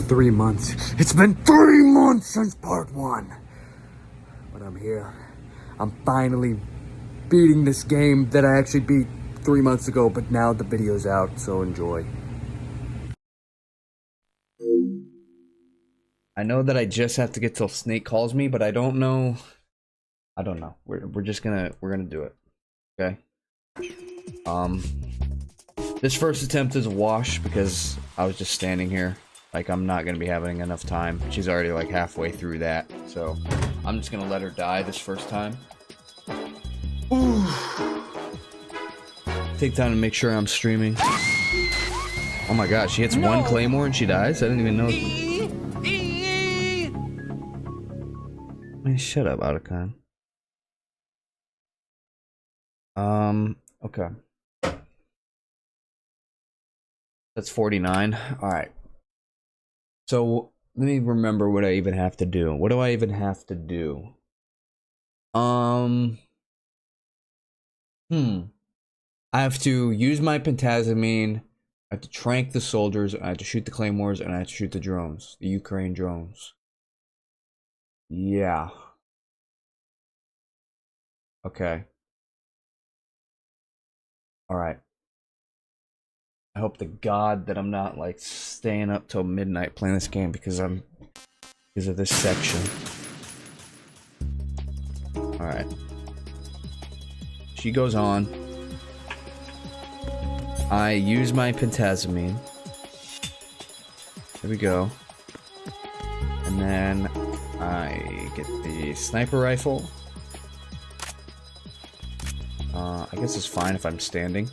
3 months. It's been 3 months since part 1. But I'm here. I'm finally beating this game that I actually beat 3 months ago, but now the video's out, so enjoy. I know that I just have to get till Snake calls me, but I don't know. I don't know. We're just gonna do it. Okay. This first attempt is a wash because I was just standing here. Like, I'm not gonna be having enough time. She's already like halfway through that, so I'm just gonna let her die this first time. Ooh. Take time to make sure I'm streaming. Oh my god, she hits one claymore and she dies? I didn't even know. Man, shut up, Otacon. Okay. That's 49. Alright. So, let me remember what I even have to do. What do I even have to do? I have to use my pentazamine. I have to trank the soldiers. I have to shoot the claymores, and I have to shoot the drones. The Ukraine drones. Yeah. Okay. Alright. I hope to God that I'm not like staying up till midnight playing this game because of this section. Alright. She goes on. I use my pentazamine. There we go. And then I get the sniper rifle. I guess it's fine if I'm standing.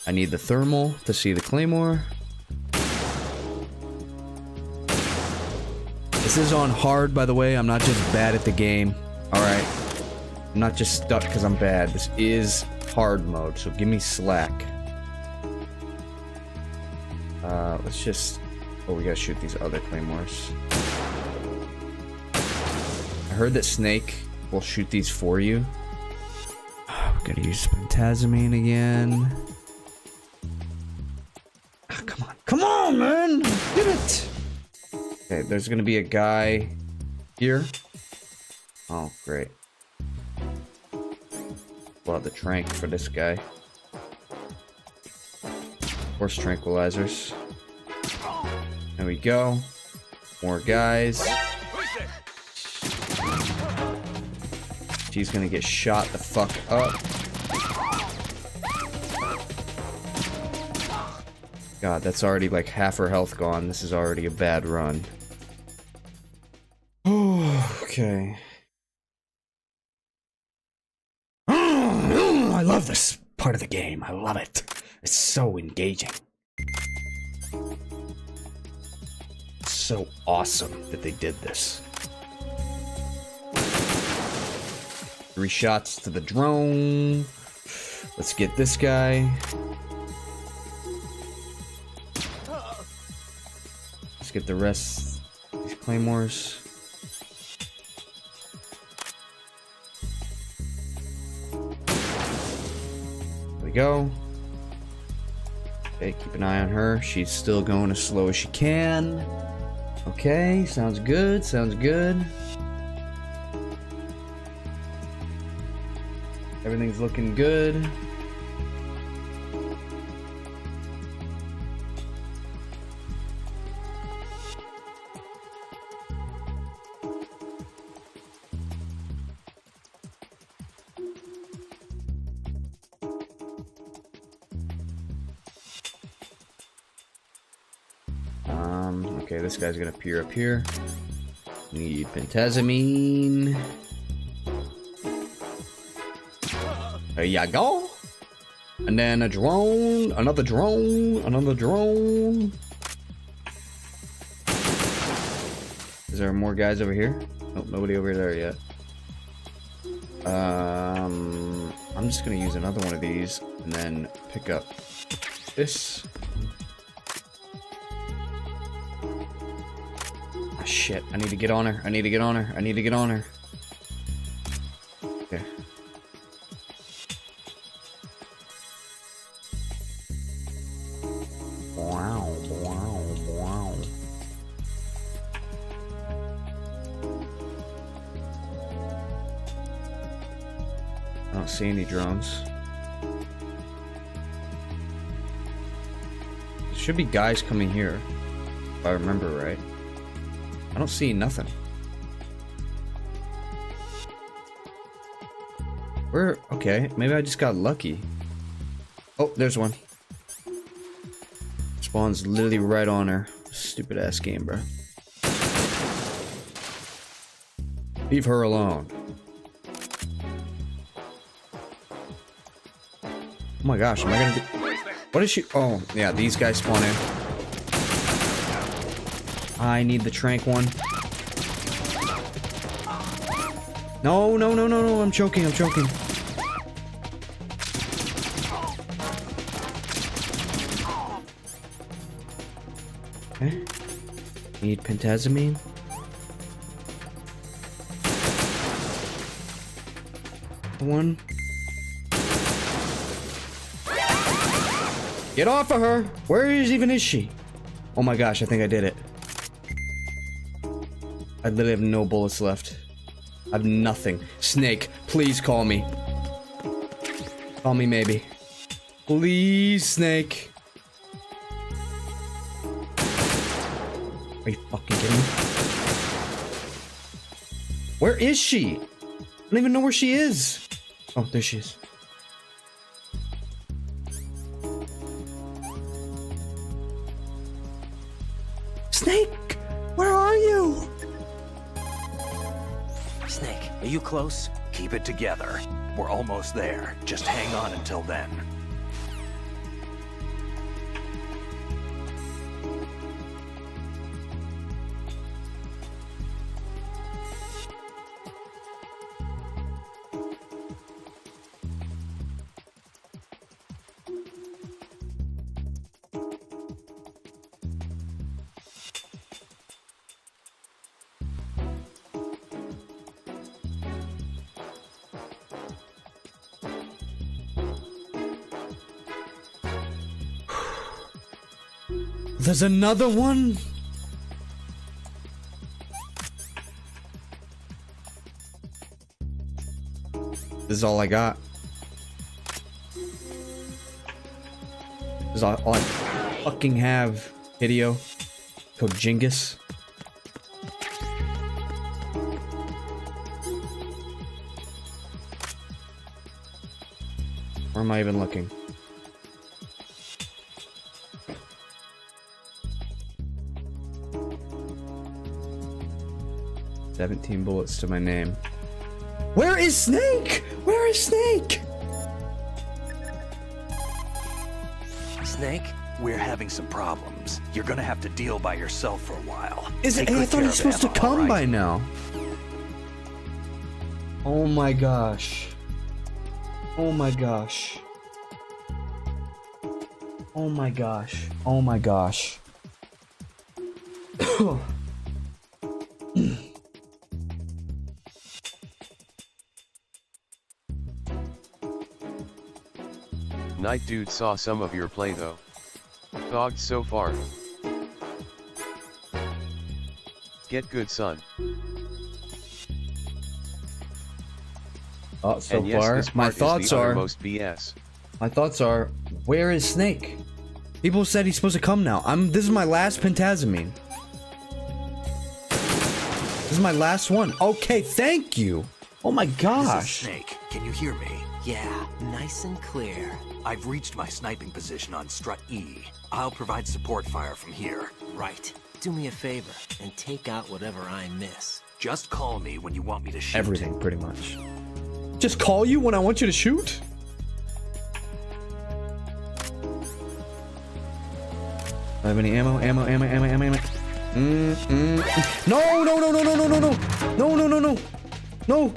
I need the thermal to see the claymore. This is on hard, by the way. I'm not just bad at the game. Alright. I'm not just stuck because I'm bad. This is hard mode, so give me slack. Let's just... Oh, we gotta shoot these other claymores. I heard that Snake will shoot these for you. We're gonna use pentazamine again. Come on. Come on, man! Get it! Okay, there's gonna be a guy here. Oh, great. Pull out the trank for this guy. Horse tranquilizers. There we go. More guys. She's gonna get shot the fuck up. God, that's already like half her health gone. This is already a bad run. Oh, okay. I love this part of the game. I love it. It's so engaging. It's so awesome that they did this. 3 shots to the drone. Let's get this guy. Let's get the rest of these claymores. There we go. Okay, keep an eye on her. She's still going as slow as she can. Okay, sounds good, sounds good. Everything's looking good. Okay, this guy's gonna appear up here. Need pentazamine. There you go. And then a drone, another drone, another drone. Is there more guys over here? Nope, nobody over there yet. I'm just gonna use another one of these and then pick up this. Oh, shit, I need to get on her. I need to get on her. I need to get on her. Okay. Wow, wow, wow. I don't see any drones. There should be guys coming here, if I remember right. I don't see nothing. Where? Okay, maybe I just got lucky. Oh, there's one. Spawns literally right on her. Stupid ass game, bro. Leave her alone. Oh my gosh, am I gonna do... What is she... Oh, yeah, these guys spawn in. I need the trank one. No, no, no, no, no, I'm choking, I'm choking. Okay. Need pentazamine. One. Get off of her! Where is she? Oh my gosh, I think I did it. I literally have no bullets left. I have nothing. Snake, please call me. Call me maybe. Please, Snake. Are you fucking kidding me? Where is she? I don't even know where she is. Oh, there she is. Snake! Where are you? Snake, are you close? Keep it together. We're almost there. Just hang on until then. There's another one? This is all I got. This is all I fucking have. Hideo. Kojingus. Where am I even looking? $17 bullets to my name. Where is Snake? Where is Snake? Snake, we're having some problems. You're gonna have to deal by yourself for a while. Is it? Take I good thought care he's of supposed to Emma, come all right? by now. Oh my gosh. Oh my gosh. Oh my gosh. Oh my gosh. Night Dude saw some of your play though. Thogged so far. Get good, son. So and yes, far, this my part is thoughts the are. uttermost BS. My thoughts are. Where is Snake? People said he's supposed to come now. This is my last pentazamine. This is my last one. Okay, thank you. Oh my gosh. This is Snake. Can you hear me? Yeah, nice and clear. I've reached my sniping position on Strut E. I'll provide support fire from here. Right. Do me a favor and take out whatever I miss. Just call me when you want me to shoot. Everything, pretty much. Just call you when I want you to shoot? I have any ammo? Ammo. No, no, no, no, no, no, no, no. No, no, no, no. No.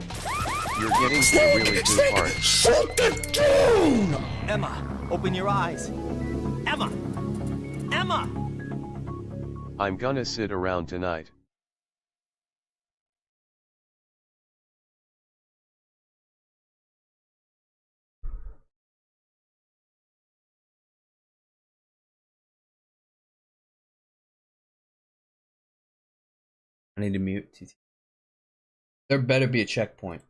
You're getting to the really good part. Shut the down! Emma, open your eyes. Emma! Emma! I'm gonna sit around tonight. I need to mute TT. There better be a checkpoint.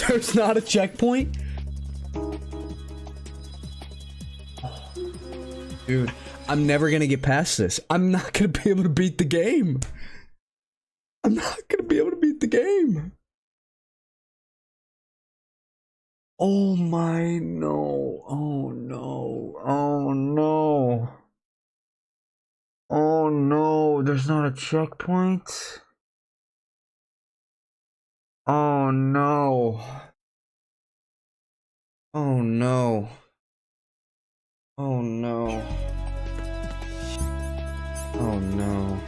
There's not a checkpoint? Dude, I'm never gonna get past this. I'm not gonna be able to beat the game. I'm not gonna be able to beat the game. Oh my no. Oh no. Oh no. Oh no. There's not a checkpoint. Oh no. Oh no. Oh no. Oh no.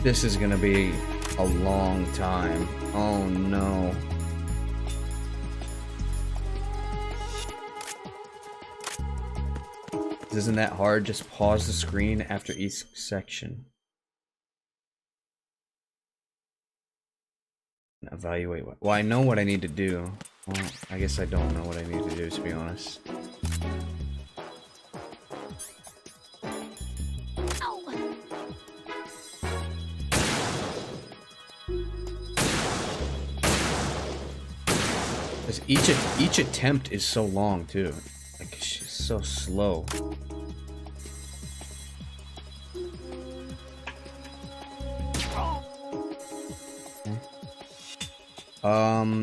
This is gonna be a long time. Oh no. Isn't that hard? Just pause the screen after each section. Evaluate what. Well, I know what I need to do. Well, I guess I don't know what I need to do, to be honest. Because each attempt is so long too. Like she's so slow.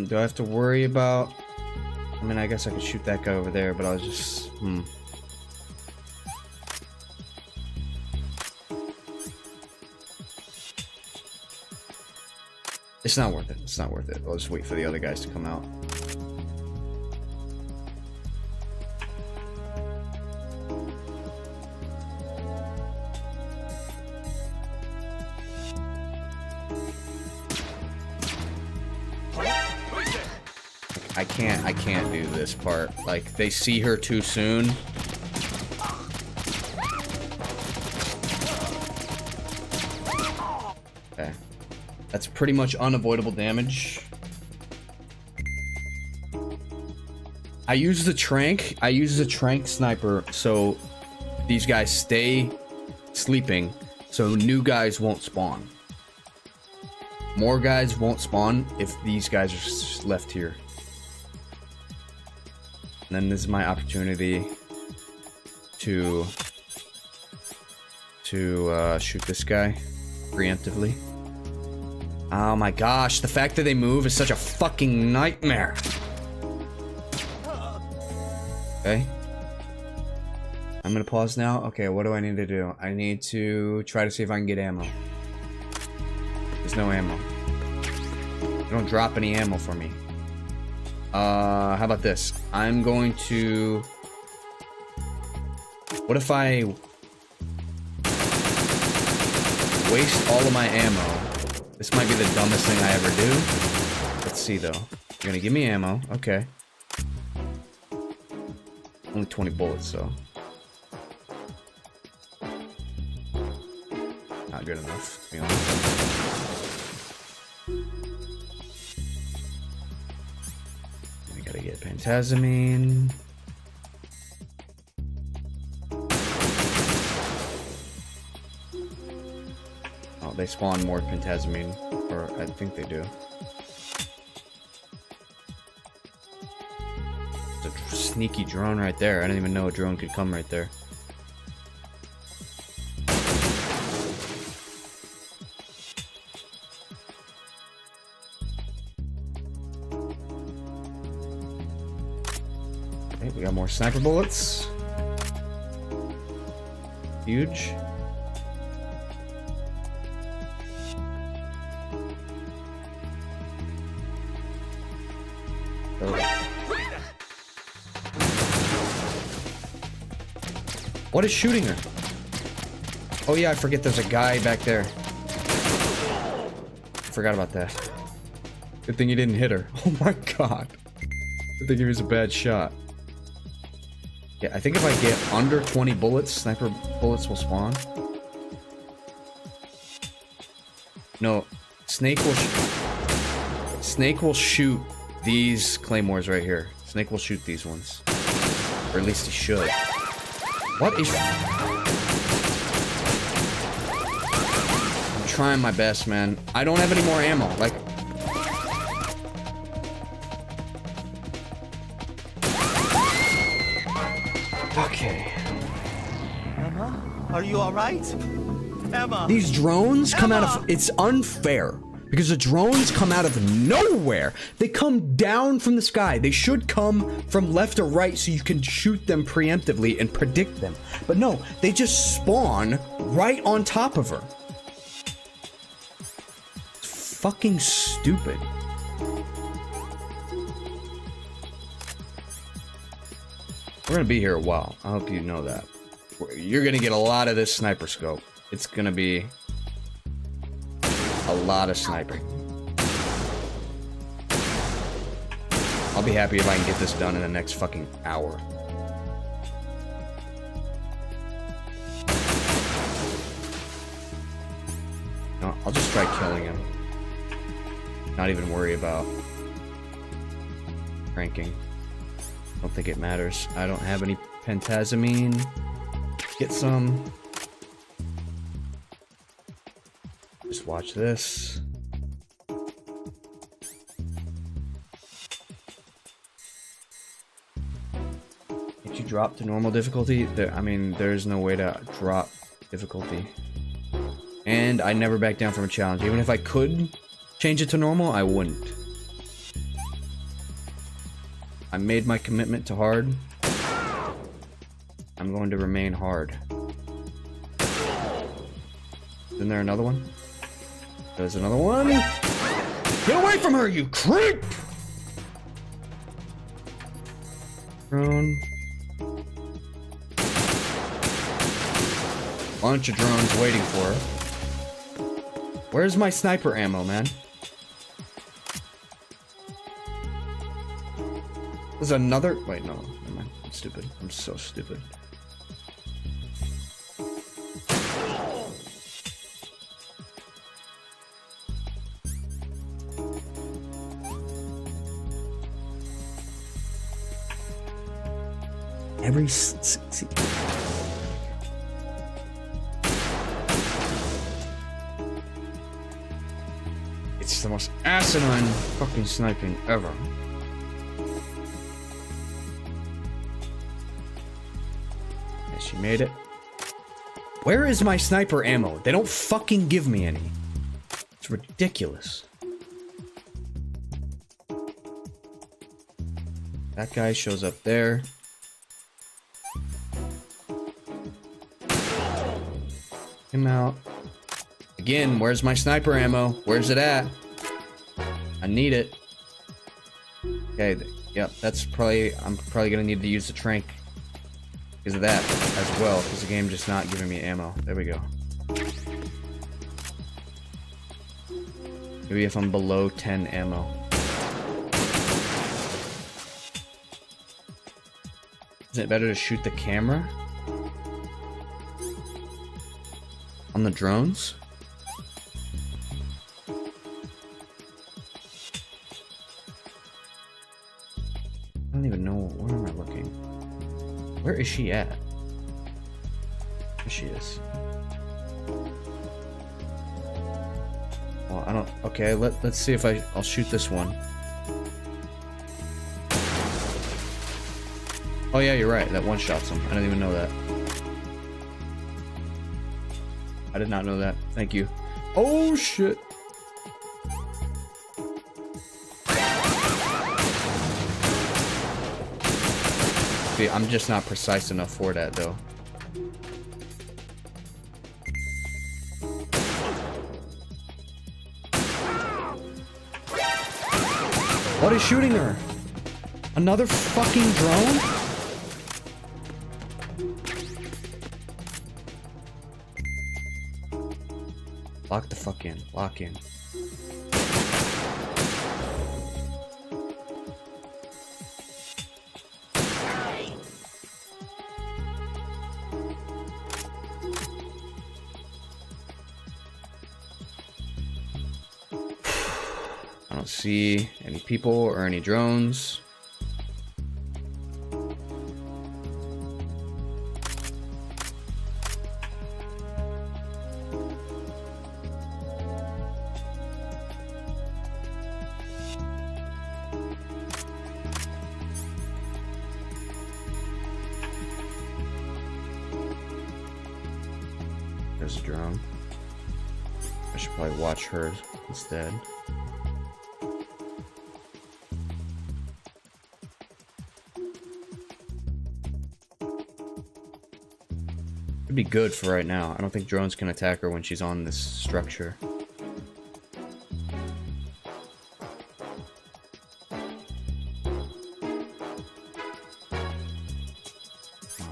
Do I have to worry about... I mean, I guess I could shoot that guy over there, but I was just... It's not worth it. It's not worth it. I'll just wait for the other guys to come out. I can't do this part. Like, they see her too soon. Okay. That's pretty much unavoidable damage. I use the trank sniper so these guys stay sleeping so new guys won't spawn. More guys won't spawn if these guys are just left here. And then this is my opportunity to shoot this guy preemptively. Oh my gosh, the fact that they move is such a fucking nightmare. Okay. I'm gonna pause now. Okay, what do I need to do? I need to try to see if I can get ammo. There's no ammo. They don't drop any ammo for me. How about this? I'm going to... What if I waste all of my ammo? This might be the dumbest thing I ever do. Let's see though. You're gonna give me ammo. Okay. Only 20 bullets, so. Not good enough, to be honest. I gotta get pentazamine. Oh, they spawn more pentazamine, or I think they do. There's a sneaky drone right there. I didn't even know a drone could come right there. Okay, we got more sniper bullets. Huge. What is shooting her? Oh yeah, I forget there's a guy back there. Forgot about that. Good thing you didn't hit her. Oh my god. Good thing he was a bad shot. Yeah, I think if I get under 20 bullets, sniper bullets will spawn. No, Snake will shoot these claymores right here. Snake will shoot these ones. Or at least he should. What is... I'm trying my best, man. I don't have any more ammo. Like... you all right? Emma! These drones come out Emma! of... It's unfair. Because the drones come out of nowhere. They come down from the sky. They should come from left or right so you can shoot them preemptively and predict them. But no, they just spawn right on top of her. It's fucking stupid. We're gonna be here a while. I hope you know that. You're gonna get a lot of this sniper scope. It's gonna be a lot of sniping. I'll be happy if I can get this done in the next fucking hour. No, I'll just try killing him. Not even worry about ranking. Don't think it matters. I don't have any pentazamine. Get some. Just watch this. Did you drop to normal difficulty? I mean, there's no way to drop difficulty. And I never back down from a challenge. Even if I could change it to normal, I wouldn't. I made my commitment to hard. I'm going to remain hard. Isn't there another one? There's another one. Get away from her, you creep! Drone. Bunch of drones waiting for her. Where's my sniper ammo, man? There's another... Wait, no. Never mind. I'm stupid. I'm so stupid. Every... It's the most asinine fucking sniping ever. Yeah, she made it. Where is my sniper ammo? They don't fucking give me any. It's ridiculous. That guy shows up there. Him out. Again, where's my sniper ammo? Where's it at? I need it. Okay, yep, that's probably... I'm probably gonna need to use the trank because of that as well, because the game just not giving me ammo. There we go. Maybe if I'm below 10 ammo. Is it better to shoot the camera? On the drones? I don't even know. Where am I looking? Where is she at? There she is. Well, I don't... Okay, let's see if I'll shoot this one. Oh yeah, you're right. That one shots him. I didn't even know that. I did not know that. Thank you. Oh shit. See, I'm just not precise enough for that though. What is shooting her? Another fucking drone? Lock the fuck in. Lock in. I don't see any people or any drones. There's a drone. I should probably watch her instead. It'd be good for right now. I don't think drones can attack her when she's on this structure. Oh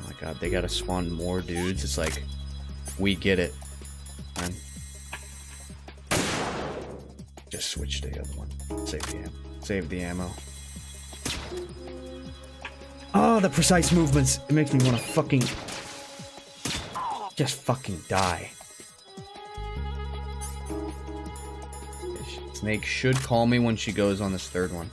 my god, they gotta spawn more dudes. It's like, we get it. Man. Just switch to the other one. Save the ammo. Save the ammo. Oh, the precise movements. It makes me want to fucking... just fucking die. Snake should call me when she goes on this third one.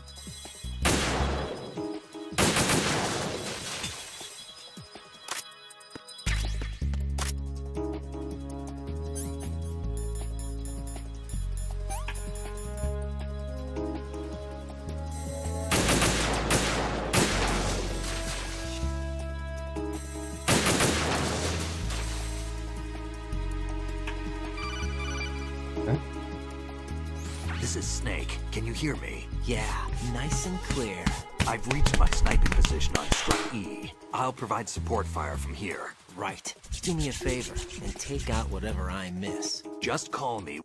This is Snake. Can you hear me? Yeah, nice and clear. I've reached my sniping position on strike E. I'll provide support fire from here. Right. Do me a favor and take out whatever I miss. Just call me.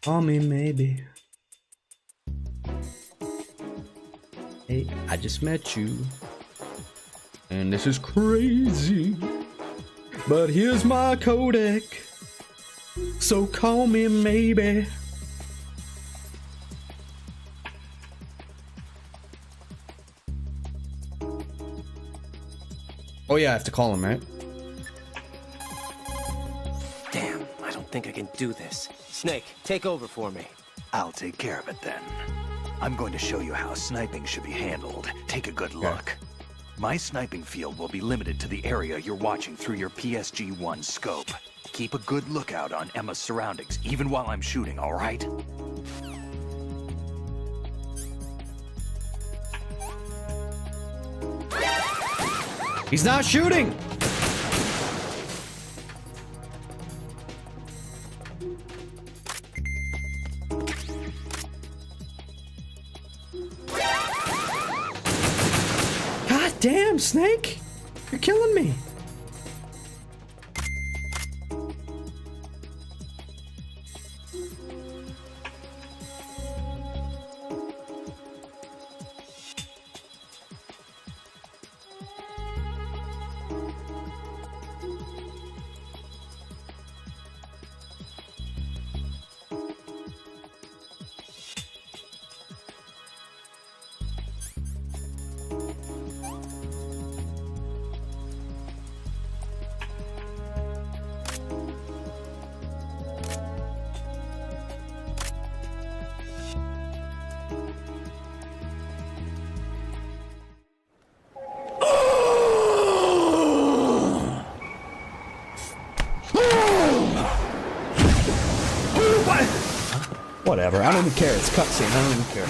Call me maybe. Hey, I just met you. And this is crazy. But here's my codec. So call me maybe. Oh yeah, I have to call him, right? Damn, I don't think I can do this. Snake, take over for me. I'll take care of it then. I'm going to show you how sniping should be handled. Take a good look. My sniping field will be limited to the area you're watching through your PSG-1 scope. Keep a good lookout on Emma's surroundings, even while I'm shooting, all right? He's not shooting! God damn, Snake! You're killing me! Whatever, I don't even care. It's cutscene, I don't even care.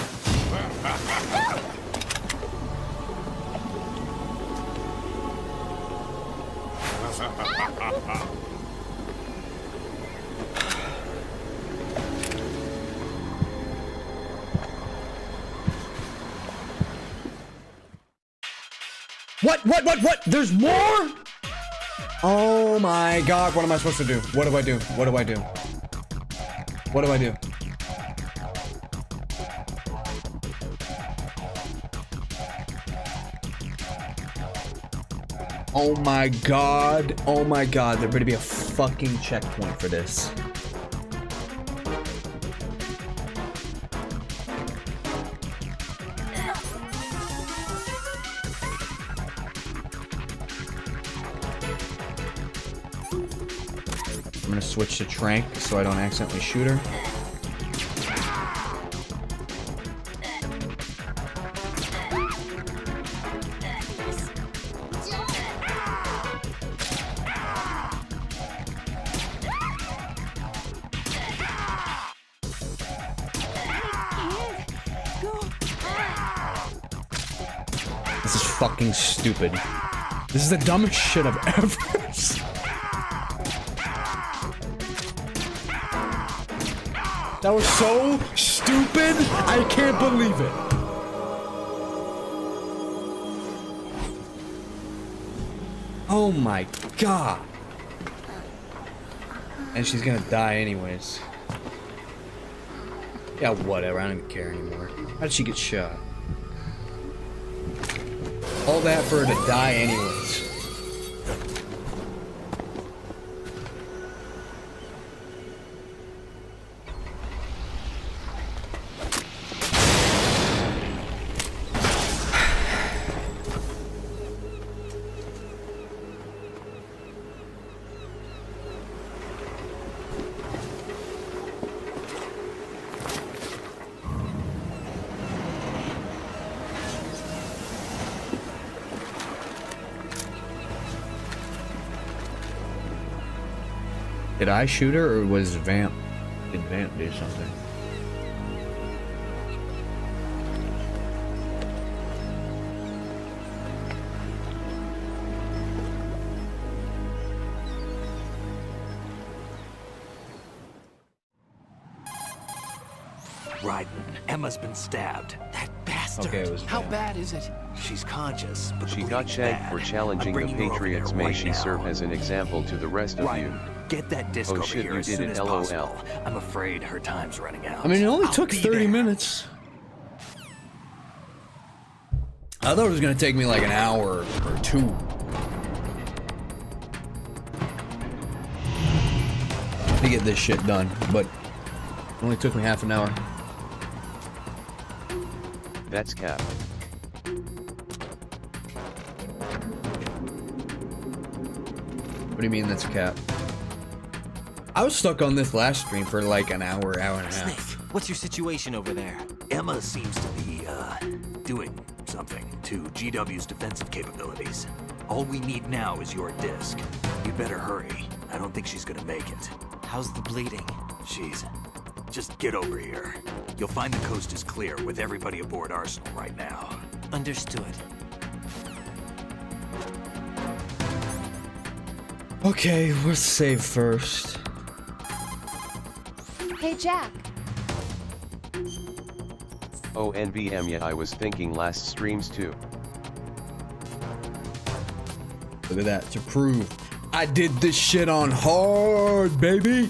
What? There's more? Oh my god, what am I supposed to do? What do I do? What do I do? What do I do? Oh my god, there better be a fucking checkpoint for this. I'm gonna switch to Trank so I don't accidentally shoot her. This is fucking stupid. This is the dumbest shit I've ever seen. That was so stupid. I can't believe it. Oh my god. And she's gonna die anyways. Yeah, whatever. I don't even care anymore. How did she get shot? All that for her to die anyways. Did I shoot her, or was Vamp? Did Vamp do something? Ryden, Emma's been stabbed. That bastard. Okay, it was How Vamp. bad is it? She's conscious, but the She got bleeding's shagged bad. for I'm challenging the bringing you over Patriots. there May right she now. serve as an example to the rest of you. Ryden, get that disc Oh over shit, here you as did soon it, as LOL. possible. I'm afraid her time's running out. I mean, it only I'll took be 30 there. minutes. I thought it was gonna take me like an hour or two. To get this shit done, but it only took me half an hour. That's cap. What do you mean that's a cap? I was stuck on this last stream for like an hour, hour and a Snake, half. what's your situation over there? Emma seems to be, doing something to GW's defensive capabilities. All we need now is your disc. You better hurry. I don't think she's gonna make it. How's the bleeding? Just get over here. You'll find the coast is clear with everybody aboard Arsenal right now. Understood. Okay, let's save first. Hey, Jack. Oh NVM, yeah, I was thinking last streams too. Look at that, to prove I did this shit on hard, baby.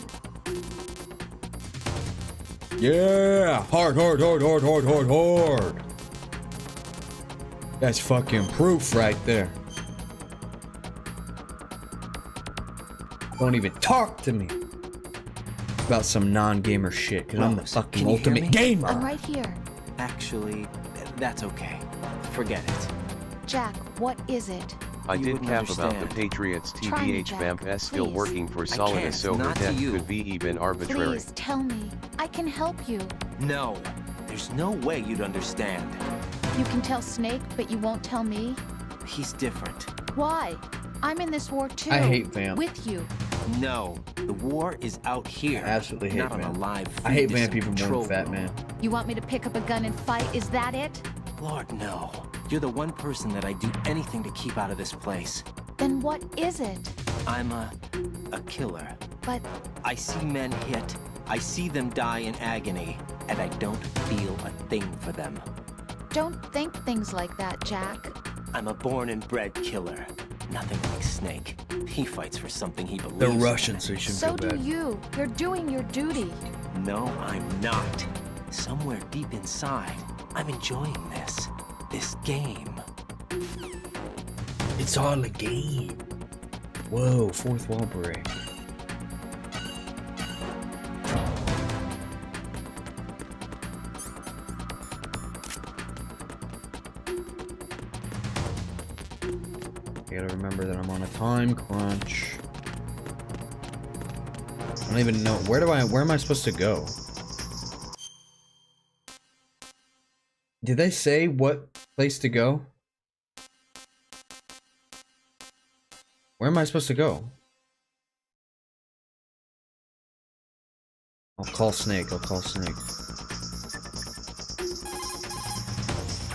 Yeah, hard. That's fucking proof right there. Don't even talk to me about some non-gamer shit, because I'm the Rose, fucking can you hear ultimate me? gamer. I'm right here. Actually, that's okay. Forget it. Jack, what is it? I You did wouldn't cap about the understand. Patriots. Try me, TBH Jack, Vamp S still please. working for I Solidus, can't, so her not to death you. could be even arbitrary. Please tell me. I can help you. No. There's no way you'd understand. You can tell Snake, but you won't tell me? He's different. Why? I'm in this war too. I hate Vamp. With you. No. The war is out here. I absolutely hate not on Vamp. a live I hate feed in Vamp some even more control than Fat room. Man. You want me to pick up a gun and fight? Is that it? Lord, no. You're the one person that I'd do anything to keep out of this place. Then what is it? I'm a killer. But I see men hit, I see them die in agony, and I don't feel a thing for them. don't think things like that, Jack. I'm a born and bred killer. Nothing like Snake. He fights for something he believes They're in. Russian, so you shouldn't So feel do bad. you. You're doing your duty. No, I'm not. Somewhere deep inside, I'm enjoying this. This game. It's all a game. Whoa, fourth wall break. I gotta remember that I'm on a time crunch. I don't even know where am I supposed to go? Did they say what place to go? Where am I supposed to go? I'll call Snake.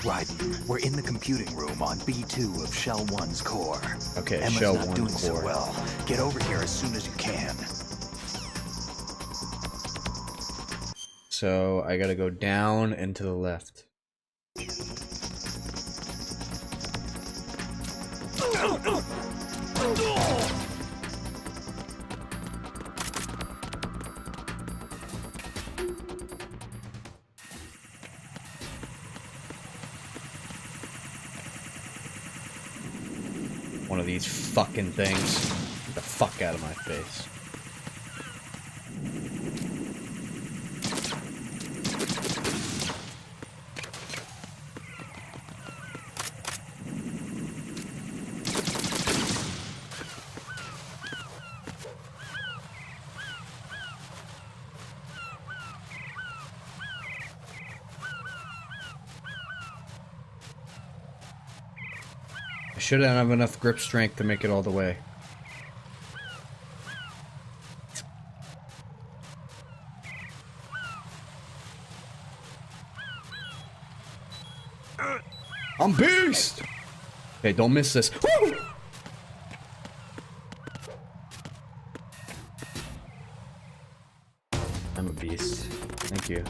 Ryden, we're in the computing room on B2 of Shell 1's core. Okay, Emma's Shell not 1 doing so core. well. Get over here as soon as you can. so I gotta go down and to the left. One of these fucking things. Get the fuck out of my face. I shouldn't have enough grip strength to make it all the way. I'm beast! Okay, don't miss this. Woo! I'm a beast. Thank you,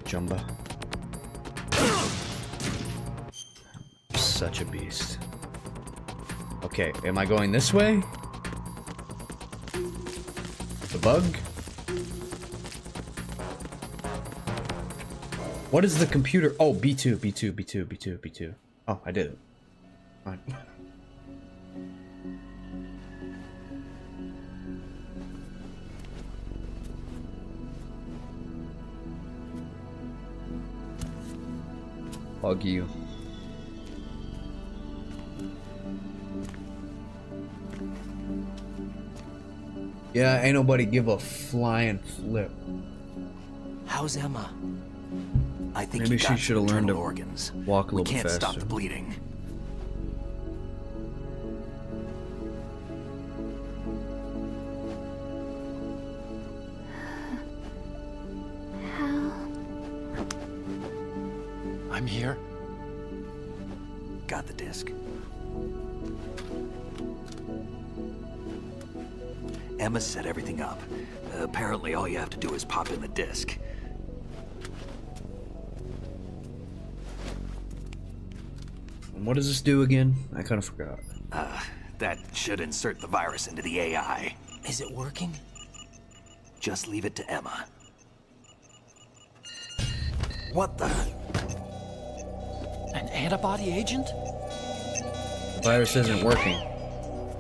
Jumba. Such a beast. Okay, am I going this way? The bug? What is the computer? Oh, B2, B2, B2, B2, B2. Oh, I did it. Fine. Bug you. Yeah, ain't nobody give a flying flip. How's Emma? I think Maybe he she got should have some learned internal to organs. walk a We little can't faster. stop the bleeding. I'm here. Got the disc. Emma set everything up. Apparently all you have to do is pop in the disc. And what does this do again? I kind of forgot. That should insert the virus into the AI. Is it working? Just leave it to Emma. What the? An antibody agent? The virus isn't working.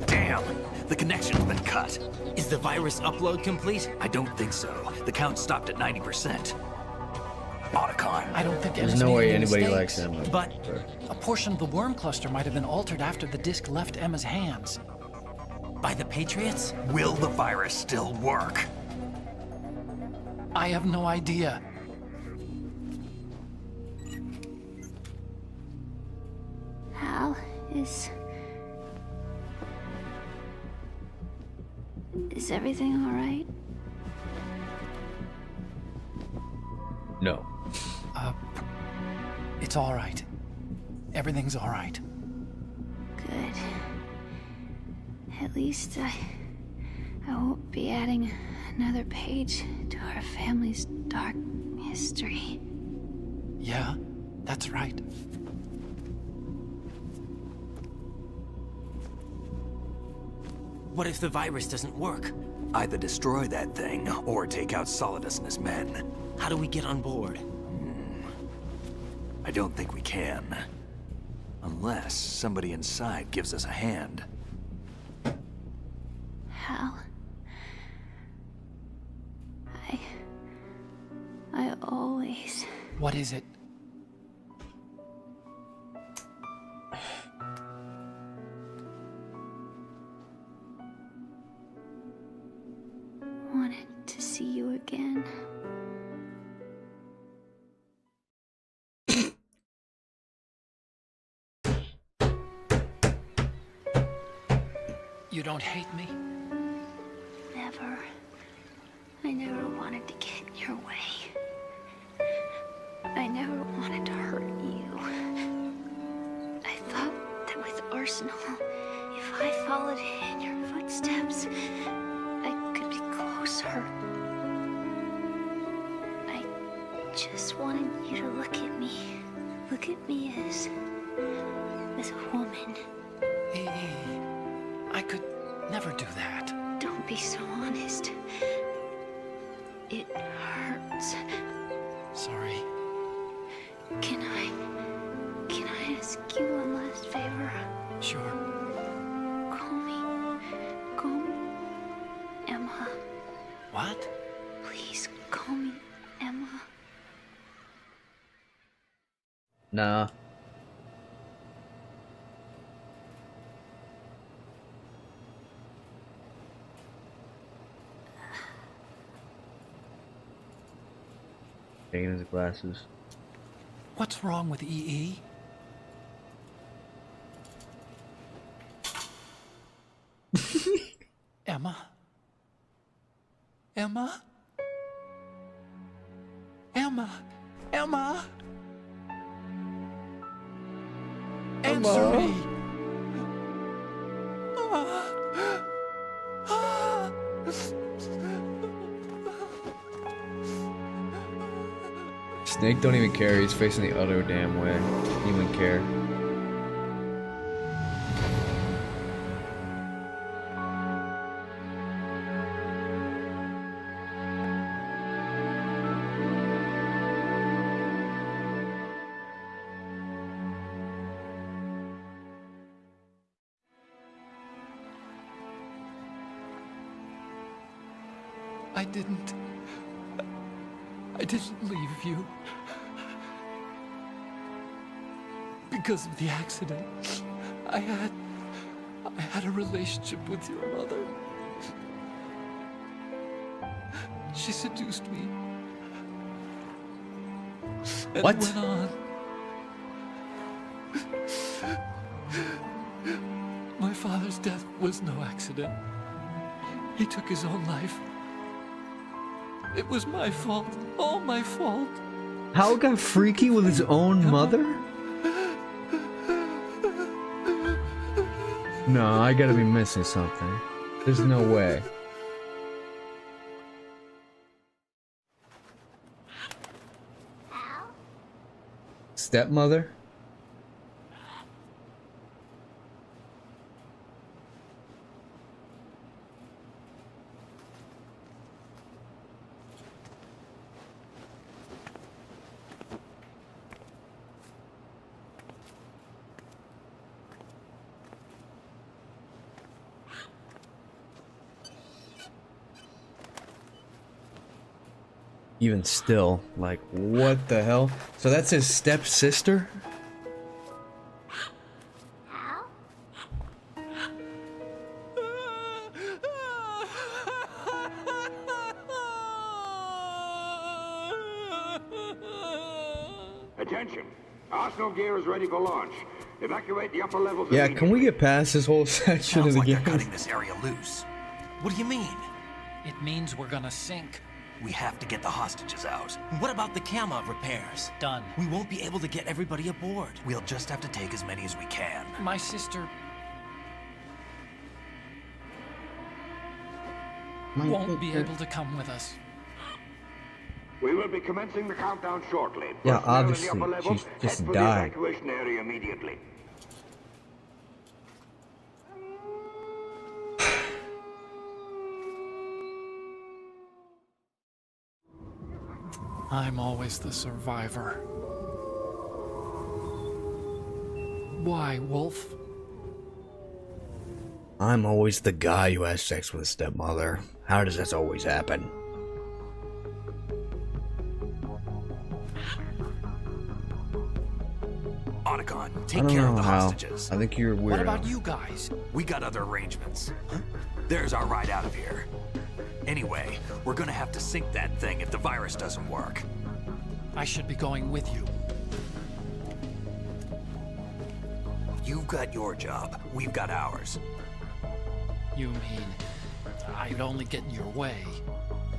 Damn! The connection's been cut. Is the virus upload complete? I don't think so. The count stopped at 90%. Otacon. I don't think There's Emma's no made way any anybody mistakes. likes him. But A portion of the worm cluster might have been altered after the disc left Emma's hands. by the Patriots? Will the virus still work? I have no idea. Hal, is everything all right? No. It's all right. Everything's all right. Good. At least I won't be adding another page to our family's dark history. Yeah, that's right. What if the virus doesn't work? Either destroy that thing, or take out Solidus and his men. How do we get on board? I don't think we can. Unless somebody inside gives us a hand. Hal, I always... What is it? wanted to see you again. You don't hate me? Never. I never wanted to get in your way. I never wanted to hurt you. I thought that with Arsenal, if I followed in your footsteps, I could be closer. I just wanted you to look at me. Look at me as a woman. I could never do that. Don't be so honest. It hurts. Sorry. Can I ask you one last favor? Sure. Call me Emma. What? Please call me Emma. Nah. Taking his glasses. What's wrong with EE? Emma? Emma? Emma? Emma? Answer me! Snake don't even care, he's facing the other damn way. Don't even care. I didn't leave you. Because of the accident, I had a relationship with your mother. She seduced me. And What? It went on. My father's death was no accident. He took his own life. It was my fault. All my fault. Hal got freaky with his own mother? No, I gotta be missing something. There's no way. Stepmother? Even still, like, what the hell? So that's his stepsister? Attention! Arsenal gear is ready for launch. Evacuate the upper levels. Yeah, can we get past this whole section Sounds of the like they're game? cutting this area loose. What do you mean? It means we're gonna sink. We have to get the hostages out. What about the camera repairs? Done. We won't be able to get everybody aboard. We'll just have to take as many as we can. My sister won't be able to come with us. We will be commencing the countdown shortly. Yeah, Personnel in the obviously, upper levels, she's just head for died. the evacuation area immediately. I'm always the survivor. Why, Wolf? I'm always the guy who has sex with his stepmother. How does this always happen? Otacon, I take don't care of know the how. hostages. I think you're weird. What about you guys? We got other arrangements. There's our ride out of here. Anyway, we're gonna have to sink that thing if the virus doesn't work. I should be going with you. You've got your job, we've got ours. You mean I'd only get in your way?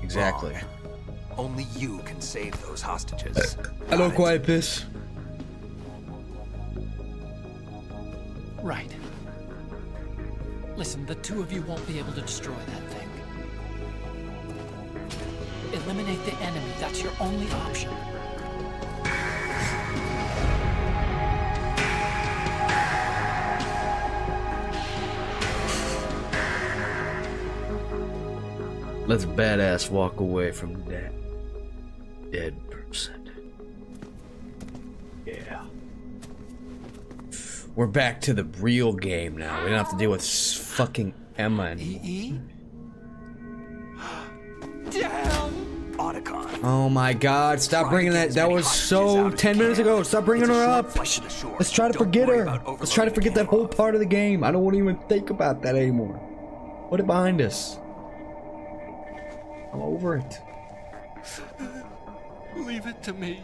Exactly. Wrong. Only you can save those hostages. Hello, Got it? Quiet Piss. Right. Listen, the two of you won't be able to destroy that thing. Eliminate the enemy, that's your only option. Let's badass walk away from that dead person. Yeah. We're back to the real game now. We don't have to deal with fucking Emma anymore. Damn! Otacon. Oh my god, stop bringing that. That was so 10 minutes ago. Stop bringing her up. Let's try to forget her. Let's try to forget that whole part of the game. I don't want to even think about that anymore. Put it behind us. I'm over it. Leave it to me.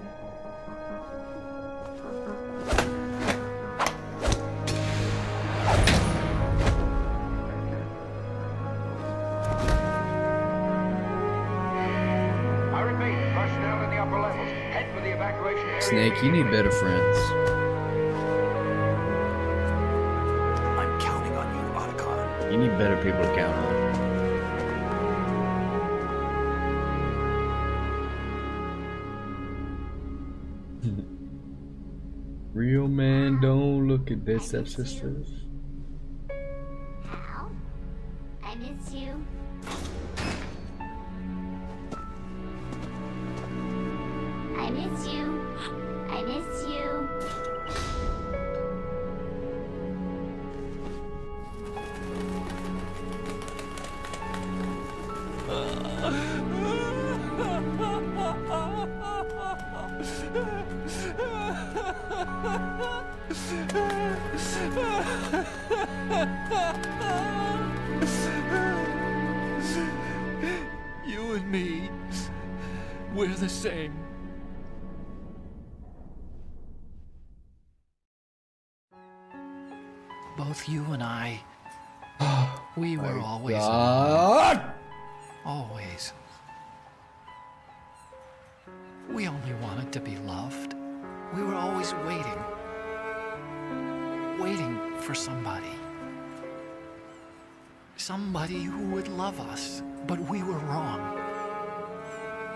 I repeat, personnel in the upper levels, head for the evacuation area. Snake, you need better friends. I'm counting on you, Otacon. You need better people to count on. Real man don't look at their stepsisters. Hal, I miss you. I miss you. I miss you. You and me, we're the same. Both you and I, we were always alone. Always. We only wanted to be loved. We were always waiting. Waiting for somebody. Somebody who would love us, but we were wrong.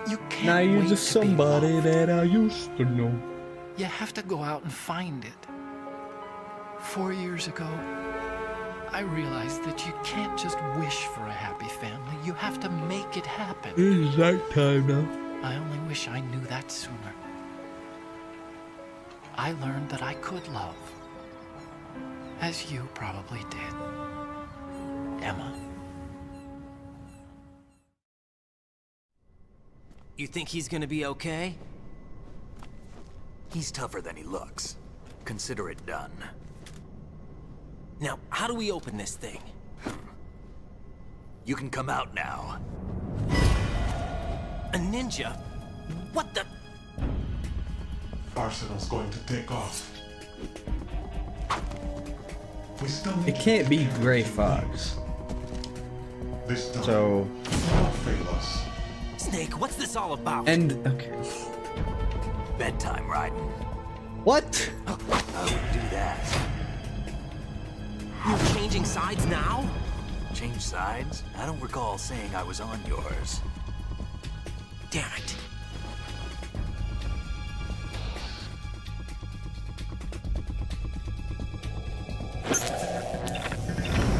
You can't Now you're wait just to be somebody loved. that I used to know. You have to go out and find it. 4 years ago, I realized that you can't just wish for a happy family. You have to make it happen. It's that time now. I only wish I knew that sooner. I learned that I could love. As you probably did. Emma. You think he's gonna be okay? He's tougher than he looks. Consider it done. Now, how do we open this thing? You can come out now. A ninja? What the? Arsenal's going to take off. We still need It can't be Gray Fox. this time. So, Don't fail us. Snake, what's this all about? and okay. Bedtime, Raiden. What? I wouldn't do that. You're changing sides now? Change sides? I don't recall saying I was on yours. Damn it.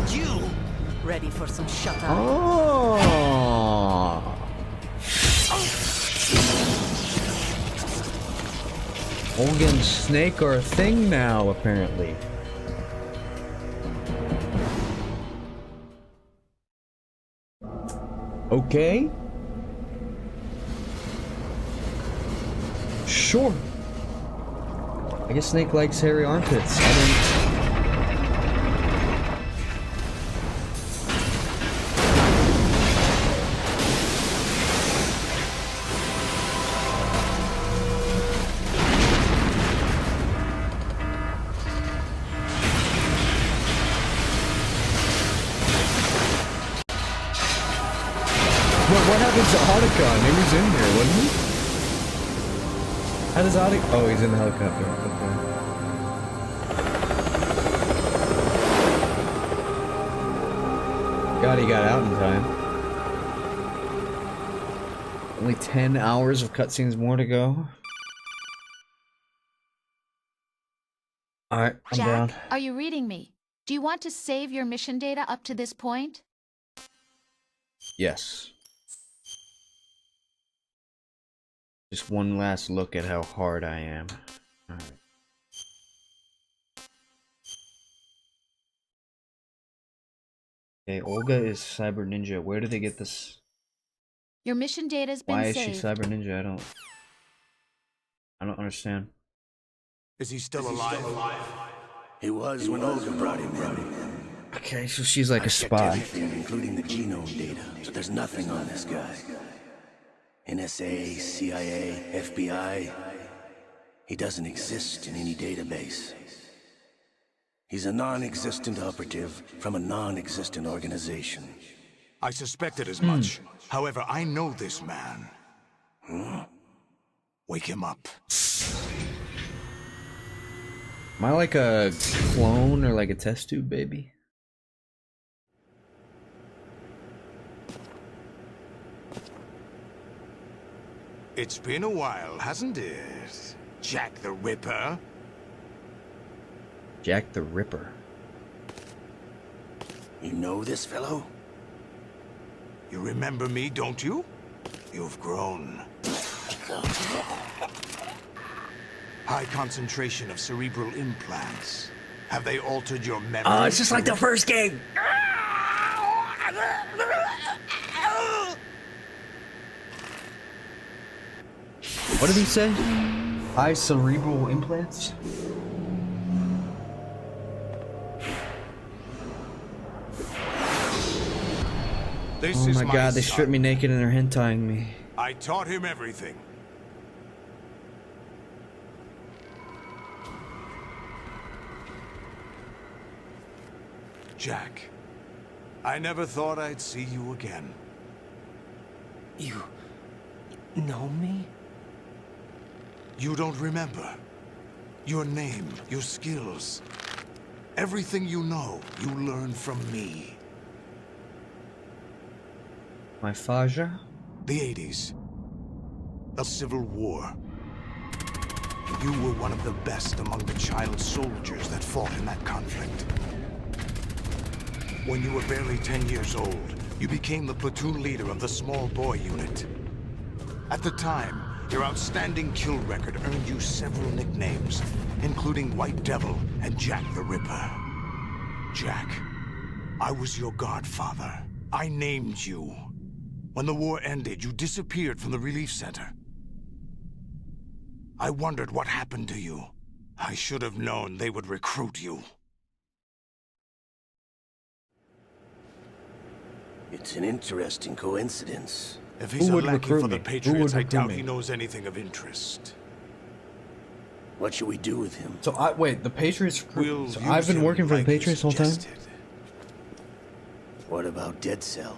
You! Ready for some shut eye? Oh. Olga and Snake are a thing now, apparently. Okay. Sure. I guess Snake likes hairy armpits. I don't... What happened to Otacon? He was in here, wasn't he? How does Otacon... Oh, he's in the helicopter. Okay. God, he got out in time. Only 10 hours of cutscenes more to go. Alright, I'm Jack, down. are you reading me? Do you want to save your mission data up to this point? Yes. Just one last look at how hard I am. Alright. Okay, Olga is Cyber Ninja. Where did they get this? Your mission data's been Why is saved. she Cyber Ninja? I don't understand. Is he still alive? He was when Olga brought him in. Okay, so she's like a checked spy. everything, including the genome data, but there's nothing on this guy. NSA, CIA, FBI. He doesn't exist in any database. He's a non-existent operative from a non-existent organization. I suspected as much. However, I know this man. Wake him up. Am I like a clone or like a test tube baby? It's been a while, hasn't it? Jack the Ripper. Jack the Ripper. You know this fellow? You remember me, don't you? You've grown. High concentration of cerebral implants. Have they altered your memory? Oh, it's just like the first game! What did he say? High cerebral implants? This Oh is my god, they son. stripped me naked and they're hentai-ing me. I taught him everything. Jack, I never thought I'd see you again. You know me? You don't remember. Your name, your skills. Everything you know, you learned from me. My Faja? The 80s. The Civil War. You were one of the best among the child soldiers that fought in that conflict. When you were barely 10 years old, you became the platoon leader of the small boy unit. At the time, your outstanding kill record earned you several nicknames, including White Devil and Jack the Ripper. Jack, I was your godfather. I named you. When the war ended, you disappeared from the relief center. I wondered what happened to you. I should have known they would recruit you. It's an interesting coincidence. If he's Who a would lackey recruit for the me? Who Patriots, would I doubt recruit he me? knows anything of interest. What should we do with him? So wait, the Patriots. We'll So use I've been him working for the like you Patriots the whole time. suggested. What about Dead Cell?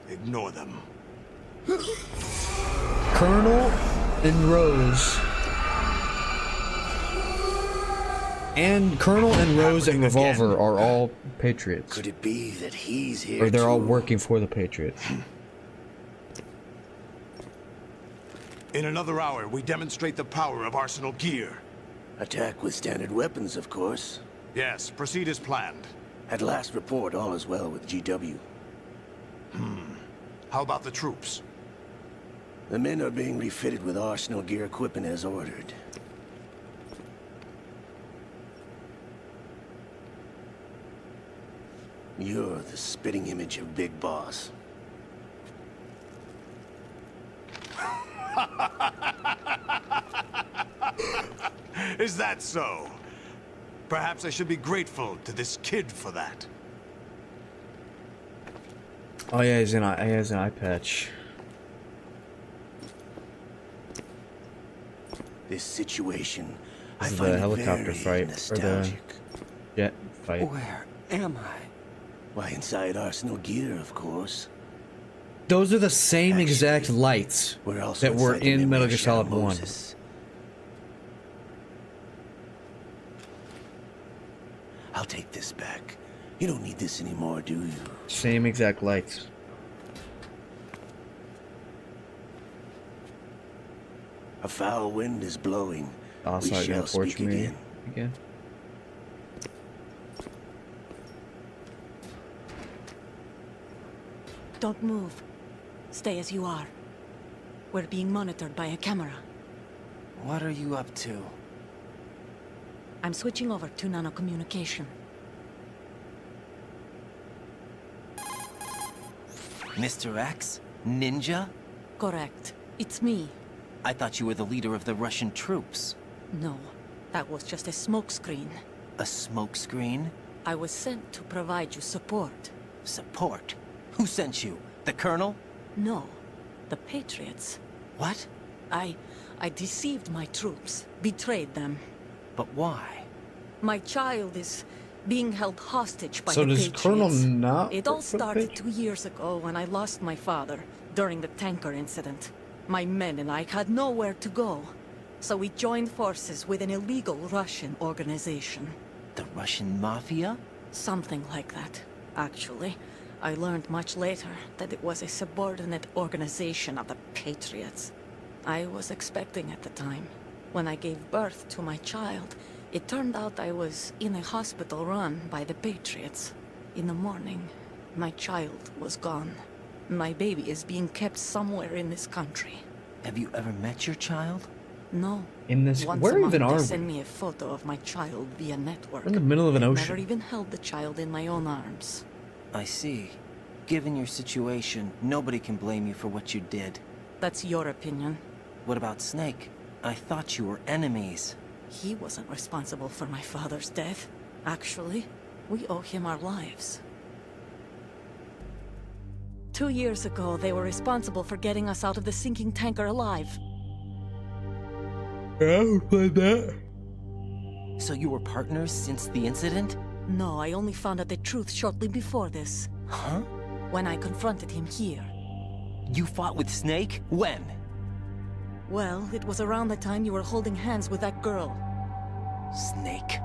Ignore them. Colonel and Rose. And Colonel and Rose and Revolver are all Patriots. Could it be that he's here Or they're all too? working for the Patriots. In another hour, we demonstrate the power of Arsenal gear. Attack with standard weapons, of course. Yes, proceed as planned. At last report, all is well with GW. How about the troops? The men are being refitted with Arsenal gear equipment as ordered. You're the spitting image of Big Boss. Is that so? Perhaps I should be grateful to this kid for that. Oh yeah, he has an eye patch. This situation, I This is find the it helicopter very fight, or the nostalgic. jet fight. Where am I? Why, inside Arsenal gear, of course. Those are the same exact lights We're also that were inside the in memory Metal of Gear Shadow Solid 1. Moses. I'll take this back. You don't need this anymore, do you? Same exact lights. A foul wind is blowing. Also, We I shall got torch speak me again. again. Don't move. Stay as you are. We're being monitored by a camera. What are you up to? I'm switching over to nanocommunication. Mr. X? Ninja? Correct. It's me. I thought you were the leader of the Russian troops. No, that was just a smokescreen. A smokescreen? I was sent to provide you support. Support? Who sent you? The Colonel? No, the Patriots. What? I deceived my troops, betrayed them. But why? My child is being held hostage by So the does Patriots. Colonel not It all work for the started Patriots? 2 years ago when I lost my father during the tanker incident. My men and I had nowhere to go, so we joined forces with an illegal Russian organization. The Russian Mafia? Something like that, actually. I learned much later that it was a subordinate organization of the Patriots. I was expecting at the time. When I gave birth to my child, it turned out I was in a hospital run by the Patriots. In the morning, my child was gone. My baby is being kept somewhere in this country. Have you ever met your child? No. In this, Once where a month even are they we? send me a photo of my child via network. We're in the middle of an I've ocean. never even held the child in my own arms. I see. Given your situation, nobody can blame you for what you did. That's your opinion. What about Snake? I thought you were enemies. He wasn't responsible for my father's death. Actually, we owe him our lives. 2 years ago, they were responsible for getting us out of the sinking tanker alive. Yeah, like that. So you were partners since the incident? No, I only found out the truth shortly before this. Huh? When I confronted him here. You fought with Snake? When? Well, it was around the time you were holding hands with that girl. Snake.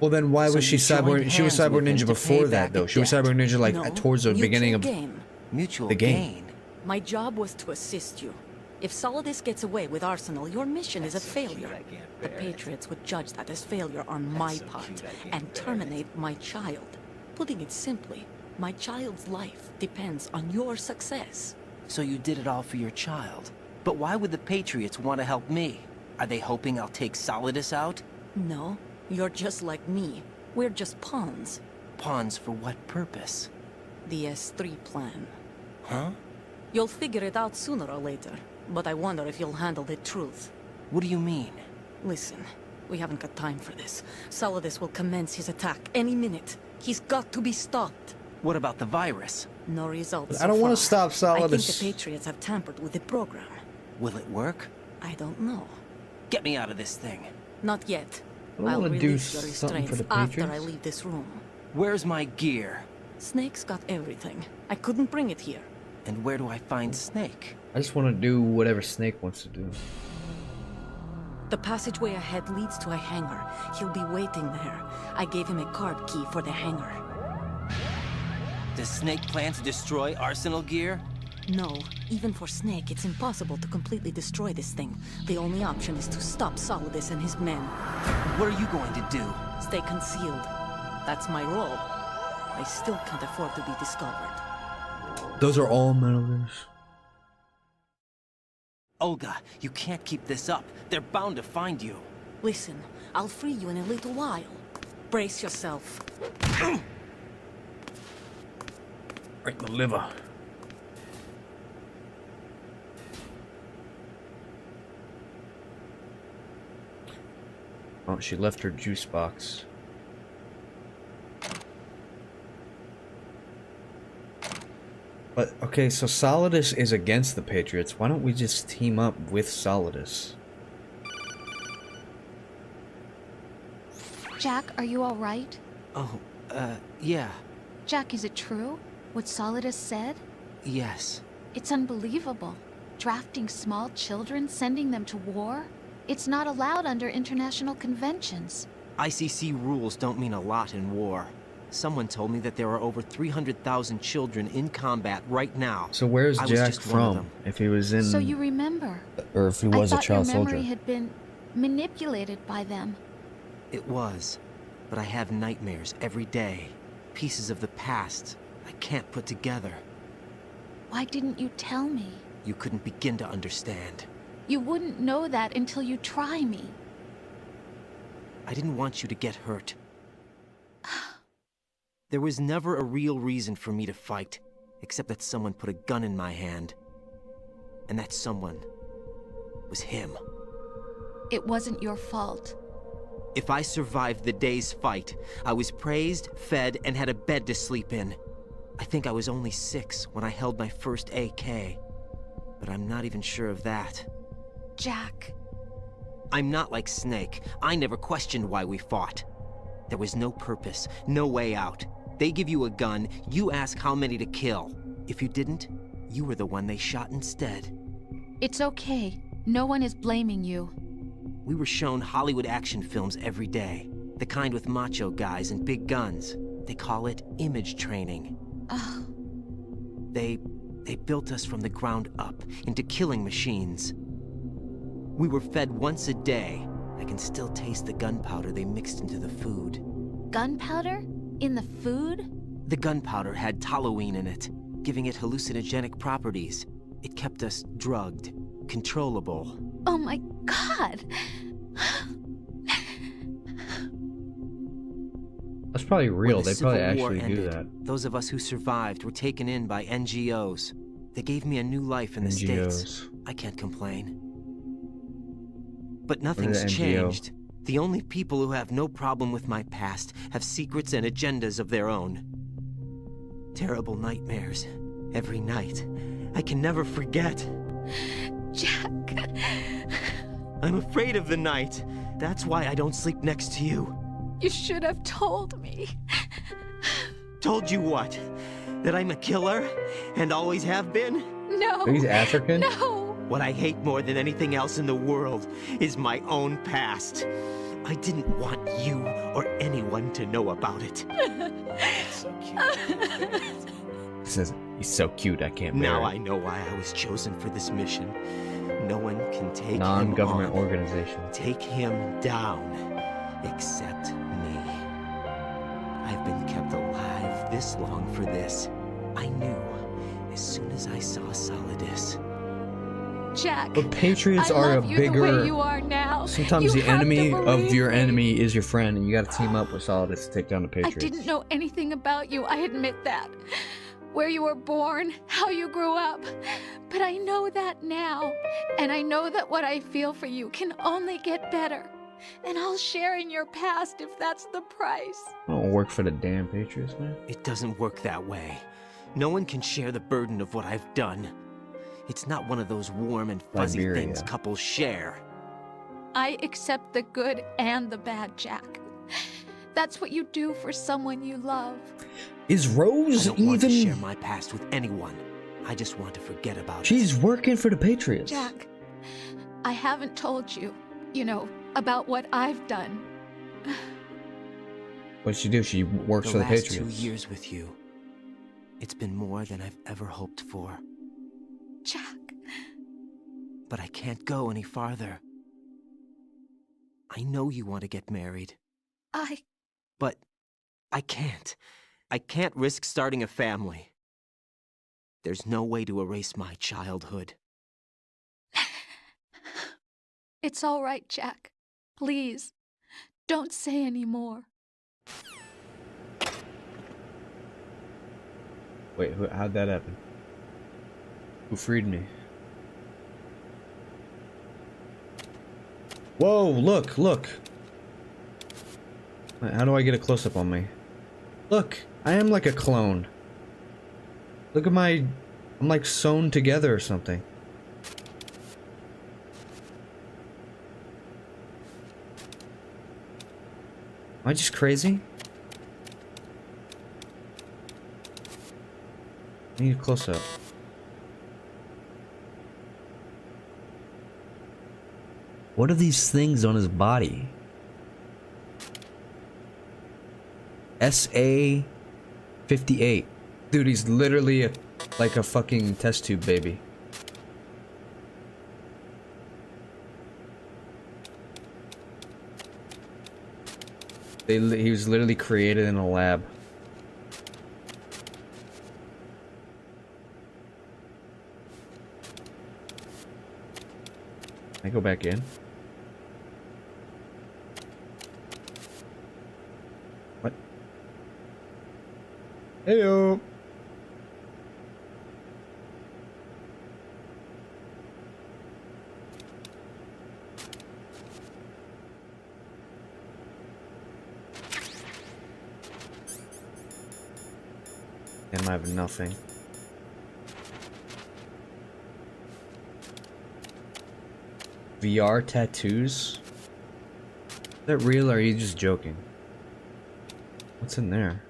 Well, then why So was she you joined Cyborg? She was hands Cyborg with him Ninja to before pay that, back though. a She was debt. Cyborg Ninja like No, towards the mutual beginning of game. Mutual the game. gain. My job was to assist you. If Solidus gets away with Arsenal, your mission is a failure. The Patriots would judge that as failure on my part and terminate my child. Putting it simply, my child's life depends on your success. So you did it all for your child. But why would the Patriots want to help me? Are they hoping I'll take Solidus out? No, you're just like me. We're just pawns. Pawns for what purpose? The S3 plan. Huh? You'll figure it out sooner or later, but I wonder if you'll handle the truth. What do you mean? Listen, we haven't got time for this. Solidus will commence his attack any minute. He's got to be stopped. What about the virus? No results. I don't want to so far. stop I think Solidus. the Patriots have tampered with the program. Will it work? I don't know. Get me out of this thing. Not yet. I don't I'll wanna do release your something for restraints the after I Patriots. leave this room. Where's my gear? Snake's got everything. I couldn't bring it here. And where do I find Snake? I just want to do whatever Snake wants to do. The passageway ahead leads to a hangar. He'll be waiting there. I gave him a card key for the hangar. Does Snake plan to destroy Arsenal gear? No, even for Snake, it's impossible to completely destroy this thing. The only option is to stop Solidus and his men. What are you going to do? Stay concealed. That's my role. I still can't afford to be discovered. Those are all Metal Gears. Olga, you can't keep this up. They're bound to find you. Listen, I'll free you in a little while. Brace yourself. Right in the liver. Oh, she left her juice box. But, okay, so Solidus is against the Patriots. Why don't we just team up with Solidus? Jack, are you all right? Oh, yeah. Jack, is it true? What Solidus said? Yes. It's unbelievable. Drafting small children, sending them to war? It's not allowed under international conventions. ICC rules don't mean a lot in war. Someone told me that there are over 300,000 children in combat right now. So where's I was Jack just one of from? them. If he was in... So you remember? Or if he was I a thought child your memory soldier. had been manipulated by them. It was. But I have nightmares every day. pieces of the past I can't put together. Why didn't you tell me? You couldn't begin to understand. You wouldn't know that until you try me. I didn't want you to get hurt. There was never a real reason for me to fight, except that someone put a gun in my hand. And that someone was him. It wasn't your fault. If I survived the day's fight, I was praised, fed, and had a bed to sleep in. I think I was only 6 when I held my first AK. But I'm not even sure of that. Jack. I'm not like Snake. I never questioned why we fought. There was no purpose, no way out. They give you a gun, you ask how many to kill. If you didn't, you were the one they shot instead. It's okay. No one is blaming you. We were shown Hollywood action films every day. The kind with macho guys and big guns. They call it image training. Ugh. They built us from the ground up into killing machines. We were fed once a day. I can still taste the gunpowder they mixed into the food. Gunpowder? In the food? The gunpowder had toluene in it, giving it hallucinogenic properties. It kept us drugged, controllable. Oh my God! That's probably real. When the They probably Civil War actually do ended, that. Those of us who survived were taken in by NGOs. They gave me a new life in the States. I can't complain. But nothing's NGO? changed. The only people who have no problem with my past have secrets and agendas of their own. Terrible nightmares. Every night. I can never forget. Jack. I'm afraid of the night. That's why I don't sleep next to you. You should have told me. Told you what? That I'm a killer? And always have been? No. He's African? No. What I hate more than anything else in the world is my own past. I didn't want you or anyone to know about it. So cute. He says, he's so cute, I can't bear Now it. I know why I was chosen for this mission. No one can take Non-government him on, organization. take him down, except me. I've been kept alive this long for this. I knew as soon as I saw Solidus. Jack. But Patriots I are a love you the way bigger... you are now. Sometimes You the have to enemy of believe your me. enemy is your friend, and you gotta team up with Solidus to take down the I Patriots. didn't know anything about you, I admit that. Where you were born, how you grew up. But I know that now. And I know that what I feel for you can only get better. And I'll share in your past if that's the price. I don't work for the damn Patriots, man. It doesn't work that way. No one can share the burden of what I've done. It's not one of those warm and fuzzy Liberia. things couples share. I accept the good and the bad, Jack. That's what you do for someone you love. Is I Rose don't want to share even... my past with anyone. I just want to forget about it. She's working for the Patriots. Jack, I haven't told you, about what I've done. What'd she do? She works for the last Patriots. 2 years with you. It's been more than I've ever hoped for. Jack. But I can't go any farther. I know you want to get married. But I can't. I can't risk starting a family. There's no way to erase my childhood. It's all right, Jack. Please, don't say any more. Wait, how'd that happen? Who freed me? Whoa, look, look. Wait, how do I get a close-up on me? Look, I am like a clone. Look at I'm like sewn together or something. Am I just crazy? I need a close-up. What are these things on his body? SA-58. Dude, he's literally like a fucking test tube baby. He was literally created in a lab. I go back in? What? Heyo! And I have nothing. VR tattoos? Is that real or are you just joking? What's in there?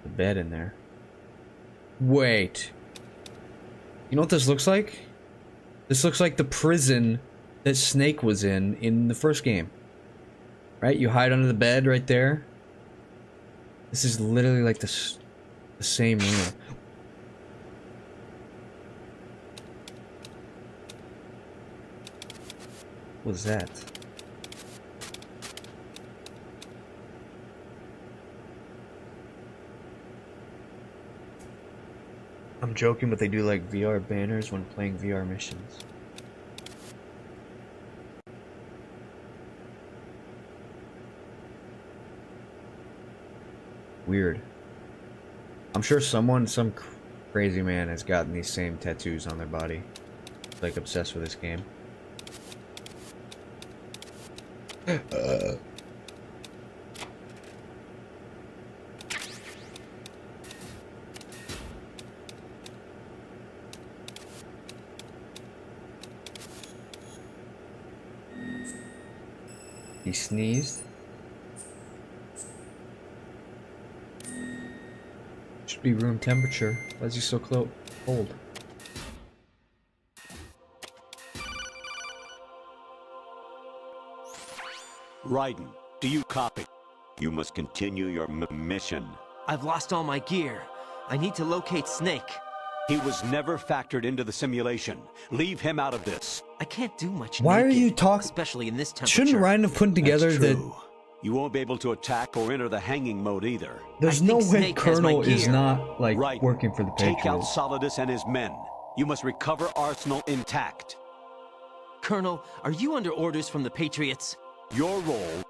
The bed in there. Wait. You know what this looks like? This looks like the prison that Snake was in the first game. Right? You hide under the bed right there. This is literally like the same room. What was that? I'm joking, but they do like VR banners when playing VR missions. Weird. I'm sure some crazy man has gotten these same tattoos on their body. Like obsessed with this game. He sneezed. Should be room temperature. Why is he so cold? Raiden, do you copy? You must continue your mission. I've lost all my gear. I need to locate Snake. He was never factored into the simulation. Leave him out of this. I can't do much Why naked, are you talking? especially in this temperature. Shouldn't Raiden have put together That's that true. You won't be able to attack or enter the hanging mode either. there's I no think way Snake has my Colonel is gear. not like Raiden, working for the take out Patriots. Solidus and his men. You must recover Arsenal intact. Colonel, are you under orders from the Patriots? Your role,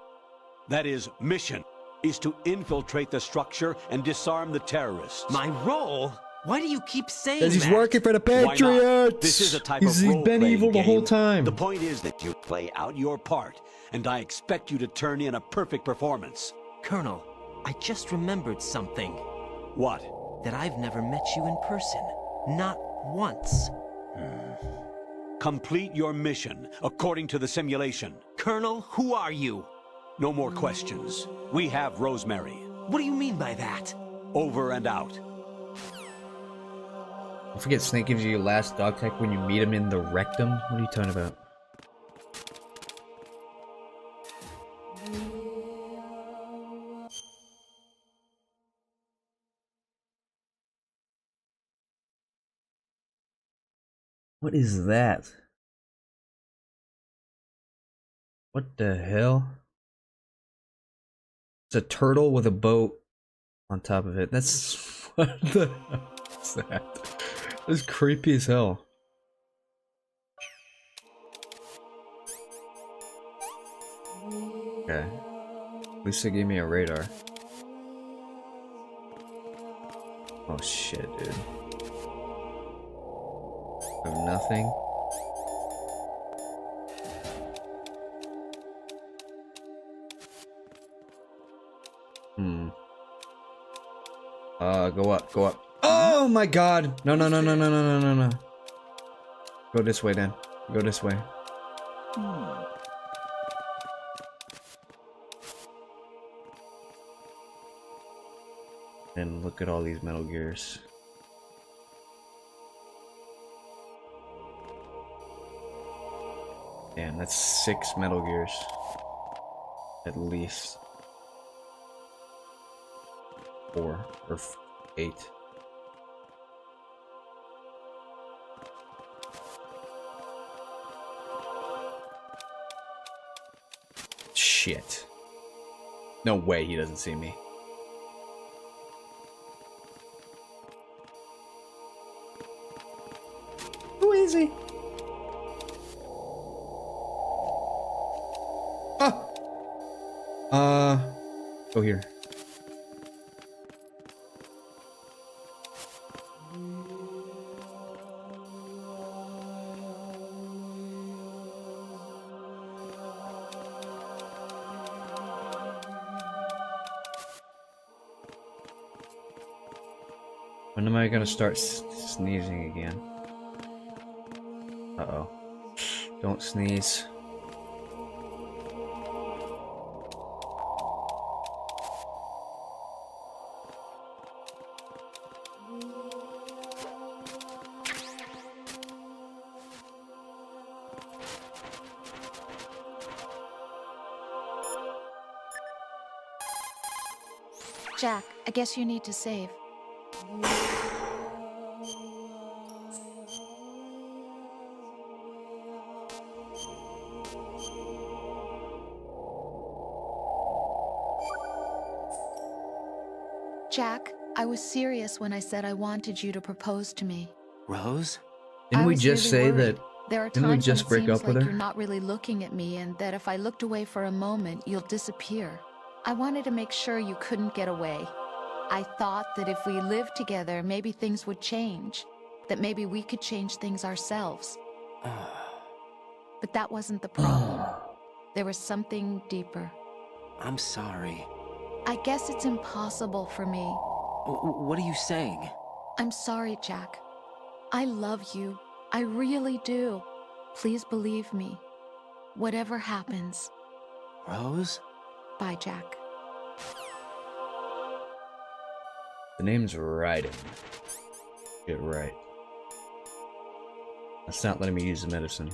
that is mission, is to infiltrate the structure and disarm the terrorists. My role? Why do you keep saying Because he's that? working for the Why not? Patriots. This is a type He's of been role-playing evil the whole game. time. The point is that you play out your part, and I expect you to turn in a perfect performance. Colonel, I just remembered something. What? That I've never met you in person. Not once. Complete your mission according to the simulation. Colonel, who are you? No more questions. We have Rosemary. What do you mean by that? Over and out. Don't forget, Snake gives you your last dog tag when you meet him in the rectum. What are you talking about? What is that? What the hell? It's a turtle with a boat on top of it. That's what the hell is that? That's creepy as hell. Okay. At least they gave me a radar. Oh shit, dude. I have nothing. Go up, go up. Oh my god! No, no, no, no, no, no, no, no, no. Go this way then. Go this way. And look at all these Metal Gears. Damn, that's 6 Metal Gears. At least. 4 or 8. Shit. No way he doesn't see me. is he? Go here. When am I gonna start sneezing again? Uh-oh. Don't sneeze. Jack, I guess you need to save. Jack, I was serious when I said I wanted you to propose to me. Rose? Didn't I we was just really say worried. that? There are Didn't we times just when it break seems up with like her? you're not really looking at me, and that if I looked away for a moment, you'll disappear. I wanted to make sure you couldn't get away. I thought that if we lived together, maybe things would change. That maybe we could change things ourselves. But that wasn't the problem. There was something deeper. I'm sorry. I guess it's impossible for me. What are you saying? I'm sorry, Jack. I love you. I really do. Please believe me. Whatever happens. Rose? Bye, Jack. The name's Raiden. Get right. That's not letting me use the medicine.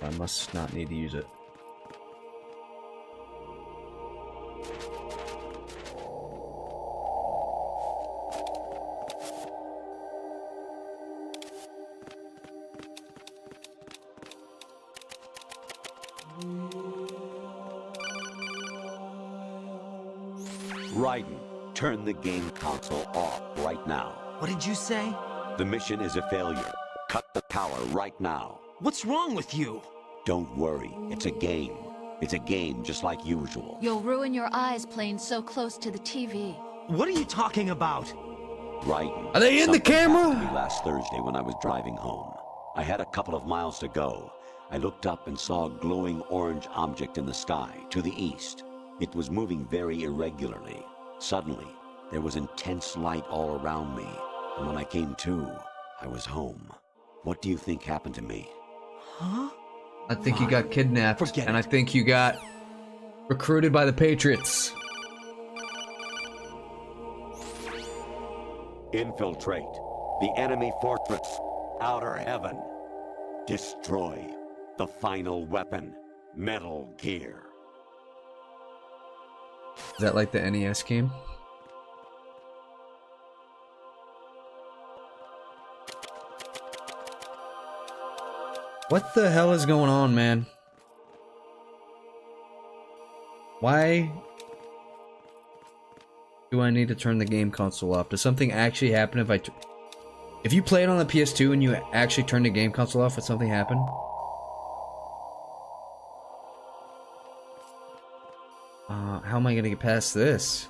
I must not need to use it. Raiden, turn the game console off right now. What did you say? The mission is a failure. Cut the power right now. What's wrong with you? Don't worry, it's a game. It's a game just like usual. You'll ruin your eyes playing so close to the TV. What are you talking about? Raiden. Are they in the something camera? happened to me last Thursday when I was driving home. I had a couple of miles to go. I looked up and saw a glowing orange object in the sky to the east. It was moving very irregularly. Suddenly, there was intense light all around me, and when I came to, I was home. What do you think happened to me? Huh? I think you got kidnapped, Forget and it. I think you got recruited by the Patriots. Infiltrate the enemy fortress, Outer Heaven. Destroy the final weapon, Metal Gear. Is that like the NES game? What the hell is going on, man? Why do I need to turn the game console off? Does something actually happen if if you play it on the PS2 and you actually turn the game console off, would something happen? How am I gonna get past this?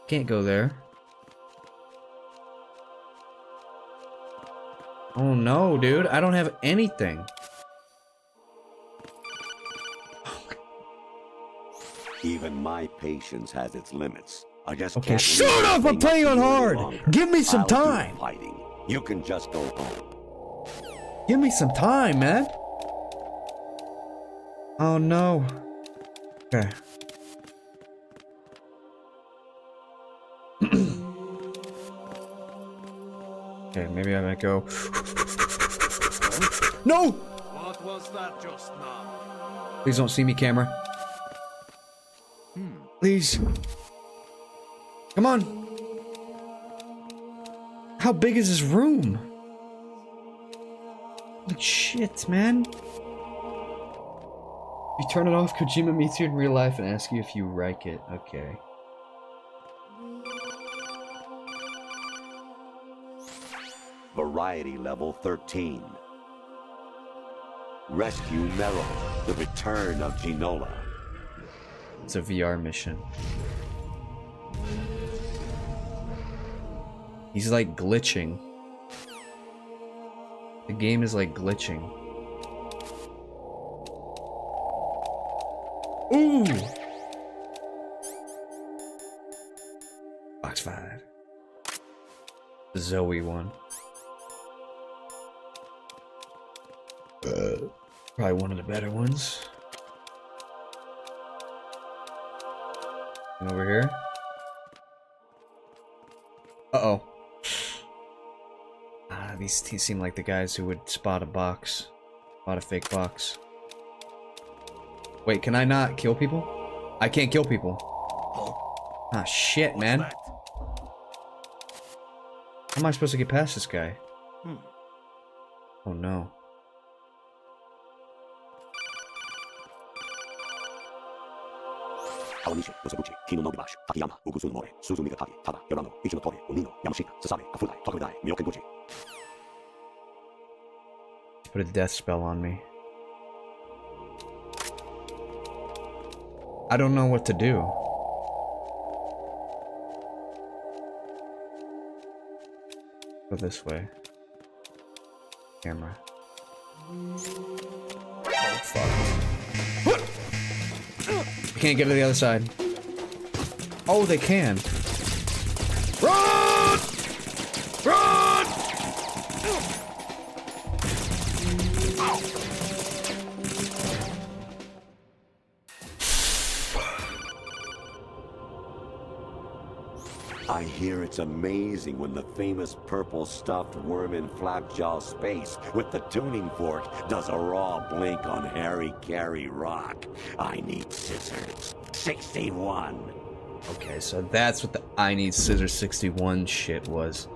Can't go there. Oh no, dude, I don't have anything. Even my patience has its limits. I just Okay, can't. shut leave up! this I'm thing playing up on to you any hard. longer. Give me some I'll do the time. fighting. You can just go home. Give me some time, man. Oh no. Okay. Okay, maybe I might go. No! What was that just now? Please don't see me, camera. Please. Come on. How big is this room? Like shit, man. If you turn it off, Kojima meets you in real life and asks you if you like it. Okay. Variety level 13. Rescue Merrill, the return of Ginola. It's a VR mission. He's like glitching. The game is like glitching. Ooh! Box 5. The Zoe one. Probably one of the better ones. And over here. Uh-oh. These seem like the guys who would spot a box. Spot a fake box. Wait, can I not kill people? I can't kill people. Ah, shit, man. How am I supposed to get past this guy? Oh, no. Put a death spell on me. I don't know what to do. Go this way. Camera. Oh, fuck. I can't get to the other side. Oh, they can. Run! Run! I hear it's amazing when the famous purple stuffed worm in Flapjaw Space with the tuning fork does a raw blink on Harry Carey Rock. I need scissors. 61. Okay, so that's what the I need scissors 61 shit was.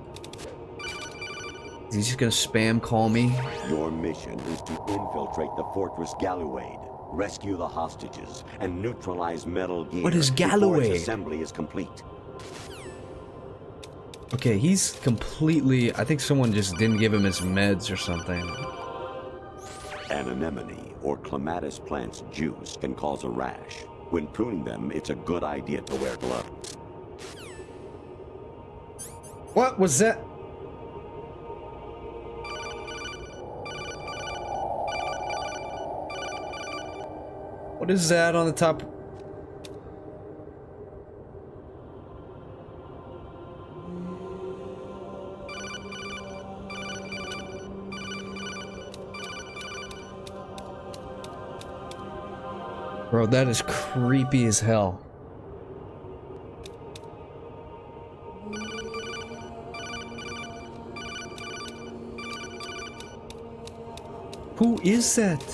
Is he just gonna spam call me? Your mission is to infiltrate the Fortress Gallowade, rescue the hostages, and neutralize Metal Gear. What is before Gallowade? its assembly is complete. Okay, he's completely... I think someone just didn't give him his meds or something. An anemone or clematis plant's juice can cause a rash. When pruning them, it's a good idea to wear gloves. What was that? What is that on the top? Bro, that is creepy as hell. Who is that?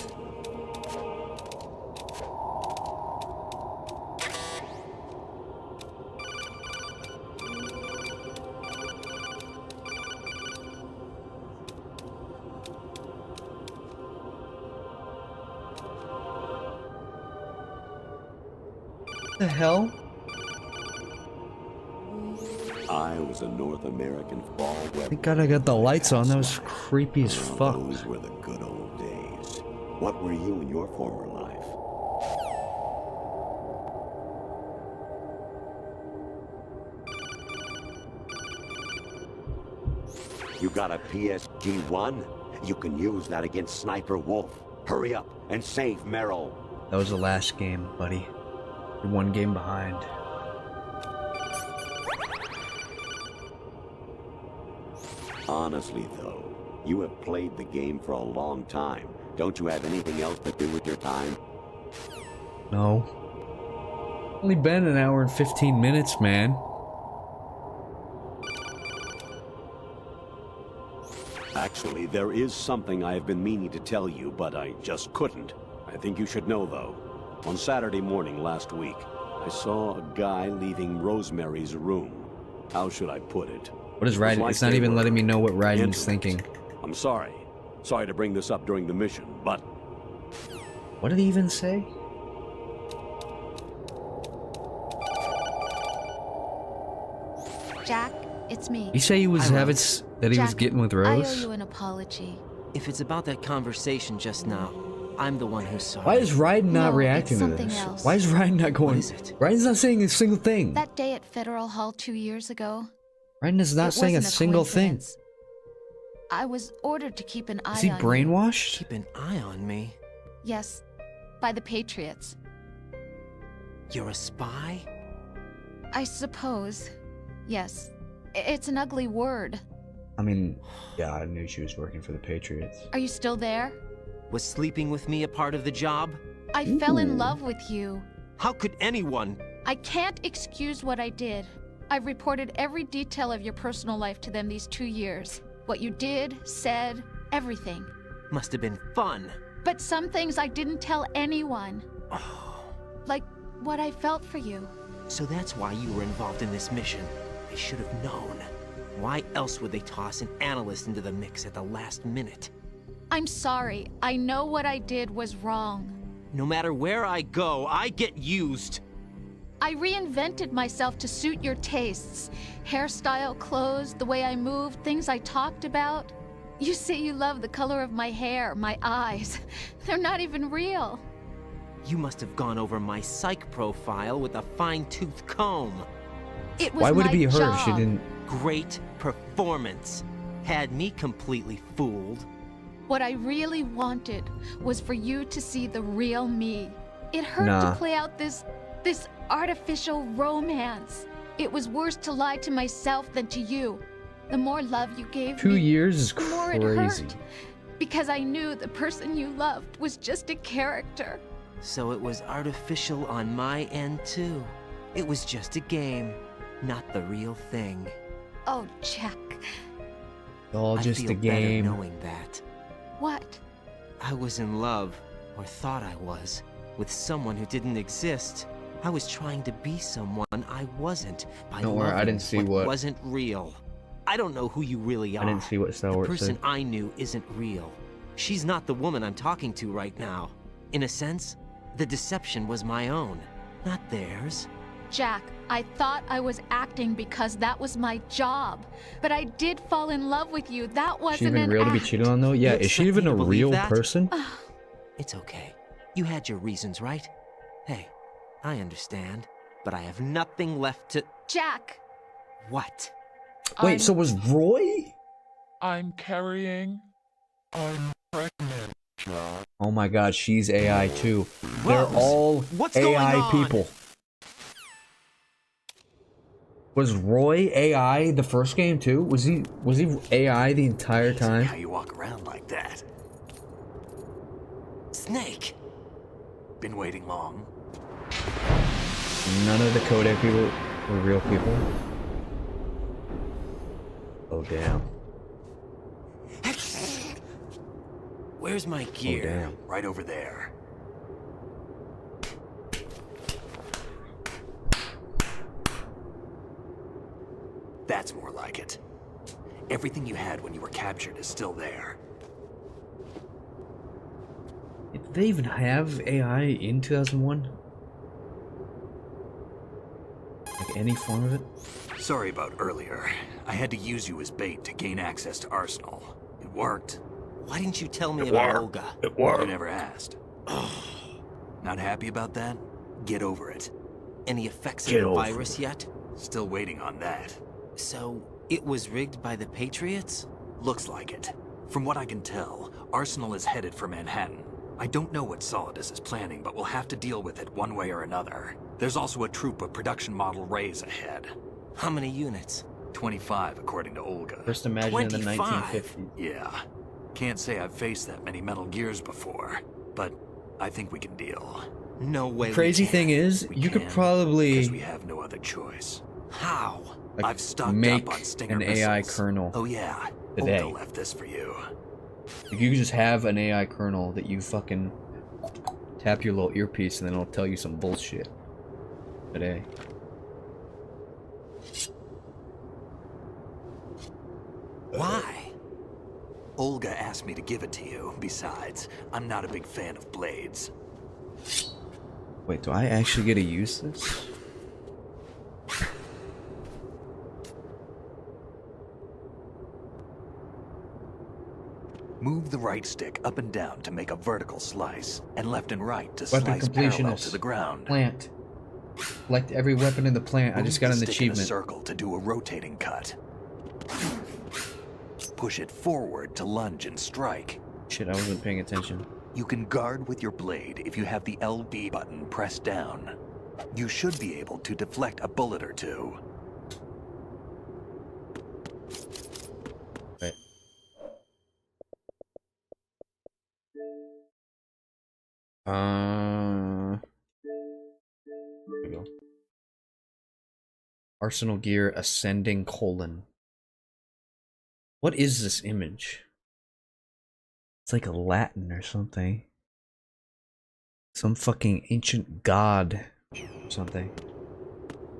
The hell? I was a North American fall weather. Thank God I got the lights on. That was creepy as fuck. Those were the good old days. What were you in your former life? You got a PSG-1? You can use that against Sniper Wolf. Hurry up and save Merrill. That was the last game, buddy. You're one game behind. Honestly, though, you have played the game for a long time. Don't you have anything else to do with your time? No. Only been an hour and 15 minutes, man. Actually, there is something I have been meaning to tell you, but I just couldn't. I think you should know, though. On Saturday morning last week, I saw a guy leaving Rosemary's room. How should I put it? What is Raiden? It's not even letting me know what Raiden's thinking. I'm sorry. Sorry to bring this up during the mission, but... What did he even say? Jack, it's me. You say he was having that he was getting with Rose? I owe you an apology. If it's about that conversation just now, I'm the one who's sorry. Why is Raiden not No, reacting it's to something this? else. Why is Raiden not going? What is it? Raiden's not saying a single thing. That day at Federal Hall 2 years ago. Raiden is not it saying a wasn't single thing. coincidence. I was ordered to keep an eye on Is he you. brainwashed? Keep an eye on me. Yes, by the Patriots. You're a spy? I suppose. Yes. It's an ugly word. I mean, yeah, I knew she was working for the Patriots. Are you still there? Was sleeping with me a part of the job? I fell in love with you. How could anyone? I can't excuse what I did. I've reported every detail of your personal life to them these 2 years. What you did, said, everything. Must have been fun. But some things I didn't tell anyone. Like what I felt for you. So that's why you were involved in this mission. I should have known. Why else would they toss an analyst into the mix at the last minute? I'm sorry. I know what I did was wrong. No matter where I go, I get used. I reinvented myself to suit your tastes. Hairstyle, clothes, the way I moved, things I talked about. You say you love the color of my hair, my eyes. They're not even real. You must have gone over my psych profile with a fine-tooth comb. It was Why would my it be her? job. She didn't. Great performance. Had me completely fooled. What I really wanted was for you to see the real me. It hurt Nah. to play out this artificial romance. It was worse to lie to myself than to you. The more love you gave 2 me, years is the more it crazy. hurt. Because I knew the person you loved was just a character. So it was artificial on my end, too. It was just a game, not the real thing. Oh, Jack. All I just feel a game. better knowing that. What? I was in love, or thought I was, with someone who didn't exist. I was trying to be someone I wasn't by Don't worry, I loving didn't see what- wasn't real. I don't know who you really are. I didn't see what Star The Wars person said. I knew isn't real. She's not the woman I'm talking to right now. In a sense, the deception was my own, not theirs. Jack, I thought I was acting because that was my job. But I did fall in love with you. That Is wasn't she even an real to be act. cheated on though? Yeah, You is she expect even me a to believe real that? person? It's okay. You had your reasons, right? Hey, I understand, but I have nothing left to... Jack! What? Wait, so was Roy? I'm carrying. I'm pregnant, John. Oh my god, she's AI too. They're Rose, all what's going AI on? people. Was Roy AI the first game too? Was he AI the entire Amazing time? how you walk around like that. Snake! Been waiting long? None of the Kodak people were real people. Oh damn. Where's my Oh gear? damn. Right over there. That's more like it. Everything you had when you were captured is still there. Did they even have AI in 2001? Like any form of it? Sorry about earlier. I had to use you as bait to gain access to Arsenal. It worked. Why didn't you tell me about Olga? You never asked. Not happy about that? Get over it. Any effects Get of the over virus yet? Still waiting on that. So, it was rigged by the Patriots? Looks like it. From what I can tell, Arsenal is headed for Manhattan. I don't know what Solidus is planning, but we'll have to deal with it one way or another. There's also a troop of production model Rays ahead. How many units? 25, according to Olga. Just imagine in the 25. 1950s. Yeah. Can't say I've faced that many Metal Gears before, but I think we can deal. No way. Crazy we thing can. is, We you could can, probably because we have no other choice. How? like, I've stocked make up on Stinger an AI missiles. kernel. Oh yeah, today. Olga left this for you. Like, you could just have an AI kernel that you fucking tap your little earpiece and then it'll tell you some bullshit. Today. Why? Olga asked me to give it to you. Besides, I'm not a big fan of blades. Wait, do I actually get to use this? Move the right stick up and down to make a vertical slice, and left and right to Weapon slice parallel completionist. to the ground. Plant. Select every weapon in the plant. I just got an Move the stick in a achievement. circle to do a rotating cut. Push it forward to lunge and strike. Shit, I wasn't paying attention. You can guard with your blade if you have the LB button pressed down. You should be able to deflect a bullet or two. Right. There we go. Arsenal gear ascending colon. What is this image? It's like a Latin or something. Some fucking ancient god or something.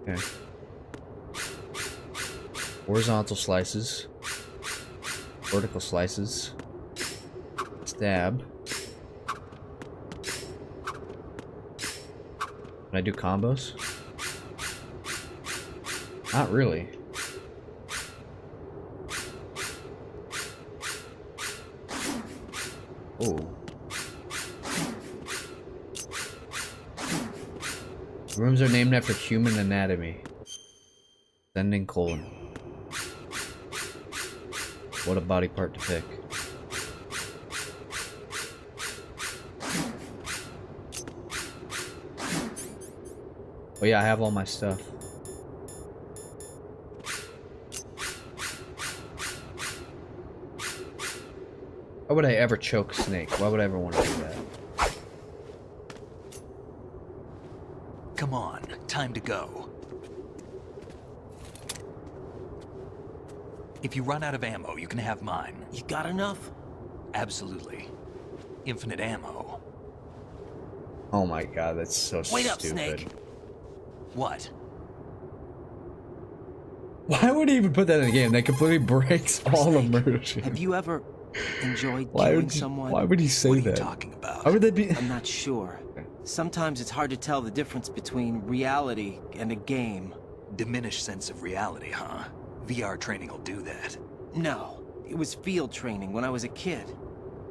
Okay. Horizontal slices. Vertical slices. Stab. Can I do combos? Not really. Oh. Rooms are named after human anatomy. Ascending colon. What a body part to pick. Oh yeah, I have all my stuff. Why would I ever choke Snake? Why would I ever want to do that? Come on, time to go. If you run out of ammo, you can have mine. You got enough? Absolutely. Infinite ammo. Oh my god, that's so stupid. Wait up, Snake. What? Why would he even put that in the game? That completely breaks all the murder shit. Have you ever enjoyed Why killing would you, someone? Why would he say What are that? you talking about? Why would that be? I'm not sure. Sometimes it's hard to tell the difference between reality and a game. Diminished sense of reality, huh? VR training will do that. No, it was field training when I was a kid.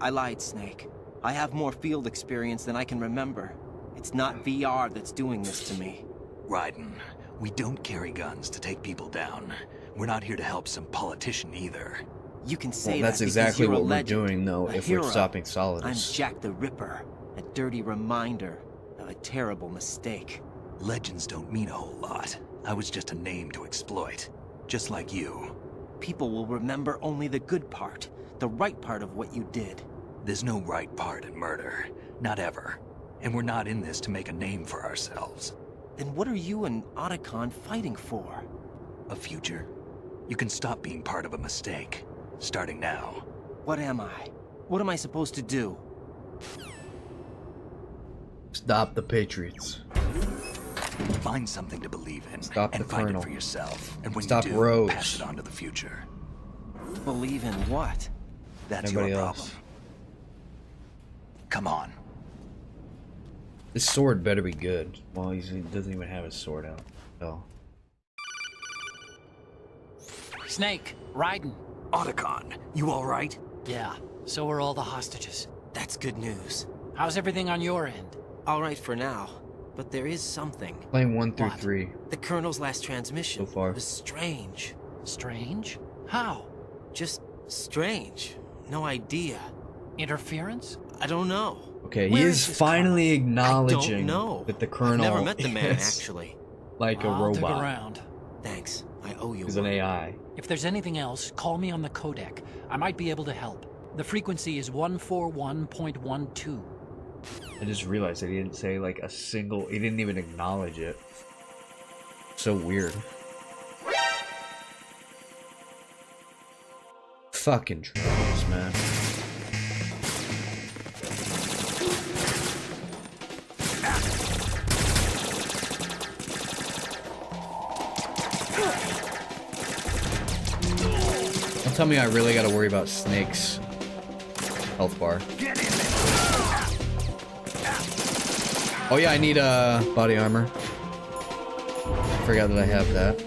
I lied, Snake. I have more field experience than I can remember. It's not VR that's doing this to me. Raiden, we don't carry guns to take people down. We're not here to help some politician either. You can say Well, that's that exactly because you're what a we're legend, doing, though, a if hero. we're stopping I'm Solidus. Jack the Ripper, a dirty reminder of a terrible mistake. Legends don't mean a whole lot. I was just a name to exploit. Just like you. People will remember only the good part, the right part of what you did. There's no right part in murder. Not ever. And we're not in this to make a name for ourselves. Then what are you and Otacon fighting for? A future? You can stop being part of a mistake. Starting now. What am I? What am I supposed to do? Stop the Patriots. Find something to believe in. Stop the and find Colonel. it for yourself. And when Stop you do, Rose. pass it on to the future. Believe in what? That's Everybody your else. problem. Come on. This sword better be good. Well, he doesn't even have his sword out. Oh. Snake, Raiden. Otacon, you alright? Yeah, so are all the hostages. That's good news. How's everything on your end? All right for now, but there is something. Playing 1 through What? 3 The Colonel's last transmission so far. was strange. Strange? How? Just strange. No idea. Interference? I don't know. Okay, Where he is is this finally I don't acknowledging know. that the I've Colonel never met the man, is actually. like a I'll dig robot. around. Thanks. I owe you He's an one. AI. If there's anything else, call me on the codec. I might be able to help. The frequency is 141.12. I just realized that he didn't say like a single. He didn't even acknowledge it. So weird. Fucking trolls, man. Don't tell me I really gotta worry about Snake's health bar. Oh yeah, I need body armor. Forgot that I have that.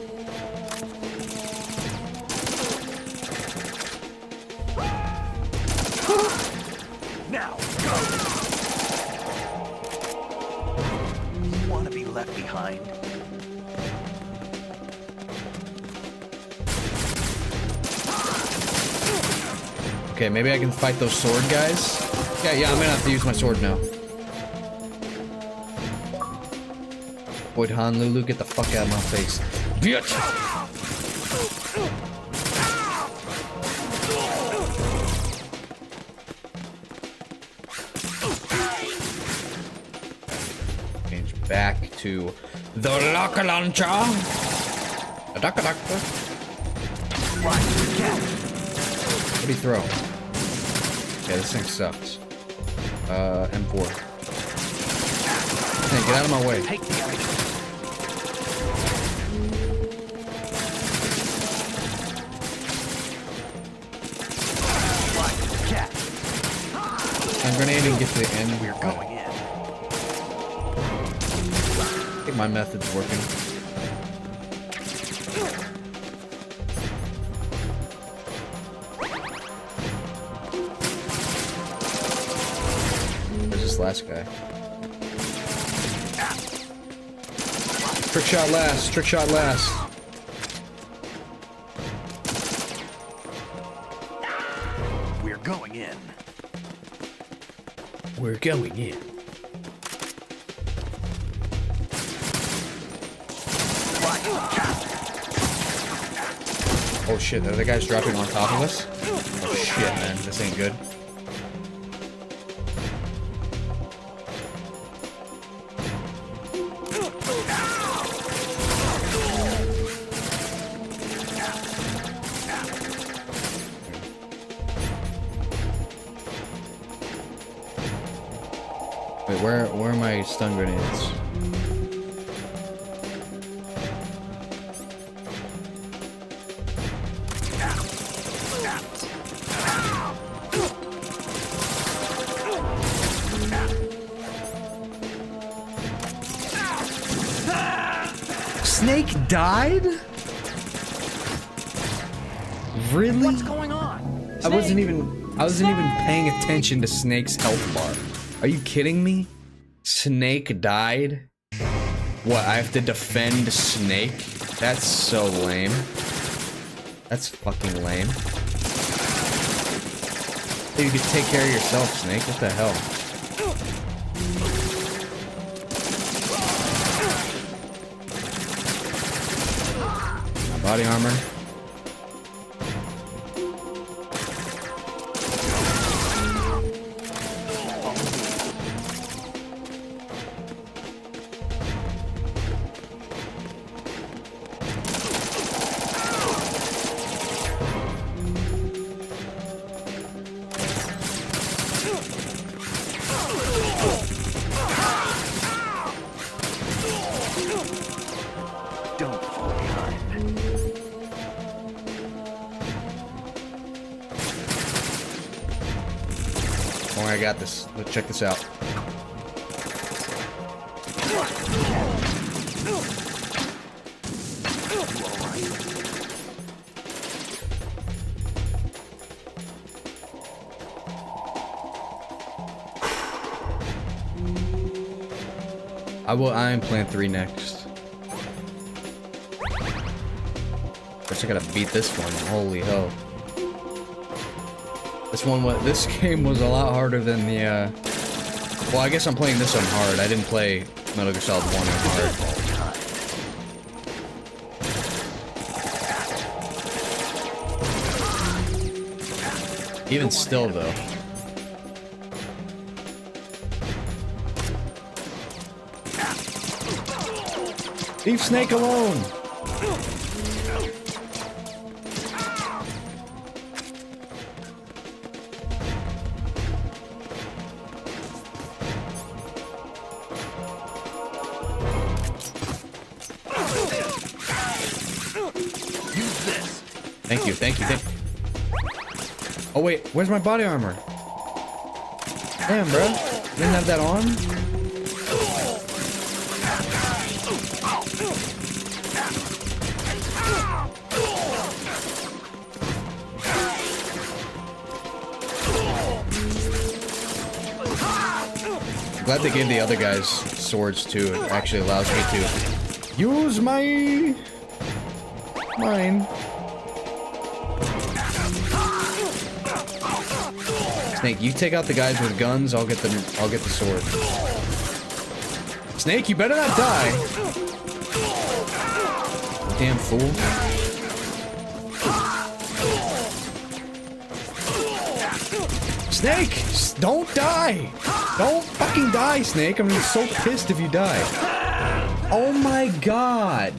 left behind? Okay, maybe I can fight those sword guys. Yeah, I'm gonna have to use my sword now. Boyd Honolulu, get the fuck out of my face. Bitch! Change back to the Locker Launcher. The Doctor. What do you throw? Okay, this thing sucks. M4. Hey, get out of my way. Take the item. I'm grenading, get to the end. We're going in. I think my method's working. Where's this last guy? Trick shot last. Trick shot last. We're going in. We're going in. Oh shit, are the guys dropping on top of us? Oh shit, man, this ain't good. Wait, where are my stun grenades? Snake died? Really? What's going on? I wasn't even paying attention to Snake's health bar. Are you kidding me? Snake died? What, I have to defend Snake? That's so lame. That's fucking lame. Hey, you could take care of yourself, Snake. What the hell? Body armor. Don't fall behind. Oh, I got this. Let's check this out. I am playing 3 next. First I gotta beat this one. Holy hell. This game was a lot harder than the, well, I guess I'm playing this on hard. I didn't play Metal Gear Solid 1 on hard. Even still, though. Leave Snake alone! Thank you. Oh wait, where's my body armor? Damn, bro. Didn't have that on? Glad glad they gave the other guys swords too. It actually allows me to use mine. Snake, you take out the guys with guns. I'll get the sword. Snake, you better not die. Damn fool. Snake, don't die. Don't fucking die, Snake. I'm gonna be so pissed if you die. Oh my god.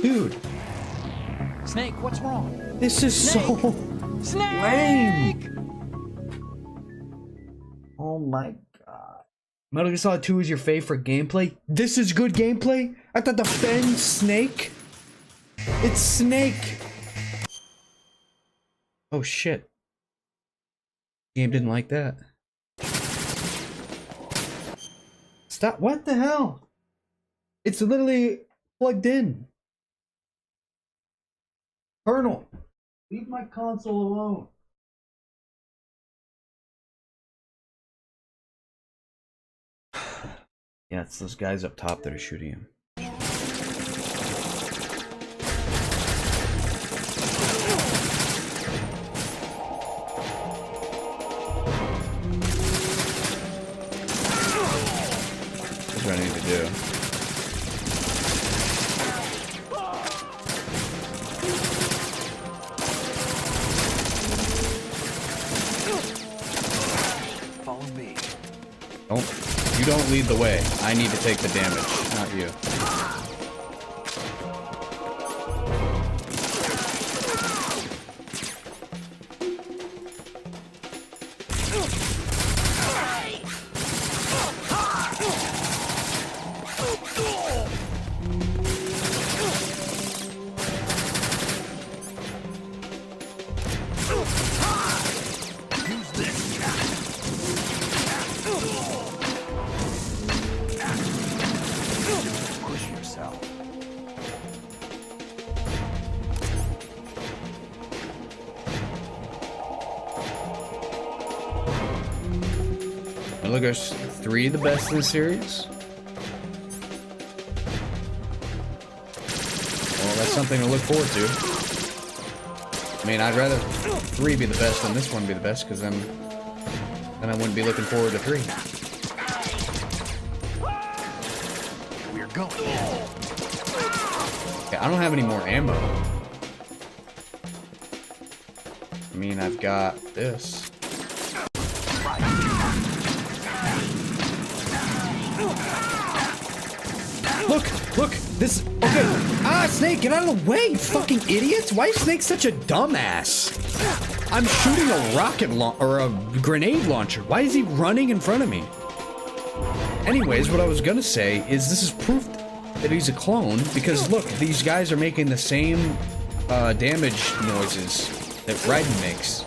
Dude. Snake, what's wrong? This is so lame. Oh my god. Metal Gear Solid 2 is your favorite gameplay? This is good gameplay? I thought defend Snake. It's Snake. Oh shit. Game didn't like that. Stop. What the hell? It's literally plugged in. Colonel, leave my console alone. Yeah, it's those guys up top that are shooting him. That's what I need to do. Follow me. You don't lead the way. I need to take the damage, not you. Push yourself. Metal Gear 3 the best in the series? Well, that's something to look forward to. I mean, I'd rather 3 be the best than this one be the best, because then I wouldn't be looking forward to 3. We're going. Okay, I don't have any more ammo. I mean, I've got this. Look, this, okay. Ah, Snake, get out of the way, you fucking idiots. Why is Snake such a dumbass? I'm shooting a rocket or a grenade launcher. Why is he running in front of me? Anyways, what I was gonna say is this is proof that he's a clone, because look, these guys are making the same damage noises that Raiden makes.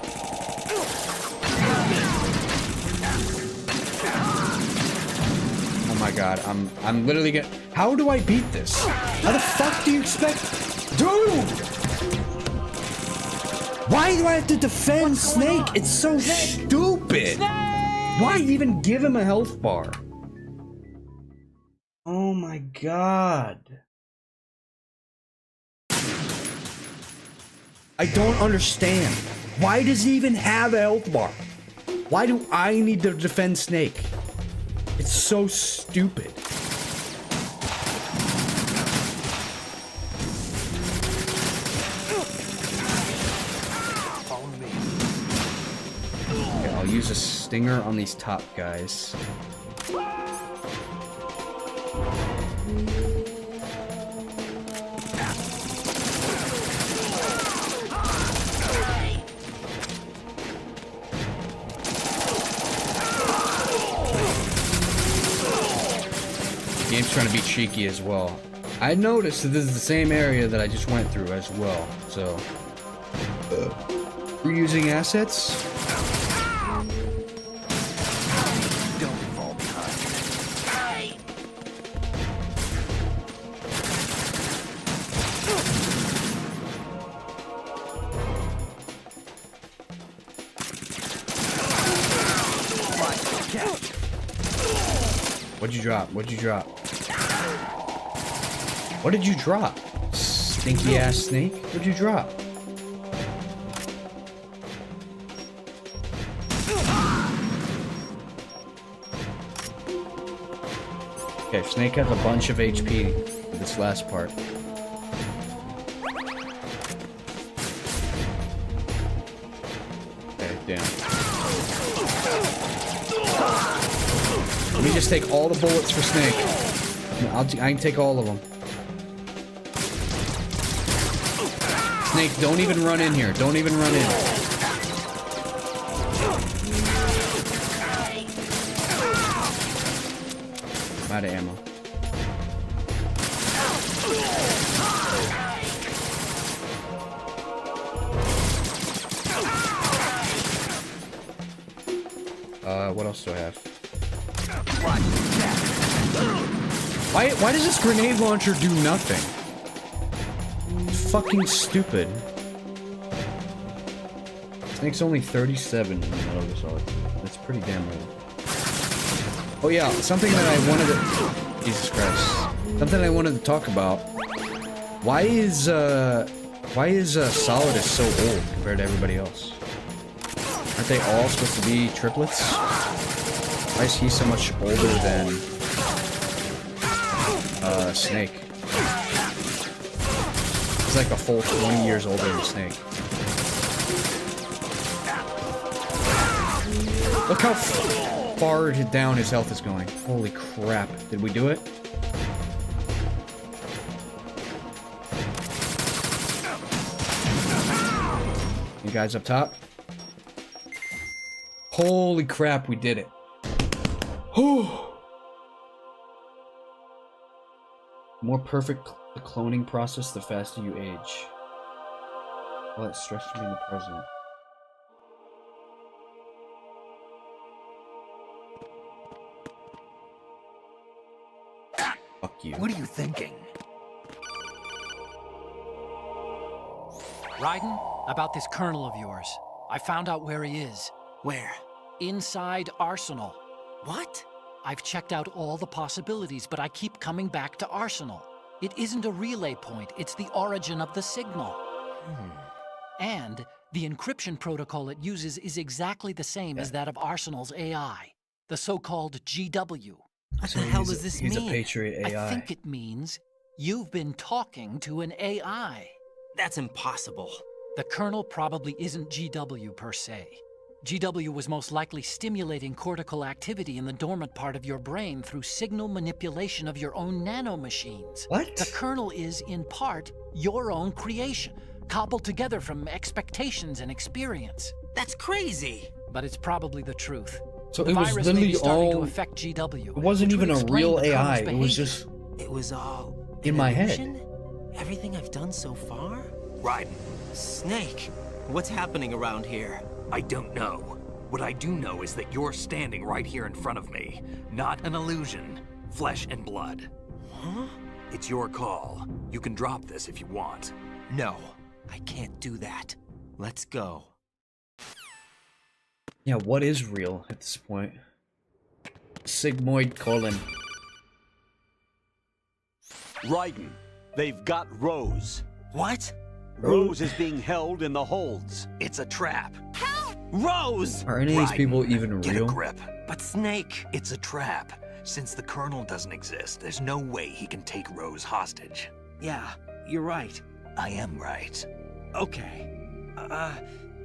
Oh my god, I'm literally gonna... How do I beat this? How the fuck do you expect... Dude! Why do I have to defend Snake? It's so stupid! Why even give him a health bar? Oh my god. I don't understand. Why does he even have a health bar? Why do I need to defend Snake? It's so stupid. Follow me. Okay, I'll use a stinger on these top guys. Game's trying to be cheeky as well. I noticed that this is the same area that I just went through as well, so... Reusing assets? Don't fall behind. Catch. What'd you drop? What'd you drop? What did you drop? Stinky ass snake? What'd you drop? Okay, Snake has a bunch of HP for this last part. Okay, damn. Let me just take all the bullets for Snake. I can take all of them. Snake, don't even run in here. Don't even run in. I'm out of ammo. What else do I have? Why does this grenade launcher do nothing? It's fucking stupid. Snake's only 37 in the Metal Gear Solid. That's pretty damn low. Oh yeah, something that I wanted to... Jesus Christ. Something I wanted to talk about. Why is Solidus so old compared to everybody else? Aren't they all supposed to be triplets? Why is he so much older than Snake? He's like a full 20 years older than Snake. Look how far down his health is going. Holy crap. Did we do it? You guys up top? Holy crap, we did it. Oh. The more perfect the cloning process, the faster you age. Well, it's stretched to be in the present. Fuck you. What are you thinking? Raiden, about this colonel of yours. I found out where he is. Where? Inside Arsenal. What? I've checked out all the possibilities, but I keep coming back to Arsenal. It isn't a relay point, it's the origin of the signal. And the encryption protocol it uses is exactly the same as that of Arsenal's AI, the so-called GW. What the hell does this mean? He's a Patriot AI. I think it means you've been talking to an AI. That's impossible. The Colonel probably isn't GW per se. GW was most likely stimulating cortical activity in the dormant part of your brain through signal manipulation of your own nanomachines. What? The Colonel is, in part, your own creation, cobbled together from expectations and experience. That's crazy. But it's probably the truth. So the it was virus may literally be starting all... to affect GW. It wasn't which would even a explain real the Colonel's AI. It was behavior. just... It was all... in my head. illusion? Everything I've done so far? Raiden, Snake, what's happening around here? I don't know. What I do know is that you're standing right here in front of me. Not an illusion. Flesh and blood. Huh? It's your call. You can drop this if you want. No, I can't do that. Let's go. Yeah, what is real at this point? Sigmoid colon. Raiden, they've got Rose. What? Rose is being held in the holds. It's a trap. Rose! Are any of these Raiden, people even get real? a grip. But Snake... It's a trap. Since the Colonel doesn't exist, there's no way he can take Rose hostage. Yeah, you're right. I am right. Okay.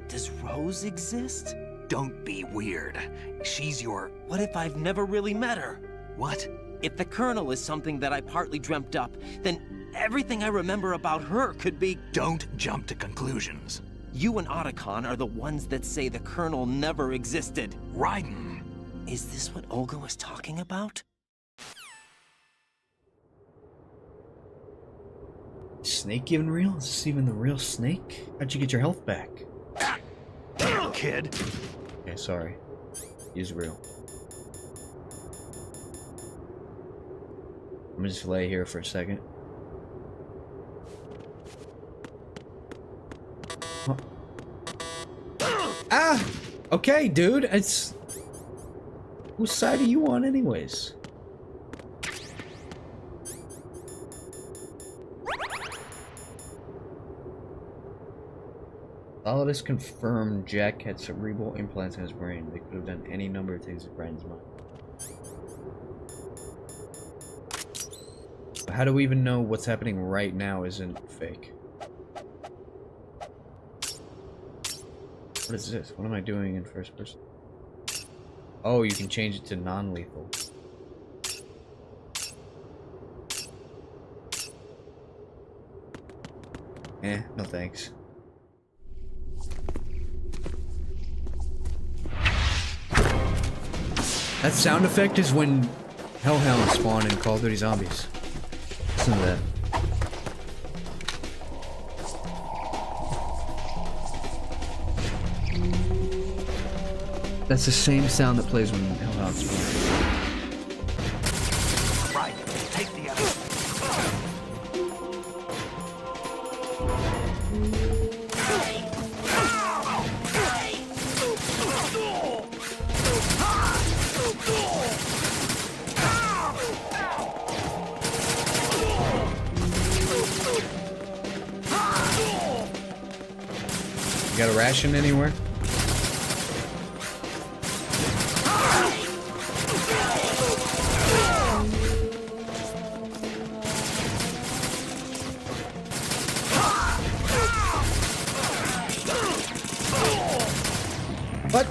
Does Rose exist? Don't be weird. She's your... What if I've never really met her? What? If the Colonel is something that I partly dreamt up, then everything I remember about her could be... Don't jump to conclusions. You and Otacon are the ones that say the Colonel never existed. Raiden! Is this what Olga was talking about? Snake even real? Is this even the real Snake? How'd you get your health back? Damn, kid! Okay, sorry. He's real. I'm gonna just lay here for a second. Huh. Ah! Okay, dude, it's... Whose side are you on anyways? All this confirmed Jack had cerebral implants in his brain. They could have done any number of things with Brandon's mind. But how do we even know what's happening right now isn't fake? What is this? What am I doing in first person? Oh, you can change it to non-lethal. No thanks. That sound effect is when hellhounds spawn in Call of Duty Zombies. Listen to that. That's the same sound that plays when hellhounds spawn. Right, take the other. You got a ration anywhere? What?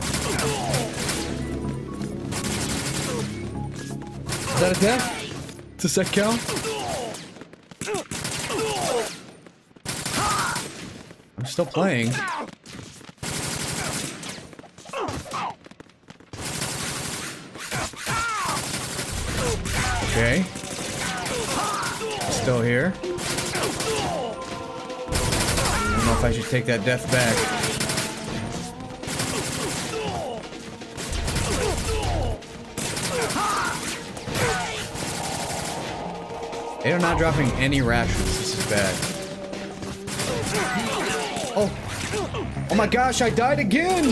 Is that a death? Does that count? I'm still playing. Okay. Still here. I don't know if I should take that death back. They are not dropping any rations. This is bad. Oh. Oh my gosh, I died again!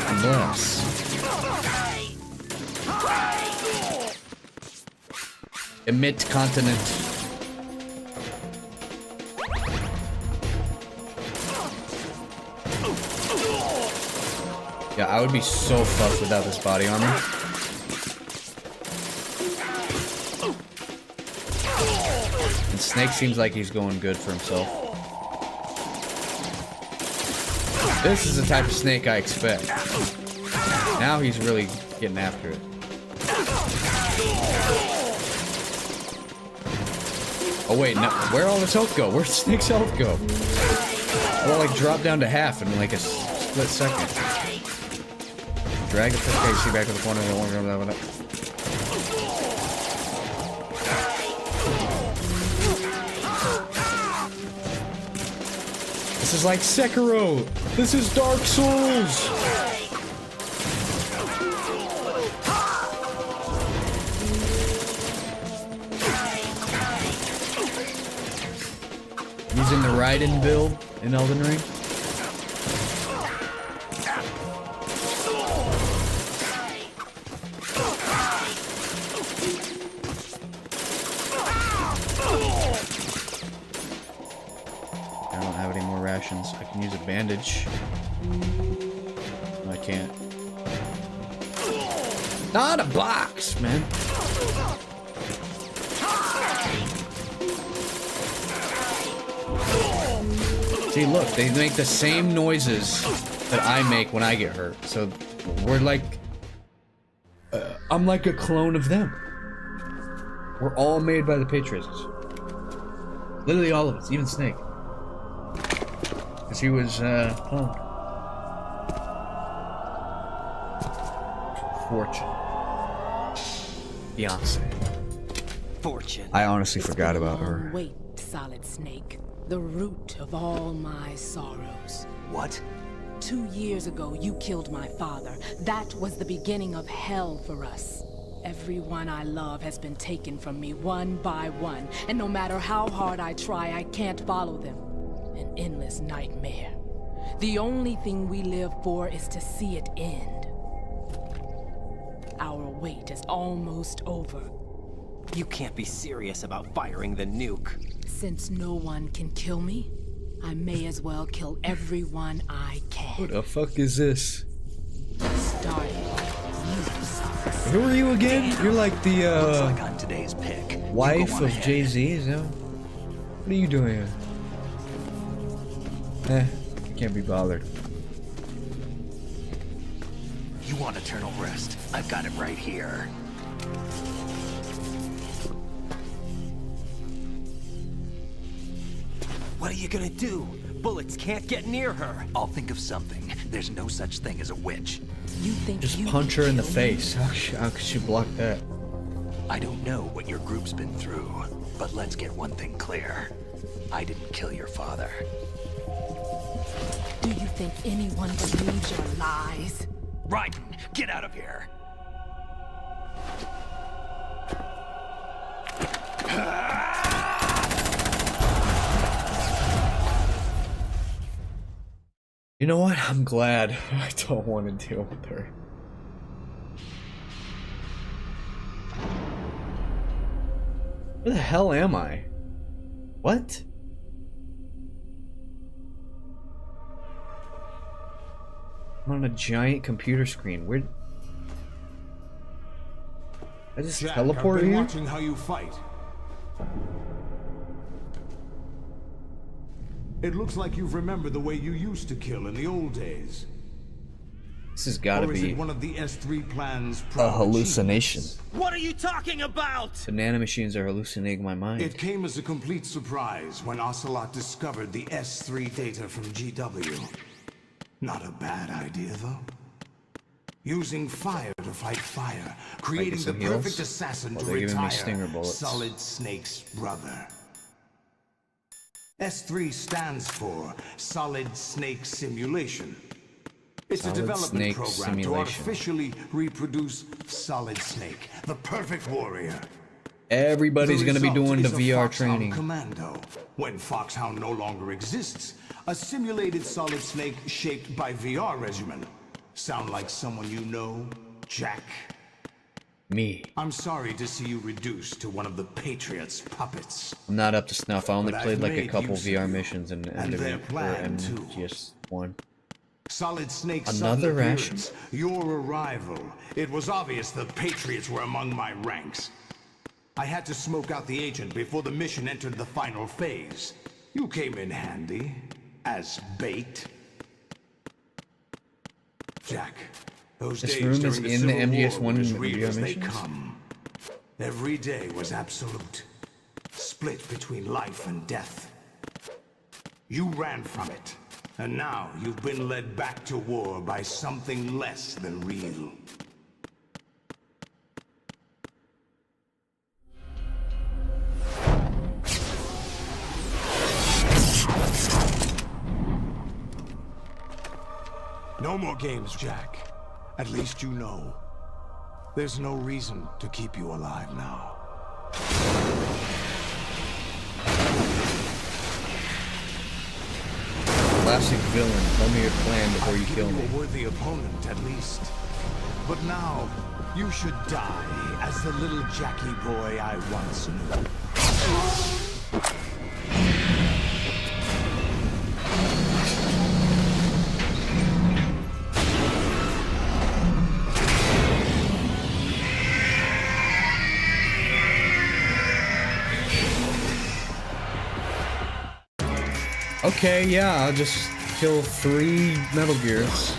Unless... Emit continent. Yeah, I would be so fucked without this body armor. And Snake seems like he's going good for himself. This is the type of Snake I expect. Now he's really getting after it. Oh wait, no, where'd all this health go? Where'd Snake's health go? Well, like drop down to half in like a split second. Drag the first KC back to the corner. This is like Sekiro. This is Dark Souls. Using the Raiden build in Elden Ring. I don't have any more rations. I can use a bandage. No, I can't. Not a box, man. See, look, they make the same noises that I make when I get hurt. So we're like, I'm like a clone of them. We're all made by the Patriots. Literally all of us, even Snake. Because he was cloned. Fortune. Beyonce. Fortune. I honestly forgot about her. Wait, Solid Snake. The root of all my sorrows. What? 2 years ago, you killed my father. That was the beginning of hell for us. Everyone I love has been taken from me one by one, and no matter how hard I try, I can't follow them. An endless nightmare. The only thing we live for is to see it end. Our wait is almost over. You can't be serious about firing the nuke. Since no one can kill me, I may as well kill everyone I can. What the fuck is this? Started. Who are you again? You're like the Looks like I'm today's pick. wife on of ahead. Jay-Z, is that? What are you doing here? I can't be bothered. You want eternal rest? I've got it right here. What are you gonna do? Bullets can't get near her. I'll think of something. There's no such thing as a witch. You think Just you punch her in the kill me? face. How could she block that? I don't know what your group's been through, but let's get one thing clear. I didn't kill your father. Do you think anyone believes your lies? Raiden, get out of here! You know what? I'm glad. I don't want to deal with her. Where the hell am I? What? I'm on a giant computer screen. Where? I just Jack, teleport I've been here? watching how you fight. It looks like you've remembered the way you used to kill in the old days. This has got to Or is be it one of the S3 plan's a proud hallucination. What are you talking about? Banana machines are hallucinating my mind. It came as a complete surprise when Ocelot discovered the S3 data from GW. Not a bad idea, though. Using fire to fight fire, creating the some heals? perfect assassin Oh, to they're giving me retire stinger bullets. Solid Snake's brother. S3 stands for Solid Snake Simulation. It's Solid a development Snake program to Simulation. artificially reproduce Solid Snake, the perfect warrior. Everybody's going to be doing the result is a VR Foxhound training. Commando. When Foxhound no longer exists, a simulated Solid Snake shaped by VR regimen. Sound like someone you know, Jack? Me. I'm sorry to see you reduced to one of the Patriots' puppets. I'm not up to snuff. I only But I've played like a made couple use of VR you. missions and And their plan, too. MGS1. Solid Snake's Another sudden ration? appearance, your arrival. It was obvious the Patriots were among my ranks. I had to smoke out the agent before the mission entered the final phase. You came in handy, as bait. Jack, those This days room during is the in the Civil MGS1 War were as real VR as they missions? come. Every day was absolute, split between life and death. You ran from it, and now you've been led back to war by something less than real. No more games, Jack. At least you know. There's no reason to keep you alive now. Classic villain. Tell me your plan before you kill me. A worthy opponent, at least. But now, you should die as the little Jackie boy I once knew. Okay, yeah, I'll just kill 3 Metal Gears.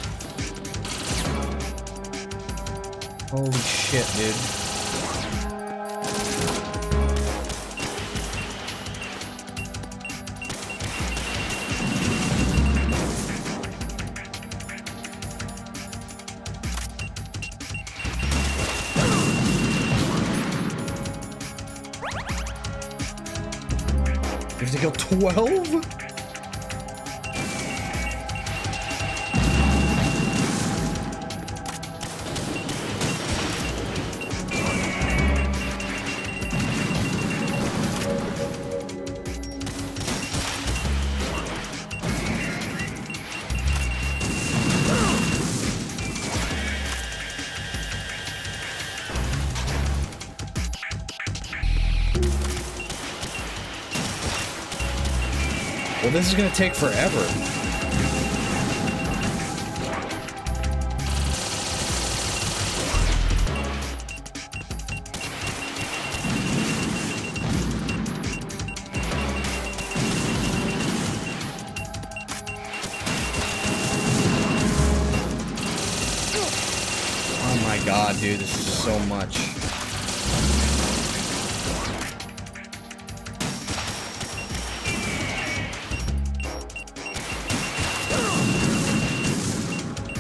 Holy shit, dude. You have to kill 12? Well, this is gonna take forever. Oh my god, dude, this is so much.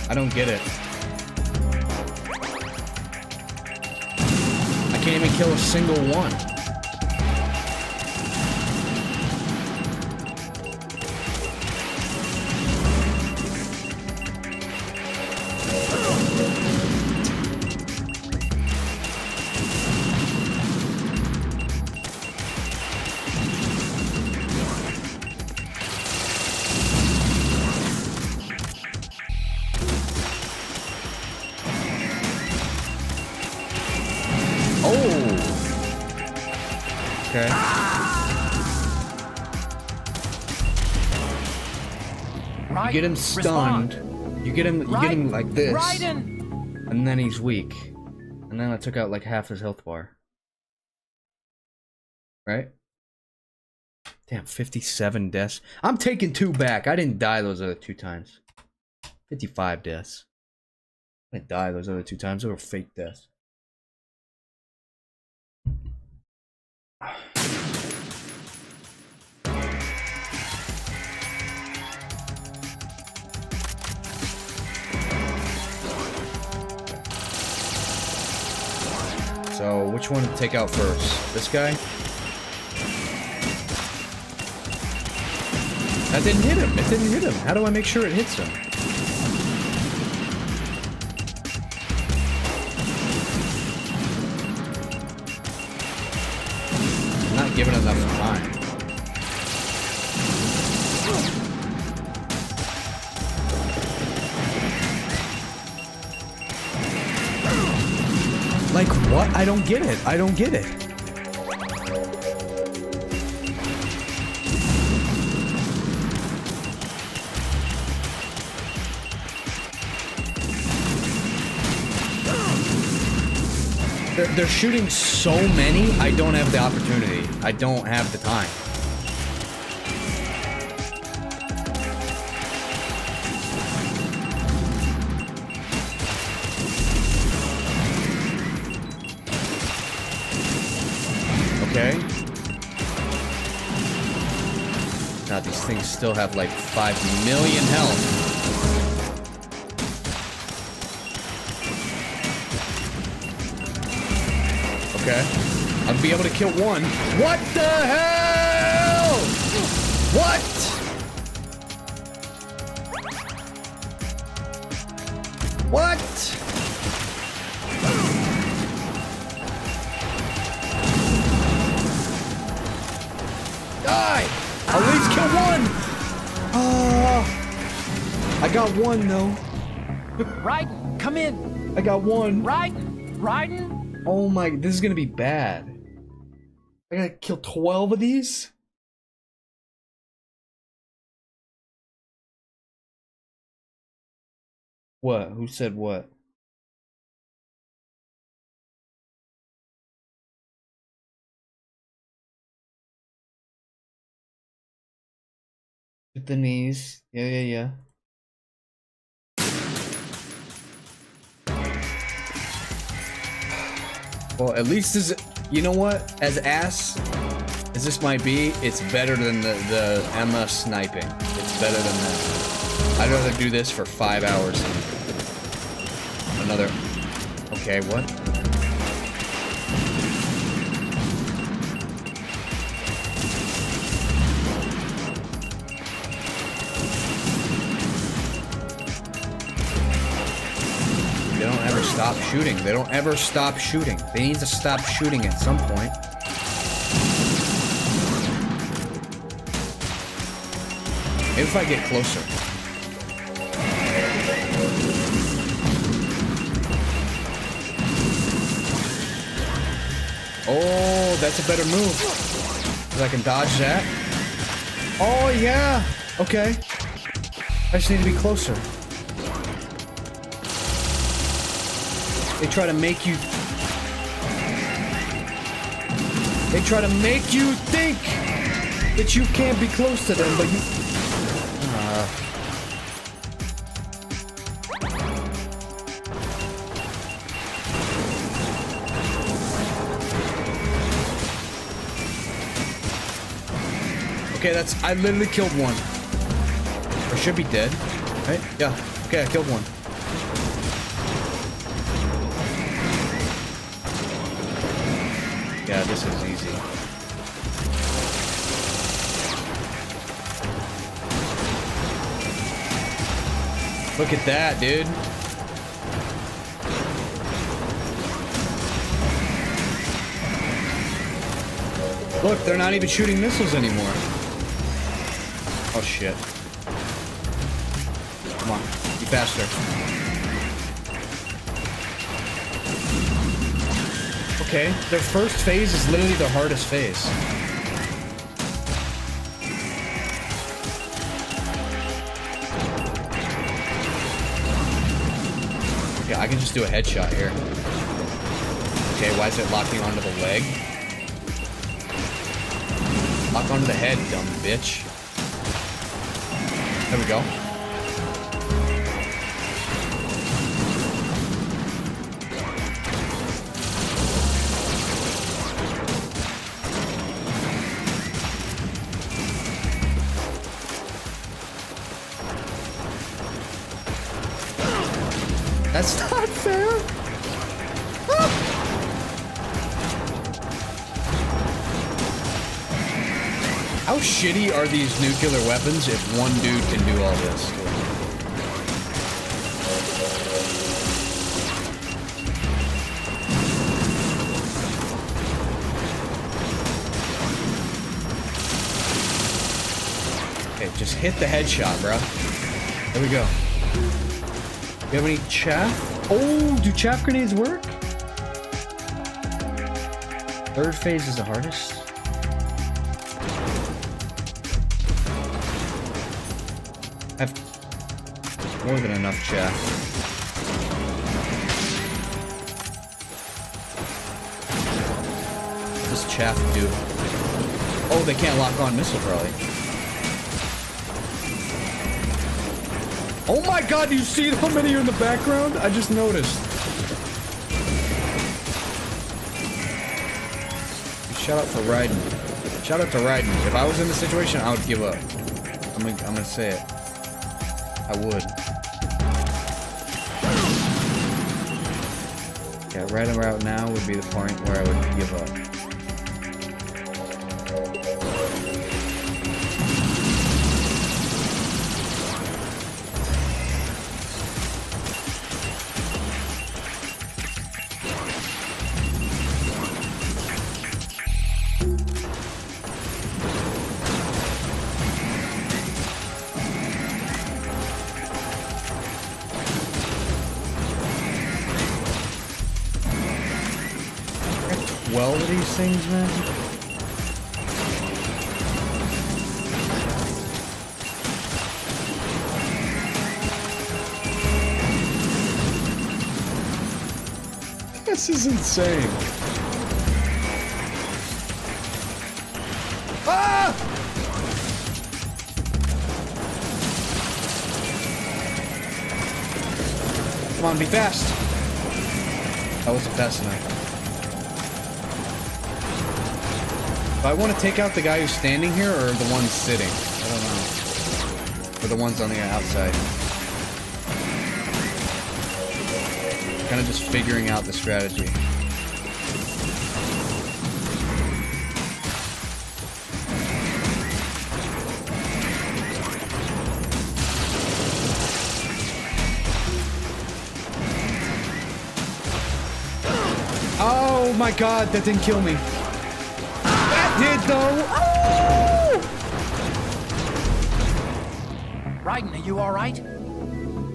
I don't get it. I can't even kill a single one. Okay. You get him stunned. You get him like this. And then he's weak. And then I took out like half his health bar. Right? Damn, 57 deaths. I'm taking 2 back. I didn't die those other 2 times. 55 deaths. I didn't die those other 2 times. They were fake deaths. So, which one to take out first? This guy? That didn't hit him. It didn't hit him. How do I make sure it hits him? I'm not giving enough time. Like what? I don't get it. I don't get it. They're shooting so many, I don't have the opportunity. I don't have the time. Okay. God, these things still have like 5 million health. Okay. I'll be able to kill one. What the hell? What? What? Die! At least kill one! I got one though. Raiden, come in! I got one. Raiden? Oh my, this is gonna be bad. I gotta kill 12 of these? What? Who said what? With the knees. Yeah. Well, at least this, you know what? As ass as this might be, it's better than the Emma sniping. It's better than that. I'd rather do this for 5 hours than another. Okay, what? They don't ever stop shooting. They don't ever stop shooting. They need to stop shooting at some point. Maybe if I get closer. Oh, that's a better move. 'Cause I can dodge that. Oh, yeah. Okay. I just need to be closer. They try to make you... They try to make you think that you can't be close to them, but you... Okay, that's... I literally killed one. Or should be dead. Right? Yeah. Okay, I killed one. Yeah, this is easy. Look at that, dude. Look, they're not even shooting missiles anymore. Oh, shit. Come on, be faster. Okay, their first phase is literally their hardest phase. Okay, I can just do a headshot here. Okay, why is it locking onto the leg? Lock onto the head, dumb bitch. There we go. That's not fair. How shitty are these nuclear weapons if one dude can do all this? Okay, just hit the headshot, bro. There we go. You have any chaff? Oh, do chaff grenades work? Third phase is the hardest. I have more than enough chaff. What does chaff do? Oh, they can't lock on missile probably. Oh my god, do you see how many are in the background? I just noticed. Shout out for Raiden. Shout out to Raiden. If I was in this situation, I would give up. I'm gonna say it. I would. Yeah, right about now would be the point where I would give up. Well, these things, man. This is insane. Ah! Come on, be fast. That wasn't fast enough. Do I want to take out the guy who's standing here or the one sitting? I don't know. Or the ones on the outside. Kind of just figuring out the strategy. Oh my god, that didn't kill me. Did though. Oh! Raiden, are you all right?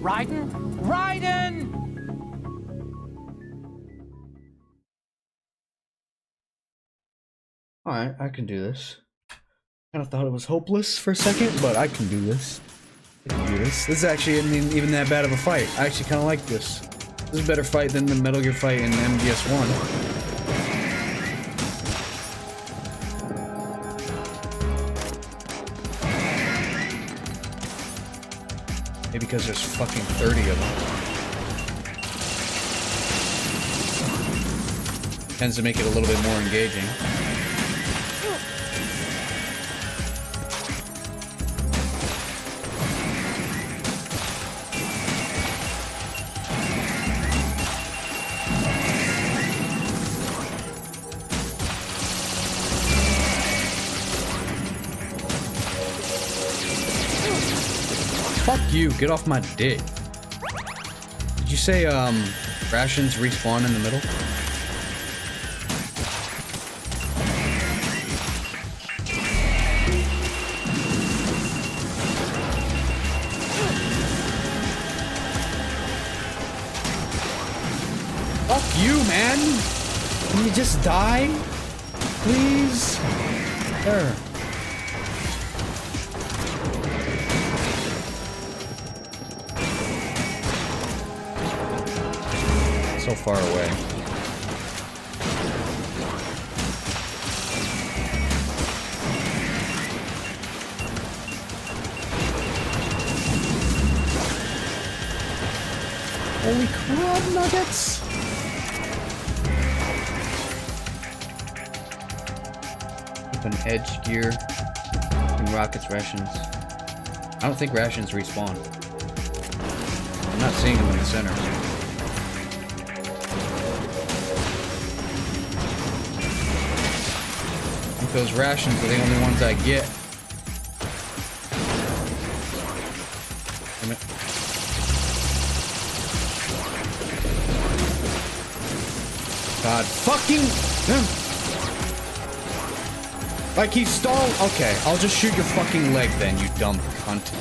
Raiden? Raiden! All right, I can do this. Kind of thought it was hopeless for a second, but I can do this. I can do this. This is actually isn't even that bad of a fight. I actually kind of like this. This is a better fight than the Metal Gear fight in MGS1. Maybe because there's fucking 30 of them. Tends to make it a little bit more engaging. Fuck you, get off my dick. Did you say, rations respawn in the middle? Fuck you, man! Can you just die? Please? There. So far away. Holy crap, nuggets! Keep an edge gear and rockets rations. I don't think rations respawn. I'm not seeing them in the center. Those rations are the only ones I get. Damn it. God fucking... Like he stalled... Okay, I'll just shoot your fucking leg then, you dumb cunt.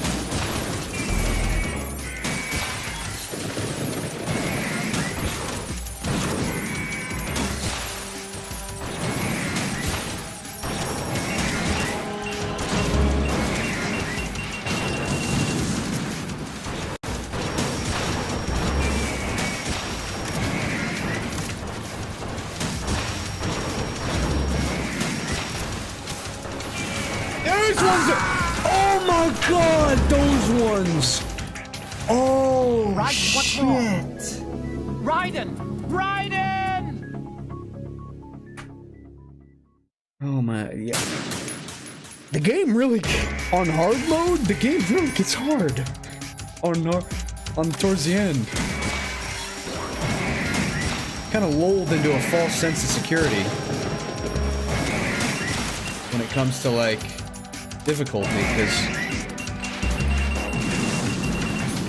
Oh my god, those ones! Oh, Raiden, what's shit! wrong? Raiden! Raiden! Oh my, yeah. The game really, on hard mode, the game really gets hard. On towards the end. Kind of lulled into a false sense of security. When it comes to like, difficulty, because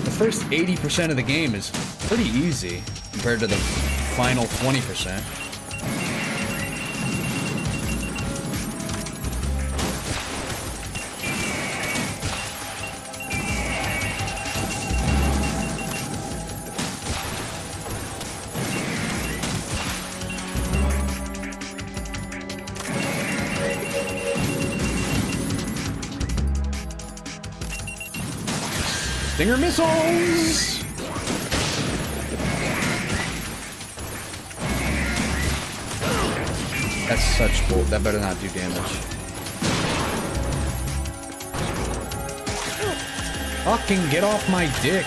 the first 80% of the game is pretty easy compared to the final 20%. Stinger missiles! That's such bull. That better not do damage. Fucking get off my dick.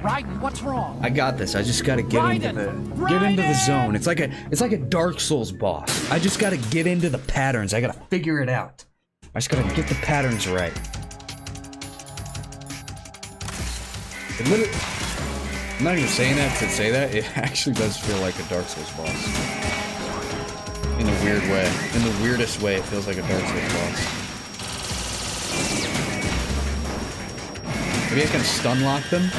Raiden, what's wrong? I got this. I just gotta get into the zone. It's like a Dark Souls boss. I just gotta get into the patterns. I gotta figure it out. I just gotta get the patterns right. It literally, I'm not even saying that to say that. It actually does feel like a Dark Souls boss. In a weird way. In the weirdest way, it feels like a Dark Souls boss. Maybe I can stun lock them?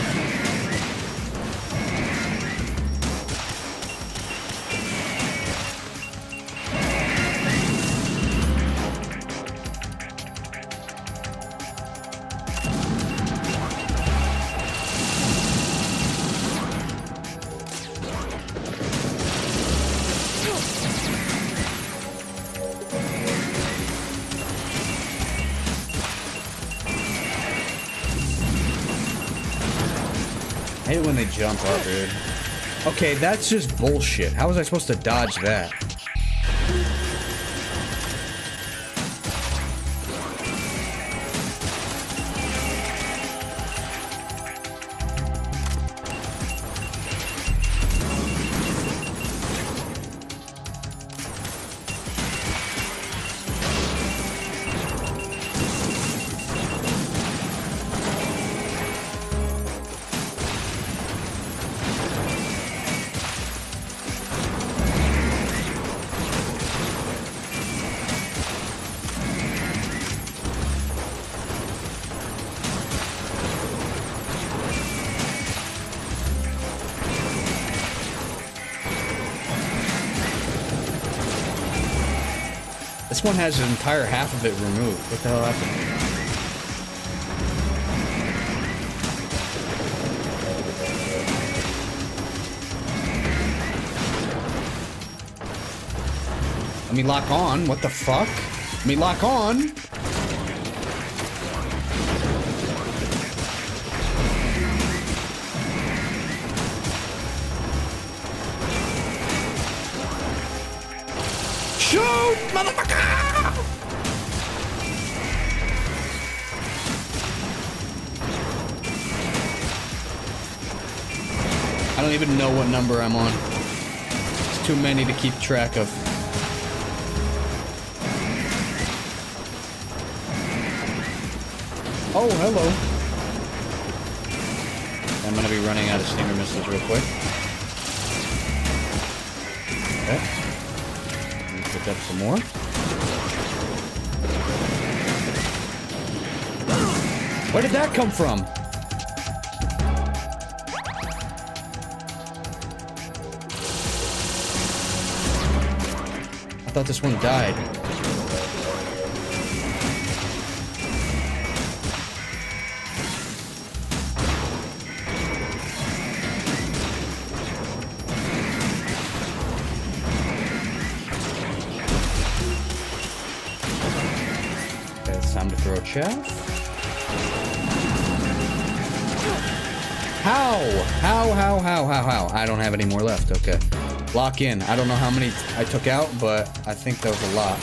I hate when they jump up, dude. Okay, that's just bullshit. How was I supposed to dodge that? This one has an entire half of it removed. What the hell happened? Let me lock on. What the fuck? Let me lock on. Shoot, motherfucker! I don't even know what number I'm on. It's too many to keep track of. Oh, hello. I'm gonna be running out of stinger missiles real quick. Okay. Let me pick up some more. Where did that come from? I thought this one died. Time to throw a chaff. How? I don't have any more left. Okay. Lock in. I don't know how many I took out, but I think that was a lot.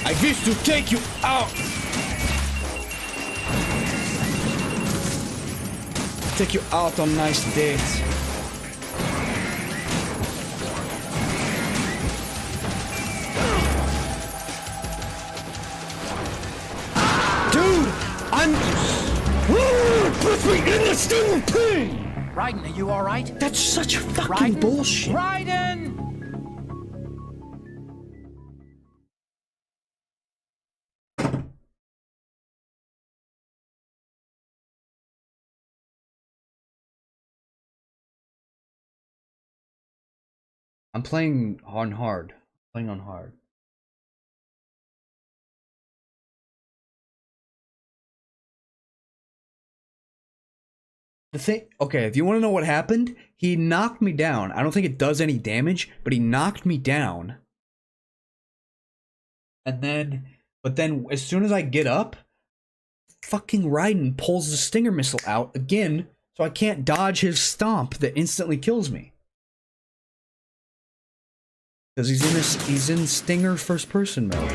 I wish to take you out. Take you out on nice dates. Dude, put me in the sting pain. Raiden, are you all right? That's such fucking bullshit. Raiden! I'm playing on hard. Playing on hard. The thing, okay, if you want to know what happened, he knocked me down. I don't think it does any damage, but he knocked me down. And then, but then as soon as I get up, fucking Raiden pulls the stinger missile out again, so I can't dodge his stomp that instantly kills me. Because he's in Stinger first person mode.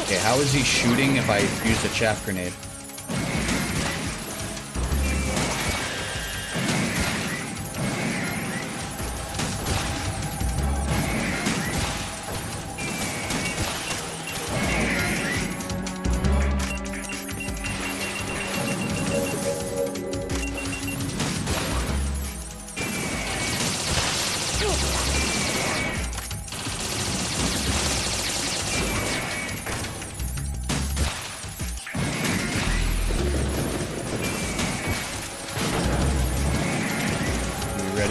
Okay, how is he shooting if I use a chaff grenade?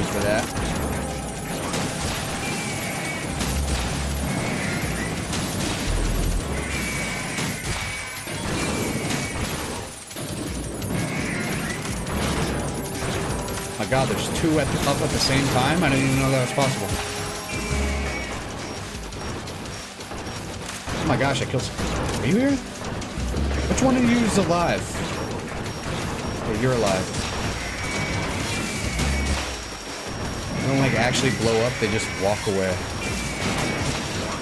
for that. My god, there's two up at the same time? I didn't even know that was possible. Oh my gosh, I killed some... Are you here? Which one of you is alive? Okay, you're alive. They don't like actually blow up, they just walk away.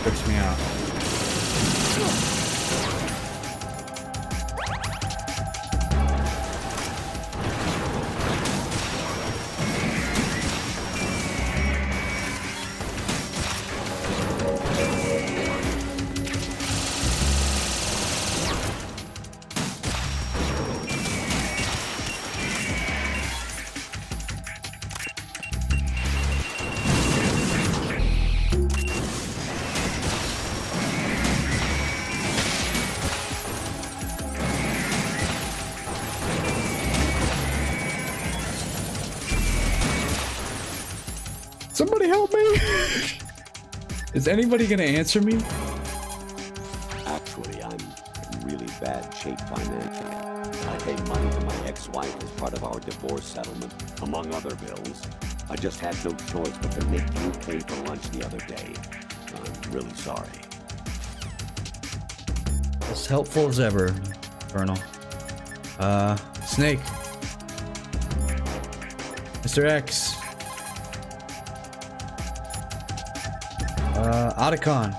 Freaks me out. Somebody help me! Is anybody gonna answer me? Actually, I'm in really bad shape financially. I pay money to my ex-wife as part of our divorce settlement, among other bills. I just had no choice but to make you pay for lunch the other day. I'm really sorry. As helpful as ever, Colonel. Snake. Mr. X. Otacon.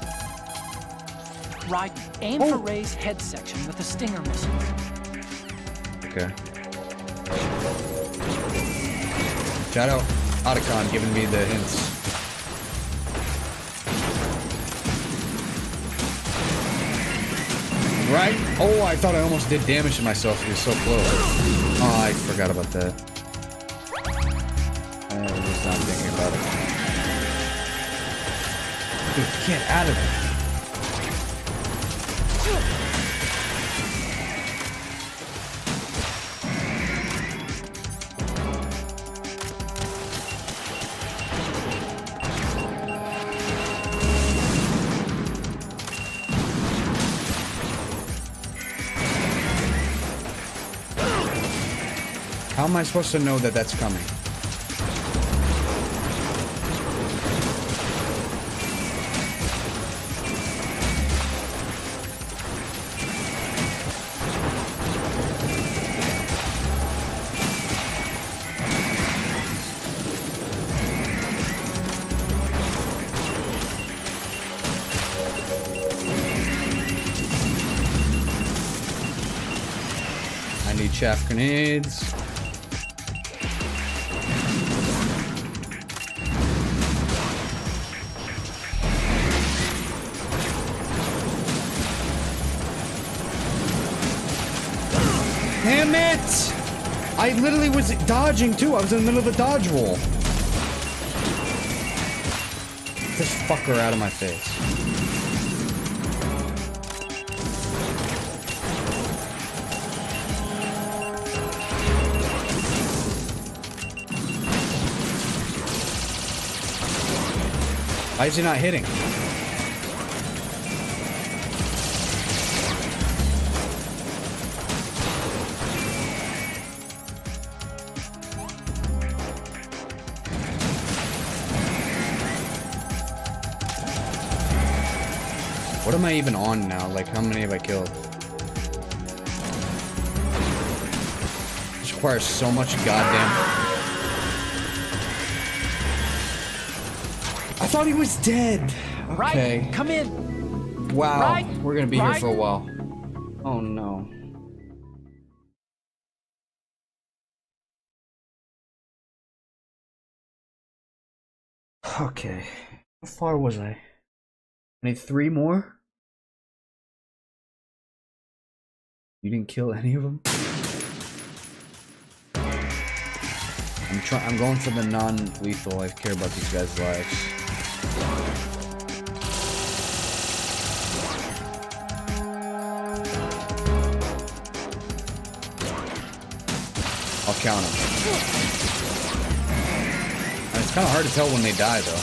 Right, aim for Ray's head section with the Stinger missiles. Okay. Shout out Otacon giving me the hints. Right? Oh, I thought I almost did damage to myself. He was so close. Oh, I forgot about that. I was not thinking about it. Dude, get out of there. How am I supposed to know that that's coming? I need chaff grenades. Damn it! I literally was dodging too. I was in the middle of a dodge roll. Get this fucker out of my face. Why is he not hitting? What am I even on now? Like, how many have I killed? This requires so much goddamn... I thought he was dead! Okay. Right, come in! Wow, Right, we're gonna be here right. for a while. Oh no. Okay. How far was I? I need 3 more? You didn't kill any of them? I'm going for the non-lethal. I care about these guys' lives. I'll count them. I Kind of hard to tell when they die, though.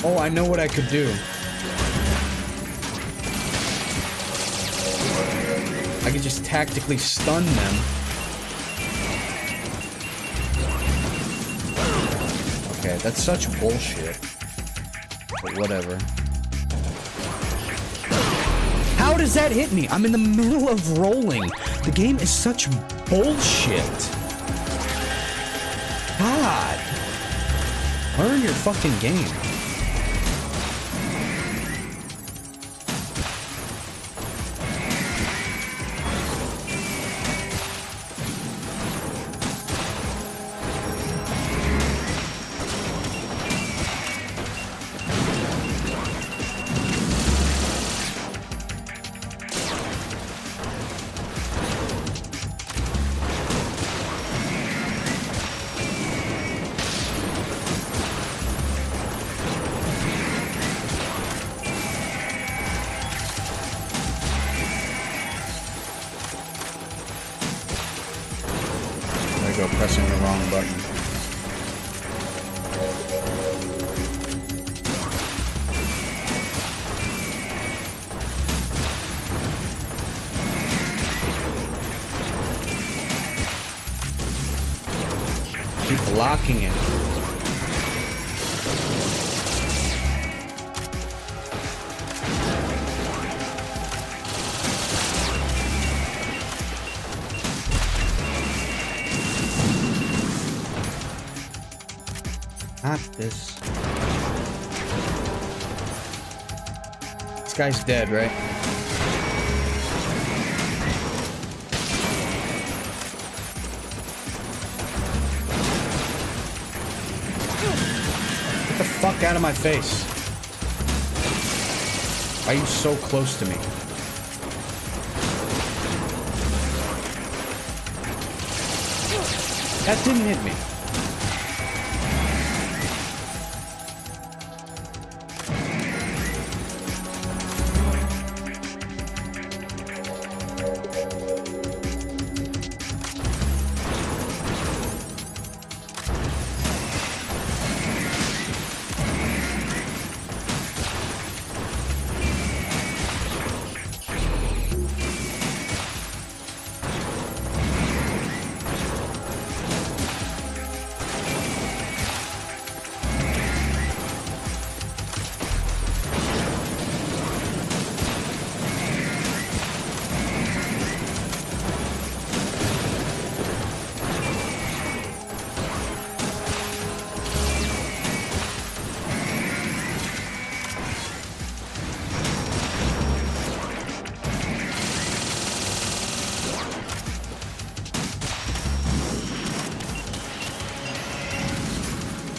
Oh, I know what I could do. I could just tactically stun them. Okay, that's such bullshit. But whatever. How does that hit me? I'm in the middle of rolling. The game is such bullshit. God. Learn your fucking game. Go pressing the wrong button. Keep blocking it. Not this. This guy's dead, right? Get the fuck out of my face. Why are you so close to me? That didn't hit me.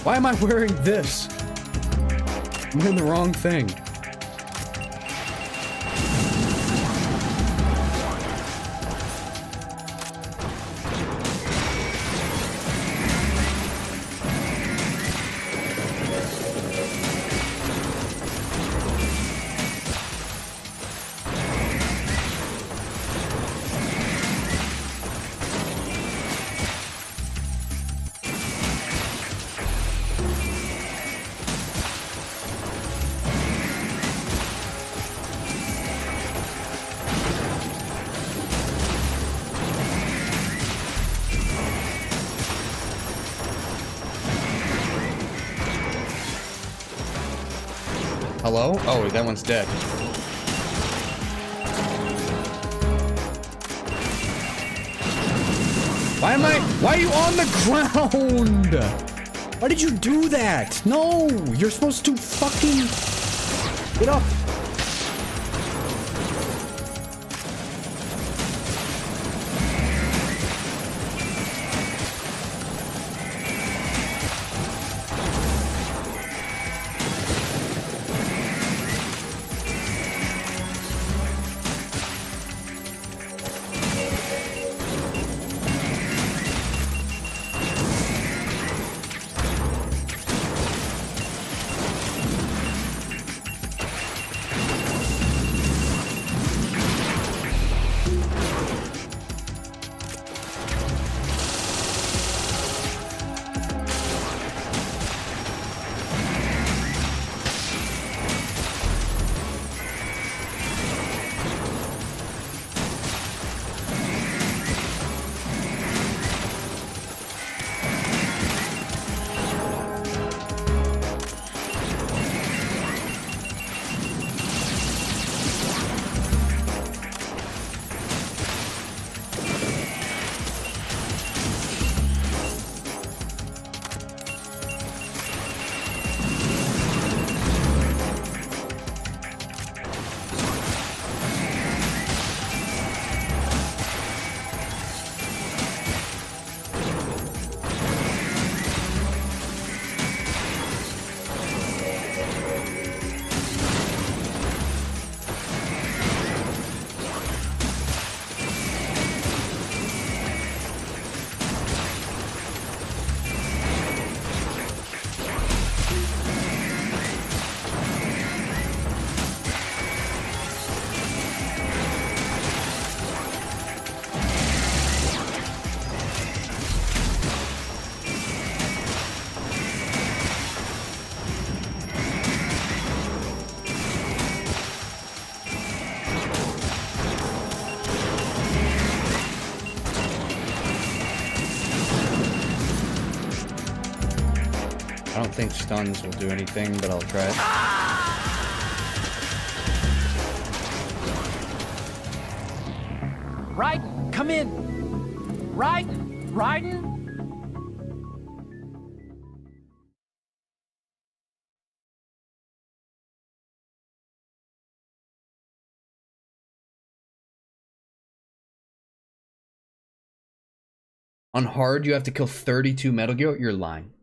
Why am I wearing this? I'm wearing the wrong thing. Hello? Oh, that one's dead. Why are you on the ground? Why did you do that? No, you're supposed to fucking get up. think stuns will do anything, but I'll try it. Raiden, come in! Raiden! Raiden? On hard, you have to kill 32 Metal Gear? You're lying.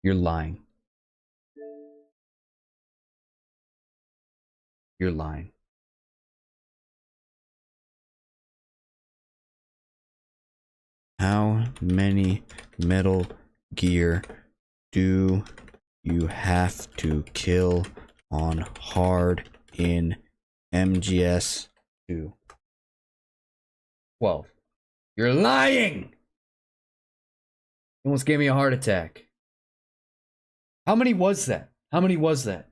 You're lying. You're lying. How many Metal Gear do you have to kill on hard in MGS 2? 12. You're lying! You almost gave me a heart attack. How many was that? How many was that?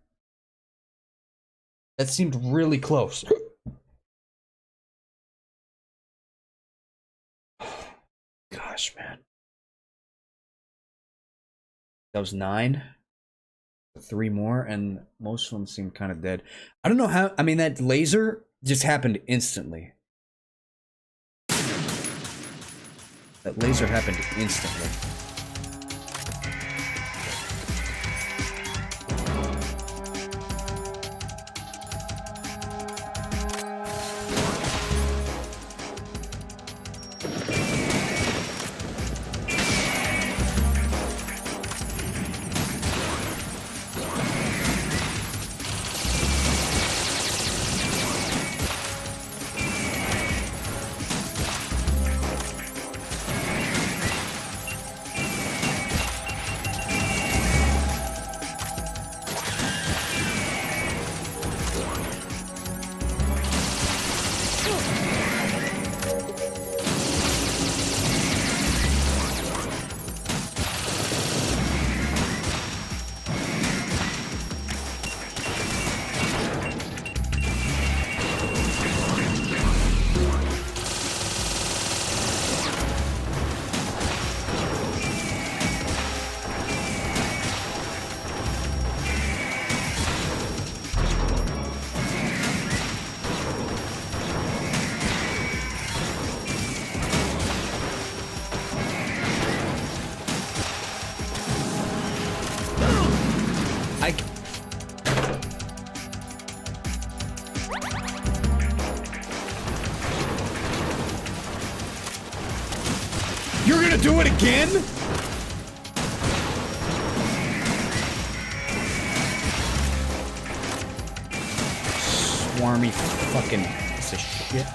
That seemed really close. Gosh, man. That was 9. 3 more, and most of them seem kind of dead. I don't know how. I mean, that laser just happened instantly. That laser happened instantly. You're gonna do it again? Swarmy fucking piece of shit.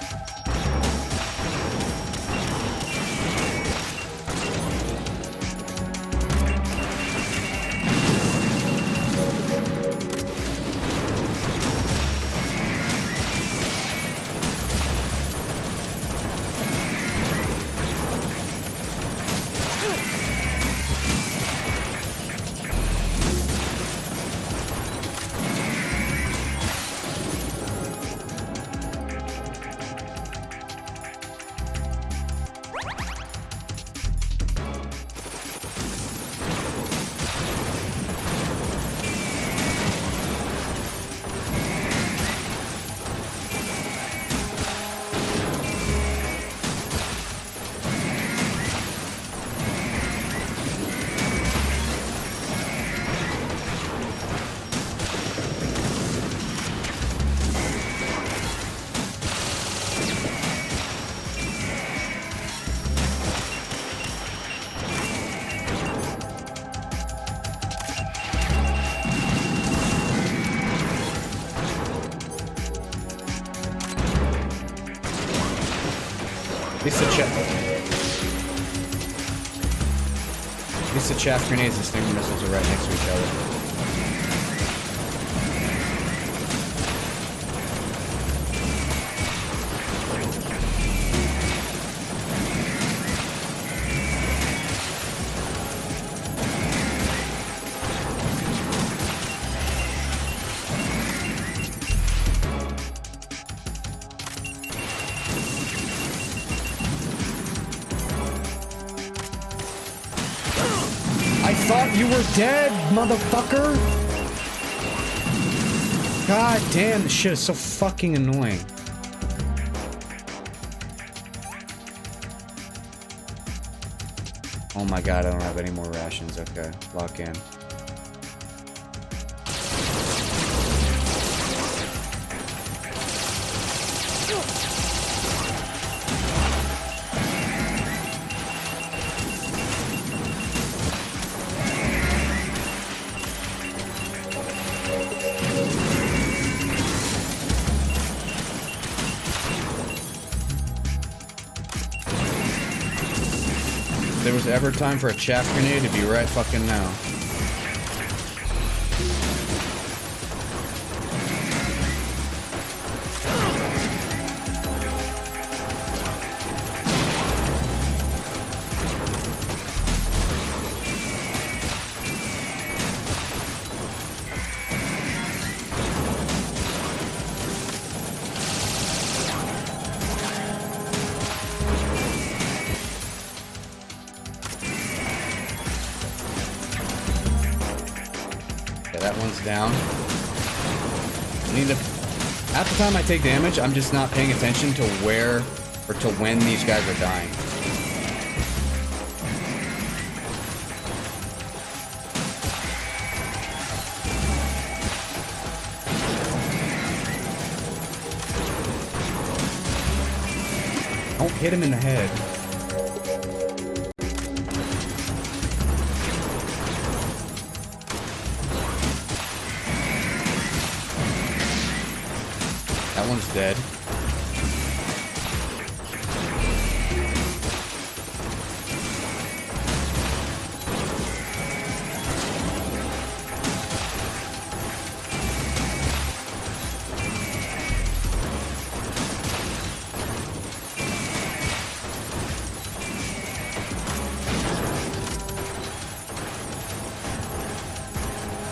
At least the chaff grenades and stinger missiles are right next to each other. You You were dead, motherfucker! God damn, this shit is so fucking annoying. Oh my god, I don't have any more rations. Okay, lock in. If there was ever time for a chaff grenade, it'd be right fucking now. That one's down. I need to... Half the time I take damage, I'm just not paying attention to where or to when these guys are dying. Don't hit him in the head. That one's dead.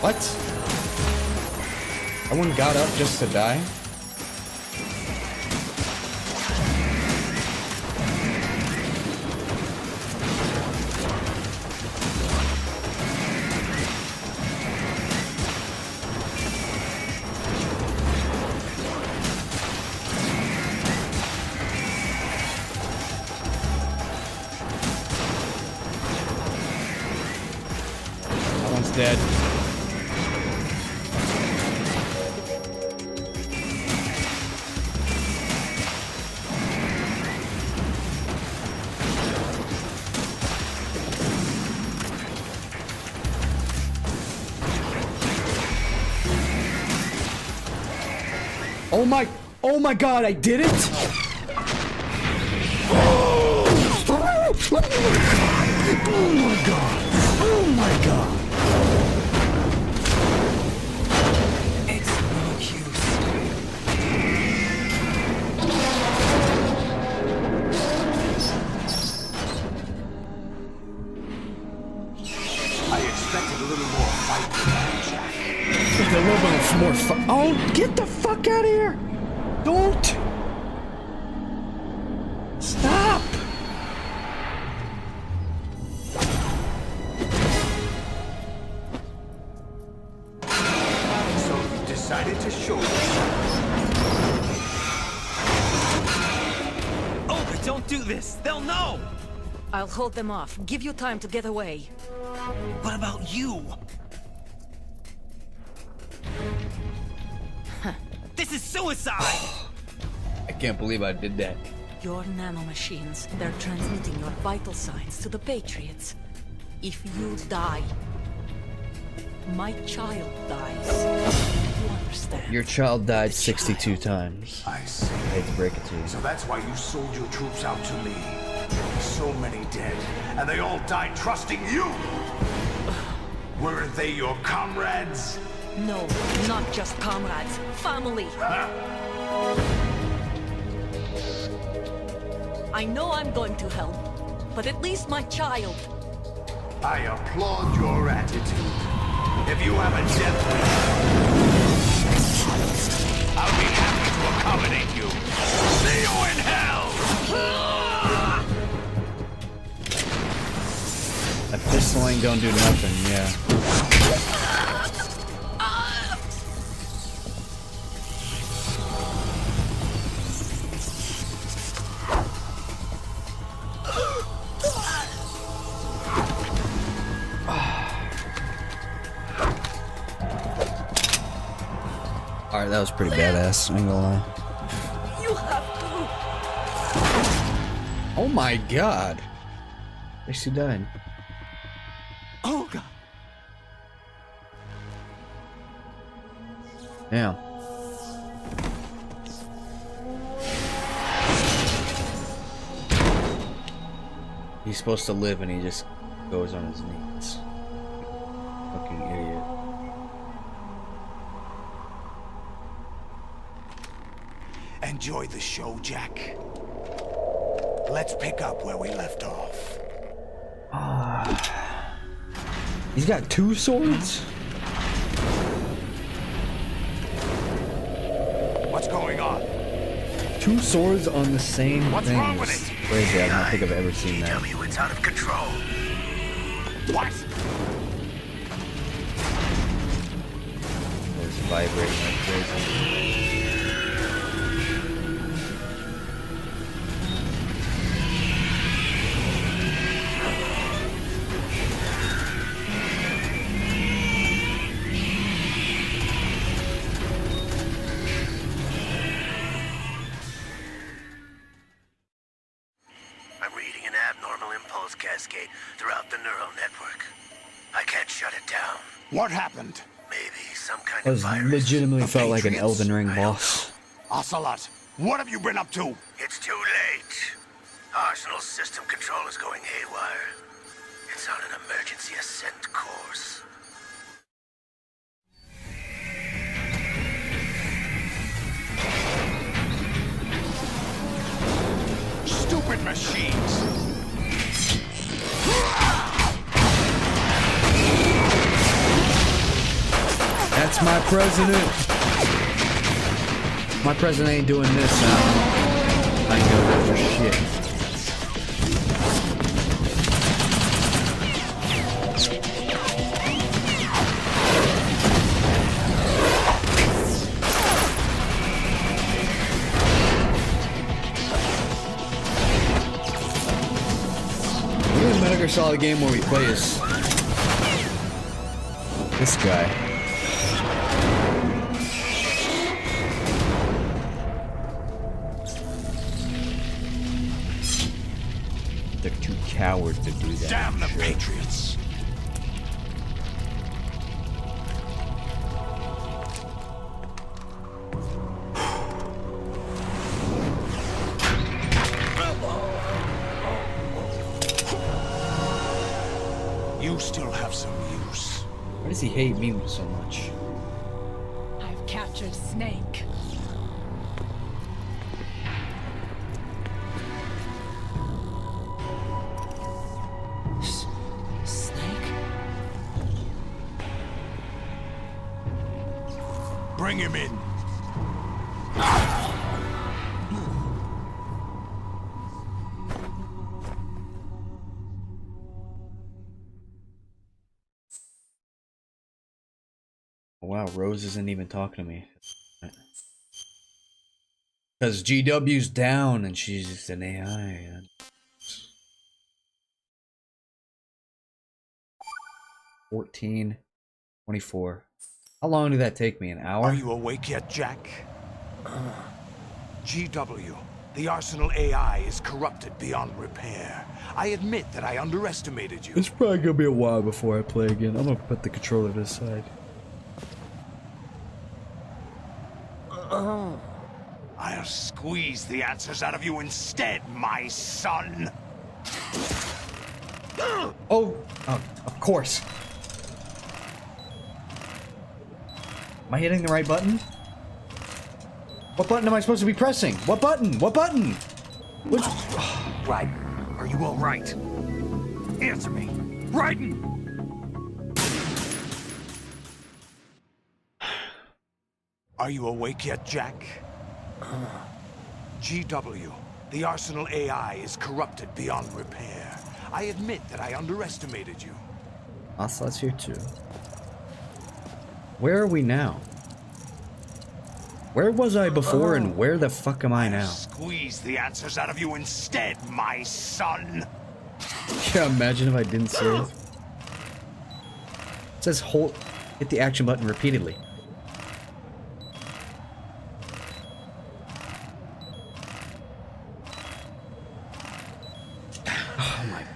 What? That one got up just to die? That one's dead. Oh my god, I did it! Oh my god! Oh my god! It's no use. I expected a little more fight than that, Jack. Just a little bit more Oh, get the fuck out of here! Don't! Stop! So you decided to show yourself. Oh, but don't do this! They'll know! I'll hold them off. Give you time to get away. What about you? This is suicide! I can't believe I did that. Your nanomachines, they're transmitting your vital signs to the Patriots. If you die, my child dies. You understand? Your child died 62 times. I see. I hate to break it to you. So that's why you sold your troops out to me. So many dead, and they all died trusting you! Weren't they your comrades? No, not just comrades. Family. I know I'm going to hell, but at least my child. I applaud your attitude. If you have a death wish, I'll be happy to accommodate you. See you in hell! That pistoling don't do nothing, yeah. Alright, that was pretty badass, I ain't gonna lie. You have to. Oh my god. She died. Oh god. Damn. He's supposed to live and he just goes on his knees. Fucking idiot. Enjoy the show, Jack. Let's pick up where we left off. He's got 2 swords? What's going on? 2 swords on the same What's thing. wrong with is it? crazy. I don't think I've ever seen that. GW, it's out of control. What? It's vibrating like crazy. I'm reading an abnormal impulse cascade throughout the neural network. I can't shut it down. What happened? Maybe some kind That of was virus. legitimately The felt like an Patriots? Elden Ring boss. Ocelot, what have you been up to? It's too late. Arsenal's system control is going haywire. It's on an emergency ascent course. Stupid machines! That's my president. My president ain't doing this now. I ain't gonna go for shit. You in Metal Gear Solid game where we play as this guy. They're too coward to do that. Damn the Patriots! You still have some use. Why does he hate me so much? I've captured Snake. Snake? Bring him in. Wow, Rose isn't even talking to me. Because GW's down and she's just an AI. 14, 24. How long did that take me? An hour? Are you awake yet, Jack? GW, the Arsenal AI is corrupted beyond repair. I admit that I underestimated you. It's probably gonna be a while before I play again. I'm gonna put the controller to the side. I'll squeeze the answers out of you instead, my son. Oh, of course. Am I hitting the right button? What button am I supposed to be pressing? What button? What button? Which? Raiden, are you all right? Answer me. Raiden! Are you awake yet, Jack? GW, the Arsenal AI is corrupted beyond repair. I admit that I underestimated you. Ocelot's here too. Where are we now? Where was I before and where the fuck am I now? Squeeze the answers out of you instead, my son. Yeah, imagine if I didn't save. It says hold, hit the action button repeatedly.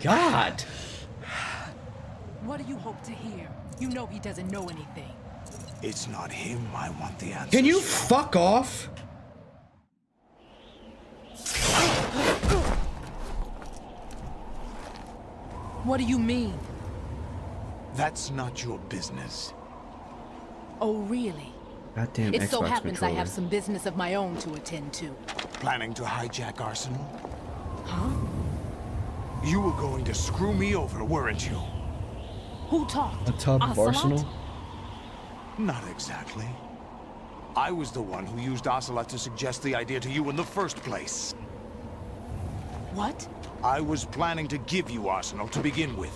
God. What do you hope to hear? You know he doesn't know anything. It's not him I want the answer. Can you fuck off? What do you mean? That's not your business. Oh, really? Goddamn It Xbox so happens I controller. have some business of my own to attend to. Planning to hijack Arsenal? Huh? You were going to screw me over, weren't you? Who talked? A tub of Ocelot? Arsenal? Not exactly. I was the one who used Ocelot to suggest the idea to you in the first place. What? I was planning to give you Arsenal to begin with.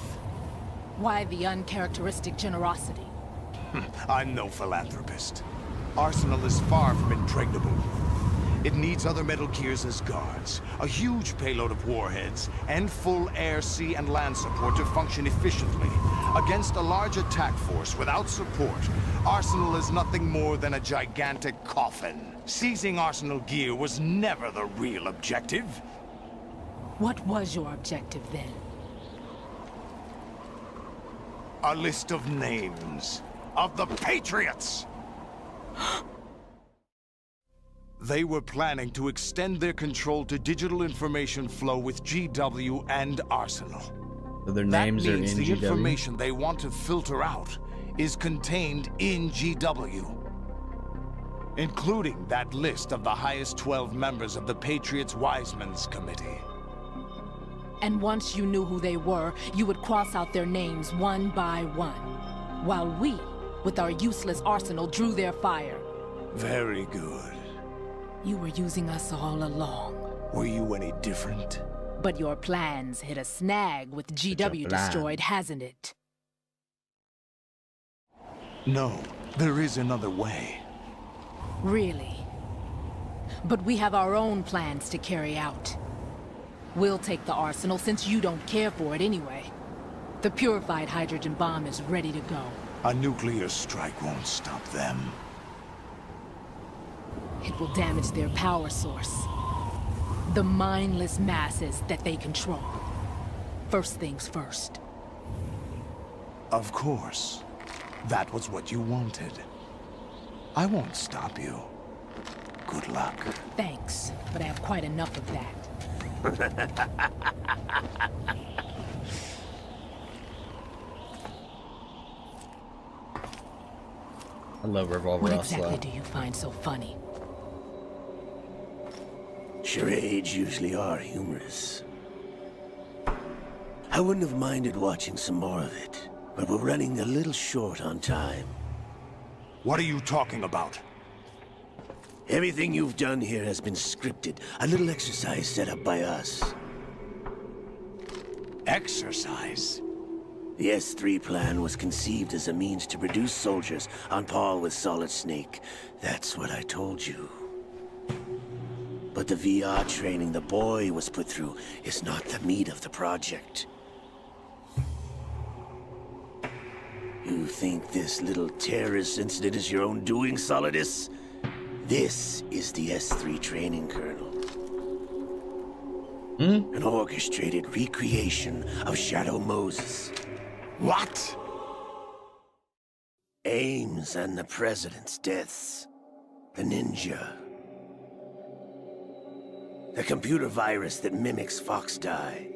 Why the uncharacteristic generosity? I'm no philanthropist. Arsenal is far from impregnable. It needs other Metal Gears as guards, a huge payload of warheads, and full air, sea, and land support to function efficiently. Against a large attack force without support, Arsenal is nothing more than a gigantic coffin. Seizing Arsenal gear was never the real objective. What was your objective then? A list of names of the Patriots! They were planning to extend their control to digital information flow with GW and Arsenal. So their names that are in means the GW? information they want to filter out is contained in GW. Including that list of the highest 12 members of the Patriots Wiseman's Committee. And once you knew who they were, you would cross out their names one by one. While we, with our useless arsenal, drew their fire. Very good. You were using us all along. Were you any different? But your plans hit a snag with GW destroyed, hasn't it? No, there is another way. Really? But we have our own plans to carry out. We'll take the arsenal since you don't care for it anyway. The purified hydrogen bomb is ready to go. A nuclear strike won't stop them. It will damage their power source. The mindless masses that they control. First things first. Of course. That was what you wanted. I won't stop you. Good luck. Thanks, but I have quite enough of that. I love Revolver What Ocelot. exactly do you find so funny? Charades usually are humorous. I wouldn't have minded watching some more of it, but we're running a little short on time. What are you talking about? Everything you've done here has been scripted. A little exercise set up by us. Exercise? The S3 plan was conceived as a means to produce soldiers on par with Solid Snake. That's what I told you. But the VR training the boy was put through is not the meat of the project. You think this little terrorist incident is your own doing, Solidus? This is the S3 training kernel. An orchestrated recreation of Shadow Moses. What? Ames and the President's deaths. The ninja. The computer virus that mimics Fox Die.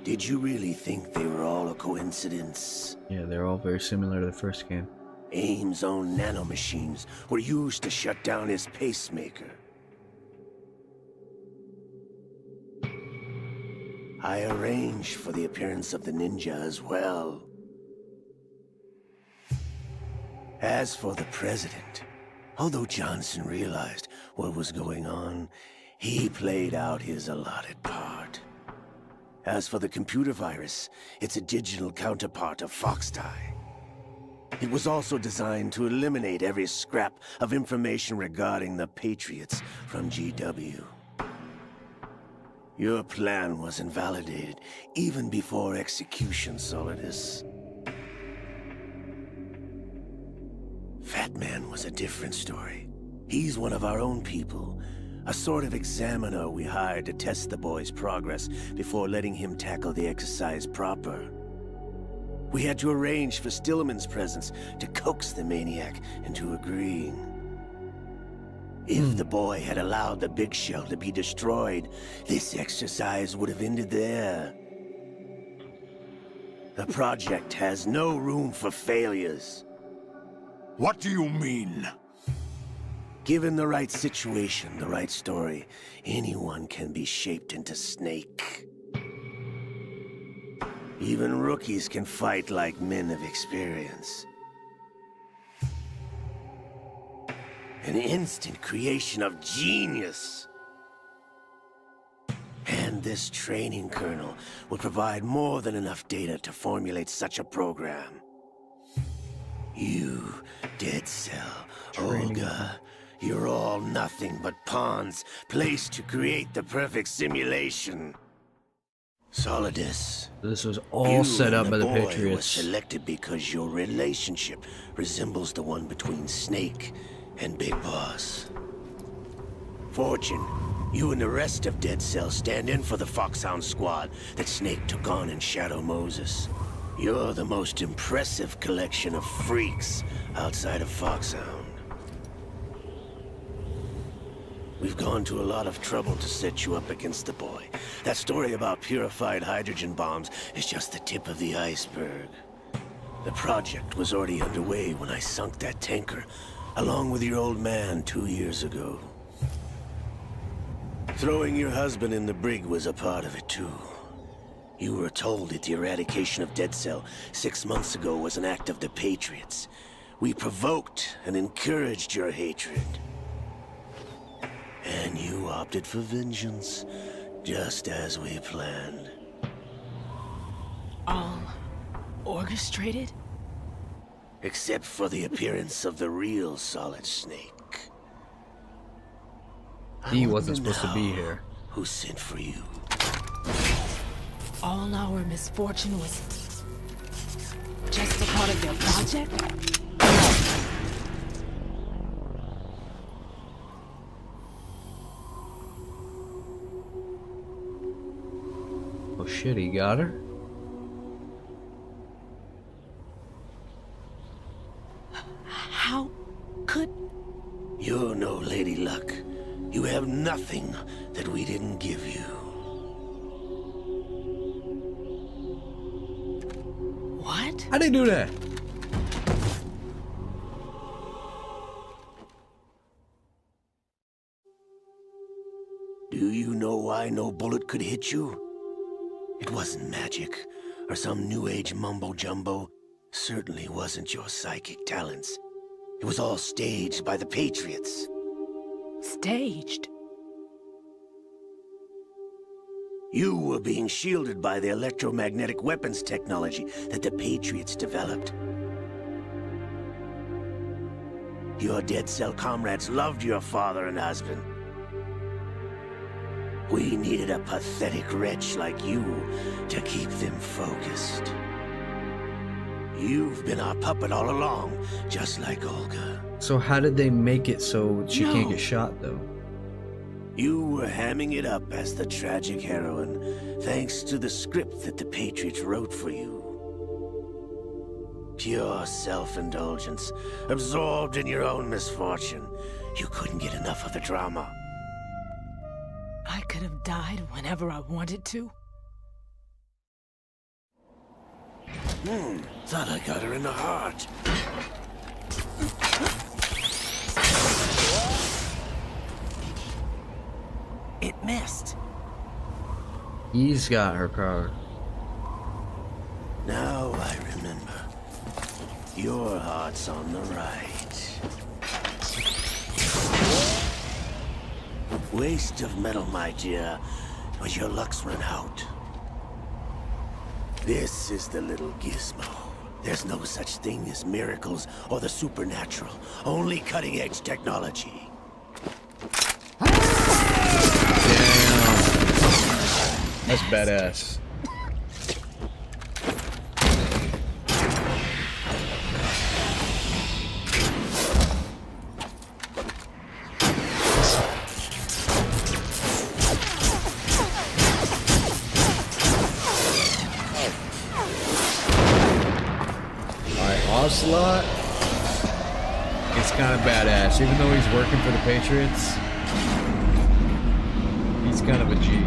Did you really think they were all a coincidence? Yeah, they're all very similar to the first game. Ames' own nanomachines were used to shut down his pacemaker. I arranged for the appearance of the ninja as well. As for the President, although Johnson realized what was going on, he played out his allotted part. As for the computer virus, it's a digital counterpart of Fox Die. It was also designed to eliminate every scrap of information regarding the Patriots from GW. Your plan was invalidated even before execution, Solidus. Fat Man was a different story. He's one of our own people, A sort of examiner we hired to test the boy's progress before letting him tackle the exercise proper. We had to arrange for Stillman's presence to coax the maniac into agreeing. If the boy had allowed the big shell to be destroyed, this exercise would have ended there. The project has no room for failures. What do you mean? Given the right situation, the right story, anyone can be shaped into Snake. Even rookies can fight like men of experience. An instant creation of genius. And this training kernel will provide more than enough data to formulate such a program. You, Dead Cell, Olga, you're all nothing but pawns placed to create the perfect simulation. Solidus. This was all set up by the boy Patriots. Was selected because your relationship resembles the one between Snake and Big Boss. Fortune, you and the rest of Dead Cell stand in for the Foxhound squad that Snake took on in Shadow Moses. You're the most impressive collection of freaks outside of Foxhound. We've gone to a lot of trouble to set you up against the boy. That story about purified hydrogen bombs is just the tip of the iceberg. The project was already underway when I sunk that tanker, along with your old man 2 years ago. Throwing your husband in the brig was a part of it too. You were told that the eradication of Dead Cell 6 months ago was an act of the Patriots. We provoked and encouraged your hatred. And you opted for vengeance, just as we planned. All orchestrated? Except for the appearance of the real Solid Snake. He wasn't supposed to be here. Who sent for you? All our misfortune was just a part of their project? Oh shit, he got her? How could... You're no Lady Luck. You have nothing that we didn't give you. What? How'd they do that? Do you know why no bullet could hit you? It wasn't magic, or some new age mumbo-jumbo. Certainly wasn't your psychic talents. It was all staged by the Patriots. Staged? You were being shielded by the electromagnetic weapons technology that the Patriots developed. Your Dead Cell comrades loved your father and husband. We needed a pathetic wretch like you to keep them focused. You've been our puppet all along, just like Olga. So how did they make it so she can't get shot, though? You were hamming it up as the tragic heroine, thanks to the script that the Patriots wrote for you. Pure self-indulgence, absorbed in your own misfortune. You couldn't get enough of the drama. I could have died whenever I wanted to. Thought I got her in the heart. It missed. He's got her card. Now I remember. Your heart's on the right. Waste of metal, my dear, but your luck's run out. This is the little gizmo. There's no such thing as miracles or the supernatural, only cutting-edge technology. Damn. That's badass. Ocelot is kind of badass. Even though he's working for the Patriots, he's kind of a G.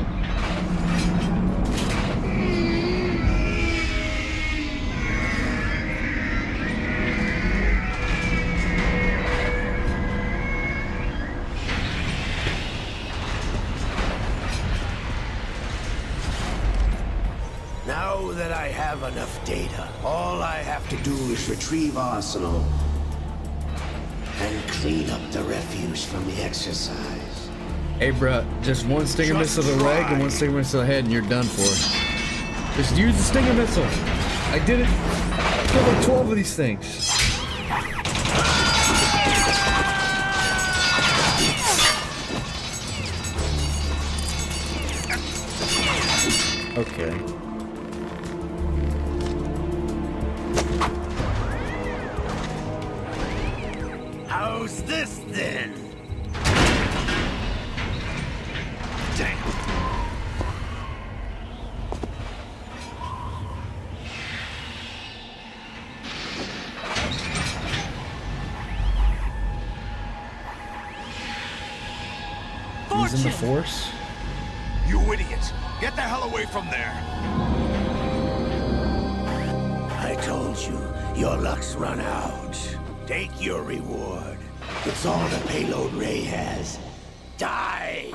Now that I have enough data, all I have to do is retrieve Arsenal and clean up the refuse from the exercise. Hey, bruh, just one stinger missile to the leg and one stinger missile to the head, and you're done for. Just use the stinger missile. I did it. I killed like 12 of these things. Okay. How's this then? Damn. Using the Force? You idiot! Get the hell away from there! I told you, your luck's run out. Take your reward. It's all the payload Ray has. Die!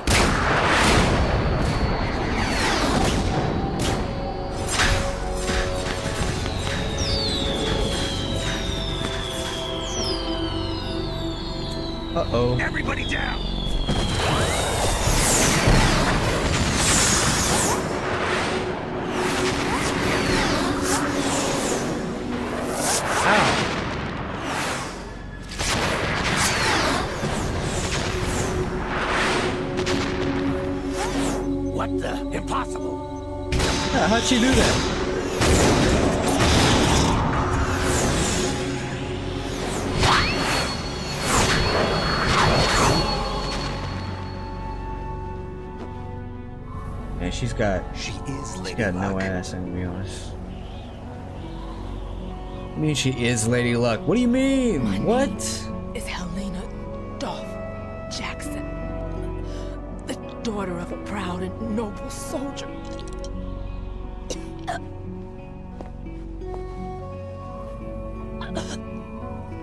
Uh-oh. Everybody down! Ow. What the? Impossible! Yeah, how'd she do that? Man, she's got no ass, I'm gonna be honest. I mean, she is Lady Luck. What do you mean? What? Is Helena Dolph Jackson, the daughter of a proud and noble soldier.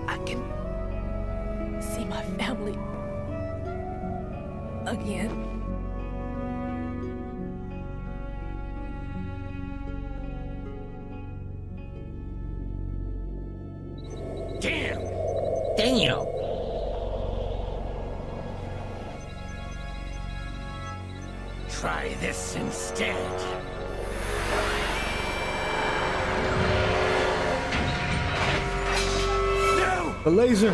I can see my family again. Damn! Try this instead. No! The laser!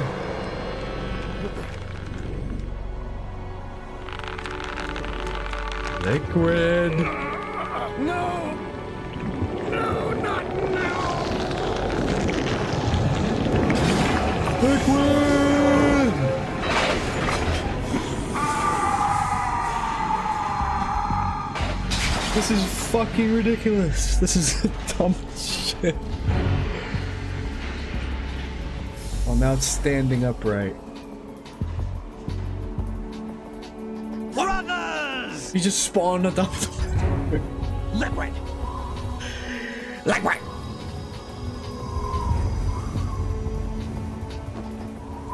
Liquid! No! No, not now! Liquid! This is fucking ridiculous. This is dumb shit. Oh, now it's standing upright. Brothers! He just spawned at the Liquid! Liquid!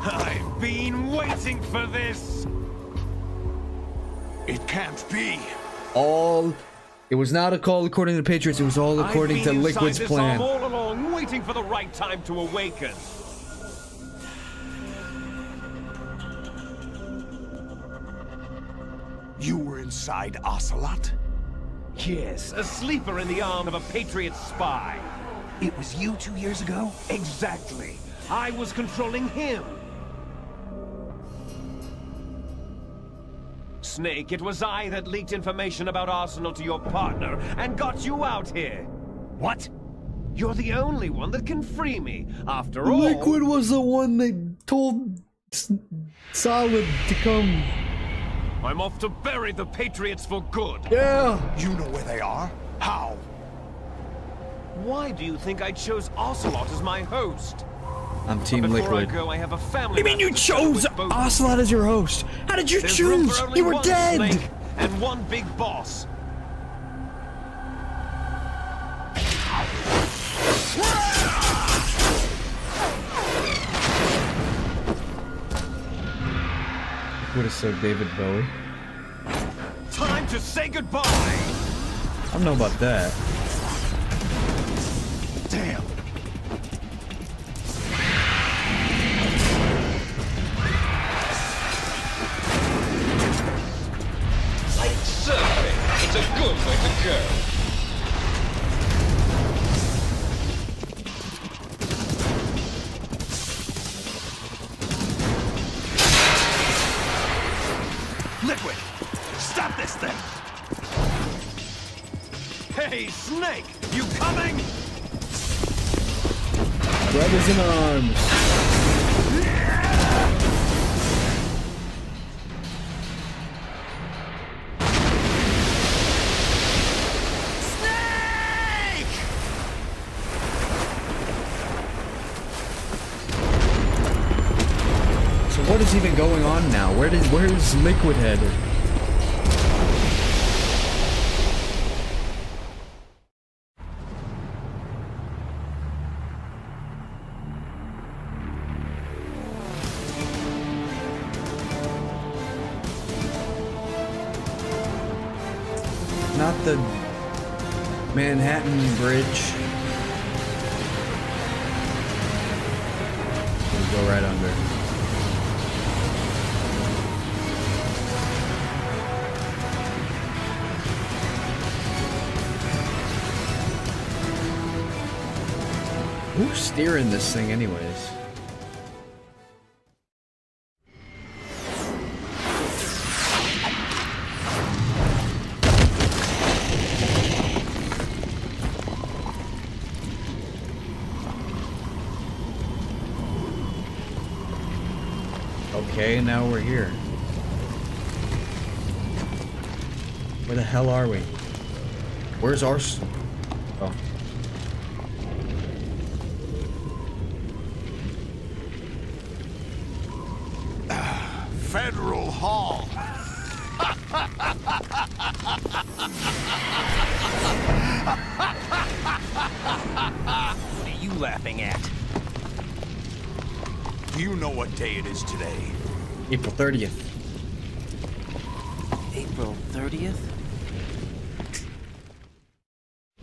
I've been waiting for this! It can't be. It was not a call according to the Patriots, it was all according to Liquid's plan. all along, waiting for the right time to awaken. You were inside Ocelot? Yes, a sleeper in the arm of a Patriot spy. It was you 2 years ago? Exactly. I was controlling him. Snake, it was I that leaked information about Arsenal to your partner and got you out here. What? You're the only one that can free me. After all... Liquid was the one that told Solid to come. I'm off to bury the Patriots for good. Yeah. You know where they are? How? Why do you think I chose Ocelot as my host? I'm Team Before Liquid. I go, I have a family. What do you mean you matter to settle chose with both. Ocelot as your host? How did you There's room choose? for only You were one dead! Snake and one big boss. Would have said David Bowie. Time to say goodbye. I don't know about that. Damn. Like surfing, it's a good way to go. Liquid, stop this thing. Hey, Snake, you coming? Brothers in arms. So what is even going on now? Where's Liquid headed? Not the Manhattan Bridge. We'll go right under. Who's steering this thing anyways? Okay, now we're here. Where the hell are we? Where's our... Oh. Federal Hall. What are you laughing at? Do you know what day it is today? April 30th. April 30th?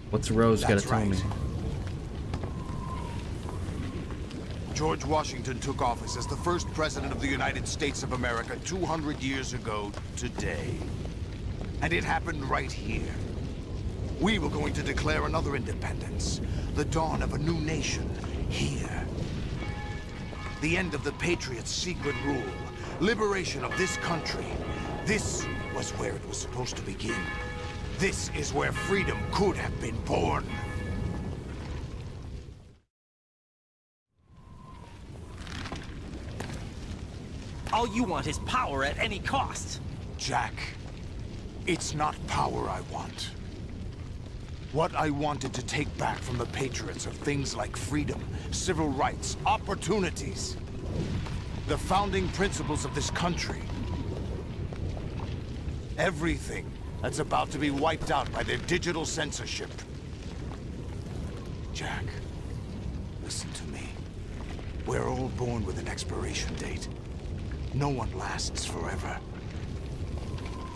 What's Rose gotta That's tell right. me? George Washington took office as the first president of the United States of America 200 years ago today. And it happened right here. We were going to declare another independence, the dawn of a new nation, here. The end of the Patriots' secret rule, liberation of this country. This was where it was supposed to begin. This is where freedom could have been born. All you want is power at any cost. Jack, it's not power I want. What I wanted to take back from the Patriots are things like freedom, civil rights, opportunities. The founding principles of this country. Everything that's about to be wiped out by their digital censorship. Jack, listen to me. We're all born with an expiration date. No one lasts forever.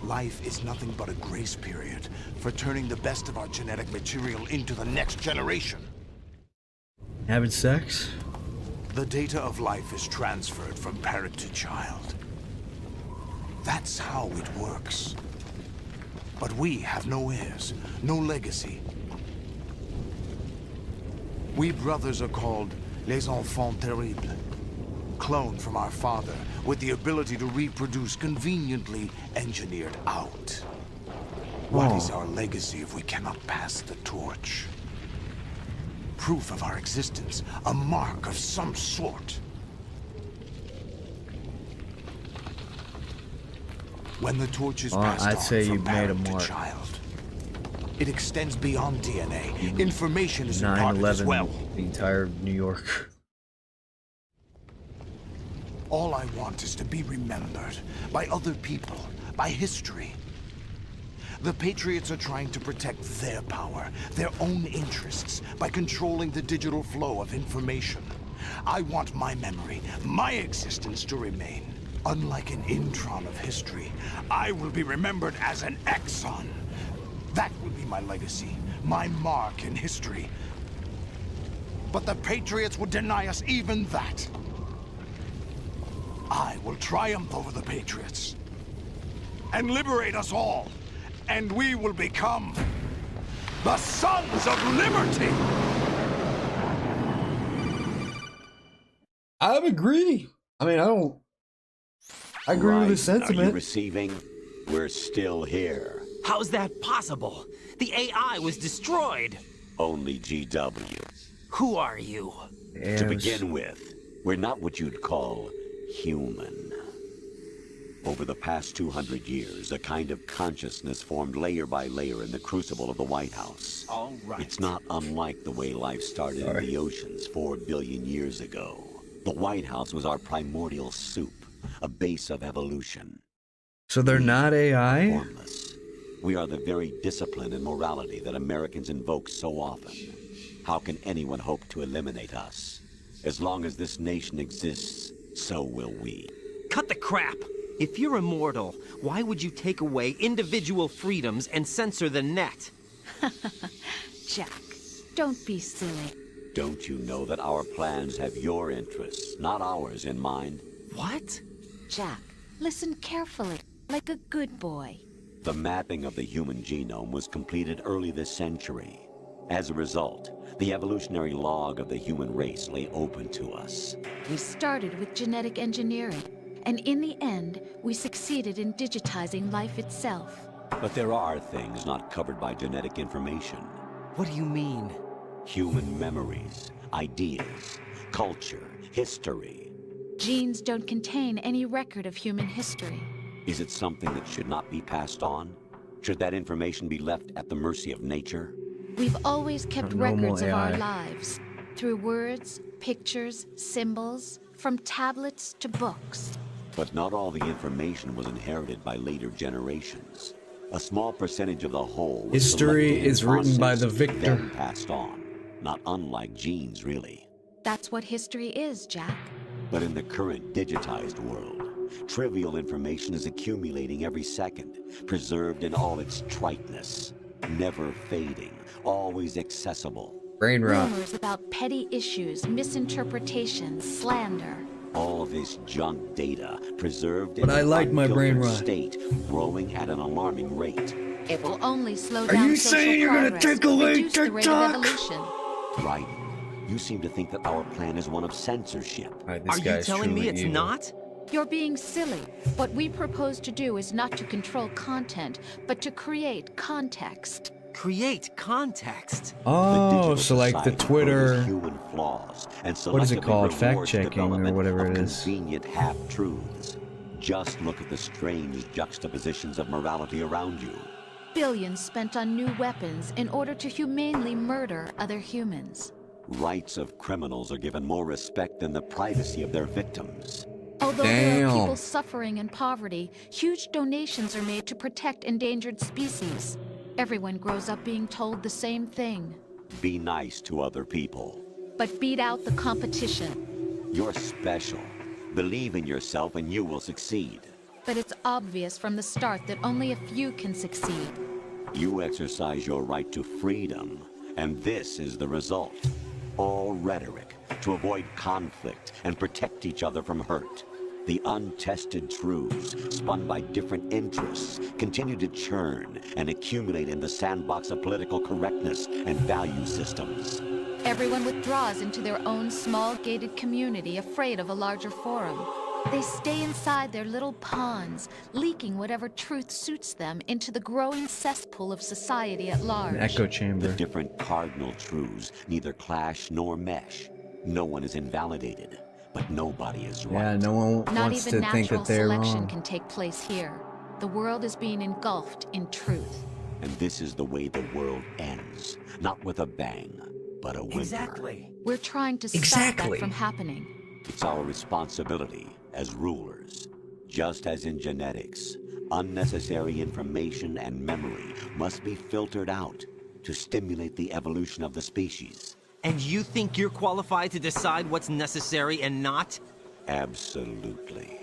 Life is nothing but a grace period for turning the best of our genetic material into the next generation. Having sex? The data of life is transferred from parent to child. That's how it works. But we have no heirs, no legacy. We brothers are called les enfants terribles. Cloned from our father, with the ability to reproduce conveniently engineered out. What is our legacy if we cannot pass the torch? Proof of our existence, a mark of some sort. When the torch is passed I'd on say from you've made a parent to mark. child, it extends beyond DNA. Information is imparted as 9/11, well. the entire New York. All I want is to be remembered by other people, by history. The Patriots are trying to protect their power, their own interests, by controlling the digital flow of information. I want my memory, my existence to remain. Unlike an intron of history, I will be remembered as an exon. That will be my legacy, my mark in history. But the Patriots would deny us even that. I will triumph over the Patriots and liberate us all, and we will become the Sons of Liberty! I agree. I mean, I agree with the sentiment. Are you receiving? We're still here. How's that possible? The AI was destroyed. Only GW. Who are you? To begin with, we're not what you'd call human. Over the past 200 years, a kind of consciousness formed layer by layer in the crucible of the White House. All right. It's not unlike the way life started in the oceans 4 billion years ago. The White House was our primordial soup, a base of evolution. So they're not AI? Formless. We are the very discipline and morality that Americans invoke so often. How can anyone hope to eliminate us? As long as this nation exists, so will we. Cut the crap! If you're immortal, why would you take away individual freedoms and censor the net? Jack, don't be silly. Don't you know that our plans have your interests, not ours, in mind? What? Jack, listen carefully, like a good boy. The mapping of the human genome was completed early this century. As a result, the evolutionary log of the human race lay open to us. We started with genetic engineering, and in the end, we succeeded in digitizing life itself. But there are things not covered by genetic information. What do you mean? Human memories, ideas, culture, history. Genes don't contain any record of human history. Is it something that should not be passed on? Should that information be left at the mercy of nature? We've always kept records of our lives, through words, pictures, symbols, from tablets to books. But not all the information was inherited by later generations. A small percentage of the whole was history is written by the victor. Then passed on. Not unlike genes, really. That's what history is, Jack. But in the current digitized world, trivial information is accumulating every second, preserved in all its triteness, never fading, always accessible. Brain rot. Rumors about petty issues, misinterpretations, slander. All this junk data preserved in But I like my brain rot. state, growing at an alarming rate. It will only slow Are down you social saying you're gonna progress, take away reduce the rate of TikTok? evolution. Right. You seem to think that our plan is one of censorship. Right, Are you telling me it's not? You're being silly. What we propose to do is not to control content, but to create context. Create context? Oh, so like the Twitter... Human flaws and What is it selectively called? rewards Fact-checking or development whatever of it is. convenient half-truths. Just look at the strange juxtapositions of morality around you. Billions spent on new weapons in order to humanely murder other humans. Rights of criminals are given more respect than the privacy of their victims. Although there are people suffering in poverty, huge donations are made to protect endangered species. Everyone grows up being told the same thing. Be nice to other people. But beat out the competition. You're special. Believe in yourself and you will succeed. But it's obvious from the start that only a few can succeed. You exercise your right to freedom, and this is the result. All rhetoric to avoid conflict and protect each other from hurt. The untested truths, spun by different interests, continue to churn and accumulate in the sandbox of political correctness and value systems. Everyone withdraws into their own small gated community, afraid of a larger forum. They stay inside their little ponds, leaking whatever truth suits them into the growing cesspool of society at large. An echo chamber. The different cardinal truths neither clash nor mesh. No one is invalidated, but nobody is right. Yeah, no one Not wants even to think natural that they're selection wrong. can take place here. The world is being engulfed in truth. And this is the way the world ends. Not with a bang, but a whimper. Exactly. We're trying to stop that from happening. It's our responsibility, as rulers. Just as in genetics, unnecessary information and memory must be filtered out to stimulate the evolution of the species. And you think you're qualified to decide what's necessary and not? Absolutely.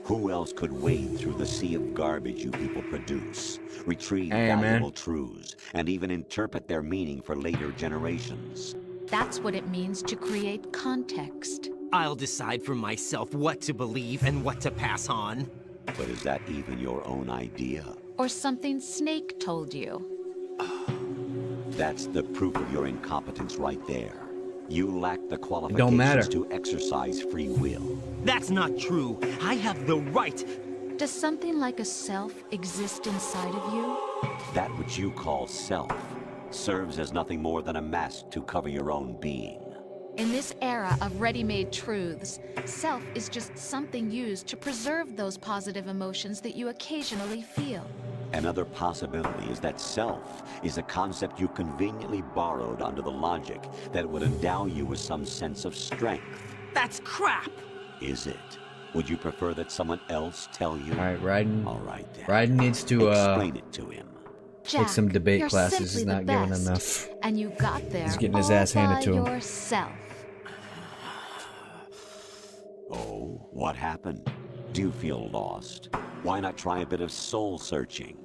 Who else could wade through the sea of garbage you people produce, retrieve valuable truths, and even interpret their meaning for later generations? That's what it means to create context. I'll decide for myself what to believe and what to pass on. But is that even your own idea? Or something Snake told you. That's the proof of your incompetence right there. You lack the qualifications to exercise free will. That's not true. I have the right. Does something like a self exist inside of you? That which you call self serves as nothing more than a mask to cover your own being. In this era of ready-made truths, self is just something used to preserve those positive emotions that you occasionally feel. Another possibility is that self is a concept you conveniently borrowed under the logic that it would endow you with some sense of strength. That's crap! Is it? Would you prefer that someone else tell you? Alright, Raiden. Alright then. Raiden needs to explain it to him. Jack, take some debate you're classes. He's simply not the given best, enough. And you got there He's getting his all ass handed by to him. yourself. Oh, what happened? Do you feel lost? Why not try a bit of soul searching?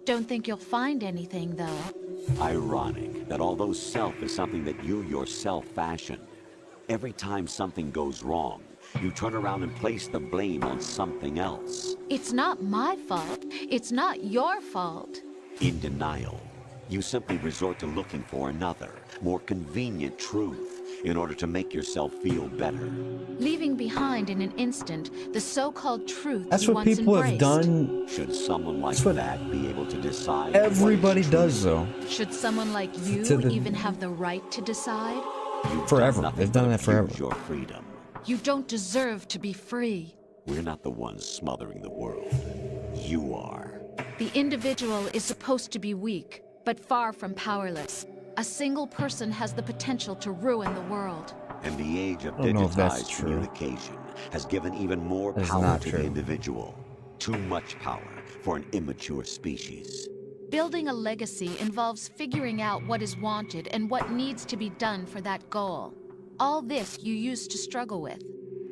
Don't think you'll find anything, though. Ironic that although self is something that you yourself fashioned, every time something goes wrong, you turn around and place the blame on something else. It's not my fault. It's not your fault. In denial, you simply resort to looking for another, more convenient truth in order to make yourself feel better. Leaving behind in an instant the so-called truth That's you what once people embraced. have done. Should someone like that be able to decide? Everybody does, though. Should someone like you To the- even have the right to decide? Forever. They've done that forever. Use your freedom. You don't deserve to be free. We're not the ones smothering the world. You are. The individual is supposed to be weak, but far from powerless. A single person has the potential to ruin the world. And the age of I don't know if that's digitized true. communication has given even more That's power not to true. the individual. Too much power for an immature species. Building a legacy involves figuring out what is wanted and what needs to be done for that goal. All this you used to struggle with.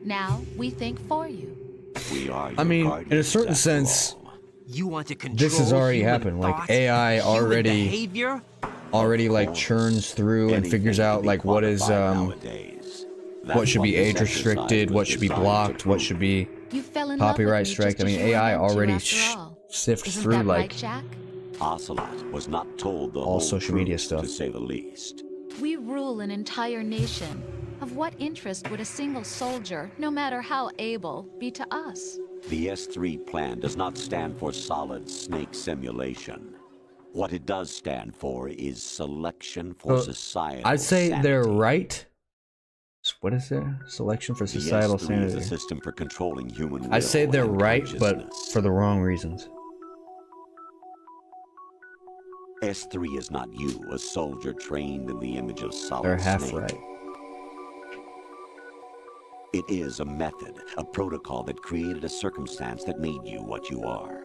Now we think for you. We are I mean, in a certain sense, You want to control this has already human happened. Like thoughts, AI human already behavior? like churns through and figures out like what is what should be age restricted, what should be blocked, what should be You fell in love copyright with me strike. just I as mean, you were AI meant to, already after all. sifts Isn't through that like right, Jack? Ocelot was not told the all whole social media truth, stuff. to say the least. We rule an entire nation. Of what interest would a single soldier, no matter how able, be to us? The S3 plan does not stand for solid snake simulation. What it does stand for is selection for societal I'd say sanity. they're right. What is it? Selection for societal the S3 sanity. is a system for controlling human will I'd say they're and right, but consciousness. for the wrong reasons. S3 is not you, a soldier trained in the image of solid They're half snake. right. It is a method, a protocol that created a circumstance that made you what you are.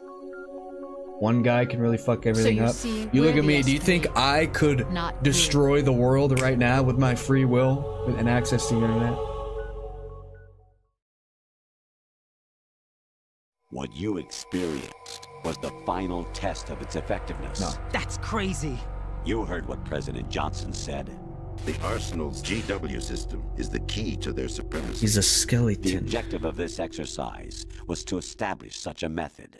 One guy can really fuck everything you up. see, You look we're at me. the Do you think I could Not destroy the world right now with my free will and access to the internet? What you experienced was the final test of its effectiveness. No. That's crazy. You heard what President Johnson said. The Arsenal's GW system is the key to their supremacy. He's a The skeleton. objective of this exercise was to establish such a method.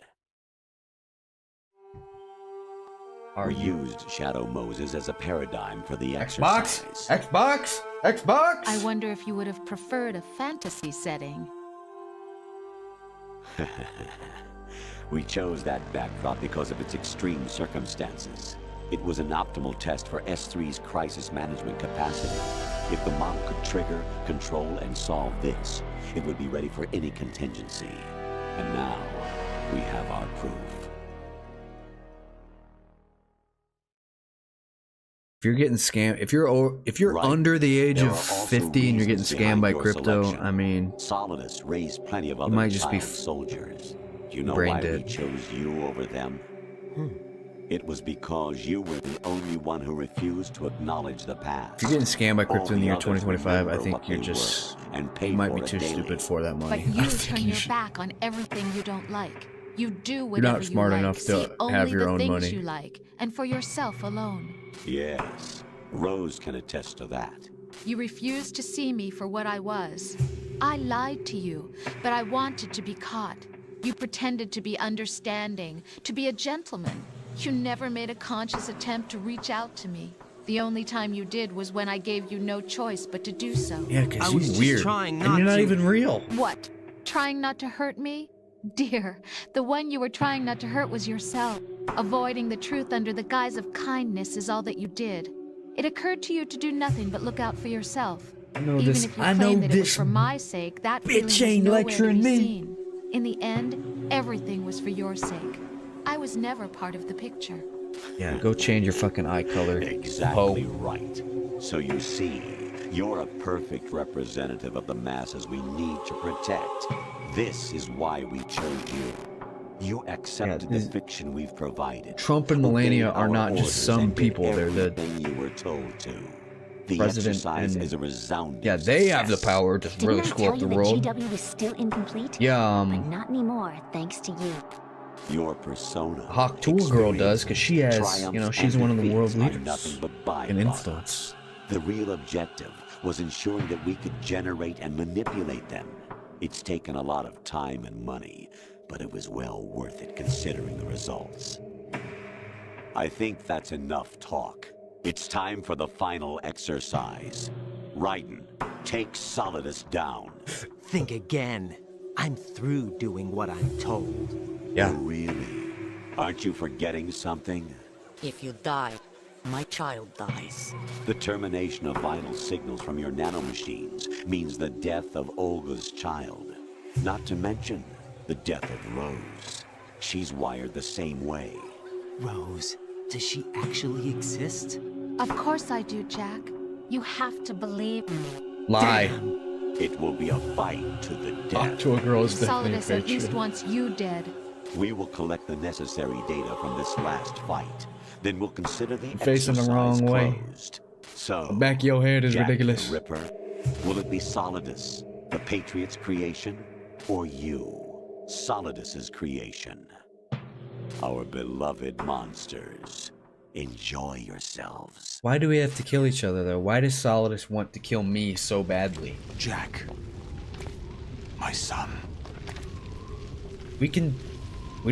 We used Shadow Moses as a paradigm for the Xbox? exercise. Xbox? Xbox? I wonder if you would have preferred a fantasy setting. We chose that backdrop because of its extreme circumstances. It was an optimal test for S3's crisis management capacity. If the model could trigger, control, and solve this, it would be ready for any contingency. And now, we have our proof. If you're getting scammed, if you're Right. under the age There of are also 50 and you're getting reasons scammed behind by your crypto, selection. I mean, Solidus raised plenty of you other might just be child soldiers. Do you know brain why we dead. chose you over them? It was because you were the only one who refused to acknowledge the past. If you're getting scammed by All crypto in the year others 2025, I remember think what you're they just were and pay you might for be it too daily. stupid for that money. But you I think turn you your should. back on everything you don't like. You do You're whatever not smart you like. enough See to only have your the own things money. you like, and for yourself alone. Yes, Rose can attest to that. You refused to see me for what I was. I lied to you, but I wanted to be caught. You pretended to be understanding, to be a gentleman. You never made a conscious attempt to reach out to me. The only time you did was when I gave you no choice but to do so. Yeah, because you're weird. And you're not even real. What? Trying not to hurt me? Dear, the one you were trying not to hurt was yourself. Avoiding the truth under the guise of kindness is all that you did. It occurred to you to do nothing but look out for yourself. I know Even this. if you I know claim that it was this. for my sake, that feeling Bitch was ain't nowhere to lecturing be me. seen. In the end, everything was for your sake. I was never part of the picture. Yeah, go change your fucking eye color. Exactly right. So you see, you're a perfect representative of the masses we need to protect. This is why we chose you. You accepted the fiction we've provided. Trump and Melania are not just some people. They're the everything you were told to. The president exercise and is a resounding yeah, they have the success. power to really screw up the world. GW was still incomplete? Yeah, But not anymore, thanks to you. Your persona. Hawk Tool Girl does, because she has, you know, triumphs, she's and one of the world defeats are leaders nothing but in byproducts. influence. The real objective was ensuring that we could generate and manipulate them. It's taken a lot of time and money, but it was well worth it considering the results. I think that's enough talk. It's time for the final exercise. Raiden, take Solidus down. Think again. I'm through doing what I'm told. Yeah. Really? Aren't you forgetting something? If you die, my child dies. The termination of vital signals from your nanomachines means the death of Olga's child. Not to mention the death of Rose. She's wired the same way. Rose, does she actually exist? Of course I do, Jack. You have to believe me. Lie. It will be a fight to the Hawk death. Tool Girl is definitely a Solidus at bitch. least wants you dead. We will collect the necessary data from this last fight. Then we'll consider the Facing the exercise wrong way. closed. So, The back of your head is Jack ridiculous. the Ripper, will it be Solidus, the Patriot's creation, or you, Solidus's creation? Our beloved monsters, enjoy yourselves. Why do we have to kill each other, though? Why does Solidus want to kill me so badly? Jack, my son. We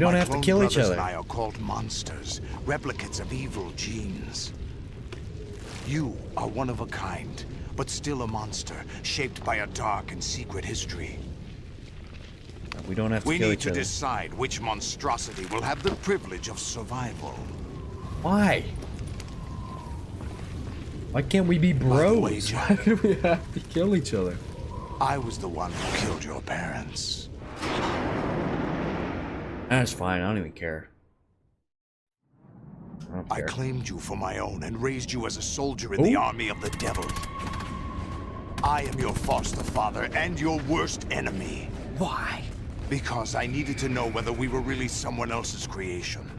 don't My have to clone kill each brothers other. and I are called monsters, replicates of evil genes. You are one of a kind, but still a monster, shaped by a dark and secret history. We don't have to We kill need each to other. decide which monstrosity will have the privilege of survival. Why? Why can't we be bros? Why do we have to kill each other? I was the one who killed your parents. That's fine. I don't even care. I don't I care. claimed you for my own and raised you as a soldier in the army of the devil. I am your foster father and your worst enemy. Why? Because I needed to know whether we were really someone else's creation.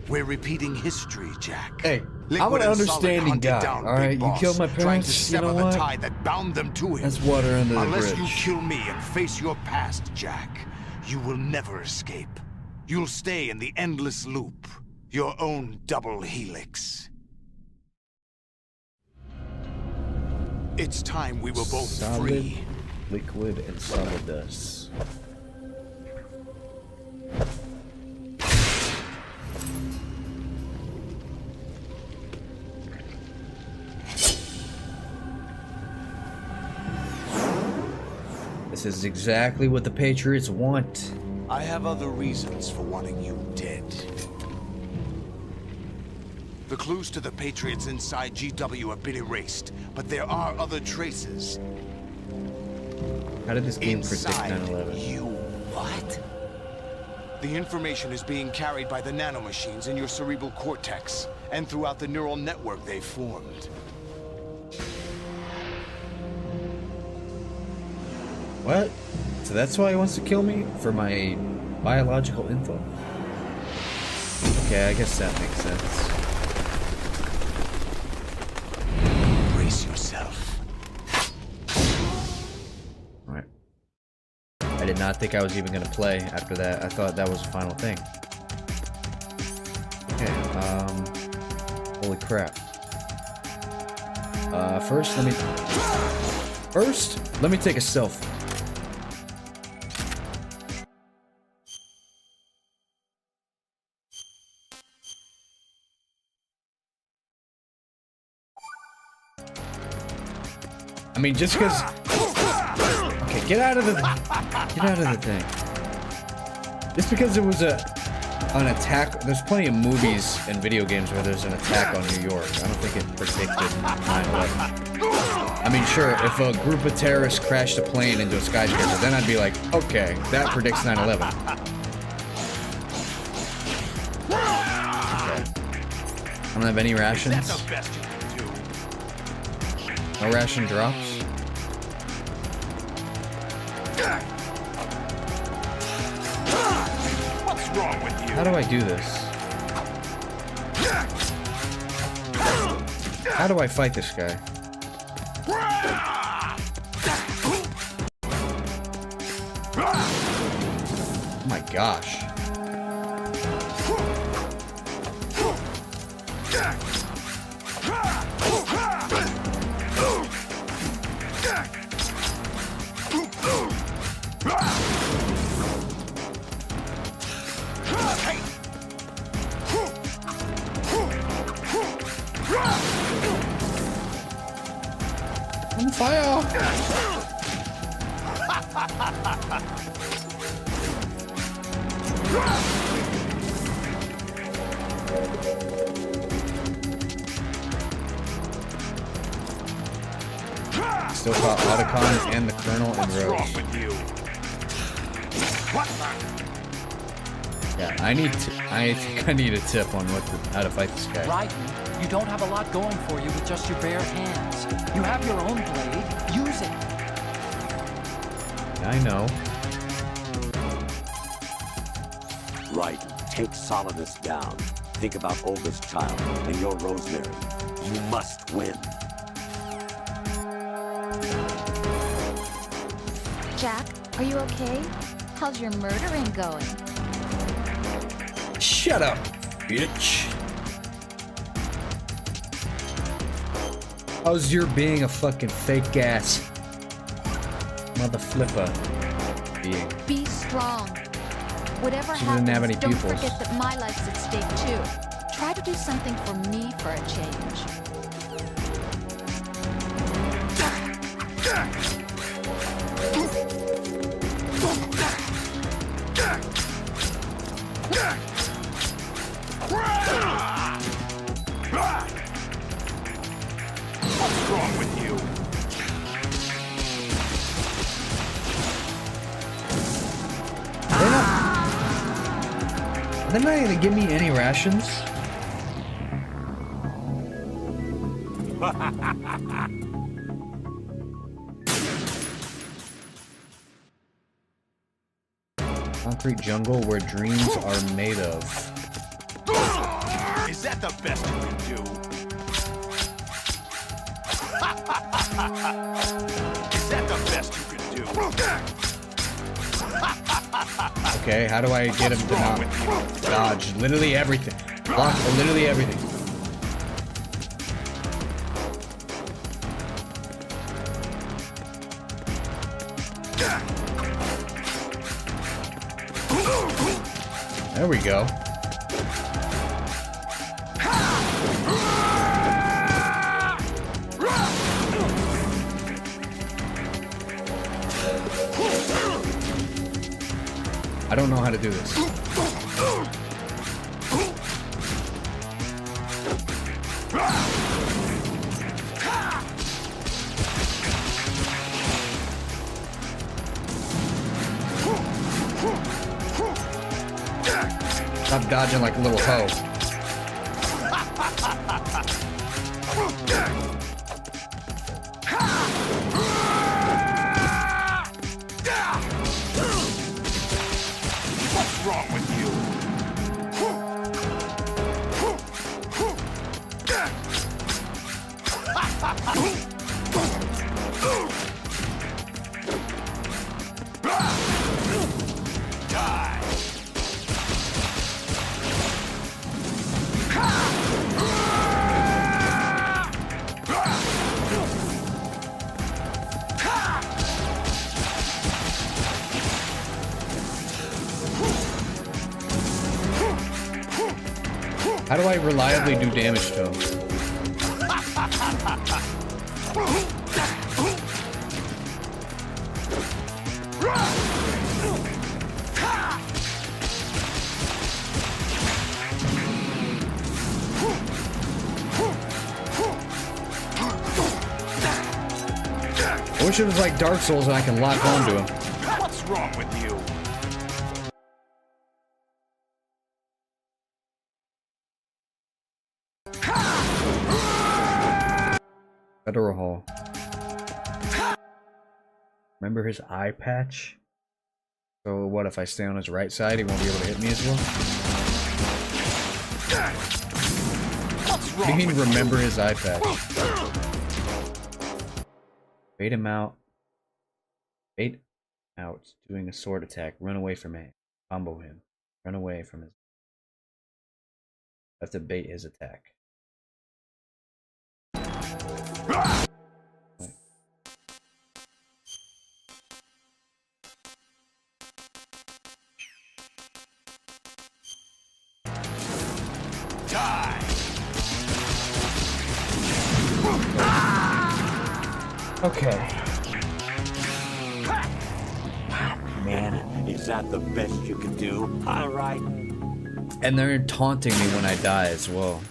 We're repeating history, Jack. Hey, Liquid I'm an and Solid understanding hunted guy. down All right, Big you Boss, killed my trying to parents. You sever know the what? tie that bound them to him. That's water under the Unless bridge. you kill me and face your past, Jack, you will never escape. You'll stay in the endless loop, your own double helix. It's time we were both Solid, free. liquid, and Solidus. This is exactly what the Patriots want. I have other reasons for wanting you dead. The clues to the Patriots inside GW have been erased, but there are other traces. How did this game predict Inside 9/11? you. What? The information is being carried by the nanomachines in your cerebral cortex, and throughout the neural network they've formed. What? So that's why he wants to kill me? For my biological info? Okay, I guess that makes sense. Brace yourself. Alright. I did not think I was even gonna play after that. I thought that was the final thing. Okay, holy crap. First, let me take a selfie. I mean, just because. Okay, get out of the thing. Just because it was an attack. There's plenty of movies and video games where there's an attack on New York. I don't think it predicted 9/11. I mean, sure, if a group of terrorists crashed a plane into a skyscraper, then I'd be like, okay, that predicts 9/11. Okay. I don't have any rations. That's the best you can do. No ration drops. What's wrong with you? How do I do this? How do I fight this guy? Oh my gosh. On fire! Still caught Otacon and the Colonel and Rose. What's wrong with you? What? Yeah, I think I need a tip on how to fight this guy. Raiden, you don't have a lot going for you with just your bare hands. You have your own blade. Use it. I know. Raiden, take Solidus down. Think about Olga's child and your Rosemary. You must win. Jack, are you okay? How's your murdering going? Shut up, bitch. How's your being a fucking fake ass mother flipper being? Be strong. Whatever She didn't have any happens, don't pupils. forget that my life's at stake too. Try to do something for me for a change. What's wrong with you? They're not gonna give me any rations. Concrete jungle where dreams are made of. Is that the best you can do? Is that the best you can do? Okay, how do I get him to not dodge literally everything? Block literally everything. There we go. I don't know how to do this. Stop dodging like a little hoe. What's wrong with you? How do I reliably do damage to him? I wish it was like Dark Souls and I can lock onto him. What's wrong with you? Federal Hall. Remember his eye patch? So what if I stay on his right side, he won't be able to hit me as well? What do you mean remember his eye patch? Bait him out. Bait out. Doing a sword attack. Run away from him. Combo him. Run away from his... I have to bait his attack. Die! Okay. Man, is that the best you can do? All right. And they're taunting me when I die as well.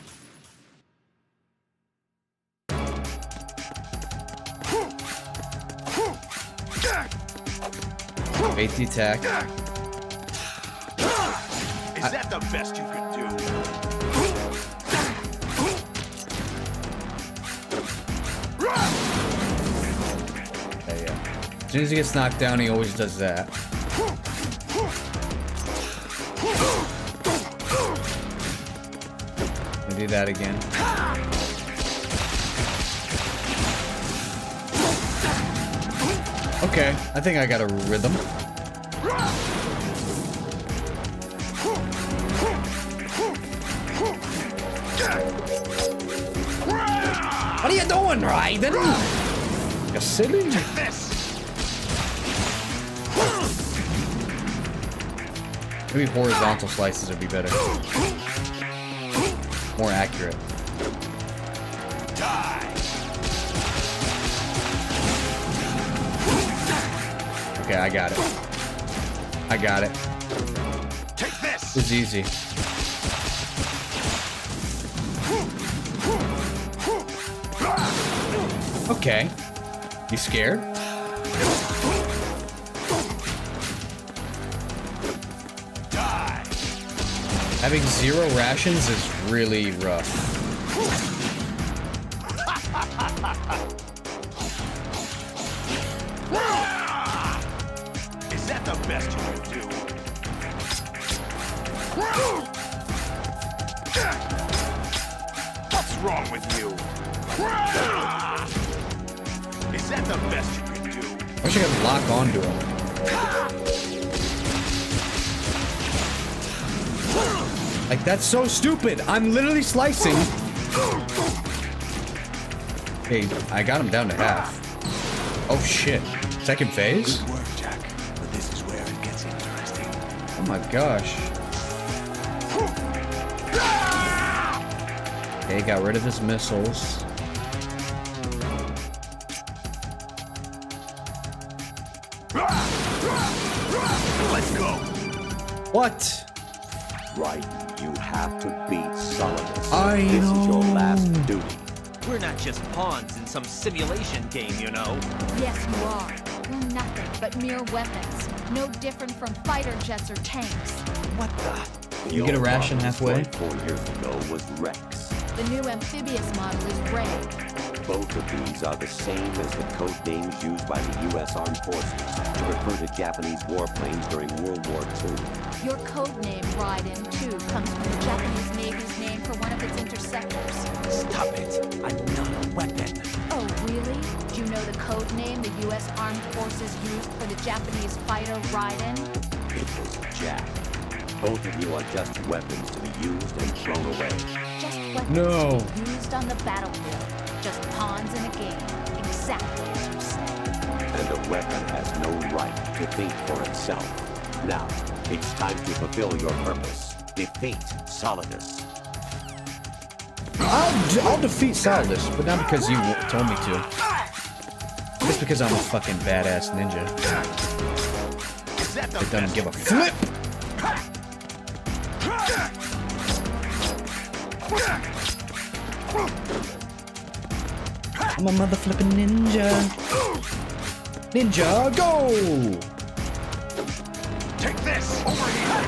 Bait the attack. Is that the best you could do? Yeah. As soon as he gets knocked down, he always does that. I'll do that again. Okay, I think I got a rhythm. What are you doing, Raiden? You silly. Maybe horizontal slices would be better. More accurate. Okay, I got it. I got it. Take this. It was easy. Okay. You scared? Die. Having 0 rations is really rough. Is that the best you can do? What's wrong with you? Is that the best you can do? I wish I could lock onto him. Like, that's so stupid. I'm literally slicing. Hey, I got him down to half. Oh shit. Second phase? Good work, Jack. But this is where it gets interesting. Oh my gosh. Okay, got rid of his missiles. Let's go. What? Right, you have to beat Solidus. I This is your know. last duty. We're not just pawns in some simulation game, you know. Yes, you are. You're nothing but mere weapons. No different from fighter jets or tanks. What the? You get a ration halfway? 4 years ago was Rex. The new amphibious model is Ray. Both of these are the same as the code names used by the U.S. Armed Forces to refer to Japanese warplanes during World War II. Your code name, Raiden 2, comes from the Japanese Navy's name for one of its interceptors. Stop it. I'm not a weapon. Oh, really? Do you know the code name the U.S. Armed Forces used for the Japanese fighter Raiden? It was Jack. Both of you are just weapons to be used and thrown away. Just weapons to be used on the battlefield. Just pawns in a game. Exactly as you said. And a weapon has no right to think for itself. Now, it's time to fulfill your purpose. Defeat Solidus. I'll defeat Solidus, but not because you told me to. Just because I'm a fucking badass ninja. It doesn't give a flip! I'm a mother flipping ninja. Ninja, go! Take this! Over here!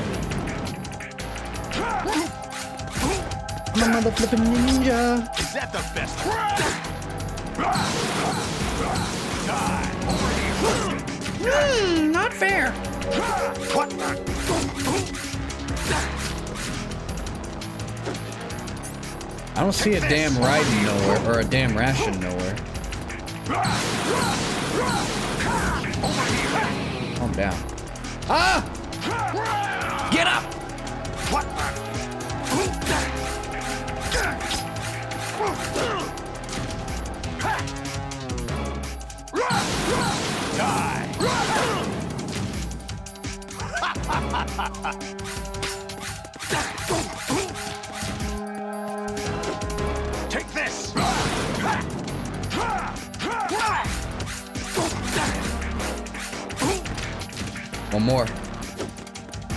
I'm a mother flipping ninja. Is that the best? Die! Over here! Not fair. What? I don't see a damn Raiden nowhere, or a damn ration nowhere. Calm down. Ah! Get up! What? Take this! One more.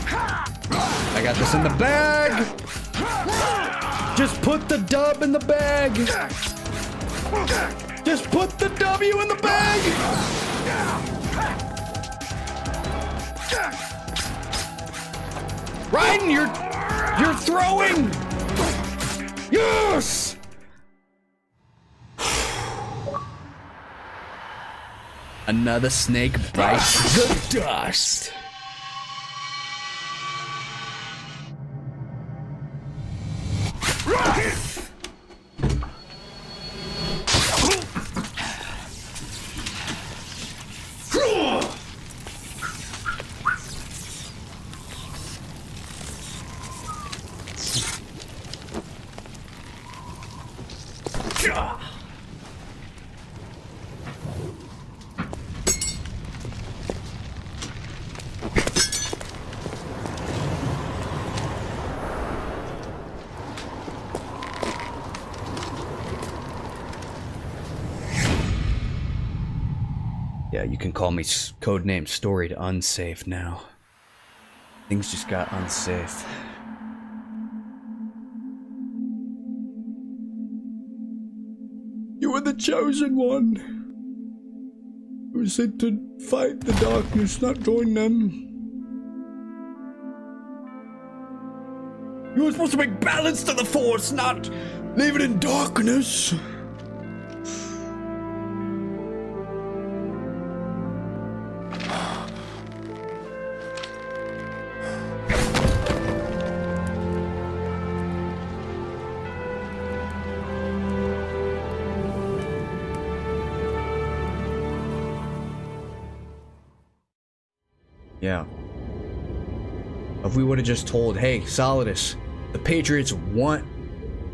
I got this in the bag! Just put the dub in the bag! Just put the W in the bag! Raiden, you're throwing! Yes! Another snake bites the dust. Yeah, you can call me codename Storied Unsafe now. Things just got unsafe. You were the chosen one. You were sent to fight the darkness, not join them. You were supposed to bring balance to the Force, not leave it in darkness. Yeah. If we would have just told, hey, Solidus, the Patriots want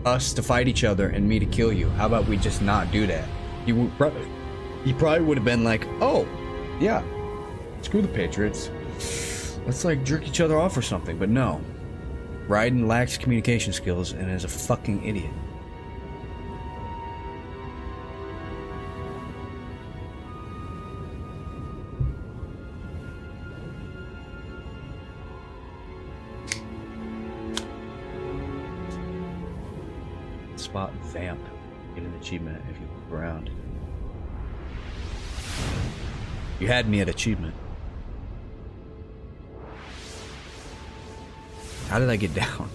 us to fight each other and me to kill you. How about we just not do that? He probably would have been like, oh, yeah, screw the Patriots. Let's like jerk each other off or something. But no. Raiden lacks communication skills and is a fucking idiot. Spot Vamp. Get an achievement if you look around. You had me at achievement. How did I get down?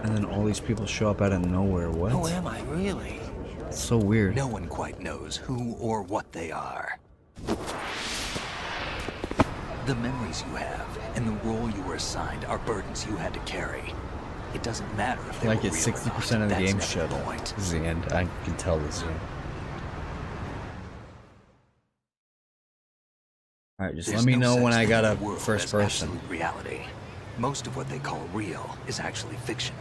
And then all these people show up out of nowhere. What? Who am I, really? It's so weird. No one quite knows who or what they are. The memories you have and the role you were assigned are burdens you had to carry. It doesn't matter if they Like were it's real 60% of the That's game never shuttle. the point. This is the end. I can tell this is the end. Alright, just There's let me no know when such I thing got in a the world first as person. absolute reality. Most of what they call real is actually fiction.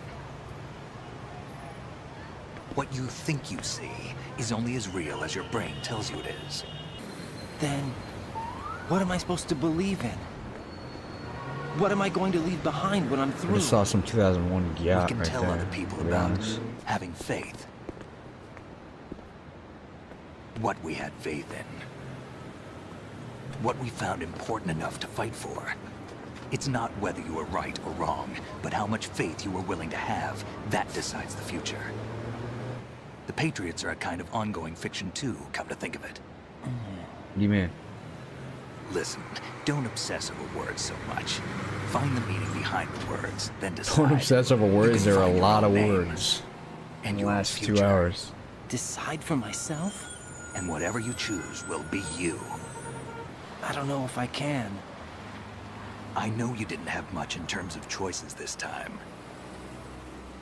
What you think you see is only as real as your brain tells you it is. Then, what am I supposed to believe in? What am I going to leave behind when I'm I through? just saw some 2001 yacht We can right tell there. other people to be about honest. having faith. What we had faith in. What we found important enough to fight for. It's not whether you were right or wrong, but how much faith you were willing to have. That decides the future. The Patriots are a kind of ongoing fiction too, come to think of it. What do you mean? Listen, don't obsess over words so much. Find the meaning behind the words, then decide. Don't obsess over words. You There can are a find your lot own of name words in and the your own last 2 future. hours. Decide for myself? And whatever you choose will be you. I don't know if I can. I know you didn't have much in terms of choices this time.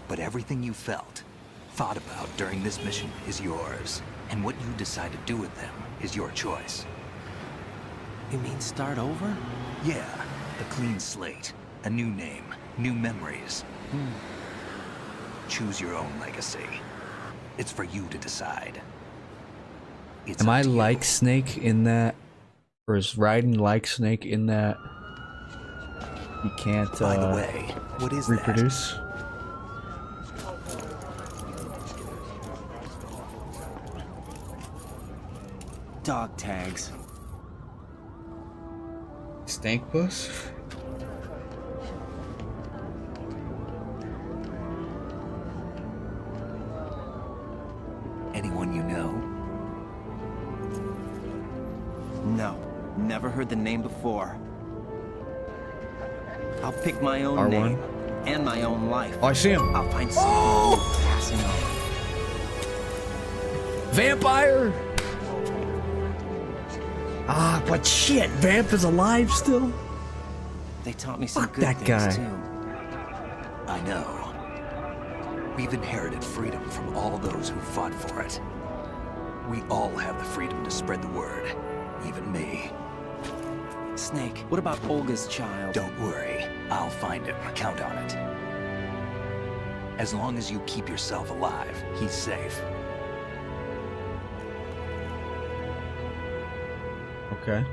But everything you felt, thought about during this mission is yours. And what you decide to do with them is your choice. You mean start over? Yeah, a clean slate, a new name, new memories. Choose your own legacy. It's for you to decide. It's Am up I to you. like Snake in that? Or is Raiden like Snake in that? He can't By the way, what is that? reproduce? Dog tags. Stank puss? Anyone you know? No, never heard the name before. I'll pick my own R1? name and my own life. Oh, I see him. I'll find something worth passing on. Vampire! Ah, but shit, Vamp is alive still? They taught me some Fuck good that things guy. too. I know. We've inherited freedom from all those who fought for it. We all have the freedom to spread the word, even me. Snake, what about Olga's child? Don't worry, I'll find him, count on it. As long as you keep yourself alive, he's safe. Okay.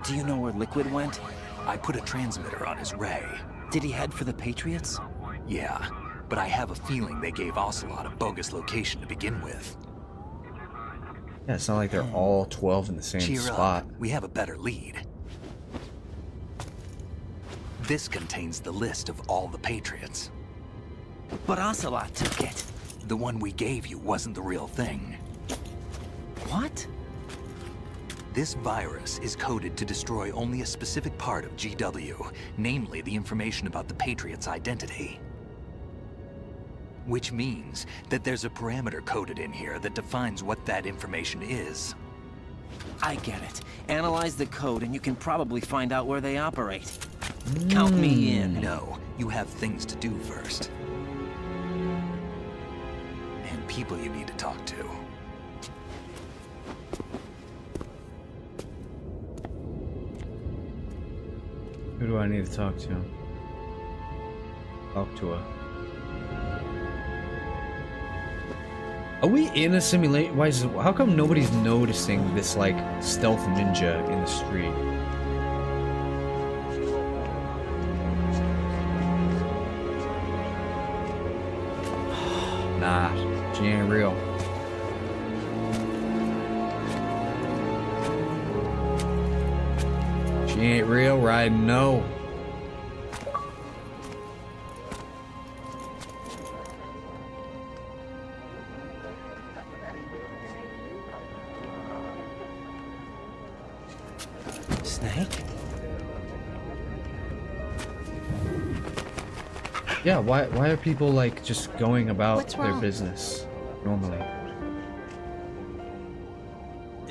Do you know where Liquid went? I put a transmitter on his ray. Did he head for the Patriots? Yeah, but I have a feeling they gave Ocelot a bogus location to begin with. Yeah, it's not like they're all 12 in the same Cheer spot. up, we have a better lead. This contains the list of all the Patriots. But Ocelot took it. The one we gave you wasn't the real thing. What? This virus is coded to destroy only a specific part of GW, namely the information about the Patriot's identity. Which means that there's a parameter coded in here that defines what that information is. I get it. Analyze the code and you can probably find out where they operate. Count me in. No, you have things to do first. And people you need to talk to. Who do I need to talk to? Talk to her. Are we in a simulation? Why is it, how come nobody's noticing this like stealth ninja in the street? Nah, she ain't real. She ain't real, right? No. Snake? Yeah, why are people like just going about What's their wrong? business normally?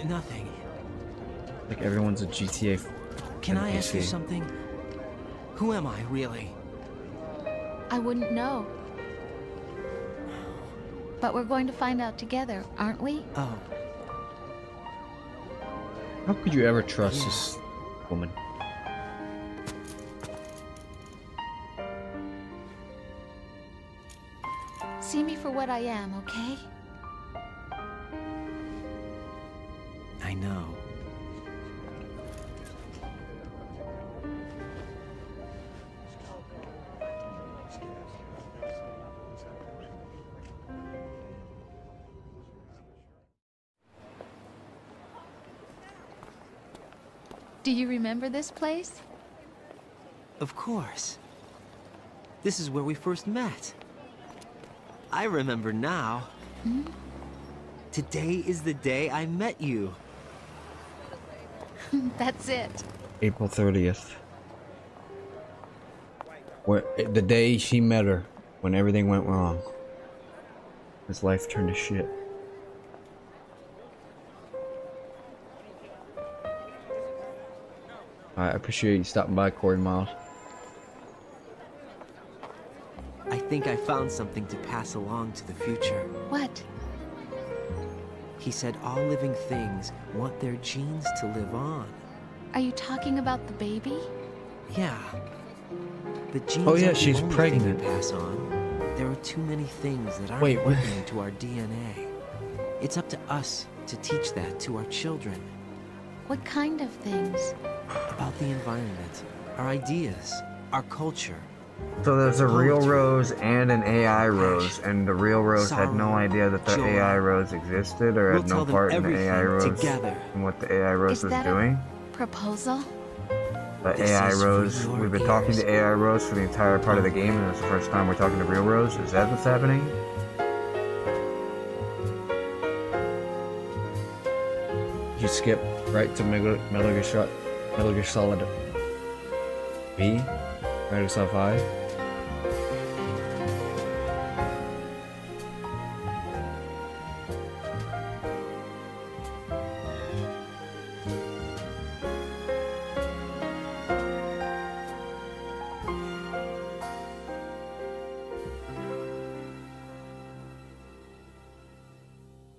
Nothing. Like everyone's a GTA. Can I ask you NPC. something? Who am I, really? I wouldn't know. But we're going to find out together, aren't we? Oh, How could you ever trust this woman? See me for what I am, okay? I know. Do you remember this place? Of course. This is where we first met. I remember now. Hmm? Today is the day I met you. That's it. April 30th. Where the day she met her, when everything went wrong. His life turned to shit. Alright, I appreciate you stopping by, Corey Miles. I think I found something to pass along to the future. What? He said all living things want their genes to live on. Are you talking about the baby? Yeah. But genes Oh, yeah, aren't the she's only pregnant. thing we pass on. There are too many things that aren't Wait, what? written into our DNA. It's up to us to teach that to our children. What kind of things? About the environment, our ideas, our culture. So there's a real Rose and an AI Rose, and the real Rose had no idea that the joy. AI Rose existed, or We'll had tell no them part in the everything AI Rose together. and what the AI Rose Is was that doing. a proposal? The This AI is for Rose, your we've been talking ears. to AI Rose for the entire part of the game, and it's the first time we're talking to real Rose. Is that what's happening? You skip right to Metal Gear Solid V? Metal Gear Solid 5?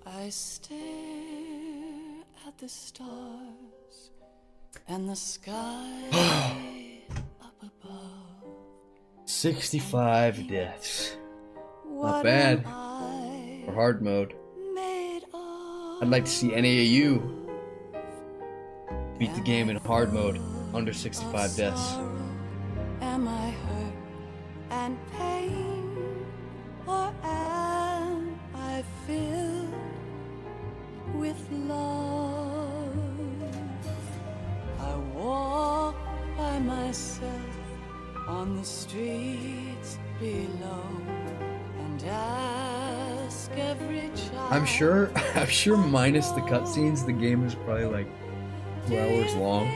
I stare at the stars and the sky up above. 65 deaths. Not bad. For hard mode. I'd like to see any of you beat the game in hard mode under 65 deaths. Am I hurt and pain, or am I filled with love? I walk by myself on the streets below and ask every child. I'm sure minus the cutscenes, the game is probably like 2 hours long.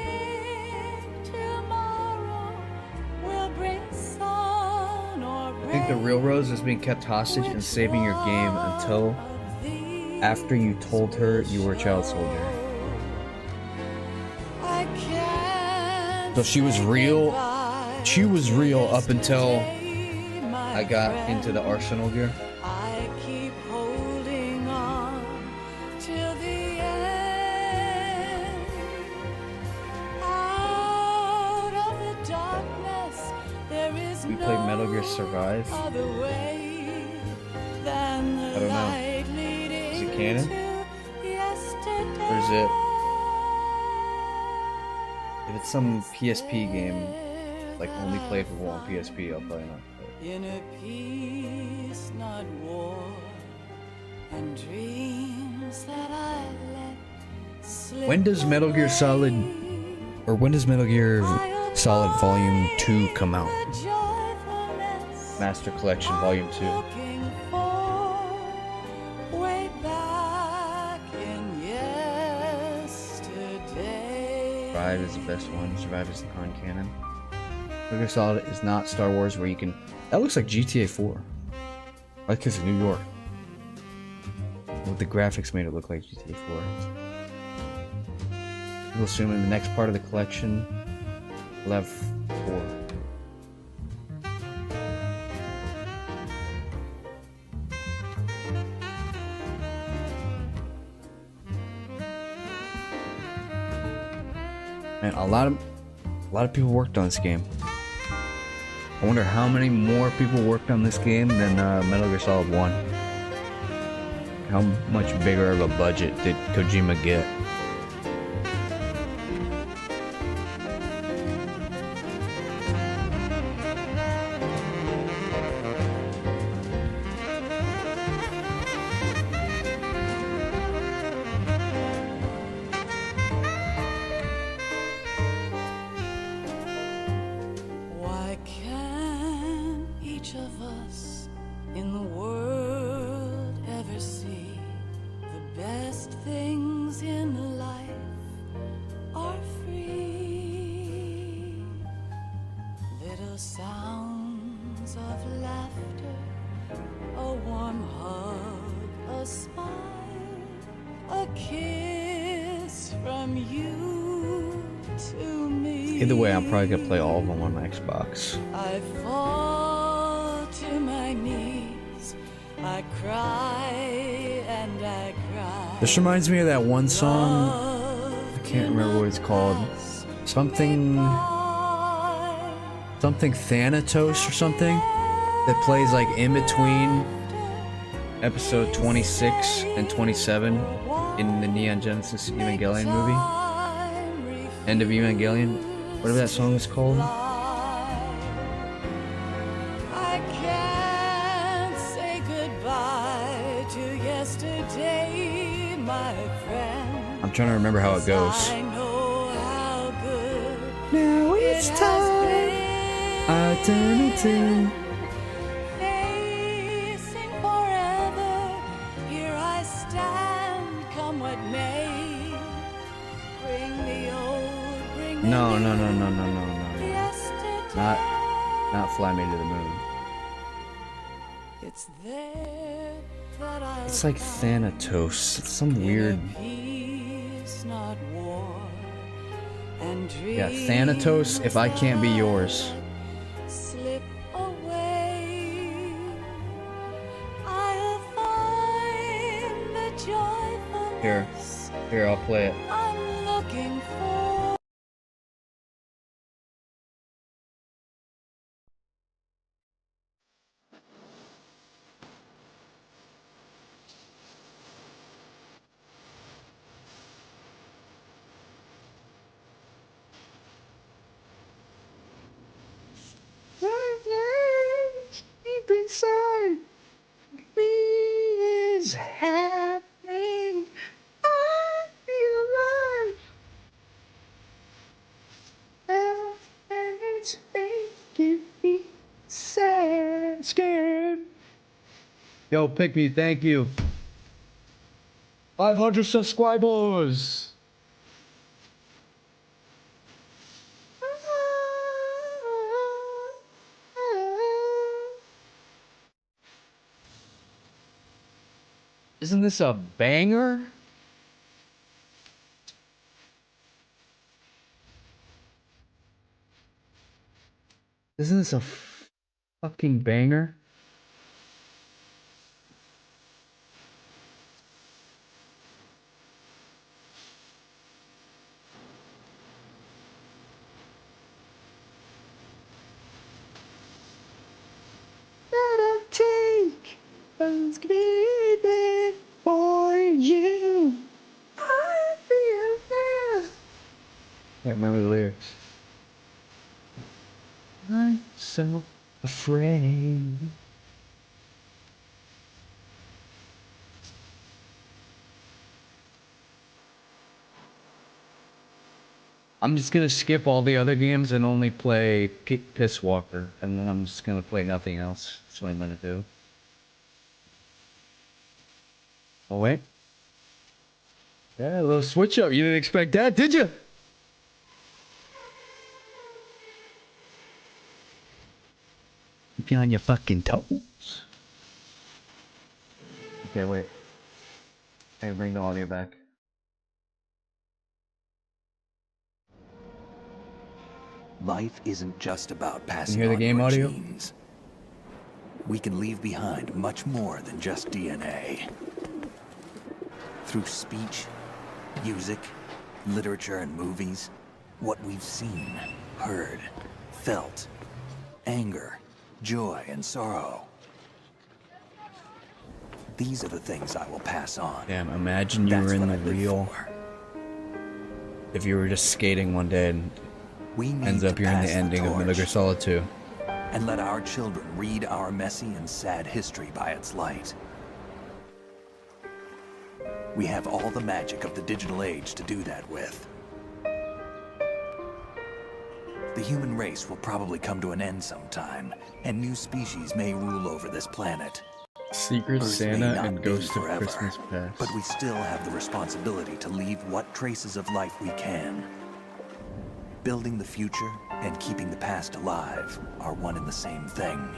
I think the real Rose is being kept hostage and saving your game until after you told her you were a child soldier. So she was real up until I got into the arsenal gear. I keep holding on till the end. Out of the darkness, there is We played Metal Gear Survive. other way than the I don't know. light leading Is it canon? to yesterday. Or is it? If it's some PSP game, like only playable on PSP, I'll probably not play it. In a peace not war, and dreams that I let slip When does Metal Gear Solid Or when does Metal Gear Solid Volume 2 come out? Master Collection Volume 2. Way back in yesterday. Survive is the best one. Survive is non-canon. Metal Gear Solid is not Star Wars where you can... That looks like GTA 4. I like it's New York. With the graphics made it look like GTA 4. We'll assume in the next part of the collection, we'll have 4. Man, a lot of people worked on this game. I wonder how many more people worked on this game than Metal Gear Solid 1. How much bigger of a budget did Kojima get? Why can't each of us in the world ever see the best things in life are free? Little sounds of laughter, a warm hug, a smile, a kiss from you to me. Either way, I'm probably gonna play all of them on my Xbox. I fall to my knees, I cry and I cry. This reminds me of that one song. I can't remember what it's called. Something Thanatos or something that plays like in between episode 26 and 27 in the Neon Genesis Evangelion movie. End of Evangelion, whatever that song is called. I can't say goodbye to yesterday, my friend. I'm trying to remember how it goes. I know how good Now it's time. I turn it to. facing forever. Here I stand, come what may. Bring the old, bring the No. new. Not Fly Me to the Moon. It's there that I'll It's like Thanatos. It's some weird. peace, not war, and Yeah, Thanatos. If I Can't Be Yours. slip away. I'll find the joyfulness Here, I'll play it. I'm looking for. Deep inside me is happening. I feel alive. And it's making me sad, scared. Yo, pick me, thank you. 500 subscribers. Isn't this a banger? Isn't this a fucking banger? Gotta take those greedy for you. I feel this. Can't remember the lyrics. I'm so afraid. I'm just gonna skip all the other games and only play Piss Walker, and then I'm just gonna play nothing else. That's what I'm gonna do. Oh wait. Yeah, a little switch up. You didn't expect that, did you? Keep you on your fucking toes. Okay, wait. Hey, bring the audio back. Life isn't just about Can passing you hear the on game your audio? genes. We can leave behind much more than just DNA. Through speech, music, literature, and movies, what we've seen, heard, felt, anger, joy, and sorrow. These are the things I will pass on. Damn, imagine you were in the real. If you were just skating one day and ends up you're in the ending of Metal Gear Solid 2. And let our children read our messy and sad history by its light. We have all the magic of the digital age to do that with. The human race will probably come to an end sometime, and new species may rule over this planet. Secret Earth may Santa not and be Ghost of forever, Christmas Past. but we still have the responsibility to leave what traces of life we can. Building the future and keeping the past alive are one and the same thing.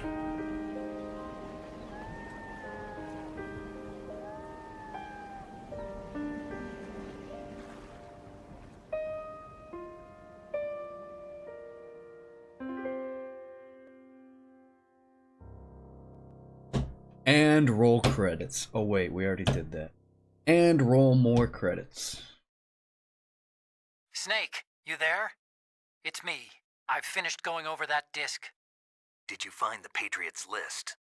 And roll credits. Oh wait, we already did that. And roll more credits. Snake, you there? It's me. I've finished going over that disc. Did you find the Patriots list?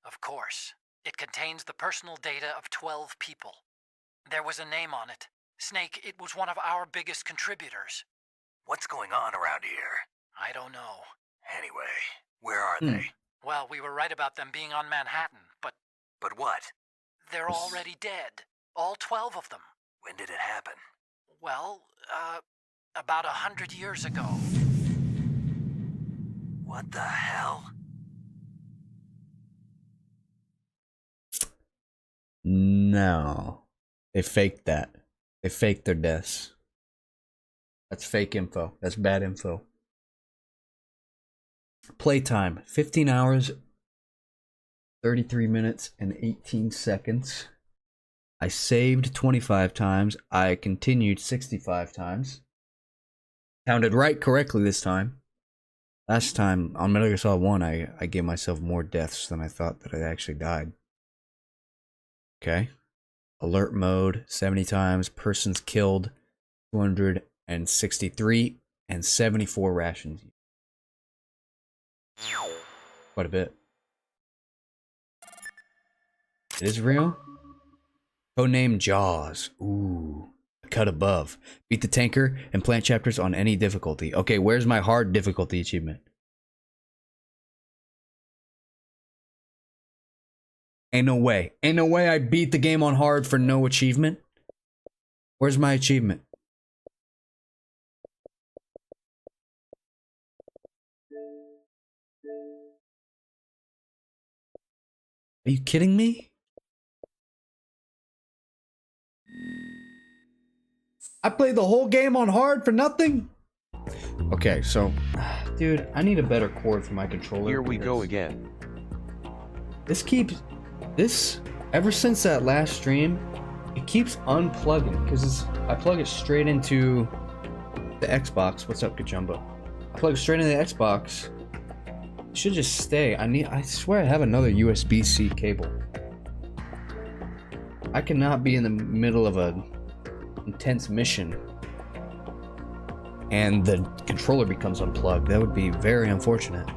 Of course. It contains the personal data of 12 people. There was a name on it. Snake, it was one of our biggest contributors. What's going on around here? I don't know. Anyway, where are they? Well, we were right about them being on Manhattan, but... But what? They're already dead. All 12 of them. When did it happen? Well, about 100 years ago. What the hell? No. They faked that. They faked their deaths. That's fake info. That's bad info. Playtime, 15 hours, 33 minutes, and 18 seconds. I saved 25 times. I continued 65 times. Counted right correctly this time. Last time, on Metal Gear Solid 1, I gave myself more deaths than I thought that I actually died. Okay. Alert mode, 70 times. Persons killed, 263, and 74 rations. Quite a bit. It is real? Codename Jaws. Ooh. Cut above. Beat the tanker and plant chapters on any difficulty. Okay, where's my hard difficulty achievement? Ain't no way. Ain't no way I beat the game on hard for no achievement. Where's my achievement? Are you kidding me? I played the whole game on hard for nothing? Okay, so, dude, I need a better cord for my controller. Here we go again. Ever since that last stream, it keeps unplugging, because I plug it straight into the Xbox. What's up, Kachumbo? I plug it straight into the Xbox. It should just stay. I swear I have another USB-C cable. I cannot be in the middle of a intense mission and the controller becomes unplugged. That would be very unfortunate.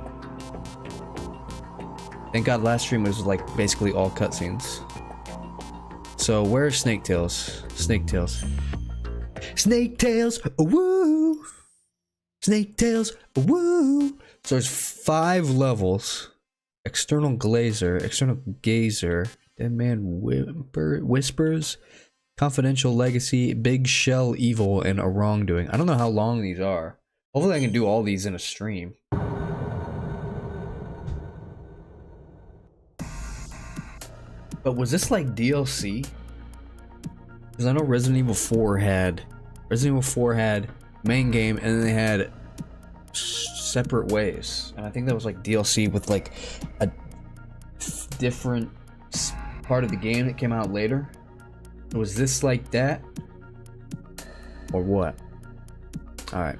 Thank God last stream was like basically all cutscenes. So where's Snake Tails? Snake Tails. Snake Tails, woo! Snake Tails, woo! So there's 5 levels. External Gazer, Dead Man Whispers, Confidential Legacy, Big Shell Evil, and A Wrongdoing. I don't know how long these are. Hopefully I can do all these in a stream. But was this like DLC? Because I know Resident Evil 4 had main game, and then they had separate ways. And I think that was like DLC with like a different part of the game that came out later. Was this like that? Or what? Alright.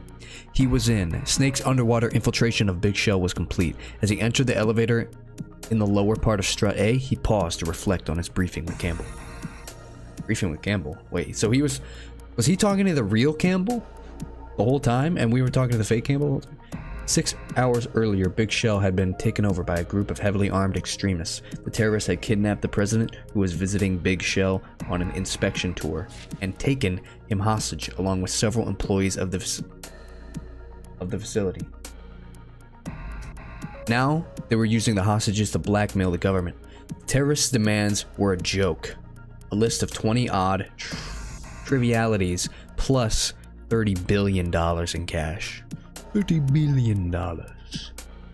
He was in. Snake's underwater infiltration of Big Shell was complete. As he entered the elevator in the lower part of Strut A, he paused to reflect on his briefing with Campbell. Briefing with Campbell? Wait, so he was he talking to the real Campbell the whole time, and we were talking to the fake Campbell the whole time? 6 hours earlier, Big Shell had been taken over by a group of heavily armed extremists. The terrorists had kidnapped the president, who was visiting Big Shell on an inspection tour, and taken him hostage, along with several employees of the facility. Now, they were using the hostages to blackmail the government. The terrorists' demands were a joke. A list of 20-odd trivialities plus $30 billion in cash. $30 billion.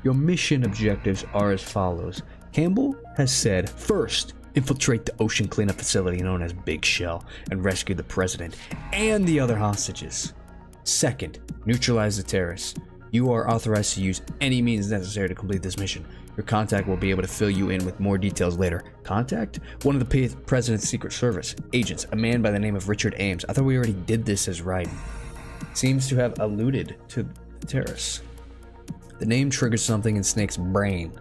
Your mission objectives are as follows. Campbell has said, first, infiltrate the ocean cleanup facility known as Big Shell and rescue the president and the other hostages. Second, neutralize the terrorists. You are authorized to use any means necessary to complete this mission. Your contact will be able to fill you in with more details later. Contact? One of the president's Secret Service agents, a man by the name of Richard Ames. I thought we already did this as Raiden. Seems to have alluded to terrorists. The name triggers something in Snake's brain.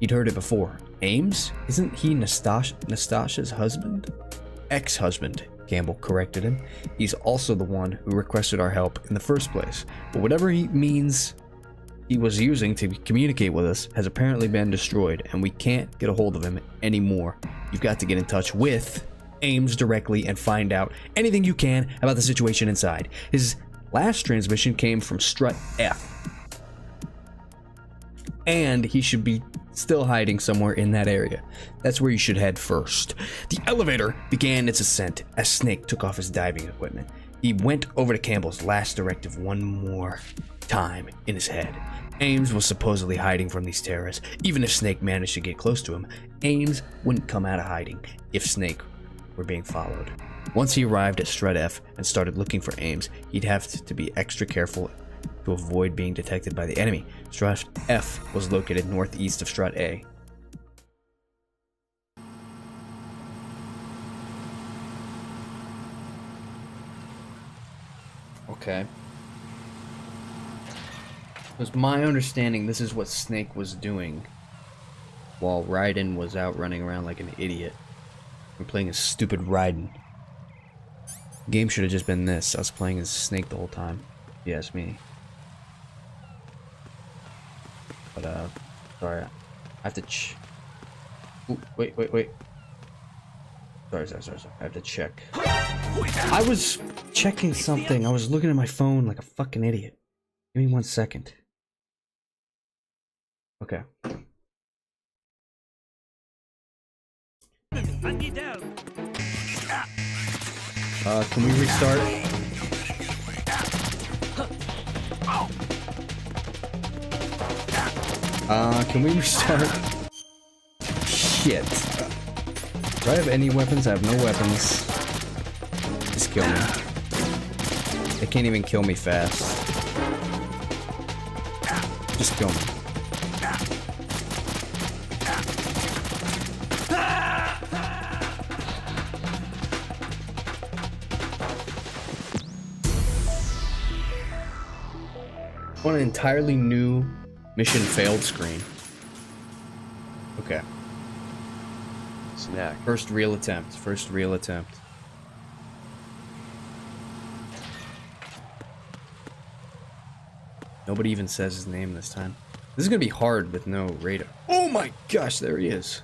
He'd heard it before. Ames? Isn't he Nastasha's husband? Ex-husband, Campbell corrected him. He's also the one who requested our help in the first place. But whatever he means he was using to communicate with us has apparently been destroyed, and we can't get a hold of him anymore. You've got to get in touch with Ames directly and find out anything you can about the situation inside. His last transmission came from Strut F, and he should be still hiding somewhere in that area. That's where you should head first. The elevator began its ascent as Snake took off his diving equipment. He went over to Campbell's last directive one more time in his head. Ames was supposedly hiding from these terrorists. Even if Snake managed to get close to him, Ames wouldn't come out of hiding if Snake were being followed. Once he arrived at Strut F and started looking for Ames, he'd have to be extra careful to avoid being detected by the enemy. Strut F was located northeast of Strut A. Okay. It was my understanding this is what Snake was doing while Raiden was out running around like an idiot. We're playing a stupid Raiden. The game should have just been this. I was playing as Snake the whole time. If you ask me. But, sorry. I have to Ooh, wait. Sorry. I have to check. I was checking something. I was looking at my phone like a fucking idiot. Give me 1 second. Okay. Can we restart? Can we restart? Shit. Do I have any weapons? I have no weapons. Just kill me. They can't even kill me fast. Just kill me. I want an entirely new mission failed screen. Okay. Snack. First real attempt. Nobody even says his name this time. This is gonna be hard with no radar. Oh my gosh, there he is.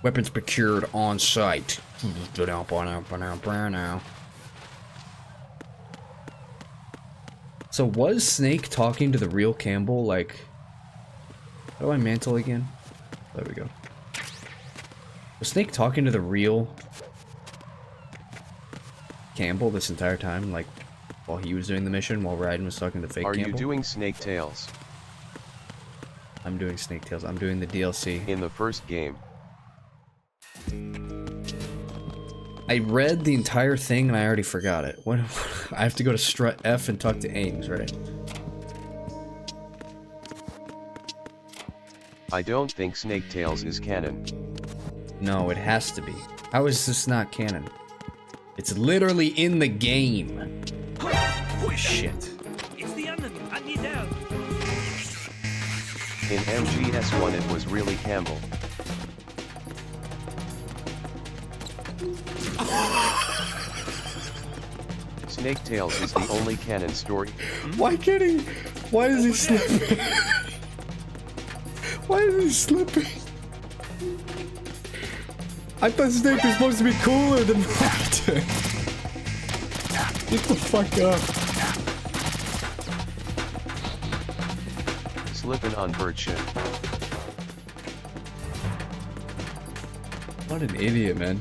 Weapons procured on site. So was Snake talking to the real Campbell, like, How do I mantle again? There we go. Was Snake talking to the real Campbell this entire time? Like, while he was doing the mission, while Raiden was talking to fake Campbell? Are you doing Snake Tales? I'm doing Snake Tales. I'm doing the DLC. In the first game. I read the entire thing and I already forgot it. What? I have to go to Strut F and talk to Ames, right? I don't think Snake Tales is canon. No, it has to be. How is this not canon? It's literally in the game. Shit. It's the enemy. I need help. In MGS1 it was really Campbell. Snake Tales is the only canon story. Why can't he? Why is he slipping? Why is he slipping? I thought Snake was supposed to be cooler than Raiden. Get the fuck up. Slipping on bird shit. What an idiot, man.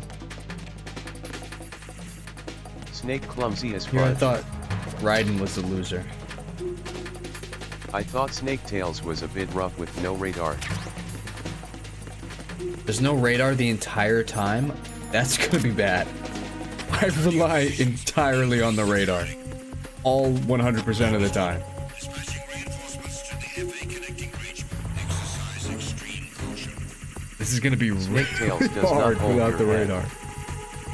Snake clumsy as Here I fuck. thought Raiden was the loser. I thought Snake Tales was a bit rough with no radar. There's no radar the entire time? That's gonna be bad. I rely entirely on the radar. All 100% of the time. This is gonna be really Tales does hard not hold without your the hand. radar.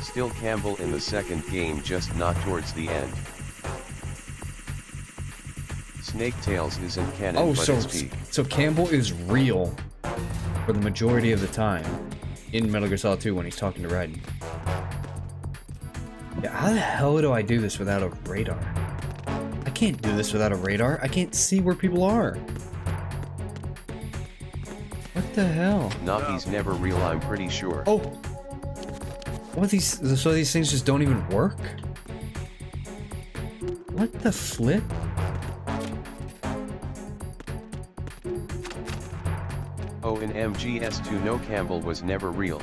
Still Campbell in the second game, just not towards the end. Snake Tales isn't canon, Oh, but SP. so Campbell is real for the majority of the time in Metal Gear Solid 2 when he's talking to Raiden. Yeah, how the hell do I do this without a radar? I can't do this without a radar. I can't see where people are. What the hell? Navi's never real, I'm pretty sure. Oh! What these? So these things just don't even work? What the flip? Oh, in MGS2 no, Campbell was never real.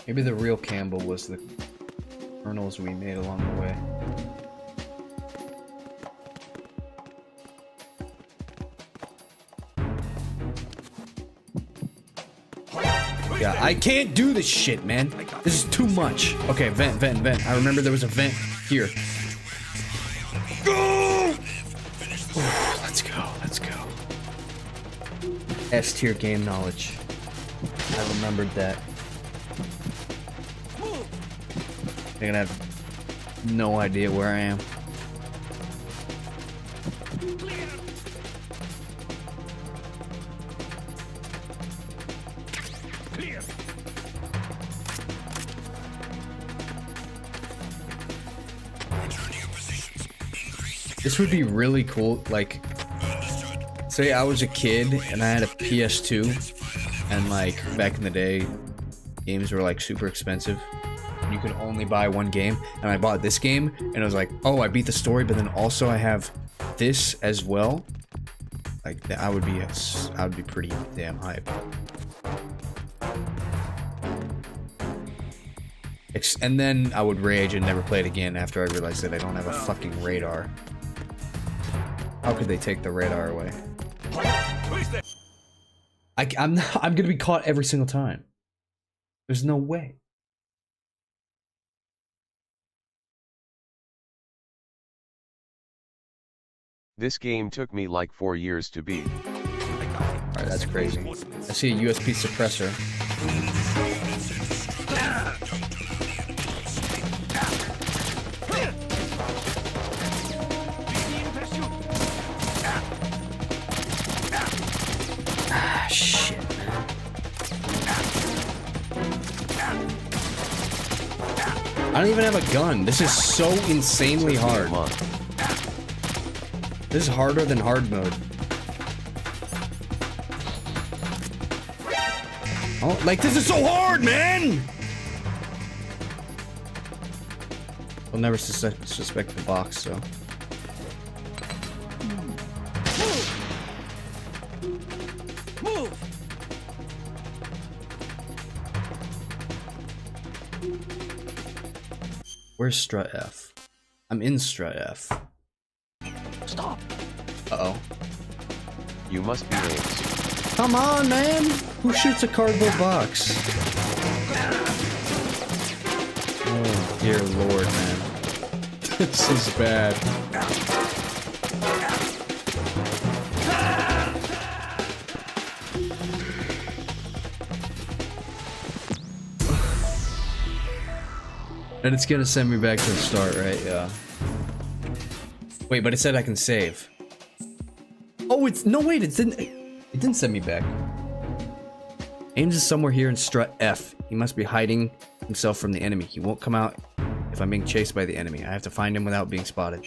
Maybe the real Campbell was the kernels we made along the way. Yeah, I can't do this shit, man. This is too much. Okay, vent. I remember there was a vent here. Let's go. S tier game knowledge. I remembered that. I'm gonna have no idea where I am. This would be really cool, like, say I was a kid and I had a PS2, and like, back in the day, games were like super expensive. You could only buy one game, and I bought this game, and it was like, oh, I beat the story, but then also I have this as well. Like, I would be pretty damn hyped. And then I would rage and never play it again after I realized that I don't have a fucking radar. How could they take the radar away? I'm gonna be caught every single time. There's no way. This game took me like 4 years to beat. Alright, that's crazy. I see a USB suppressor. Ah, shit, man. I don't even have a gun. This is so insanely hard. This is harder than hard mode. Oh, like, this is so hard, man! They'll never suspect the box, so. Move! Where's strut F? I'm in strut F. Stop! Uh-oh. You must be Ames. Come on, man! Who shoots a cardboard box? Oh, dear lord, man. This is bad. And it's gonna send me back to the start, right? Yeah. Wait, but it said I can save. Oh, it's no wait, it didn't send me back. Ames is somewhere here in strut F. He must be hiding himself from the enemy. He won't come out if I'm being chased by the enemy. I have to find him without being spotted.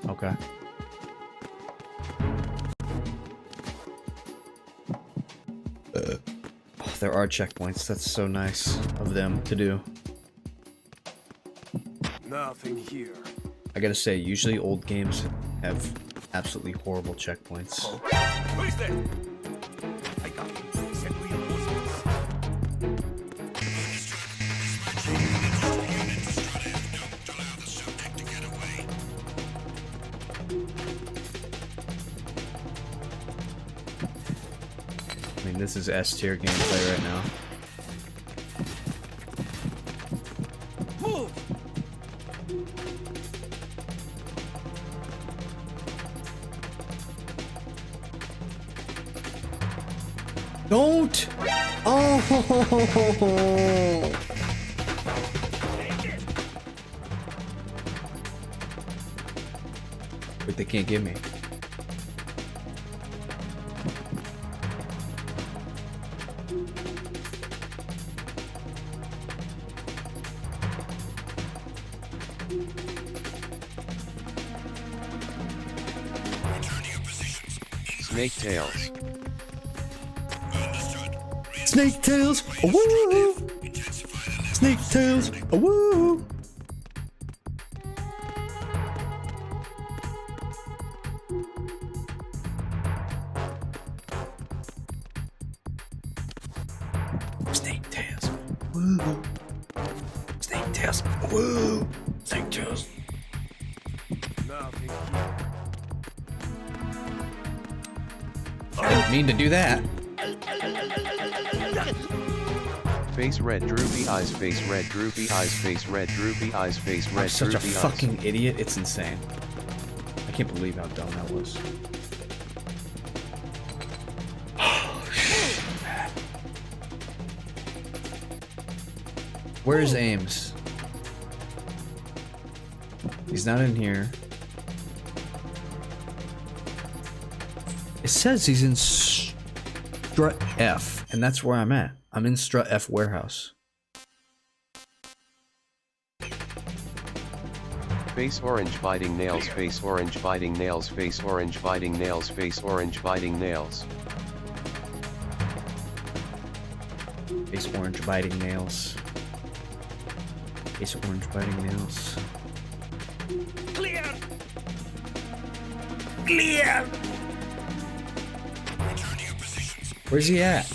Okay. Oh, there are checkpoints. That's so nice of them to do. Nothing here. I gotta say, usually old games have absolutely horrible checkpoints. Who is that? I got him. Send reinforcements. I mean, this is S tier gameplay right now. Move! Don't! Oh! But they can't get me. Snake tails. Snake tails, a woo! Snake tails, a woo! Snake tails, woo! Snake tails, woo! Snake tails. Nothing I didn't mean to do that. Face red, droopy eyes, face red, droopy eyes, face red, droopy eyes, face red, I'm such a droopy eyes. fucking idiot, it's insane. I can't believe how dumb that was. Where's Ames? He's not in here. It says he's in strut F, and that's where I'm at. I'm in strut F warehouse. Face orange biting nails, face orange biting nails, face orange biting nails, face orange biting nails. Face orange biting nails. Face orange biting nails. Clear! Clear! Where's he at?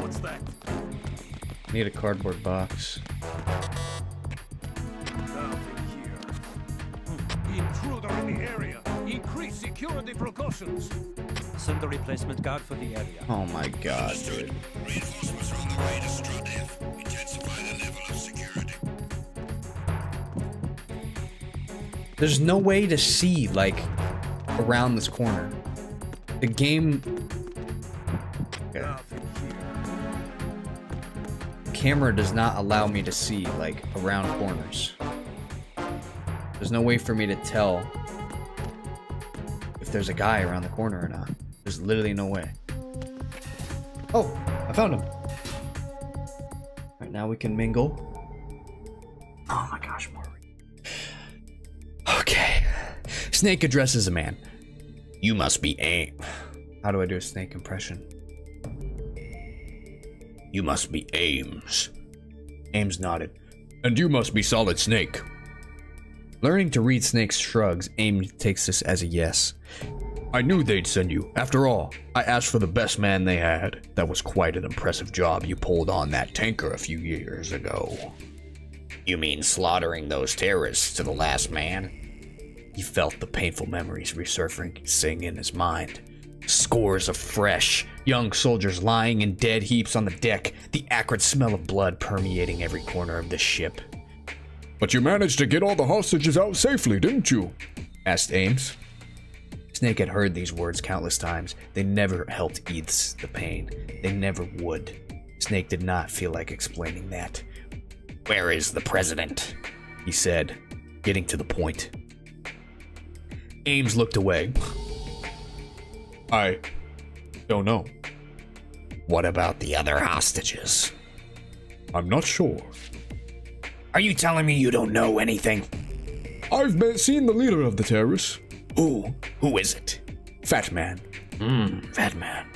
What's that? Need a cardboard box. Nothing here. Intruder in the area. Increase security precautions. Send the replacement guard for the area. Oh my god, dude. Reinforcements are on the way to Strut F. Intensify the level of security. There's no way to see, like, around this corner. The game... Okay. The camera does not allow me to see, like, around corners. There's no way for me to tell if there's a guy around the corner or not. There's literally no way. Oh, I found him. Right now we can mingle. Oh my gosh, more. Okay. Snake addresses a man. You must be Ames. How do I do a Snake impression? You must be Ames. Ames nodded. And you must be Solid Snake. Learning to read Snake's shrugs, Ames takes this as a yes. I knew they'd send you. After all, I asked for the best man they had. That was quite an impressive job you pulled on that tanker a few years ago. You mean slaughtering those terrorists to the last man? He felt the painful memories resurfacing in his mind. Scores of fresh, young soldiers lying in dead heaps on the deck, the acrid smell of blood permeating every corner of the ship. But you managed to get all the hostages out safely, didn't you? Asked Ames. Snake had heard these words countless times. They never helped ease the pain. They never would. Snake did not feel like explaining that. Where is the president? He said, getting to the point. Ames looked away. I don't know. What about the other hostages? I'm not sure. Are you telling me you don't know anything? I've seen the leader of the terrorists. Who is it? Fat Man. Fat Man.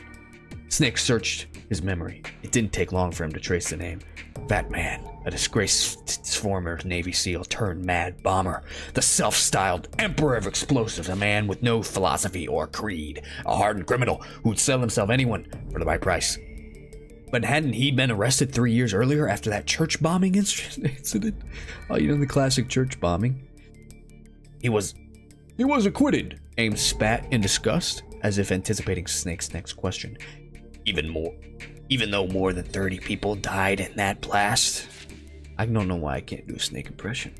Snake searched his memory. It didn't take long for him to trace the name. Fat Man, a disgraced former Navy SEAL turned mad bomber, the self-styled emperor of explosives, a man with no philosophy or creed, a hardened criminal who'd sell himself anyone for the right price. But hadn't he been arrested 3 years earlier after that church bombing incident? Oh, you know, the classic church bombing. He was acquitted, Ames spat in disgust, as if anticipating Snake's next question. Even though more than 30 people died in that blast. I don't know why I can't do a Snake impression.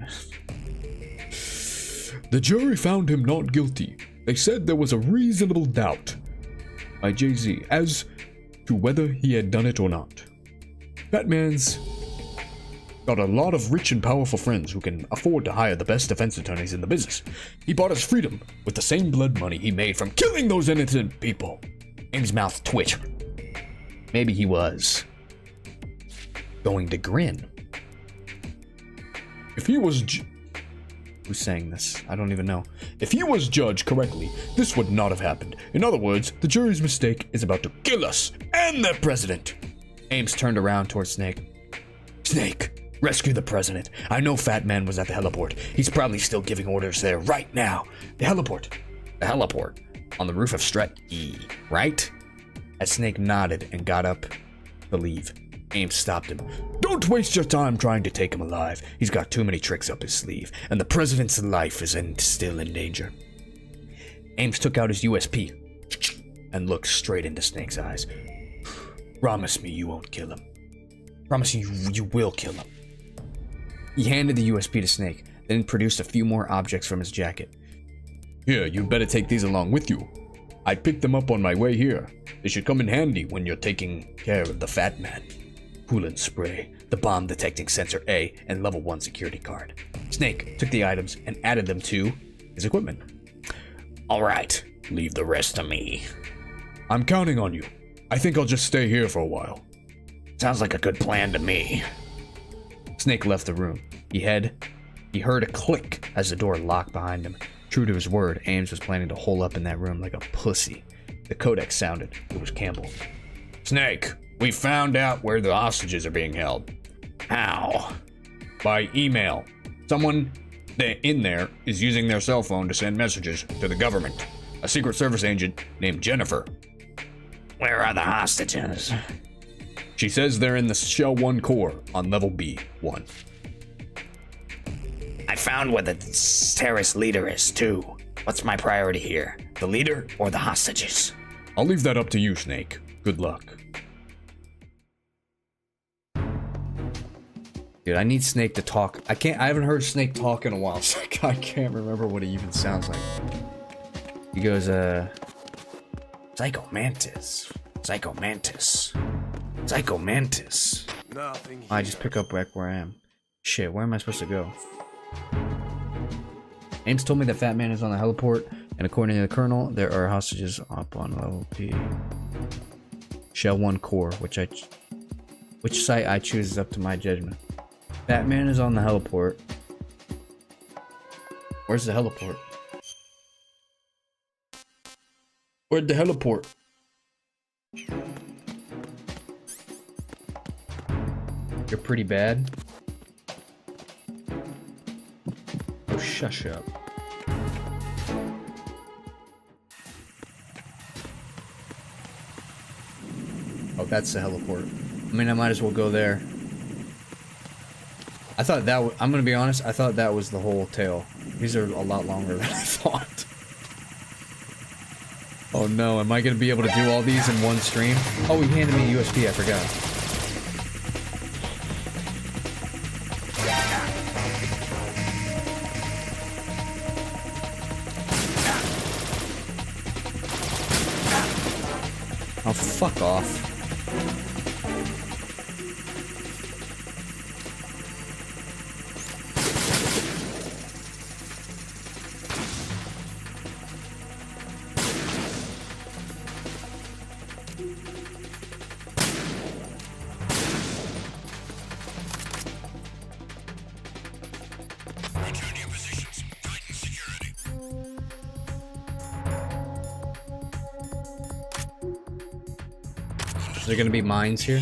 The jury found him not guilty. They said there was a reasonable doubt by Jay-Z as to whether he had done it or not. Batman's got a lot of rich and powerful friends who can afford to hire the best defense attorneys in the business. He bought his freedom with the same blood money he made from killing those innocent people. Ames' mouth twitched. Maybe he was going to grin. If he was who's saying this? I don't even know. If he was judged correctly, this would not have happened. In other words, the jury's mistake is about to kill us and the president. Ames turned around towards Snake. Snake, rescue the president. I know Fat Man was at the heliport. He's probably still giving orders there right now. The heliport. The heliport. On the roof of Strat E, right? As Snake nodded and got up to leave, Ames stopped him. Don't waste your time trying to take him alive. He's got too many tricks up his sleeve, and the president's life is still in danger. Ames took out his USP and looked straight into Snake's eyes. Promise me you won't kill him. Promise you will kill him. He handed the USP to Snake, then produced a few more objects from his jacket. Here, you better take these along with you. I picked them up on my way here. They should come in handy when you're taking care of the Fat Man. Coolant spray, the bomb detecting sensor A, and level 1 security card. Snake took the items and added them to his equipment. All right, leave the rest to me. I'm counting on you. I think I'll just stay here for a while. Sounds like a good plan to me. Snake left the room. He heard a click as the door locked behind him. True to his word, Ames was planning to hole up in that room like a pussy. The codec sounded. It was Campbell. Snake, we found out where the hostages are being held. How? By email. Someone in there is using their cell phone to send messages to the government. A Secret Service agent named Jennifer. Where are the hostages? She says they're in the Shell 1 core on level B1. I found where the terrorist leader is, too. What's my priority here? The leader or the hostages? I'll leave that up to you, Snake. Good luck. Dude, I need Snake to talk. I haven't heard Snake talk in a while, so I can't remember what he even sounds like. He goes, Psycho Mantis. Psycho Mantis. Psycho Mantis. Nothing. I just pick up back where I am. Shit, where am I supposed to go? Ames told me that Fat Man is on the heliport, and according to the Colonel, there are hostages up on level B. Shell 1 core, which site I choose is up to my judgment. Batman is on the heliport. Where's the heliport? Where'd the heliport? You're pretty bad. Oh, shush up. Oh, that's the heliport. I mean, I might as well go there. I thought that I'm gonna be honest, I thought that was the whole tail. These are a lot longer than I thought. Oh no, am I gonna be able to do all these in one stream? Oh, he handed me a USB, I forgot. Oh, fuck off. Is there gonna be mines here?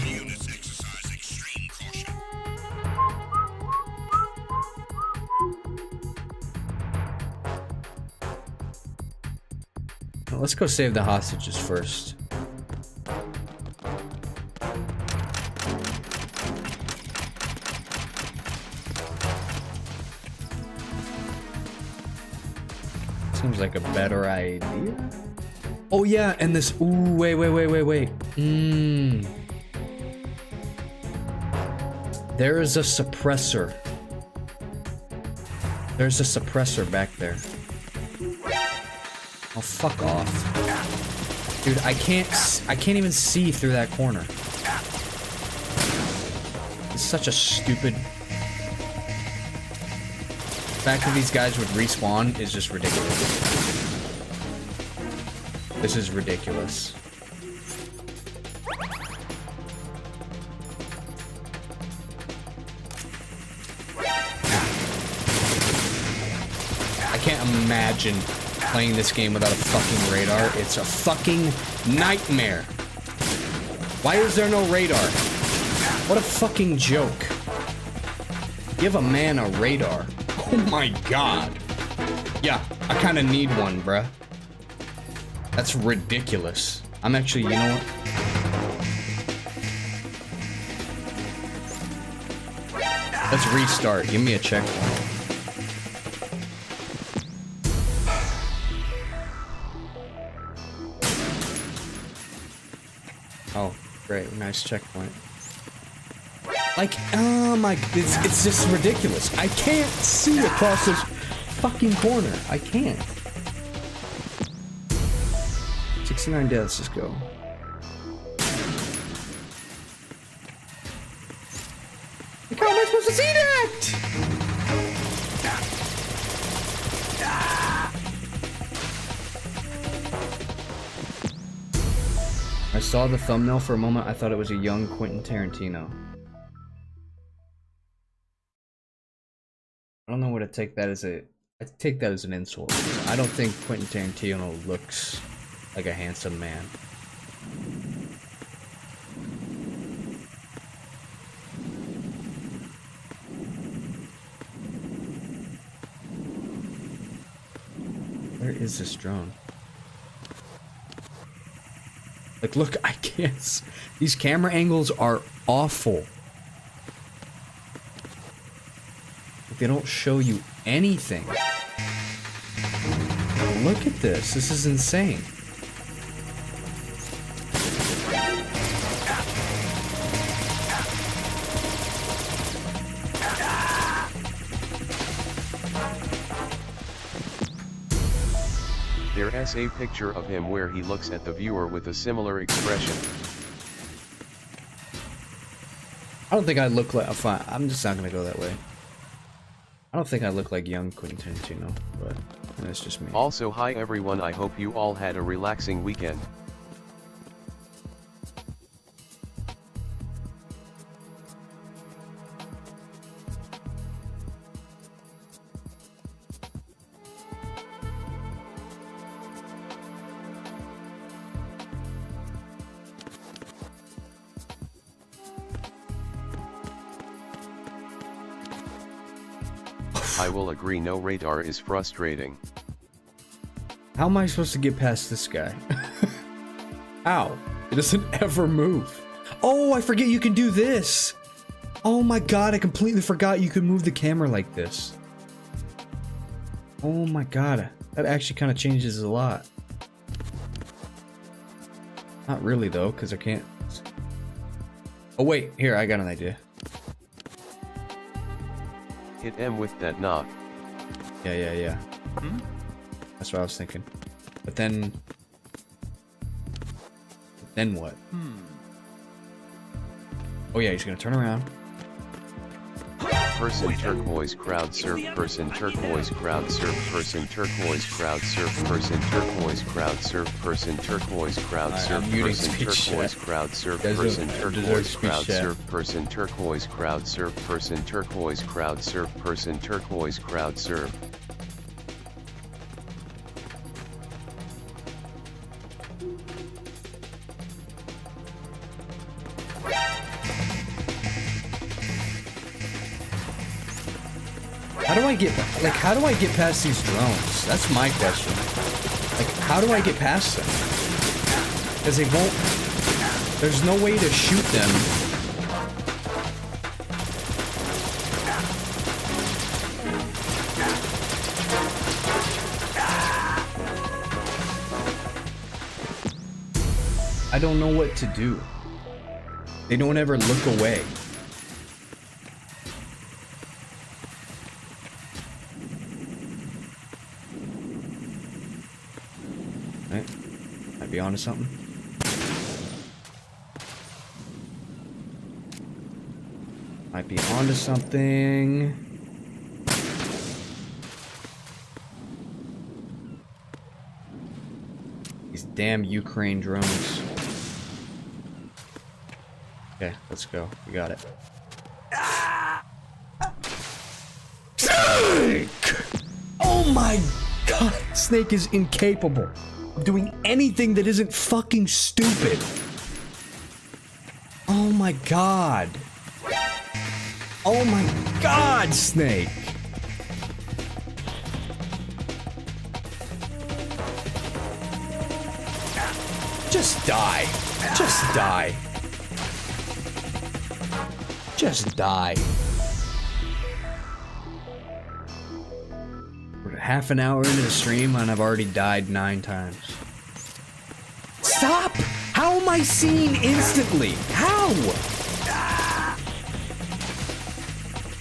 Well, let's go save the hostages first. Seems like a better idea. Oh yeah, and this. Ooh, wait. There is a suppressor. There's a suppressor back there. Oh, fuck off. Dude, I can't even see through that corner. It's such a stupid... The fact that these guys would respawn is just ridiculous. This is ridiculous. I can't imagine playing this game without a fucking radar. It's a fucking nightmare. Why is there no radar? What a fucking joke. Give a man a radar. Oh my god. Yeah, I kinda need one, bruh. That's ridiculous. I'm actually, you know what? Let's restart. Give me a checkpoint. Oh, great. Nice checkpoint. Like, oh my, it's just ridiculous. I can't see across this fucking corner. I can't. 69 deaths, let's go. Like, how am I supposed to see that? I saw the thumbnail for a moment. I thought it was a young Quentin Tarantino. I don't know what to take that as I take that as an insult. I don't think Quentin Tarantino looks like a handsome man. Where is this drone? Like, look, I can't. These camera angles are awful. They don't show you anything. Look at this. This is insane. There's a picture of him where he looks at the viewer with a similar expression. I don't think I look like... Fine, I'm just not gonna go that way. I don't think I look like young Quentin Tarantino, but that's just me. Also, hi everyone, I hope you all had a relaxing weekend. I will agree, no radar is frustrating. How am I supposed to get past this guy? Ow. It doesn't ever move. Oh, I forget you can do this. Oh my god, I completely forgot you could move the camera like this. Oh my god. That actually kind of changes a lot. Not really though, because I can't... Oh wait, here, I got an idea. Hit M with that knock. Yeah. That's what I was thinking. But then... Then what? Oh yeah, he's gonna turn around. Person turquoise crowd surf, person turquoise crowd surf, person turquoise crowd surf, person turquoise crowd surf, person turquoise crowd surf, person turquoise crowd surf, person turquoise crowd surf, person turquoise crowd surf, person turquoise crowd surf, person turquoise crowd surf. How do I get past these drones? That's my question. Like, how do I get past them? Because they won't... There's no way to shoot them. I don't know what to do. They don't ever look away. Might be onto something. Might be onto something. These damn Ukraine drones. Okay, let's go. We got it. Snake! Oh my god! Snake is incapable of doing anything that isn't fucking stupid. Oh my god. Oh my god, Snake! Just die. Just die. Just die. We're half an hour into the stream and I've already died 9 times. Stop! How am I seen instantly? How?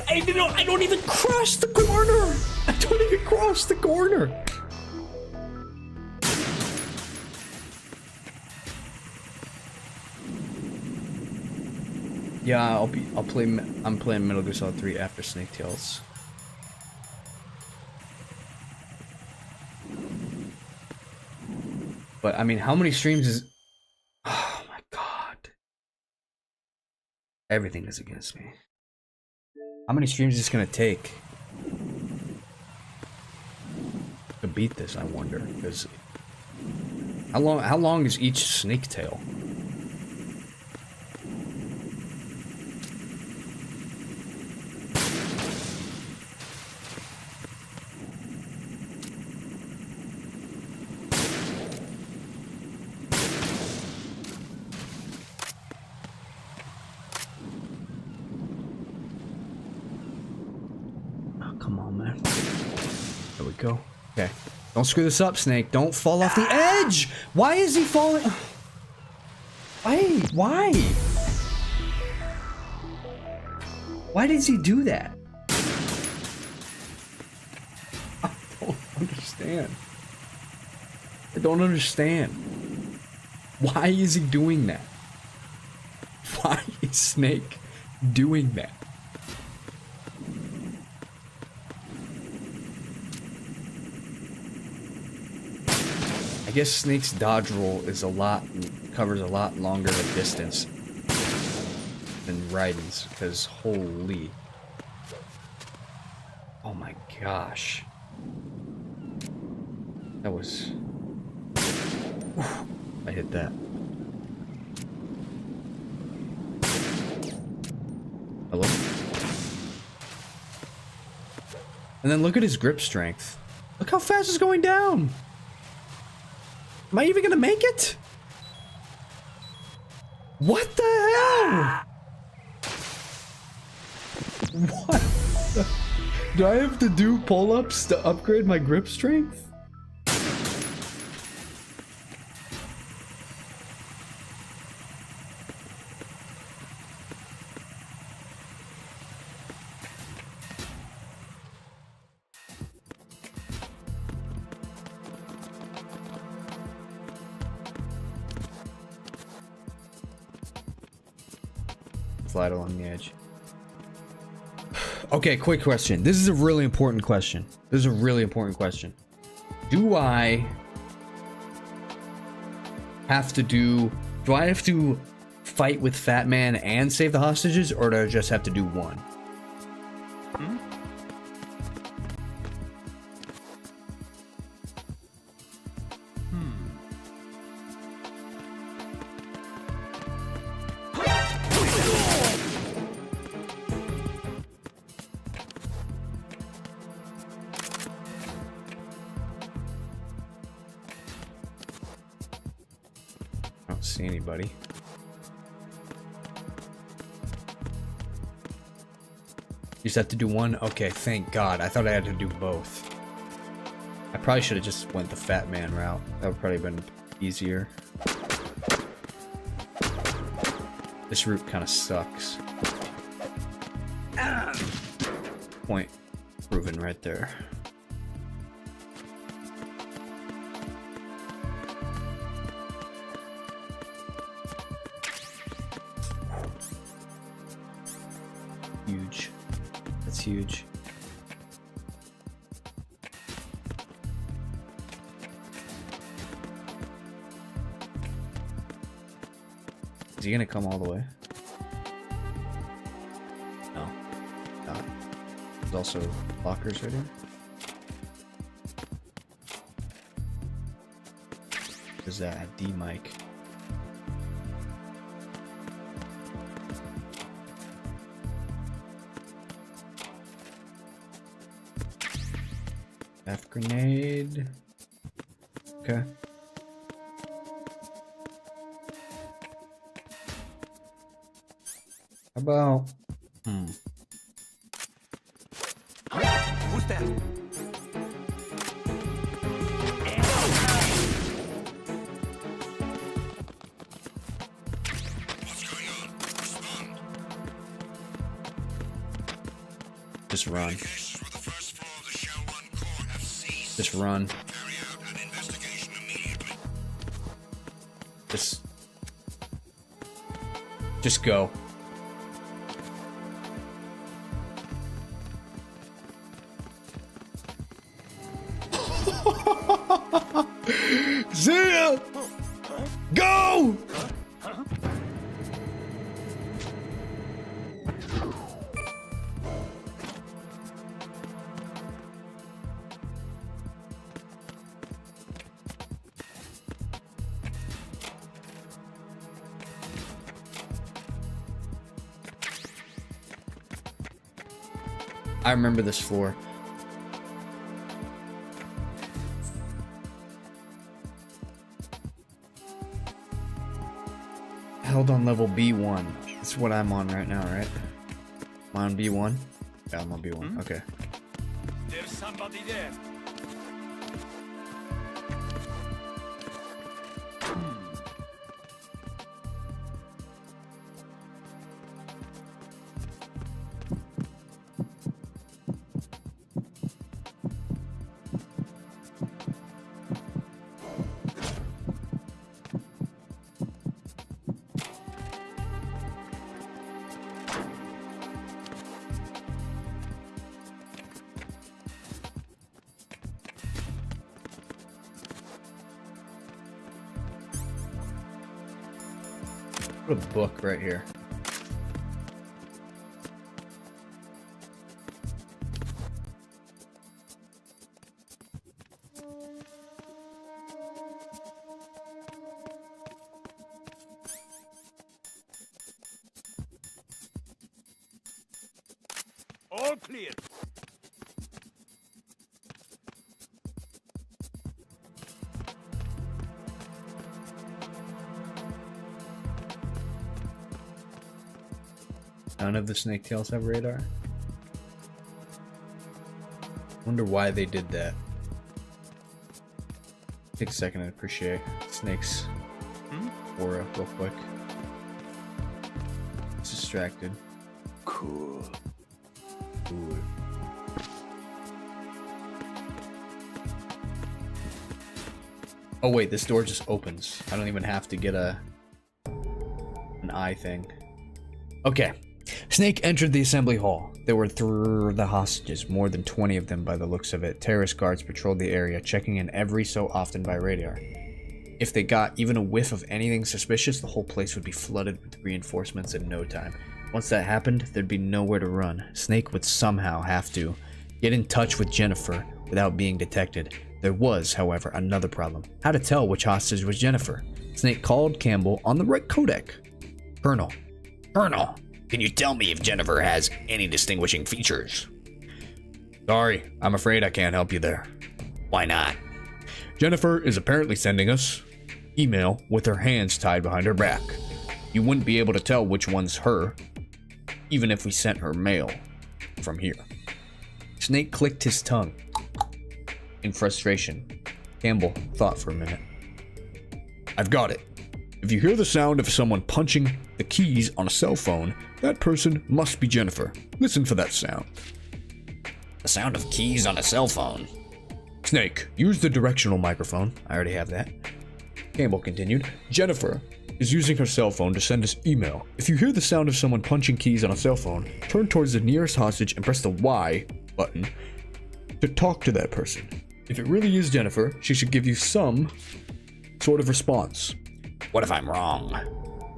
I don't even cross the corner! I don't even cross the corner! Yeah, I'm playing Metal Gear Solid 3 after Snake Tales. But I mean, how many streams is... Oh my god. Everything is against me. How many streams is this gonna take to beat this, I wonder? Because how long is each Snake Tail? Go. Okay. Don't screw this up, Snake. Don't fall off the edge! Why is he falling? Why? Why does he do that? I don't understand. I don't understand. Why is he doing that? Why is Snake doing that? I guess Snake's dodge roll is covers a lot longer of a distance than Raiden's, because holy. Oh my gosh. That was... I hit that. Hello? And then look at his grip strength. Look how fast it's going down. Am I even gonna make it? What the hell? What? Do I have to do pull-ups to upgrade my grip strength? Slide along the edge. Okay, quick question. This is a really important question. This is a really important question. Do I have to fight with Fat Man and save the hostages, or do I just have to do one? I don't see anybody. You just have to do one? Okay, thank God. I thought I had to do both. I probably should have just went the Fat Man route. That would probably have been easier. This route kind of sucks. Point proven right there. Huge. That's huge. Is he gonna come all the way? No. Not. There's also lockers right here. There's that D mic. F grenade. Okay. How about Who's that? just run. Just run. Just go. See ya! Go! I remember this floor. Held on level B1. That's what I'm on right now, right? Am I on B1? Yeah, I'm on B1. Okay. There's somebody there. Put a book right here. All clear. None of the snake tails have radar. Wonder why they did that. Take a second to appreciate Snake's aura real quick. It's distracted. Cool. Cool. Oh wait, this door just opens. I don't even have to get an eye thing. Okay. Snake entered the assembly hall. There were the hostages, more than 20 of them by the looks of it. Terrorist guards patrolled the area, checking in every so often by radar. If they got even a whiff of anything suspicious, the whole place would be flooded with reinforcements in no time. Once that happened, there'd be nowhere to run. Snake would somehow have to get in touch with Jennifer without being detected. There was, however, another problem. How to tell which hostage was Jennifer? Snake called Campbell on the right codec. Colonel, can you tell me if Jennifer has any distinguishing features? Sorry, I'm afraid I can't help you there. Why not? Jennifer is apparently sending us email with her hands tied behind her back. You wouldn't be able to tell which one's her, even if we sent her mail from here. Snake clicked his tongue in frustration. Campbell thought for a minute. I've got it. If you hear the sound of someone punching the keys on a cell phone, that person must be Jennifer. Listen for that sound. The sound of keys on a cell phone? Snake, use the directional microphone. I already have that. Campbell continued. Jennifer is using her cell phone to send us email. If you hear the sound of someone punching keys on a cell phone, turn towards the nearest hostage and press the Y button to talk to that person. If it really is Jennifer, she should give you some sort of response. What if I'm wrong?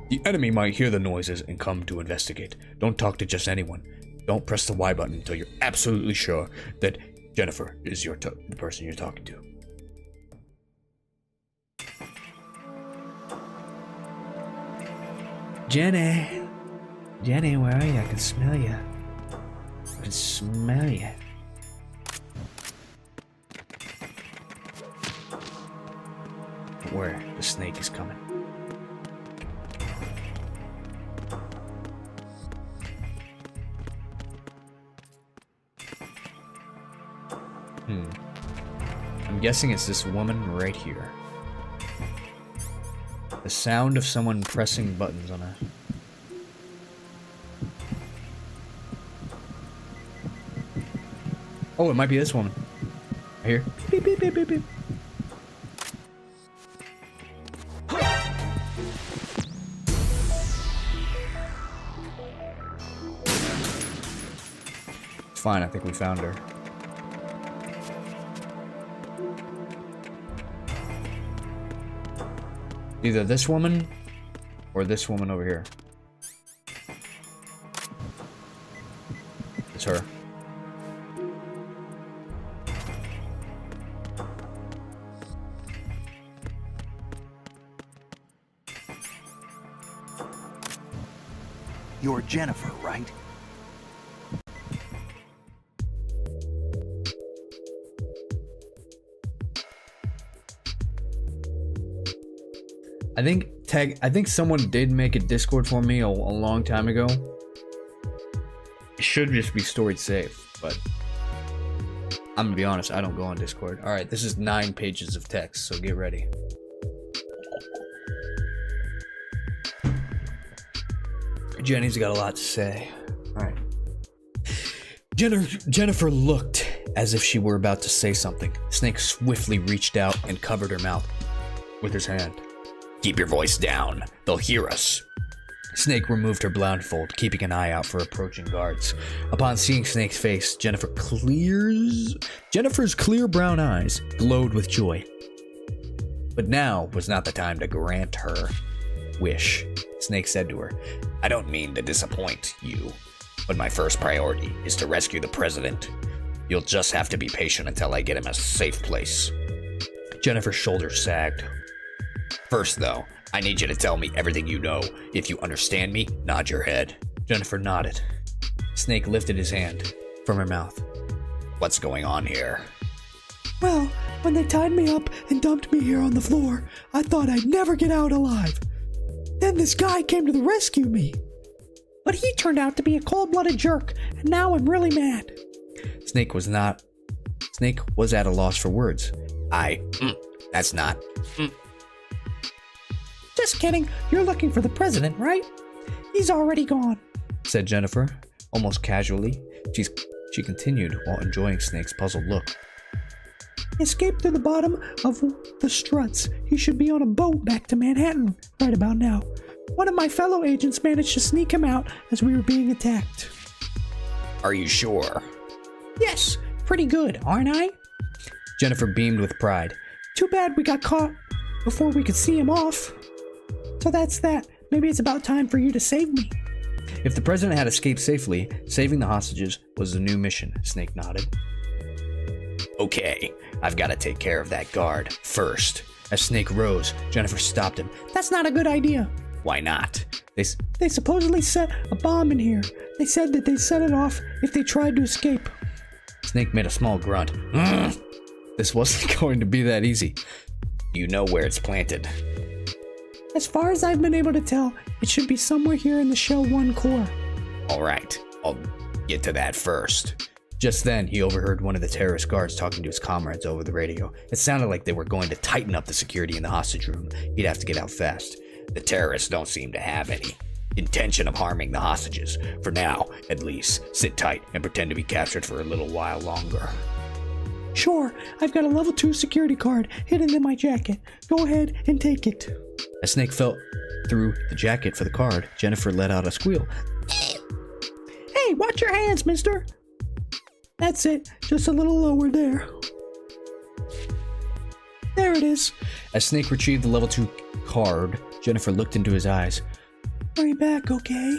The enemy might hear the noises and come to investigate. Don't talk to just anyone. Don't press the Y button until you're absolutely sure that Jennifer is the person you're talking to. Jenny, where are you? I can smell you. I can smell you. Where the snake is coming. I'm guessing it's this woman right here. The sound of someone pressing buttons on a... Oh, it might be this woman. Right here. Beep, beep, beep, beep, beep. It's fine, I think we found her. Either this woman or this woman over here. It's her. You're Jennifer, right? I think someone did make a Discord for me a long time ago. It should just be Storied safe, but I'm gonna be honest, I don't go on Discord. Alright, this is 9 pages of text, so get ready. Jenny's got a lot to say. Alright. Jennifer looked as if she were about to say something. Snake swiftly reached out and covered her mouth with his hand. Keep your voice down. They'll hear us. Snake removed her blindfold, keeping an eye out for approaching guards. Upon seeing Snake's face, Jennifer's clear brown eyes glowed with joy. But now was not the time to grant her wish. Snake said to her, I don't mean to disappoint you, but my first priority is to rescue the president. You'll just have to be patient until I get him a safe place. Jennifer's shoulders sagged. First, though, I need you to tell me everything you know. If you understand me, nod your head. Jennifer nodded. Snake lifted his hand from her mouth. What's going on here? Well, when they tied me up and dumped me here on the floor, I thought I'd never get out alive. Then this guy came to the rescue me. but he turned out to be a cold-blooded jerk, and now I'm really mad. Snake was at a loss for words. That's not. Just kidding. You're looking for the president, right? He's already gone, said Jennifer, almost casually. She continued while enjoying Snake's puzzled look. He escaped through the bottom of the struts. He should be on a boat back to Manhattan right about now. One of my fellow agents managed to sneak him out as we were being attacked. Are you sure? Yes, pretty good, aren't I? Jennifer beamed with pride. Too bad we got caught before we could see him off. So that's that. Maybe it's about time for you to save me. If the president had escaped safely, saving the hostages was the new mission, Snake nodded. Okay, I've got to take care of that guard first. As Snake rose, Jennifer stopped him. That's not a good idea. Why not? They supposedly set a bomb in here. They said that they'd set it off if they tried to escape. Snake made a small grunt. This wasn't going to be that easy. You know where it's planted. As far as I've been able to tell, it should be somewhere here in the Shell 1 core. All right, I'll get to that first. Just then, he overheard one of the terrorist guards talking to his comrades over the radio. It sounded like they were going to tighten up the security in the hostage room. He'd have to get out fast. The terrorists don't seem to have any intention of harming the hostages. For now, at least, sit tight and pretend to be captured for a little while longer. Sure, I've got a level 2 security card hidden in my jacket. Go ahead and take it. As Snake felt through the jacket for the card, Jennifer let out a squeal. Hey, watch your hands, mister. That's it, just a little lower there. There it is. As Snake retrieved the level 2 card, Jennifer looked into his eyes. Hurry back, okay?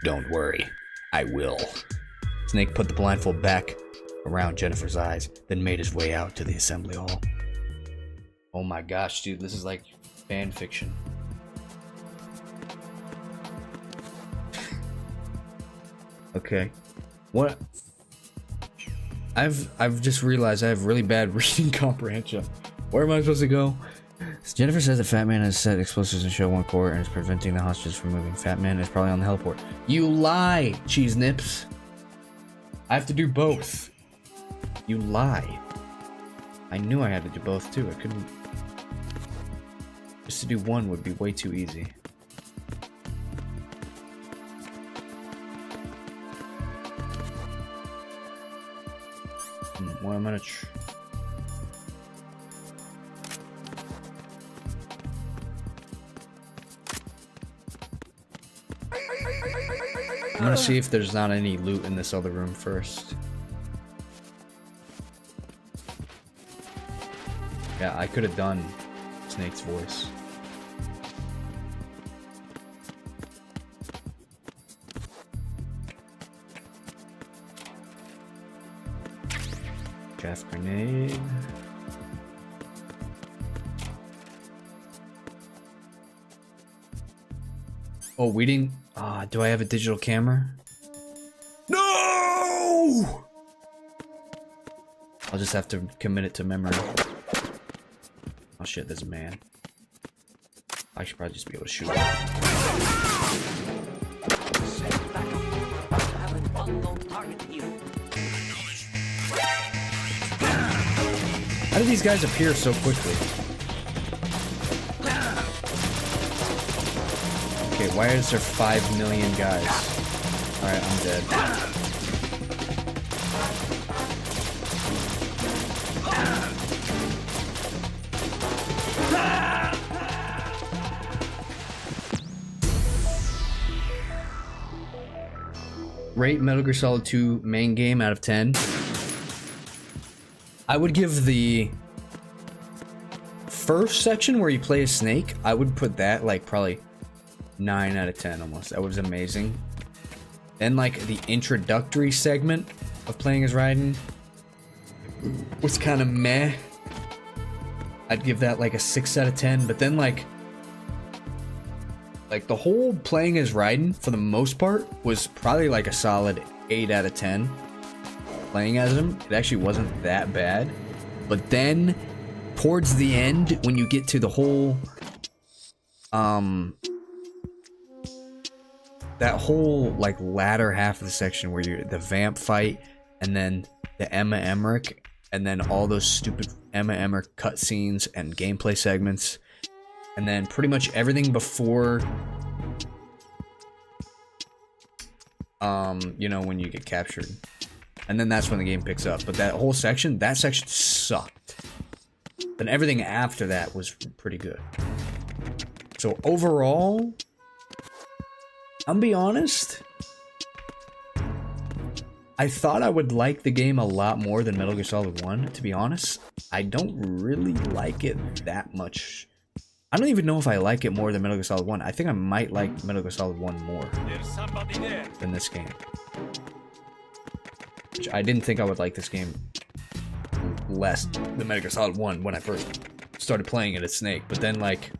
Don't worry, I will. Snake put the blindfold back around Jennifer's eyes, then made his way out to the assembly hall. Oh my gosh, dude, this is like fan fiction. Okay. What? I've just realized I have really bad reading comprehension. Where am I supposed to go? Jennifer says that Fat Man has set explosives in Shell 1 core and is preventing the hostages from moving. Fat Man is probably on the heliport. You lie, Cheese Nips. I have to do both. You lie. I knew I had to do both too. I couldn't. Just to do one would be way too easy. Well, I'm gonna I'm gonna see if there's not any loot in this other room first. Yeah, I could have done Snake's voice. Chaff grenade. Oh, we didn't. Do I have a digital camera? No! I'll just have to commit it to memory. Oh shit, there's a man. I should probably just be able to shoot him. How do these guys appear so quickly? Okay, why is there 5 million guys? Alright, I'm dead. Rate Metal Gear Solid 2 main game out of 10. I would give the first section where you play as Snake, I would put that like probably 9 out of 10 almost. That was amazing. Then like the introductory segment of playing as Raiden was kind of meh. I'd give that like a 6 out of 10. But then like the whole playing as Raiden for the most part was probably like a solid 8 out of 10. Playing as him, it actually wasn't that bad. But then towards the end, when you get to the whole that whole like latter half of the section where you're the vamp fight and then the Emma Emmerich and then all those stupid Emma Emmerich cutscenes and gameplay segments, and then pretty much everything before you know, when you get captured. And then that's when the game picks up. But that whole section, sucked. Then everything after that was pretty good. So overall, I'm be honest, I thought I would like the game a lot more than Metal Gear Solid 1, to be honest. I don't really like it that much. I don't even know if I like it more than Metal Gear Solid 1. I think I might like Metal Gear Solid 1 more than this game. Which I didn't think I would like this game less than Metal Gear Solid 1 when I first started playing it as Snake. But then, like,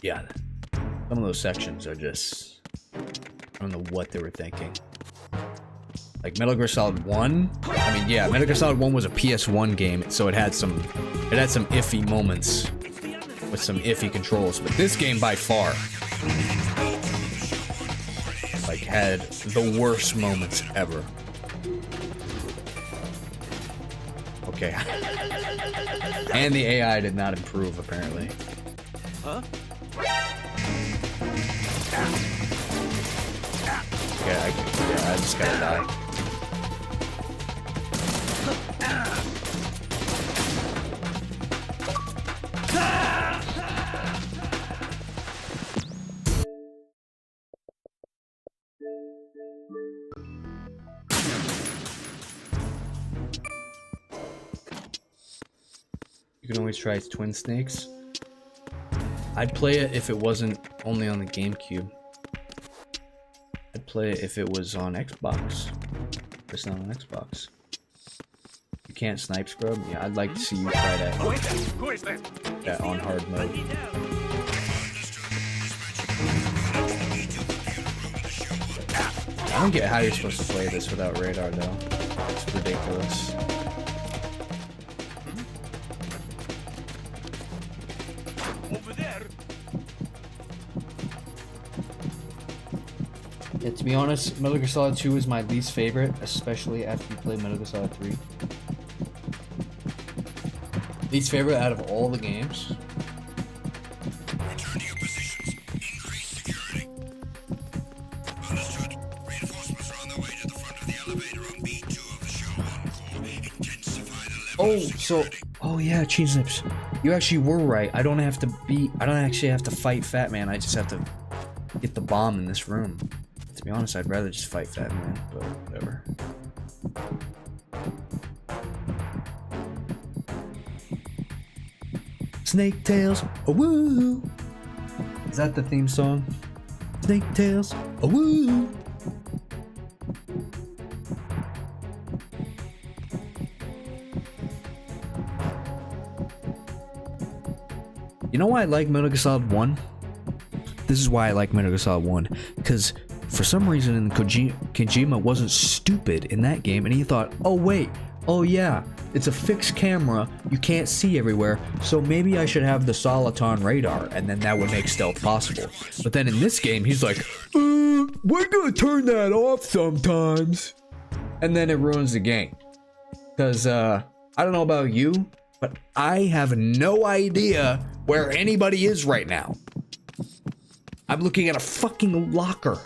yeah, some of those sections are just, I don't know what they were thinking. Like Metal Gear Solid 1, I mean, yeah, Metal Gear Solid 1 was a PS1 game, so it had some iffy moments with some iffy controls, but this game by far like had the worst moments ever. Okay. And the AI did not improve apparently. Huh? Okay, I just gotta die. You can always try Twin Snakes. I'd play it if it wasn't only on the GameCube. I'd play it if it was on Xbox. It's not on Xbox. You can't snipe scrub? Yeah, I'd like to see you try that on hard mode. I don't get how you're supposed to play this without radar though. It's ridiculous. Yeah, to be honest, Metal Gear Solid 2 is my least favorite, especially after you play Metal Gear Solid 3. Least favorite out of all the games. Return to your positions. Increase security. Understood. Reinforcements are on their way to the front of the elevator on B2 of the show on core. Intensify the level. Oh yeah, Cheese Nips. You actually were right. I don't actually have to fight Fat Man. I just have to get the bomb in this room. To be honest, I'd rather just fight Fat Man, but whatever. Snake Tails, a woo! Is that the theme song? Snake Tails, a woo! You know why I like Metal Gear Solid 1? This is why I like Metal Gear Solid 1. Because for some reason Kojima wasn't stupid in that game, and he thought, oh wait, oh yeah, it's a fixed camera, you can't see everywhere, so maybe I should have the Soliton radar, and then that would make stealth possible. But then in this game, he's like, we're gonna turn that off sometimes. And then it ruins the game. Because, I don't know about you, but I have no idea where anybody is right now. I'm looking at a fucking locker.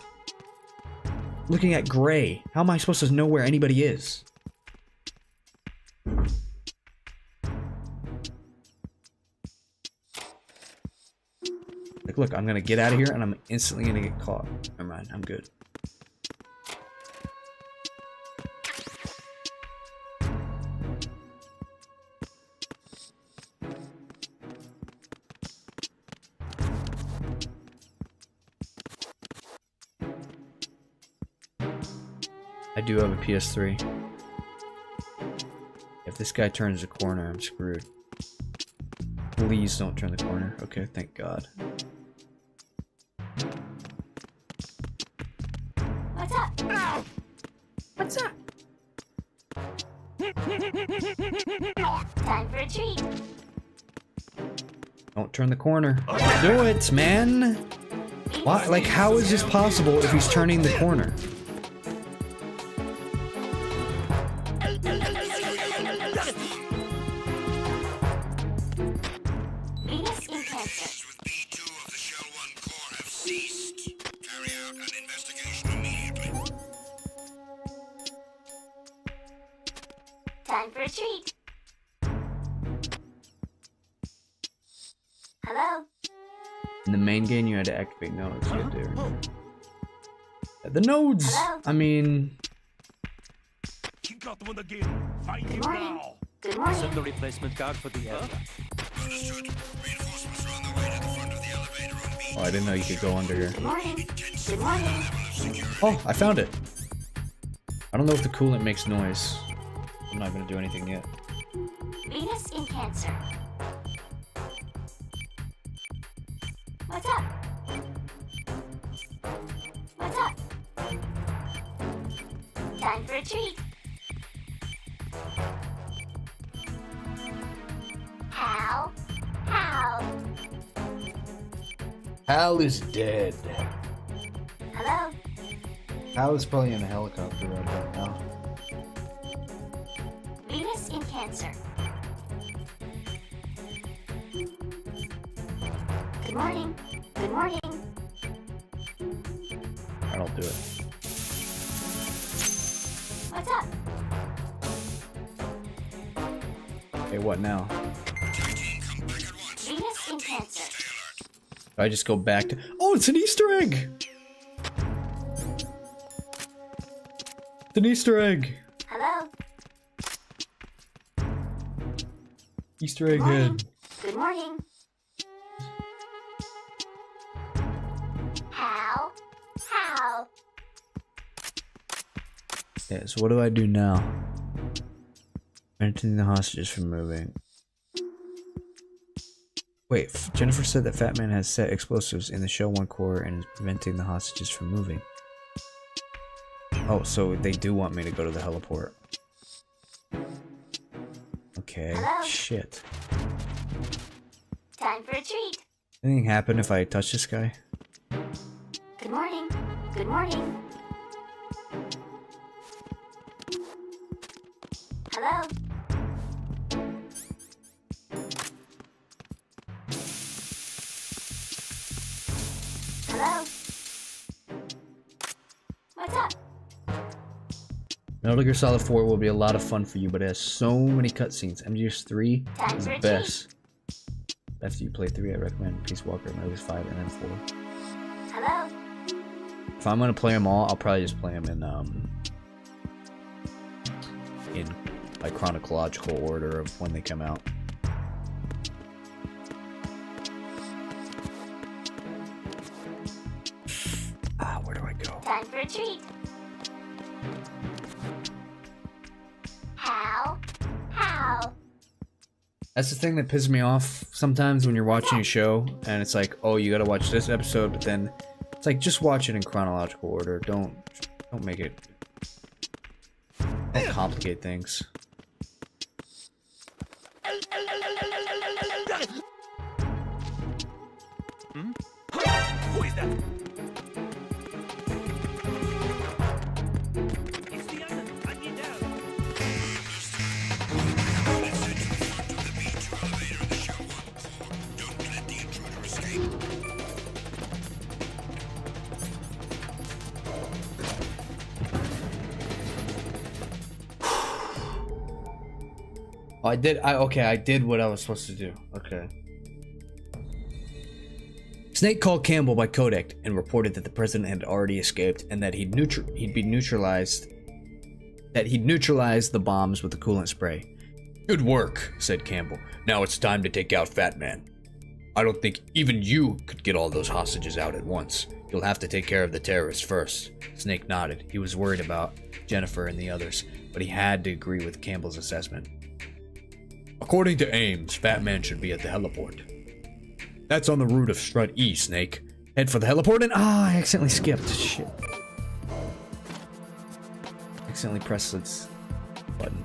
Looking at Gray. How am I supposed to know where anybody is? Like, look, I'm gonna get out of here and I'm instantly gonna get caught. Never mind, I'm good. I do have a PS3. If this guy turns the corner, I'm screwed. Please don't turn the corner. Okay, thank God. What's up? Ow! What's up? Time for a treat. Don't turn the corner. Do it, man! Be Why? Like, how is this possible if he's turning the corner? Time for a treat. Hello? In the main game, you had to activate nodes. You had to remember. The nodes! Hello? I mean... You got one again. Find him now. Good morning. Send the replacement guard for the area. Oh, I didn't know you could go under here. Good morning. Good morning. Oh, I found it! I don't know if the coolant makes noise. I'm not gonna do anything yet. Venus in Cancer. What's up? What's up? Time for a treat. How? Hal is dead. Hello? Hal is probably in a helicopter right now. Venus in Cancer. Good morning. Good morning. I don't do it. What's up? Okay, what now? Venus in Cancer. Do I just go back to... Oh, it's an Easter egg! It's an Easter egg! Hello? Easter egg head. Good morning. How? Yeah, so what do I do now? Preventing the hostages from moving. Wait, Jennifer said that Fat Man has set explosives in the Shell 1 core and is preventing the hostages from moving. Oh, so they do want me to go to the heliport. Okay, Hello? shit. Time for a treat. Anything happen if I touch this guy? Good morning. Good morning. Hello? Hello? What's up? Metal Gear Solid 4 will be a lot of fun for you, but it has so many cutscenes. MGS3 is the best. After you play 3, I recommend Peace Walker, Metal Gear 5, and then 4. Hello? If I'm gonna play them all, I'll probably just play them in like chronological order of when they come out. Where do I go? Time for a treat. How? That's the thing that pisses me off sometimes when you're watching a show and it's like, oh, you gotta watch this episode, but then it's like, just watch it in chronological order. Don't make it. Don't complicate things. Who is that? It's the island. I need help. Oh, I did what I was supposed to do. Okay. Snake called Campbell by codec and reported that the president had already escaped and that he'd neutralized the bombs with the coolant spray. Good work, said Campbell. Now it's time to take out Fat Man. I don't think even you could get all those hostages out at once. You'll have to take care of the terrorists first. Snake nodded. He was worried about Jennifer and the others, but he had to agree with Campbell's assessment. According to Ames, Fat Man should be at the heliport. That's on the route of Strut E, Snake. Head for the heliport and I accidentally skipped. Shit. Accidentally pressed this button.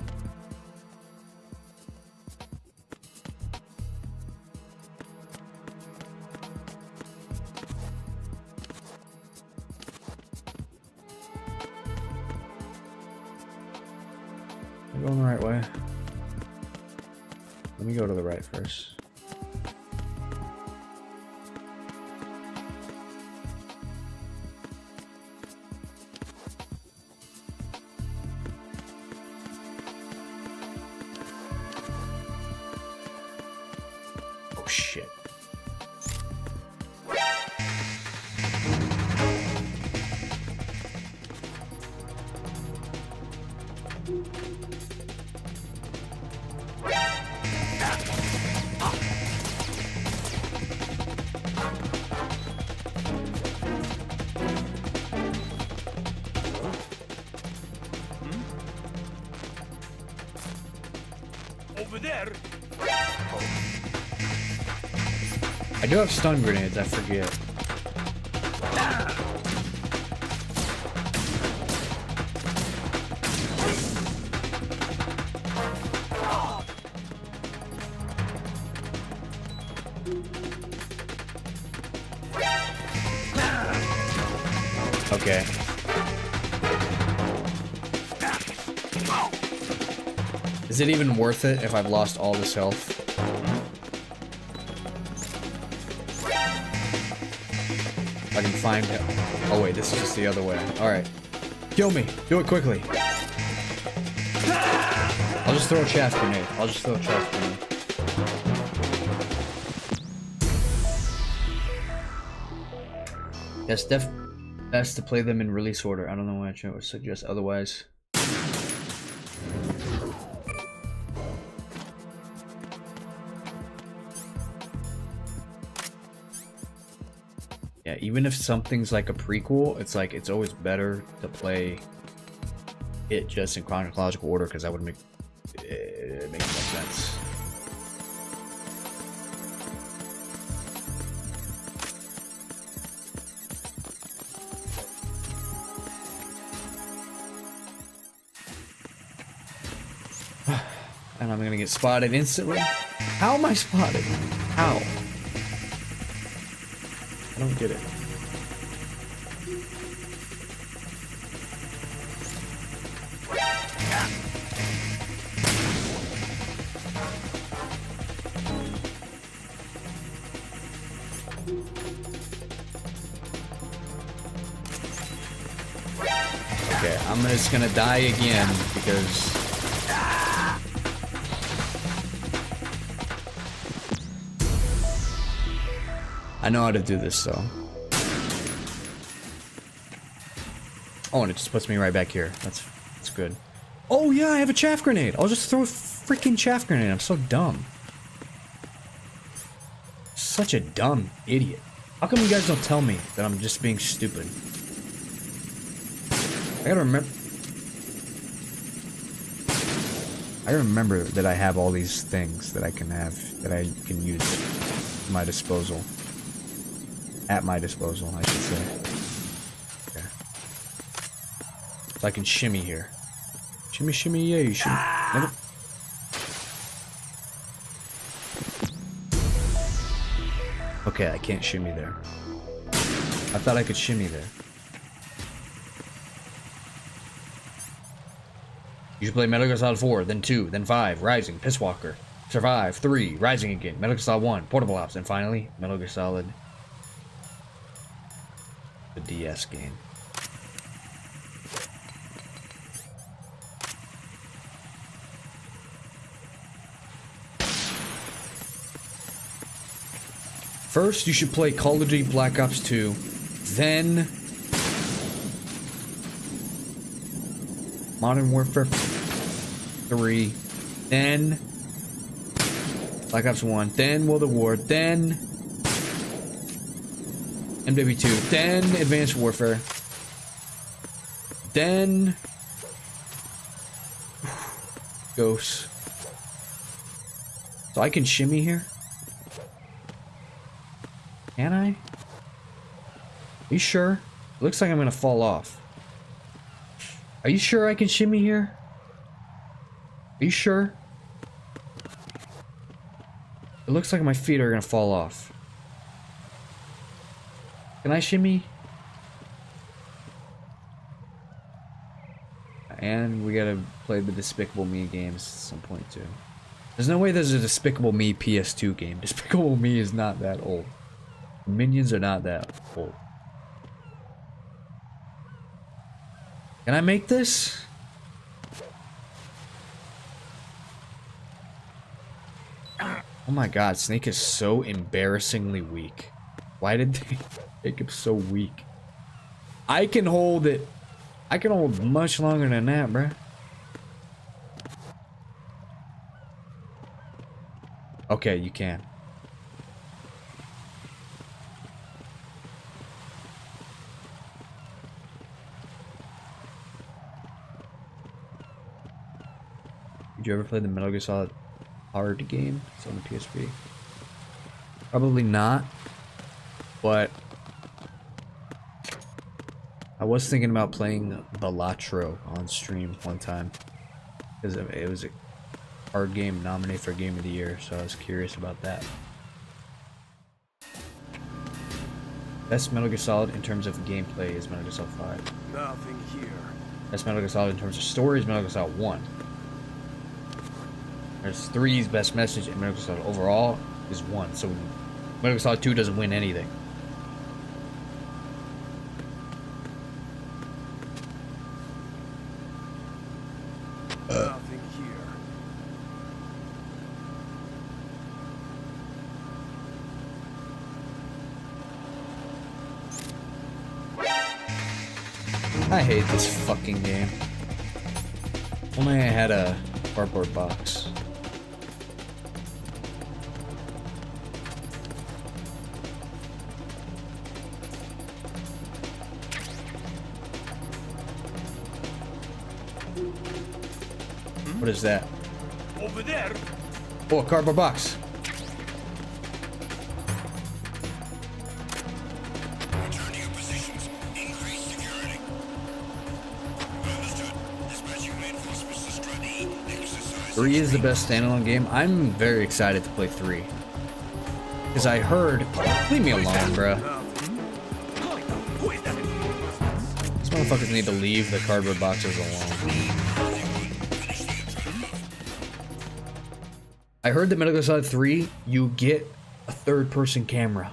Going the right way. Let me go to the right first. Oh shit. Over there. I do have stun grenades, I forget. Okay. Is it even worth it if I've lost all this health? I can find him. Oh wait, this is just the other way. Alright. Kill me. Do it quickly. I'll just throw a chaff grenade. I'll just throw a chaff grenade. Yes, best to play them in release order. I don't know why I would suggest otherwise. Yeah, even if something's like a prequel, it's like it's always better to play it just in chronological order because that would make it makes more sense. And I'm gonna get spotted instantly. How am I spotted? How? I don't get it. Okay, I'm just gonna die again because I know how to do this, though. Oh, and it just puts me right back here. That's good. Oh yeah, I have a chaff grenade. I'll just throw a freaking chaff grenade. I'm so dumb. Such a dumb idiot. How come you guys don't tell me that I'm just being stupid? I gotta remember that I have all these things that I can use at my disposal. At my disposal, I should say. Okay. So I can shimmy here. Shimmy, shimmy, yay, shimmy. Never... Okay, I can't shimmy there. I thought I could shimmy there. You should play Metal Gear Solid 4, then 2, then 5, Rising, Pisswalker, Survive, 3, Rising again, Metal Gear Solid 1, Portable Ops, and finally, Metal Gear Solid... the DS game. First, you should play Call of Duty Black Ops 2, then Modern Warfare 3, then Black Ops 1, then World at War, then MW2, then Advanced Warfare, then Ghosts. So I can shimmy here? Can I? Are you sure? It looks like I'm gonna fall off. Are you sure I can shimmy here? Are you sure? It looks like my feet are gonna fall off. Can I shimmy? I And we gotta play the Despicable Me games at some point too. There's no way there's a Despicable Me PS2 game. Despicable Me is not that old. Minions are not that old. Can I make this? Oh my god, Snake is so embarrassingly weak. Why did they make him so weak? I can hold it. I can hold much longer than that, bruh. Okay, you can. Did you ever play the Metal Gear Solid hard game? It's on the PSP. Probably not, but I was thinking about playing Balatro on stream one time because it was a hard game nominated for Game of the Year, so I was curious about that. Best Metal Gear Solid in terms of gameplay is Metal Gear Solid 5. Nothing here. Best Metal Gear Solid in terms of story is Metal Gear Solid 1. There's 3's best message, and Metal Gear Solid overall is 1. So Metal Gear Solid 2 doesn't win anything. Nothing here. I hate this fucking game. Only I had a cardboard box. What is that? Over there. Oh, a cardboard box. Return to your positions. Increase security. Understood. Dispatching reinforcements to Storied. Exercise. 3 is the best standalone game. I'm very excited to play 3. Because I heard... Leave me alone, bruh. These motherfuckers need to leave the cardboard boxes alone. I heard that Metal Gear Solid 3, you get a third-person camera.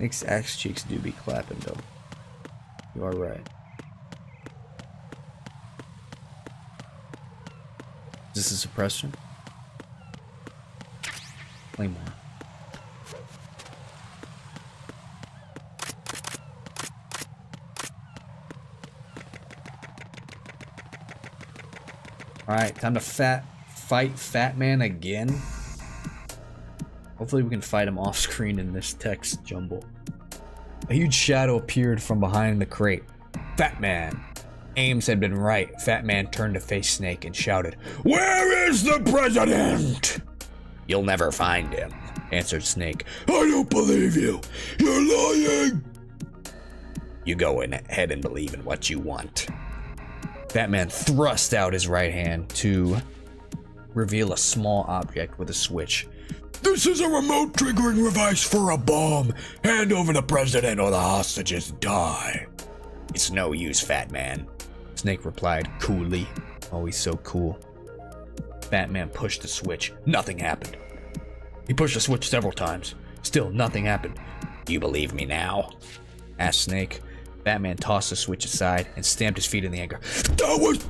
Nick's axe cheeks do be clapping, though. You are right. Is this a suppression? Claymore. Alright, time to fight Fat Man again. Hopefully we can fight him off screen in this text jumble. A huge shadow appeared from behind the crate. Fat Man. Ames had been right. Fat Man turned to face Snake and shouted, "Where is the president?" "You'll never find him," answered Snake. "I don't believe you. You're lying." "You go ahead and believe in what you want." Fat Man thrust out his right hand to reveal a small object with a switch. "This is a remote triggering device for a bomb. Hand over the president or the hostages die." "It's no use, Fat Man," Snake replied coolly. Oh, he's so cool. Fat Man pushed the switch. Nothing happened. He pushed the switch several times. Still, nothing happened. "You believe me now?" asked Snake. Fat Man tossed the switch aside and stamped his feet in the anger. "That was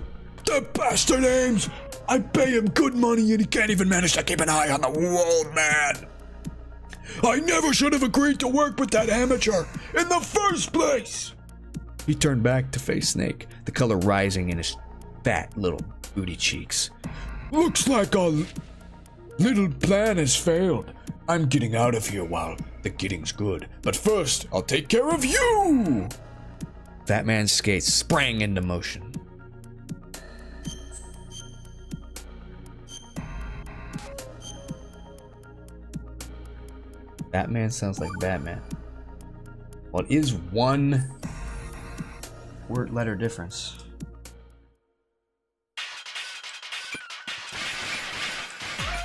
the bastard Ames! I pay him good money and he can't even manage to keep an eye on the old man! I never should have agreed to work with that amateur in the first place!" He turned back to face Snake, the color rising in his fat little booty cheeks. "Looks like our little plan has failed. I'm getting out of here while the getting's good. But first, I'll take care of you!" Fat Man's skates sprang into motion. Batman sounds like Batman. Well, it is one word letter difference.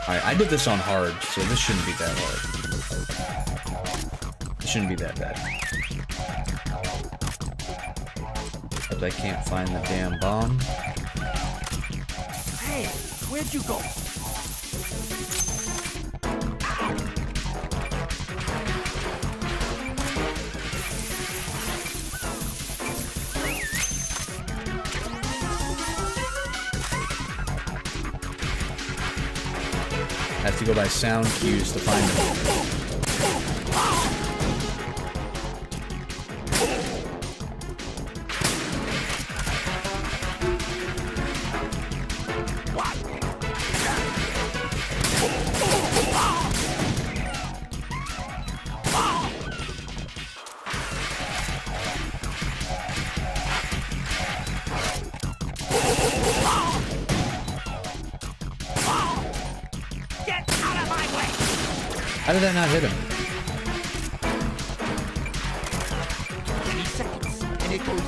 Alright, I did this on hard, so this shouldn't be that hard. It shouldn't be that bad. But I can't find the damn bomb. Hey, where'd you go? I have to go by sound cues to find them. How did that not hit him? 20 seconds, and it goes.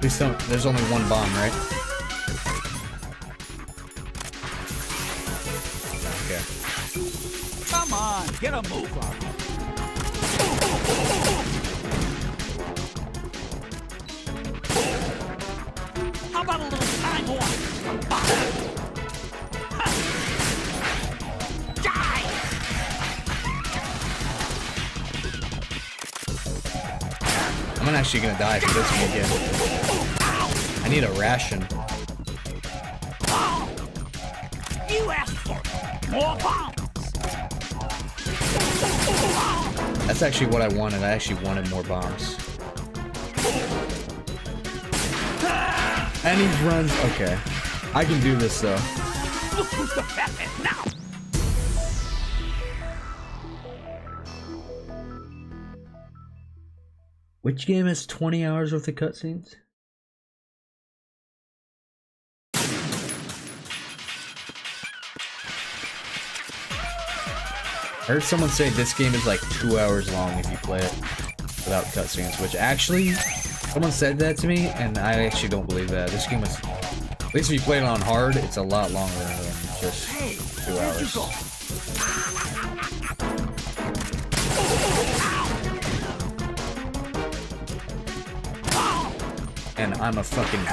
Please don't. There's only one bomb, right? Okay. Come on, get a move on. How about a little time warp? I'm actually gonna die if he does me again. I need a ration. You asked for more bombs. That's actually what I wanted. I actually wanted more bombs. And he runs. Okay. I can do this though. Look who's the fatman now. Which game has 20 hours worth of cutscenes? I heard someone say this game is like 2 hours long if you play it without cutscenes, which actually, someone said that to me, and I actually don't believe that. This game is, at least if you play it on hard, it's a lot longer than just 2 hours. And I'm a fucking...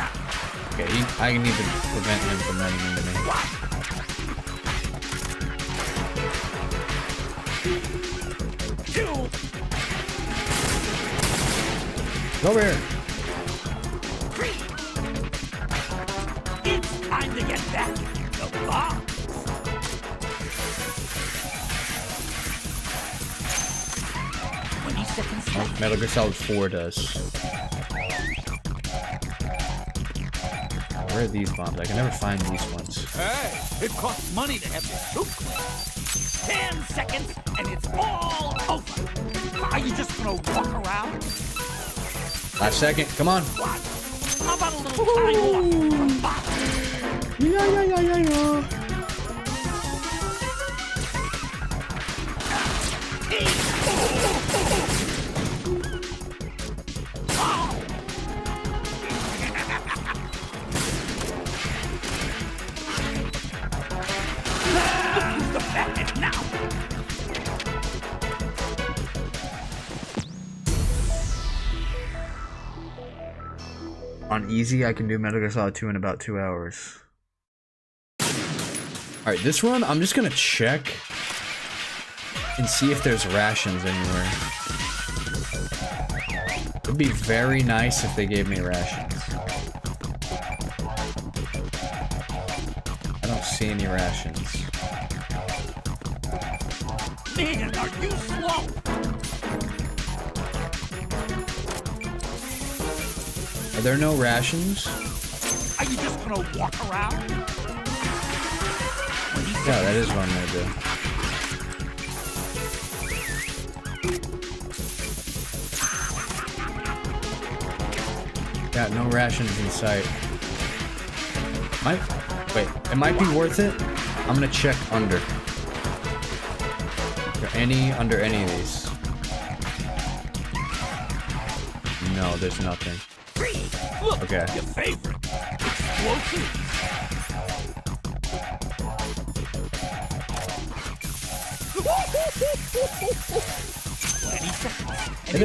Okay, I need to prevent him from running into me. Over here. It's time to get back the bomb. Oh, Metal Gear Solid 4 does. Where are these bombs? I can never find these ones. Hey, it costs money to have your soup cleaned. 10 seconds and it's all over. Are you just gonna walk around? Last second, come on. What? How about a little time off? Yeah. On easy, I can do Metal Gear Solid 2 in about 2 hours. Alright, this run, I'm just gonna check and see if there's rations anywhere. It'd be very nice if they gave me rations. I don't see any rations. Man, are you slow? Are there no rations? Are you just gonna walk around? Yeah, that is what I'm gonna do. Yeah, no rations in sight. Wait, it might be worth it. I'm gonna check under. Under any of these? No, there's nothing. Look, okay. Your favorite. Explosive.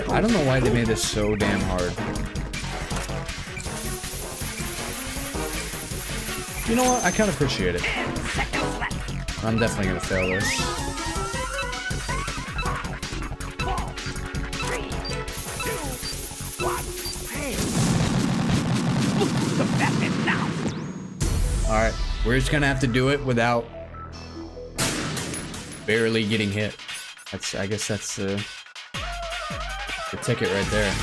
I don't know why they made this so damn hard. You know what? I kind of appreciate it. I'm definitely gonna fail this. Alright, we're just gonna have to do it without barely getting hit. I guess that's the ticket right there.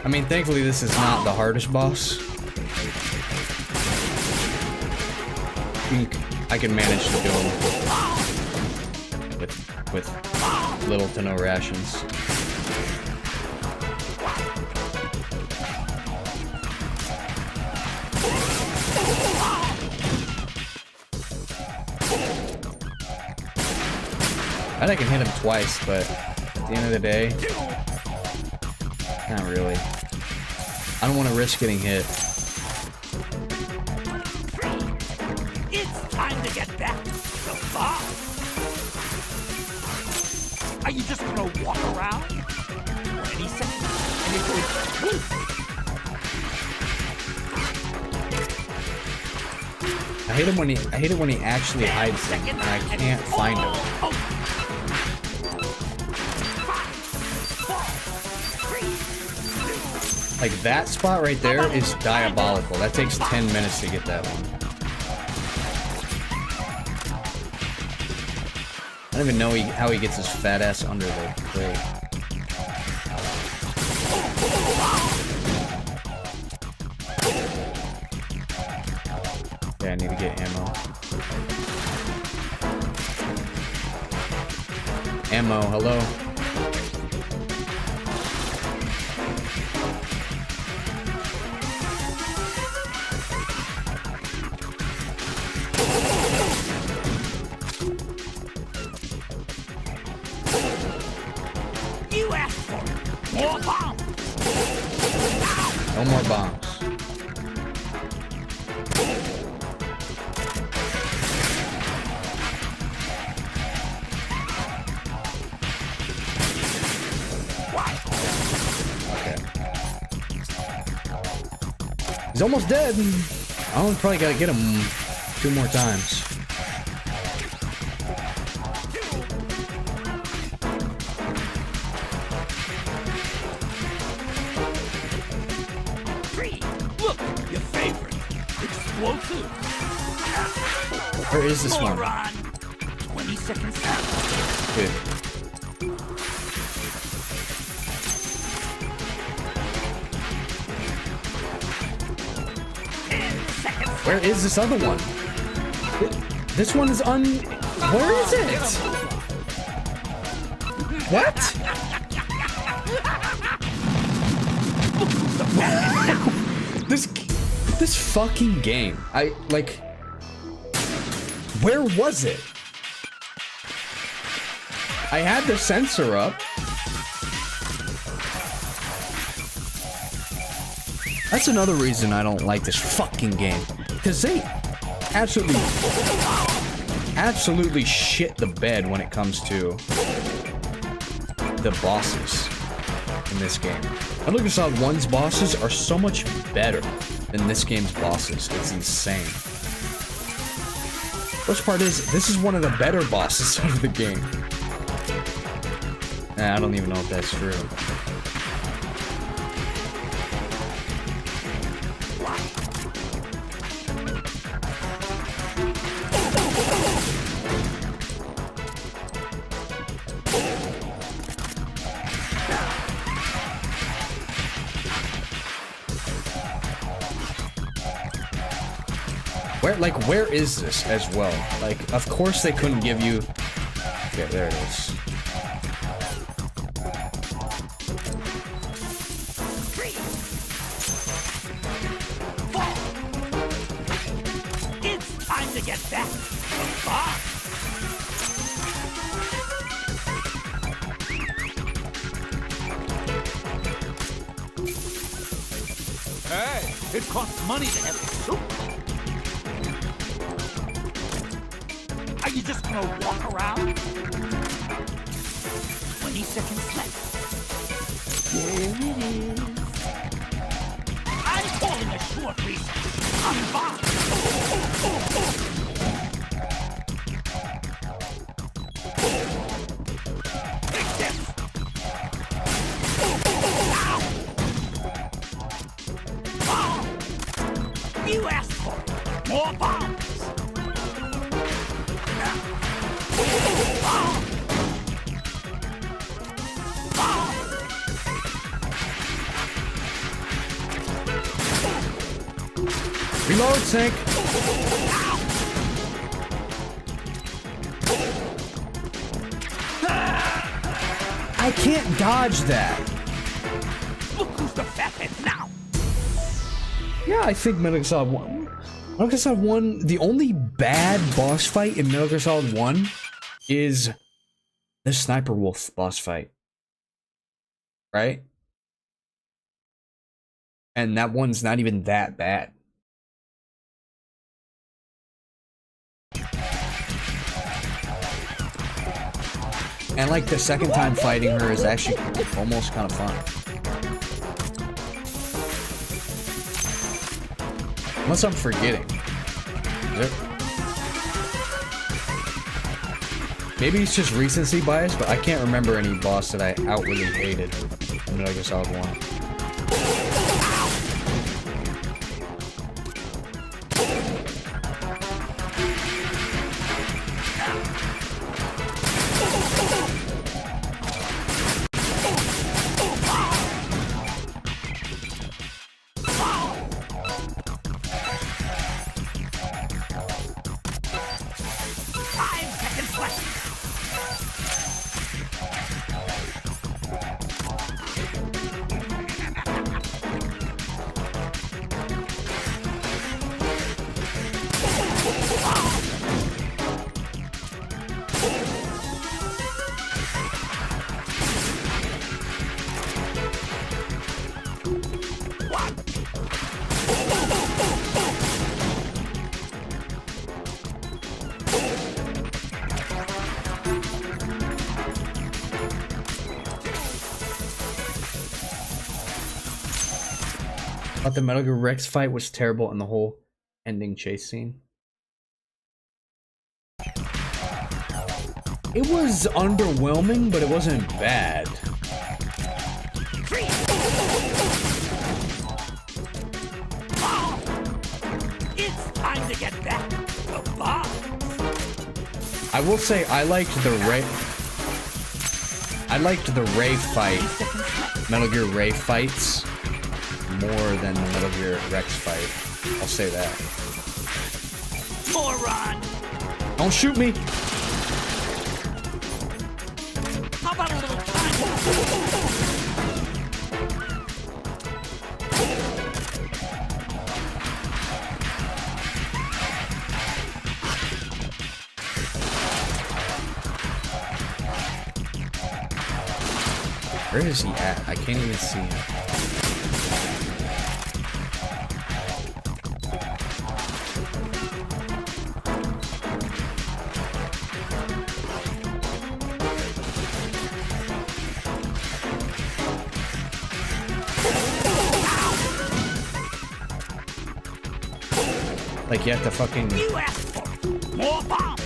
I mean, thankfully this is not the hardest boss. I can manage to do him with little to no rations. I can hit him twice, but at the end of the day, not really. I don't want to risk getting hit. It's time to get back to the bar. Are you just gonna walk around? 20 seconds, and it goes. I hate it when he actually hides him, and I can't find him. Like, that spot right there is diabolical. That takes 10 minutes to get that one. I don't even know how he gets his fat ass under the crate. Yeah, I need to get ammo. Ammo, hello. You asked for it. More bombs. No more bombs. He's almost dead. I'm probably gotta get him 2 more times. Look, your favorite. Explosive. Where is this one? Run. 20 seconds. Dude. Where is this other one? This one is Where is it? What? This fucking game. Where was it? I had the sensor up. That's another reason I don't like this fucking game. Because they absolutely shit the bed when it comes to the bosses in this game. Metal Gear Solid 1's bosses are so much better than this game's bosses. It's insane. Worst part is, this is one of the better bosses of the game. I don't even know if that's true. Where is this as well? Like, of course they couldn't give you... Okay, there it is. get back the box. Hey, it costs money to have soup. Are you just gonna walk around? 20 seconds left. There it is. I'm calling a short recess. I'm back. Take this. Bomb. You asked for it. More bombs. Bomb. Bomb. Reload, Snake. I can't dodge that. Look who's the fathead now. Yeah, I think Metal Gear Solid 1. Metal Gear Solid 1, the only bad boss fight in Metal Gear Solid 1 is the Sniper Wolf boss fight. Right? And that one's not even that bad. And like the second time fighting her is actually almost kind of fun. Unless I'm forgetting. Is it? Maybe it's just recency bias, but I can't remember any boss that I outwardly hated in Metal Gear Solid 1. I thought the Metal Gear Rex fight was terrible and the whole ending chase scene. It was underwhelming, but it wasn't bad. It's time to get back the box. I will say I liked the Ray fight, Metal Gear Ray fights, more than the Metal Gear Rex fight. I'll say that. Moron! Don't shoot me! How about a little time? Where is he at? I can't even see him. Like you have to fucking... You asked for more bombs.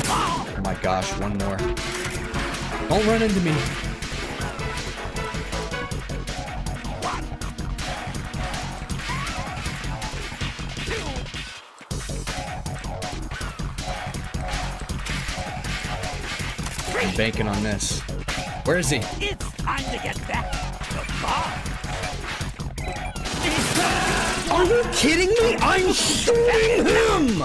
Oh my gosh, one more. Don't run into me. I'm banking on this. Where is he? It's time to get back the box. Are you kidding me? I'm shooting him!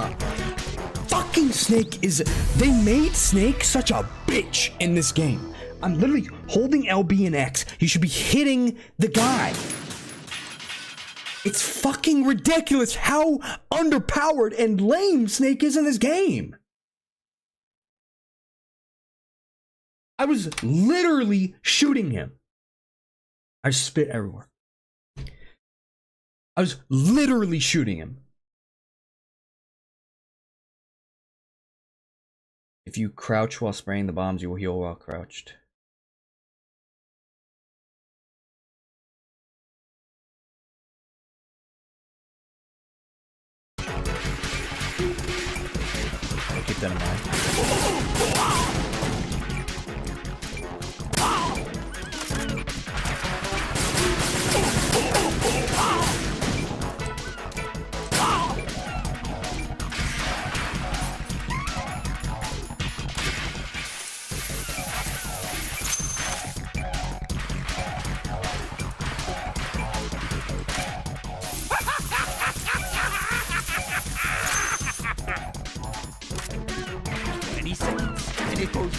Fucking Snake is... They made Snake such a bitch in this game. I'm literally holding LB and X. You should be hitting the guy. It's fucking ridiculous how underpowered and lame Snake is in this game. I was literally shooting him. I spit everywhere. I was literally shooting him. If you crouch while spraying the bombs, you will heal while crouched. I'll keep that in mind. And it goes.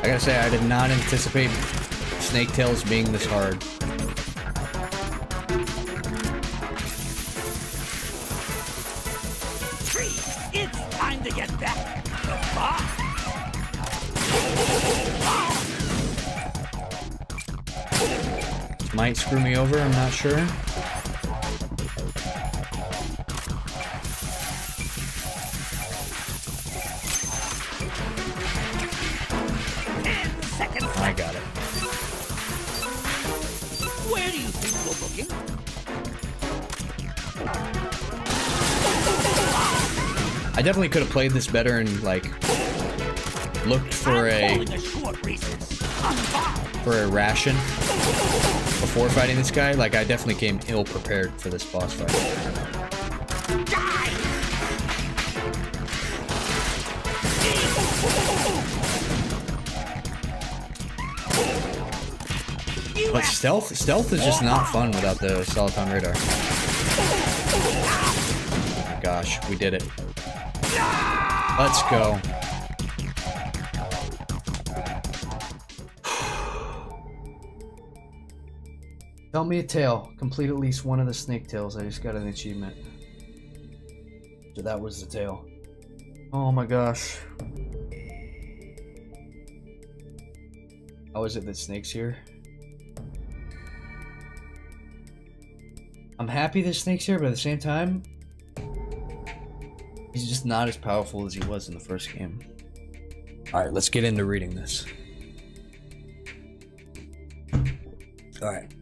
I gotta say, I did not anticipate Snake Tails being this hard. It's time to get back to the bar. Might screw me over, I'm not sure. I got it. Where do you think we're looking? I definitely could have played this better and like looked for a ration before fighting this guy. Like I definitely came ill prepared for this boss fight. But stealth is just not fun without the Soliton radar. Oh my gosh, we did it. Let's go. Tell me a tale. Complete at least one of the snake tails. I just got an achievement. So that was the tale. Oh my gosh. How is it that Snake's here? I'm happy that Snake's here, but at the same time, he's just not as powerful as he was in the first game. Alright, let's get into reading this. Alright.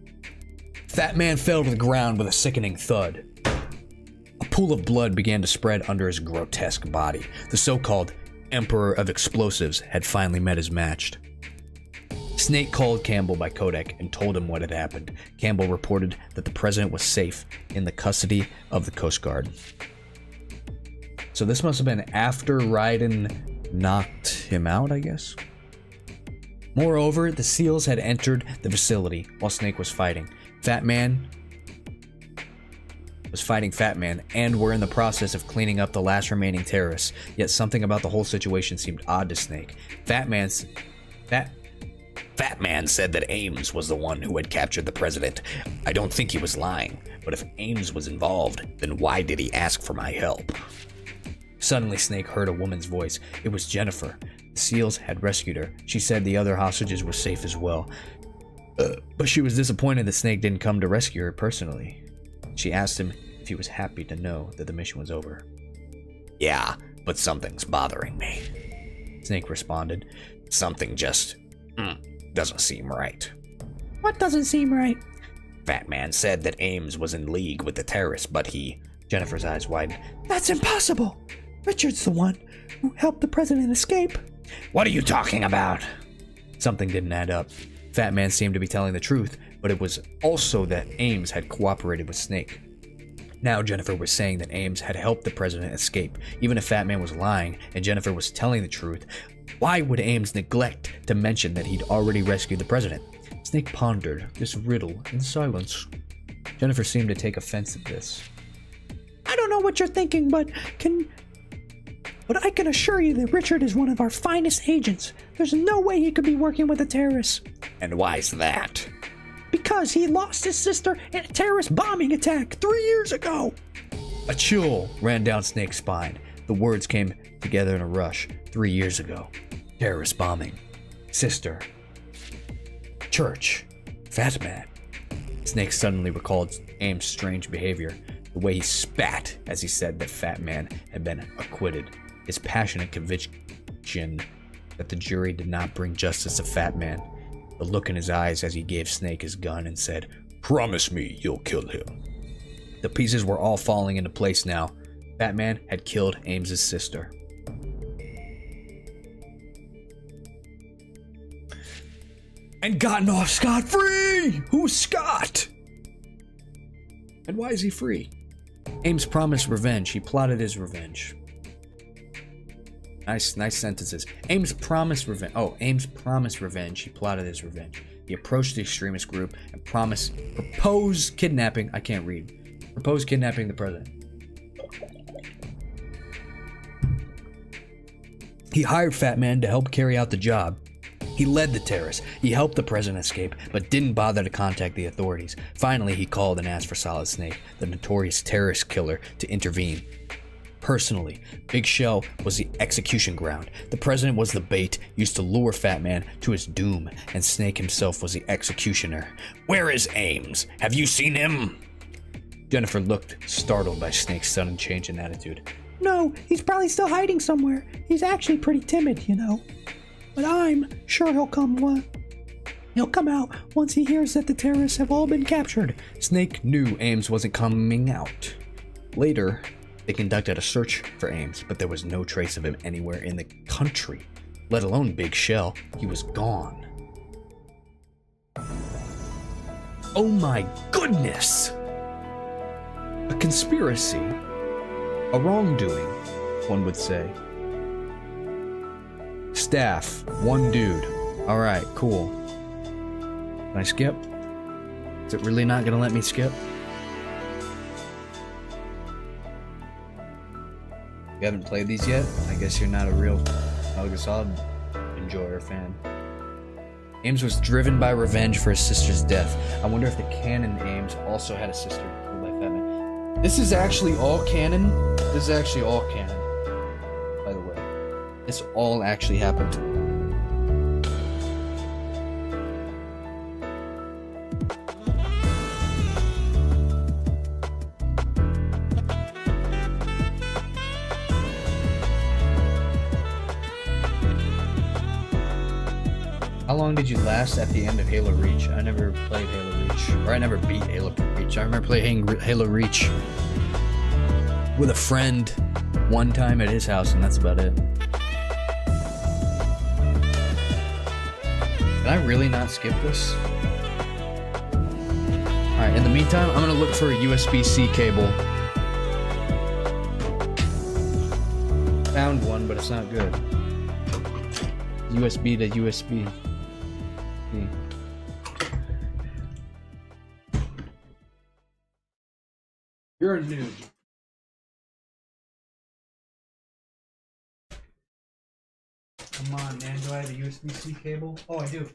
Fat Man fell to the ground with a sickening thud. A pool of blood began to spread under his grotesque body. The so-called Emperor of Explosives had finally met his match. Snake called Campbell by codec and told him what had happened. Campbell reported that the president was safe in the custody of the Coast Guard. So this must have been after Raiden knocked him out, I guess. Moreover, the SEALs had entered the facility while Snake was fighting. Fat Man was fighting Fat Man and were in the process of cleaning up the last remaining terrorists. Yet something about the whole situation seemed odd to Snake. Fat Man said that Ames was the one who had captured the president. I don't think he was lying, but if Ames was involved, then why did he ask for my help? Suddenly, Snake heard a woman's voice. It was Jennifer. The SEALs had rescued her. She said the other hostages were safe as well. But she was disappointed that Snake didn't come to rescue her personally. She asked him if he was happy to know that the mission was over. Yeah, but something's bothering me, Snake responded. Something just doesn't seem right. What doesn't seem right? Fat Man said that Ames was in league with the terrorists, but he... Jennifer's eyes widened. That's impossible. Richard's the one who helped the president escape. What are you talking about? Something didn't add up. Fat Man seemed to be telling the truth, but it was also that Ames had cooperated with Snake. Now Jennifer was saying that Ames had helped the president escape. Even if Fat Man was lying and Jennifer was telling the truth, why would Ames neglect to mention that he'd already rescued the president? Snake pondered this riddle in silence. Jennifer seemed to take offense at this. I don't know what you're thinking, but I can assure you that Richard is one of our finest agents. There's no way he could be working with the terrorists. And why's that? Because he lost his sister in a terrorist bombing attack 3 years ago. A chill ran down Snake's spine. The words came together in a rush. 3 years ago. Terrorist bombing. Sister. Church. Fat Man. Snake suddenly recalled Ames' strange behavior. The way he spat as he said that Fat Man had been acquitted. His passionate conviction that the jury did not bring justice to Fat Man. The look in his eyes as he gave Snake his gun and said, "Promise me you'll kill him." The pieces were all falling into place now. Fat Man had killed Ames' sister. And gotten off scot-free! Who's Scott? And why is he free? Ames promised revenge. He plotted his revenge. Nice sentences. Ames promised revenge. Oh, Ames promised revenge. He plotted his revenge. He approached the extremist group and proposed kidnapping. I can't read. Proposed kidnapping the president. He hired Fat Man to help carry out the job. He led the terrorists. He helped the president escape, but didn't bother to contact the authorities. Finally, he called and asked for Solid Snake, the notorious terrorist killer, to intervene. Personally, Big Shell was the execution ground. The president was the bait used to lure Fat Man to his doom, and Snake himself was the executioner. Where is Ames? Have you seen him? Jennifer looked startled by Snake's sudden change in attitude. No, he's probably still hiding somewhere. He's actually pretty timid, you know. But I'm sure he'll come out once he hears that the terrorists have all been captured. Snake knew Ames wasn't coming out. Later, they conducted a search for Ames, but there was no trace of him anywhere in the country, let alone Big Shell. He was gone. Oh my goodness! A conspiracy. A wrongdoing, one would say. Staff, one dude. Alright, cool. Can I skip? Is it really not gonna let me skip? You haven't played these yet? I guess you're not a real Metal Gear Solid enjoyer fan. Ames was driven by revenge for his sister's death. I wonder if the canon Ames also had a sister killed by Fat Man. This is actually all canon. This is actually all canon, by the way. This all actually happened. How long did you last at the end of Halo Reach? I never played Halo Reach. Or I never beat Halo Reach. I remember playing Halo Reach with a friend one time at his house, and that's about it. Can I really not skip this? Alright, in the meantime, I'm gonna look for a USB-C cable. Found one, but it's not good. USB to USB. You're a noob. Come on, man. Do I have a USB-C cable? Oh, I do.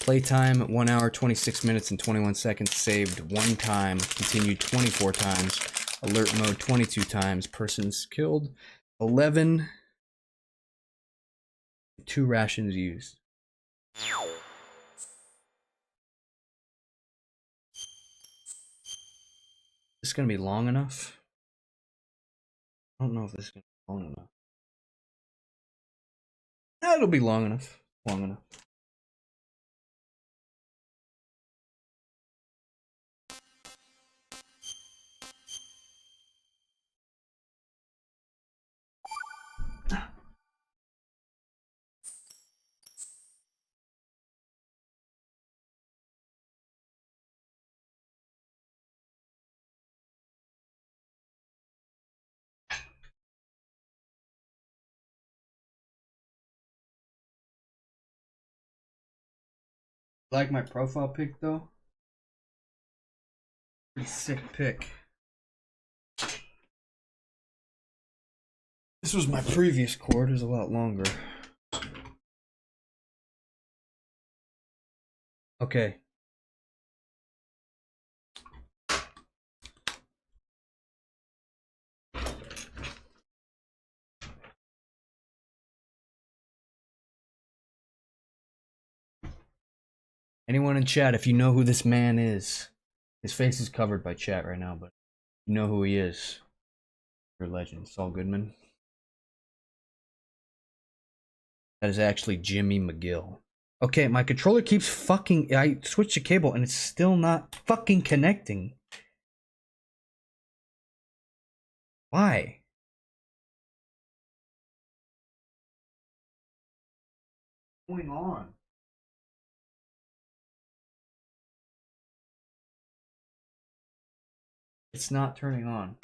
Playtime 1 hour 26 minutes and 21 seconds. Saved 1 time. Continued 24 times. Alert mode 22 times. Persons killed 11. 2 rations used. This is gonna be long enough. I don't know if this is gonna be long enough. It'll be long enough. Long enough. Like my profile pic though? Pretty sick pic. This was my previous cord, it was a lot longer. Okay. Anyone in chat, if you know who this man is, his face is covered by chat right now, but you know who he is. You're a legend. Saul Goodman. That is actually Jimmy McGill. Okay, my controller keeps fucking... I switched the cable and it's still not fucking connecting. Why? What's going on? It's not turning on.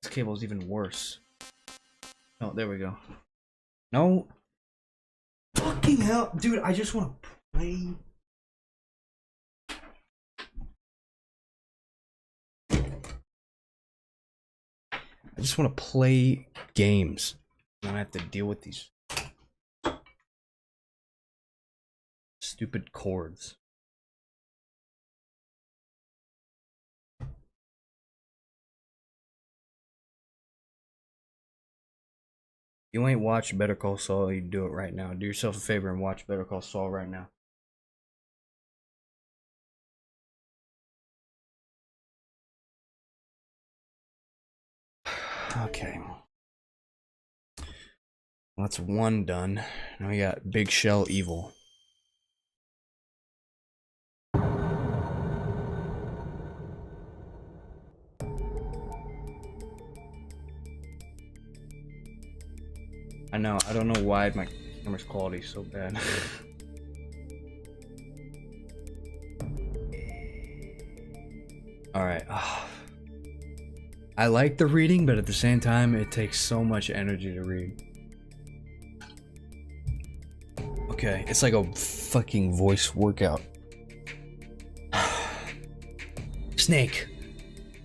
This cable is even worse. Oh, there we go. No. Fucking hell. Dude, I just want to play. I just want to play games. I don't have to deal with these stupid cords. You ain't watched Better Call Saul, you do it right now. Do yourself a favor and watch Better Call Saul right now. Okay. Well, that's one done. Now we got Big Shell Evil. I know, I don't know why my camera's quality is so bad. Alright. I like the reading, but at the same time, it takes so much energy to read. Okay, it's like a fucking voice workout. Snake,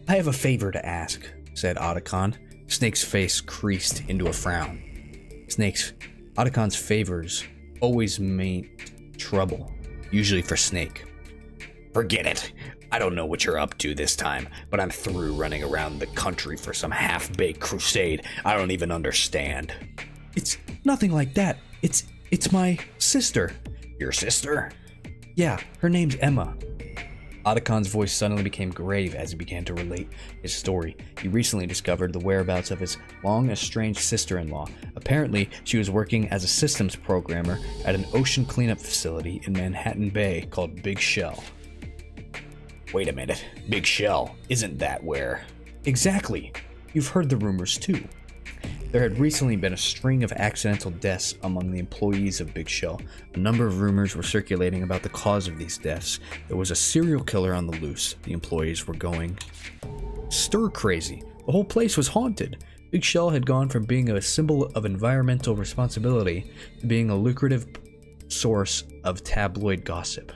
I have a favor to ask, said Otacon. Snake's face creased into a frown. Otacon's favors always meant trouble, usually for Snake. Forget it. I don't know what you're up to this time, but I'm through running around the country for some half-baked crusade I don't even understand. It's nothing like that. It's my sister. Your sister? Yeah, her name's Emma. Otacon's voice suddenly became grave as he began to relate his story. He recently discovered the whereabouts of his long-estranged sister-in-law. Apparently, she was working as a systems programmer at an ocean cleanup facility in Manhattan Bay called Big Shell. Wait a minute, Big Shell, isn't that where? Exactly. You've heard the rumors too. There had recently been a string of accidental deaths among the employees of Big Shell. A number of rumors were circulating about the cause of these deaths. There was a serial killer on the loose. The employees were going stir crazy. The whole place was haunted. Big Shell had gone from being a symbol of environmental responsibility to being a lucrative source of tabloid gossip.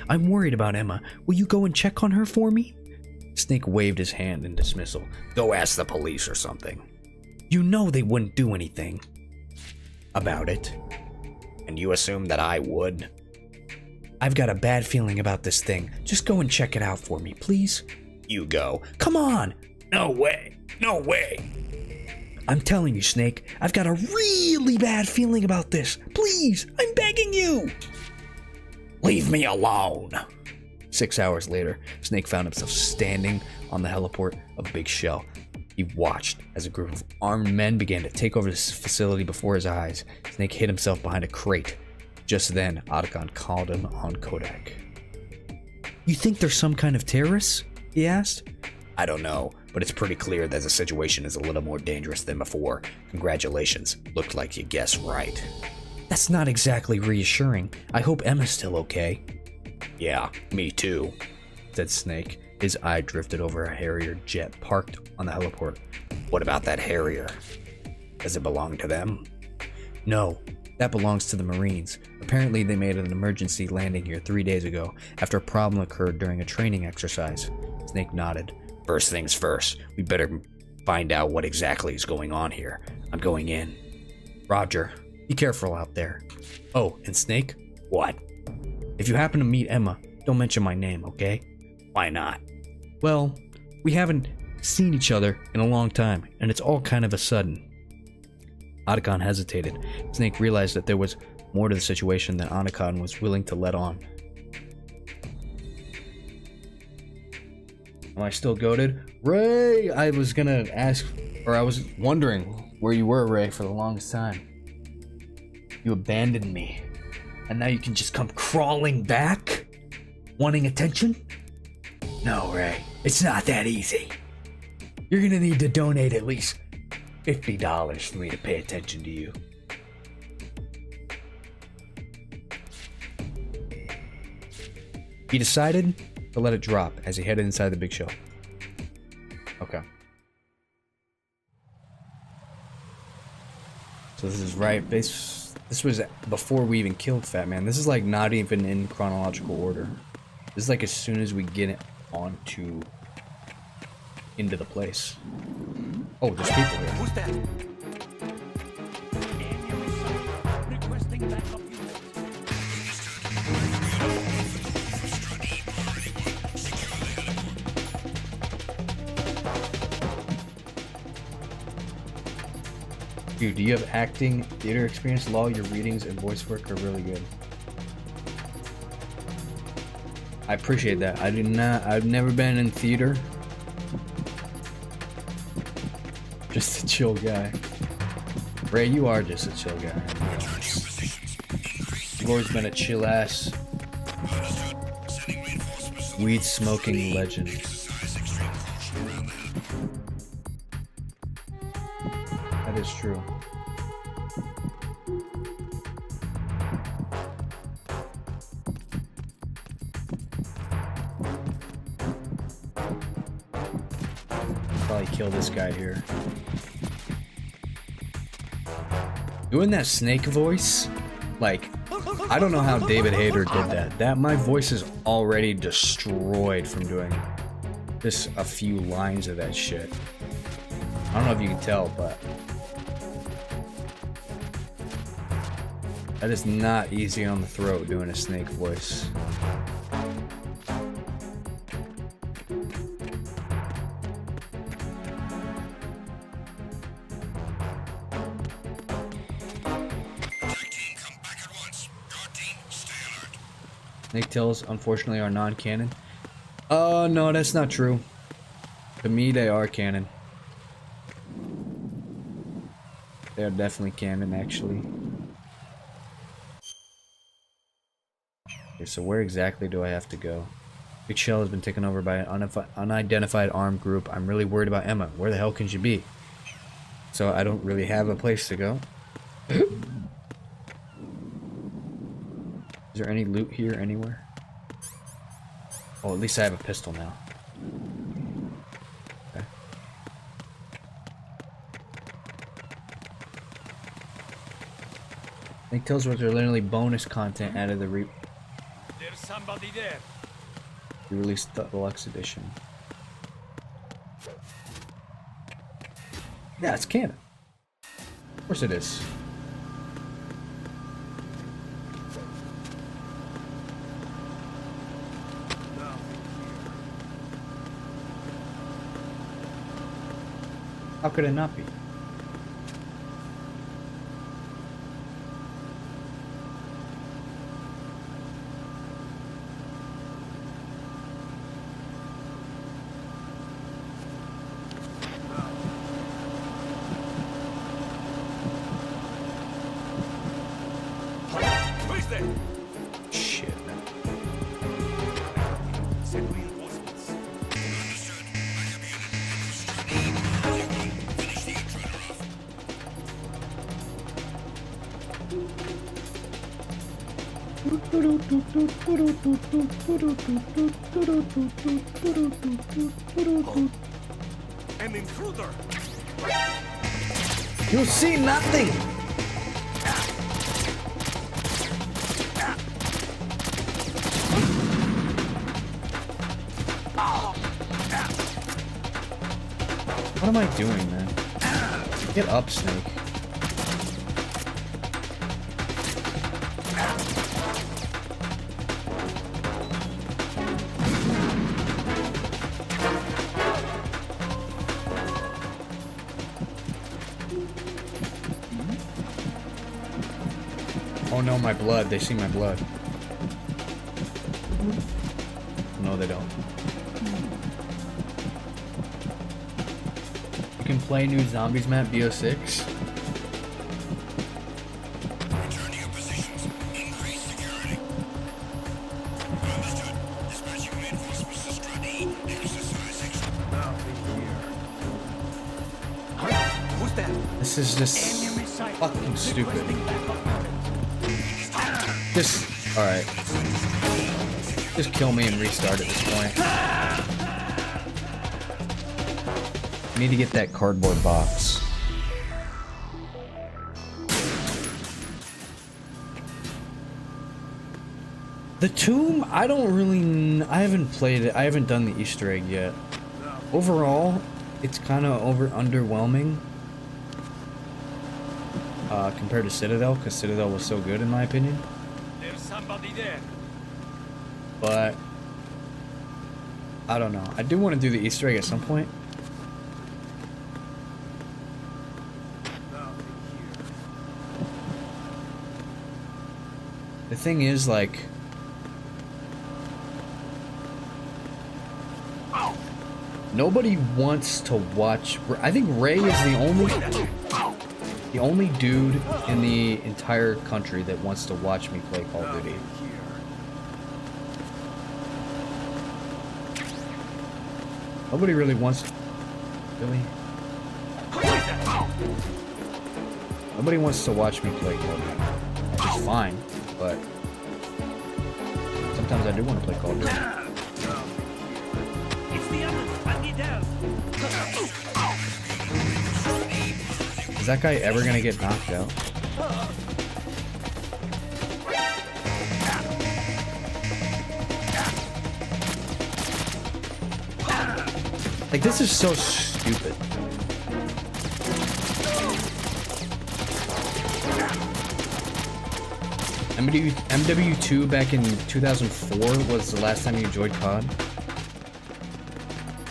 I'm worried about Emma. Will you go and check on her for me? Snake waved his hand in dismissal. Go ask the police or something. You know they wouldn't do anything about it. And you assume that I would? I've got a bad feeling about this thing. Just go and check it out for me, please. You go. Come on! No way! No way! I'm telling you, Snake, I've got a really bad feeling about this. Please, I'm begging you! Leave me alone! 6 hours later, Snake found himself standing on the heliport of Big Shell. He watched as a group of armed men began to take over this facility before his eyes. Snake hid himself behind a crate. Just then, Otacon called him on Kodak. You think there's some kind of terrorists? He asked. I don't know, but it's pretty clear that the situation is a little more dangerous than before. Congratulations, looked like you guessed right. That's not exactly reassuring. I hope Emma's still okay. Yeah, me too, said Snake. His eye drifted over a Harrier jet parked on the heliport. What about that Harrier? Does it belong to them? No, That belongs to the Marines. Apparently they made an emergency landing here 3 days ago after a problem occurred during a training exercise. Snake nodded. First things first, we better find out what exactly is going on here. I'm going in. Roger. Be careful out there. Oh, and Snake? What? If you happen to meet Emma, don't mention my name, okay? Why not? Well, we haven't seen each other in a long time, and it's all kind of a sudden. Otacon hesitated. Snake realized that there was more to the situation than Otacon was willing to let on. Am I still goated? Ray! I was gonna ask, or I was wondering where you were, Ray, for the longest time. You abandoned me, and now you can just come crawling back? Wanting attention? No, Ray, it's not that easy. You're gonna need to donate at least $50 for me to pay attention to you. He decided to let it drop as he headed inside the big show. Okay. So this is right. This was before we even killed Fat Man. This is like not even in chronological order. This is like as soon as we get it into the place. Oh, there's people here. Who's that? Requesting backup unit. Dude, do you have acting, theater experience? Law, your readings and voice work are really good. I appreciate that. I've never been in theater. Just a chill guy. Ray, you are just a chill guy. You've always been a chill ass, weed smoking legend. That is true. Probably kill this guy here. Doing that Snake voice, like, I don't know how David Hayter did that. My voice is already destroyed from doing just a few lines of that shit. I don't know if you can tell, but that is not easy on the throat doing a Snake voice. Snake tails, unfortunately, are non-canon. Oh, no, that's not true. To me, they are canon. They are definitely canon, actually. Okay, so where exactly do I have to go? Big Shell has been taken over by an unidentified armed group. I'm really worried about Emma. Where the hell can she be? So I don't really have a place to go. Is there any loot here anywhere? Oh, at least I have a pistol now. Okay. Snake Tales was literally bonus content out of the There's somebody there. released deluxe edition. Yeah, it's canon. Of course it is. How could it not be? Who's there? Shit. Send reinforcements. An intruder. You see nothing. What am I doing, man? Get up, Snake. Oh no, my blood. They see my blood. No, they don't. You can play new zombies map BO6. Return to your positions. Increase security. Understood. Dispatching reinforcements to Storied. Exercising. Who's that? This is just fucking stupid. Just, alright. Just kill me and restart at this point. I need to get that cardboard box. The tomb, I don't really, I haven't played it. I haven't done the Easter egg yet. Overall, it's kind of underwhelming. Compared to Citadel, because Citadel was so good in my opinion. There's somebody there. But I don't know. I do want to do the Easter egg at some point. The thing is, like, nobody wants to watch. I think Ray is the only dude in the entire country that wants to watch me play Call of Duty. Nobody really wants to. Really? Nobody wants to watch me play Call of Duty. Which is fine, but sometimes I do want to play Call of Duty. It's the others. I need help. Is that guy ever gonna get knocked out? Like, this is so stupid. MW2 back in 2004 was the last time you enjoyed COD?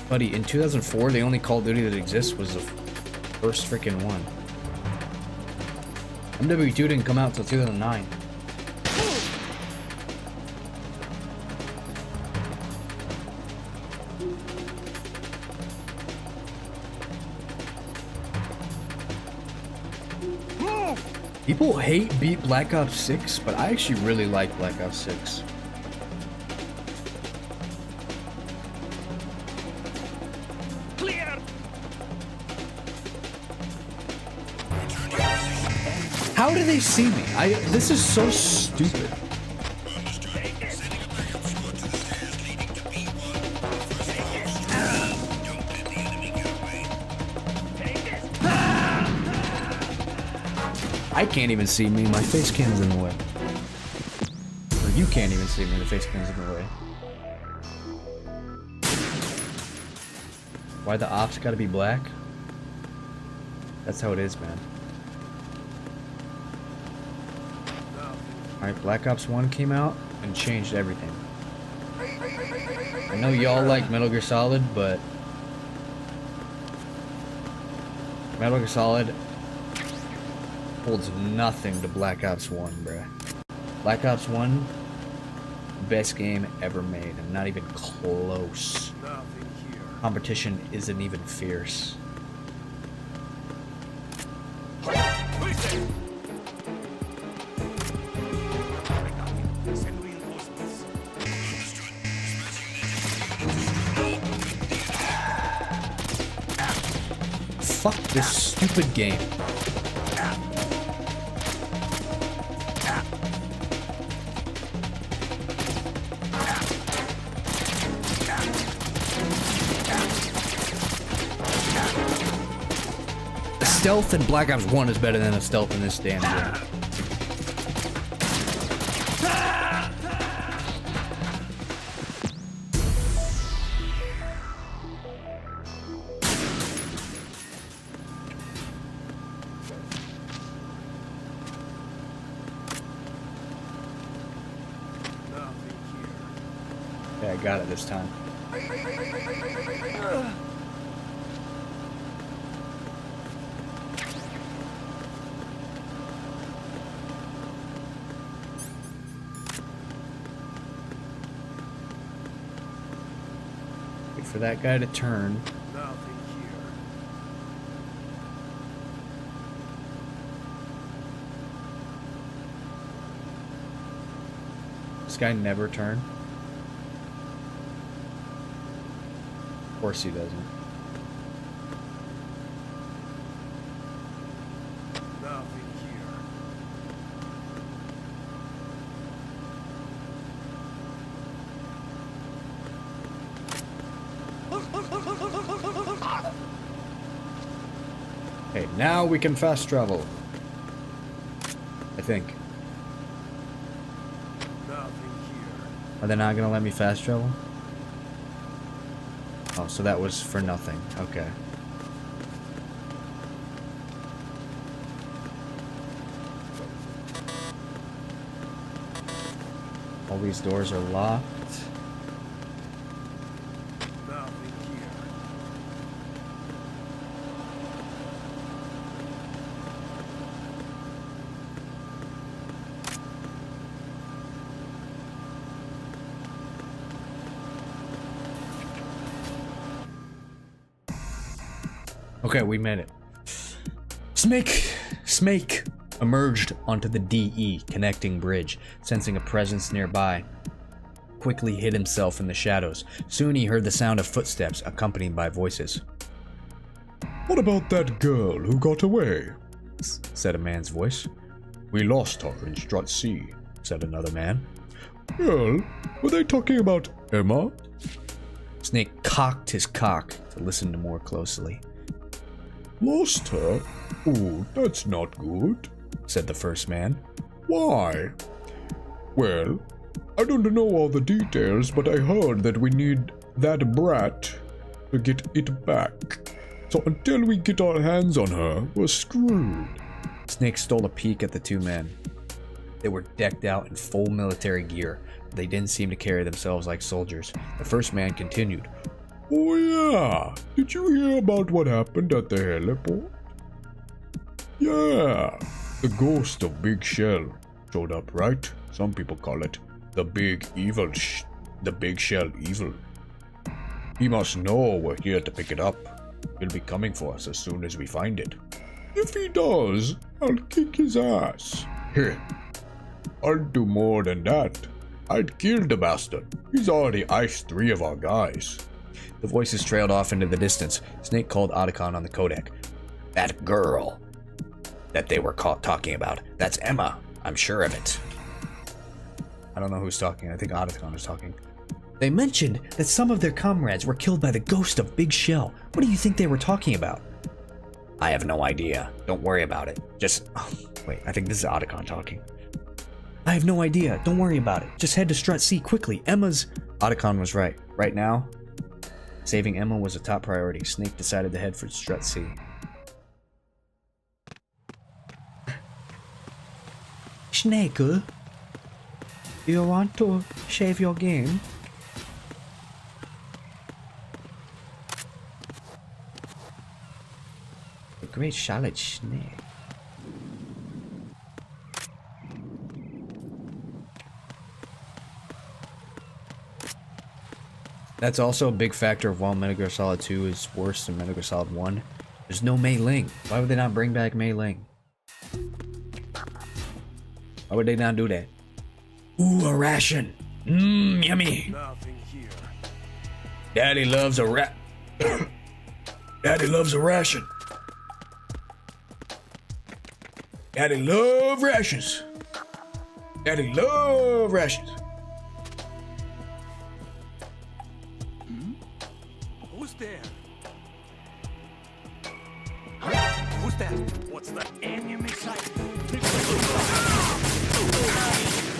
Buddy, in 2004, the only Call of Duty that exists was the first freaking one. MW2 didn't come out until 2009. People hate Black Ops 6, but I actually really like Black Ops 6. Clear. How do they see me? This is so stupid. I can't even see me, my face cam's in the way. Or you can't even see me, the face cam's in the way. Why the ops gotta be black? That's how it is, man. Alright, Black Ops 1 came out and changed everything. I know y'all like Metal Gear Solid, but Metal Gear Solid holds nothing to Black Ops 1, bruh. Black Ops 1, best game ever made, and not even close. Competition isn't even fierce. Fuck this stupid game. Stealth in Black Ops 1 is better than a stealth in this damn game. I got it this time. Wait for that guy to turn. Nothing here. This guy never turned. Of course he doesn't. Nothing here. Okay, now we can fast travel. I think. Are they not gonna let me fast travel? Oh, so that was for nothing. Okay. All these doors are locked. Okay, we made it. Snake emerged onto the DE connecting bridge, sensing a presence nearby. Quickly hid himself in the shadows. Soon he heard the sound of footsteps, accompanied by voices. What about that girl who got away? Said a man's voice. We lost her in Strut C, said another man. Well, were they talking about Emma? Snake cocked his cock to listen to more closely. Lost her? Oh, that's not good, said the first man. Why? Well, I don't know all the details, but I heard that we need that brat to get it back. So until we get our hands on her, we're screwed. Snake stole a peek at the two men. They were decked out in full military gear, but they didn't seem to carry themselves like soldiers. The first man continued. Oh yeah, did you hear about what happened at the heliport? Yeah, the ghost of Big Shell showed up, right? Some people call it the Big Shell Evil. He must know we're here to pick it up. He'll be coming for us as soon as we find it. If he does, I'll kick his ass. Here, I'll do more than that. I'd kill the bastard. He's already iced 3 of our guys. The voices trailed off into the distance. Snake called Otacon on the codec. That girl that they were talking about. That's Emma. I'm sure of it. I don't know who's talking. I think Otacon is talking. They mentioned that some of their comrades were killed by the ghost of Big Shell. What do you think they were talking about? I have no idea. Don't worry about it. Just... Oh, wait, I think this is Otacon talking. I have no idea. Don't worry about it. Just head to Strut C quickly. Emma's... Otacon was right. Right now, saving Emma was a top priority. Snake decided to head for Strut C. Snake, you want to shave your game? A great Charlotte Snake. That's also a big factor of why Metal Gear Solid 2 is worse than Metal Gear Solid 1. There's no Mei Ling. Why would they not bring back Mei Ling? Why would they not do that? Ooh, a ration. Mmm, yummy. Nothing here. Daddy loves a rat. Daddy loves a ration. Daddy love rations. Daddy love rations. Who's there? Who's that? What's the enemy sight?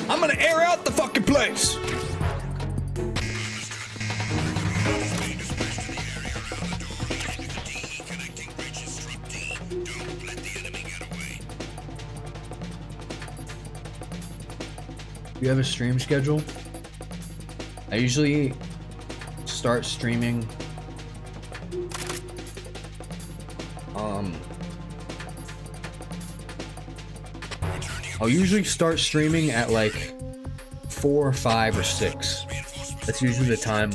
I'm gonna air out the fucking place. You have a stream schedule? I usually start streaming. I'll usually start streaming at like 4, 5, or 6. That's usually the time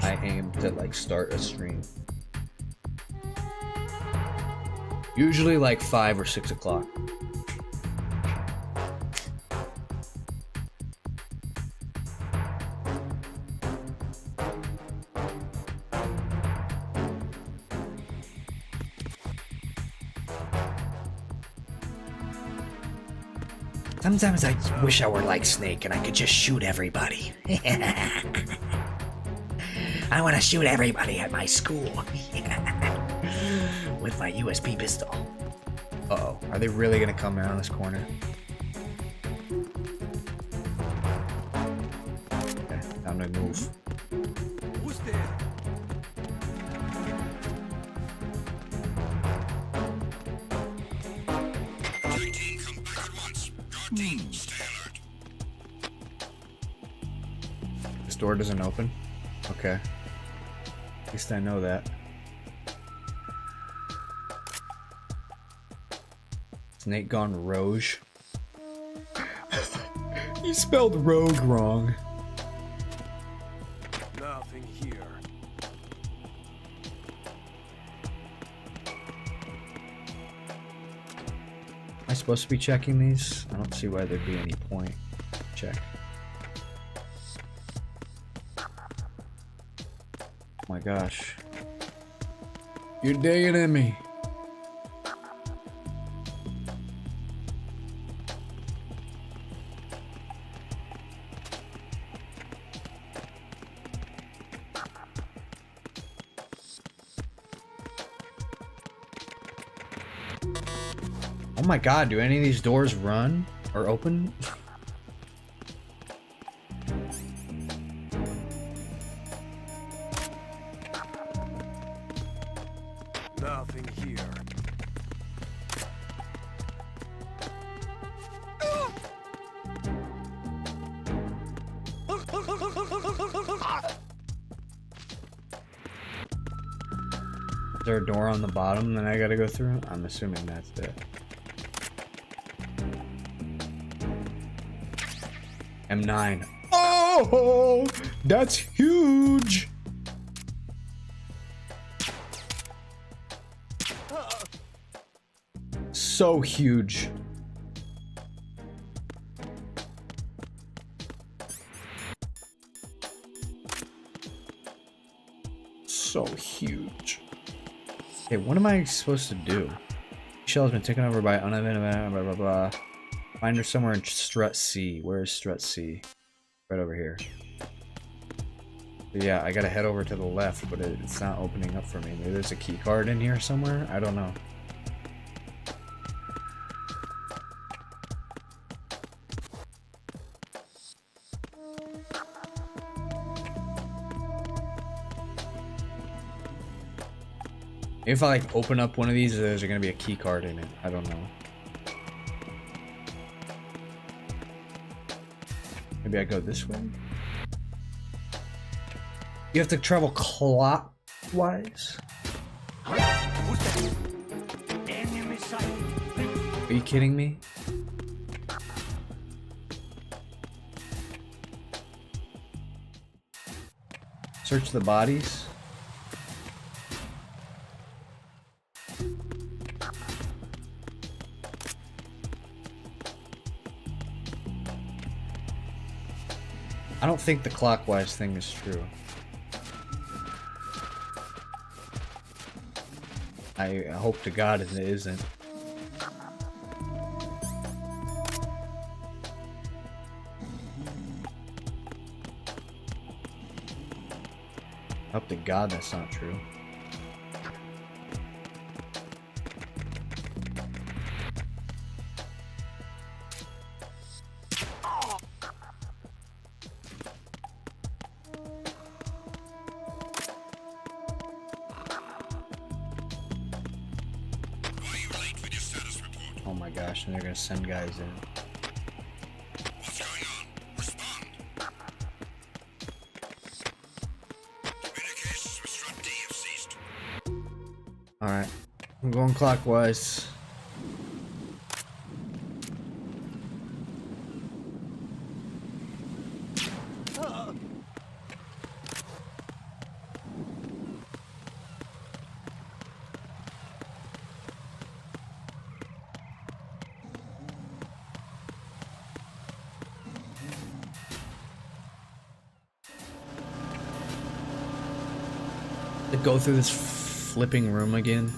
I aim to like start a stream. Usually like 5 or 6 o'clock. Sometimes I wish I were like Snake and I could just shoot everybody. I want to shoot everybody at my school. With my USB pistol. Uh-oh. Are they really gonna come around this corner? Okay, time to move. Who's there? This door doesn't open? Okay. At least I know that. Snake gone rogue. He spelled rogue wrong. Nothing here. Am I supposed to be checking these? I don't see why there'd be any point. Check. Oh my gosh. You're digging at me. Oh my god, do any of these doors run or open? Nothing here. Is there a door on the bottom that I gotta go through? I'm assuming that's it. M9. Oh, that's huge. So huge. So huge. Okay, what am I supposed to do? Shell has been taken over by unidentified blah blah blah. Find her somewhere in Strut C. Where is Strut C? Right over here. So yeah, I gotta head over to the left, but it's not opening up for me. Maybe there's a key card in here somewhere? I don't know. If I like open up one of these, there's gonna be a key card in it. I don't know. Maybe I go this way? You have to travel clockwise? Are you kidding me? Search the bodies? I don't think the clockwise thing is true. I hope to God it isn't. Hope to God that's not true. Oh my gosh, and they're gonna send guys in. Alright. I'm going clockwise. To go through this flipping room again.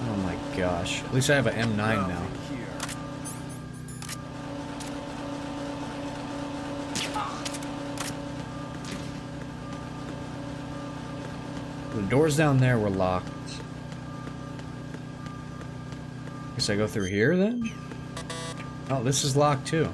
Oh my gosh. At least I have an M9 now. The doors down there were locked. Guess I go through here then? Oh, this is locked too.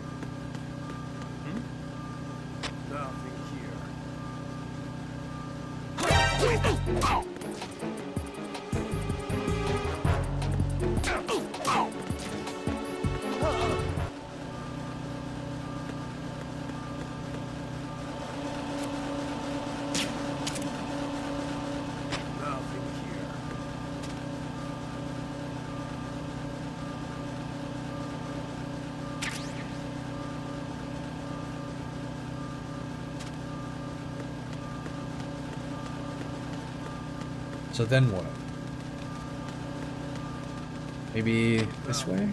So then what? Maybe this way?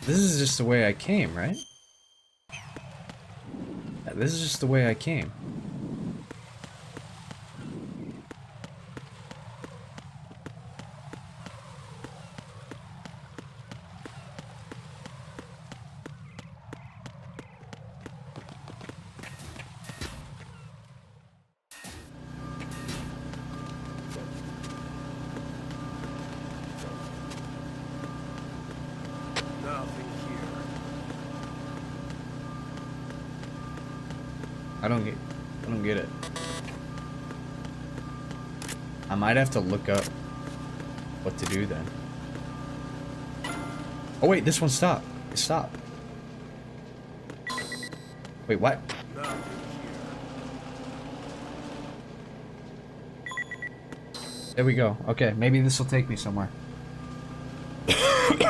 This is just the way I came, right? Yeah, this is just the way I came. I don't get it. I might have to look up what to do then. Oh wait, this one stopped. It stopped. Wait, what? There we go. Okay, maybe this will take me somewhere.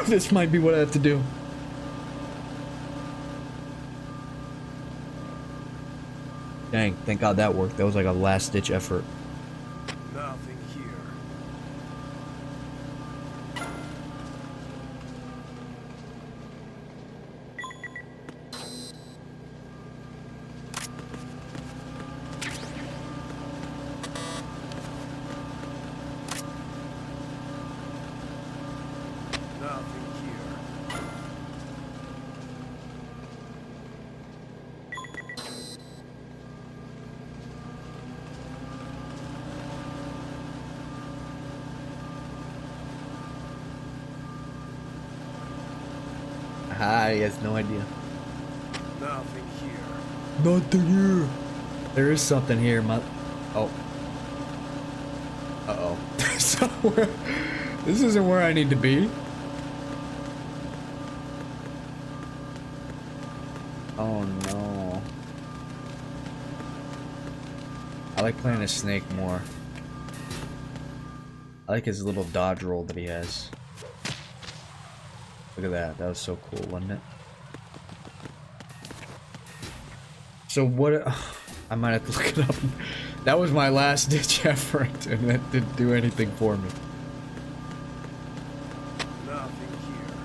This might be what I have to do. Dang, thank God that worked. That was like a last-ditch effort. Nothing here. He has no idea. Nothing here. Nothing here. There is something here, oh. Uh-oh. This isn't where I need to be. Oh no. I like playing as Snake more. I like his little dodge roll that he has. Look at that. That was so cool, wasn't it? So what... I might have to look it up. That was my last ditch effort, and that didn't do anything for me. Nothing here.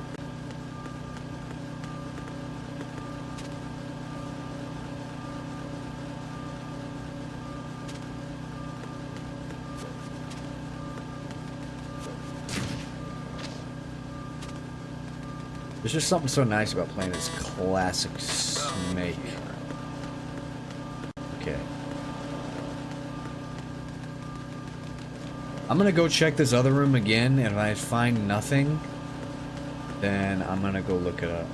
There's just something so nice about playing this classic Snake. Okay. I'm gonna go check this other room again, and if I find nothing, then I'm gonna go look it up.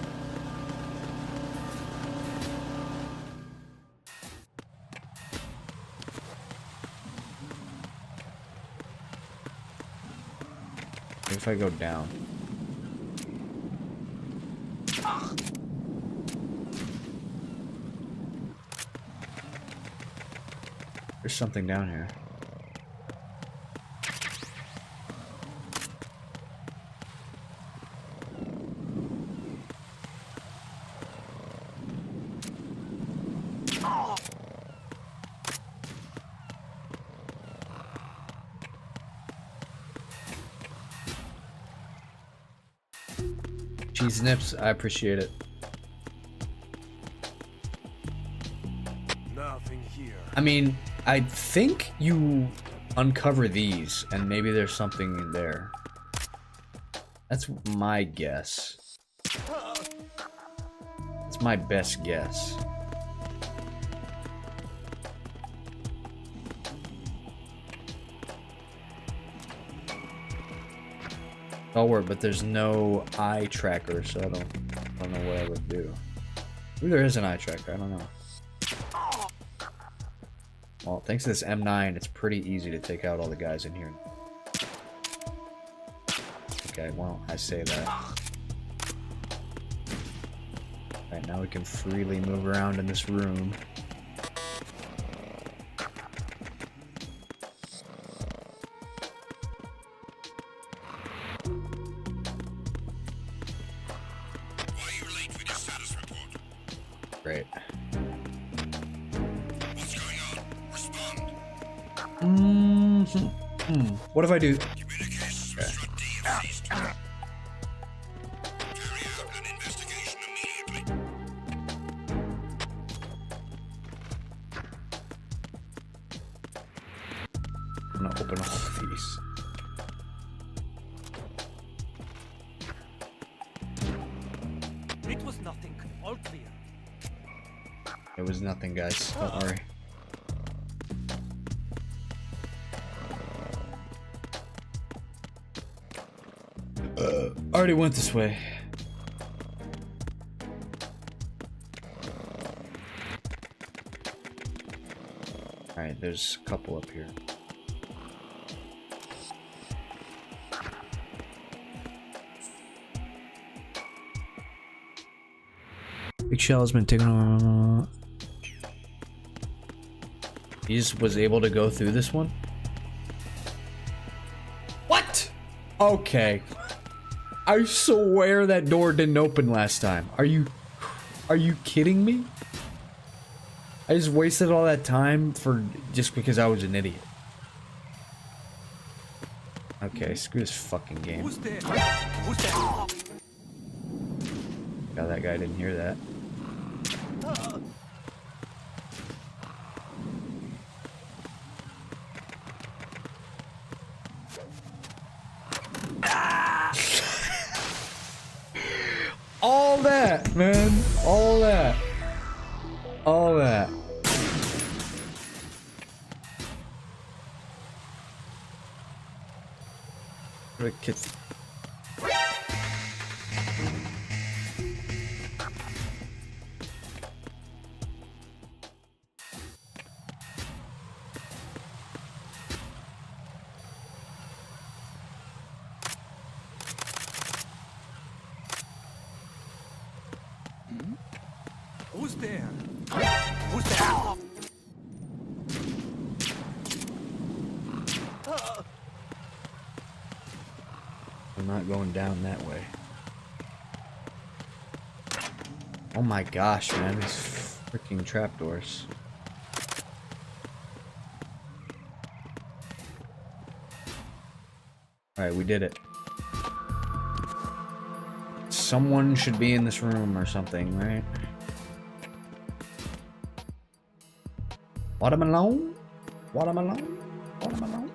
What if I go down? There's something down here. Cheese nips, I appreciate it. Nothing here. I mean, I think you uncover these, and maybe there's something in there. That's my guess. That's my best guess. Oh, word, but there's no eye tracker, so I don't know what I would do. Maybe there is an eye tracker, I don't know. Well, thanks to this M9, it's pretty easy to take out all the guys in here. Okay, well, I say that. Alright, now we can freely move around in this room. Great. What's going on? Respond. What if I do? Communications with Strut D have ceased. Carry out an investigation immediately. I'm gonna open all of these. It was nothing. All clear. It was nothing, guys. Don't worry. Already went this way. Alright, there's a couple up here. Big Shell has been taken on. He just was able to go through this one? What? Okay. I swear that door didn't open last time. Are you kidding me? I just wasted all that time for just because I was an idiot. Okay, screw this fucking game. Who's there? Who's there? God, that guy didn't hear that. All that, man. All that. All that. What a kid. Who's there? Who's there? I'm not going down that way. Oh my gosh, man, these freaking trapdoors. Alright, we did it. Someone should be in this room or something, right? Watermelon? Watermelon? Watermelon?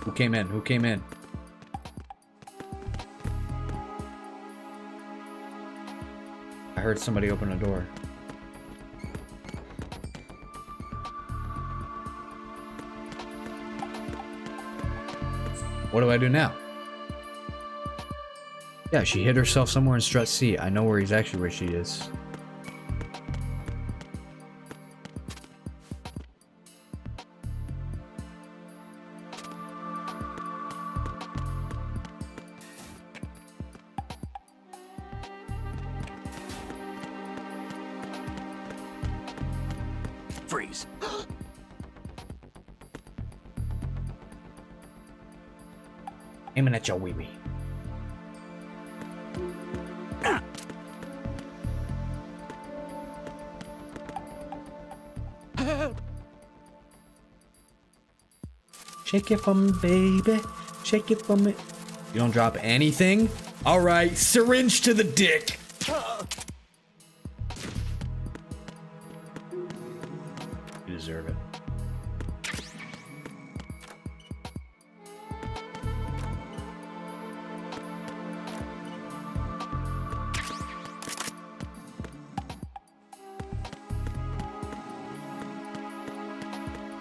Who came in? Who came in? I heard somebody open a door. What do I do now? Yeah, she hid herself somewhere in Strut C. I know where she is. Freeze. Aiming at your wee-wee. Shake it for me, baby. Shake it for me. You don't drop anything? All right, syringe to the dick. You deserve it.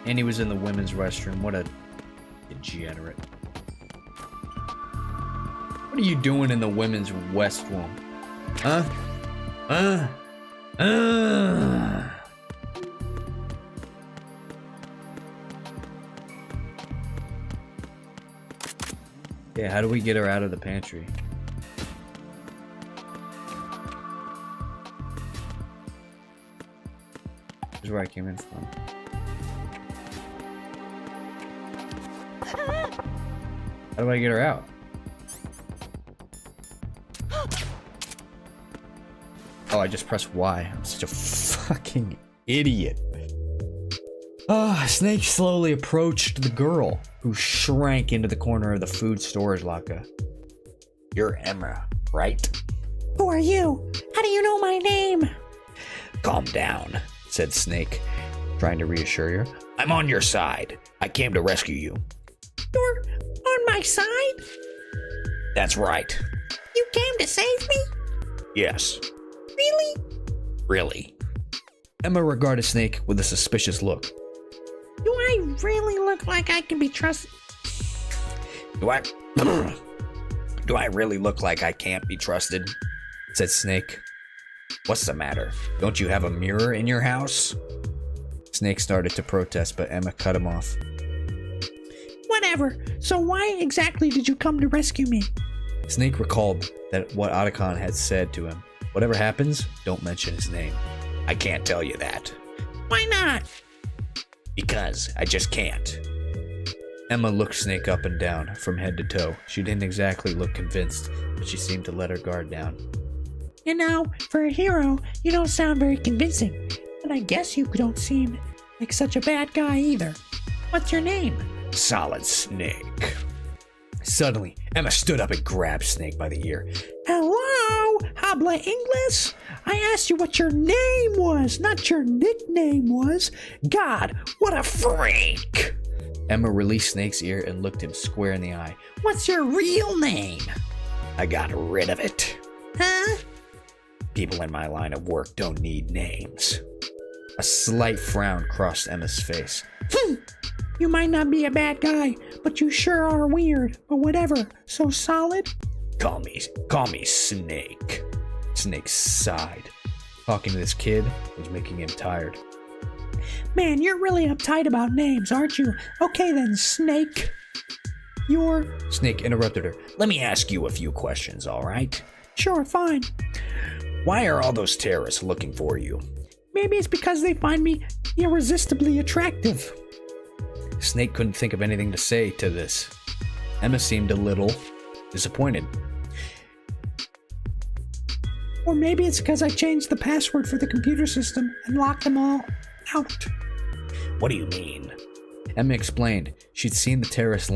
And he was in the women's restroom. What a degenerate. What are you doing in the women's restroom? Huh? Yeah, how do we get her out of the pantry? This is where I came in from. How do I get her out? Oh, I just pressed Y. I'm such a fucking idiot. Snake slowly approached the girl, who shrank into the corner of the food storage locker. You're Emma, right? Who are you? How do you know my name? Calm down, said Snake, trying to reassure her. I'm on your side. I came to rescue you. You're on my side? That's right. You came to save me? Yes. Really? Really. Emma regarded Snake with a suspicious look. Do I really look like I can be trusted? Do I really look like I can't be trusted? Said Snake. What's the matter? Don't you have a mirror in your house? Snake started to protest, but Emma cut him off. Whatever. So why exactly did you come to rescue me? Snake recalled that what Otacon had said to him. Whatever happens, don't mention his name. I can't tell you that. Why not? Because I just can't. Emma looked Snake up and down, from head to toe. She didn't exactly look convinced, but she seemed to let her guard down. You know, for a hero, you don't sound very convincing. But I guess you don't seem like such a bad guy either. What's your name? Solid Snake. Suddenly, Emma stood up and grabbed Snake by the ear. Hello? Habla English? I asked you what your name was, not your nickname was. God, what a freak! Emma released Snake's ear and looked him square in the eye. What's your real name? I got rid of it. Huh? People in my line of work don't need names. A slight frown crossed Emma's face. You might not be a bad guy, but you sure are weird. But whatever. So Solid? Call me Snake. Snake sighed. Talking to this kid was making him tired. Man, you're really uptight about names, aren't you? Okay then, Snake. Snake interrupted her. Let me ask you a few questions, all right? Sure, fine. Why are all those terrorists looking for you? Maybe it's because they find me irresistibly attractive. Snake couldn't think of anything to say to this. Emma seemed a little disappointed. Or maybe it's because I changed the password for the computer system and locked them all out. What do you mean? Emma explained she'd seen the terrorists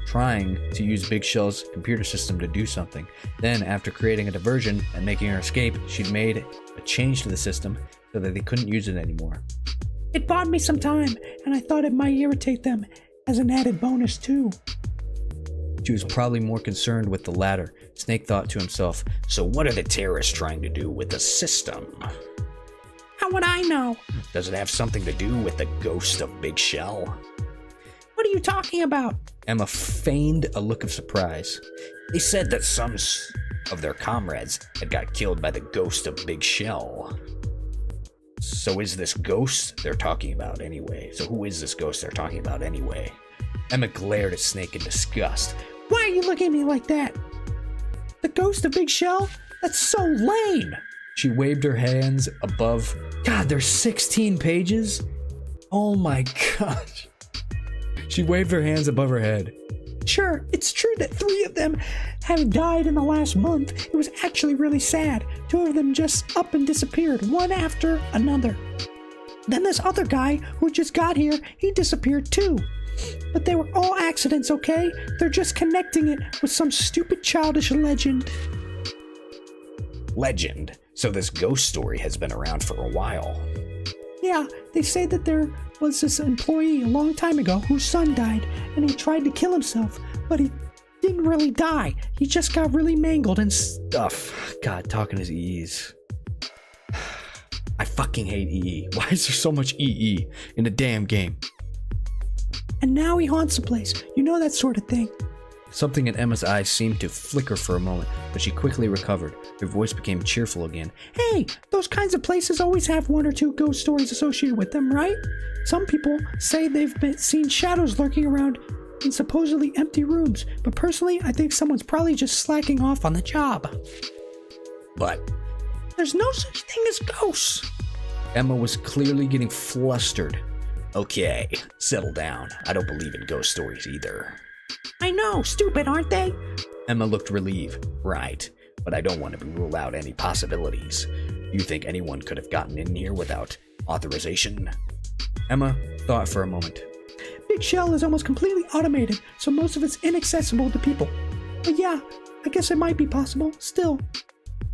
trying to use Big Shell's computer system to do something. Then, after creating a diversion and making her escape, she'd made a change to the system so that they couldn't use it anymore. It bought me some time, and I thought it might irritate them as an added bonus too. She was probably more concerned with the latter. Snake thought to himself, so what are the terrorists trying to do with the system? How would I know? Does it have something to do with the ghost of Big Shell? What are you talking about? Emma feigned a look of surprise. They said that some of their comrades had got killed by the ghost of Big Shell. So is this ghost they're talking about anyway? So who is this ghost they're talking about anyway? Emma glared at Snake in disgust. Why are you looking at me like that? The ghost of Big Shell? That's so lame. She waved her hands above. God, there's 16 pages? Oh my gosh. She waved her hands above her head. Sure, it's true that 3 of them have died in the last month. It was actually really sad. 2 of them just up and disappeared, one after another. Then this other guy who just got here, he disappeared too. But they were all accidents, okay? They're just connecting it with some stupid childish legend. Legend? So this ghost story has been around for a while. Yeah, they say that there was this employee a long time ago whose son died, and he tried to kill himself, but he didn't really die. He just got really mangled and stuff. God, talking his EEs. I fucking hate EE. Why is there so much EE in the damn game? And now he haunts the place. You know, that sort of thing. Something in Emma's eyes seemed to flicker for a moment, but she quickly recovered. Her voice became cheerful again. Hey, those kinds of places always have 1 or 2 ghost stories associated with them, right? Some people say they've seen shadows lurking around in supposedly empty rooms, but personally, I think someone's probably just slacking off on the job. But there's no such thing as ghosts. Emma was clearly getting flustered. Okay, settle down. I don't believe in ghost stories either. I know, stupid, aren't they? Emma looked relieved. Right, but I don't want to rule out any possibilities. You think anyone could have gotten in here without authorization? Emma thought for a moment. Big Shell is almost completely automated, so most of it's inaccessible to people. But yeah, I guess it might be possible, still.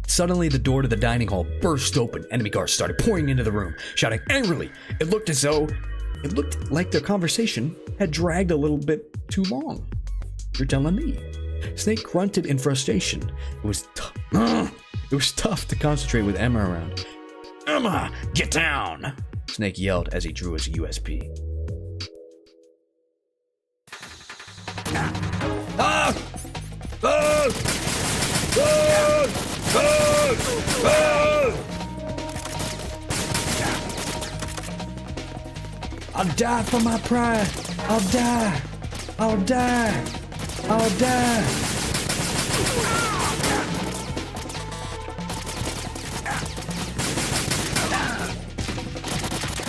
Suddenly, the door to the dining hall burst open. Enemy guards started pouring into the room, shouting angrily. It looked like their conversation had dragged a little bit too long. You're telling me? Snake grunted in frustration. It was tough to concentrate with Emma around. Emma, get down! Snake yelled as he drew his USP. I'll die for my pride. I'll die. I'll die. I'll die.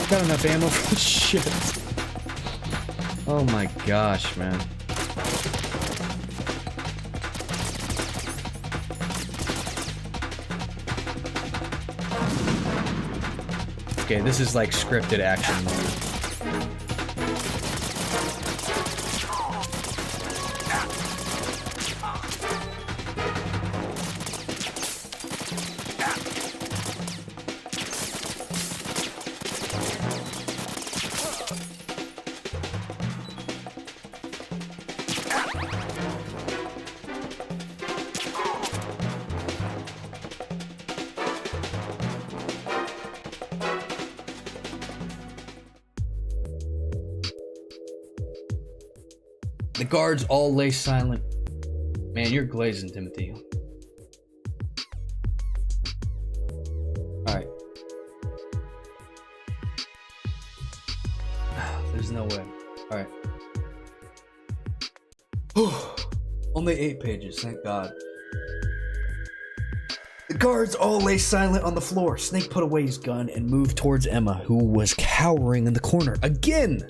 Got enough ammo for this shit. Oh my gosh, man. Okay, this is like scripted action mode. The guards all lay silent. Man, you're glazing, Timothy. Alright. There's no way. Alright. Only 8 pages, thank God. The guards all lay silent on the floor. Snake put away his gun and moved towards Emma, who was cowering in the corner. Again!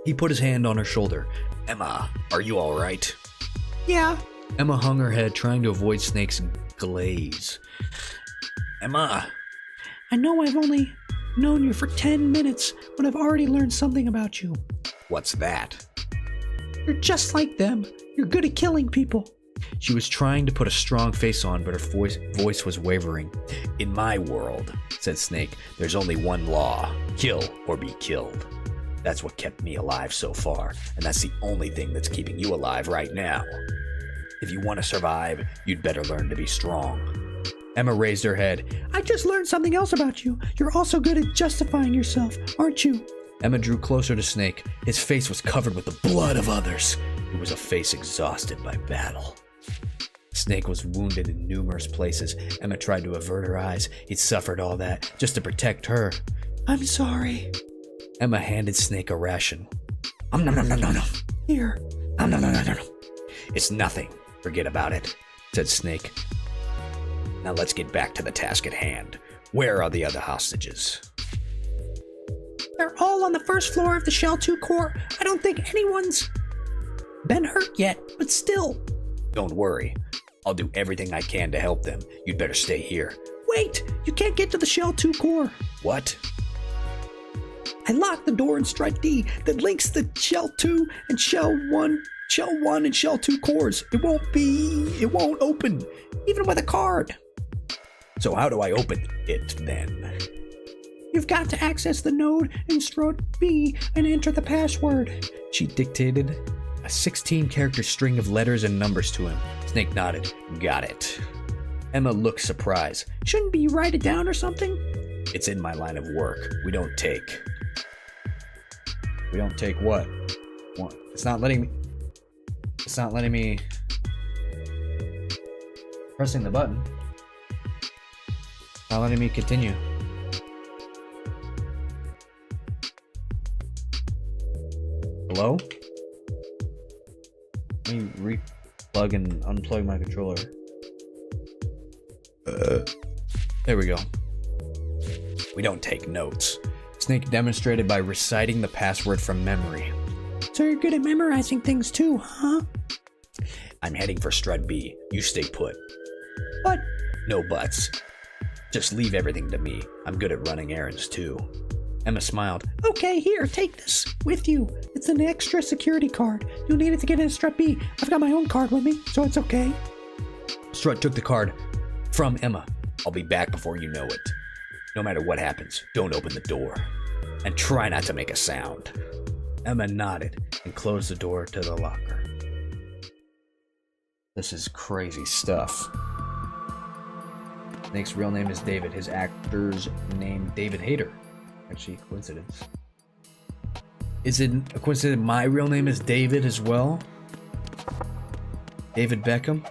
He put his hand on her shoulder. Emma, are you alright? Yeah. Emma hung her head, trying to avoid Snake's glaze. Emma! I know I've only known you for 10 minutes, but I've already learned something about you. What's that? You're just like them. You're good at killing people. She was trying to put a strong face on, but her voice was wavering. In my world, said Snake, there's only one law. Kill or be killed. That's what kept me alive so far, and that's the only thing that's keeping you alive right now. If you want to survive, you'd better learn to be strong. Emma raised her head. I just learned something else about you. You're also good at justifying yourself, aren't you? Emma drew closer to Snake. His face was covered with the blood of others. It was a face exhausted by battle. Snake was wounded in numerous places. Emma tried to avert her eyes. He'd suffered all that just to protect her. I'm sorry. Emma handed Snake a ration. No. Here. No. It's nothing. Forget about it, said Snake. Now let's get back to the task at hand. Where are the other hostages? They're all on the first floor of the Shell 2 core. I don't think anyone's been hurt yet, but still. Don't worry. I'll do everything I can to help them. You'd better stay here. Wait! You can't get to the Shell 2 core. What? I locked the door in Strut D that links the Shell 2 and Shell 1 and Shell 2 cores. It won't open, even with a card. So how do I open it then? You've got to access the node in Strut B and enter the password. She dictated a 16-character string of letters and numbers to him. Snake nodded. Got it. Emma looked surprised. Shouldn't you write it down or something? It's in my line of work. We don't take what? It's not letting me pressing the button. Not letting me continue. Hello? Let me re-plug and unplug my controller. There we go. We don't take notes. Snake demonstrated by reciting the password from memory. So you're good at memorizing things too, huh? I'm heading for Strut B. You stay put. But... No buts. Just leave everything to me. I'm good at running errands too. Emma smiled. Okay, here, take this with you. It's an extra security card. You'll need it to get into Strut B. I've got my own card with me, so it's okay. Strut took the card from Emma. I'll be back before you know it. No matter what happens, don't open the door. And try not to make a sound. Emma nodded and closed the door to the locker. This is crazy stuff. Snake's real name is David. His actor's name, David Hayter. Actually, coincidence. Is it a coincidence my real name is David as well? David Beckham?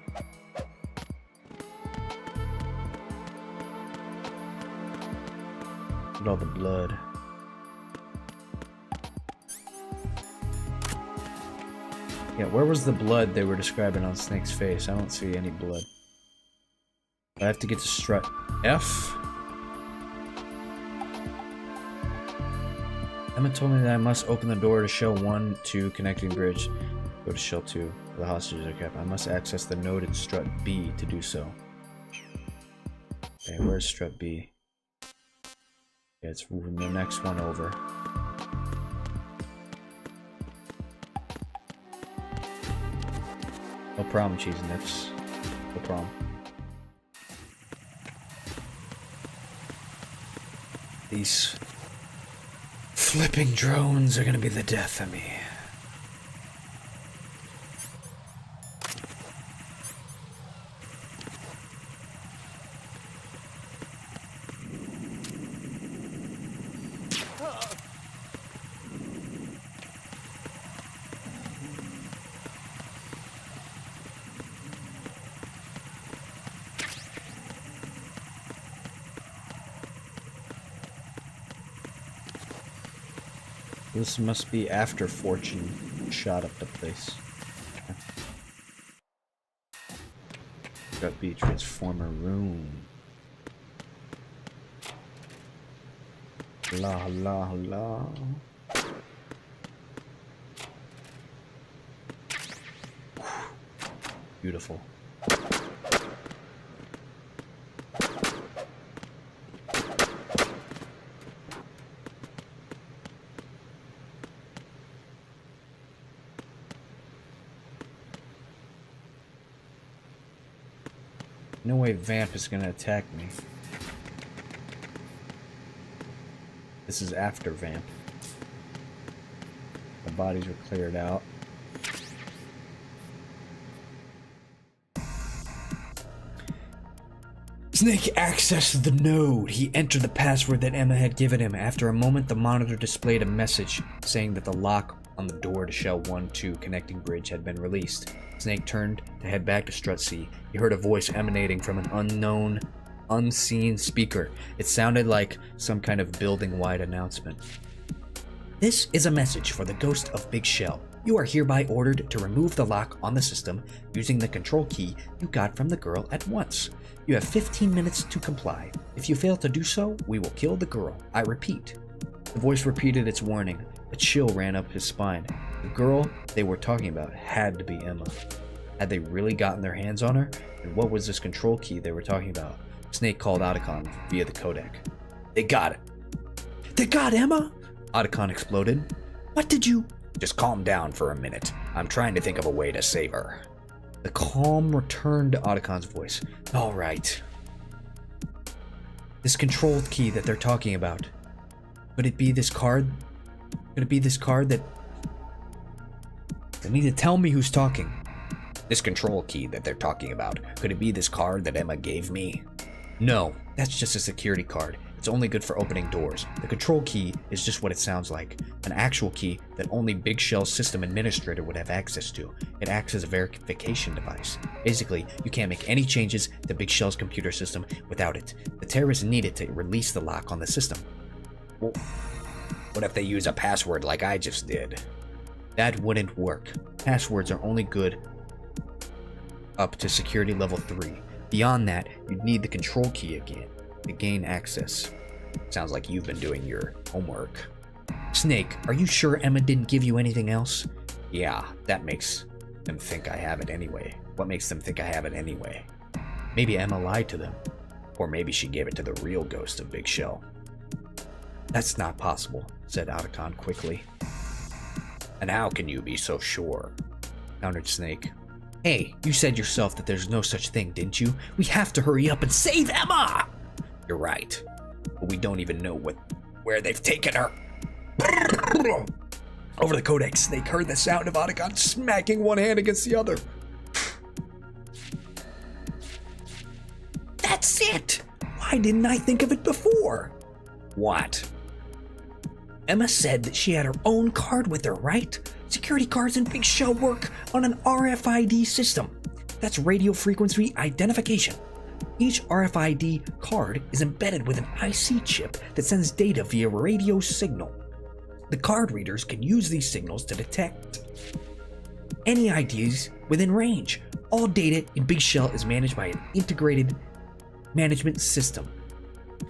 Look at all the blood. Yeah, where was the blood they were describing on Snake's face? I don't see any blood. I have to get to Strut F. Emma told me that I must open the door to Shell 1 to connecting bridge. Go to Shell 2 where the hostages are kept. I must access the node in Strut B to do so. Okay, where's Strut B? Yeah, it's the next one over. No problem, cheese nips. No problem. These flipping drones are gonna be the death of me. This must be after Fortune shot up the place. Got B Transformer Room. La la la. Beautiful. No way Vamp is gonna attack me. This is after Vamp. The bodies were cleared out. Snake accessed the node. He entered the password that Emma had given him. After a moment, the monitor displayed a message saying that the lock on the door to Shell 1-2 connecting bridge had been released. Snake turned to head back to Strut C. He heard a voice emanating from an unknown, unseen speaker. It sounded like some kind of building-wide announcement. This is a message for the ghost of Big Shell. You are hereby ordered to remove the lock on the system using the control key you got from the girl at once. You have 15 minutes to comply. If you fail to do so, we will kill the girl. I repeat. The voice repeated its warning. A chill ran up his spine. The girl they were talking about had to be Emma. Had they really gotten their hands on her? And what was this control key they were talking about? Snake called Otacon via the codec. They got it. They got Emma? Otacon exploded. What did you... Just calm down for a minute. I'm trying to think of a way to save her. The calm returned to Otacon's voice. All right. This control key that they're talking about. Could it be this card? Could it be this card that... They need to tell me who's talking. This control key that they're talking about. Could it be this card that Emma gave me? No, that's just a security card. It's only good for opening doors. The control key is just what it sounds like. An actual key that only Big Shell's system administrator would have access to. It acts as a verification device. Basically, you can't make any changes to Big Shell's computer system without it. The terrorists need it to release the lock on the system. Well, what if they use a password like I just did? That wouldn't work. Passwords are only good up to security level 3. Beyond that, you'd need the control key again to gain access. Sounds like you've been doing your homework. Snake, are you sure Emma didn't give you anything else? Yeah, that makes them think I have it anyway. What makes them think I have it anyway? Maybe Emma lied to them. Or maybe she gave it to the real ghost of Big Shell. That's not possible, said Otacon quickly. And how can you be so sure? Countered Snake. Hey, you said yourself that there's no such thing, didn't you? We have to hurry up and save Emma! You're right. But we don't even know where they've taken her. Over the codec, Snake heard the sound of Otacon smacking one hand against the other. That's it! Why didn't I think of it before? What? Emma said that she had her own card with her, right? Security cards in Big Shell work on an RFID system. That's radio frequency identification. Each RFID card is embedded with an IC chip that sends data via radio signal. The card readers can use these signals to detect any IDs within range. All data in Big Shell is managed by an integrated management system,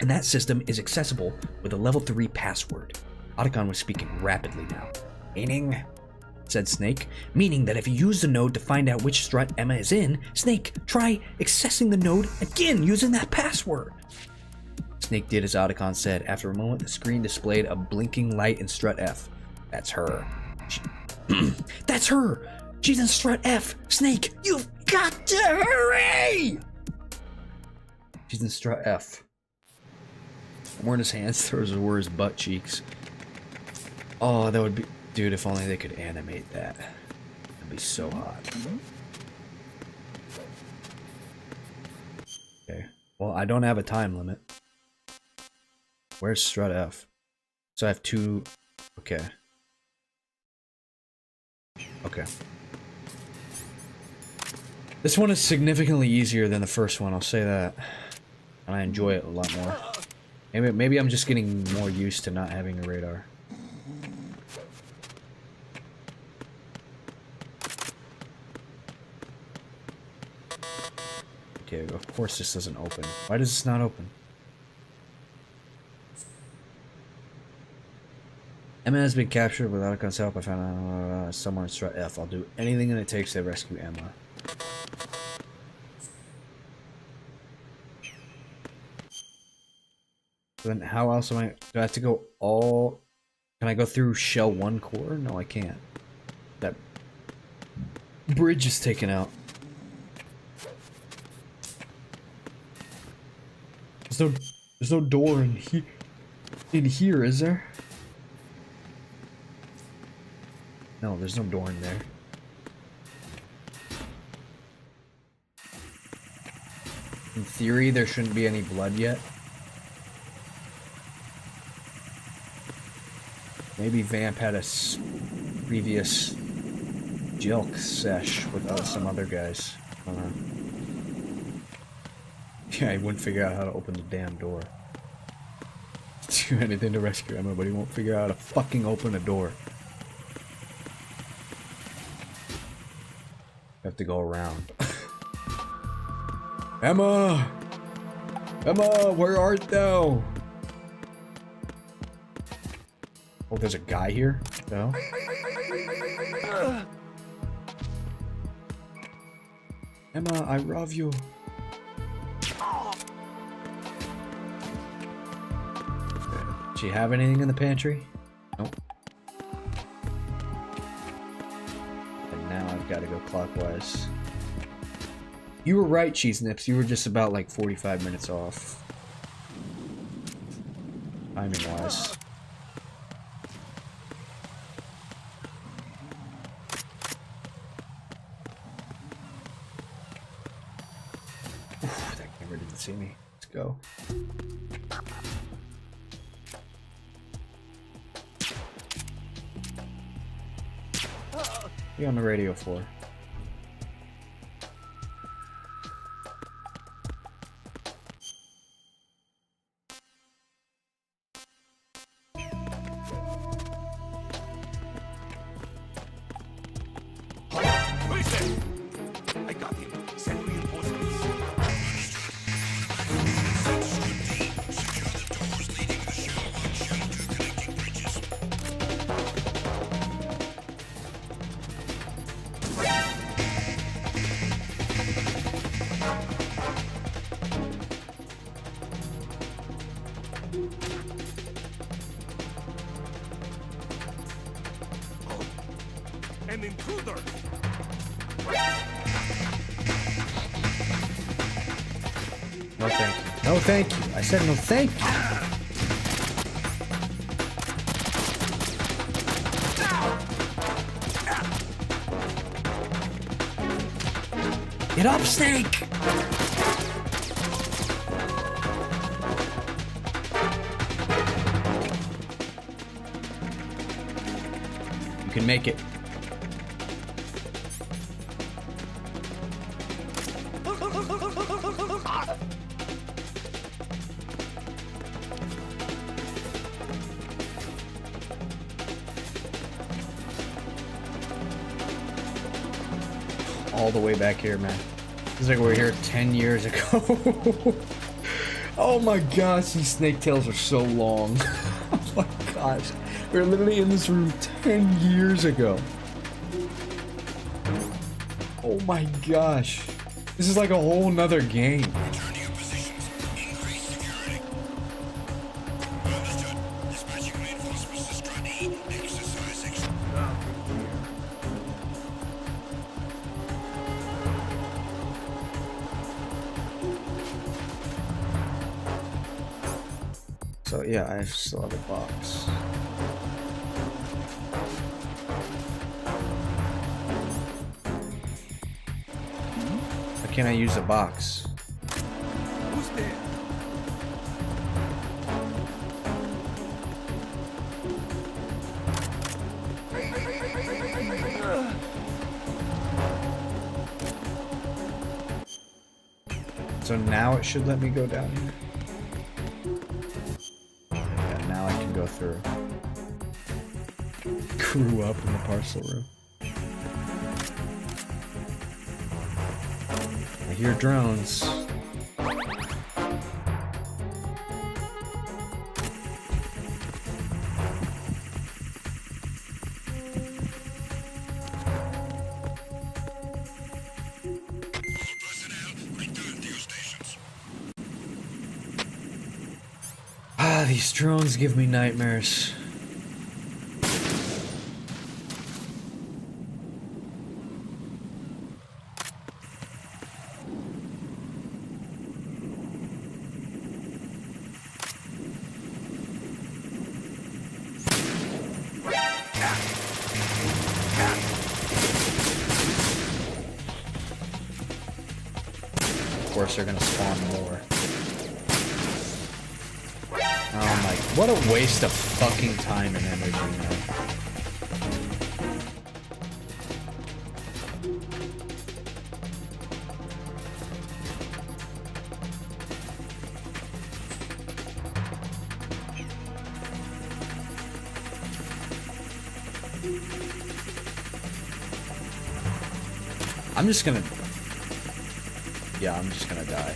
and that system is accessible with a level 3 password. Otacon was speaking rapidly now. Meaning? Said Snake. Meaning that if you use the node to find out which strut Emma is in, Snake, try accessing the node again using that password. Snake did as Otacon said. After a moment, the screen displayed a blinking light in strut F. That's her. That's her! She's in strut F! Snake, you've got to hurry! She's in strut F. Weren't his hands, those were his butt cheeks. Oh, that would be... Dude, if only they could animate that. That'd be so hot. Okay. Well, I don't have a time limit. Where's strut F? So I have 2... Okay. Okay. This one is significantly easier than the first one, I'll say that. And I enjoy it a lot more. Maybe I'm just getting more used to not having a radar. Okay, of course this doesn't open. Why does this not open? Emma has been captured without Otacon's help. I found somewhere in strut F. I'll do anything that it takes to rescue Emma. Then how else am I... Do I have to go all... Can I go through Shell 1 core? No, I can't. That bridge is taken out. There's no door in here, is there? No, there's no door in there. In theory, there shouldn't be any blood yet. Maybe Vamp had a previous Jilk sesh with some other guys. I don't know. Yeah, he wouldn't figure out how to open the damn door. Do anything to rescue Emma, but he won't figure out how to fucking open a door. to go around. Emma! Emma, where art thou? Oh, there's a guy here? No? Emma, I love you. Do you have anything in the pantry? Nope. And now I've got to go clockwise. You were right, Cheese Nips. You were just about like 45 minutes off. Timing-wise. That camera didn't see me. Let's go. Be on the radio floor. I got him. Send reinforcements. An intruder! No thank you. No thank you. I said no thank you. Get up, Snake! You can make it. All the way back here, man. It's like we're here 10 years ago. Oh my gosh, these snake tails are so long. Oh my gosh. We were literally in this room 10 years ago. Oh my gosh. This is like a whole nother game. So yeah, I still have a box. Why can't I use a box? Who's there? So now it should let me go down here. Now I can go through. Grew up in the parcel room. I hear drones. Ah, these drones give me nightmares. Of course, they're gonna spawn more. Oh my, what a waste of fucking time and energy, man. I'm just gonna... Yeah, I'm just gonna die.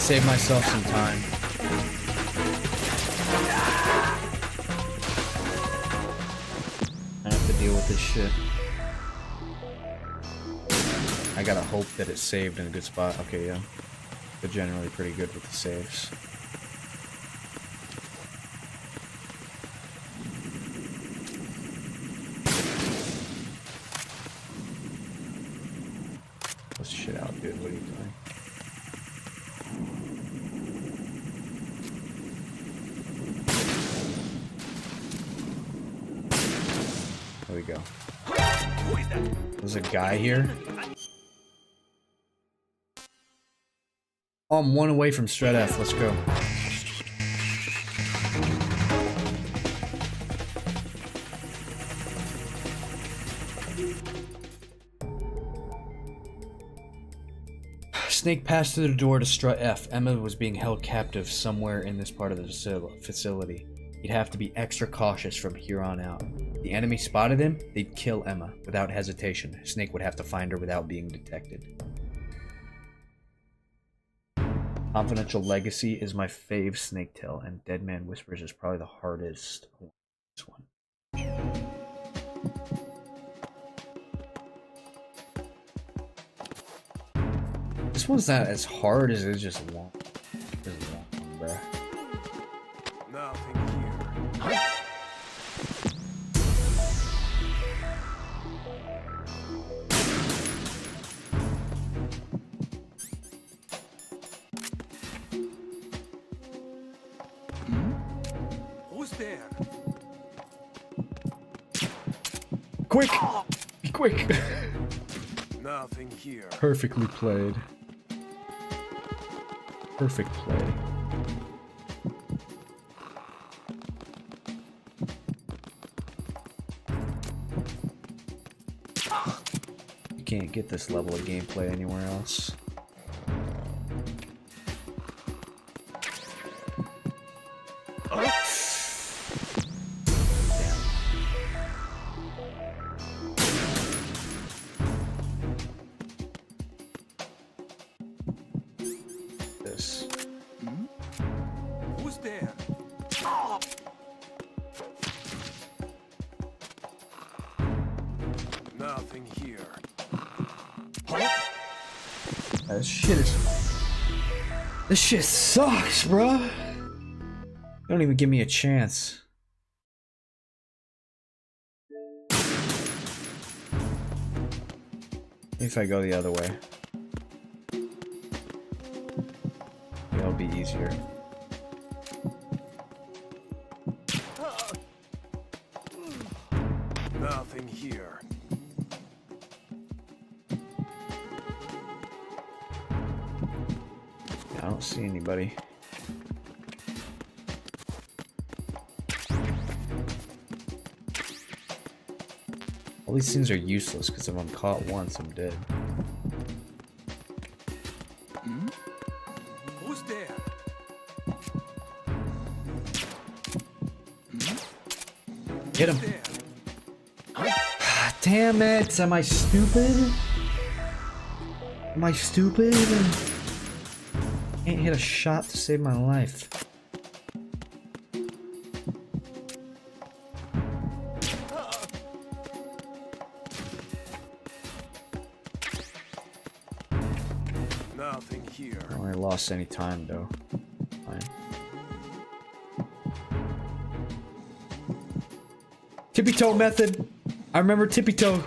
Save myself some time. I have to deal with this shit. I gotta hope that it's saved in a good spot. Okay, yeah. They're generally pretty good with the saves. Let's shit out, dude. What are you doing? There we go. There's a guy here. Oh, I'm one away from Strat F. Let's go. Snake passed through the door to Strut F. Emma was being held captive somewhere in this part of the facility. He'd have to be extra cautious from here on out. If the enemy spotted him, they'd kill Emma without hesitation. Snake would have to find her without being detected. Confidential Legacy is my fave Snake Tale, and Dead Man Whispers is probably the hardest. This one. This one's not as hard as it's just long. This is long, bruh. Nothing here. Who's there? Quick! Be quick! Nothing here. Perfectly played. Perfect play. You can't get this level of gameplay anywhere else. Who's there? Nothing here. This shit sucks, bruh. Don't even give me a chance. If I go the other way, it'll be easier. Nothing here. I don't see anybody. All these things are useless because if I'm caught once, I'm dead. Who's there? Hit him. Damn it! Am I stupid? Am I stupid? Can't hit a shot to save my life. Nothing here. I only lost any time though. Fine. Tippy toe method. I remember tippy toe.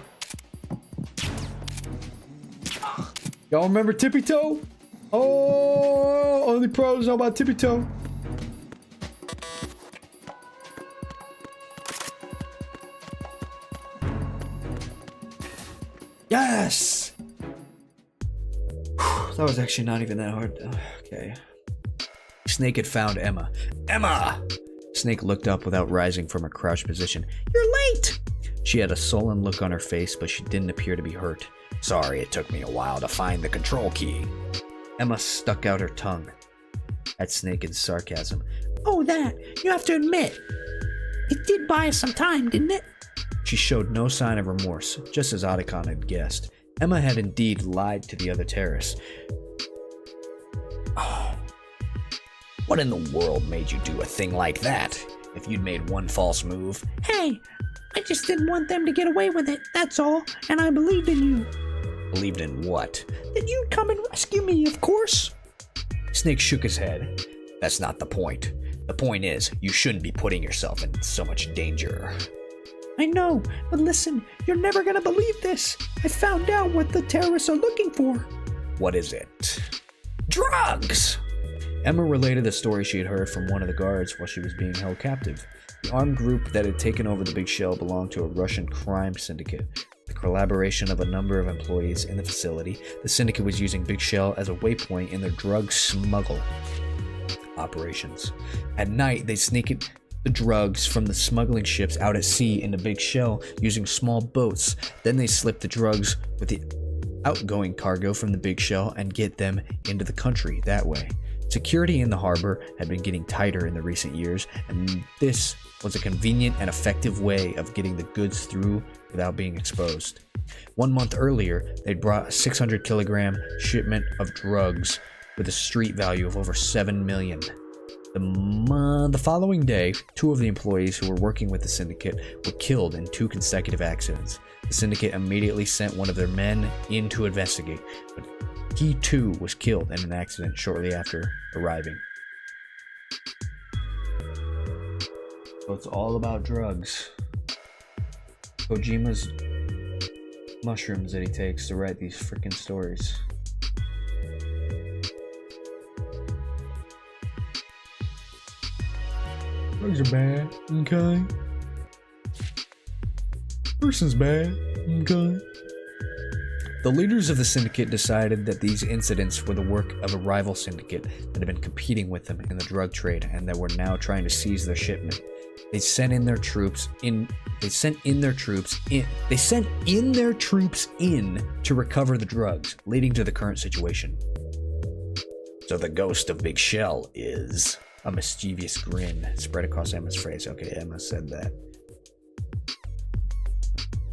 Y'all remember tippy toe? Oh, only pros know about tippy toe. Yes! That was actually not even that hard. Okay. Snake had found Emma. Emma! Snake looked up without rising from her crouched position. You're late! She had a sullen look on her face, but she didn't appear to be hurt. Sorry, it took me a while to find the control key. Emma stuck out her tongue at Snake in sarcasm. Oh, that. You have to admit. It did buy us some time, didn't it? She showed no sign of remorse, just as Otacon had guessed. Emma had indeed lied to the other terrorists. What in the world made you do a thing like that? If you'd made one false move. Hey, I just didn't want them to get away with it, that's all, and I believed in you. Believed in what? That you'd come and rescue me, of course. Snake shook his head. That's not the point. The point is, you shouldn't be putting yourself in so much danger. I know, but listen, you're never gonna believe this. I found out what the terrorists are looking for. What is it? Drugs! Emma related the story she had heard from one of the guards while she was being held captive. The armed group that had taken over the Big Shell belonged to a Russian crime syndicate. The collaboration of a number of employees in the facility, the syndicate was using Big Shell as a waypoint in their drug smuggle operations. At night, they sneak the drugs from the smuggling ships out at sea into Big Shell using small boats. Then they slip the drugs with the outgoing cargo from the Big Shell and get them into the country that way. Security in the harbor had been getting tighter in the recent years, and this was a convenient and effective way of getting the goods through without being exposed. 1 month earlier, they'd brought a 600 kilogram shipment of drugs with a street value of over $7 million. The following day, 2 of the employees who were working with the syndicate were killed in 2 consecutive accidents. The syndicate immediately sent one of their men in to investigate, but he too was killed in an accident shortly after arriving. So it's all about drugs. Kojima's mushrooms that he takes to write these freaking stories. Drugs are bad, okay? Person's bad, okay? The leaders of the syndicate decided that these incidents were the work of a rival syndicate that had been competing with them in the drug trade and that were now trying to seize their shipment. They sent in their troops in to recover the drugs, leading to the current situation. So the ghost of Big Shell is... A mischievous grin spread across Emma's face. Okay, Emma said that.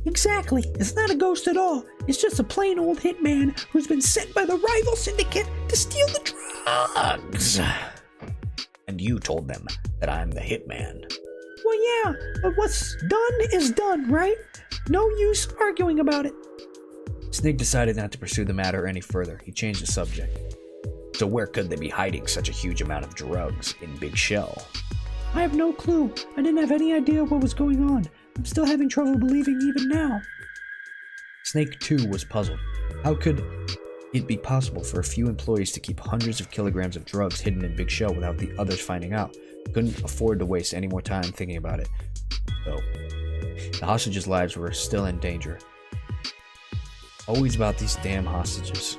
Exactly. It's not a ghost at all. It's just a plain old hitman who's been sent by the rival syndicate to steal the drugs. And you told them that I'm the hitman. Well, yeah, but what's done is done, right? No use arguing about it. Snake decided not to pursue the matter any further. He changed the subject. So where could they be hiding such a huge amount of drugs in Big Shell? I have no clue. I didn't have any idea what was going on. I'm still having trouble believing even now. Snake, too, was puzzled. How could it be possible for a few employees to keep hundreds of kilograms of drugs hidden in Big Shell without the others finding out? Couldn't afford to waste any more time thinking about it. So, the hostages' lives were still in danger. Always about these damn hostages.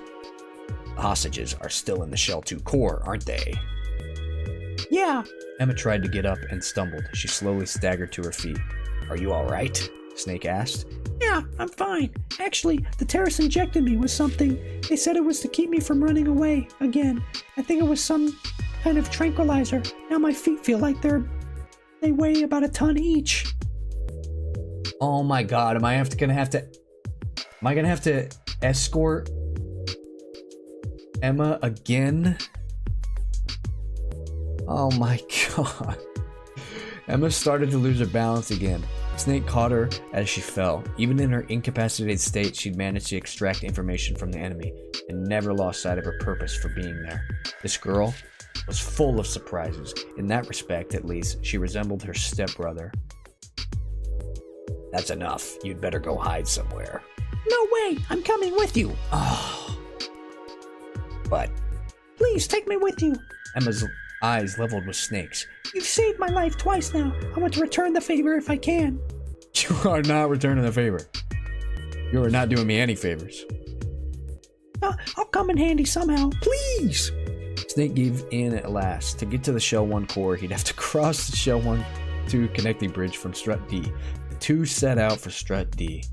The hostages are still in the Shell 2 core, aren't they? Yeah. Emma tried to get up and stumbled. She slowly staggered to her feet. Are you alright? Snake asked. Yeah, I'm fine. Actually, the terrorists injected me with something. They said it was to keep me from running away again. I think it was some kind of tranquilizer. Now my feet feel like they weigh about a ton each. Oh my god, am I gonna have to escort Emma again? Oh my god. Emma started to lose her balance again. Snake caught her as she fell. Even in her incapacitated state, she'd managed to extract information from the enemy and never lost sight of her purpose for being there. This girl was full of surprises. In that respect, at least, she resembled her stepbrother. That's enough. You'd better go hide somewhere. No way! I'm coming with you! Oh. But... Please, take me with you! Emma's eyes leveled with Snake's. You've saved my life twice now. I want to return the favor if I can. You are not returning the favor. You are not doing me any favors. I'll come in handy somehow. Please! Snake gave in at last. To get to the Shell 1 core, he'd have to cross the Shell 1-2 connecting bridge from Strut D. The two set out for Strut D.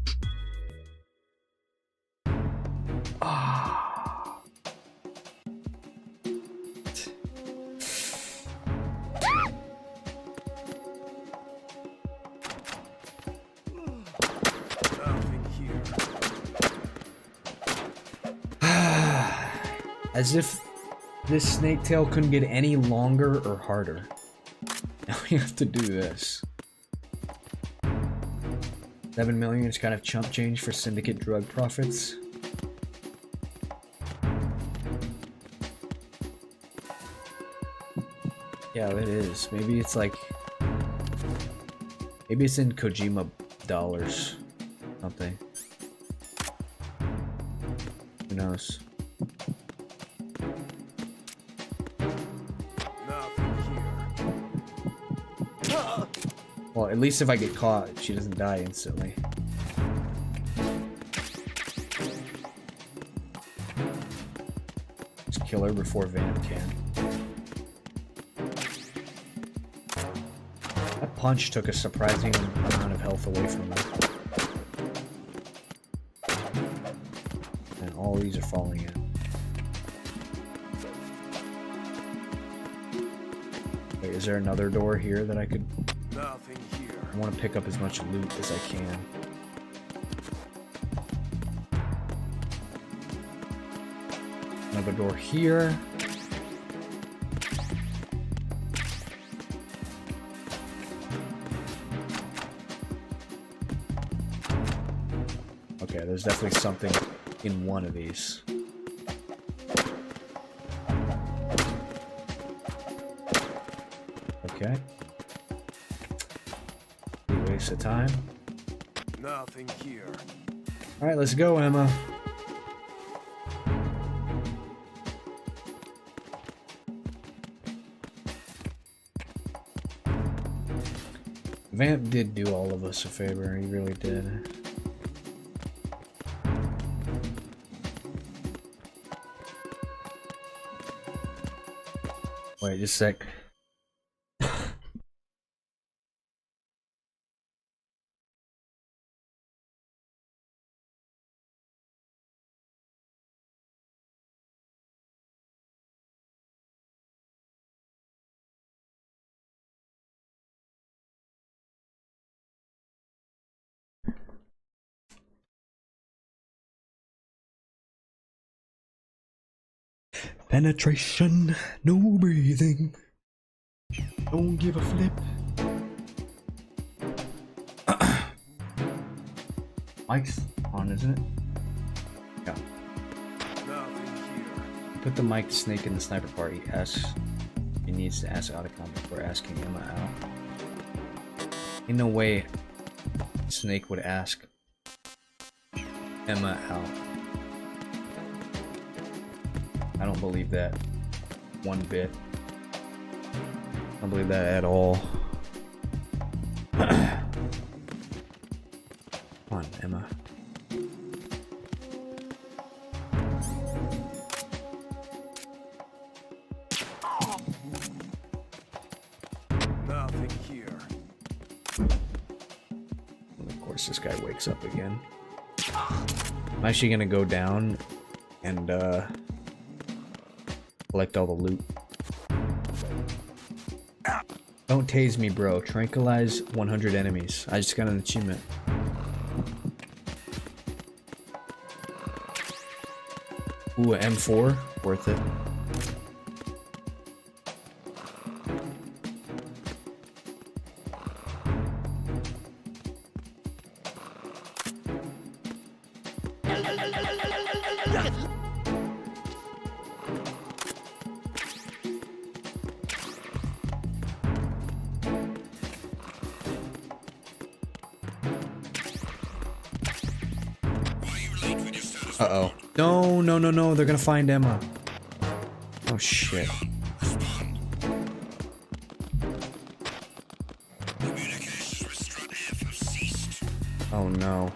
As if this snake tail couldn't get any longer or harder. Now we have to do this. 7 million is kind of chump change for syndicate drug profits. Yeah, it is. Maybe it's like... Maybe it's in Kojima dollars. Something. Who knows? Well, at least if I get caught, she doesn't die instantly. Just kill her before Van can. That punch took a surprising amount of health away from her. And all these are falling in. Wait, is there another door here that I could... Nothing here. I want to pick up as much loot as I can. Another door here. Okay, there's definitely something in one of these. Okay. Waste of time. Nothing here. Alright, let's go, Emma. Vamp did do all of us a favor, he really did. Wait, just a sec. Penetration, no breathing. Don't give a flip. Mic's on, isn't it? Yeah. Put the mic to Snake in the sniper party. He needs to ask Otacon before asking Emma out. In no way Snake would ask Emma out. I don't believe that one bit. I don't believe that at all. Come on, Emma. Nothing here. And of course, this guy wakes up again. I'm actually gonna go down and collect all the loot. Don't tase me, bro. Tranquilize 100 enemies. I just got an achievement. Ooh, an M4. Worth it. Uh-oh. No, no, no, no. They're gonna find Emma. Oh, shit. Oh, no.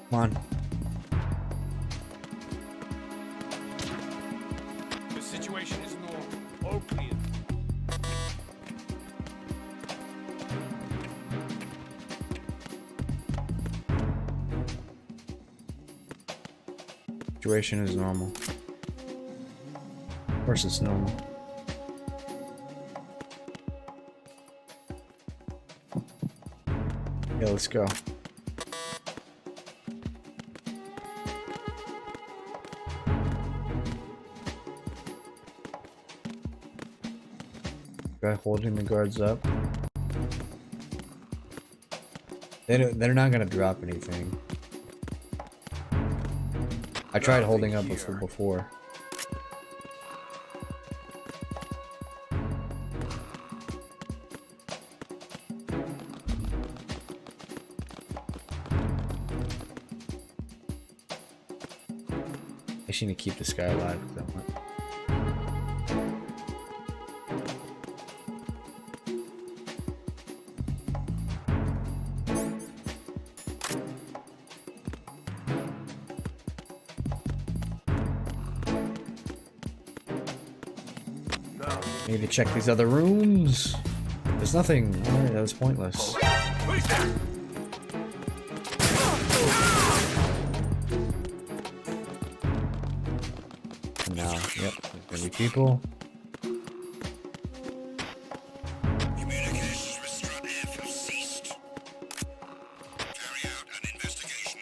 Come on. The situation is normal. All clear. Situation is normal. Of course it's normal. Yeah, let's go. Guy holding the guards up. They're not gonna drop anything. I tried holding up before. I just need to keep this guy alive. Need to check these other rooms. There's nothing. Alright, that was pointless. Now, yep, there's gonna be people.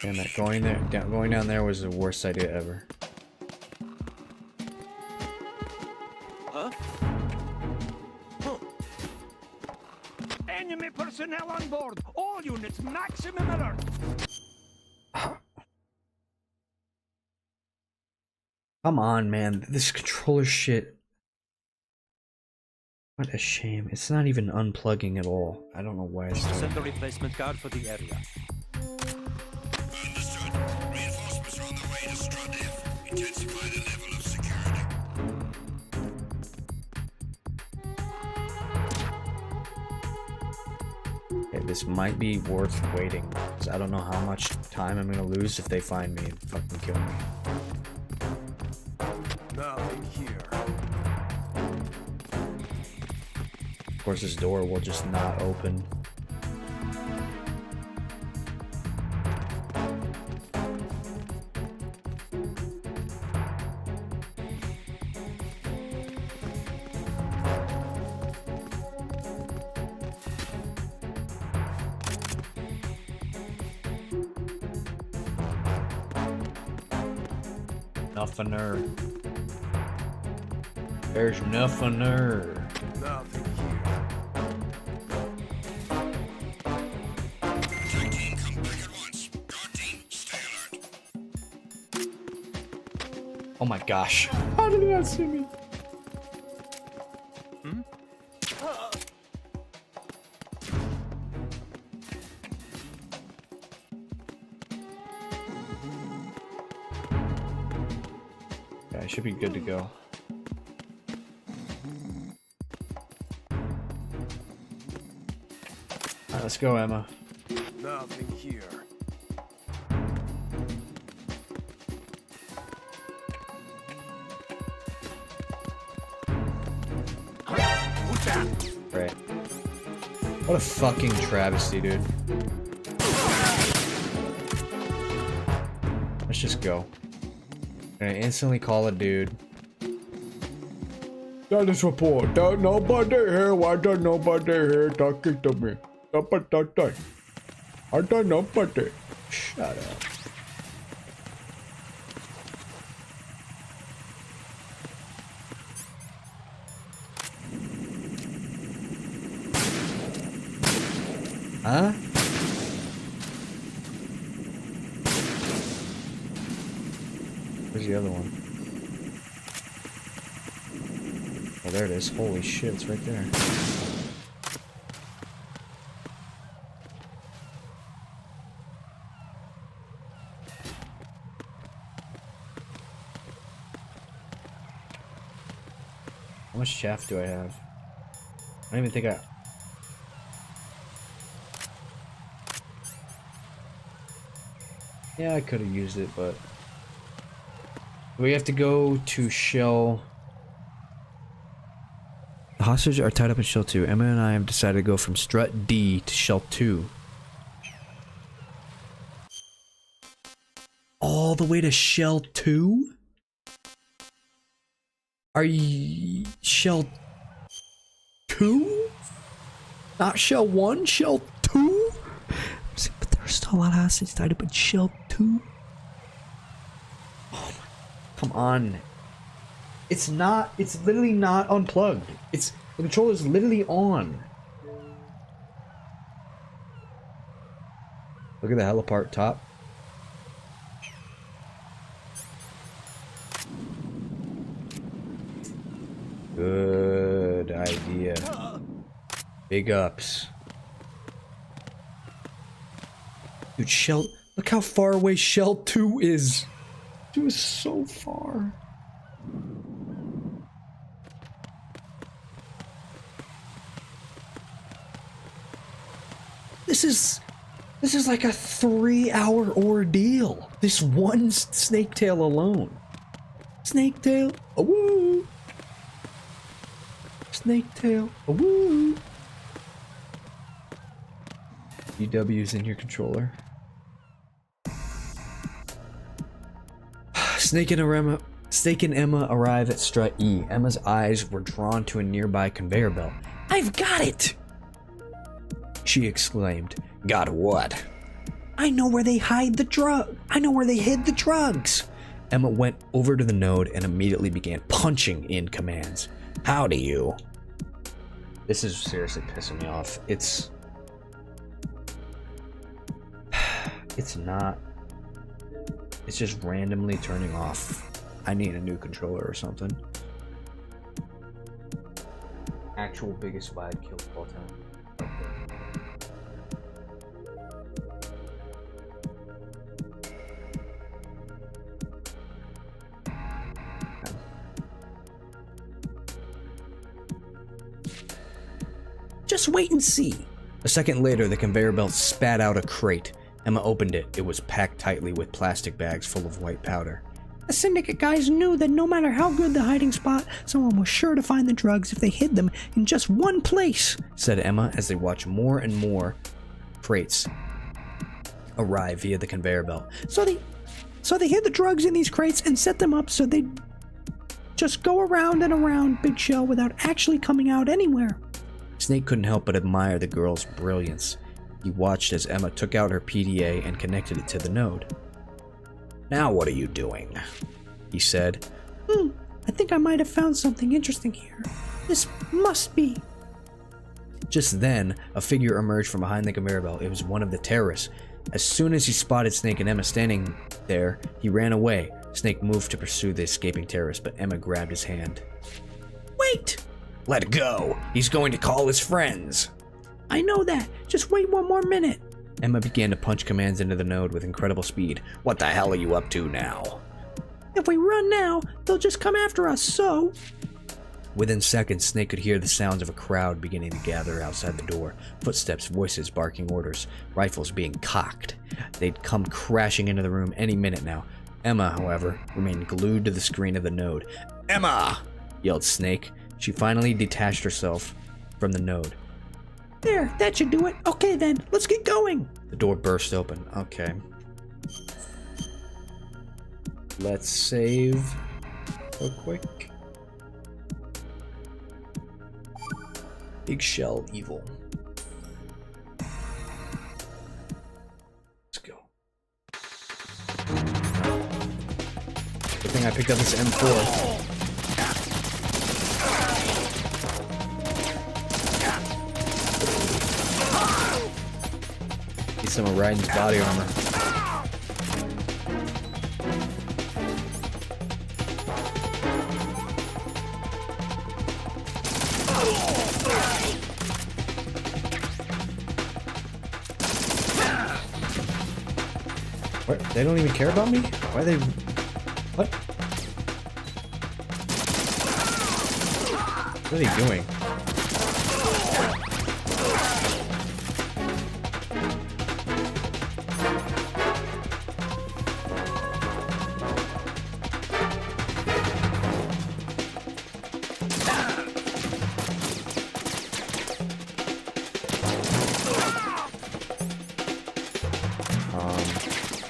Damn it, going down there was the worst idea ever. Enemy personnel on board. All units, maximum alert. Come on, man. This controller shit. What a shame. It's not even unplugging at all. I don't know why it's doing Send the replacement guard for the area. Understood. Reinforcements are on the way to Storied. Intensify the level of security. Okay, this might be worth waiting. Because I don't know how much time I'm gonna lose if they find me and fucking kill me. Nothing here. Of course, this door will just not open. Nothing. There's nothing there. Nothing here. Attack team, come back at once. Guard team, stay alert. Oh my gosh. How did that see me? Yeah, I should be good to go. Alright, let's go, Emma. Nothing here. Right. What a fucking travesty, dude. Let's just go. I'm gonna instantly call a dude. Status report. There's nobody here. Why there's nobody here talking to me? I don't nobody. Shut up. Huh? Where's the other one? Oh, there it is. Holy shit, it's right there. How much chaff do I have? I don't even think I... Yeah, I could have used it, but... We have to go to Shell... The hostages are tied up in Shell 2. Emma and I have decided to go from Strut D to Shell 2. All the way to Shell 2? Are you... Shell 2? Not Shell 1? Shell 2? a lot of hostage tied up in shell 2. Oh my, come on. It's literally not unplugged. The controller's literally on. Look at the heliport top. Good idea. Big ups. Dude, look how far away Shell 2 is. 2 is so far. This is like a 3-hour ordeal. This one snake tail alone. Snake tail, a woo. Snake tail, a woo. DW's in your controller. Snake and Emma arrive at strut E. Emma's eyes were drawn to a nearby conveyor belt. I've got it! She exclaimed. Got what? I know where they hid the drugs. Emma went over to the node and immediately began punching in commands. How do you? This is seriously pissing me off. It's just randomly turning off. I need a new controller or something. Actual biggest vibe kill of all time. Just wait and see. A second later, the conveyor belt spat out a crate. Emma opened it. It was packed tightly with plastic bags full of white powder. The syndicate guys knew that no matter how good the hiding spot, someone was sure to find the drugs if they hid them in just one place, said Emma as they watched more and more crates arrive via the conveyor belt. So they hid the drugs in these crates and set them up so they'd just go around and around Big Shell without actually coming out anywhere. Snake couldn't help but admire the girl's brilliance. He watched as Emma took out her PDA and connected it to the node. Now what are you doing? He said. I think I might have found something interesting here. This must be. Just then, a figure emerged from behind the conveyor belt. It was one of the terrorists. As soon as he spotted Snake and Emma standing there, he ran away. Snake moved to pursue the escaping terrorist, but Emma grabbed his hand. Wait! Let go! He's going to call his friends! I know that. Just wait one more minute. Emma began to punch commands into the node with incredible speed. What the hell are you up to now? If we run now, they'll just come after us, so... Within seconds, Snake could hear the sounds of a crowd beginning to gather outside the door. Footsteps, voices barking orders, rifles being cocked. They'd come crashing into the room any minute now. Emma, however, remained glued to the screen of the node. Emma! Yelled Snake. She finally detached herself from the node. There, that should do it. Okay then, let's get going. The door burst open. Okay. Let's save real quick. Big Shell Evil. Let's go. Good thing I picked up this M4. Need some of Raiden's body armor. What? They don't even care about me? Why are they... What? What are they doing?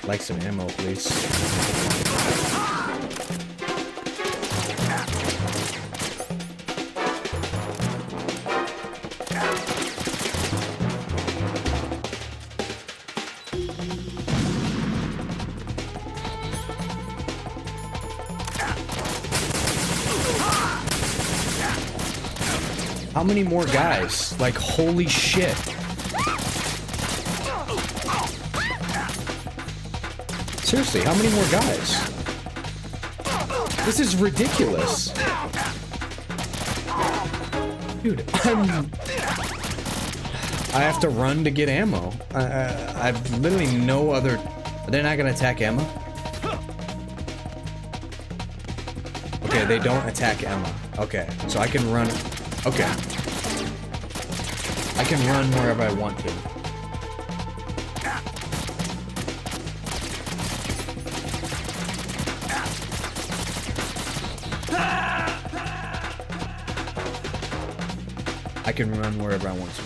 Like some ammo, please. How many more guys? Like, holy shit. Seriously, how many more guys? This is ridiculous. Dude, I have to run to get ammo. I've literally no other... Are they not gonna attack Emma? Okay, they don't attack Emma. Okay, so I can run... Okay. I can run wherever I want to. I can run wherever I want to.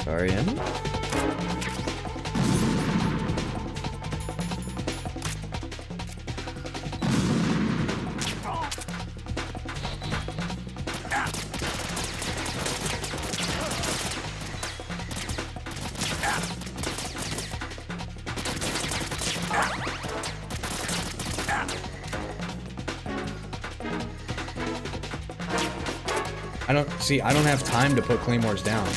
Sorry, Emma? I don't have time to put claymores down.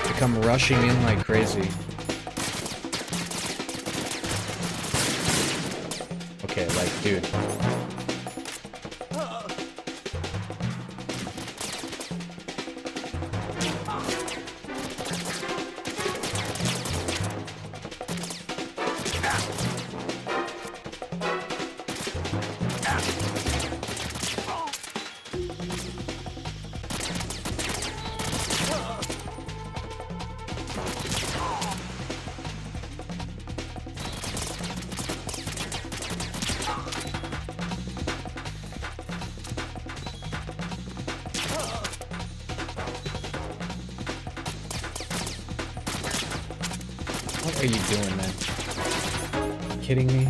They come rushing in like crazy. Okay, like, dude. What are you doing, man? Kidding me?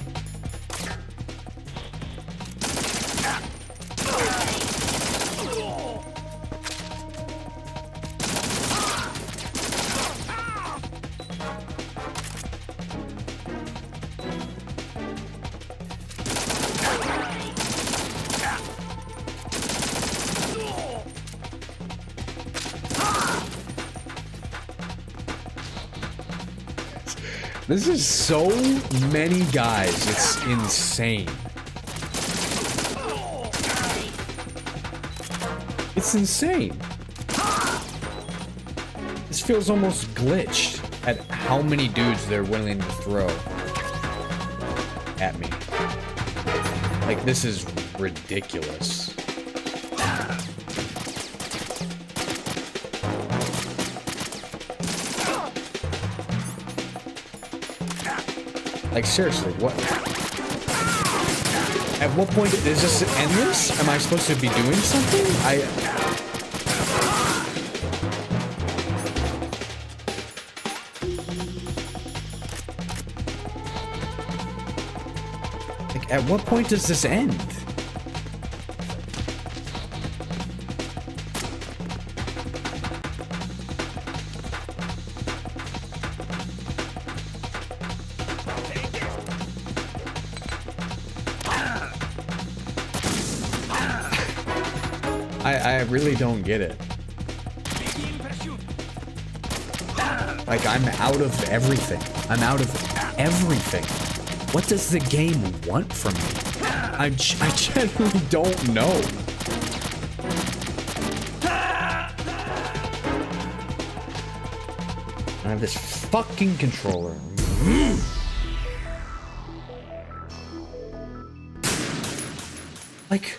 This is so many guys, it's insane. It's insane. This feels almost glitched at how many dudes they're willing to throw at me. Like, this is ridiculous. Like, seriously, what? At what point is this endless? Am I supposed to be doing something? Like, at what point does this end? I really don't get it. Like, I'm out of everything. I'm out of everything. What does the game want from me? I genuinely don't know. I have this fucking controller. Like...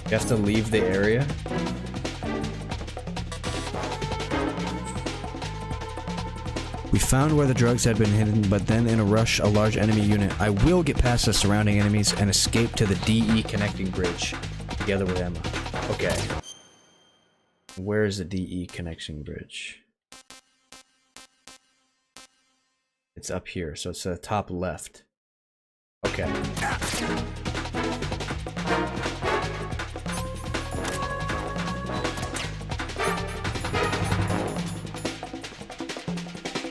You have to leave the area? We found where the drugs had been hidden, but then in a rush, a large enemy unit. I will get past the surrounding enemies and escape to the DE connecting bridge together with Emma. Okay. Where is the DE connection bridge? It's up here, so it's the top left. Okay.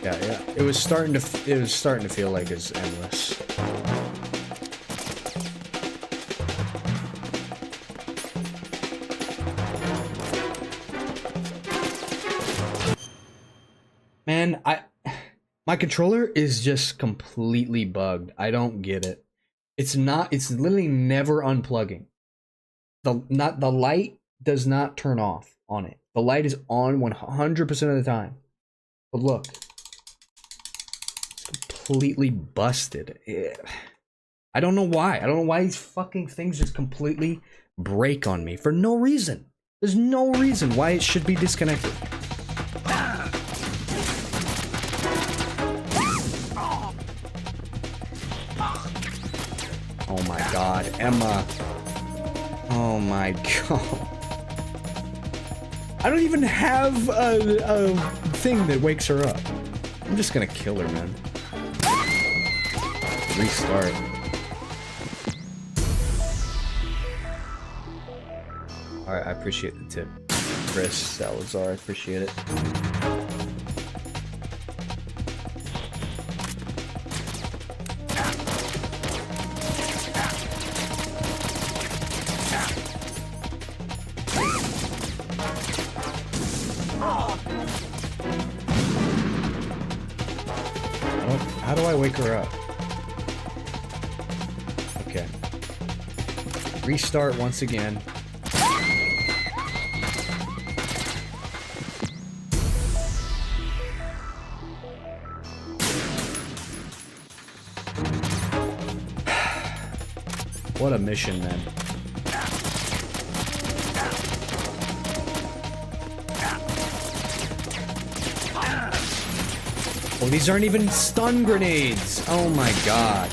Yeah. It was starting to feel like it's endless. Man, my controller is just completely bugged. I don't get it. It's literally never unplugging. The light does not turn off on it. The light is on 100% of the time. But look. Completely busted. I don't know why. I don't know why these fucking things just completely break on me for no reason. There's no reason why it should be disconnected. Oh my god, Emma. Oh my god. I don't even have a thing that wakes her up. I'm just gonna kill her, man. Restart. Alright, I appreciate the tip. Chris Salazar, I appreciate it. How do I wake her up? Okay. Restart once again. What a mission, man. Oh, these aren't even stun grenades. Oh my god.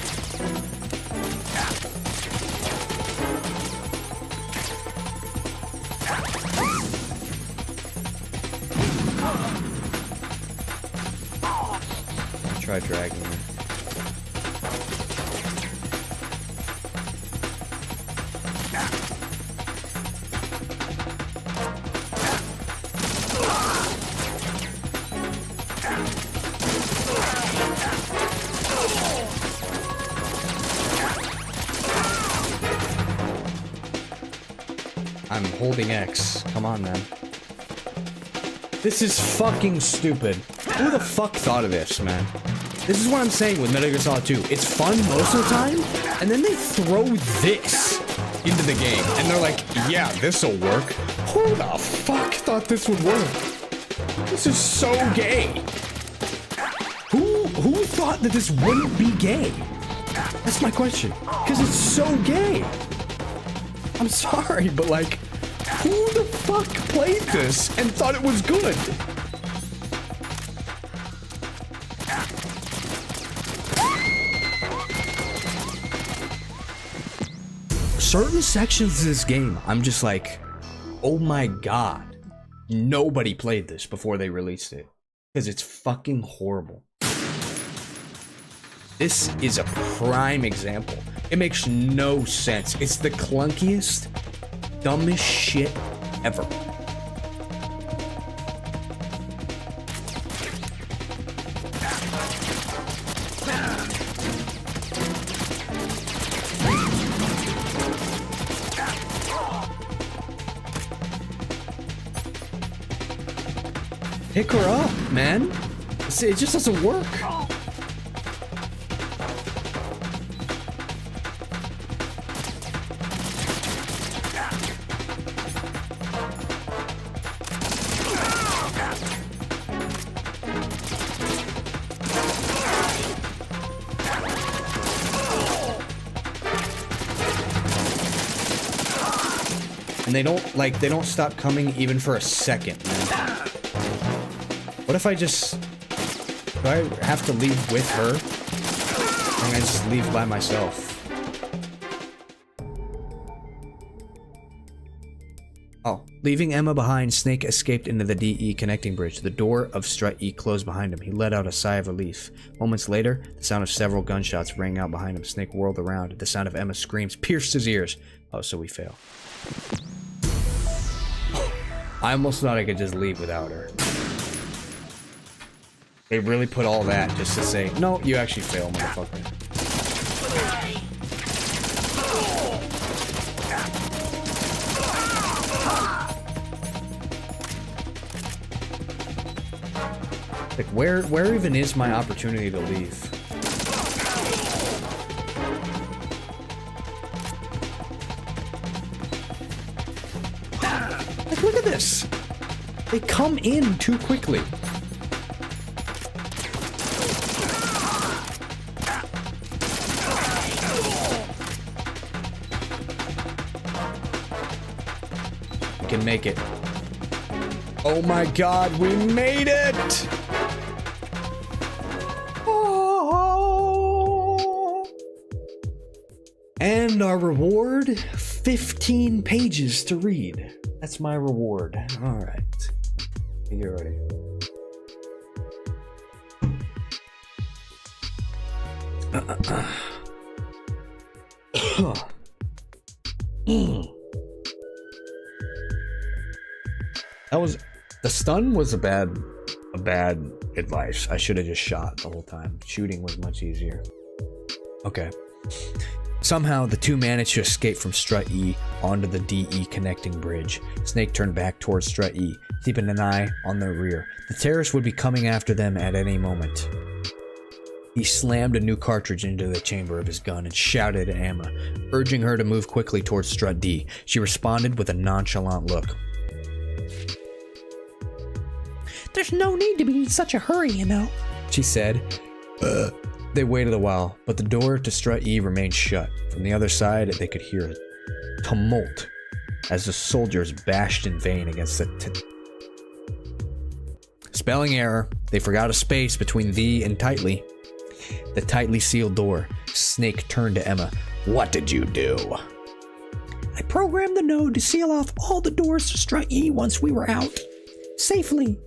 Try dragging her. I'm holding X. Come on, man. This is fucking stupid. Who the fuck thought of this, man? This is what I'm saying with Metal Gear Solid 2. It's fun most of the time, and then they throw this into the game, and they're like, yeah, this'll work. Who the fuck thought this would work? This is so gay. Who thought that this wouldn't be gay? That's my question. Because it's so gay. I'm sorry, but like, who the fuck played this and thought it was good? Certain sections of this game, I'm just like, oh my god, nobody played this before they released it. Because it's fucking horrible. This is a prime example. It makes no sense. It's the clunkiest, dumbest shit ever. Pick her up, man. It just doesn't work. And they don't stop coming even for a second, man. What if I just... Do I have to leave with her? Or can I just leave by myself? Oh. Leaving Emma behind, Snake escaped into the DE connecting bridge. The door of Strut E closed behind him. He let out a sigh of relief. Moments later, the sound of several gunshots rang out behind him. Snake whirled around. The sound of Emma's screams pierced his ears. Oh, so we fail. I almost thought I could just leave without her. They really put all that just to say, no, you actually fail, motherfucker. Like, where even is my opportunity to leave? Like, look at this! They come in too quickly. We can make it. Oh my god, we made it! And our reward, 15 pages to read. That's my reward. Alright. Get ready. That was... The stun was a bad advice. I should have just shot the whole time. Shooting was much easier. Okay. Somehow, the two managed to escape from Strut E onto the DE connecting bridge. Snake turned back towards Strut E, keeping an eye on their rear. The terrorists would be coming after them at any moment. He slammed a new cartridge into the chamber of his gun and shouted at Emma, urging her to move quickly towards Strut D. She responded with a nonchalant look. There's no need to be in such a hurry, you know, she said. They waited a while, but the door to Strut E remained shut. From the other side, they could hear a tumult as the soldiers bashed in vain against the spelling error. They forgot a space between the and tightly. The tightly sealed door. Snake turned to Emma. What did you do? I programmed the node to seal off all the doors to Strut E once we were out. Safely.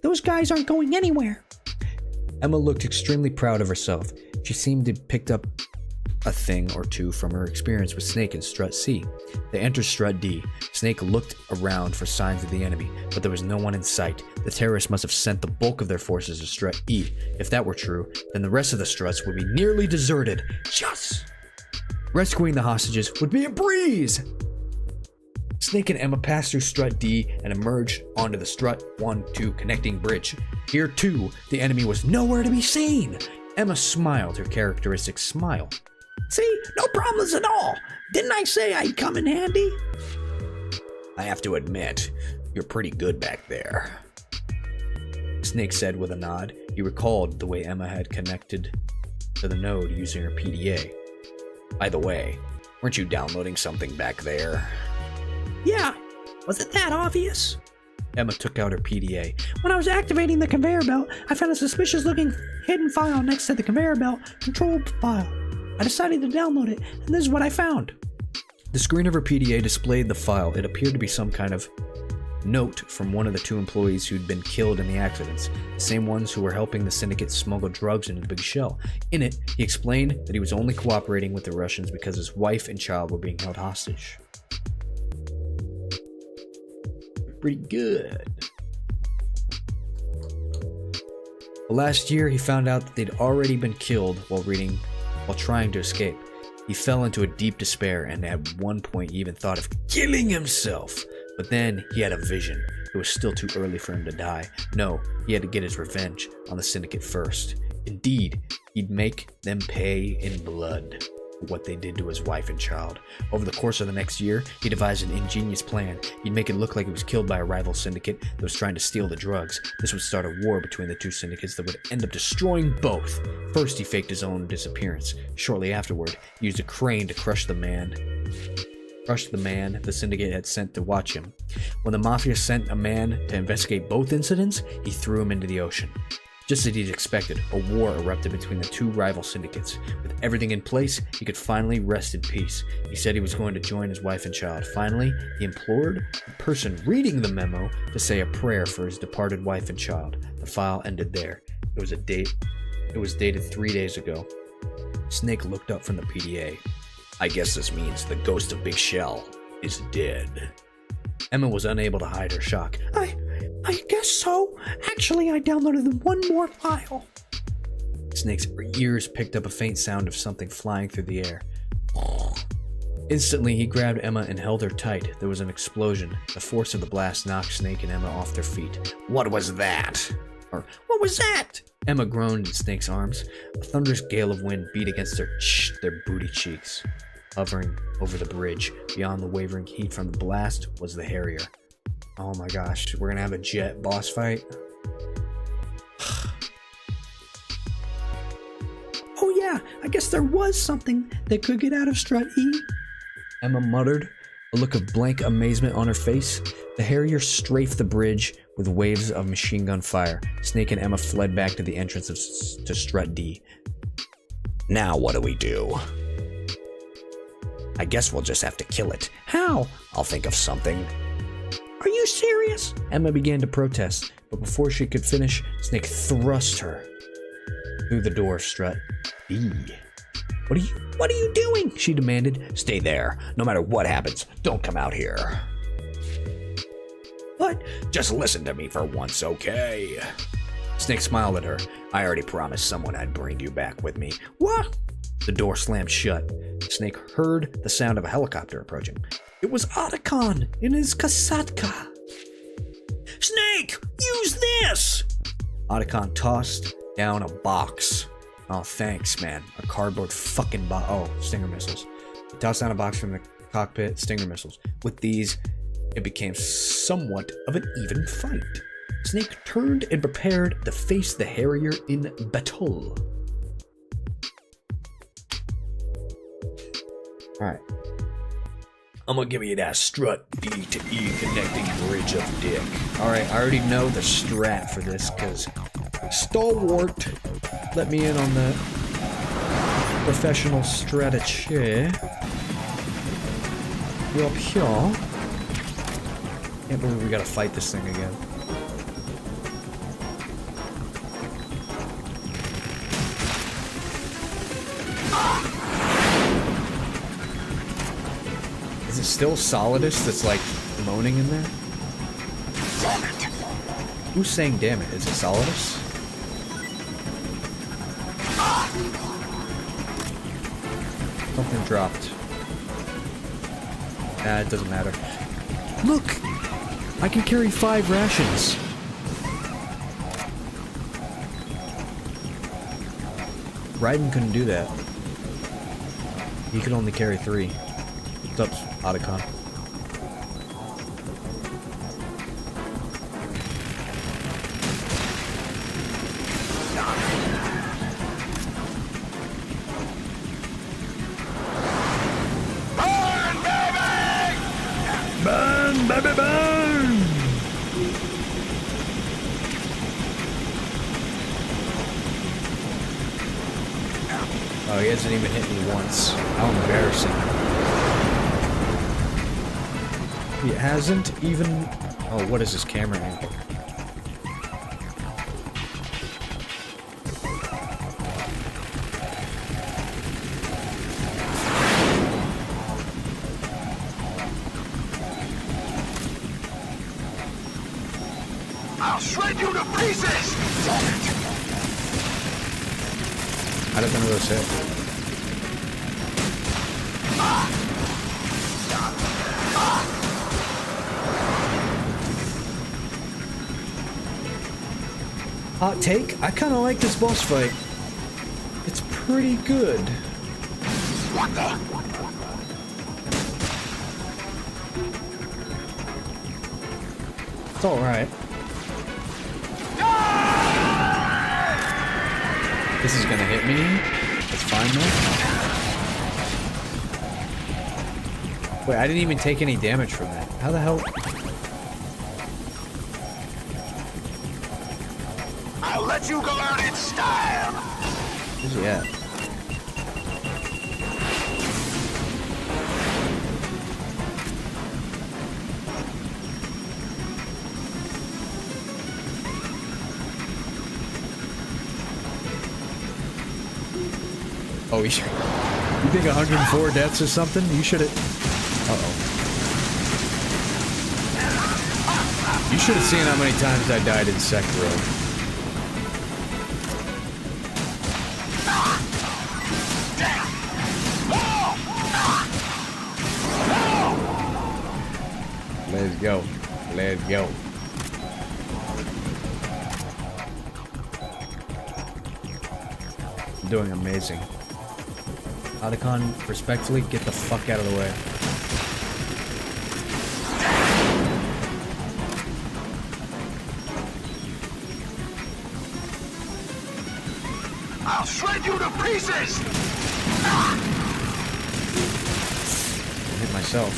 Those guys aren't going anywhere. Emma looked extremely proud of herself. She seemed to have picked up a thing or two from her experience with Snake in Strut C. They entered Strut D. Snake looked around for signs of the enemy, but there was no one in sight. The terrorists must have sent the bulk of their forces to Strut E. If that were true, then the rest of the struts would be nearly deserted. Yes! Rescuing the hostages would be a breeze! Snake and Emma passed through Strut D and emerged onto the Strut 1-2 connecting bridge. Here, too, the enemy was nowhere to be seen. Emma smiled her characteristic smile. See? No problems at all. Didn't I say I'd come in handy? I have to admit, you're pretty good back there, Snake said with a nod. He recalled the way Emma had connected to the node using her PDA. By the way, weren't you downloading something back there? Yeah. Was it that obvious? Emma took out her PDA. When I was activating the conveyor belt, I found a suspicious-looking hidden file next to the conveyor belt control file. I decided to download it, and this is what I found. The screen of her PDA displayed the file. It appeared to be some kind of note from one of the two employees who'd been killed in the accidents, the same ones who were helping the syndicate smuggle drugs into the Big Shell. In it, he explained that he was only cooperating with the Russians because his wife and child were being held hostage. Pretty good. But last year, he found out that they'd already been killed while trying to escape. He fell into a deep despair, and at one point he even thought of killing himself. But then he had a vision. It was still too early for him to die. No, he had to get his revenge on the syndicate first. Indeed, he'd make them pay in blood for what they did to his wife and child. Over the course of the next year, he devised an ingenious plan. He'd make it look like he was killed by a rival syndicate that was trying to steal the drugs. This would start a war between the two syndicates that would end up destroying both. First, he faked his own disappearance. Shortly afterward, he used a crane to crush the man the syndicate had sent to watch him. When the mafia sent a man to investigate both incidents, he threw him into the ocean. Just as he'd expected, a war erupted between the two rival syndicates. With everything in place, he could finally rest in peace. He said he was going to join his wife and child. Finally, he implored the person reading the memo to say a prayer for his departed wife and child. The file ended there. It was dated 3 days ago. Snake looked up from the PDA. I guess this means the ghost of Big Shell is dead. Emma was unable to hide her shock. I guess so. Actually, I downloaded one more file. Snake's ears picked up a faint sound of something flying through the air. Instantly, he grabbed Emma and held her tight. There was an explosion. The force of the blast knocked Snake and Emma off their feet. What was that? Or, what was that? Emma groaned in Snake's arms. A thunderous gale of wind beat against their booty cheeks. Hovering over the bridge, beyond the wavering heat from the blast, was the Harrier. Oh my gosh, we're gonna have a jet boss fight? Oh yeah, I guess there was something that could get out of Strut E. Emma muttered, a look of blank amazement on her face. The Harrier strafed the bridge with waves of machine gun fire. Snake and Emma fled back to the entrance to Strut D. Now what do we do? I guess we'll just have to kill it. How? I'll think of something. Are you serious? Emma began to protest, but before she could finish, Snake thrust her through the door of Strut B. What are you doing? She demanded. Stay there. No matter what happens, don't come out here. But just listen to me for once, okay? Snake smiled at her. I already promised someone I'd bring you back with me. What? The door slammed shut. Snake heard the sound of a helicopter approaching. It was Otacon in his Kasatka. Snake, use this! Otacon tossed down a box. Oh, thanks, man. A cardboard fucking box. Oh, Stinger missiles. He tossed down a box from the cockpit, Stinger missiles. With these, it became somewhat of an even fight. Snake turned and prepared to face the Harrier in battle. Alright. I'm gonna give you that Strut D to E connecting bridge of dick. Alright, I already know the strat for this, because Stalwart let me in on the professional strategy. We're up here. Can't believe we gotta fight this thing again. Is it still Solidus that's like moaning in there? Damn it! Who's saying damn it? Is it Solidus? Something dropped. Nah, it doesn't matter. Look! I can carry 5 rations! Raiden couldn't do that. He could only carry 3. What's up, Otacon? Burn, baby, burn! Oh, he hasn't even hit me once. How embarrassing. He hasn't even... Oh, what is his camera angle? I'll shred you to pieces! How did none of those hit? Hot take? I kind of like this boss fight. It's pretty good. What the? It's alright. This is gonna hit me. It's fine though. Wait, I didn't even take any damage from that. How the hell? I'll let let you go out in style! Where's he at? Oh, you think 104 deaths or something? You should have... Uh-oh. You should have seen how many times I died in Sekiro. Let's go. Let's go. I'm doing amazing. Otacon, respectfully, get the fuck out of the way. I'll shred you to pieces! I hit myself.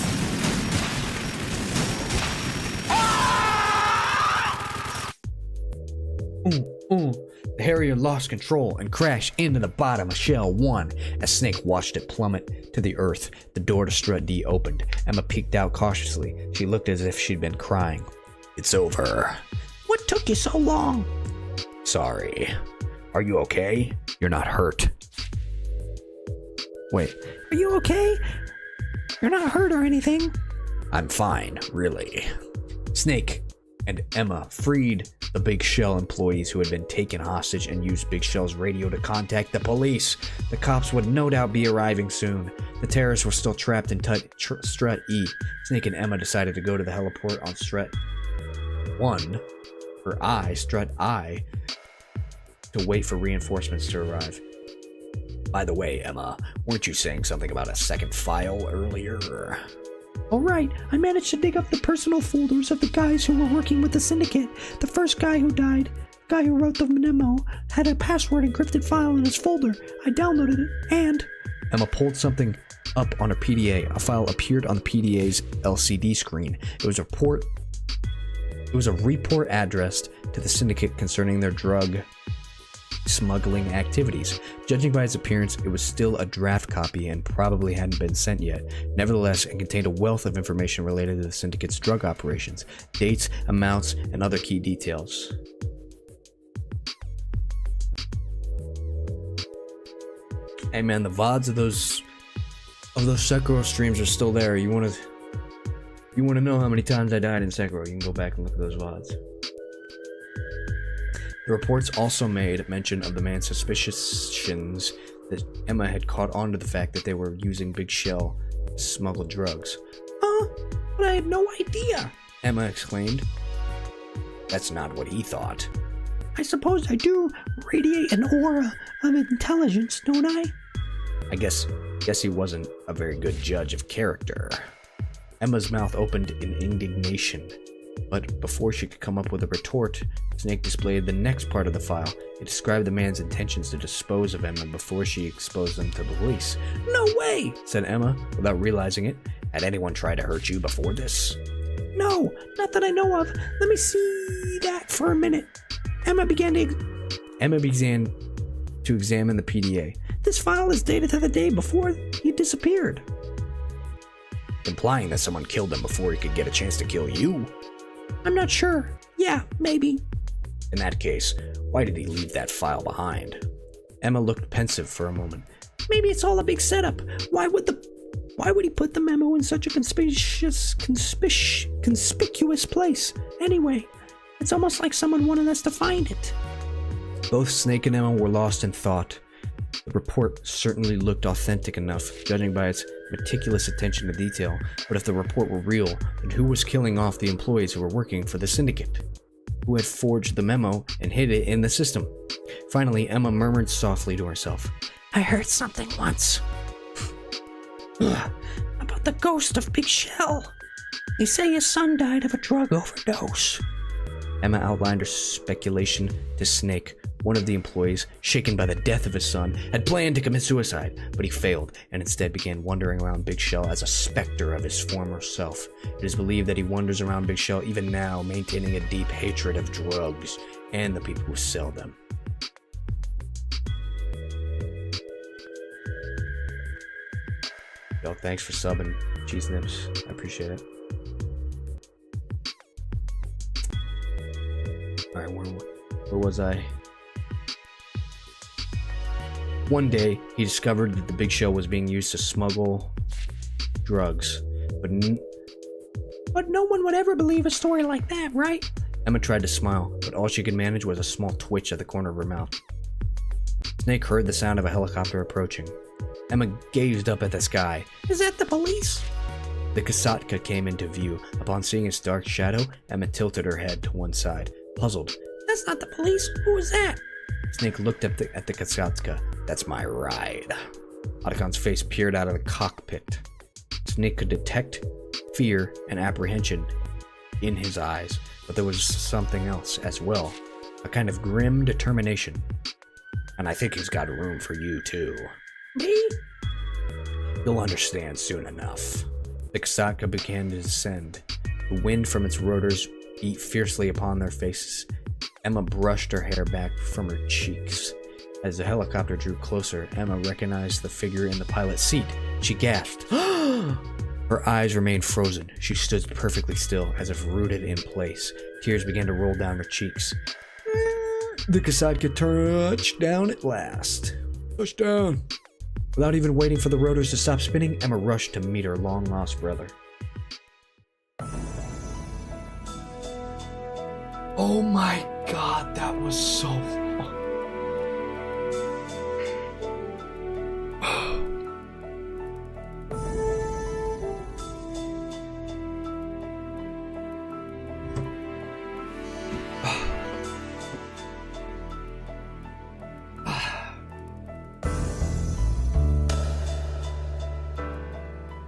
The Harrier lost control and crashed into the bottom of Shell 1 as Snake watched it plummet to the earth. The door to Strut D opened. Emma peeked out cautiously. She looked as if she'd been crying. It's over. What took you so long? Sorry. Are you okay? You're not hurt. Wait. Are you okay? You're not hurt or anything. I'm fine, really. Snake and Emma freed the Big Shell employees who had been taken hostage and used Big Shell's radio to contact the police. The cops would no doubt be arriving soon. The terrorists were still trapped in Strut E. Snake and Emma decided to go to the heliport on Strut 1, or Strut I, to wait for reinforcements to arrive. By the way, Emma, weren't you saying something about a second file earlier? All right, I managed to dig up the personal folders of the guys who were working with the Syndicate. The first guy who died, the guy who wrote the memo, had a password encrypted file in his folder. I downloaded it, and... Emma pulled something up on her PDA. A file appeared on the PDA's LCD screen. It was a report addressed to the Syndicate concerning their drug smuggling activities. Judging by its appearance, it was still a draft copy and probably hadn't been sent yet. Nevertheless, it contained a wealth of information related to the Syndicate's drug operations, dates, amounts, and other key details. Hey man, the VODs of those Sekiro streams are still there. You wanna know how many times I died in Sekiro, you can go back and look at those VODs. The reports also made mention of the man's suspicions that Emma had caught on to the fact that they were using Big Shell to smuggle drugs. But I had no idea, Emma exclaimed. That's not what he thought. I suppose I do radiate an aura of intelligence, don't I? I guess he wasn't a very good judge of character. Emma's mouth opened in indignation, but before she could come up with a retort, Snake displayed the next part of the file. It described the man's intentions to dispose of Emma before she exposed them to the police. No way, said Emma, without realizing it. Had anyone tried to hurt you before this? No, not that I know of. Let me see that for a minute. Emma began to examine the PDA. This file is dated to the day before he disappeared. Implying that someone killed him before he could get a chance to kill you? I'm not sure. Yeah, maybe. In that case, why did he leave that file behind? Emma looked pensive for a moment. Maybe it's all a big setup. Why would he put the memo in such a conspicuous place? Anyway, it's almost like someone wanted us to find it. Both Snake and Emma were lost in thought. The report certainly looked authentic enough, judging by its meticulous attention to detail. But if the report were real, then who was killing off the employees who were working for the Syndicate? Who had forged the memo and hid it in the system? Finally, Emma murmured softly to herself. I heard something once. About the ghost of Big Shell. They say his son died of a drug overdose. Emma outlined her speculation to Snake. One of the employees, shaken by the death of his son, had planned to commit suicide, but he failed and instead began wandering around Big Shell as a specter of his former self. It is believed that he wanders around Big Shell even now, maintaining a deep hatred of drugs and the people who sell them. Yo, thanks for subbing, Cheese Nips. I appreciate it. Alright, where was I? One day, he discovered that the big show was being used to smuggle drugs, but no one would ever believe a story like that, right? Emma tried to smile, but all she could manage was a small twitch at the corner of her mouth. Snake heard the sound of a helicopter approaching. Emma gazed up at the sky. Is that the police? The Kasatka came into view. Upon seeing its dark shadow, Emma tilted her head to one side, puzzled. That's not the police. Who was that? Snake looked up at the Kasatka. That's my ride. Otacon's face peered out of the cockpit. Snake could detect fear and apprehension in his eyes, but there was something else as well. A kind of grim determination. And I think he's got room for you, too. Me? You'll understand soon enough. The Kasatka began to descend. The wind from its rotors beat fiercely upon their faces. Emma brushed her hair back from her cheeks. As the helicopter drew closer, Emma recognized the figure in the pilot's seat. She gasped. Her eyes remained frozen. She stood perfectly still, as if rooted in place. Tears began to roll down her cheeks. The Kasatka touched down at last. Touchdown! Without even waiting for the rotors to stop spinning, Emma rushed to meet her long-lost brother. Oh my god, that was so fun.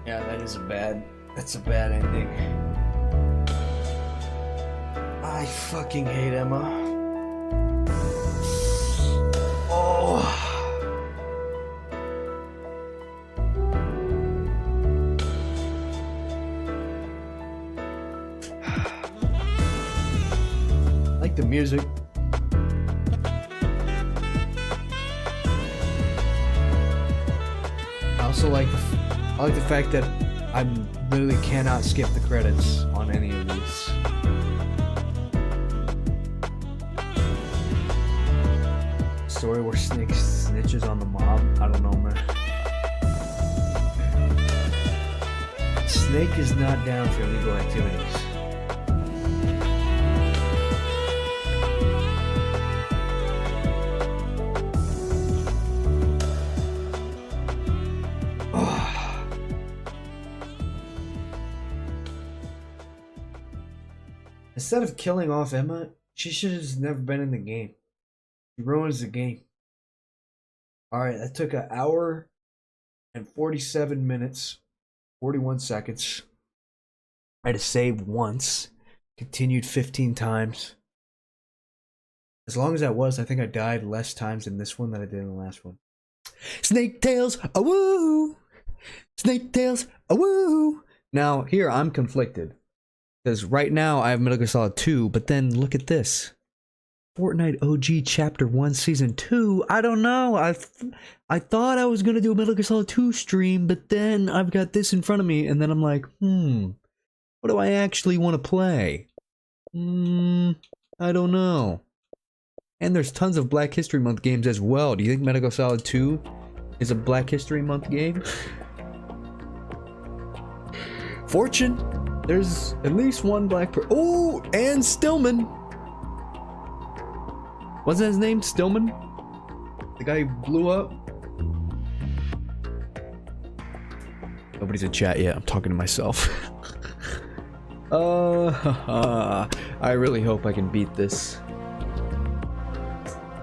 Yeah, that's a bad ending. I fucking hate Emma. Oh. I like the music. I also like the fact that I literally cannot skip the credits on any of these. Story where Snake snitches on the mob. I don't know, man. Snake is not down for illegal activities. Instead of killing off Emma, she should have just never been in the game. She ruins the game. Alright, that took an hour and 47 minutes, 41 seconds. I had to save once, continued 15 times. As long as that was, I think I died less times in this one than I did in the last one. Snake Tails, a-woo! Snake Tails, a-woo! Now, here, I'm conflicted. Because right now, I have Metal Gear Solid 2, but then look at this. Fortnite OG Chapter 1 Season 2, I don't know. I thought I was going to do a Metal Gear Solid 2 stream, but then I've got this in front of me, and then I'm like, what do I actually want to play? I don't know. And there's tons of Black History Month games as well. Do you think Metal Gear Solid 2 is a Black History Month game? Fortune, there's at least one oh, and Stillman. Wasn't his name Stillman? The guy who blew up? Nobody's in chat yet. I'm talking to myself. I really hope I can beat this.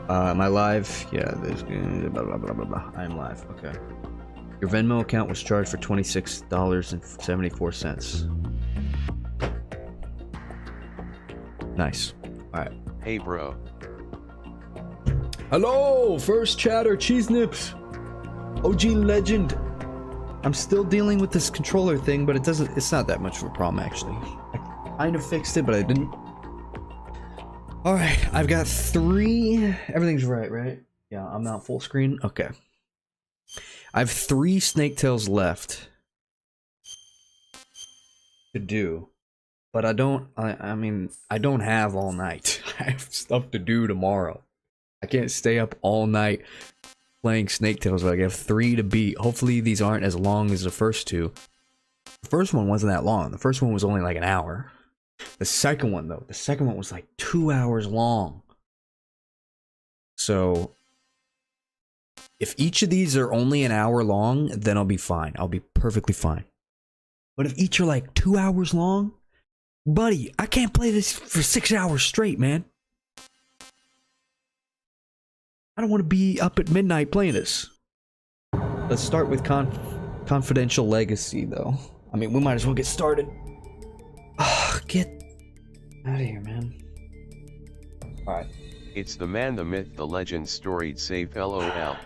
Am I live? Yeah, there's blah blah blah blah blah. I'm live. Okay. Your Venmo account was charged for $26.74. Nice. Alright. Hey bro. Hello, first chatter, Cheese Nips. OG legend. I'm still dealing with this controller thing, but it's not that much of a problem actually. I kind of fixed it, but I didn't. Alright, I've got 3. Everything's right? Yeah, I'm not full screen. Okay. I have 3 Snake Tails left. to do, but I don't have all night. I have stuff to do tomorrow. I can't stay up all night playing Snake Tales. Like, I have 3 to beat. Hopefully these aren't as long as the first 2. The first one wasn't that long. The first one was only like an hour. The second one was like 2 hours long. So if each of these are only an hour long, then I'll be fine. I'll be perfectly fine. But if each are like 2 hours long, buddy, I can't play this for 6 hours straight, man. I don't want to be up at midnight playing this. Let's start with Confidential Legacy, though. I mean, we might as well get started. Get out of here, man. Alright. It's the man, the myth, the legend, Storied safe LOL. I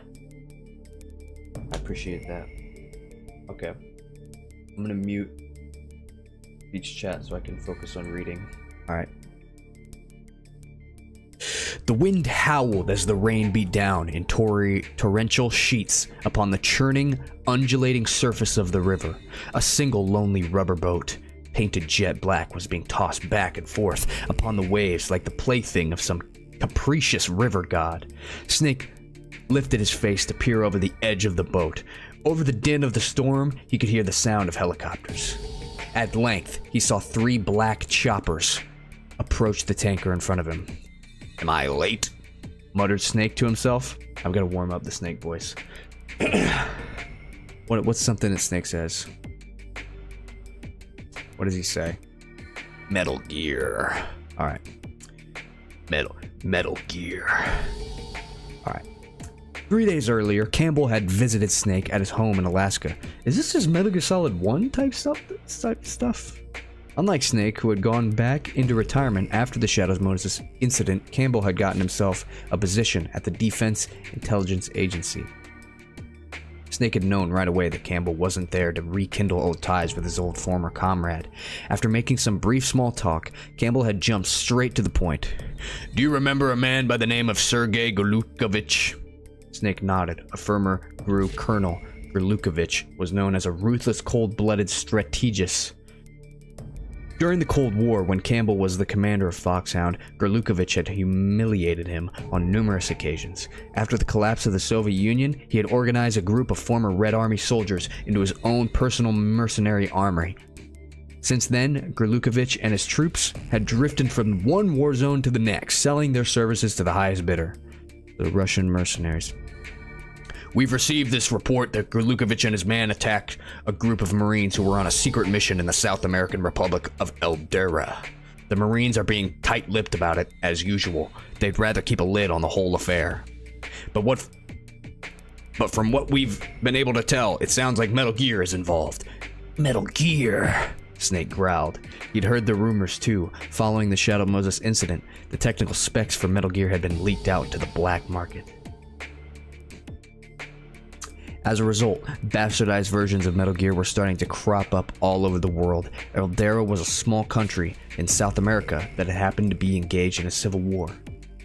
appreciate that. Okay. I'm gonna mute each chat so I can focus on reading. Alright. The wind howled as the rain beat down in torrential sheets upon the churning, undulating surface of the river. A single lonely rubber boat, painted jet black, was being tossed back and forth upon the waves like the plaything of some capricious river god. Snake lifted his face to peer over the edge of the boat. Over the din of the storm, he could hear the sound of helicopters. At length, he saw 3 black choppers approach the tanker in front of him. "Am I late?" muttered Snake to himself. I've got to warm up the Snake voice. What's something that Snake says? What does he say? Metal Gear. Alright. Metal Gear. Alright. 3 days earlier, Campbell had visited Snake at his home in Alaska. Is this his Metal Gear Solid 1 type stuff? Unlike Snake, who had gone back into retirement after the Shadows Moses incident, Campbell had gotten himself a position at the Defense Intelligence Agency. Snake had known right away that Campbell wasn't there to rekindle old ties with his old former comrade. After making some brief small talk, Campbell had jumped straight to the point. "Do you remember a man by the name of Sergei Golukovich?" Snake nodded. A former GRU Colonel Golukovich was known as a ruthless, cold-blooded strategist. During the Cold War, when Campbell was the commander of Foxhound, Golukovich had humiliated him on numerous occasions. After the collapse of the Soviet Union, he had organized a group of former Red Army soldiers into his own personal mercenary army. Since then, Golukovich and his troops had drifted from one war zone to the next, selling their services to the highest bidder, the Russian mercenaries. "We've received this report that Golukovich and his men attacked a group of Marines who were on a secret mission in the South American Republic of Eldera. The Marines are being tight-lipped about it, as usual. They'd rather keep a lid on the whole affair. But from what we've been able to tell, it sounds like Metal Gear is involved." "Metal Gear," Snake growled. He'd heard the rumors too. Following the Shadow Moses incident, the technical specs for Metal Gear had been leaked out to the black market. As a result, bastardized versions of Metal Gear were starting to crop up all over the world. Eldera was a small country in South America that had happened to be engaged in a civil war.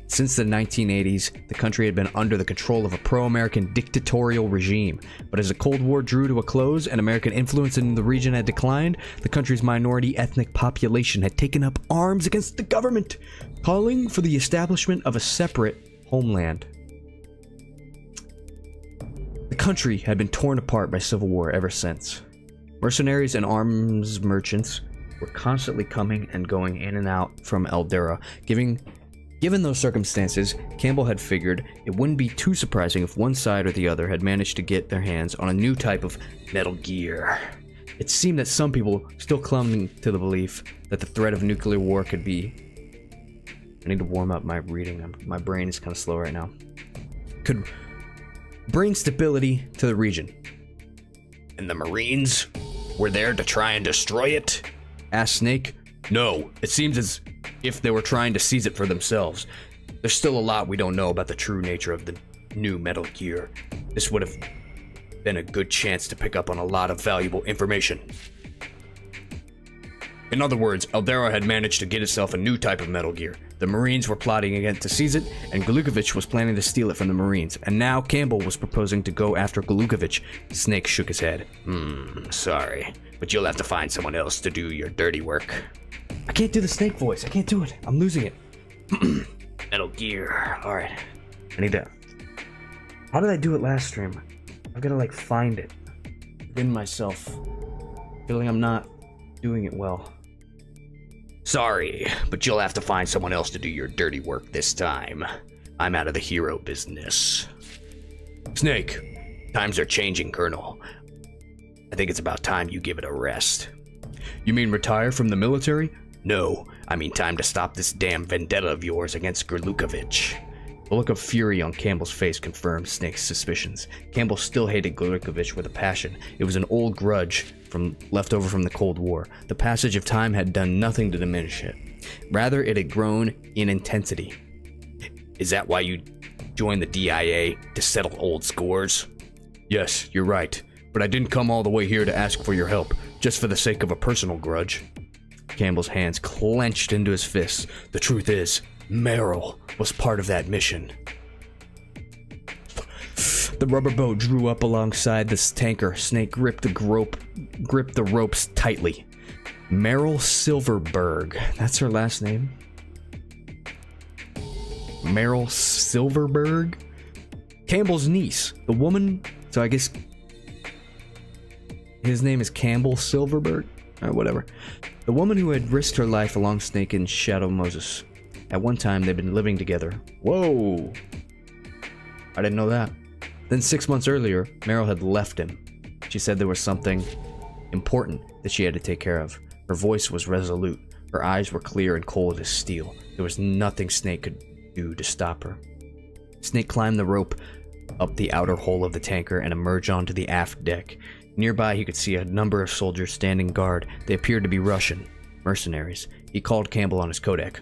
Since the 1980s, the country had been under the control of a pro-American dictatorial regime, but as the Cold War drew to a close and American influence in the region had declined, the country's minority ethnic population had taken up arms against the government, calling for the establishment of a separate homeland. The country had been torn apart by civil war ever since. Mercenaries and arms merchants were constantly coming and going in and out from Eldera. Given those circumstances, Campbell had figured it wouldn't be too surprising if one side or the other had managed to get their hands on a new type of Metal Gear. It seemed that some people still clung to the belief that the threat of nuclear war could be... I need to warm up my reading. My brain is kind of slow right now. Could bring stability to the region. "And the Marines were there to try and destroy it?" asked Snake. "No, it seems as if they were trying to seize it for themselves. There's still a lot we don't know about the true nature of the new Metal Gear. This would have been a good chance to pick up on a lot of valuable information." In other words, Eldera had managed to get itself a new type of Metal Gear. The Marines were plotting again to seize it, and Glukovich was planning to steal it from the Marines. And now Campbell was proposing to go after Glukovich. Snake shook his head. Sorry, but you'll have to find someone else to do your dirty work. I can't do the Snake voice. I can't do it. I'm losing it. Metal Gear. Alright. I need to... How did I do it last stream? I've gotta, like, find it within myself. Feeling I'm not doing it well. Sorry, but you'll have to find someone else to do your dirty work this time. I'm out of the hero business. Snake, times are changing, Colonel. I think it's about time you give it a rest. You mean retire from the military? No, I mean time to stop this damn vendetta of yours against Glukovich. The look of fury on Campbell's face confirmed Snake's suspicions. Campbell still hated Glukovich with a passion. It was an old grudge left over from the Cold War. The passage of time had done nothing to diminish it. Rather, it had grown in intensity. Is that why you joined the DIA, to settle old scores? Yes, you're right. But I didn't come all the way here to ask for your help, just for the sake of a personal grudge. Campbell's hands clenched into his fists. The truth is, Meryl was part of that mission. The rubber boat drew up alongside this tanker. Snake gripped the ropes tightly. Meryl Silverberg. That's her last name? Meryl Silverberg? Campbell's niece. The woman... So I guess... his name is Campbell Silverberg? Whatever. The woman who had risked her life along Snake and Shadow Moses. At one time, they'd been living together. Whoa! I didn't know that. Then 6 months earlier, Meryl had left him. She said there was something important that she had to take care of. Her voice was resolute. Her eyes were clear and cold as steel. There was nothing Snake could do to stop her. Snake climbed the rope up the outer hull of the tanker and emerged onto the aft deck. Nearby, he could see a number of soldiers standing guard. They appeared to be Russian mercenaries. He called Campbell on his codec.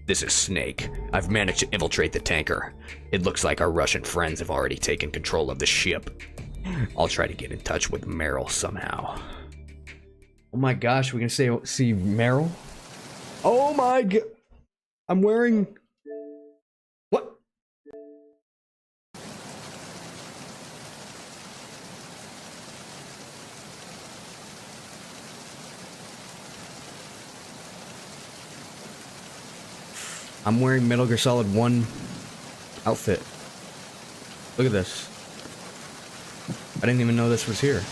This is Snake. I've managed to infiltrate the tanker. It looks like our Russian friends have already taken control of the ship. I'll try to get in touch with Meryl somehow. Oh my gosh, we can see Meryl? Oh my god. I'm wearing... What? I'm wearing Metal Gear Solid 1 outfit. Look at this. I didn't even know this was here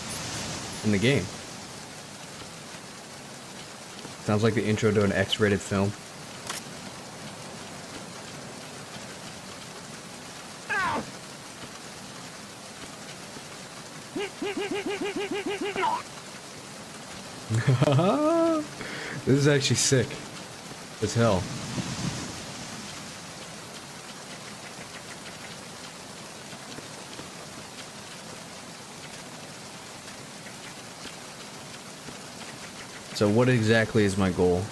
in the game. Sounds like the intro to an X-rated film. This is actually sick as hell. So what exactly is my goal?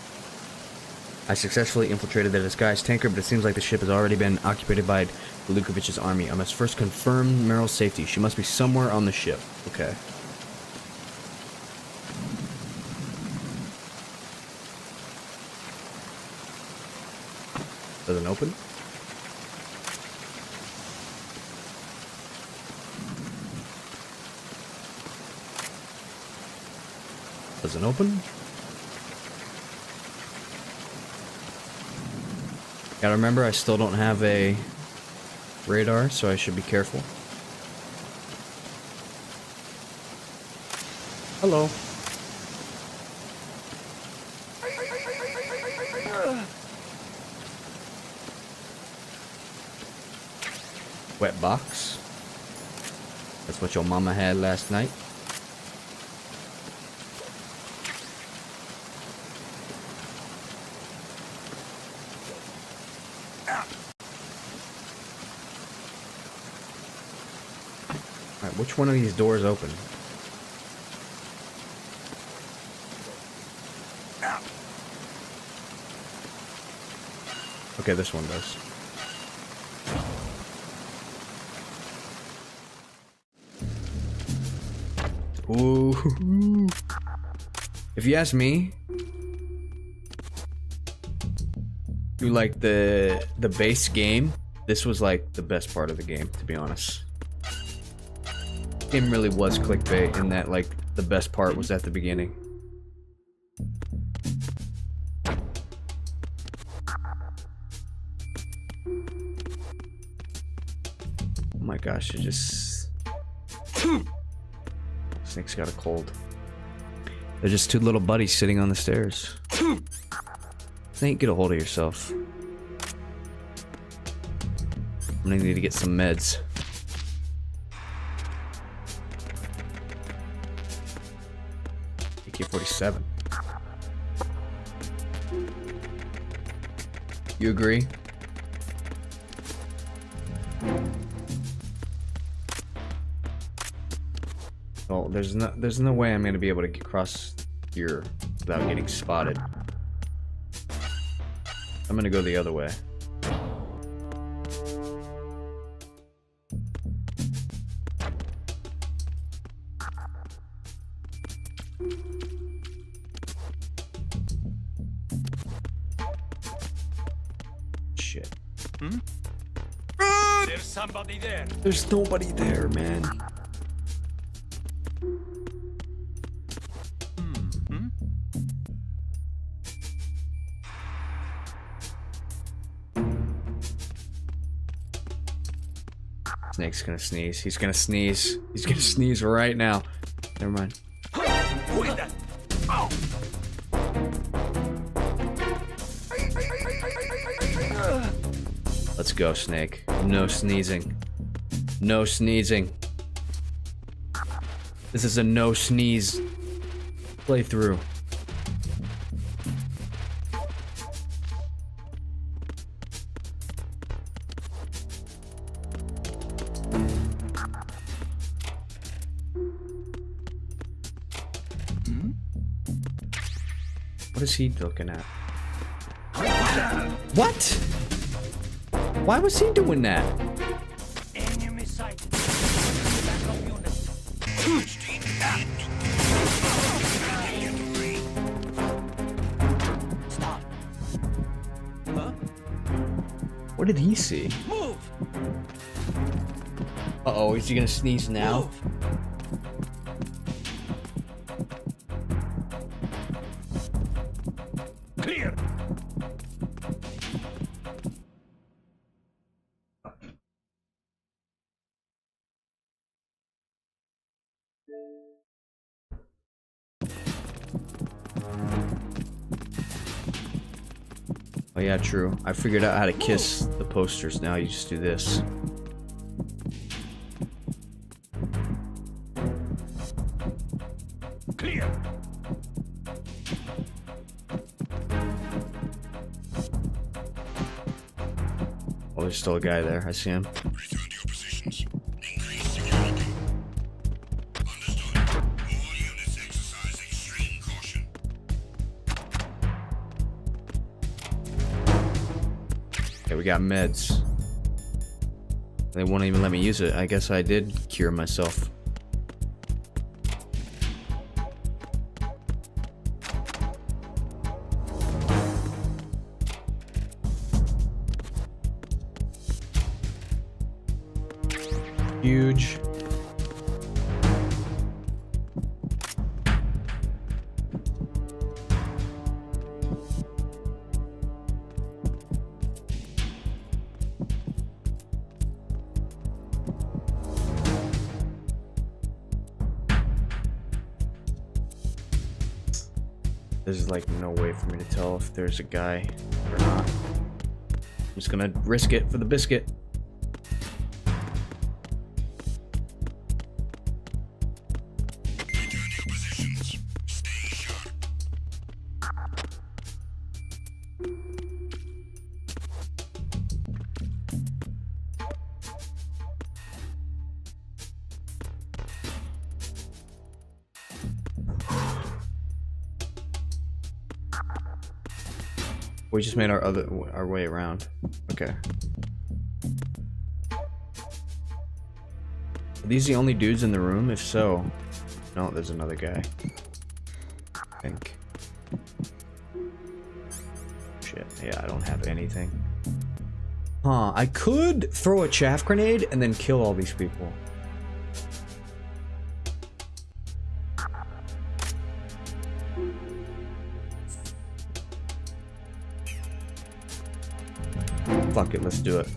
I successfully infiltrated the disguised tanker, but it seems like the ship has already been occupied by Glukovich's army. I must first confirm Meryl's safety. She must be somewhere on the ship. Okay. Doesn't open? Doesn't open? Gotta remember, I still don't have a radar, so I should be careful. Hello. Wet box. That's what your mama had last night. Alright, which one of these doors open? Okay, this one does. Ooh. If you ask me, through like the base game, this was like the best part of the game, to be honest. Game really was clickbait in that like the best part was at the beginning. Oh my gosh, it just... Snake's got a cold. They're just two little buddies sitting on the stairs. Snake, get a hold of yourself. I'm gonna need to get some meds. AK-47. You agree? Well, there's no way I'm gonna be able to get across here without getting spotted. I'm gonna go the other way. Shit. There's somebody there. There's nobody there, man. Snake's gonna sneeze. He's gonna sneeze. He's gonna sneeze right now. Never mind. Who is that? Oh. Let's go, Snake. No sneezing. No sneezing. This is a no sneeze playthrough. What is he looking at? What? Why was he doing that? Enemy sighted. Backup unit. Stop. Huh? What did he see? Move. Uh-oh, is he gonna sneeze now? Move. Clear. Oh yeah, true. I figured out how to kiss the posters. Now you just do this. Clear. Oh, there's still a guy there. I see him. Return to your positions. Increase security. Understood. All units exercise extreme caution. Okay, we got meds. They won't even let me use it. I guess I did cure myself. Huge. There's like no way for me to tell if there's a guy or not. I'm just gonna risk it for the biscuit. Return to your positions. Stay sharp. We just made our way around. Okay. Are these the only dudes in the room? If so, no, there's another guy. I think. Shit. shit. Yeah, I don't have anything. Huh, I could throw a chaff grenade and then kill all these people. Fuck it, let's do it.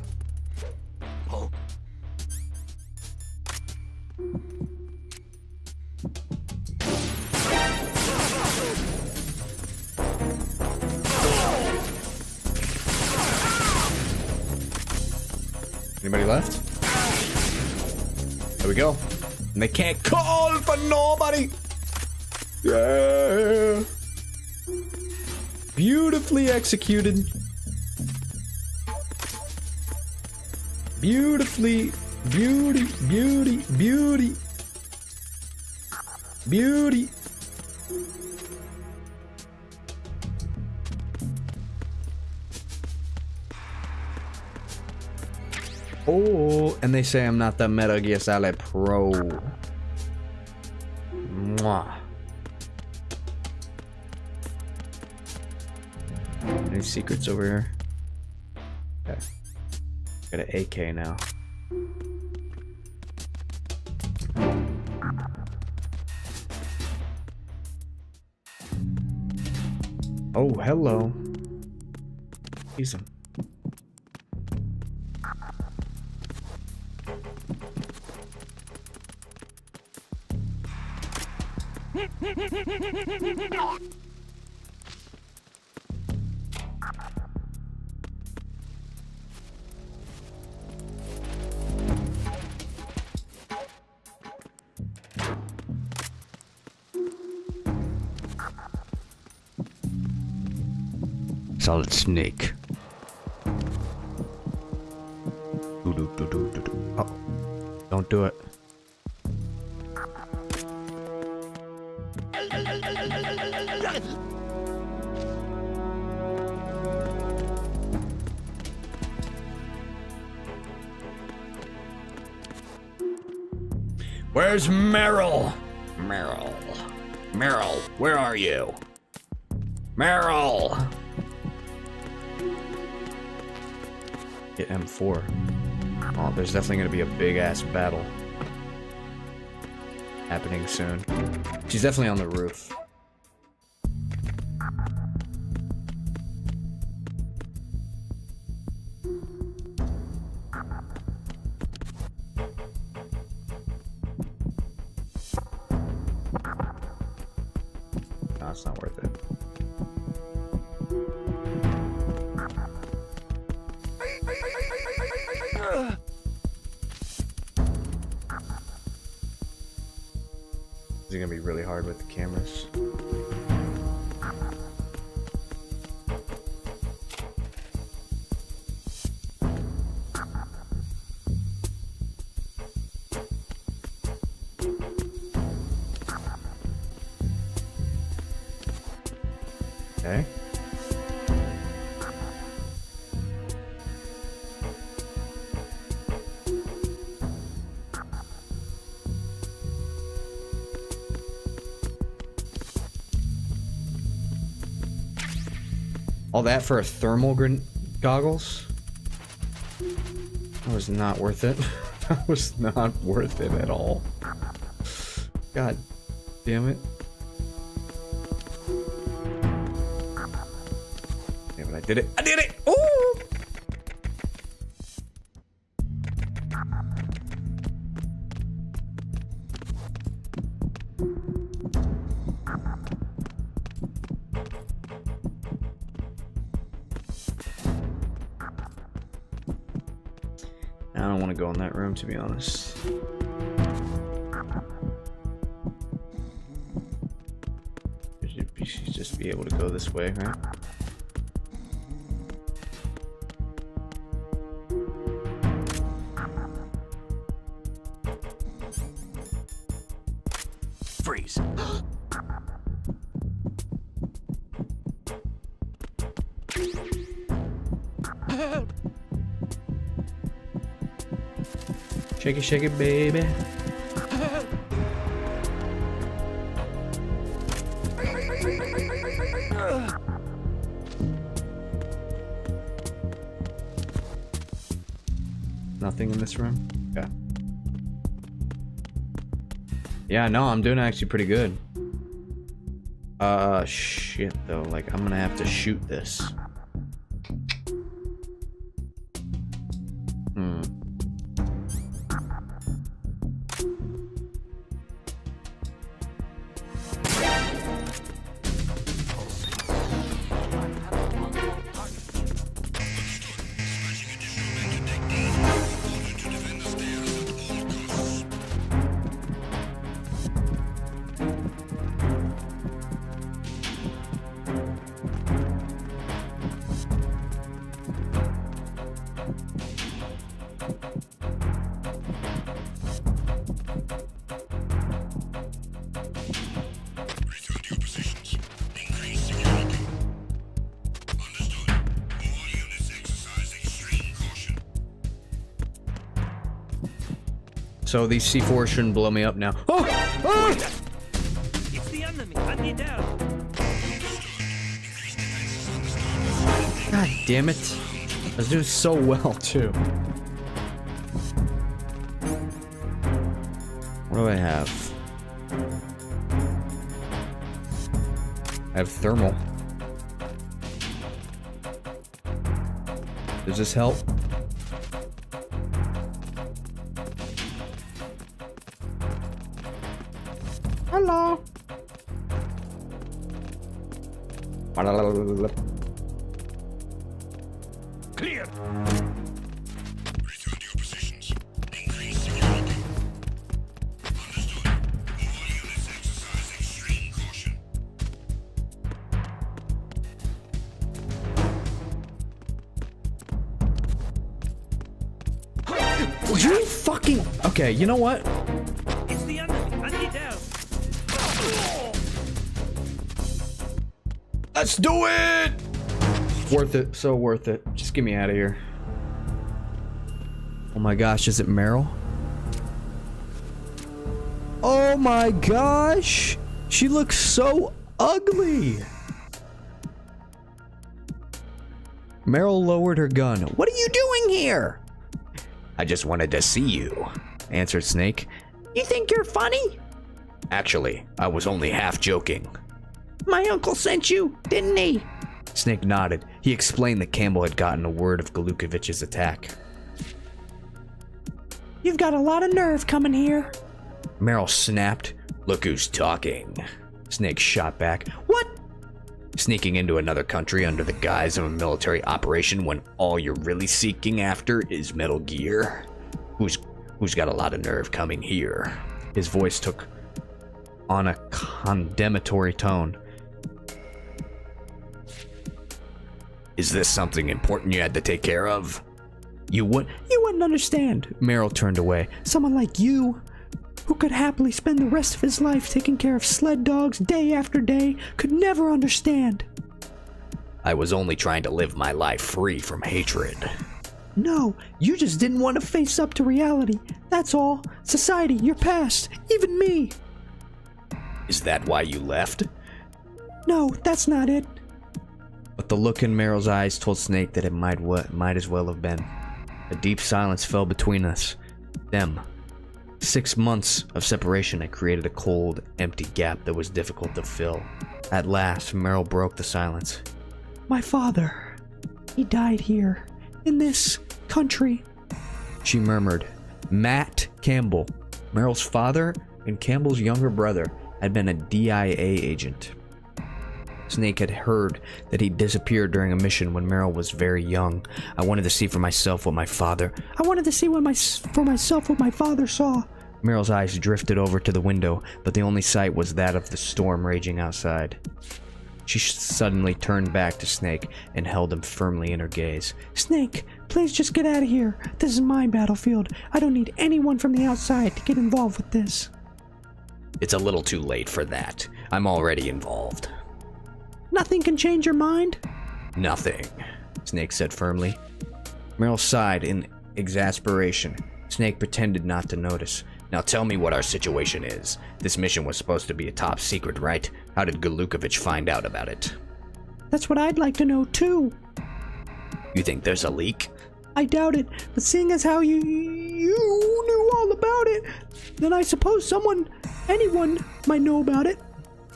Anybody left? There we go. And they can't call for nobody. Yeah. Beautifully executed. Beautifully. Beauty. Oh, and they say I'm not the Metal Gear Solid Pro. Mwah. Any secrets over here? Okay. Got an AK now. Oh, hello. He's him. Solid Snake. Oh, don't do it. Where's Meryl? Meryl, where are you? Meryl! Get M4. Oh, there's definitely gonna be a big ass battle happening soon. She's definitely on the roof. No, it's not worth it. This is gonna be really hard with the cameras. Okay. All that for a thermal goggles? That was not worth it. That was not worth it at all. God damn it. Yeah, but I did it. I did it! Ooh! I don't want to go in that room, to be honest. You should just be able to go this way, right? Freeze. Shake it, baby. Nothing in this room? Okay. Yeah, no, I'm doing actually pretty good. Shit, though. Like, I'm gonna have to shoot this. So these C4 shouldn't blow me up now. Oh! Oh! It's the enemy. I need help. God damn it. I was doing so well, too. What do I have? I have thermal. Does this help? Hello. Clear. Return to your positions. Increase security. Understood. All units exercise extreme caution. You fucking... Okay, you know what? It's the enemy. I need help. Let's do it! Worth it. So worth it. Just get me out of here. Oh my gosh, is it Meryl? Oh my gosh! She looks so ugly! Meryl lowered her gun. What are you doing here? I just wanted to see you, answered Snake. You think you're funny? Actually, I was only half joking. My uncle sent you, didn't he? Snake nodded. He explained that Campbell had gotten a word of Galukovich's attack. You've got a lot of nerve coming here. Meryl snapped. Look who's talking. Snake shot back. What? Sneaking into another country under the guise of a military operation when all you're really seeking after is Metal Gear? Who's got a lot of nerve coming here? His voice took on a condemnatory tone. Is this something important you had to take care of? You wouldn't understand. Meryl turned away. Someone like you, who could happily spend the rest of his life taking care of sled dogs day after day, could never understand. I was only trying to live my life free from hatred. No, you just didn't want to face up to reality. That's all. Society, your past, even me. Is that why you left? No, that's not it. But the look in Meryl's eyes told Snake that it might as well have been. A deep silence fell between us. Them. 6 months of separation had created a cold, empty gap that was difficult to fill. At last, Meryl broke the silence. My father. He died here. In this country. She murmured. Matt Campbell, Meryl's father and Campbell's younger brother, had been a DIA agent. Snake had heard that he disappeared during a mission when Meryl was very young. I wanted to see for myself what my father... I wanted to see for myself what my father saw. Meryl's eyes drifted over to the window, but the only sight was that of the storm raging outside. She suddenly turned back to Snake and held him firmly in her gaze. Snake, please just get out of here. This is my battlefield. I don't need anyone from the outside to get involved with this. It's a little too late for that. I'm already involved. Nothing can change your mind? Nothing, Snake said firmly. Meryl sighed in exasperation. Snake pretended not to notice. Now tell me what our situation is. This mission was supposed to be a top secret, right? How did Galukovich find out about it? That's what I'd like to know too. You think there's a leak? I doubt it, but seeing as how you knew all about it, then I suppose anyone might know about it.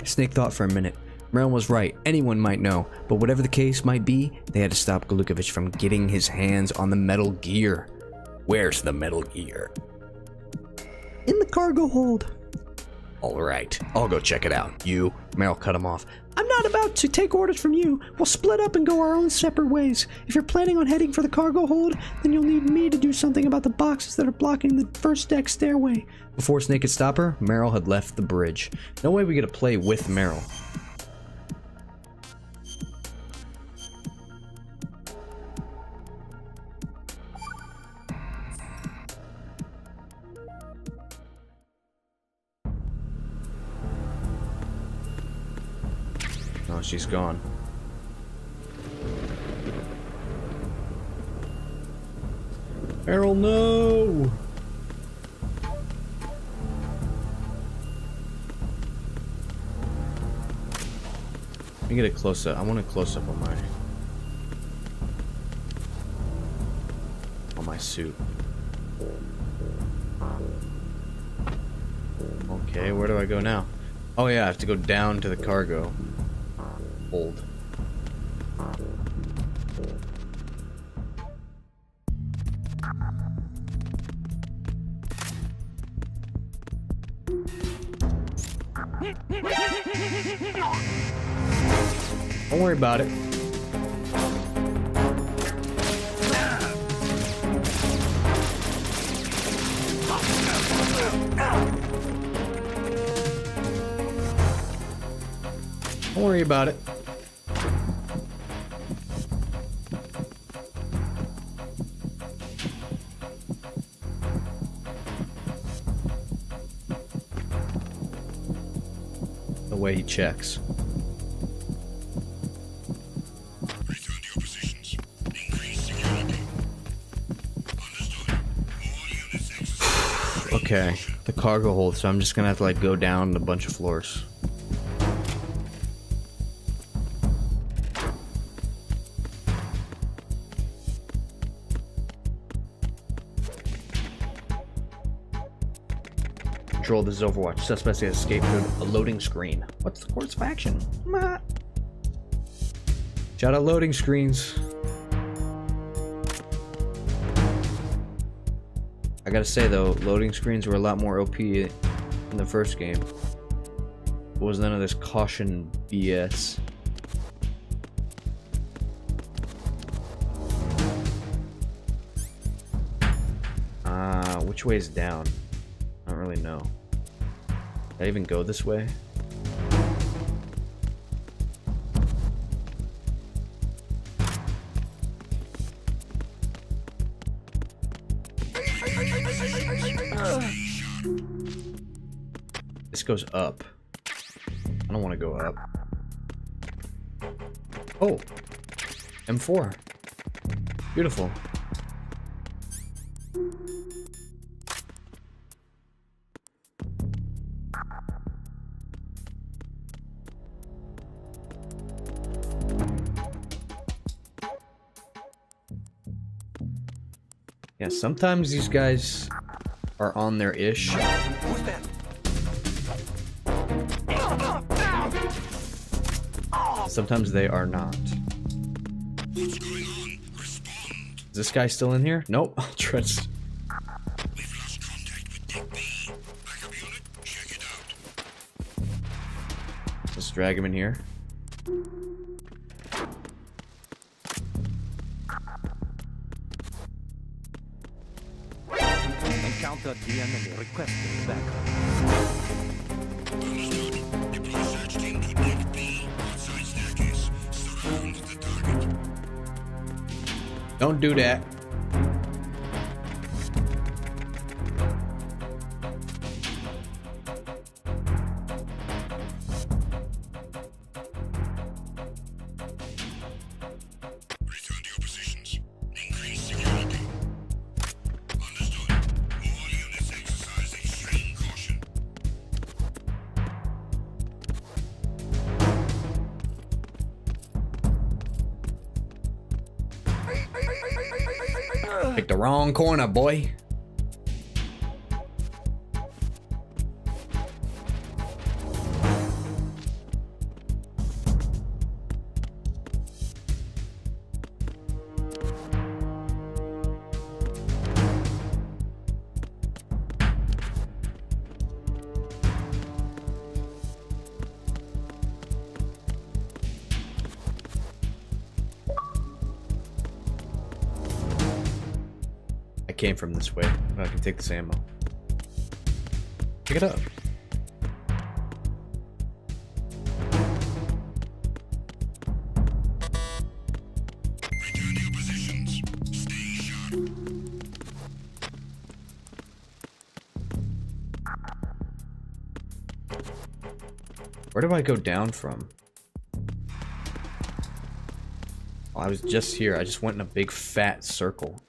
Snake thought for a minute. Merrill was right, anyone might know, but whatever the case might be, they had to stop Galukovich from getting his hands on the Metal Gear. Where's the Metal Gear? In the cargo hold. Alright, I'll go check it out. You? Merrill cut him off. I'm not about to take orders from you. We'll split up and go our own separate ways. If you're planning on heading for the cargo hold, then you'll need me to do something about the boxes that are blocking the first deck stairway. Before Snake could stop her, Merrill had left the bridge. No way we get to play with Merrill. Oh, she's gone. Errol, no! Let me get a close-up. I want a close-up on my suit. Okay, where do I go now? Oh yeah, I have to go down to the cargo hold. Don't worry about it. Don't worry about it. The way he checks. Return to your positions. Increase security. Understood. All units exercise. Okay, the cargo hold, so I'm just gonna have to like go down a bunch of floors. Control, this is Overwatch. Suspects has escaped through a loading screen. What's the course of action? Shout out loading screens. I gotta say though, loading screens were a lot more OP in the first game. There was none of this caution BS. Which way is down? I don't really know. Did I even go this way? This goes up. I don't want to go up. Oh! M4. Beautiful. Yeah, sometimes these guys are on their ish. Who's that? Sometimes they are not. What's going on? Respond. Is this guy still in here? Nope. I'll trust. We've lost contact with Deck B. Backup unit, check it out. Let's drag him in here. Encountered the enemy requesting backup. Understood. Deploy search team to Deck B. Outside staircase. Surround the target. Don't do that. Return to your positions. Increase security. Understood. All units exercise extreme caution. Picked the wrong corner, boy. Came from this way, but I can take this ammo. Pick it up. Return to your positions. Stay sharp. Where do I go down from? Oh, I was just here. I just went in a big fat circle.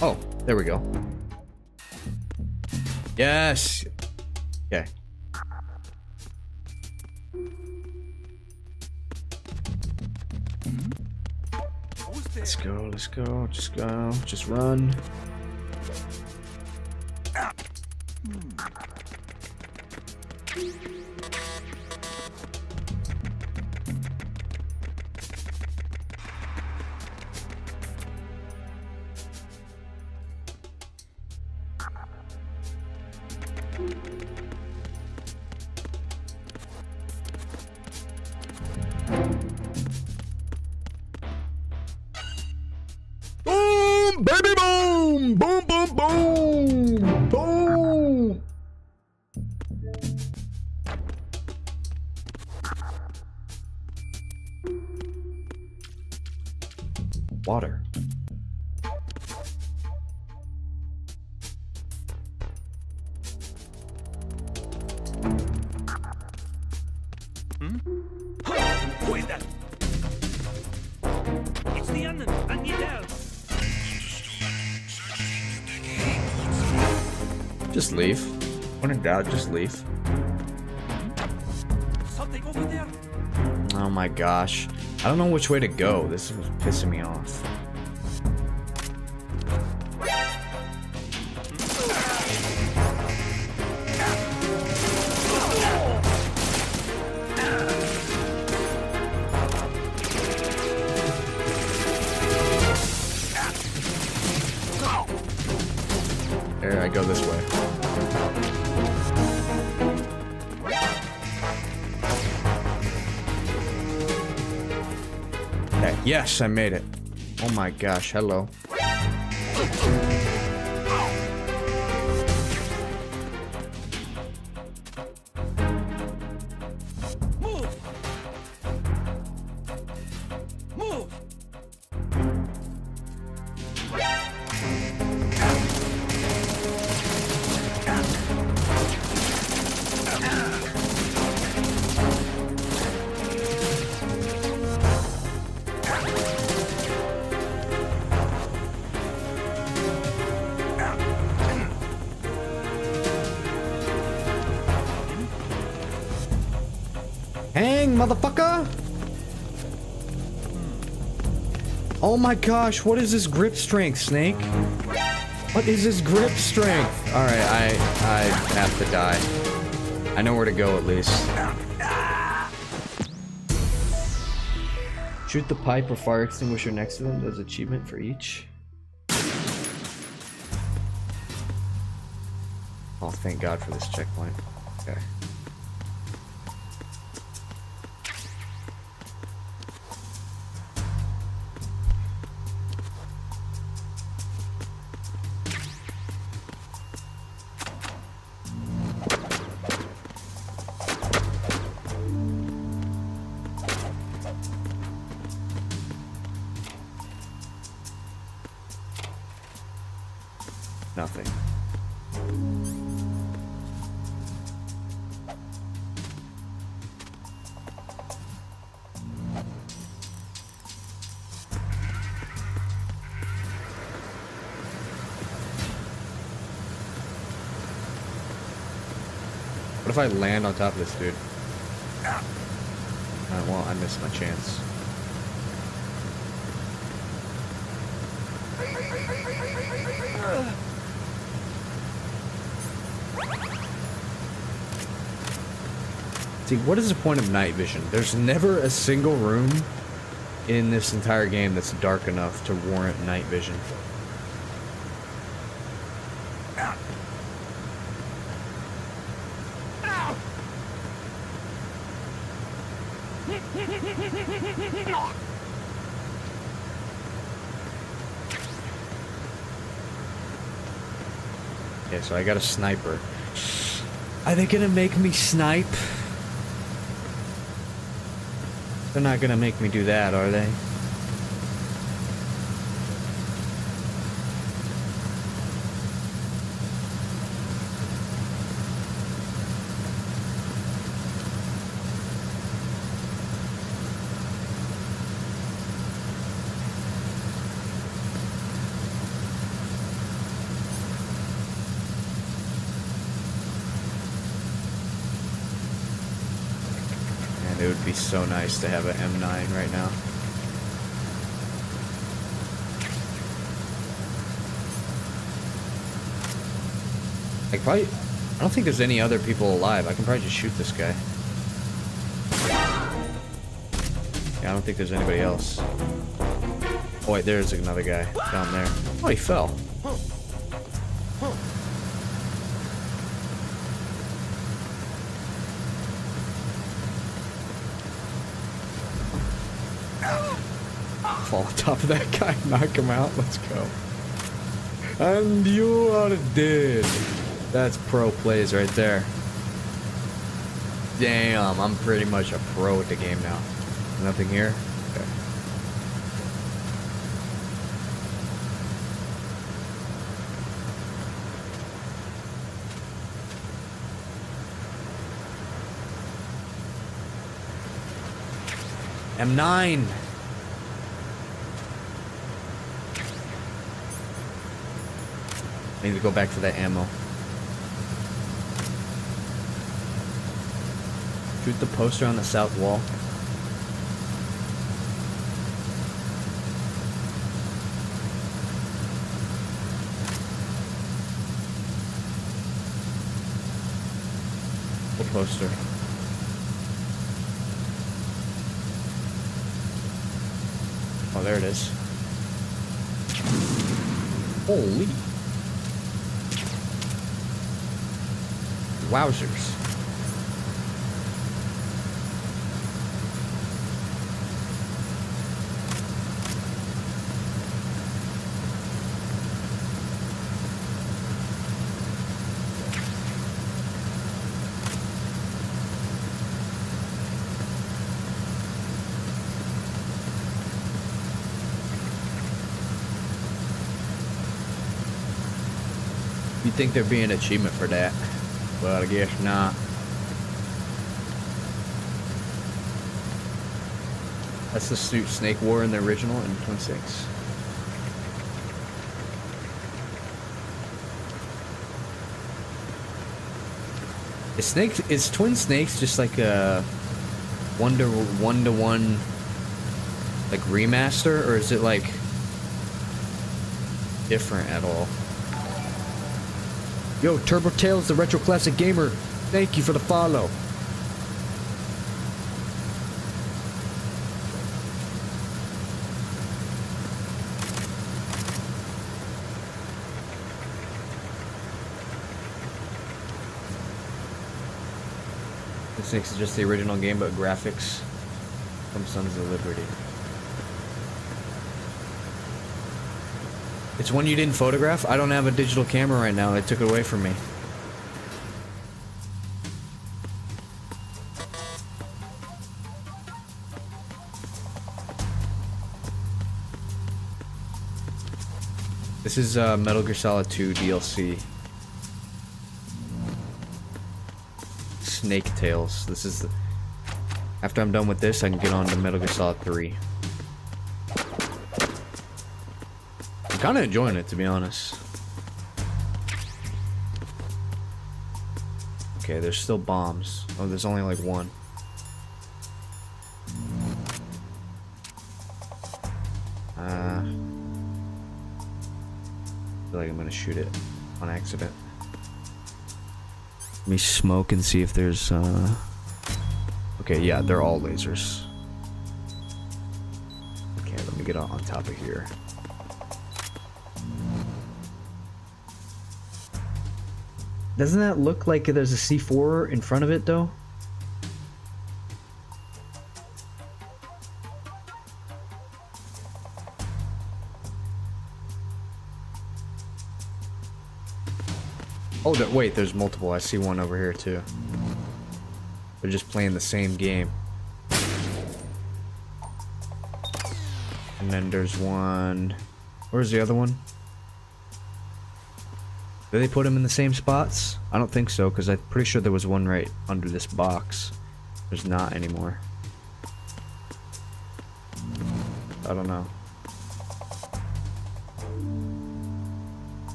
Oh, there we go. Yes. Okay. Let's go, let's go, just run. Boom, baby, boom, boom, boom, boom, boom. Water. Who is that? It's the unknown. I need help. Just leave. When in doubt, just leave. Something over there. Oh my gosh. I don't know which way to go. This was pissing me off. There, I go this way. Okay, yes, I made it. Oh my gosh, hello. Move. Move. Hang, motherfucker! Oh my gosh, what is this grip strength, Snake? What is this grip strength? Alright, I have to die. I know where to go at least. Shoot the pipe or fire extinguisher next to them. There's achievement for each. Oh, thank God for this checkpoint. Okay. Nothing. What if I land on top of this dude? Well, I missed my chance. See, what is the point of night vision? There's never a single room in this entire game that's dark enough to warrant night vision. Okay, so I got a sniper. Are they gonna make me snipe? They're not gonna make me do that, are they? It would be so nice to have an M9 right now. Like, probably, I don't think there's any other people alive. I can probably just shoot this guy. Yeah, I don't think there's anybody else. Oh wait, there's another guy down there. Oh, he fell. Fall on top of that guy, knock him out, let's go. And you are dead. That's pro plays right there. Damn, I'm pretty much a pro at the game now. Nothing here? Okay. M9. I need to go back for that ammo. Shoot the poster on the south wall. What poster? Oh, there it is. Holy. Wowzers. You'd think there'd be an achievement for that. But I guess not. That's the suit Snake wore in the original in Twin Snakes. Is Twin Snakes just like a one-to-one like remaster, or is it like different at all? Yo, Turbo Tails, the Retro Classic Gamer, thank you for the follow. This is just the original game, but graphics from Sons of Liberty. It's one you didn't photograph? I don't have a digital camera right now. They took it away from me. This is Metal Gear Solid 2 DLC. Snake Tails. This is the... After I'm done with this, I can get on to Metal Gear Solid 3. I'm kind of enjoying it, to be honest. Okay, there's still bombs. Oh, there's only like one. feel like I'm gonna shoot it on accident. Let me smoke and see if there's okay, yeah, they're all lasers. Okay, let me get on top of here. Doesn't that look like there's a C4 in front of it though? Oh, wait, there's multiple. I see one over here too. They're just playing the same game. And then there's one... Where's the other one? Did they put them in the same spots? I don't think so, because I'm pretty sure there was one right under this box. There's not anymore. I don't know.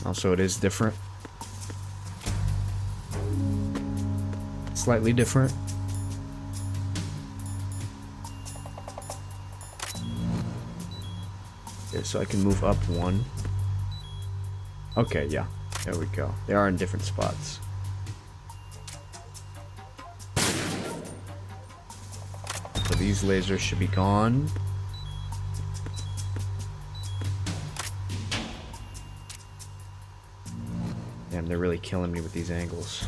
Also, it is different. Slightly different. Okay, so I can move up one. Okay, yeah. There we go. They are in different spots. So these lasers should be gone. Damn, they're really killing me with these angles.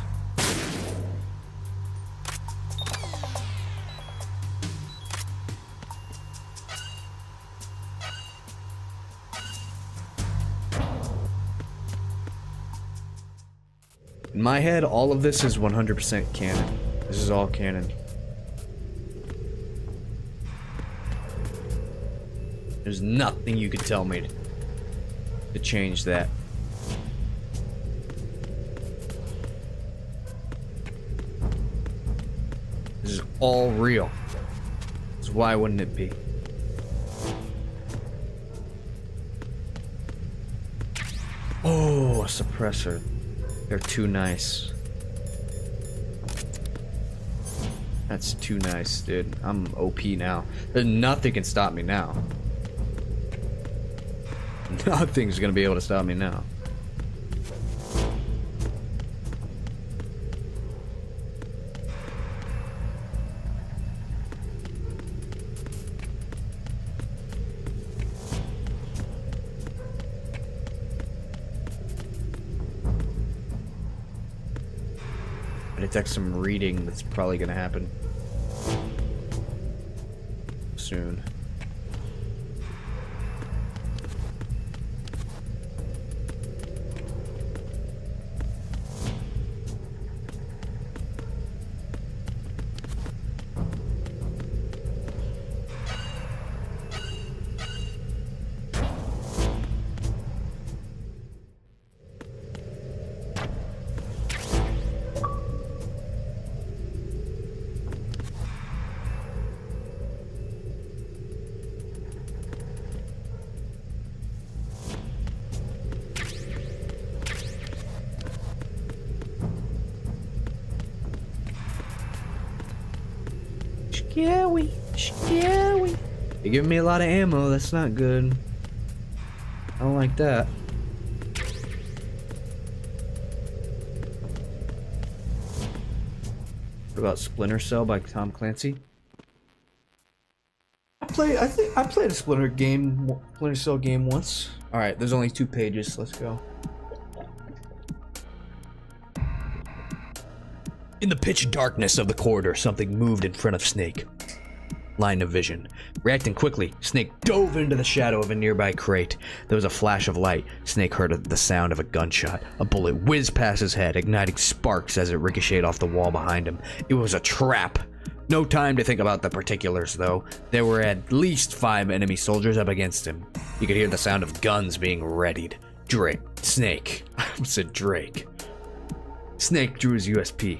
In my head, all of this is 100% canon. This is all canon. There's nothing you could tell me to change that. This is all real. So why wouldn't it be? Oh, a suppressor. They're too nice. That's too nice, dude. I'm OP now. There's nothing can stop me now. Nothing's gonna be able to stop me now. I detect some reading that's probably gonna happen soon. Scary, scary. You're giving me a lot of ammo, that's not good. I don't like that. What about Splinter Cell by Tom Clancy? I played a Splinter Cell game once. Alright, there's only 2 pages, let's go. In the pitch darkness of the corridor, something moved in front of Snake. Line of vision. Reacting quickly, Snake dove into the shadow of a nearby crate. There was a flash of light. Snake heard the sound of a gunshot. A bullet whizzed past his head, igniting sparks as it ricocheted off the wall behind him. It was a trap. No time to think about the particulars, though. There were at least 5 enemy soldiers up against him. You could hear the sound of guns being readied. Snake. I said Drake. Snake drew his USP.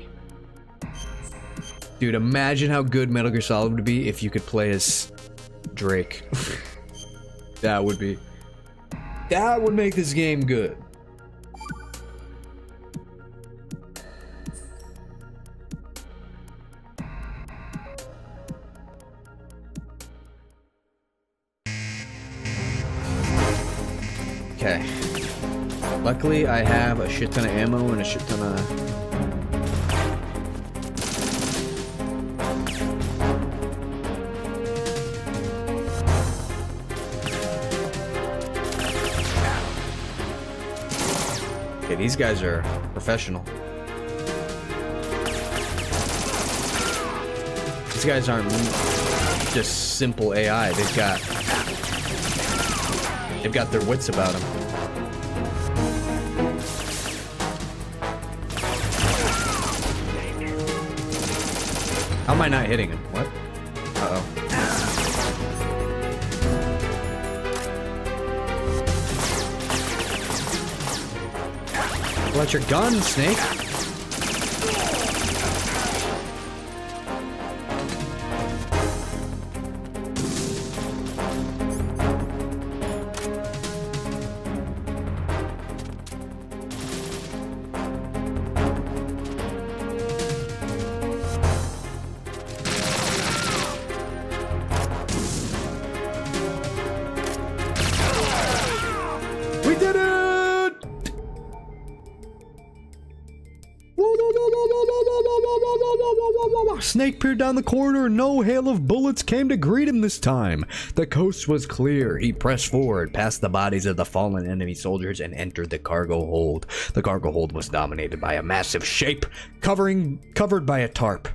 Dude, imagine how good Metal Gear Solid would be if you could play as Drake. That would make this game good. Okay. Luckily, I have a shit ton of ammo and a shit ton of... Okay, these guys are professional. These guys aren't just simple AI. They've got their wits about them. How am I not hitting him? What? Uh-oh. Pull out your gun, Snake. Snake peered down the corridor and no hail of bullets came to greet him this time. The coast was clear. He pressed forward, past the bodies of the fallen enemy soldiers, and entered the cargo hold. The cargo hold was dominated by a massive shape, covered by a tarp.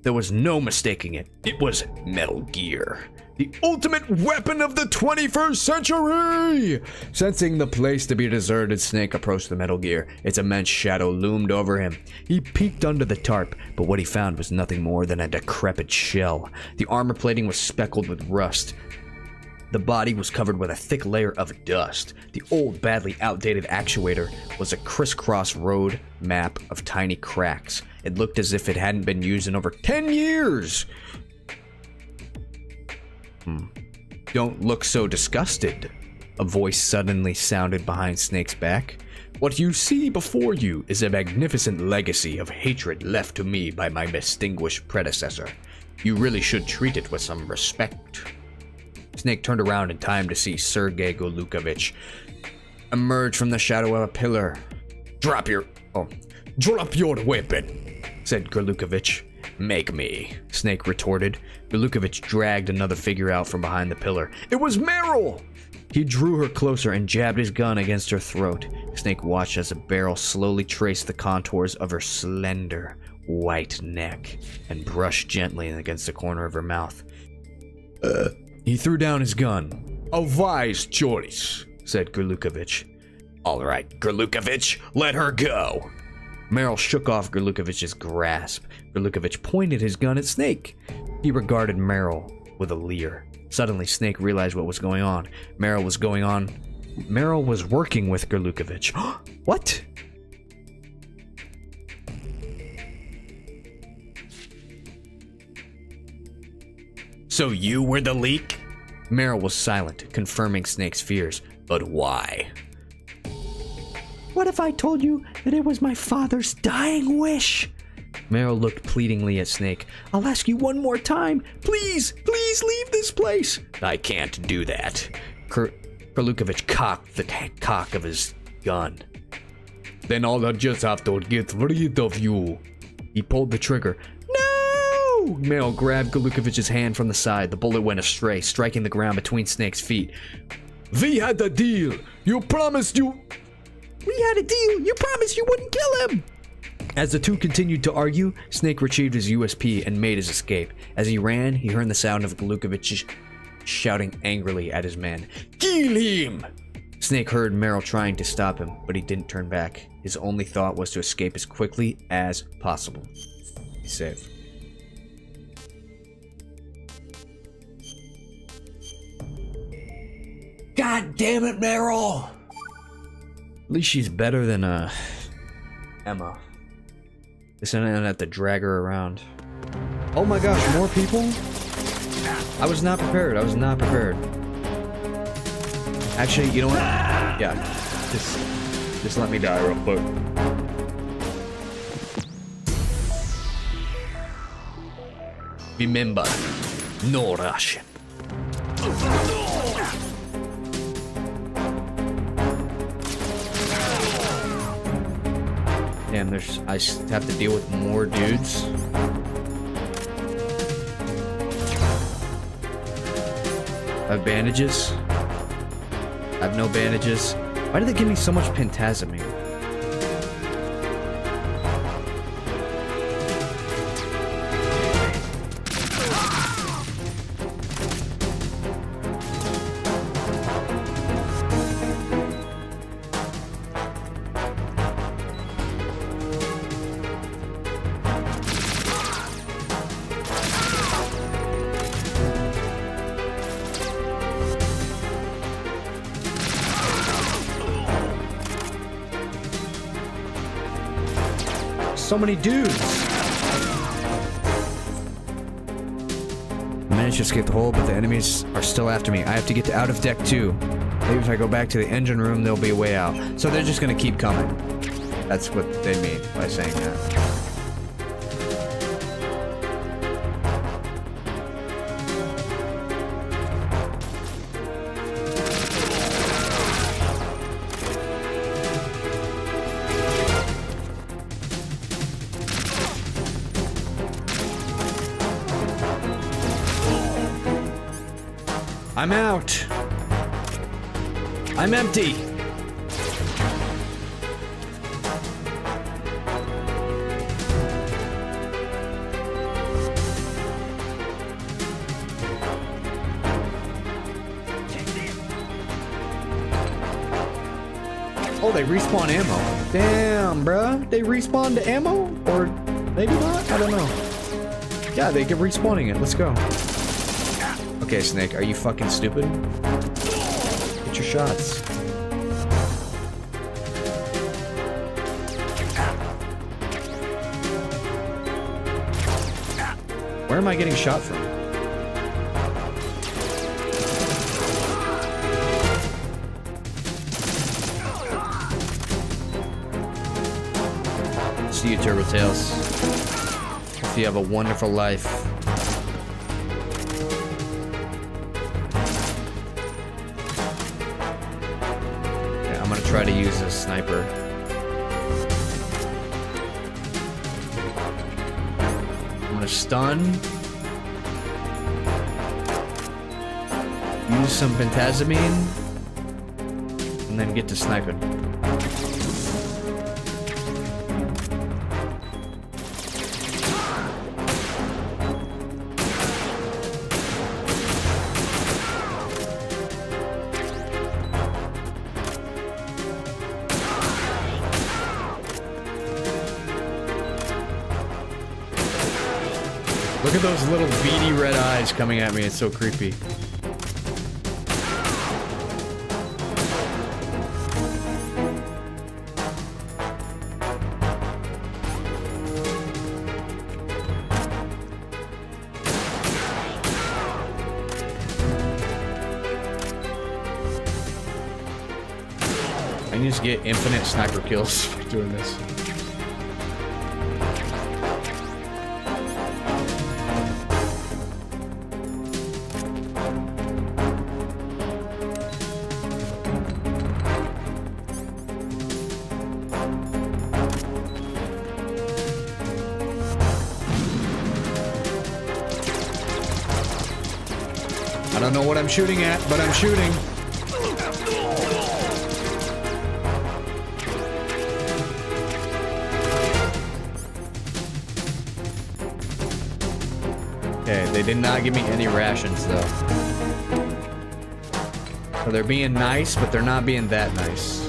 There was no mistaking it. It was Metal Gear, the ultimate weapon of the 21st century! Sensing the place to be deserted, Snake approached the Metal Gear. Its immense shadow loomed over him. He peeked under the tarp, but what he found was nothing more than a decrepit shell. The armor plating was speckled with rust. The body was covered with a thick layer of dust. The old, badly outdated actuator was a crisscross road map of tiny cracks. It looked as if it hadn't been used in over 10 years! Don't look so disgusted. A voice suddenly sounded behind Snake's back. What you see before you is a magnificent legacy of hatred left to me by my distinguished predecessor. You really should treat it with some respect. Snake turned around in time to see Sergei Golukovich emerge from the shadow of a pillar. Drop your weapon, said Golukovich. Make me, Snake retorted. Golukovich dragged another figure out from behind the pillar. It was Meryl! He drew her closer and jabbed his gun against her throat. Snake watched as a barrel slowly traced the contours of her slender, white neck and brushed gently against the corner of her mouth. He threw down his gun. A wise choice, said Golukovich. All right, Golukovich, let her go. Meryl shook off Golukovich's grasp. Golukovich pointed his gun at Snake. He regarded Meryl with a leer. Suddenly, Snake realized what was going on. Meryl was working with Golukovich. What? So you were the leak? Meryl was silent, confirming Snake's fears. But why? What if I told you that it was my father's dying wish? Meryl looked pleadingly at Snake. I'll ask you one more time. Please, please leave this place. I can't do that. Golukovich cocked the cock of his gun. Then I'll just have to get rid of you. He pulled the trigger. No! Meryl grabbed Golukovich's hand from the side. The bullet went astray, striking the ground between Snake's feet. We had a deal. You promised you... We had a deal. You promised you wouldn't kill him. As the two continued to argue, Snake retrieved his USP and made his escape. As he ran, he heard the sound of Golukovich shouting angrily at his men. Kill him! Snake heard Meryl trying to stop him, but he didn't turn back. His only thought was to escape as quickly as possible. He's safe. God damn it, Meryl! At least she's better than Emma. This and I have to drag her around. Oh my gosh, more people? I was not prepared. I was not prepared. Actually, you know what? Yeah, just let me die real quick. Remember, no rush. Damn, I have to deal with more dudes. I have bandages. I have no bandages. Why did they give me so much pentamine? So many dudes. I managed to escape the hole, but the enemies are still after me. I have to get to out of deck 2. Maybe if I go back to the engine room, there'll be a way out. So they're just gonna keep coming. That's what they mean by saying that. I'm out. I'm empty. Oh, they respawn ammo. Damn, bruh. They respawn to ammo? Or maybe not? I don't know. Yeah, they get respawning it. Let's go. Okay, Snake, are you fucking stupid? Get your shots. Where am I getting shot from? See you, Turbo Tails. Hope you have a wonderful life. Try to use a sniper. I'm gonna stun. Use some pentamine. And then get to sniping. Look at those little beady red eyes coming at me. It's so creepy. I can just get infinite sniper kills by doing this. I don't know what I'm shooting at, but I'm shooting. Okay, they did not give me any rations, though. So they're being nice, but they're not being that nice.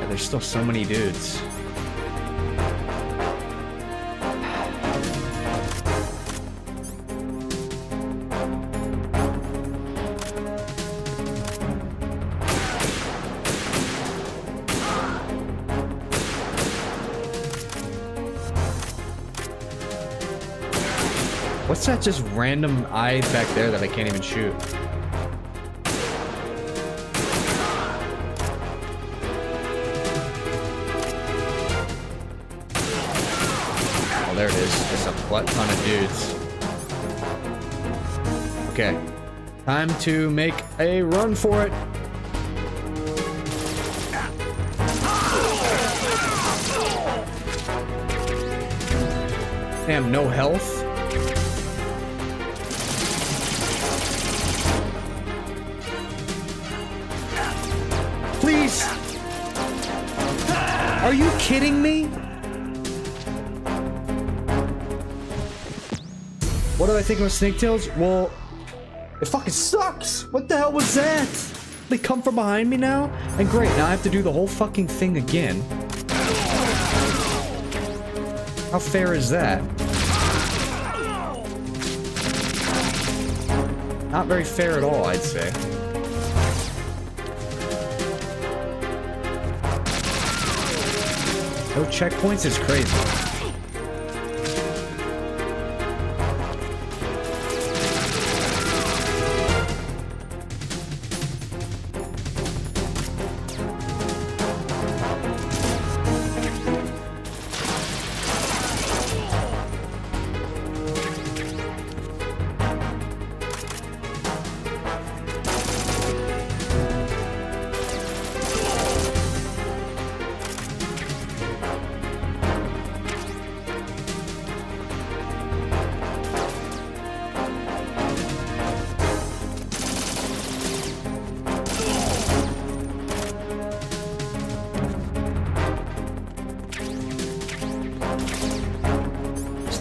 There's still so many dudes. What's that just random eye back there that I can't even shoot? Oh, there it is. Just a butt ton of dudes. Okay. Time to make a run for it. Damn, no health. Please. Are you kidding me? What do I think of Snaketails? Well, it fucking sucks. What the hell was that? They come from behind me now? And great, now I have to do the whole fucking thing again. How fair is that? Not very fair at all, I'd say. No checkpoints is crazy.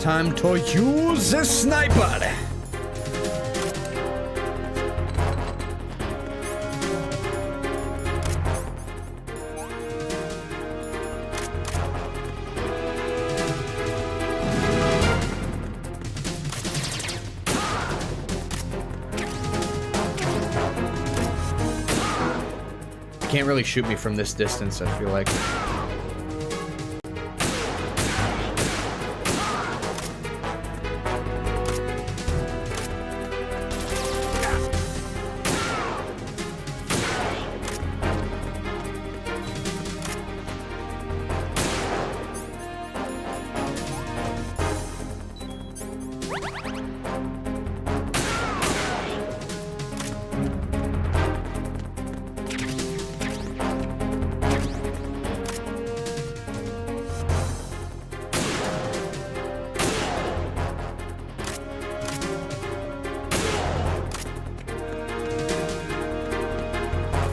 Time to use the sniper. Can't really shoot me from this distance, I feel like.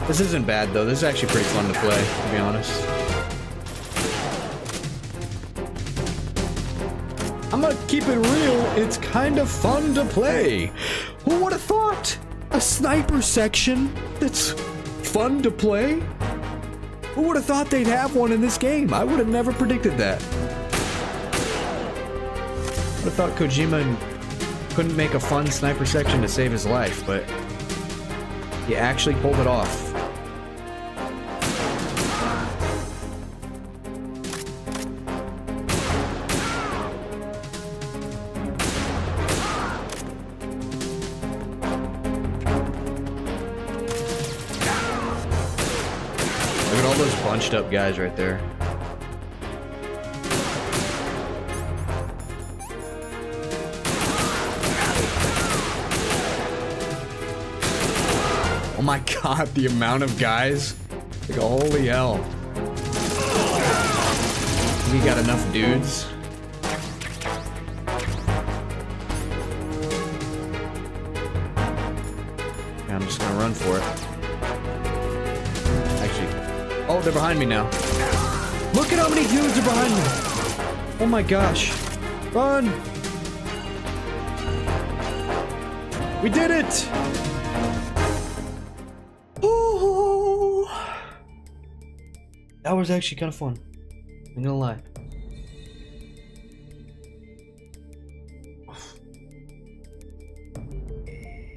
This isn't bad though. This is actually pretty fun to play, to be honest. I'm gonna keep it real. It's kind of fun to play. Who would have thought? A sniper section that's fun to play? Who would have thought they'd have one in this game? I would have never predicted that. I would have thought Kojima couldn't make a fun sniper section to save his life, but he actually pulled it off. Bunched up guys right there. Oh my god, the amount of guys. Like, holy hell. We got enough dudes. Yeah, I'm just gonna run for it. Oh, they're behind me now. Look at how many dudes are behind me. Oh my gosh. Run. We did it. Oh. That was actually kind of fun. I'm gonna lie.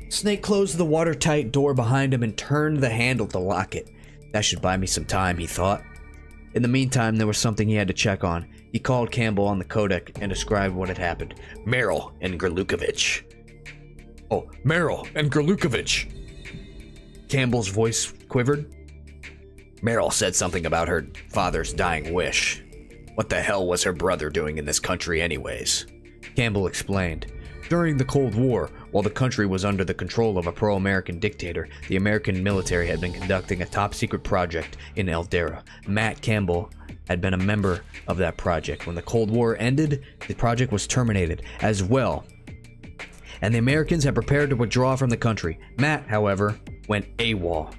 Snake closed the watertight door behind him and turned the handle to lock it. That should buy me some time, he thought. In the meantime, there was something he had to check on. He called Campbell on the codec and described what had happened. Meryl and Gerlukovich. Oh, Meryl and Gerlukovich. Campbell's voice quivered. Meryl said something about her father's dying wish. What the hell was her brother doing in this country anyways? Campbell explained. During the Cold War, while the country was under the control of a pro-American dictator, the American military had been conducting a top-secret project in Eldera. Matt Campbell had been a member of that project. When the Cold War ended, the project was terminated as well, and the Americans had prepared to withdraw from the country. Matt, however, went AWOL.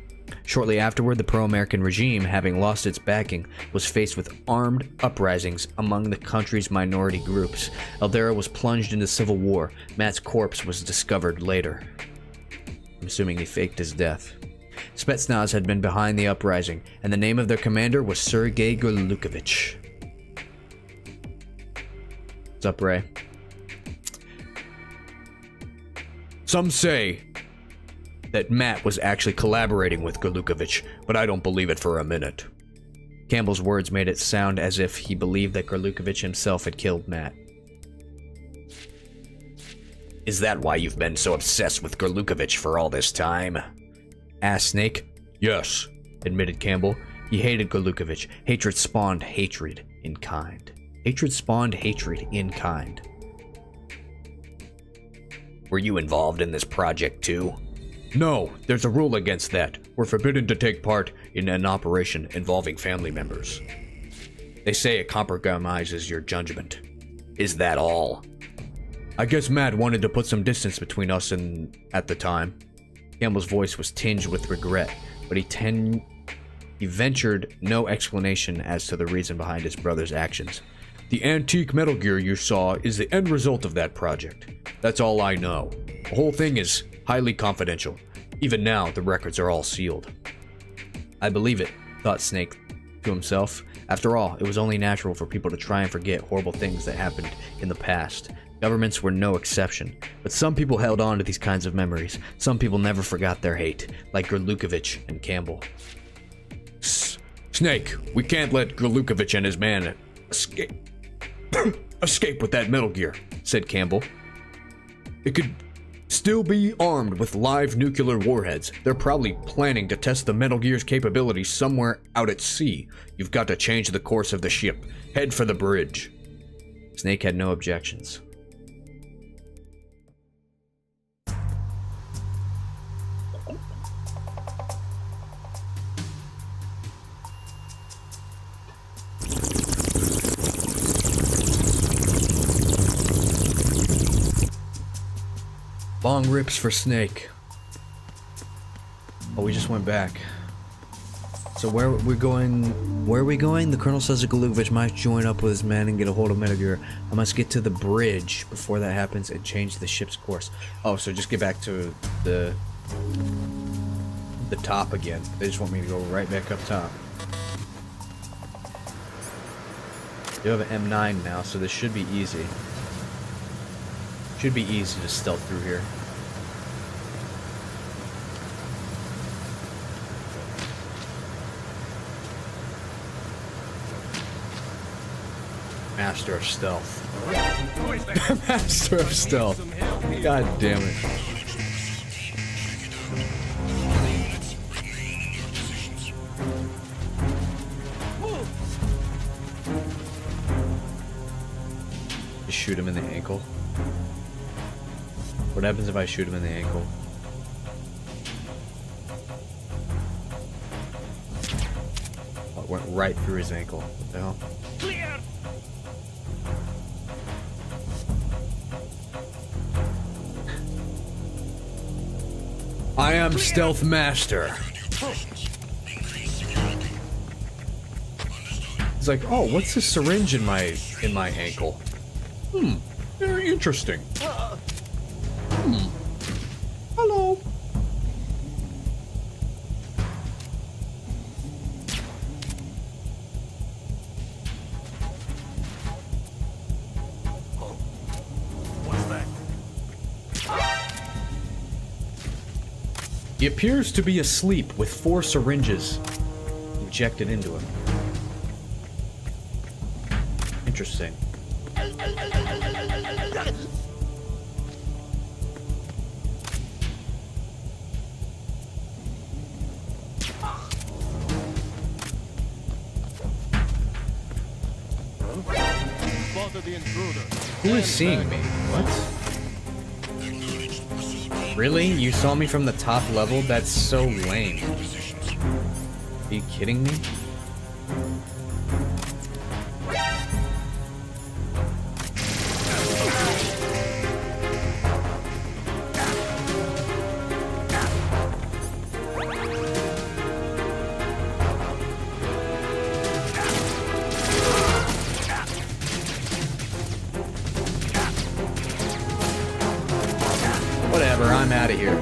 Shortly afterward, the pro-American regime, having lost its backing, was faced with armed uprisings among the country's minority groups. Eldera was plunged into civil war. Matt's corpse was discovered later. I'm assuming he faked his death. Spetsnaz had been behind the uprising, and the name of their commander was Sergei Gurlukovich. What's up, Ray? Some say that Matt was actually collaborating with Gurlukovich, but I don't believe it for a minute. Campbell's words made it sound as if he believed that Gurlukovich himself had killed Matt. Is that why you've been so obsessed with Gurlukovich for all this time? Asked Snake. Yes, admitted Campbell. He hated Gurlukovich. Hatred spawned hatred in kind. Hatred spawned hatred in kind. Were you involved in this project too? No, there's a rule against that. We're forbidden to take part in an operation involving family members. They say it compromises your judgment. Is that all? I guess Matt wanted to put some distance between us and at the time. Campbell's voice was tinged with regret, but he ventured no explanation as to the reason behind his brother's actions. The antique Metal Gear you saw is the end result of that project. That's all I know. The whole thing is highly confidential. Even now, the records are all sealed. I believe it, thought Snake to himself. After all, it was only natural for people to try and forget horrible things that happened in the past. Governments were no exception, but some people held on to these kinds of memories. Some people never forgot their hate, like Gurlukovich and Campbell. Snake, we can't let Gurlukovich and his man escape with that Metal Gear, said Campbell. It could still be armed with live nuclear warheads. They're probably planning to test the Metal Gear's capabilities somewhere out at sea. You've got to change the course of the ship. Head for the bridge. Snake had no objections. Long rips for Snake. Oh, we just went back. So where are we going? The Colonel says that Gurlukovich might join up with his men and get a hold of Metal Gear. I must get to the bridge before that happens and change the ship's course. Oh, so just get back to the top again. They just want me to go right back up top. You have an M9 now, so this should be easy. Should be easy to stealth through here. Master of stealth. Master of stealth. God damn it. Just shoot him in the ankle. What happens if I shoot him in the ankle? Oh, it went right through his ankle. What the hell? Clear. I am Stealth Master. He's like, oh, what's this syringe in my ankle? Very interesting. Hello. What's that? He appears to be asleep with 4 syringes injected into him. Interesting. Who is seeing me? What? Really? You saw me from the top level? That's so lame. Are you kidding me? Whatever, I'm out of here.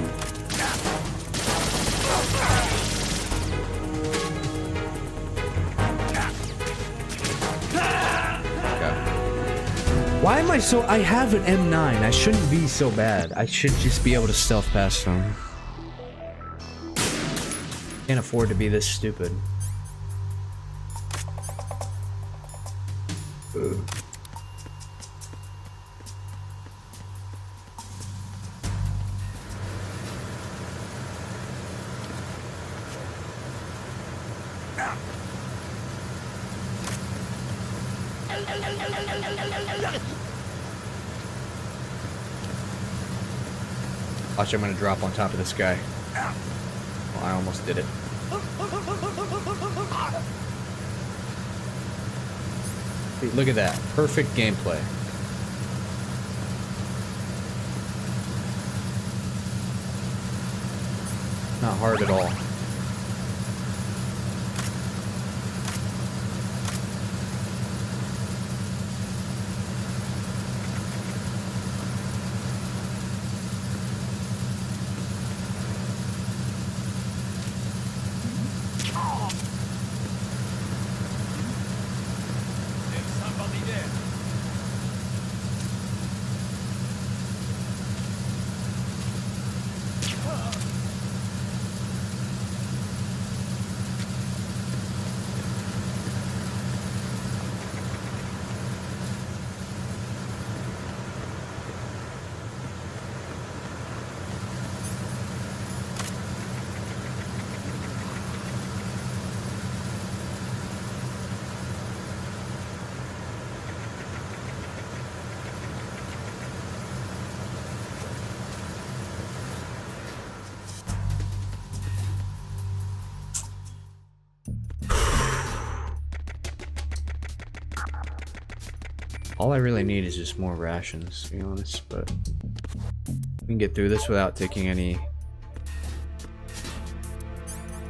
Why am I so... I have an M9. I shouldn't be so bad. I should just be able to stealth past them. Can't afford to be this stupid. Ugh. Watch, I'm gonna drop on top of this guy. Well, I almost did it. See, look at that. Perfect gameplay. Not hard at all. All I really need is just more rations, to be honest, but we can get through this without taking any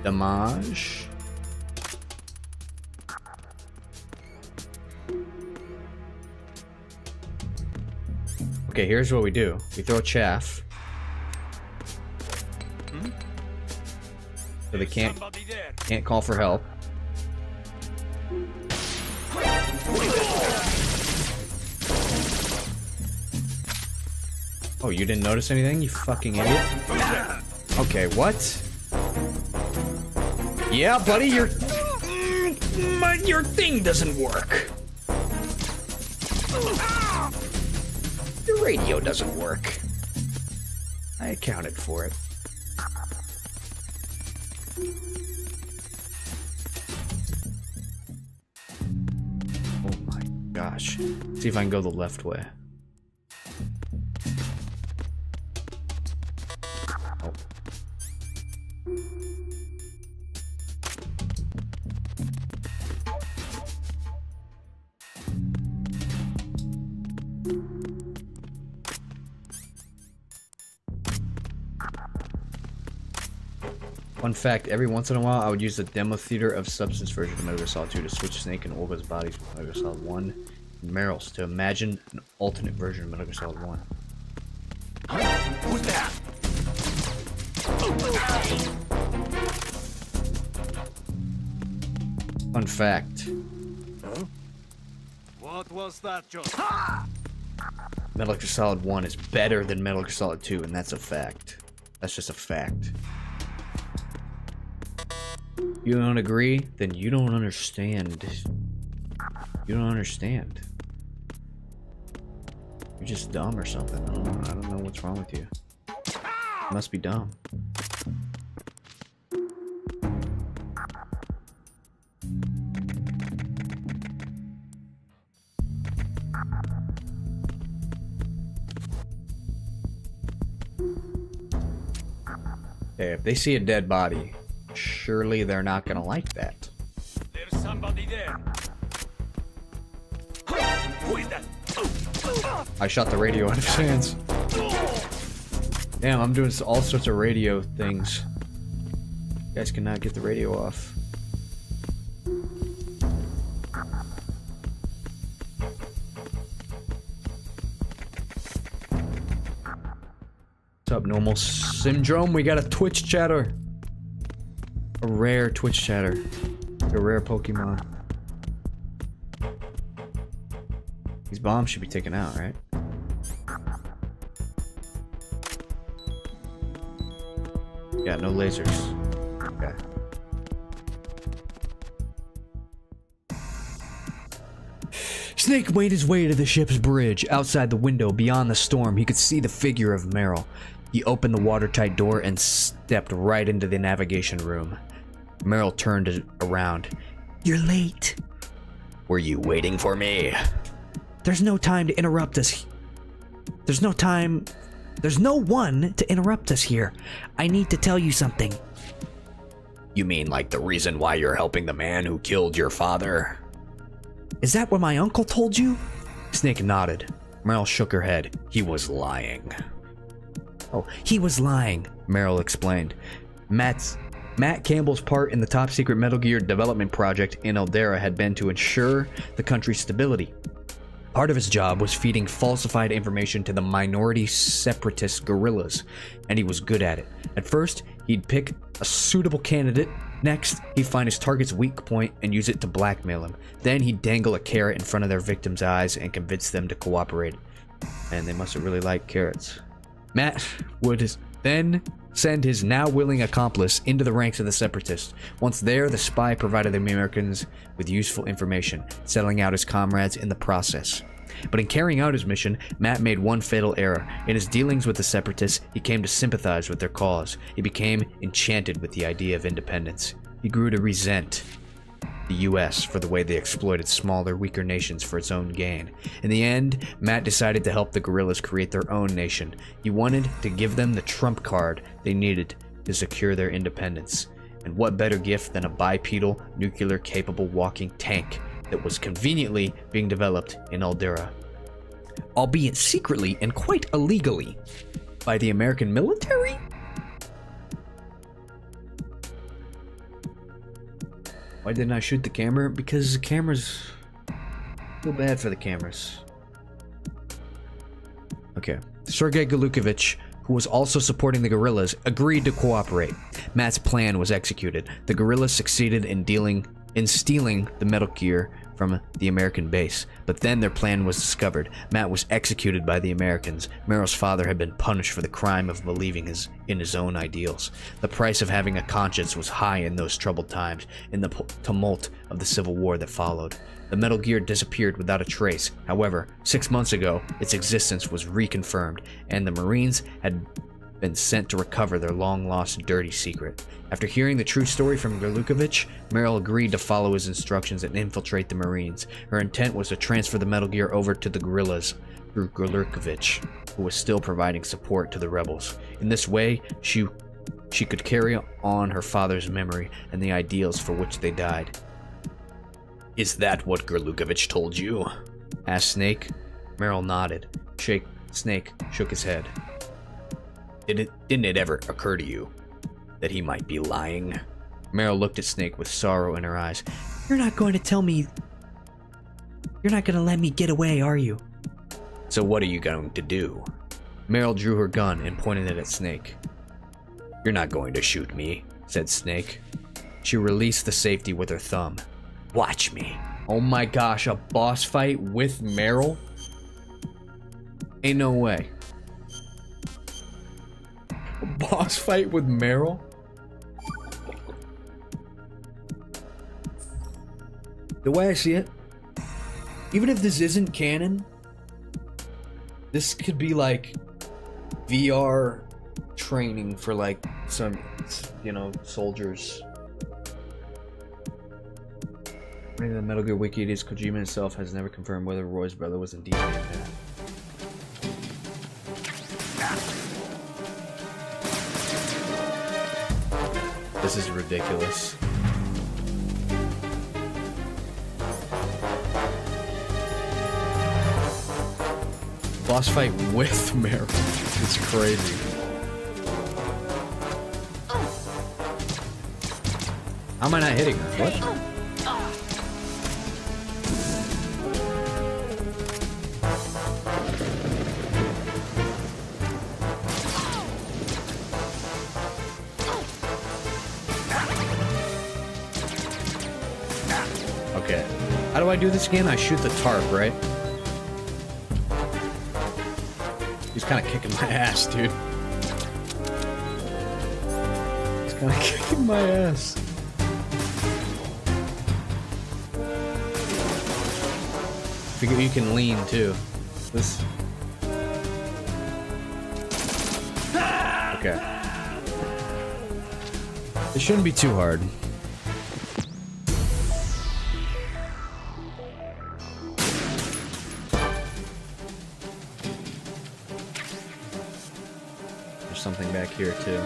damage. Okay, here's what we do. We throw chaff. So they can't call for help. Oh, you didn't notice anything, you fucking idiot? Okay, what? Yeah, buddy, your thing doesn't work. Your radio doesn't work. I accounted for it. Oh my gosh. See if I can go the left way. Fun fact, every once in a while I would use the demo theater of Substance version of Metal Gear Solid 2 to switch Snake and Olga's bodies with Metal Gear Solid 1 and Meryl's to imagine an alternate version of Metal Gear Solid 1. Who's that? Fun fact. Huh? What was that, Joe? Metal Gear Solid 1 is better than Metal Gear Solid 2, and that's a fact. That's just a fact. You don't agree? Then you don't understand. You don't understand. You're just dumb or something. I don't know what's wrong with you. You must be dumb. Okay, if they see a dead body, surely they're not gonna like that. There's somebody there. Who is that? I shot the radio out of his hands. Damn, I'm doing all sorts of radio things. You guys cannot get the radio off. What's up, Normal Syndrome? We got a Twitch chatter. A rare Twitch chatter. A rare Pokemon. These bombs should be taken out, right? Yeah, no lasers. Okay. Snake made his way to the ship's bridge. Outside the window, beyond the storm, he could see the figure of Meryl. He opened the watertight door and stepped right into the navigation room. Meryl turned around. You're late. Were you waiting for me? There's no time to interrupt us. There's no one to interrupt us here. I need to tell you something. You mean like the reason why you're helping the man who killed your father? Is that what my uncle told you? Snake nodded. Meryl shook her head. He was lying. Oh, he was lying, Meryl explained. Matt Campbell's part in the top secret Metal Gear development project in Eldera had been to ensure the country's stability. Part of his job was feeding falsified information to the minority separatist guerrillas, and he was good at it. At first, he'd pick a suitable candidate. Next, he'd find his target's weak point and use it to blackmail him. Then he'd dangle a carrot in front of their victims' eyes and convince them to cooperate. And they must have really liked carrots. Matt would then send his now willing accomplice into the ranks of the separatists. Once there, the spy provided the Americans with useful information, selling out his comrades in the process. But in carrying out his mission, Matt made one fatal error. In his dealings with the separatists, he came to sympathize with their cause. He became enchanted with the idea of independence. He grew to resent the US for the way they exploited smaller, weaker nations for its own gain. In the end, Matt decided to help the guerrillas create their own nation. He wanted to give them the trump card they needed to secure their independence. And what better gift than a bipedal, nuclear-capable walking tank that was conveniently being developed in Eldera, albeit secretly and quite illegally, by the American military? Why didn't I shoot the camera? Because the cameras... I feel bad for the cameras. Okay. Sergei Galukovich, who was also supporting the guerrillas, agreed to cooperate. Matt's plan was executed. The guerrillas succeeded in stealing the Metal Gear from the American base, but then their plan was discovered. Matt was executed by the Americans. Meryl's father had been punished for the crime of believing in his own ideals. The price of having a conscience was high in those troubled times, in the tumult of the Civil War that followed. The Metal Gear disappeared without a trace. However, 6 months ago, its existence was reconfirmed, and the Marines had been sent to recover their long-lost dirty secret. After hearing the true story from Galukovich, Meryl agreed to follow his instructions and infiltrate the Marines. Her intent was to transfer the Metal Gear over to the guerrillas through Galukovich, who was still providing support to the rebels. In this way, she could carry on her father's memory and the ideals for which they died. Is that what Galukovich told you? Asked Snake. Meryl nodded. Snake shook his head. Didn't it ever occur to you that he might be lying? Meryl looked at Snake with sorrow in her eyes. You're not going to tell me... You're not going to let me get away, are you? So what are you going to do? Meryl drew her gun and pointed it at Snake. You're not going to shoot me, said Snake. She released the safety with her thumb. Watch me. Oh my gosh, a boss fight with Meryl? Ain't no way. A boss fight with Meryl? The way I see it, even if this isn't canon, this could be like VR training for like some, soldiers. According to the Metal Gear Wiki, it is Kojima himself has never confirmed whether Roy's brother was indeed dead. This is ridiculous. Boss fight with Mary. It's crazy. How am I not hitting her? What? Okay. How do I do this again? I shoot the tarp, right? He's kind of kicking my ass, dude. He's kind of kicking my ass. Figure you can lean too. This. Okay. It shouldn't be too hard. There's something back here too.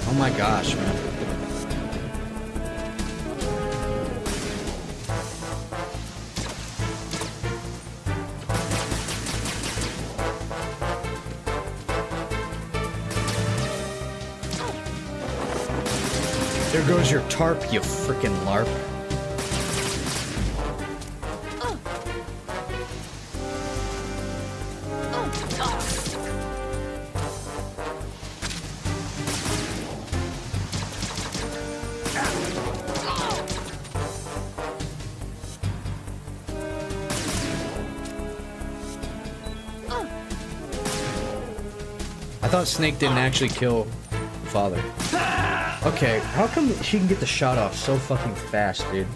Oh my gosh, man. There goes your tarp, you frickin' LARP. I thought Snake didn't actually kill the father. Okay, how come she can get the shot off so fucking fast, dude?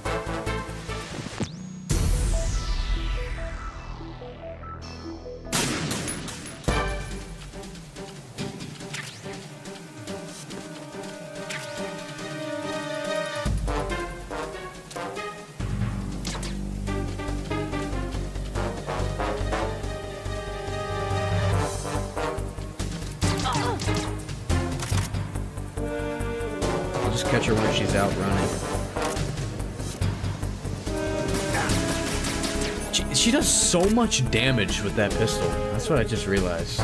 Just catch her when she's out running. She does so much damage with that pistol. That's what I just realized.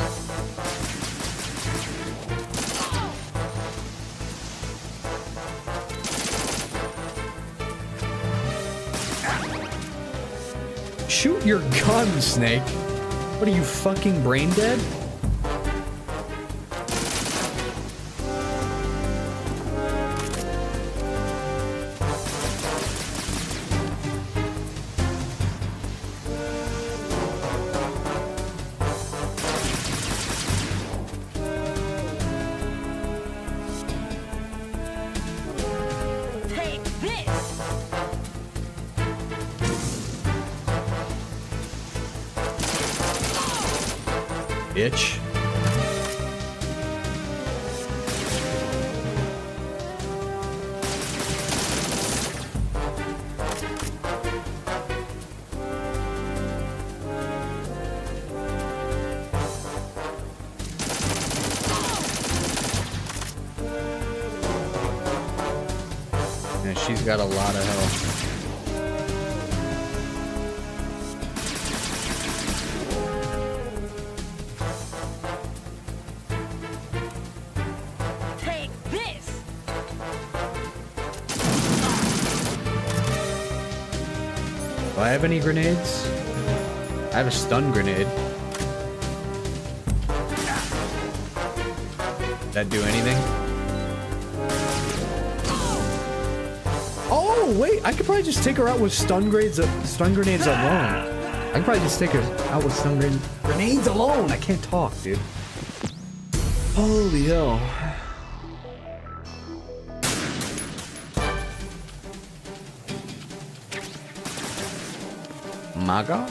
Shoot your gun, Snake. What are you, fucking brain dead? Bitch. Yeah, she's got a lot of health. Do I have any grenades? I have a stun grenade. Did that do anything? Oh wait, I could probably just take her out with stun grenades alone. I can probably just take her out with stun grenades alone. I can't talk, dude. Holy hell. Maga?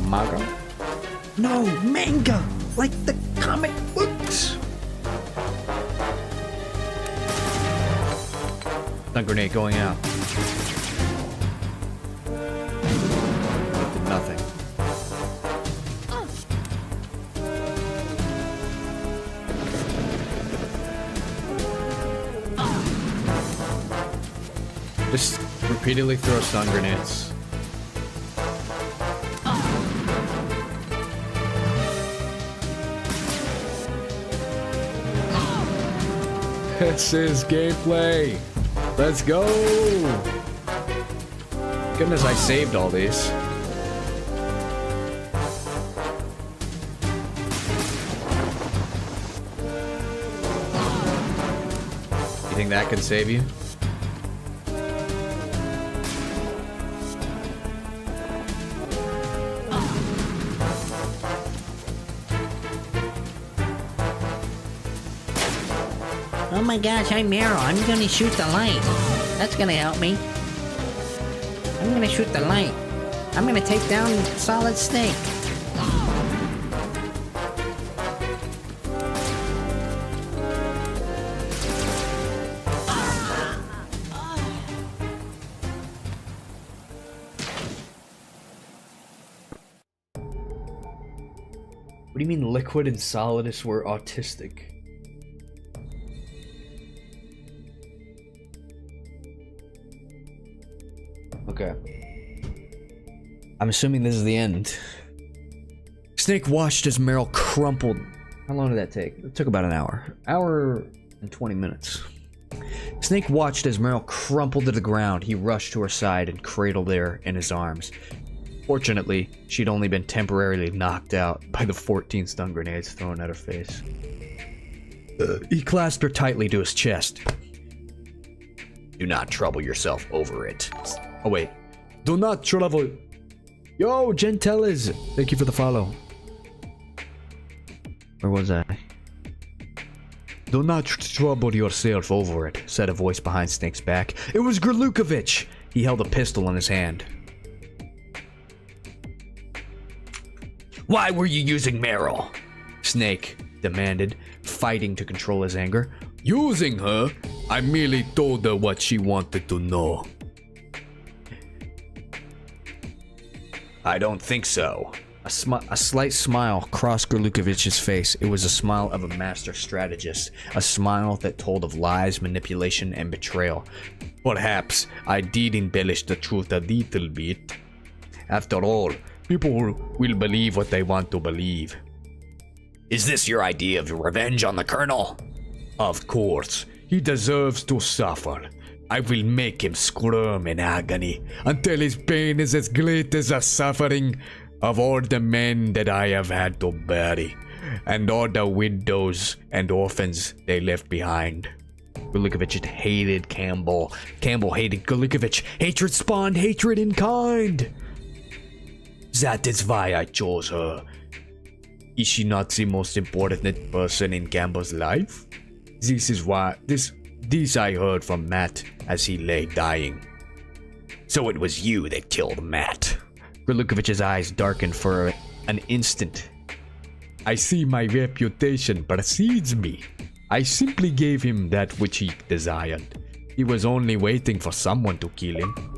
Maga? No, manga! like the comic books. Stun grenade going out. Did nothing. Just repeatedly throw stun grenades. This is gameplay. Let's go. Goodness, I saved all these. You think that can save you? Oh my gosh, I'm Meryl. I'm gonna shoot the light. That's gonna help me. I'm gonna shoot the light. I'm gonna take down Solid Snake. What do you mean Liquid and Solidus were autistic? Okay. I'm assuming this is the end. Snake watched as Meryl crumpled. How long did that take? It took about an hour. Hour and 20 minutes. Snake watched as Meryl crumpled to the ground. He rushed to her side and cradled her in his arms. Fortunately, she'd only been temporarily knocked out by the 14 stun grenades thrown at her face. He clasped her tightly to his chest. Do not trouble yourself over it. Oh wait. Do not trouble. Yo, Genteles. Thank you for the follow. Where was I? Do not trouble yourself over it, said a voice behind Snake's back. It was Grlukovich. He held a pistol in his hand. Why were you using Meryl? Snake demanded, fighting to control his anger. Using her? I merely told her what she wanted to know. I don't think so. A slight smile crossed Grlukovich's face. It was a smile of a master strategist. A smile that told of lies, manipulation, and betrayal. Perhaps I did embellish the truth a little bit. After all, people will believe what they want to believe. Is this your idea of revenge on the Colonel? Of course. He deserves to suffer. I will make him squirm in agony until his pain is as great as the suffering of all the men that I have had to bury, and all the widows and orphans they left behind. Grlukovich hated Campbell. Campbell hated Grlukovich. Hatred spawned hatred in kind. That is why I chose her. Is she not the most important person in Campbell's life? This is why this I heard from Matt as he lay dying. So it was you that killed Matt. Grlukovich's eyes darkened for an instant. I see my reputation precedes me. I simply gave him that which he desired. He was only waiting for someone to kill him.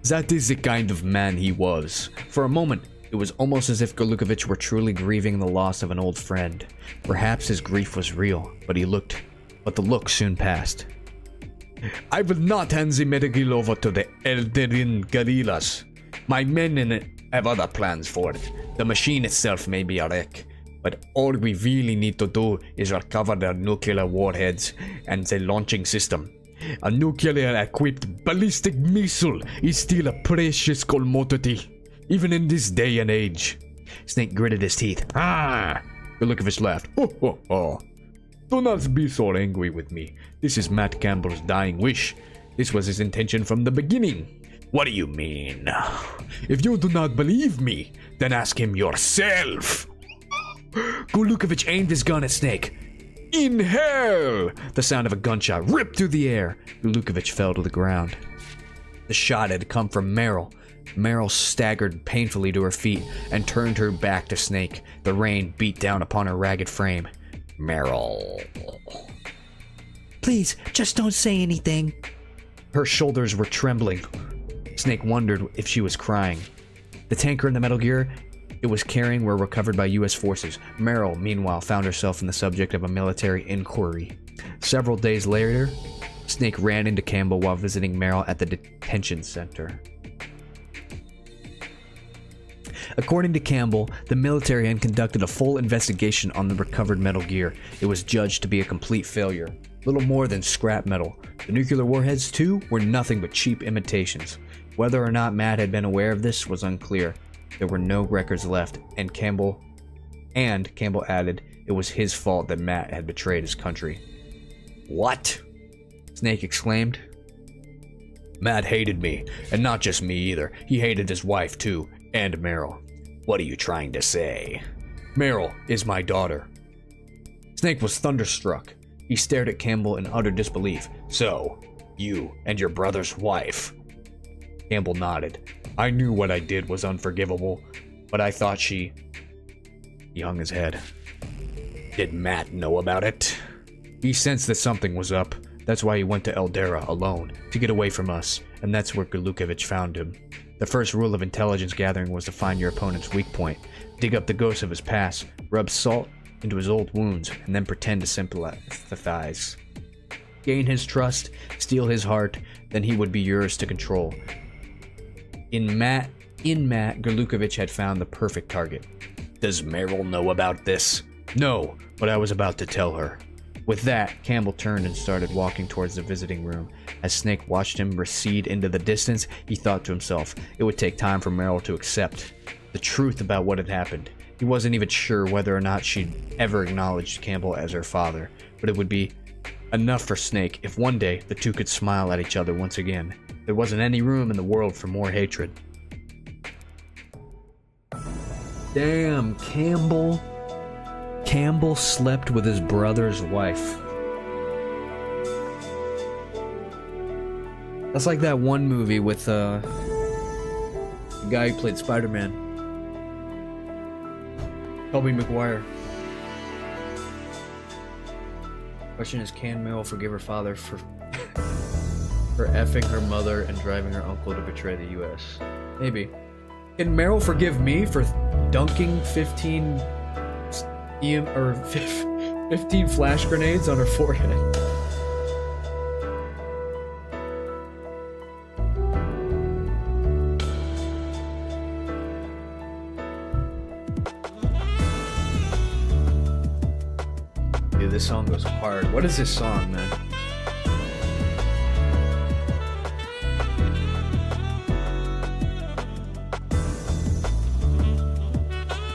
That is the kind of man he was. For a moment, it was almost as if Grlukovich were truly grieving the loss of an old friend. Perhaps his grief was real, but the look soon passed. I will not hand the medical over to the Eldarin guerrillas. My men in it have other plans for it. The machine itself may be a wreck, but all we really need to do is recover their nuclear warheads and the launching system. A nuclear-equipped ballistic missile is still a precious commodity, even in this day and age. Snake gritted his teeth. Ah! Grlukovich laughed. Ho ho ho. Do not be so angry with me. This is Matt Campbell's dying wish. This was his intention from the beginning. What do you mean? If you do not believe me, then ask him yourself. Golukovich aimed his gun at Snake. Inhale! The sound of a gunshot ripped through the air. Golukovich fell to the ground. The shot had come from Meryl. Meryl staggered painfully to her feet and turned her back to Snake. The rain beat down upon her ragged frame. Meryl. Please, just don't say anything. Her shoulders were trembling. Snake wondered if she was crying. The tanker in the Metal Gear it was carrying were recovered by U.S. forces. Meryl, meanwhile, found herself in the subject of a military inquiry. Several days later, Snake ran into Campbell while visiting Meryl at the detention center. According to Campbell, the military had conducted a full investigation on the recovered Metal Gear. It was judged to be a complete failure. Little more than scrap metal. The nuclear warheads, too, were nothing but cheap imitations. Whether or not Matt had been aware of this was unclear. There were no records left, and Campbell added it was his fault that Matt had betrayed his country. What? Snake exclaimed. Matt hated me, and not just me either. He hated his wife, too, and Meryl. What are you trying to say? Meryl is my daughter. Snake was thunderstruck. He stared at Campbell in utter disbelief. So, you and your brother's wife? Campbell nodded. I knew what I did was unforgivable, but I thought she... He hung his head. Did Matt know about it? He sensed that something was up. That's why he went to Eldera alone, to get away from us, and that's where Golukovich found him. The first rule of intelligence gathering was to find your opponent's weak point, dig up the ghosts of his past, rub salt into his old wounds, and then pretend to sympathize. Gain his trust, steal his heart, then he would be yours to control. In Matt, Golukovich had found the perfect target. Does Meryl know about this? No, but I was about to tell her. With that, Campbell turned and started walking towards the visiting room. As Snake watched him recede into the distance, he thought to himself, it would take time for Meryl to accept the truth about what had happened. He wasn't even sure whether or not she'd ever acknowledged Campbell as her father, but it would be enough for Snake if one day the two could smile at each other once again. There wasn't any room in the world for more hatred. Damn, Campbell. Campbell slept with his brother's wife. That's like that one movie with the guy who played Spider-Man. Tobey Maguire. Question is, can Meryl forgive her father for effing her mother and driving her uncle to betray the U.S.? Maybe. Can Meryl forgive me for dunking 15 flash grenades on her forehead? Dude, this song goes hard. What is this song, man?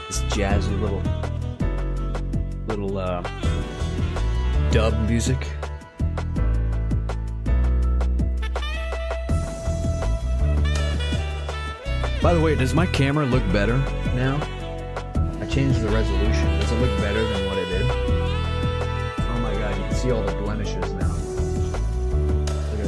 This jazzy little dub music. By the way, does my camera look better now? I changed the resolution. Does it look better than what it did? Oh my god, you can see all the blemishes now. Look at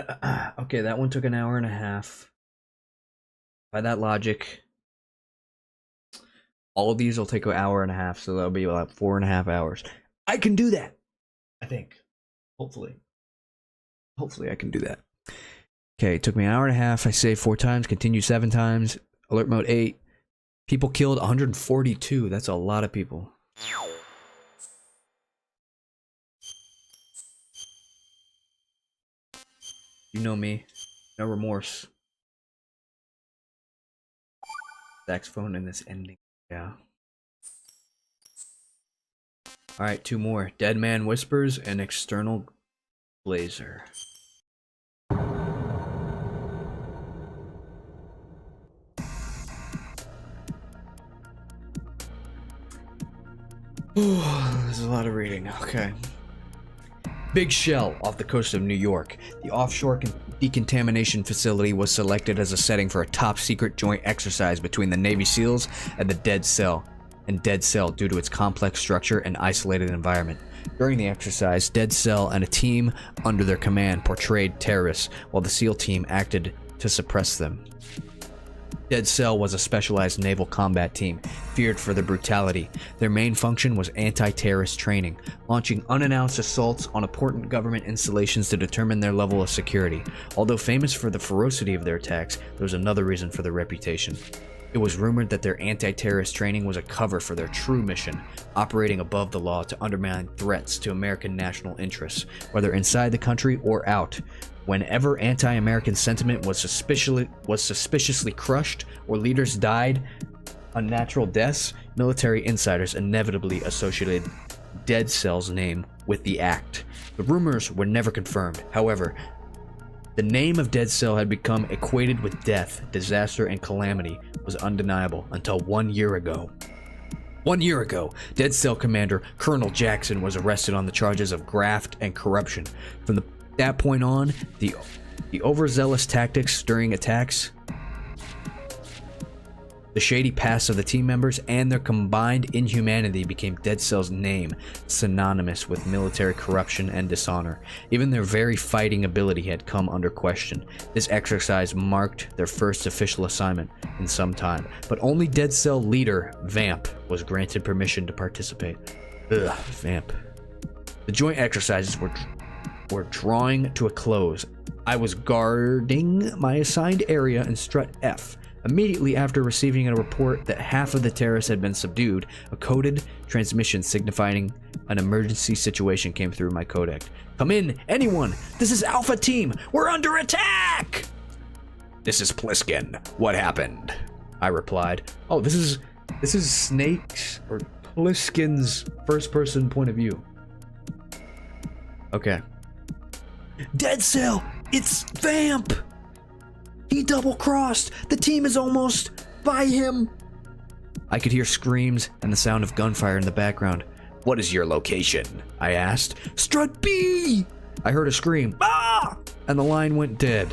that. Okay, that one took an hour and a half. By that logic, all of these will take an hour and a half, so that'll be about 4.5 hours. I can do that, I think. Hopefully I can do that. Okay, it took me an hour and a half. I saved 4 times, continue 7 times, alert mode 8. People killed 142. That's a lot of people. You know me. No remorse. Saxophone in this ending. Yeah. Alright, 2 more. Dead Man Whispers and External Blazer. Ooh, there's a lot of reading. Okay. Big Shell, off the coast of New York. The offshore decontamination facility was selected as a setting for a top-secret joint exercise between the Navy SEALs and the Dead Cell, due to its complex structure and isolated environment. During the exercise, Dead Cell and a team under their command portrayed terrorists, while the SEAL team acted to suppress them. Dead Cell was a specialized naval combat team, feared for their brutality. Their main function was anti-terrorist training, launching unannounced assaults on important government installations to determine their level of security. Although famous for the ferocity of their attacks, there was another reason for their reputation. It was rumored that their anti-terrorist training was a cover for their true mission, operating above the law to undermine threats to American national interests, whether inside the country or out. Whenever anti-American sentiment was suspiciously crushed or leaders died unnatural deaths, military insiders inevitably associated Dead Cell's name with the act. The rumors were never confirmed. However, the name of Dead Cell had become equated with death, disaster, and calamity was undeniable until 1 year ago. 1 year ago, Dead Cell commander Colonel Jackson was arrested on the charges of graft and corruption. From that point on, the overzealous tactics during attacks, the shady past of the team members, and their combined inhumanity became Dead Cell's name, synonymous with military corruption and dishonor. Even their very fighting ability had come under question. This exercise marked their first official assignment in some time, but only Dead Cell leader, Vamp, was granted permission to participate. Ugh, Vamp. The joint exercises were drawing to a close. I was guarding my assigned area in Strut F. Immediately after receiving a report that half of the terrorists had been subdued, a coded transmission signifying an emergency situation came through my codec. Come in, anyone! This is Alpha Team! We're under attack! This is Pliskin. What happened? I replied. Oh, this is Snake's or Pliskin's first-person point of view. Okay. Dead Cell! It's Vamp! He double-crossed! The team is almost by him! I could hear screams and the sound of gunfire in the background. What is your location? I asked. Strut B! I heard a scream. Ah! And the line went dead.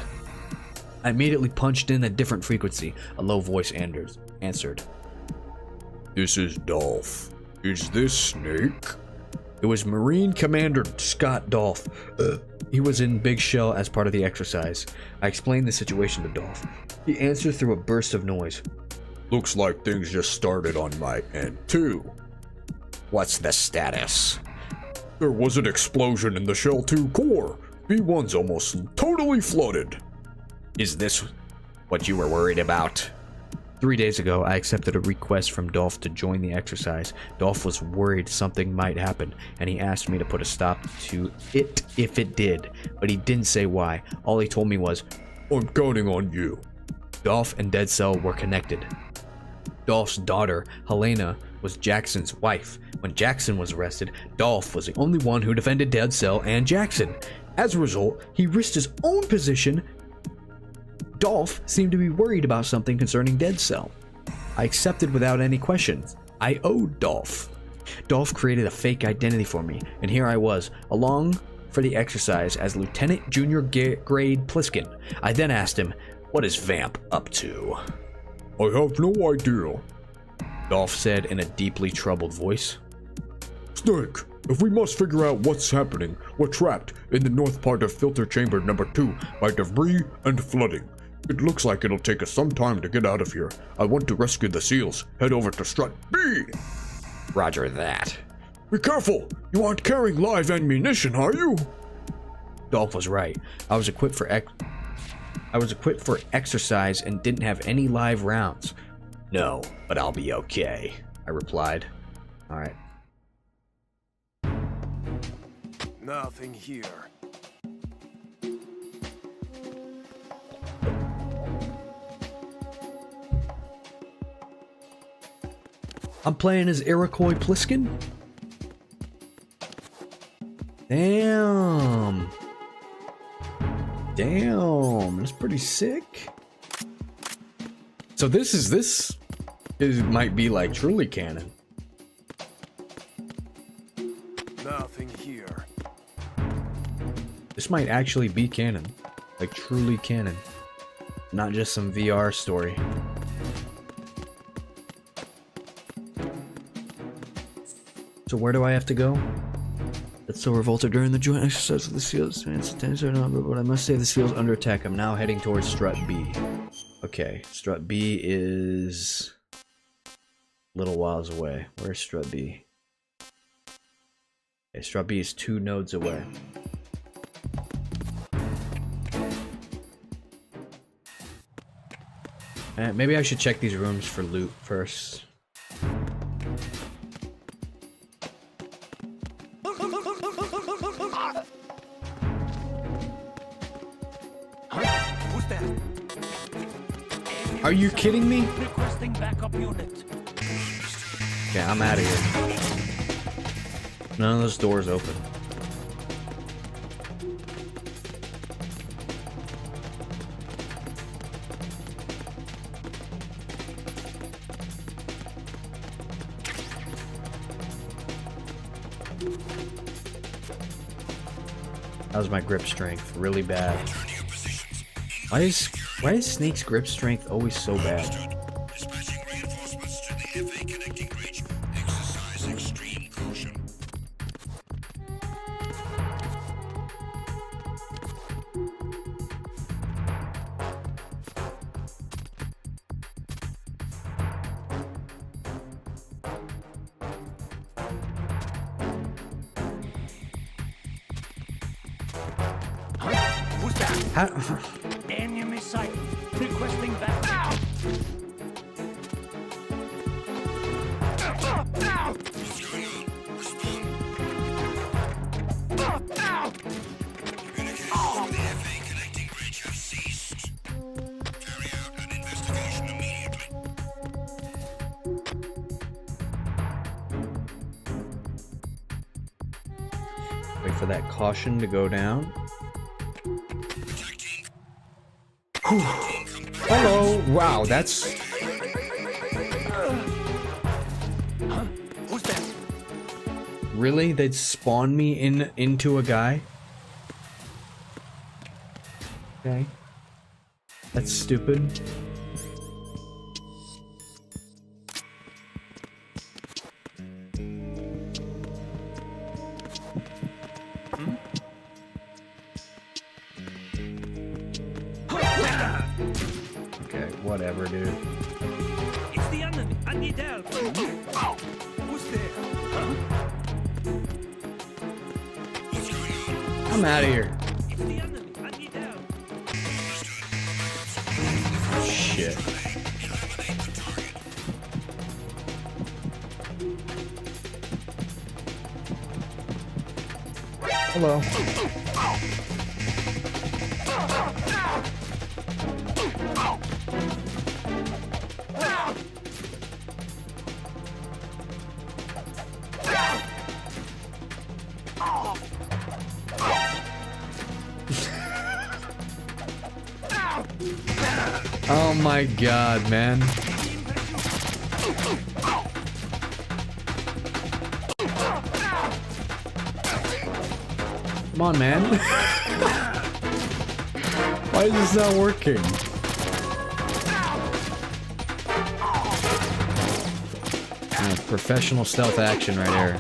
I immediately punched in a different frequency. A low voice answered. This is Dolph. Is this Snake? It was Marine Commander Scott Dolph. He was in Big Shell as part of the exercise. I explained the situation to Dolph. He answered through a burst of noise. Looks like things just started on my end, too. What's the status? There was an explosion in the Shell 2 core. B1's almost totally flooded. Is this what you were worried about? 3 days ago, I accepted a request from Dolph to join the exercise. Dolph was worried something might happen, and he asked me to put a stop to it if it did, but he didn't say why. All he told me was, I'm counting on you. Dolph and Dead Cell were connected. Dolph's daughter, Helena, was Jackson's wife. When Jackson was arrested, Dolph was the only one who defended Dead Cell and Jackson. As a result, he risked his own position. Dolph seemed to be worried about something concerning Dead Cell. I accepted without any questions. I owed Dolph. Dolph created a fake identity for me, and here I was, along for the exercise as Lieutenant Junior Grade Pliskin. I then asked him, what is Vamp up to? I have no idea, Dolph said in a deeply troubled voice. Snake, if we must figure out what's happening, we're trapped in the north part of filter chamber number 2 by debris and flooding. It looks like it'll take us some time to get out of here. I want to rescue the SEALs. Head over to Strut B. Roger that. Be careful! You aren't carrying live ammunition, are you? Dolph was right. I was equipped for exercise and didn't have any live rounds. No, but I'll be okay, I replied. All right. Nothing here. I'm playing as Iroquois Pliskin? Damn. That's pretty sick. So this might be like truly canon. Nothing here. This might actually be canon. Like, truly canon. Not just some VR story. So where do I have to go? That's so revolted during the joint exercise with the SEALs. But I must say the SEALs under attack. I'm now heading towards Strut B. Okay, Strut B is a little whiles away. Where's Strut B? Okay, Strut B is 2 nodes away. Maybe I should check these rooms for loot first. Who's that? Are you kidding me? Requesting backup unit. Okay, I'm out of here. None of those doors open. How's my grip strength? Really bad. Why is Snake's grip strength always so bad? Dispatching reinforcements to the FA connecting bridge. Exercise extreme caution. Who's that? How? Enemy sight. Requesting backup. What's going on? Respond. Communications with the FA connecting bridge have ceased. Carry out an investigation immediately. Wait for that caution to go down. Whew. Hello. Wow, that's. Who's that? Really? They'd spawn me into a guy? Okay. That's stupid. Okay, whatever, dude. It's the enemy. I need help. Who's there? Huh? I'm out of here. It's the enemy. I need help. Shit. Hello. Oh my god, man. Come on, man. Why is this not working? Professional stealth action right here.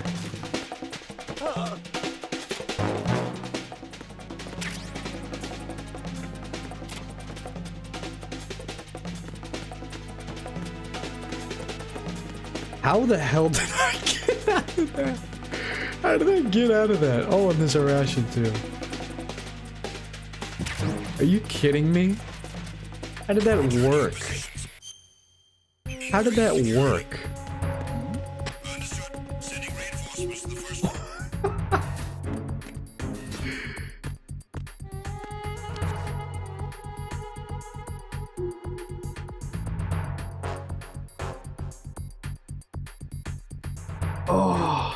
How the hell did I get out of that? How did I get out of that? Oh, and there's a ration too. Are you kidding me? How did that work? How did that work? Sending reinforcements to the first floor. Oh.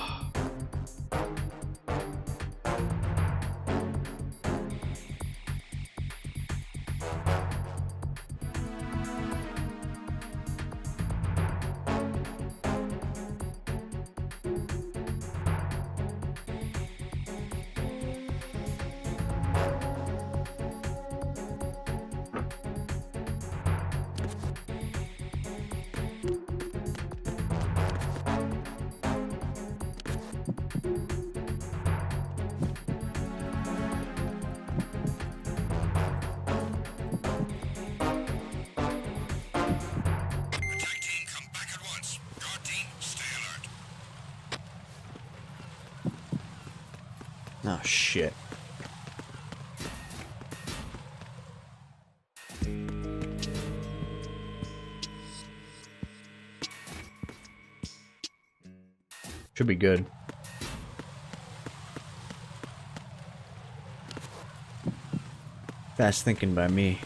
Oh, shit. Should be good. Fast thinking by me.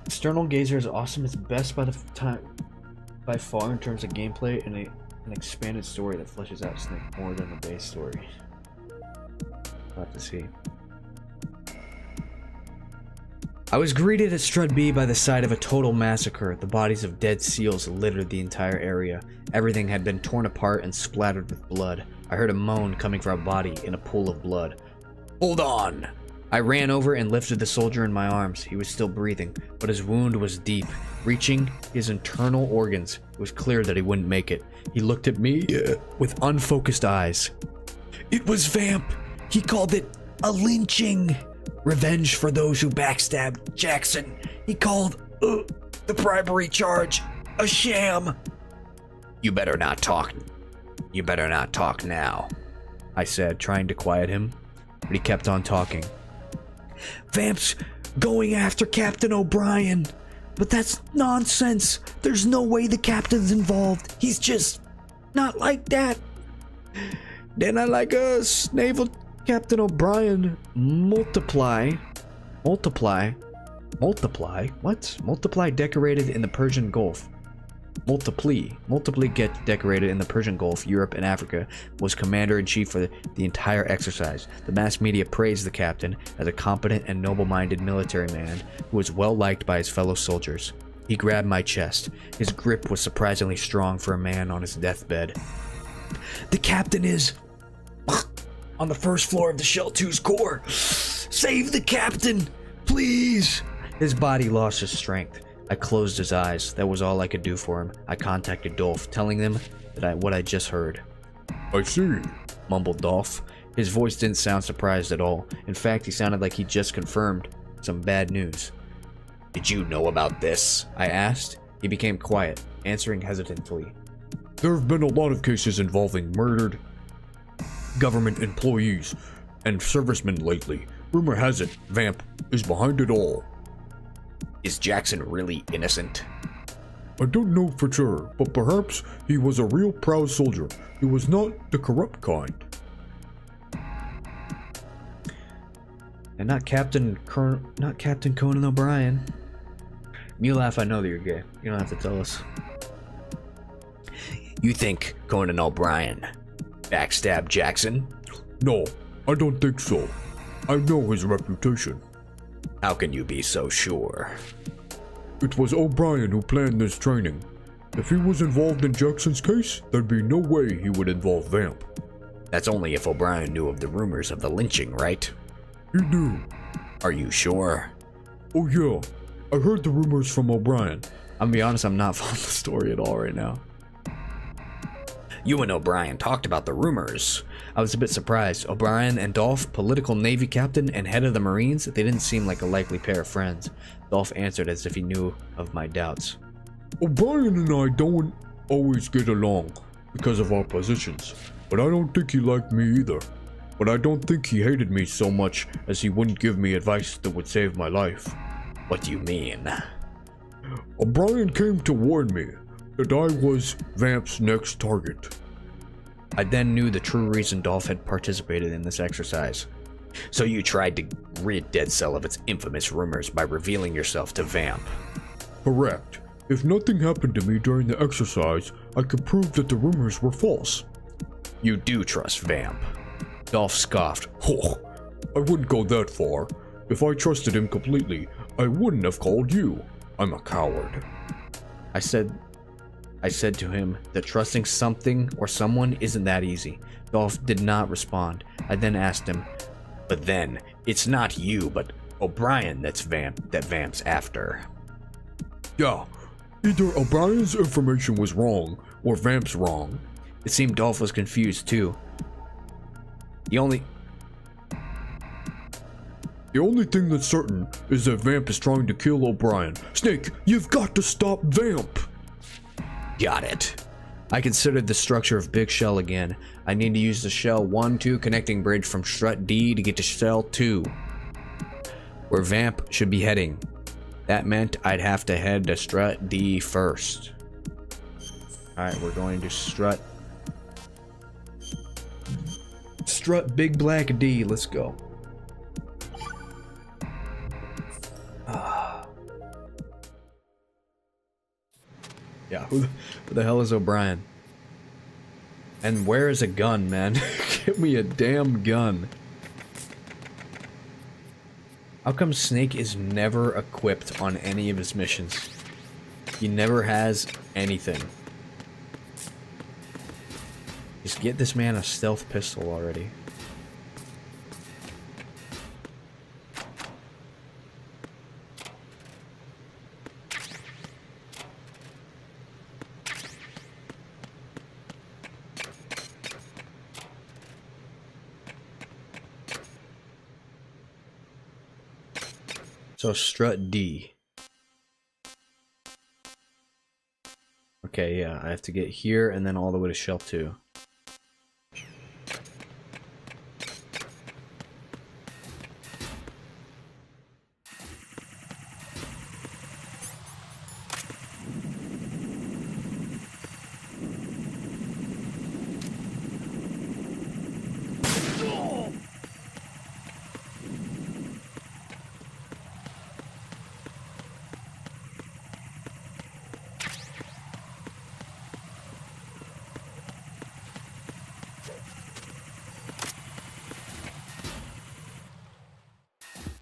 External Gazer is awesome. It's best by far in terms of gameplay and an expanded story that fleshes out Snake more than the base story. I'll have to see. I was greeted at Strud B by the sight of a total massacre. The bodies of dead seals littered the entire area. Everything had been torn apart and splattered with blood. I heard a moan coming from a body in a pool of blood. Hold on! I ran over and lifted the soldier in my arms. He was still breathing, but his wound was deep, reaching his internal organs. It was clear that he wouldn't make it. He looked at me with unfocused eyes. It was Vamp. He called it a lynching. Revenge for those who backstabbed Jackson. He called the bribery charge a sham. You better not talk. You better not talk now, I said, trying to quiet him, but he kept on talking. Vamp's going after Captain O'Brien, but that's nonsense. There's no way the captain's involved. He's just not like that. Then I like us, Naval Captain O'Brien. Multiply. What? Multiply decorated in the Persian Gulf. Multiply get decorated in the Persian Gulf, Europe, and Africa, was commander-in-chief for the entire exercise. The mass media praised the captain as a competent and noble-minded military man who was well-liked by his fellow soldiers. He grabbed my chest. His grip was surprisingly strong for a man on his deathbed. The captain is on the first floor of the Shell 2's core. Save the captain, please! His body lost his strength. I closed his eyes. That was all I could do for him. I contacted Dolph, telling them that what I just heard. I see, mumbled Dolph. His voice didn't sound surprised at all. In fact, he sounded like he just confirmed some bad news. Did you know about this? I asked. He became quiet, answering hesitantly. There have been a lot of cases involving murdered government employees and servicemen lately. Rumor has it, Vamp is behind it all. Is Jackson really innocent? I don't know for sure, but perhaps he was a real proud soldier. He was not the corrupt kind. And not Captain Conan O'Brien. You laugh, I know that you're gay. You don't have to tell us. You think Conan O'Brien backstabbed Jackson? No, I don't think so. I know his reputation. How can you be so sure? It was O'Brien who planned this training. If he was involved in Jackson's case, there'd be no way he would involve Vamp. That's only if O'Brien knew of the rumors of the lynching, right? He knew. Are you sure? Oh yeah, I heard the rumors from O'Brien. I'm gonna be honest, I'm not following the story at all right now. You and O'Brien talked about the rumors. I was a bit surprised. O'Brien and Dolph, political Navy captain and head of the Marines, they didn't seem like a likely pair of friends. Dolph answered as if he knew of my doubts. O'Brien and I don't always get along because of our positions, but I don't think he liked me either. But I don't think he hated me so much as he wouldn't give me advice that would save my life. What do you mean? O'Brien came to warn me that I was Vamp's next target. I then knew the true reason Dolph had participated in this exercise. So you tried to rid Dead Cell of its infamous rumors by revealing yourself to Vamp? Correct. If nothing happened to me during the exercise, I could prove that the rumors were false. You do trust Vamp? Dolph scoffed. Oh, I wouldn't go that far. If I trusted him completely, I wouldn't have called you. I'm a coward. I said to him that trusting something or someone isn't that easy. Dolph did not respond. I then asked him, but then, it's not you, but O'Brien that Vamp's after. Yeah, either O'Brien's information was wrong, or Vamp's wrong? It seemed Dolph was confused too. The only thing that's certain is that Vamp is trying to kill O'Brien. Snake, you've got to stop Vamp! Got it. I considered the structure of Big Shell again. I need to use the Shell 1-2 connecting bridge from Strut D to get to Shell 2, where Vamp should be heading. That meant I'd have to head to Strut D first. Alright, we're going to Strut Big Black D. Let's go. Yeah, who the hell is O'Brien? And where is a gun, man? Give me a damn gun. How come Snake is never equipped on any of his missions? He never has anything. Just get this man a stealth pistol already. So Strut D. Okay, yeah, I have to get here and then all the way to Shell 2.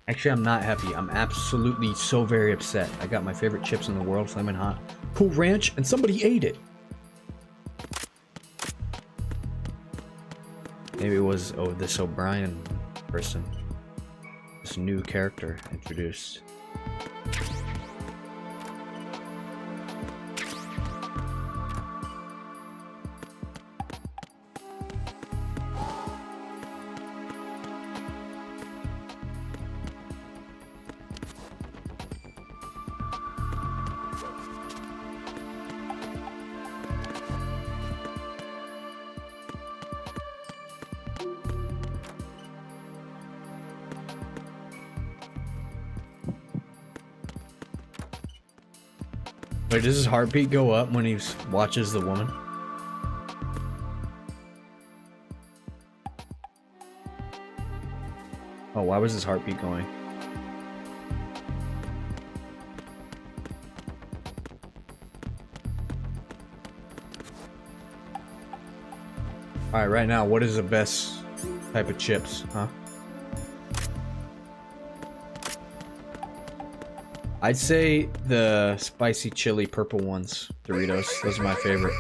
Actually, I'm not happy. I'm absolutely so very upset. I got my favorite chips in the world, Flamin' Hot, Cool Ranch, and somebody ate it. Maybe it was this O'Brien person. This new character introduced. Wait, does his heartbeat go up when he watches the woman? Oh, why was his heartbeat going? Alright, right now, what is the best type of chips, huh? I'd say the spicy chili purple ones, Doritos. Those are my favorite.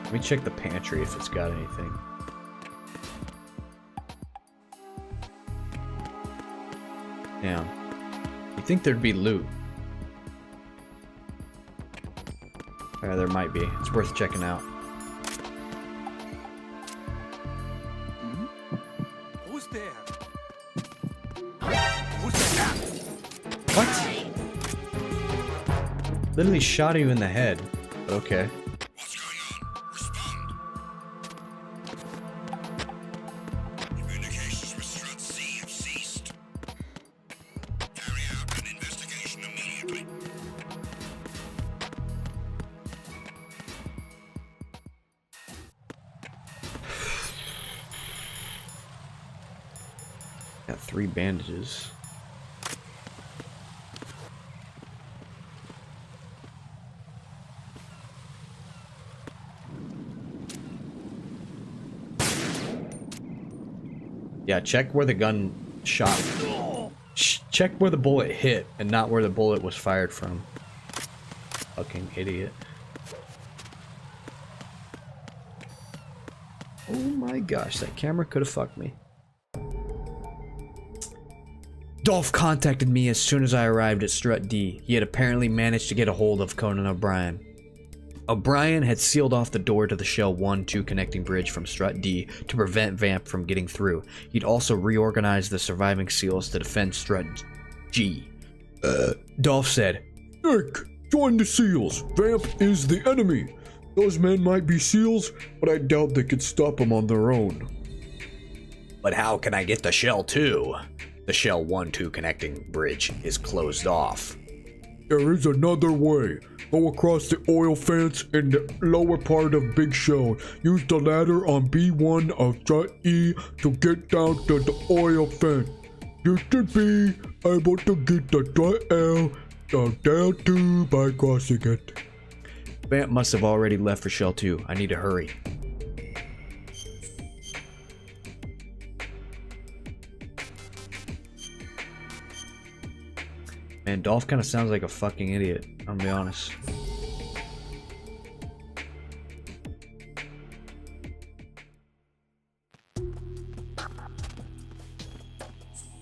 Let me check the pantry if it's got anything. Damn. You'd think there'd be loot. There might be. It's worth checking out. Who's there? Who's that? What? Literally shot you in the head. Okay. What's going on? Respond. Communications with Strut C have ceased. Carry out an investigation immediately. Got 3 bandages. Yeah, check where the gun shot. Check where the bullet hit and not where the bullet was fired from. Fucking idiot. Oh my gosh, that camera could have fucked me. Dolph contacted me as soon as I arrived at Strut D. He had apparently managed to get a hold of Conan O'Brien. O'Brien had sealed off the door to the Shell 1-2 connecting bridge from Strut D to prevent Vamp from getting through. He'd also reorganized the surviving SEALs to defend Strut G. Dolph said, Nick, join the SEALs. Vamp is the enemy. Those men might be SEALs, but I doubt they could stop them on their own. But how can I get to Shell 2? The Shell 1-2 connecting bridge is closed off. There is another way. Go across the oil fence in the lower part of Big Shell. Use the ladder on B1 of Strut E to get down to the oil fence. You should be able to get the Strut L down too by crossing it. Vamp must have already left for Shell 2. I need to hurry. Man, Dolph kind of sounds like a fucking idiot, I'm gonna be honest.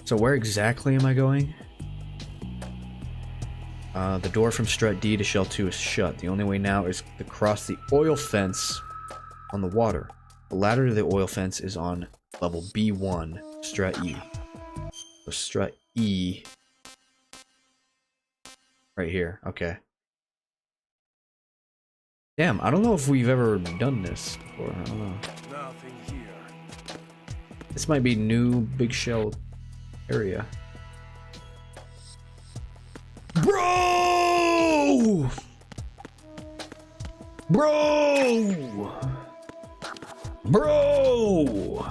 So where exactly am I going? The door from Strut D to Shell 2 is shut. The only way now is to cross the oil fence on the water. The ladder to the oil fence is on level B1, Strut E. So Strut E... right here, okay. Damn, I don't know if we've ever done this before. I don't know. Nothing here. This might be new Big Shell area. Bro! Bro! Bro!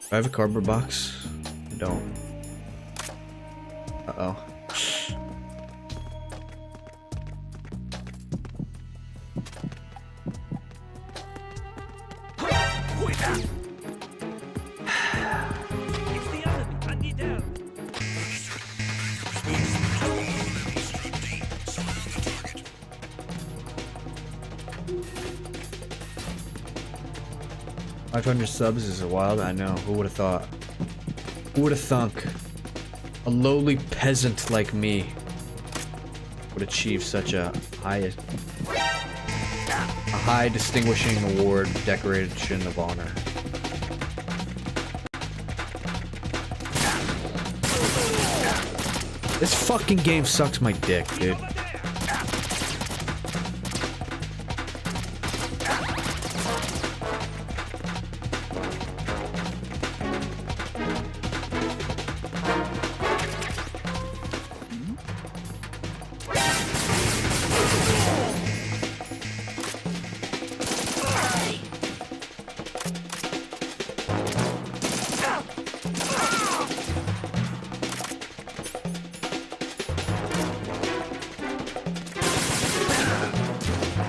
Do I have a cardboard box? I don't. Uh-oh. It's the enemy. I need help. $500 subs is wild, I know. Who would have thought? Who would have thunk? A lowly peasant like me would achieve such a high distinguishing award, decoration of honor. This fucking game sucks my dick, dude.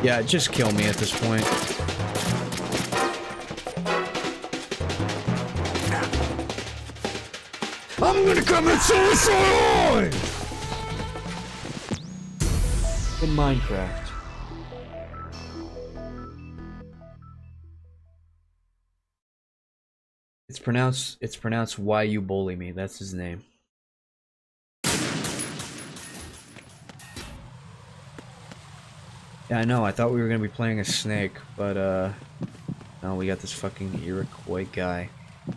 Yeah, just kill me at this point. I'm gonna commit suicide! In Minecraft. It's pronounced why you bully me. That's his name. Yeah, I know. I thought we were gonna be playing a snake, but no, we got this fucking Iroquois guy. I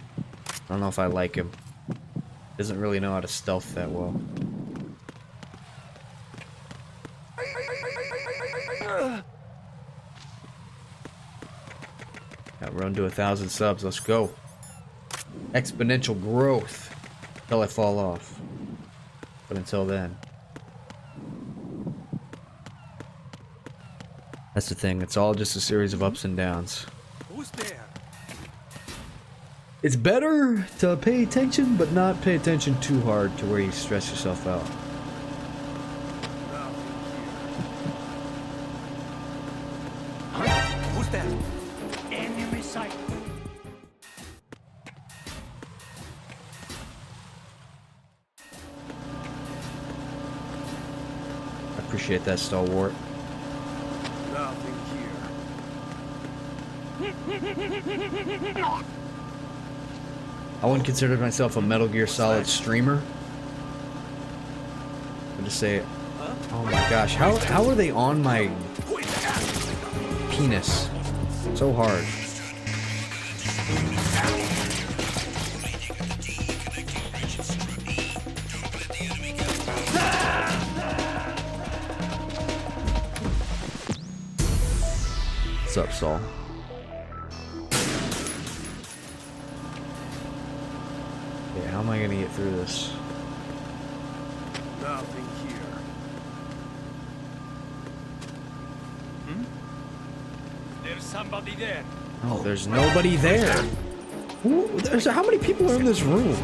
don't know if I like him. Doesn't really know how to stealth that well. Got run to 1,000 subs. Let's go. Exponential growth until I fall off. But until then. That's the thing. It's all just a series of ups and downs. Who's there? It's better to pay attention, but not pay attention too hard to where you stress yourself out. Who's there? Enemy sight. I appreciate that, stalwart. Nothing here. I wouldn't consider myself a Metal Gear Solid streamer. I'd just say, oh my gosh, how are they on my penis so hard? What's up, Saul? Okay, how am I gonna get through this? Nothing here. There's somebody there. Oh, there's nobody there. How many people are in this room?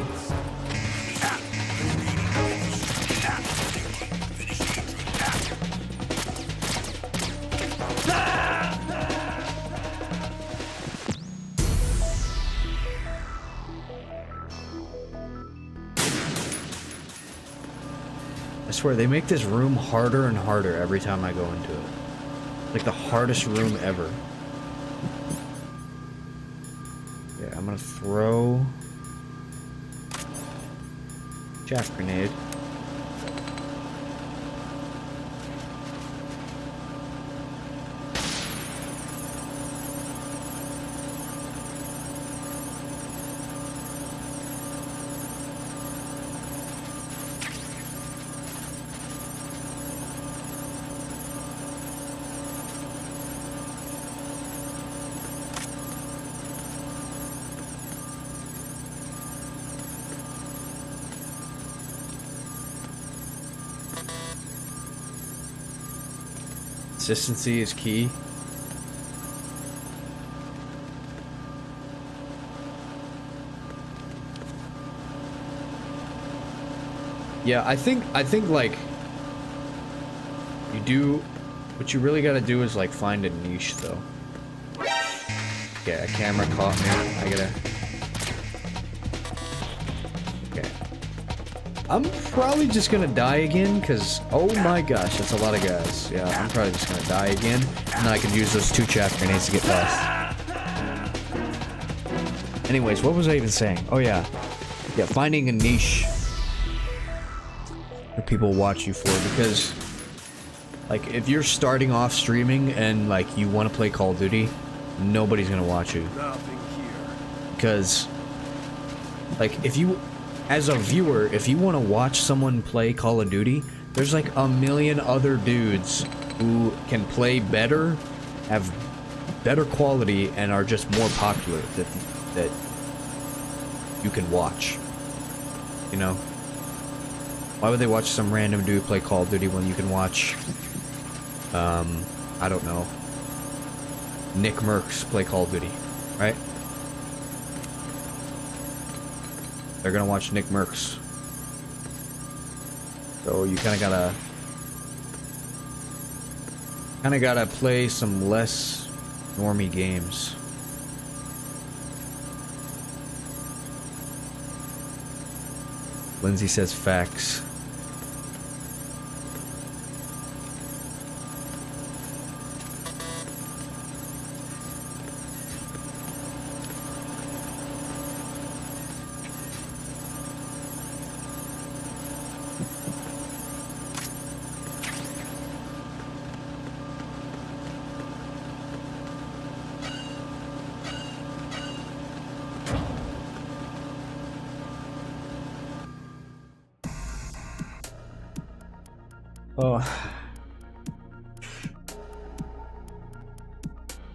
I swear, they make this room harder and harder every time I go into it. Like the hardest room ever. Yeah, I'm gonna throw chaff grenade. Consistency is key. Yeah, I think like you do what you really gotta do is like find a niche though. Okay, a camera caught me. I gotta. Okay. I'm probably just gonna die again, because, oh my gosh, that's a lot of guys. Yeah, I'm probably just gonna die again, and then I can use those 2 chaff grenades to get past. Anyways, what was I even saying? Oh yeah. Yeah, finding a niche that people watch you for, because, like, if you're starting off streaming and, like, you want to play Call of Duty, nobody's gonna watch you. Nothing here. Because, like, if you... As a viewer, if you want to watch someone play Call of Duty, there's like a million other dudes who can play better, have better quality, and are just more popular that you can watch. You know? Why would they watch some random dude play Call of Duty when you can watch, I don't know, Nick Merckx play Call of Duty, right? They're gonna watch Nick Merckx. So you kinda gotta play some less normie games. Lindsay says facts. Oh.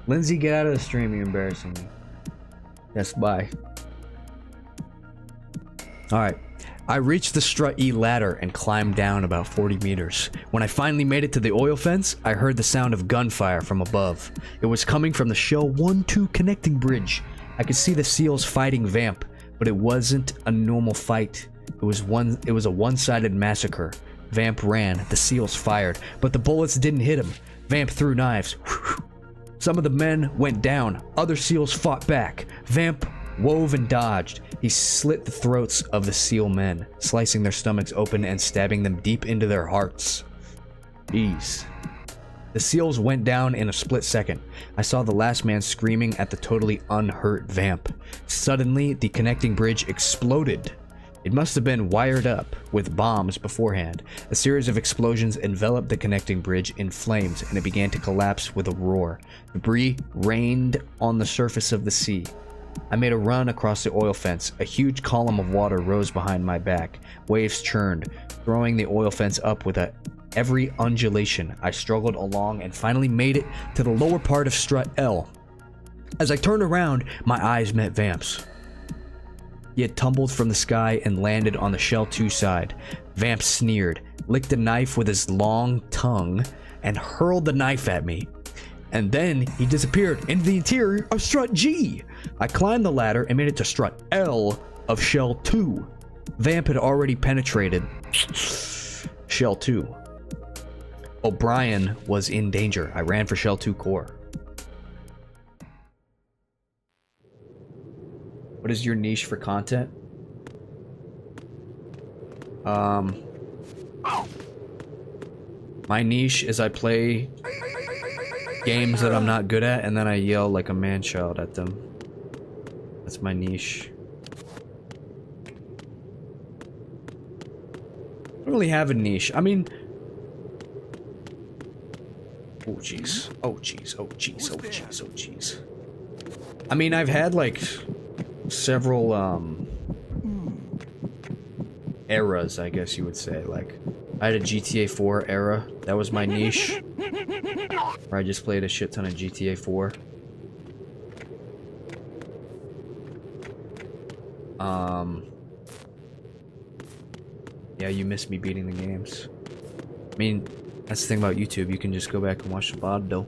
Lindsay, get out of the stream, you're embarrassing me. Yes, bye. Alright. I reached the strut E ladder and climbed down about 40 meters. When I finally made it to the oil fence, I heard the sound of gunfire from above. It was coming from the Shell 1-2 connecting bridge. I could see the SEALs fighting Vamp, but it wasn't a normal fight. It was a one-sided massacre. Vamp ran. The seals fired, but the bullets didn't hit him. Vamp threw knives. Some of the men went down. Other seals fought back. Vamp wove and dodged. He slit the throats of the seal men, slicing their stomachs open and stabbing them deep into their hearts. Jeez. The seals went down in a split second. I saw the last man screaming at the totally unhurt Vamp. Suddenly, the connecting bridge exploded. It must have been wired up with bombs beforehand. A series of explosions enveloped the connecting bridge in flames, and it began to collapse with a roar. Debris rained on the surface of the sea. I made a run across the oil fence. A huge column of water rose behind my back. Waves churned, throwing the oil fence up with every undulation. I struggled along and finally made it to the lower part of strut L. As I turned around, my eyes met Vamp's. He had tumbled from the sky and landed on the Shell 2 side. Vamp sneered, licked a knife with his long tongue, and hurled the knife at me. And then he disappeared into the interior of strut G. I climbed the ladder and made it to strut L of Shell 2. Vamp had already penetrated Shell 2. O'Brien was in danger. I ran for Shell 2 core. What is your niche for content? My niche is I play games that I'm not good at and then I yell like a man-child at them. That's my niche. I don't really have a niche. I mean... Oh jeez. Oh jeez. Oh jeez. Oh jeez. Oh jeez. I mean, I've had like several eras, I guess you would say. Like, I had a GTA 4 era. That was my niche. Where I just played a shit ton of GTA 4. Yeah, you miss me beating the games. I mean, that's the thing about YouTube. You can just go back and watch the VOD though.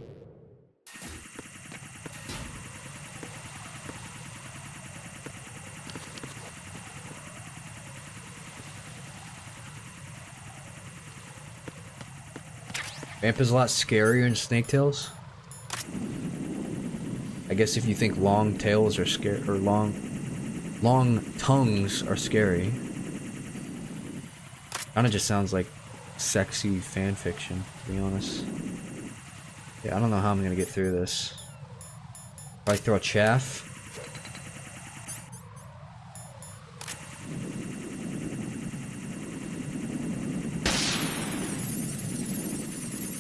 Vamp is a lot scarier in Snake Tales. I guess if you think long tails are scary, or long tongues are scary. Kinda just sounds like sexy fan fiction, to be honest. Yeah, I don't know how I'm gonna get through this. Probably throw a chaff.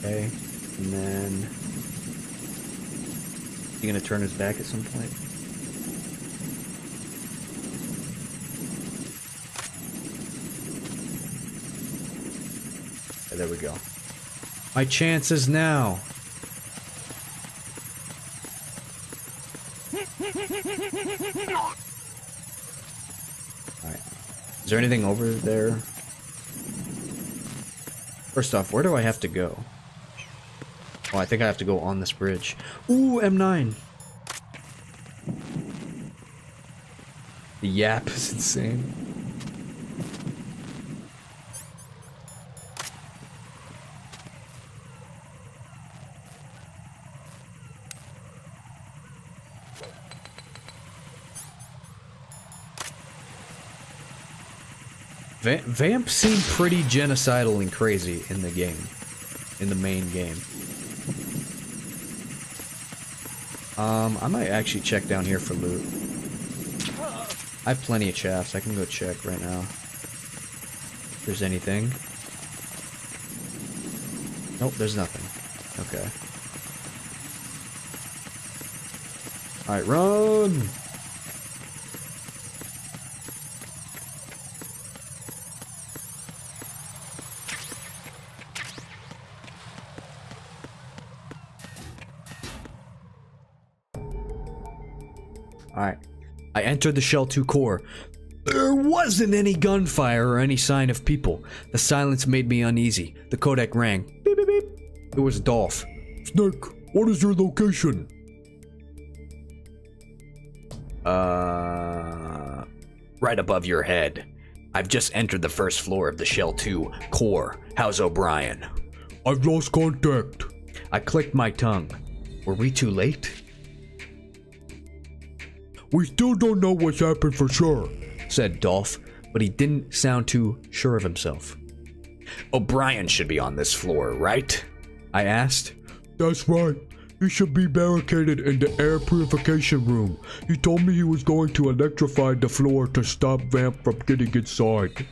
Okay, and then he gonna turn his back at some point? Okay, there we go. My chances now. Alright. Is there anything over there? First off, where do I have to go? Oh, I think I have to go on this bridge. Ooh, M9. The yap is insane. Vamp seemed pretty genocidal and crazy in the game. In the main game. I might actually check down here for loot. I have plenty of chaffs. I can go check right now. If there's anything. Nope, there's nothing. Okay. Alright, run! Alright. I entered the Shell 2 core. There wasn't any gunfire or any sign of people. The silence made me uneasy. The codec rang. Beep, beep, beep. It was Dolph. Snake, what is your location? Right above your head. I've just entered the first floor of the Shell 2 core. How's O'Brien? I've lost contact. I clicked my tongue. Were we too late? We still don't know what's happened for sure, said Dolph, but he didn't sound too sure of himself. O'Brien should be on this floor, right? I asked. That's right. He should be barricaded in the air purification room. He told me he was going to electrify the floor to stop Vamp from getting inside.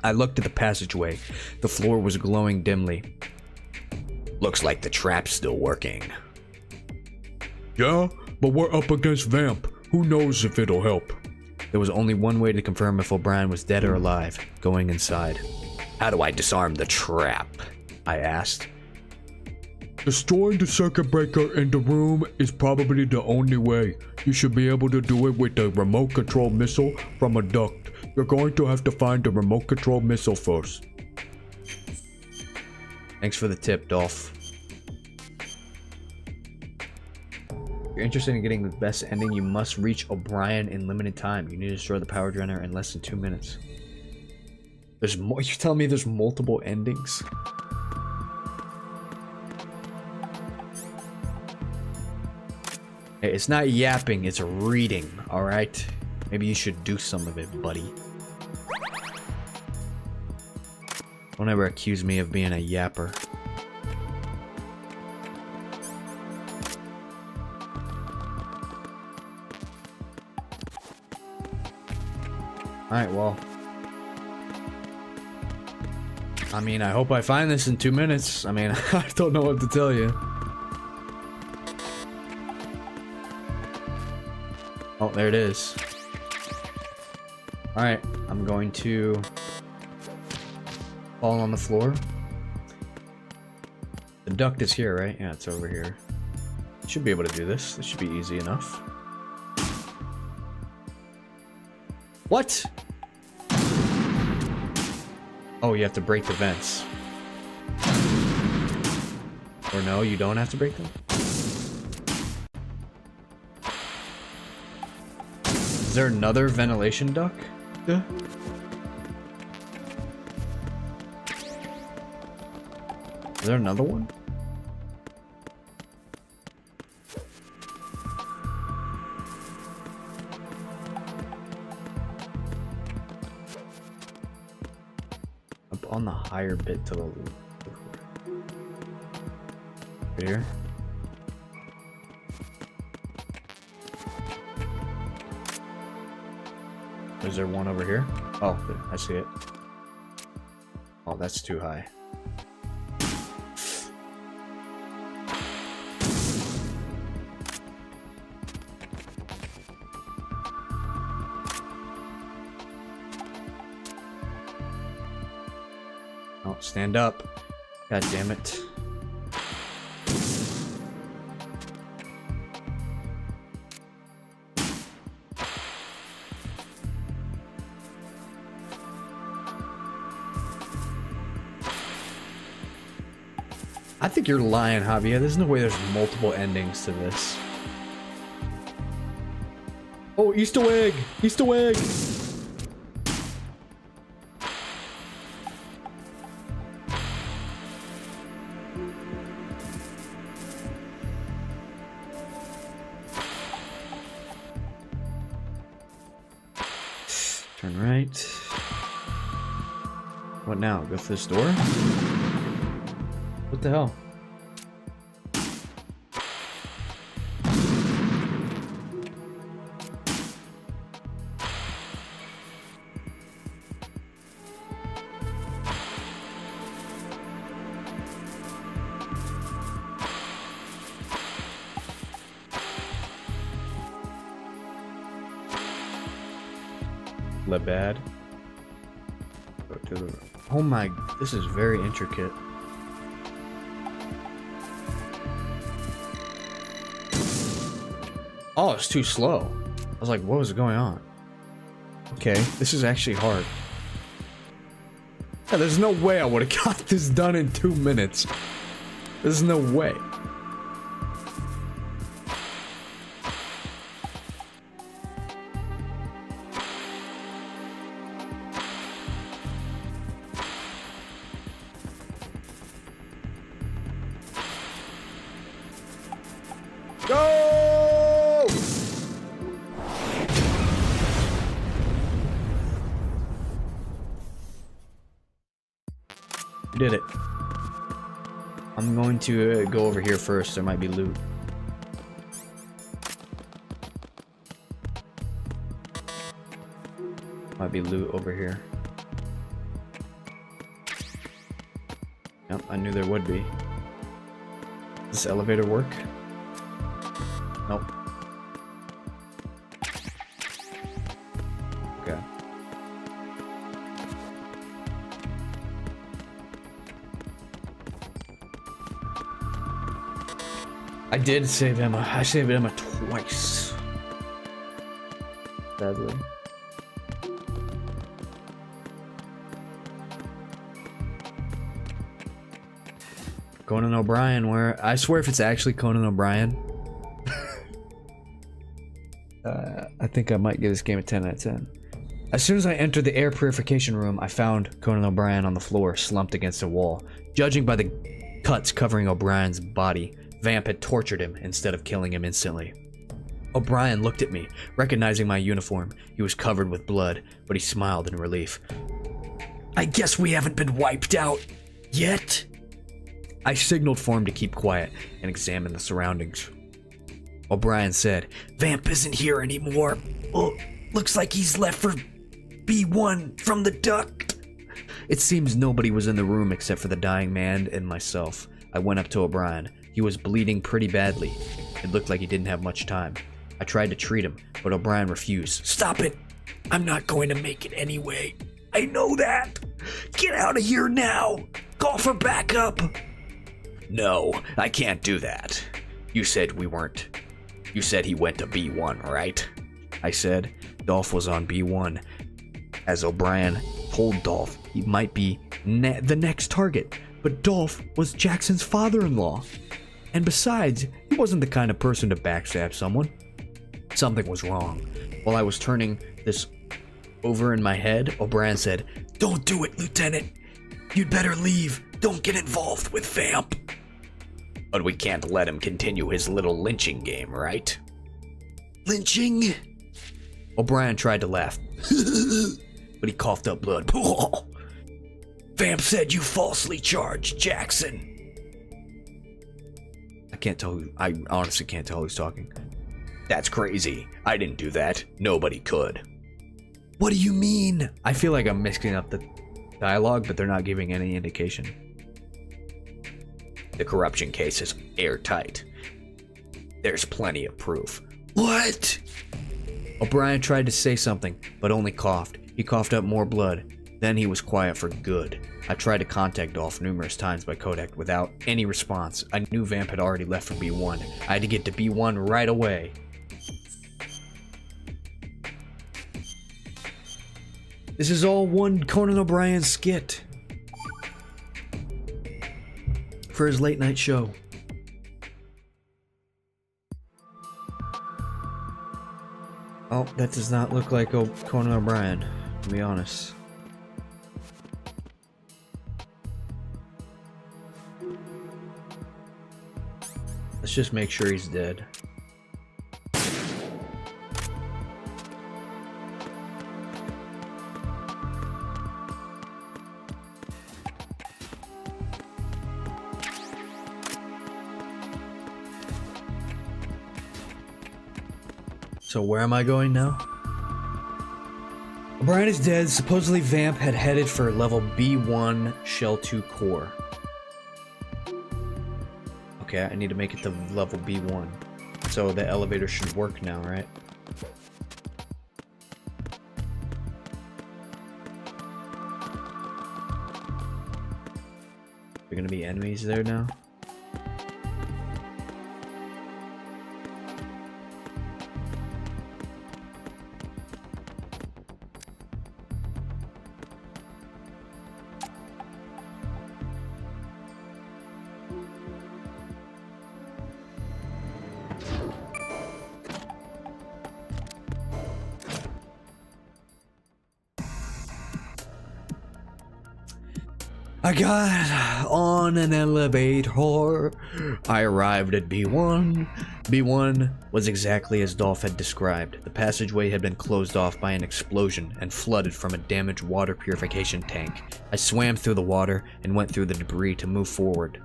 I looked at the passageway. The floor was glowing dimly. Looks like the trap's still working. Yeah, but we're up against Vamp. Who knows if it'll help? There was only one way to confirm if O'Brien was dead or alive, going inside. How do I disarm the trap? I asked. Destroying the circuit breaker in the room is probably the only way. You should be able to do it with the remote control missile from a duct. You're going to have to find the remote control missile first. Thanks for the tip, Dolph. If you're interested in getting the best ending, you must reach O'Brien in limited time. You need to destroy the power generator in less than 2 minutes. There's more. You're telling me there's multiple endings? Hey, it's not yapping, it's reading, alright? Maybe you should do some of it, buddy. Don't ever accuse me of being a yapper. Alright, well. I mean, I hope I find this in 2 minutes. I mean, I don't know what to tell you. Oh, there it is. Alright, I'm going to fall on the floor. The duct is here, right? Yeah, it's over here. Should be able to do this. This should be easy enough. What? Oh, you have to break the vents. Or no, you don't have to break them? Is there another ventilation duct? Yeah. Is there another one? Up on the higher bit to the right here. Is there one over here? Oh, I see it. Oh, that's too high. Oh, stand up. God damn it. I think you're lying, Javier. There's no way there's multiple endings to this. Oh, Easter egg! Easter egg! Turn right. What now? Go through this door? What the hell? Bad. Go to the... Oh my, this is very intricate. Oh, it's too slow. I was like, what was going on? Okay, this is actually hard. Yeah, there's no way I would have got this done in 2 minutes. There's no way. Go! We did it. I'm going to go over here first. There might be loot. Might be loot over here. Yep, I knew there would be. Does this elevator work? Nope. Okay. I did save Emma. I saved Emma twice. Sadly. Conan O'Brien, where I swear if it's actually Conan O'Brien, I think I might give this game a 10 out of 10. As soon as I entered the air purification room, I found Conan O'Brien on the floor, slumped against a wall. Judging by the cuts covering O'Brien's body, Vamp had tortured him instead of killing him instantly. O'Brien looked at me, recognizing my uniform. He was covered with blood, but he smiled in relief. I guess we haven't been wiped out yet? I signaled for him to keep quiet and examine the surroundings. O'Brien said, Vamp isn't here anymore. Oh, looks like he's left for B1 from the duct. It seems nobody was in the room except for the dying man and myself. I went up to O'Brien. He was bleeding pretty badly. It looked like he didn't have much time. I tried to treat him, but O'Brien refused. Stop it! I'm not going to make it anyway. I know that. Get out of here now. Call for backup. No, I can't do that. You said we weren't. You said he went to B1, right? I said. Dolph was on B1. As O'Brien told Dolph, he might be the next target, but Dolph was Jackson's father-in-law. And besides, he wasn't the kind of person to backstab someone. Something was wrong. While I was turning this over in my head, O'Brien said, Don't do it, Lieutenant. You'd better leave. Don't get involved with Vamp. But we can't let him continue his little lynching game, right? Lynching? O'Brien tried to laugh, but he coughed up blood. Vamp said you falsely charged Jackson. I honestly can't tell who's talking. That's crazy. I didn't do that. Nobody could. What do you mean? I feel like I'm mixing up the dialogue, but they're not giving any indication. The corruption case is airtight. There's plenty of proof. What? O'Brien tried to say something, but only coughed. He coughed up more blood. Then he was quiet for good. I tried to contact Dolph numerous times by Kodak without any response. I knew Vamp had already left for B1. I had to get to B1 right away. This is all one Conan O'Brien skit for his late night show. Oh, that does not look like Conan O'Brien, to be honest. Let's just make sure he's dead. So where am I going now? O'Brien is dead. Supposedly Vamp had headed for level B1 Shell 2 core. Okay, I need to make it to level B1. So the elevator should work now, right? Are gonna be enemies there now? I got on an elevator. I arrived at B1. B1 was exactly as Dolph had described. The passageway had been closed off by an explosion and flooded from a damaged water purification tank. I swam through the water and went through the debris to move forward.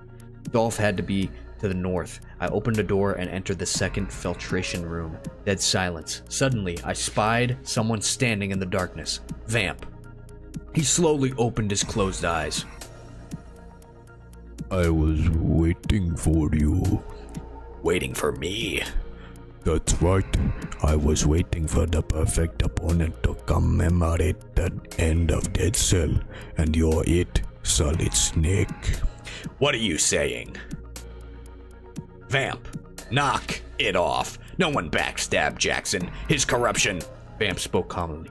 Dolph had to be to the north. I opened a door and entered the second filtration room. Dead silence. Suddenly, I spied someone standing in the darkness. Vamp. He slowly opened his closed eyes. I was waiting for you. Waiting for me? That's right. I was waiting for the perfect opponent to commemorate the end of Dead Cell, and you're it, Solid Snake. What are you saying? Vamp, knock it off. No one backstabbed Jackson. His corruption. Vamp spoke calmly.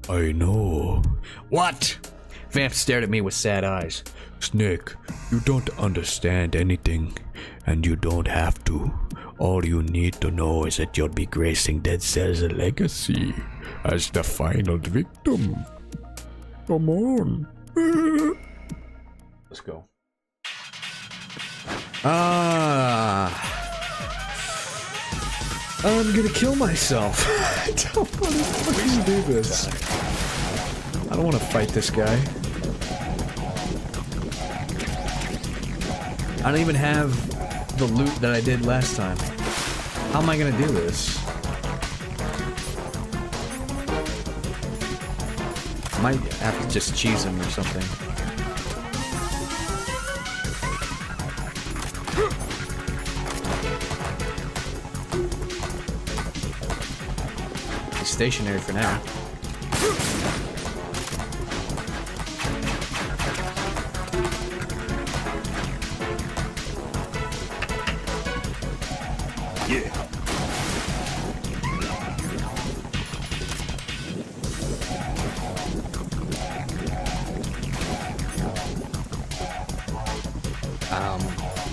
I know. What? Vamp stared at me with sad eyes. Snake, you don't understand anything, and you don't have to. All you need to know is that you'll be gracing Dead Cell's legacy as the final victim. Come on. Let's go. I'm gonna kill myself. I don't want to fucking do this. I don't want to fight this guy. I don't even have the loot that I did last time. How am I gonna do this? I might have to just cheese him or something. He's stationary for now.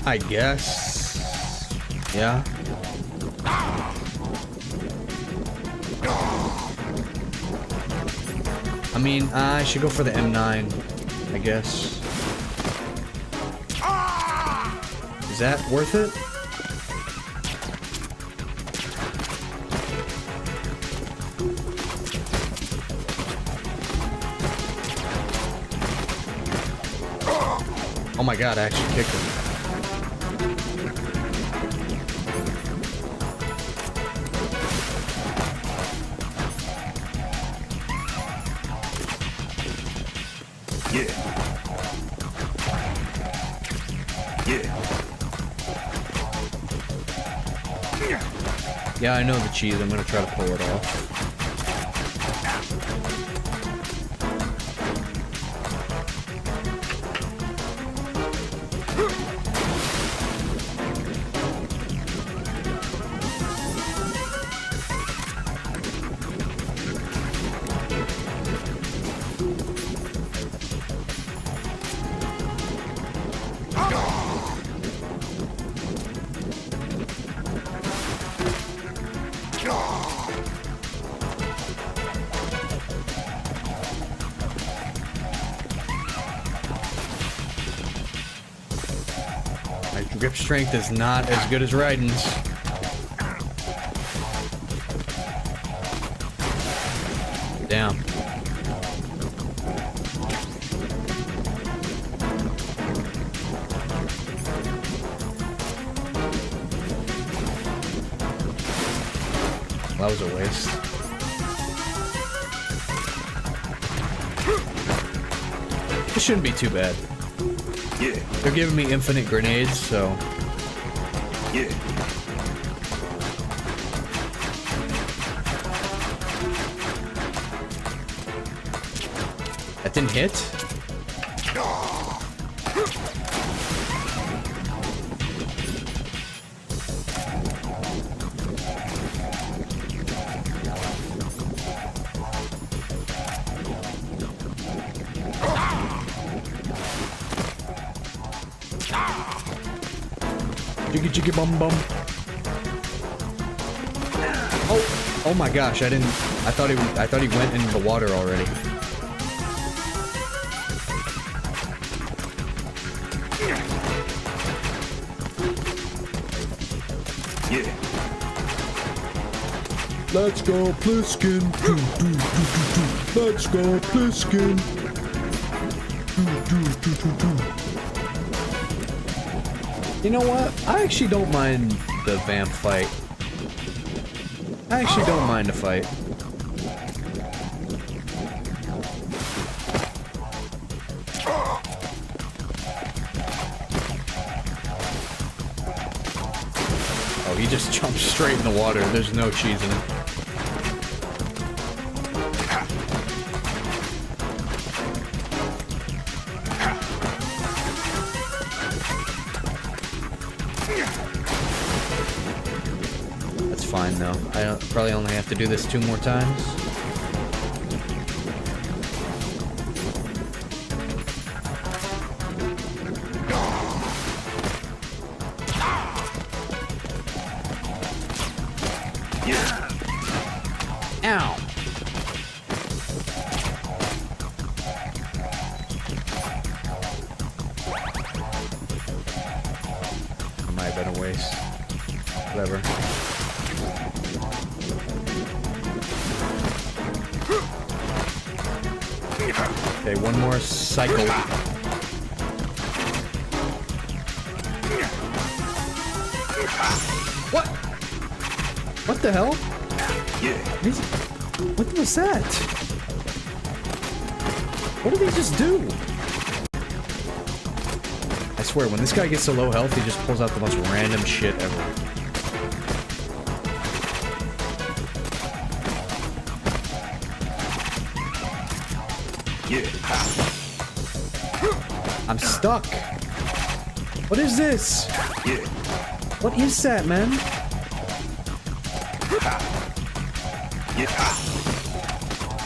I guess. Yeah. I mean, I should go for the M9, I guess. Is that worth it? Oh my god, I actually kicked him. Yeah, I know the cheese. I'm gonna try to pull it off. Grip strength is not as good as Raiden's. Down. That was a waste. This shouldn't be too bad. They're giving me infinite grenades, so... That didn't hit? Jiggy jiggy bum bum. Oh my gosh, I thought he went into the water already. Let's go, Pliskin. Let's go, Pliskin. You know what? I actually don't mind the vamp fight. I actually don't mind a fight. Oh, he just jumped straight in the water. There's no cheesing it. That's fine though. I probably only have to do this 2 more times. Ow! Might have been a waste. Whatever. Okay, one more cycle. What? What the hell? What was that? What did he just do? I swear, when this guy gets to low health, he just pulls out the most random shit ever. I'm stuck. What is this? What is that, man?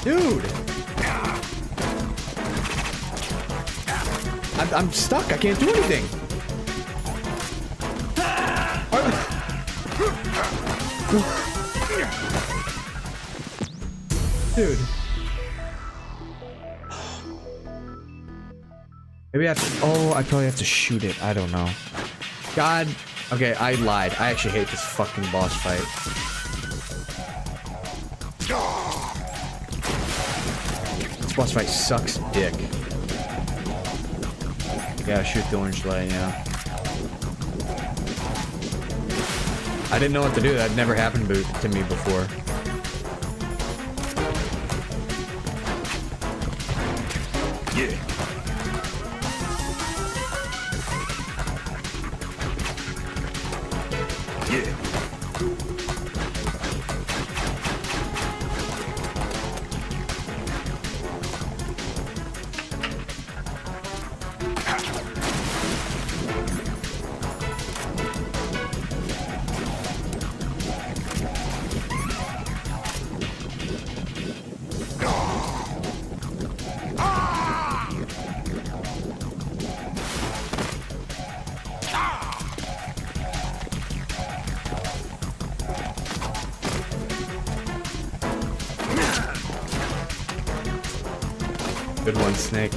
Dude! I'm stuck. I can't do anything. Dude. Maybe I have to... Oh, I probably have to shoot it. I don't know. God. Okay, I lied. I actually hate this fucking boss fight. This boss fight sucks dick. Yeah, shoot the orange light, yeah. I didn't know what to do. That never happened to me before. Good one, Snake.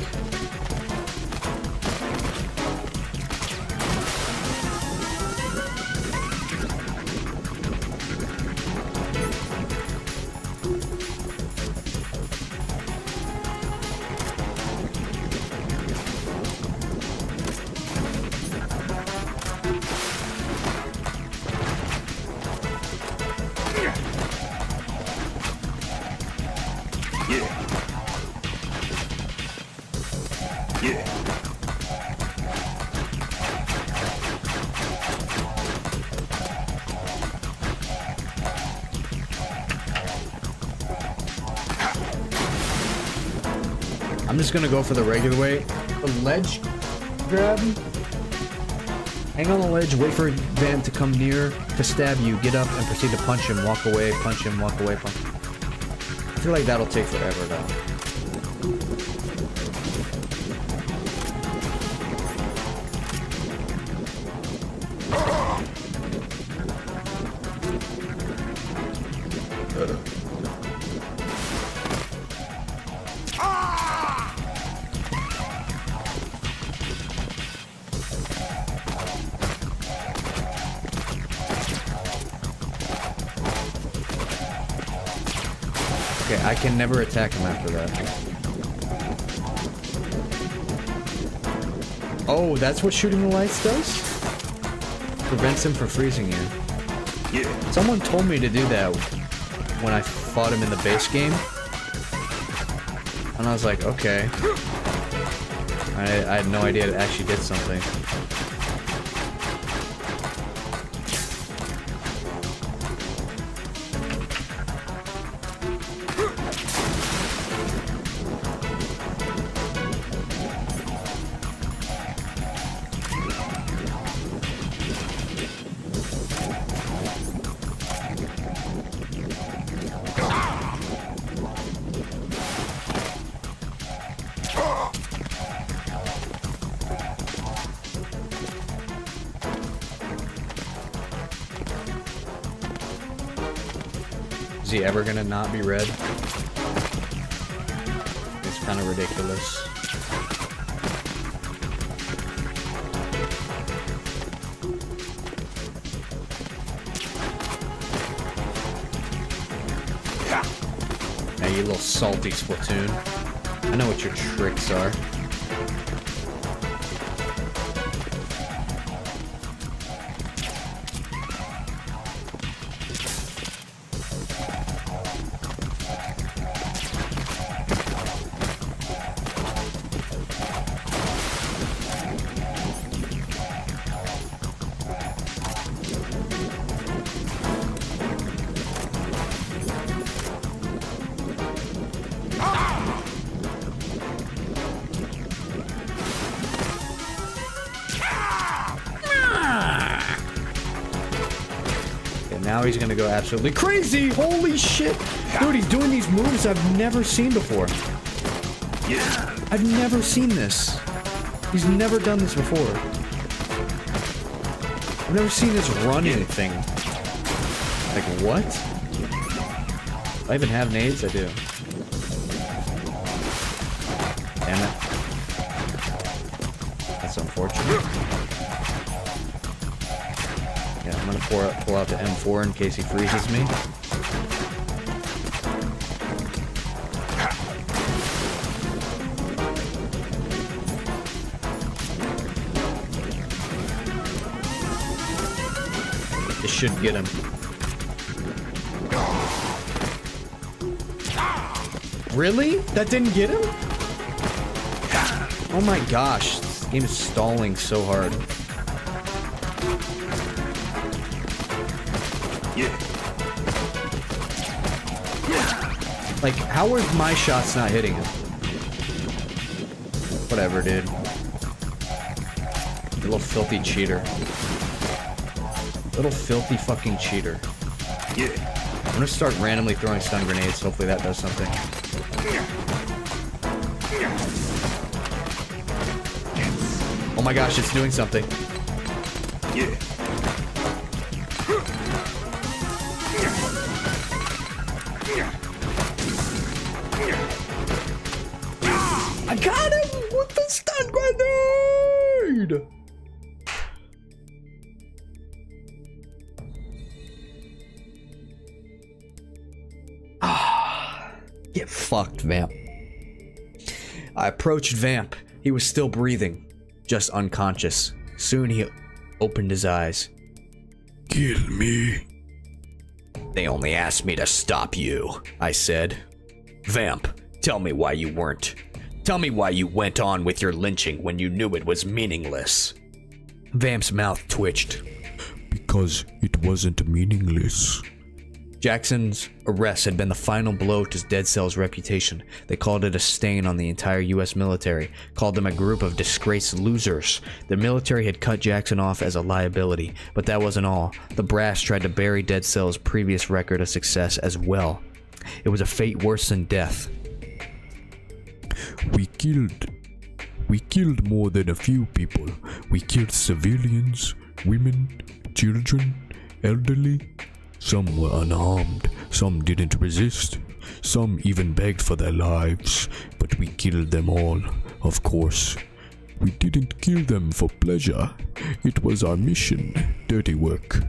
I'm just gonna go for the regular way. The ledge grab. Hang on the ledge, wait for Van to come near to stab you, get up and proceed to punch him, walk away, punch him, walk away, punch him. I feel like that'll take forever though. Okay, I can never attack him after that. Oh, that's what shooting the lights does? Prevents him from freezing you. Yeah. Someone told me to do that when I fought him in the base game. And I was like, okay. I had no idea it actually did something. Is he ever gonna not be red? It's kind of ridiculous. Now you little salty Splatoon. I know what your tricks are. Now he's gonna go absolutely crazy! Holy shit! Dude, he's doing these moves I've never seen before. Yeah. I've never seen this. He's never done this before. I've never seen this running thing. Like, what? Do I even have nades? I do. Damn it. That's unfortunate. Yeah, I'm gonna pull out the M4 in case he freezes me. This should get him. Really? That didn't get him? Oh my gosh, this game is stalling so hard. Like, how are my shots not hitting him? Whatever, dude. You little filthy cheater. Little filthy fucking cheater. I'm gonna start randomly throwing stun grenades. Hopefully that does something. Oh my gosh, it's doing something. I got him with the stun grenade! Get fucked, Vamp. I approached Vamp. He was still breathing, just unconscious. Soon he opened his eyes. Kill me. They only asked me to stop you, I said. Vamp, tell me why you weren't. Tell me why you went on with your lynching when you knew it was meaningless. Vamp's mouth twitched. Because it wasn't meaningless. Jackson's arrest had been the final blow to Dead Cell's reputation. They called it a stain on the entire US military, called them a group of disgraced losers. The military had cut Jackson off as a liability, but that wasn't all. The brass tried to bury Dead Cell's previous record of success as well. It was a fate worse than death. We killed more than a few people. We killed civilians, women, children, elderly. Some were unarmed, some didn't resist, some even begged for their lives, but we killed them all, of course. We didn't kill them for pleasure. It was our mission, dirty work.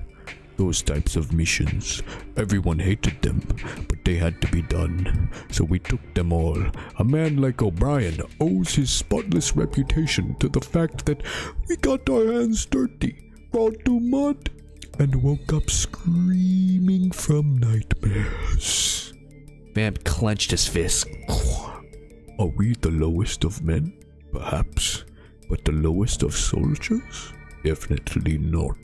Those types of missions, everyone hated them, but they had to be done, so we took them all. A man like O'Brien owes his spotless reputation to the fact that we got our hands dirty, crawled through mud, and woke up screaming from nightmares. Vamp clenched his fist. Are we the lowest of men? Perhaps. But the lowest of soldiers? Definitely not.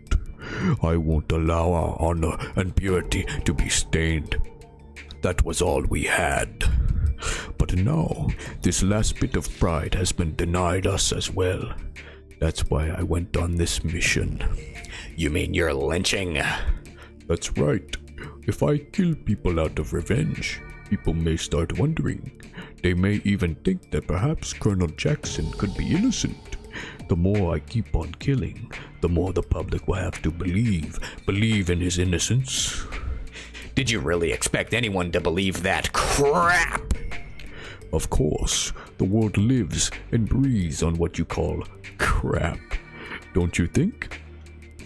I won't allow our honor and purity to be stained. That was all we had. But now, this last bit of pride has been denied us as well. That's why I went on this mission. You mean you're lynching? That's right. If I kill people out of revenge, people may start wondering. They may even think that perhaps Colonel Jackson could be innocent. The more I keep on killing, the more the public will have to believe in his innocence. Did you really expect anyone to believe that crap? Of course, the world lives and breathes on what you call crap. Don't you think?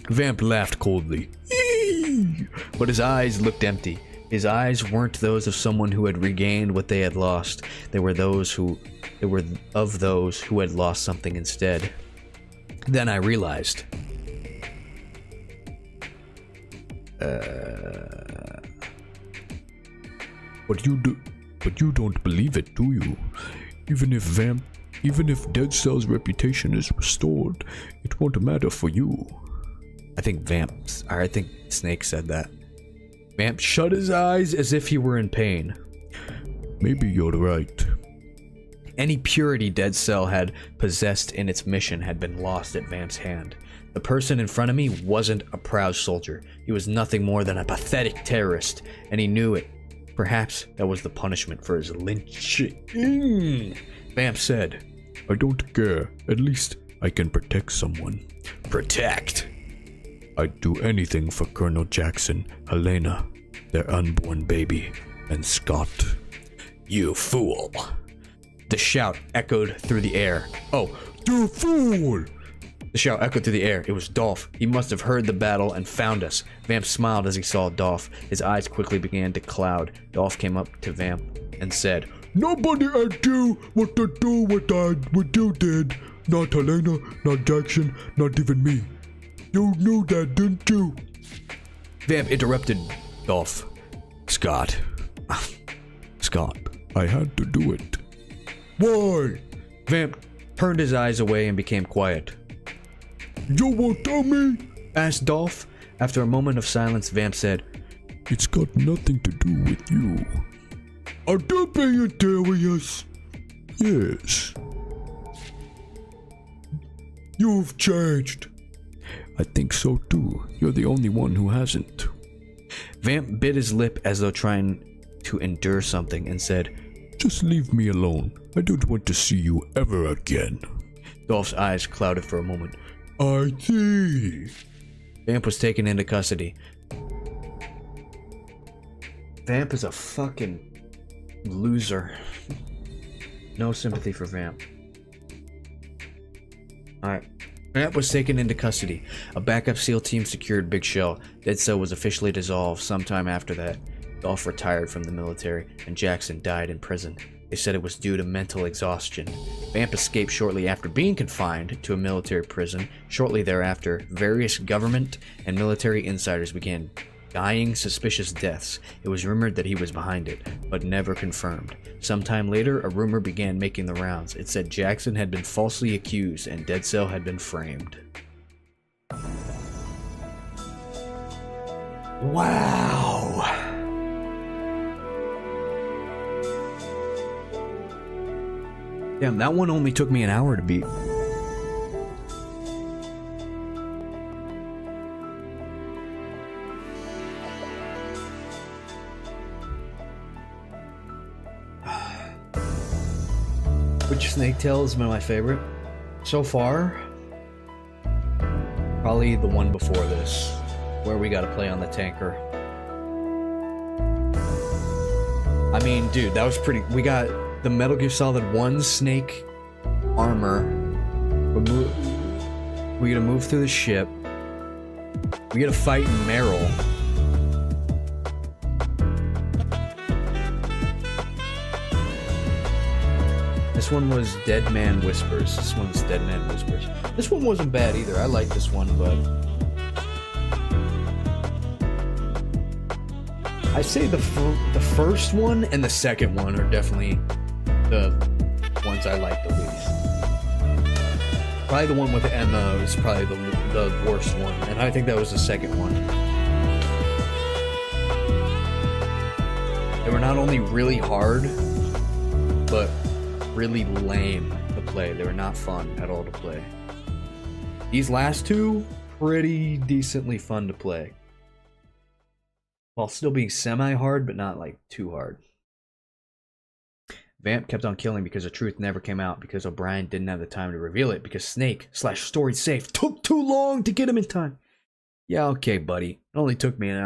Vamp laughed coldly, but his eyes looked empty. His eyes weren't those of someone who had regained what they had lost. They were of those who had lost something instead. Then I realized. But you don't believe it, do you? Even if Dead Cell's reputation is restored, it won't matter for you. I think Snake said that. Vamp shut his eyes as if he were in pain. Maybe you're right. Any purity Dead Cell had possessed in its mission had been lost at Vamp's hand. The person in front of me wasn't a proud soldier. He was nothing more than a pathetic terrorist, and he knew it. Perhaps that was the punishment for his lynching. Vamp said, I don't care. At least I can protect someone. Protect? I'd do anything for Colonel Jackson, Helena, their unborn baby, and Scott. You fool. The shout echoed through the air. Oh, you fool! The shout echoed through the air. It was Dolph. He must have heard the battle and found us. Vamp smiled as he saw Dolph. His eyes quickly began to cloud. Dolph came up to Vamp and said, Nobody asked you what to do with what you did. Not Helena, not Jackson, not even me. You knew that, didn't you? Vamp interrupted Dolph. Scott, I had to do it. Why? Vamp turned his eyes away and became quiet. You won't tell me? Asked Dolph. After a moment of silence, Vamp said, It's got nothing to do with you. Are you being serious? Yes. You've changed. I think so too. You're the only one who hasn't. Vamp bit his lip as though trying to endure something and said, Just leave me alone. I don't want to see you ever again. Dolph's eyes clouded for a moment. I see. Vamp was taken into custody. Vamp is a fucking loser. No sympathy for Vamp. Alright. Vamp was taken into custody. A backup SEAL team secured Big Shell. Dead Cell was officially dissolved sometime after that. Dolph retired from the military, and Jackson died in prison. They said it was due to mental exhaustion. Vamp escaped shortly after being confined to a military prison. Shortly thereafter, various government and military insiders began dying suspicious deaths. It was rumored that he was behind it, but never confirmed. Sometime later, a rumor began making the rounds. It said Jackson had been falsely accused and Dead Cell had been framed. Wow. Damn, that one only took me an hour to beat. Which Snake Tale has been my favorite so far? Probably the one before this, where we gotta play on the tanker. I mean, dude, that was pretty. We got the Metal Gear Solid 1 Snake armor. We gotta move through the ship. We get a fight in Merrill. This one was Dead Man Whispers. This one's Dead Man Whispers. This one wasn't bad either. I like this one, but I say the first one and the second one are definitely the ones I like the least. Probably the one with Emma is probably the worst one, and I think that was the second one. They were not only really hard, but really lame to play. They were not fun at all to play. These last two, pretty decently fun to play. While still being semi-hard, but not like too hard. Vamp kept on killing because the truth never came out, because O'Brien didn't have the time to reveal it, because Snake/Storied safe took too long to get him in time. Yeah, okay, buddy. It only took me an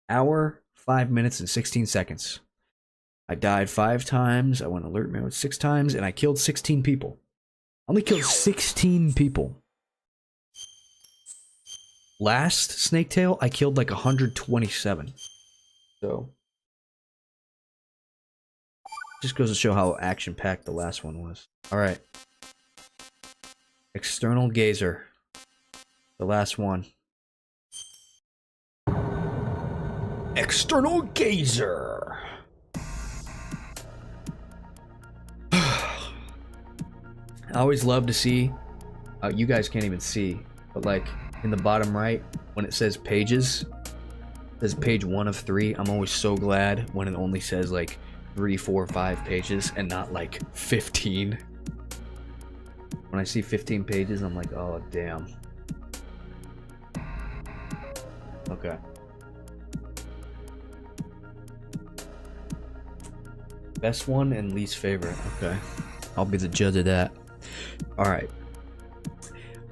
hour, 5 minutes, and 16 seconds. I died 5 times, I went alert mode 6 times, and I killed 16 people. I only killed 16 people. Last Snaketail, I killed like 127. So, just goes to show how action-packed the last one was. Alright. External Gazer. The last one. External Gazer! I always love to see, you guys can't even see, but like in the bottom right, when it says pages, it says page 1 of 3. I'm always so glad when it only says like 3, 4, 5 pages and not like 15. When I see 15 pages, I'm like, oh damn. Okay. Best one and least favorite. Okay. I'll be the judge of that. Alright.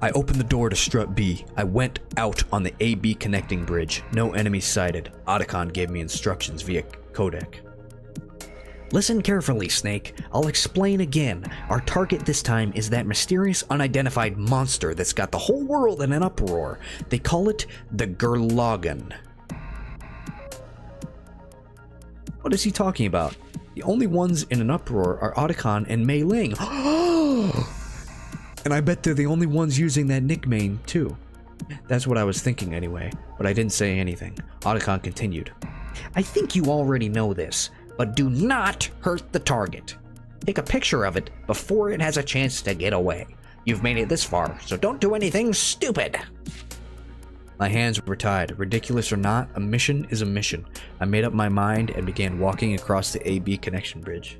I opened the door to strut B. I went out on the AB connecting bridge. No enemies sighted. Otacon gave me instructions via codec. Listen carefully, Snake. I'll explain again. Our target this time is that mysterious unidentified monster that's got the whole world in an uproar. They call it the Gurlogan. What is he talking about? The only ones in an uproar are Otacon and Mei Ling. And I bet they're the only ones using that nickname, too. That's what I was thinking anyway, but I didn't say anything. Otacon continued. I think you already know this, but do not hurt the target. Take a picture of it before it has a chance to get away. You've made it this far, so don't do anything stupid. My hands were tied. Ridiculous or not, a mission is a mission. I made up my mind and began walking across the AB connection bridge.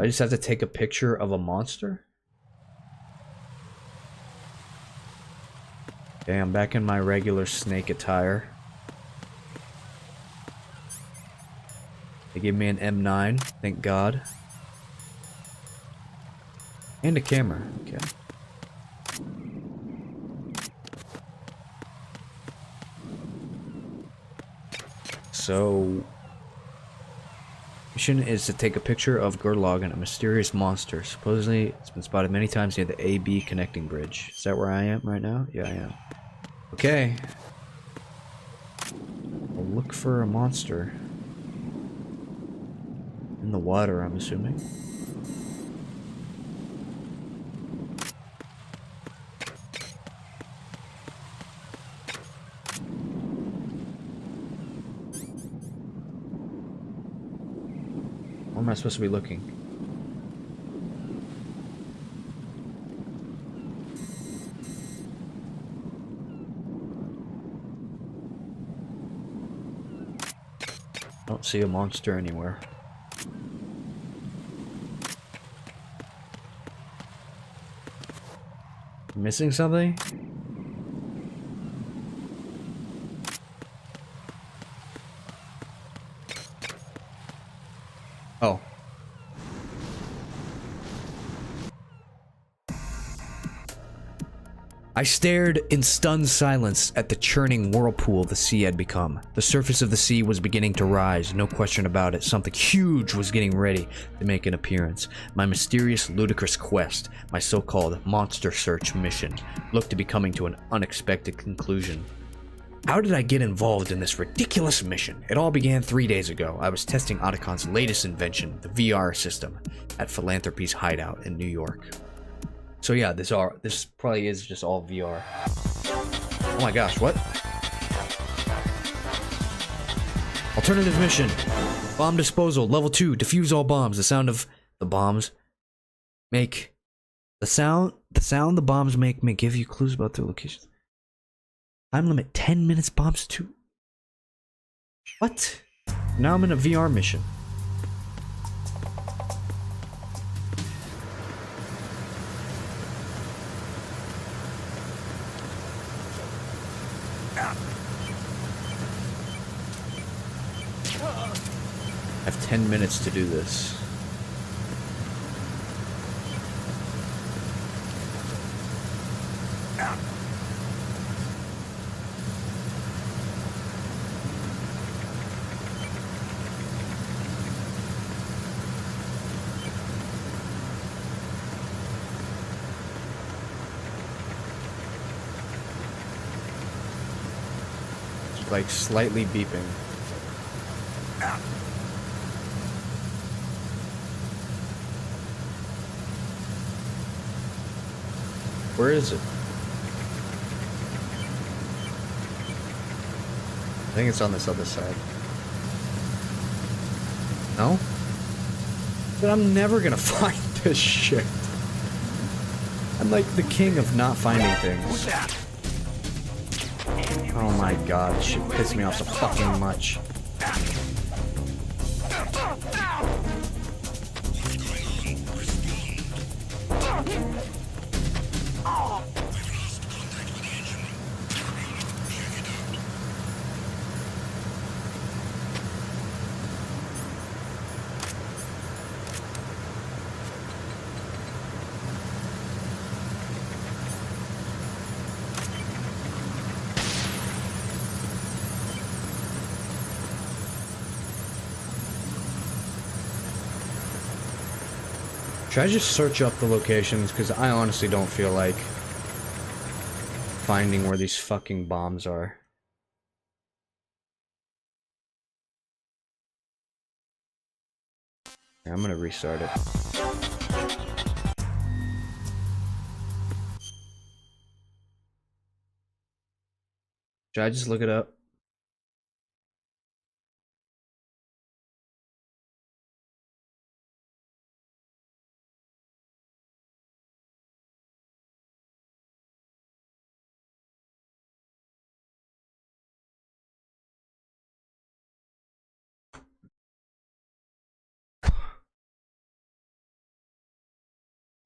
I just have to take a picture of a monster? Okay, I'm back in my regular Snake attire. They gave me an M9, thank God. And a camera, okay. So, mission is to take a picture of Gurlogan, a mysterious monster. Supposedly, it's been spotted many times near the AB connecting bridge. Is that where I am right now? Yeah, I am. Okay. I'll look for a monster. In the water, I'm assuming. Where am I supposed to be looking? I don't see a monster anywhere. Missing something? Oh. I stared in stunned silence at the churning whirlpool the sea had become. The surface of the sea was beginning to rise, no question about it. Something huge was getting ready to make an appearance. My mysterious, ludicrous quest, my so-called monster search mission, looked to be coming to an unexpected conclusion. How did I get involved in this ridiculous mission? It all began 3 days ago. I was testing Otacon's latest invention, the VR system, at Philanthropy's hideout in New York. So yeah, this probably is just all VR. Oh my gosh, what? Alternative mission. Bomb disposal, level 2, defuse all bombs. The sound of the bombs make... The sound the bombs make may give you clues about their locations. Time limit 10 minutes, bombs 2. What? Now I'm in a VR mission. I have 10 minutes to do this. It's like slightly beeping. Where is it? I think it's on this other side. No? But I'm never gonna find this shit. I'm like the king of not finding things. Oh my god, this shit pisses me off so fucking much. Should I just search up the locations? Because I honestly don't feel like finding where these fucking bombs are. Yeah, I'm gonna restart it. Should I just look it up?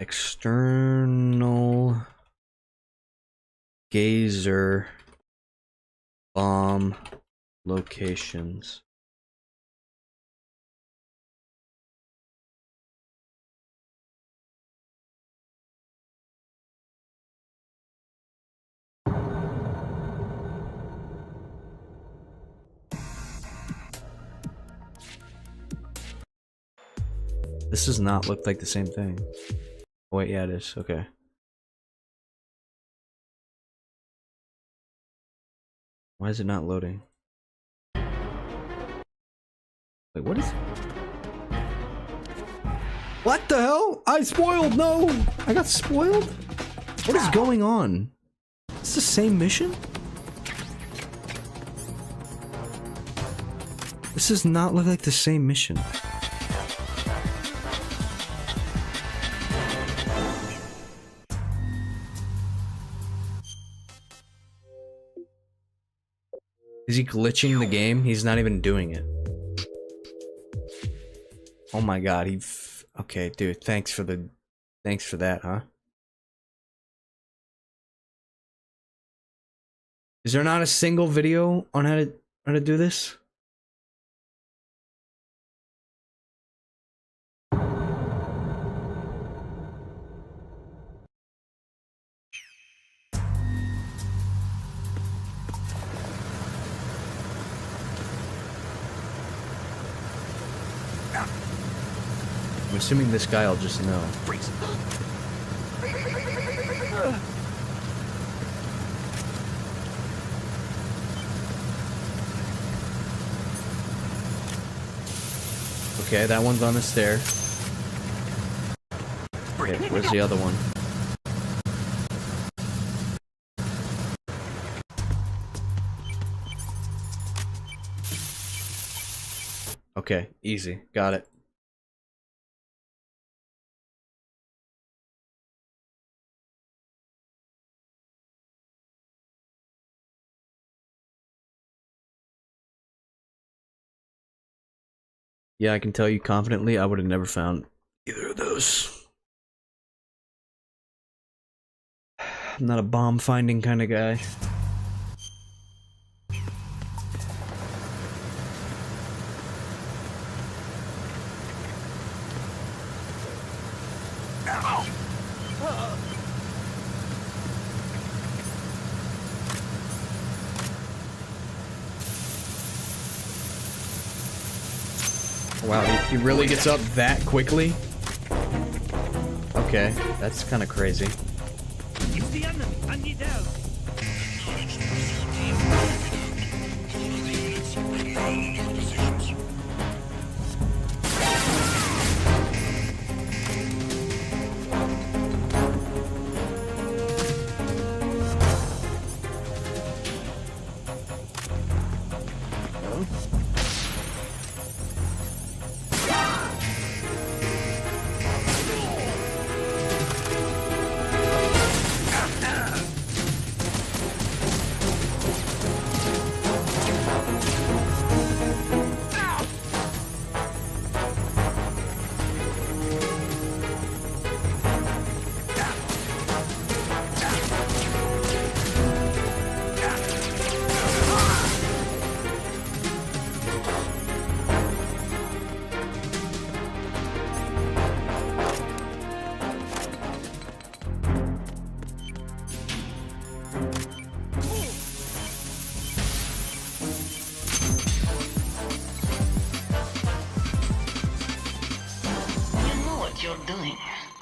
External gazer bomb locations. This does not look like the same thing. Oh, wait, yeah, it is. Okay. Why is it not loading? Wait, what is... What the hell? I spoiled! No! I got spoiled? What is going on? It's the same mission? This does not look like the same mission. Is he glitching the game? He's not even doing it. Oh my god, okay, dude, thanks for that, huh? Is there not a single video on how to do this? assuming this guy will just know. Okay, that one's on the stair. Okay, where's the other one? Okay, easy. Got it. Yeah, I can tell you confidently, I would have never found either of those. I'm not a bomb finding kind of guy. Wow, he really gets up that quickly? Okay, that's kind of crazy. It's the enemy. I need help.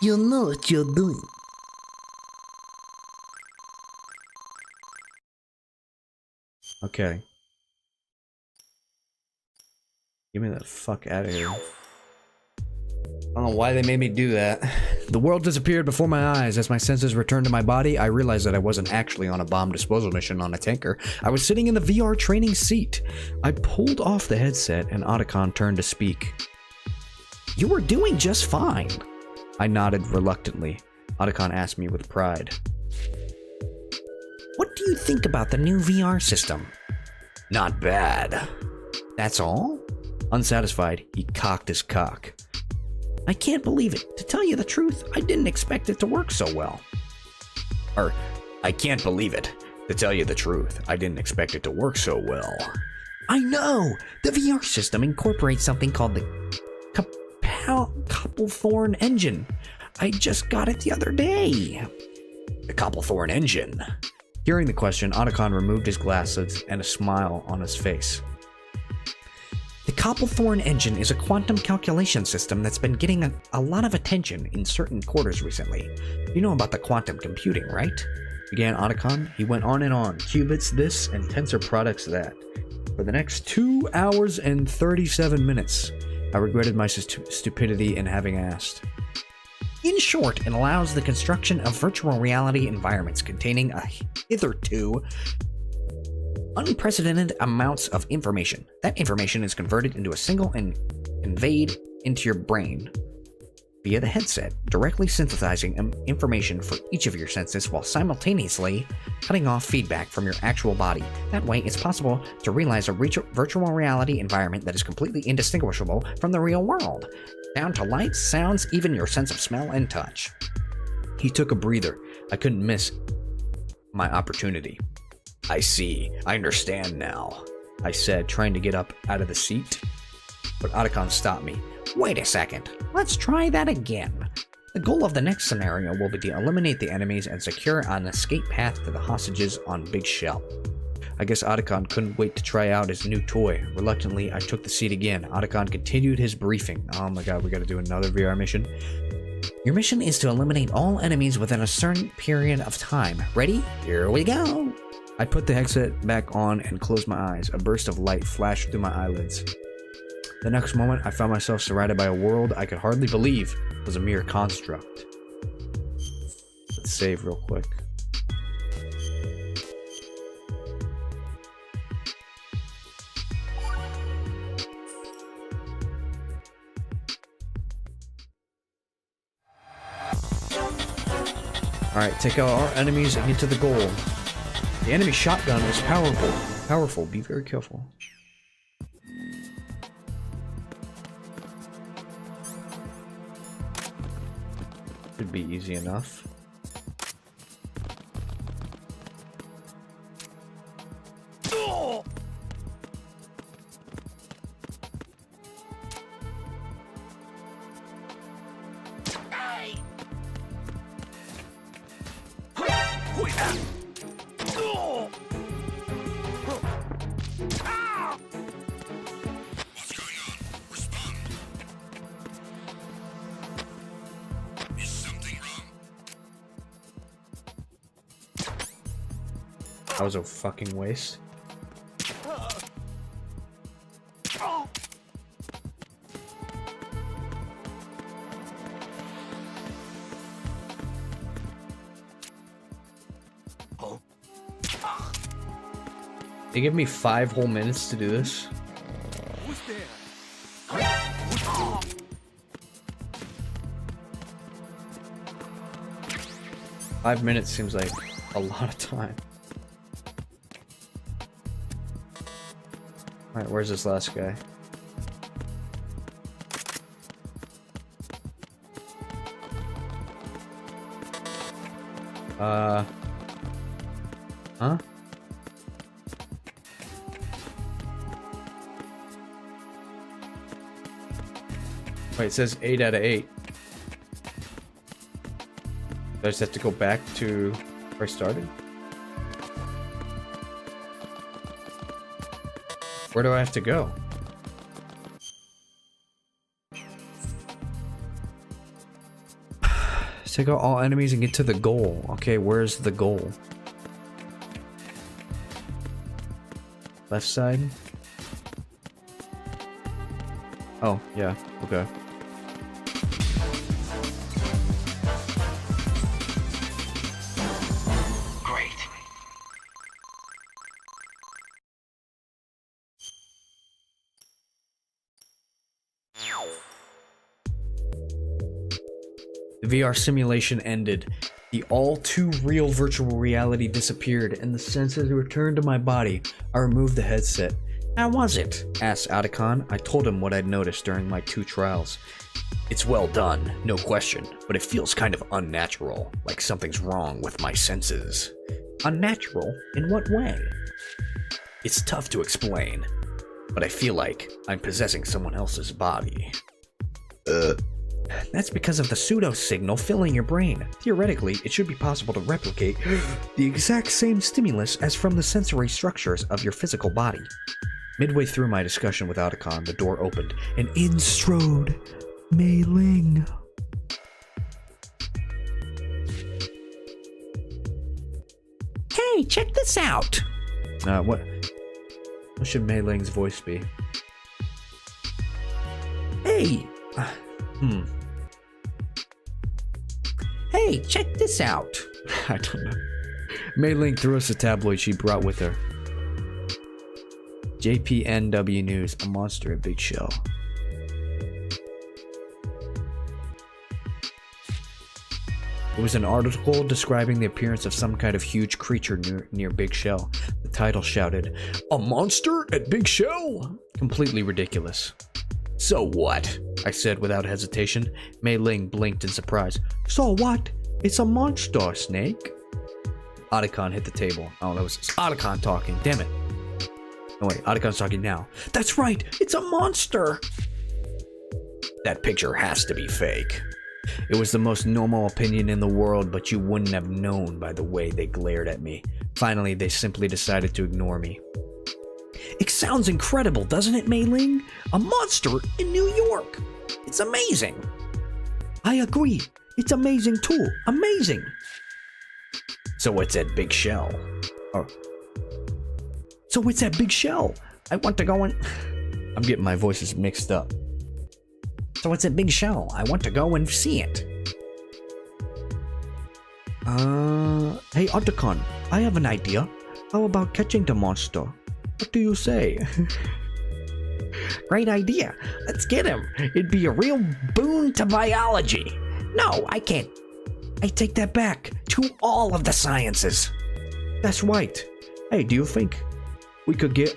You know what you're doing. Okay. Get me the fuck out of here. I don't know why they made me do that. The world disappeared before my eyes. As my senses returned to my body, I realized that I wasn't actually on a bomb disposal mission on a tanker. I was sitting in the VR training seat. I pulled off the headset and Otacon turned to speak. You were doing just fine. I nodded reluctantly. Otacon asked me with pride. What do you think about the new VR system? Not bad. That's all? Unsatisfied, he cocked his cock. I can't believe it. To tell you the truth, I didn't expect it to work so well. I can't believe it. To tell you the truth, I didn't expect it to work so well. I know! The VR system incorporates something called the Couplethorn engine. I just got it the other day. The Couplethorn engine? Hearing the question, Otacon removed his glasses and a smile on his face. The Couplethorn engine is a quantum calculation system that's been getting a lot of attention in certain quarters recently. You know about the quantum computing, right? Began Otacon. He went on and on. Qubits this and tensor products that. For the next 2 hours and 37 minutes. I regretted my stupidity in having asked. In short, it allows the construction of virtual reality environments containing a hitherto unprecedented amounts of information. That information is converted into a single and conveyed into your brain via the headset, directly synthesizing information for each of your senses while simultaneously cutting off feedback from your actual body. That way, it's possible to realize a virtual reality environment that is completely indistinguishable from the real world, down to lights, sounds, even your sense of smell and touch. He took a breather. I couldn't miss my opportunity. I see. I understand now, I said, trying to get up out of the seat. But Otacon stopped me. Wait a second. Let's try that again. The goal of the next scenario will be to eliminate the enemies and secure an escape path to the hostages on Big Shell. I guess Otacon couldn't wait to try out his new toy. Reluctantly, I took the seat again. Otacon continued his briefing. Oh my god, we gotta do another VR mission. Your mission is to eliminate all enemies within a certain period of time. Ready? Here we go! I put the headset back on and closed my eyes. A burst of light flashed through my eyelids. The next moment, I found myself surrounded by a world I could hardly believe was a mere construct. Let's save real quick. Alright, take out our enemies and get to the goal. The enemy shotgun is powerful. Be very careful. Should be easy enough. That was a fucking waste. They give me 5 whole minutes to do this. Who's there? 5 minutes seems like a lot of time. Alright, where's this last guy? Huh? Wait, it says 8 out of 8. Do I just have to go back to where I started? Where do I have to go? Take out all enemies and get to the goal. Okay, where's the goal? Left side? Oh, yeah, okay. The VR simulation ended. The all-too-real virtual reality disappeared, and the senses returned to my body. I removed the headset. How was it? Asked Otacon. I told him what I'd noticed during my 2 trials. It's well done, no question, but it feels kind of unnatural, like something's wrong with my senses. Unnatural? In what way? It's tough to explain, but I feel like I'm possessing someone else's body. That's because of the pseudo-signal filling your brain. Theoretically, it should be possible to replicate the exact same stimulus as from the sensory structures of your physical body. Midway through my discussion with Otacon, the door opened, and in strode Mei Ling. Hey, check this out! What should Mei Ling's voice be? Hey! Hey, check this out! I don't know. Mei Ling threw us a tabloid she brought with her. JPNW News, a monster at Big Shell. It was an article describing the appearance of some kind of huge creature near Big Shell. The title shouted, "A monster at Big Shell?" Completely ridiculous. So what? I said without hesitation. Mei Ling blinked in surprise. So what? It's a monster, Snake. Otacon hit the table. Oh, that was Otacon talking. Damn it. No, wait. Otacon's talking now. That's right. It's a monster. That picture has to be fake. It was the most normal opinion in the world, but you wouldn't have known by the way they glared at me. Finally, they simply decided to ignore me. It sounds incredible, doesn't it, Mei Ling? A monster in New York! It's amazing! I agree. It's amazing too. Amazing! So it's at Big Shell. So it's at Big Shell. I want to go and... I'm getting my voices mixed up. So it's at Big Shell. I want to go and see it. Hey Otacon, I have an idea. How about catching the monster? What do you say? Great idea. Let's get him. It'd be a real boon to biology. No, I can't. I take that back. To all of the sciences. That's right. Hey, do you think we could get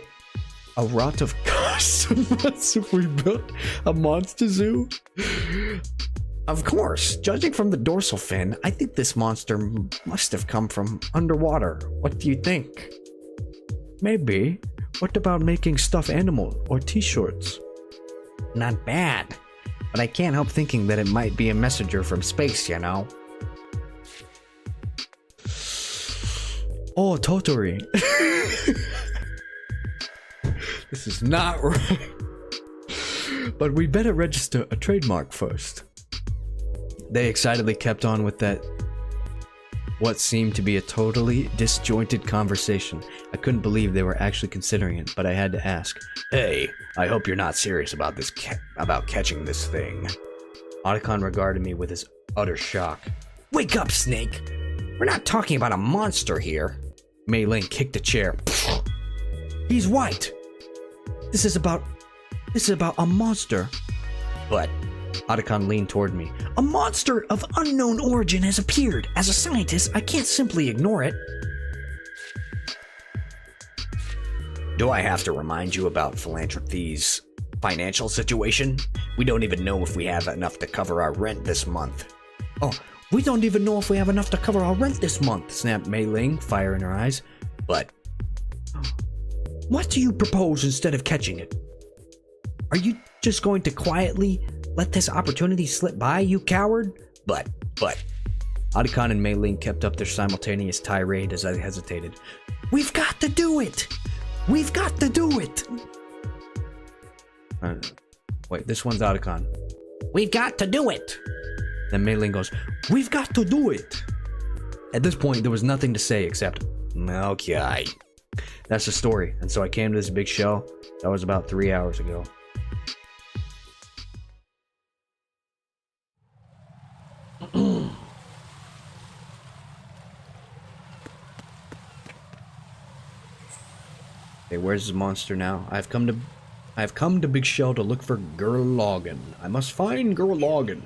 a lot of customers if we built a monster zoo? Of course. Judging from the dorsal fin, I think this monster must have come from underwater. What do you think? Maybe. What about making stuffed animal or t-shirts? Not bad. But I can't help thinking that it might be a messenger from space, you know? Oh, Totori. This is not right. But we better register a trademark first. They excitedly kept on with that, what seemed to be a totally disjointed conversation. I couldn't believe they were actually considering it, but I had to ask. Hey, I hope you're not serious about this about catching this thing. Otacon regarded me with his utter shock. Wake up, Snake! We're not talking about a monster here. Mei Ling kicked a chair. He's white! This is about a monster. But Otacon leaned toward me. A monster of unknown origin has appeared. As a scientist, I can't simply ignore it. Do I have to remind you about Philanthropy's financial situation? We don't even know if we have enough to cover our rent this month. Oh, we don't even know if we have enough to cover our rent this month, snapped Mei Ling, fire in her eyes. But what do you propose instead of catching it? Are you just going to quietly let this opportunity slip by, you coward? But. Otacon and Mei Ling kept up their simultaneous tirade as I hesitated. We've got to do it! We've got to do it! Wait, this one's Otacon. We've got to do it! Then Mei Ling goes, we've got to do it! At this point, there was nothing to say except, okay. That's the story, and so I came to this big shell. That was about 3 hours ago. Okay, where's the monster now? I've come to Big Shell to look for Gurlogan. I must find Gurlogan.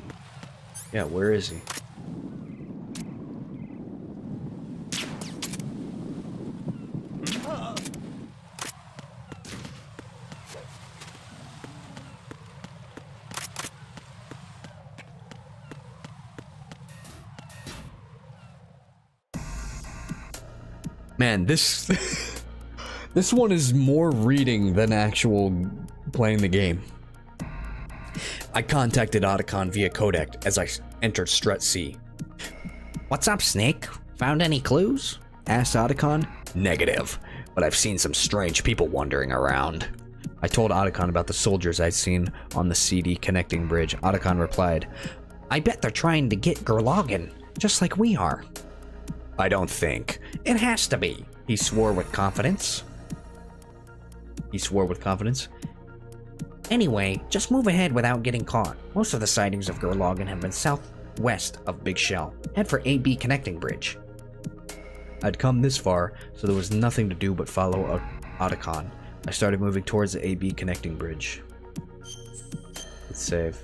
Yeah, where is he? Man, this this one is more reading than actual playing the game. I contacted Otacon via codec as I entered Strut C. What's up, Snake? Found any clues? Asked Otacon. Negative, but I've seen some strange people wandering around. I told Otacon about the soldiers I'd seen on the CD connecting bridge. Otacon replied, I bet they're trying to get Gurlogan, just like we are. I don't think. It has to be. He swore with confidence. Anyway, just move ahead without getting caught. Most of the sightings of Gurlogan have been southwest of Big Shell. Head for AB connecting bridge. I'd come this far, so there was nothing to do but follow Otacon. I started moving towards the AB connecting bridge. Let's save.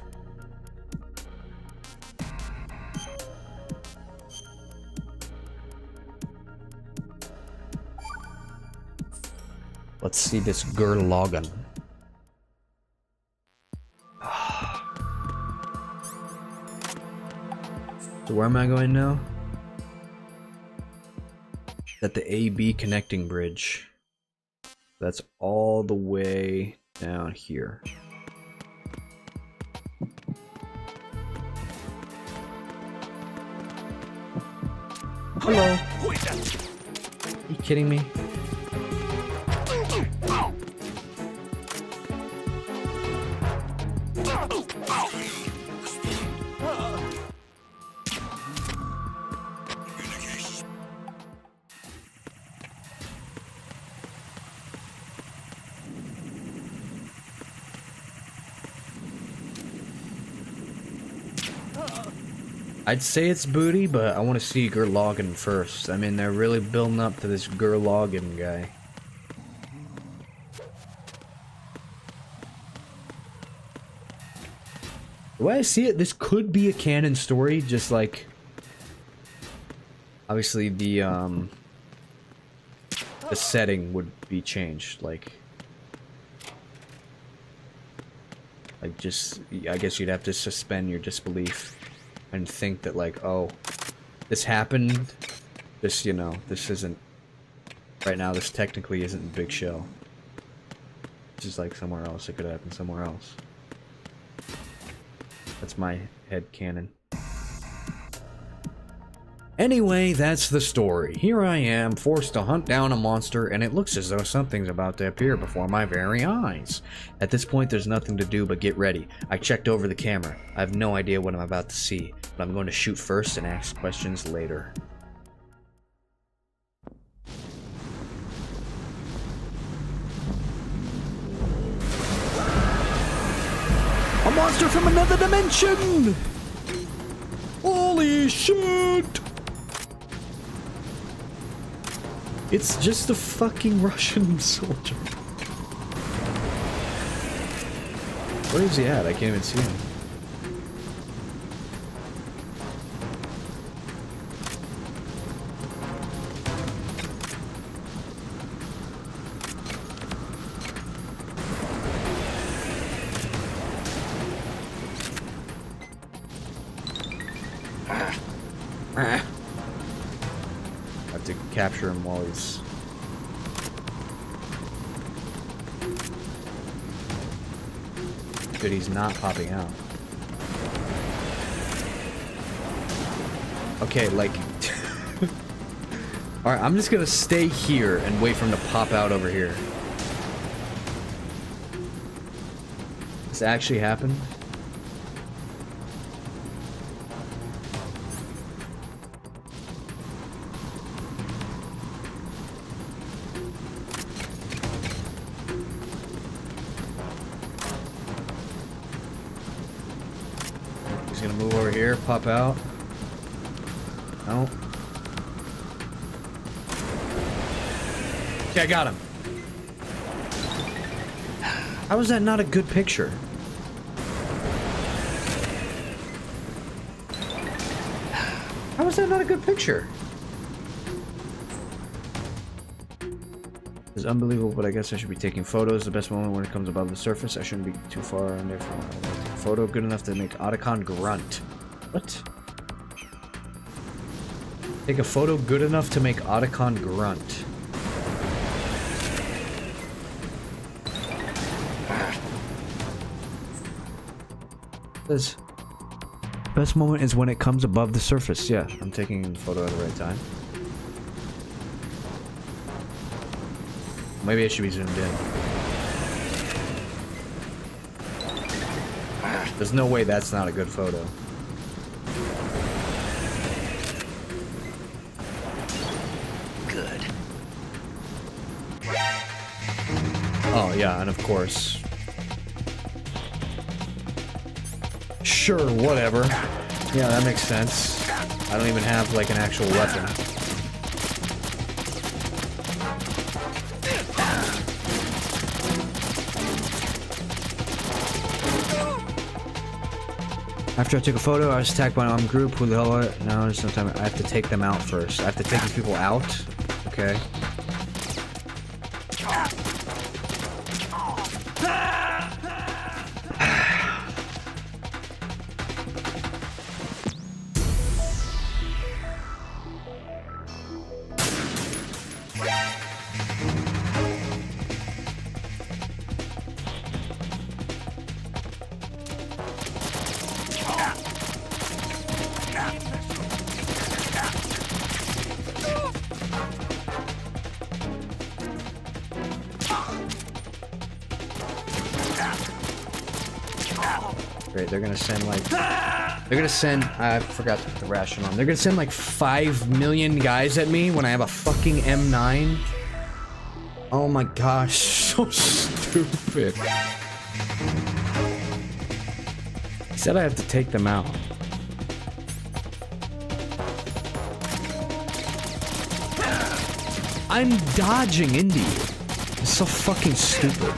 Let's see this Gurlogan. So where am I going now? At the AB connecting bridge. That's all the way down here. Hello. Are you kidding me? I'd say it's booty, but I want to see Gurloggin first. I mean, they're really building up to this Gurloggin guy. The way I see it, this could be a canon story, just like... Obviously, the setting would be changed, like... just... I guess you'd have to suspend your disbelief. And think that, like, oh, this happened, this, you know, this isn't, right now, this technically isn't Big Shell. This is, like, somewhere else. It could happen somewhere else. That's my head canon. Anyway, that's the story. Here I am, forced to hunt down a monster, and it looks as though something's about to appear before my very eyes. At this point, there's nothing to do but get ready. I checked over the camera. I have no idea what I'm about to see, but I'm going to shoot first and ask questions later. A monster from another dimension! Holy shit! It's just a fucking Russian soldier. Where is he at? I can't even see him. Capture him while he's... Good, he's not popping out. Okay, like... Alright, I'm just gonna stay here and wait for him to pop out over here. This actually happened? Pop out. No. Okay, I got him. How is that not a good picture? How is that not a good picture? It's unbelievable, but I guess I should be taking photos. The best moment when it comes above the surface. I shouldn't be too far under for a photo good enough to make Otacon grunt. What? Take a photo good enough to make Otacon grunt. Says best moment is when it comes above the surface. Yeah, I'm taking a photo at the right time. Maybe I should be zoomed in. There's no way that's not a good photo. Oh, yeah, and of course. Sure, whatever. Yeah, that makes sense. I don't even have, like, an actual weapon. After I took a photo, I was attacked by an armed group. Who the hell are it? No, there's no time. I have to take them out first. I have to take these people out? Okay. Great, they're gonna send like... They're gonna send... I forgot to put the ration on. They're gonna send like 5 million guys at me when I have a fucking M9? Oh my gosh, so stupid. He said I have to take them out. I'm dodging into you. It's so fucking stupid.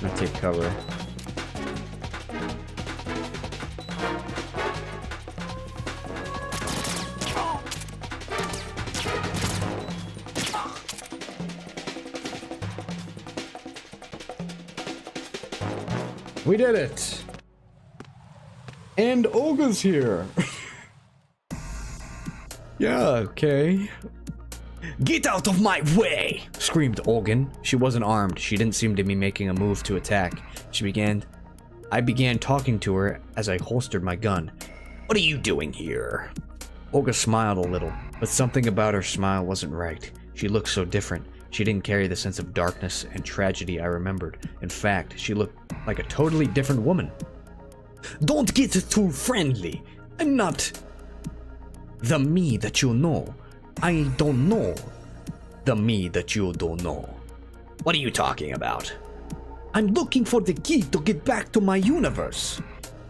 I'm gonna take cover. We did it! And Olga's here! Yeah, okay. Get out of my way! Screamed Olgan. She wasn't armed. She didn't seem to be making a move to attack. I began talking to her as I holstered my gun. What are you doing here? Olga smiled a little, but something about her smile wasn't right. She looked so different. She didn't carry the sense of darkness and tragedy I remembered. In fact, she looked like a totally different woman. Don't get too friendly. I'm not the me that you know. I don't know the me that you don't know. What are you talking about? I'm looking for the key to get back to my universe.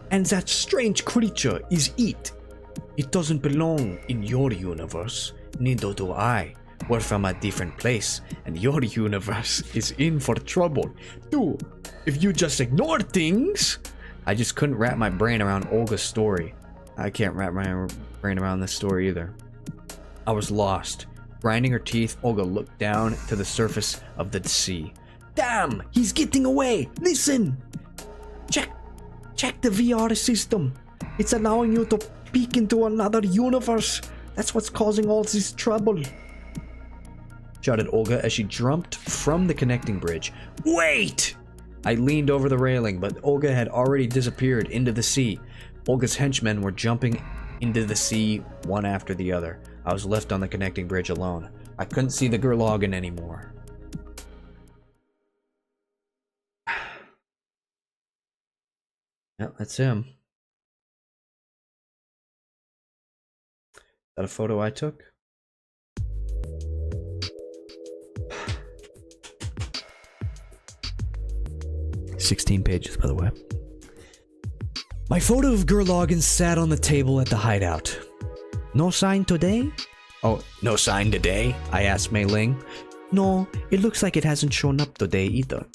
And that strange creature is it. It doesn't belong in your universe. Neither do I. We're from a different place, and your universe is in for trouble. Dude, if you just ignore things... I just couldn't wrap my brain around Olga's story. I can't wrap my brain around this story either. I was lost. Grinding her teeth, Olga looked down to the surface of the sea. Damn! He's getting away! Listen! Check the VR system. It's allowing you to peek into another universe. That's what's causing all this trouble. Shouted Olga as she jumped from the connecting bridge. Wait! I leaned over the railing, but Olga had already disappeared into the sea. Olga's henchmen were jumping into the sea one after the other. I was left on the connecting bridge alone. I couldn't see the Gurlogan anymore. Yep, that's him. Is that a photo I took? "16 pages, by the way. My photo of Gurlogan sat on the table at the hideout. No sign today? Oh, no sign today? I asked Mei Ling. No, it looks like it hasn't shown up today either.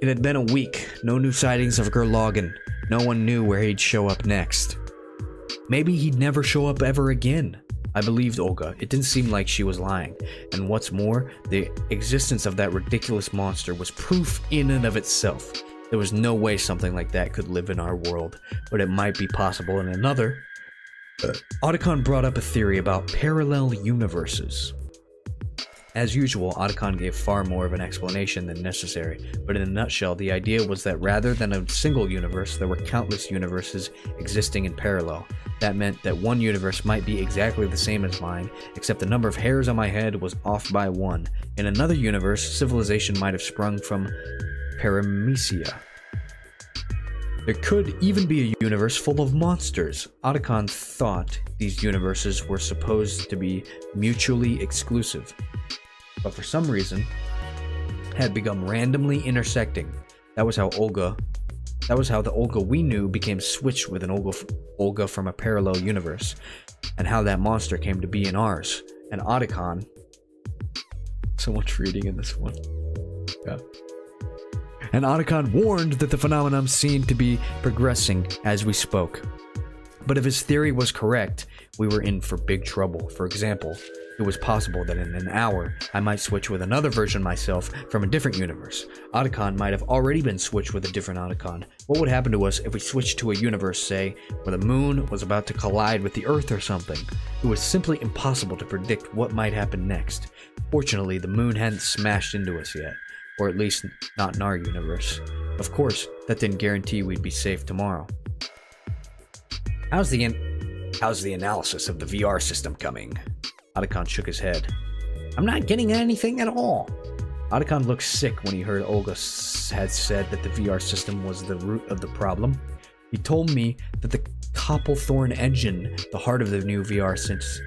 It had been a week, no new sightings of Gurlogan. No one knew where he'd show up next. Maybe he'd never show up ever again. I believed Olga. It didn't seem like she was lying. And what's more, the existence of that ridiculous monster was proof in and of itself. There was no way something like that could live in our world, but it might be possible in another. Otacon brought up a theory about parallel universes. As usual, Otacon gave far more of an explanation than necessary, but in a nutshell, the idea was that rather than a single universe, there were countless universes existing in parallel. That meant that one universe might be exactly the same as mine, except the number of hairs on my head was off by 1. In another universe, civilization might have sprung from Paramecia. There could even be a universe full of monsters. Otacon thought these universes were supposed to be mutually exclusive, but for some reason had become randomly intersecting. That was how the Olga we knew became switched with an Olga from a parallel universe, and how that monster came to be in ours. And Otacon... So much reading in this one. Yeah. And Otacon warned that the phenomenon seemed to be progressing as we spoke. But if his theory was correct, we were in for big trouble. For example, It was possible that in an hour, I might switch with another version of myself from a different universe. Otacon might have already been switched with a different Otacon. What would happen to us if we switched to a universe, say, where the moon was about to collide with the Earth or something? It was simply impossible to predict what might happen next. Fortunately, the moon hadn't smashed into us yet, or at least not in our universe. Of course, that didn't guarantee we'd be safe tomorrow. How's the analysis of the VR system coming? Otacon shook his head. I'm not getting anything at all. Otacon looked sick when he heard Olga had said that the VR system was the root of the problem. He told me that the Copplethorne engine, the heart of the new VR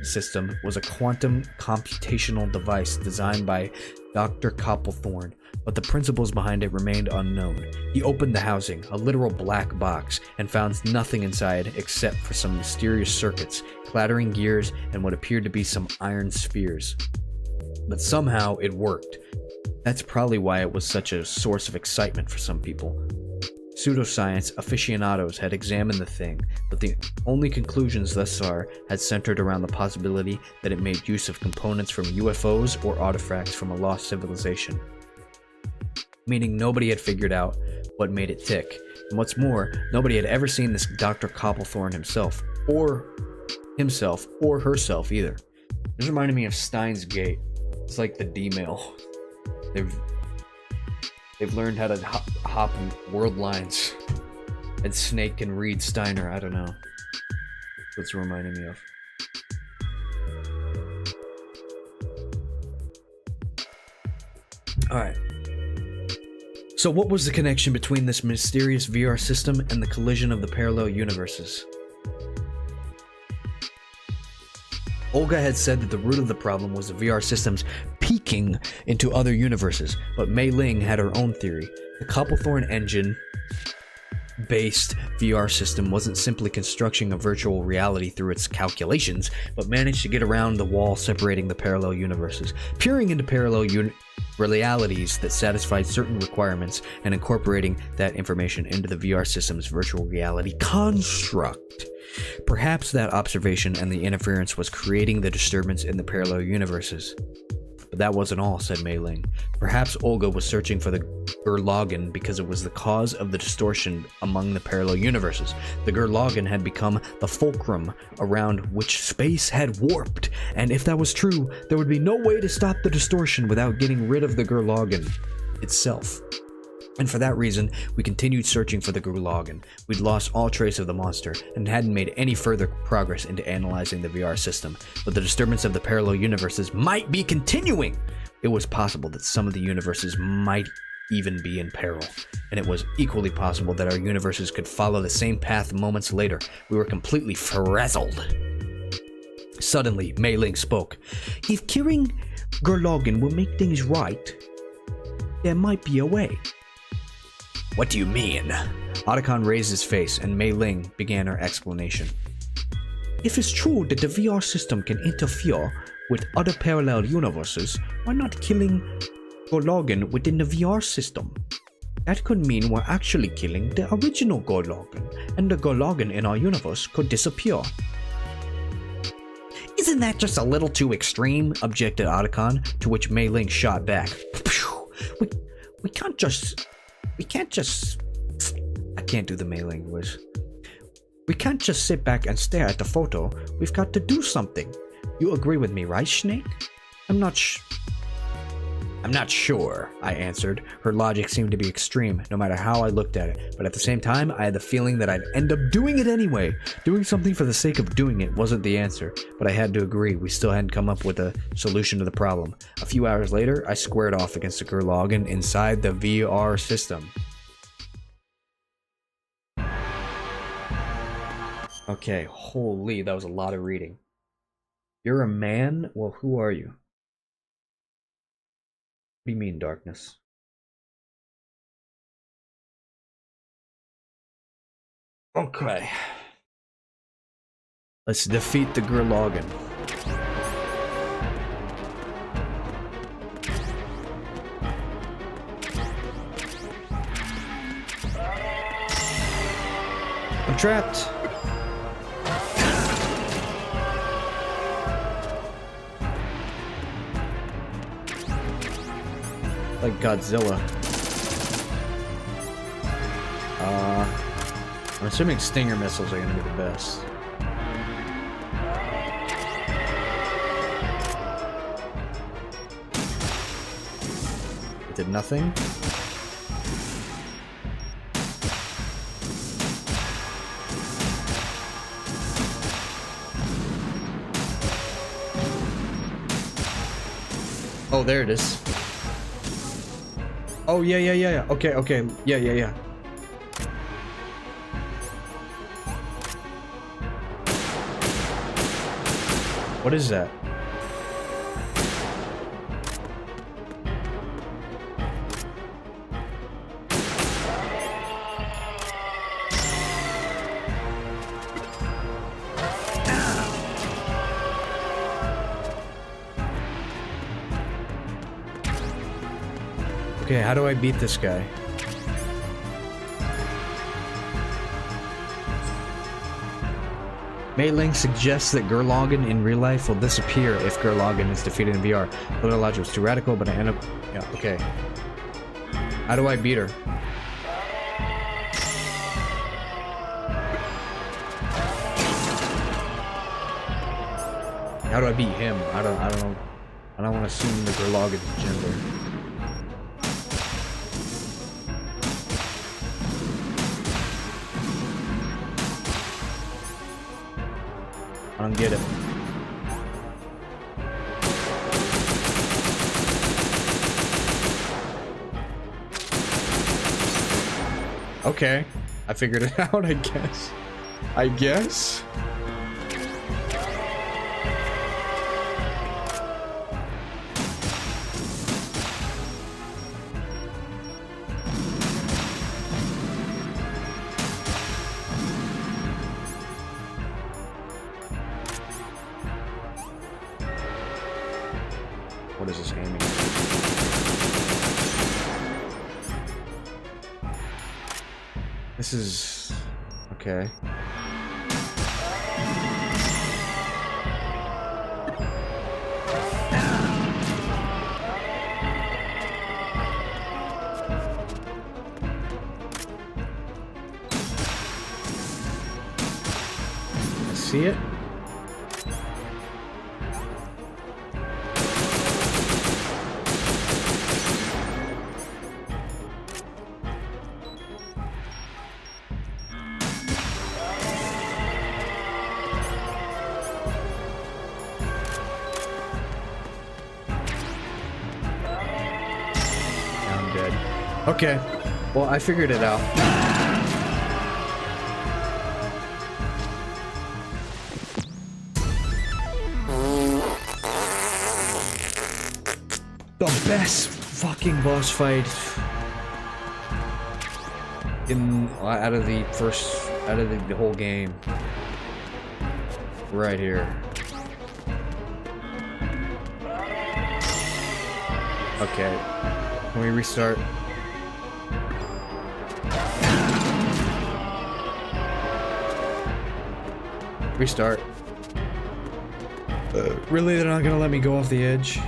system, was a quantum computational device designed by Dr. Copplethorne, but the principles behind it remained unknown. He opened the housing, a literal black box, and found nothing inside except for some mysterious circuits, clattering gears, and what appeared to be some iron spheres. But somehow it worked. That's probably why it was such a source of excitement for some people. Pseudoscience aficionados had examined the thing, but the only conclusions thus far had centered around the possibility that it made use of components from UFOs or artifacts from a lost civilization. Meaning nobody had figured out what made it tick. And what's more, nobody had ever seen this Dr. Copplethorne himself or herself either. This reminded me of Steins Gate. It's like the D-mail. They've learned how to hop world lines. And Snake can read Steiner, I don't know. That's what it's reminding me of. Alright. So what was the connection between this mysterious VR system and the collision of the parallel universes? Olga had said that the root of the problem was the VR systems peeking into other universes, but Mei Ling had her own theory. The Copplethorne engine-based VR system wasn't simply constructing a virtual reality through its calculations, but managed to get around the wall separating the parallel universes, peering into parallel realities that satisfied certain requirements and incorporating that information into the VR system's virtual reality construct. Perhaps that observation and the interference was creating the disturbance in the parallel universes. But that wasn't all, said Mei Ling. Perhaps Olga was searching for the Gurlagan because it was the cause of the distortion among the parallel universes. The Gurlagan had become the fulcrum around which space had warped, and if that was true, there would be no way to stop the distortion without getting rid of the Gurlagan itself. And for that reason, we continued searching for the Gurlagan. We'd lost all trace of the monster, and hadn't made any further progress into analyzing the VR system. But the disturbance of the parallel universes might be continuing! It was possible that some of the universes might even be in peril, and it was equally possible that our universes could follow the same path moments later. We were completely frazzled. Suddenly, Mei Ling spoke. If curing Gurlagan will make things right, there might be a way. What do you mean? Otacon raised his face, and Mei Ling began her explanation. If it's true that the VR system can interfere with other parallel universes, why not killing Gurlagan within the VR system? That could mean we're actually killing the original Gurlagan, and the Gurlagan in our universe could disappear. Isn't that just a little too extreme? Objected Otacon, to which Mei Ling shot back. We can't just... I can't do the Mei Ling voice. We can't just sit back and stare at the photo. We've got to do something. You agree with me, right, Snake? I'm not sure, I answered. Her logic seemed to be extreme, no matter how I looked at it. But at the same time, I had the feeling that I'd end up doing it anyway. Doing something for the sake of doing it wasn't the answer. But I had to agree, we still hadn't come up with a solution to the problem. A few hours later, I squared off against the Gurlagan inside the VR system. Okay, holy, that was a lot of reading. You're a man? Well, who are you? What do you mean, darkness? Okay. Let's defeat the Gurlagan. I'm trapped. like Godzilla. I'm assuming Stinger missiles are gonna be the best. It did nothing. Oh, there it is. Oh, yeah. Okay. Yeah. What is that? Okay, how do I beat this guy? Mei-Ling suggests that Gurlogan in real life will disappear if Gurlogan is defeated in VR. Little logic was too radical, but I end up... Yeah, okay. How do I beat her? How do I beat him? I don't know. I don't want to assume the Gurlogan's gender. I don't get it. Okay, I figured it out, I guess. What is this aiming? This is... okay. I see it. Okay, well, I figured it out. The best fucking boss fight out of the whole game. Right here. Okay, can we restart? Restart. Really? They're not gonna let me go off the edge?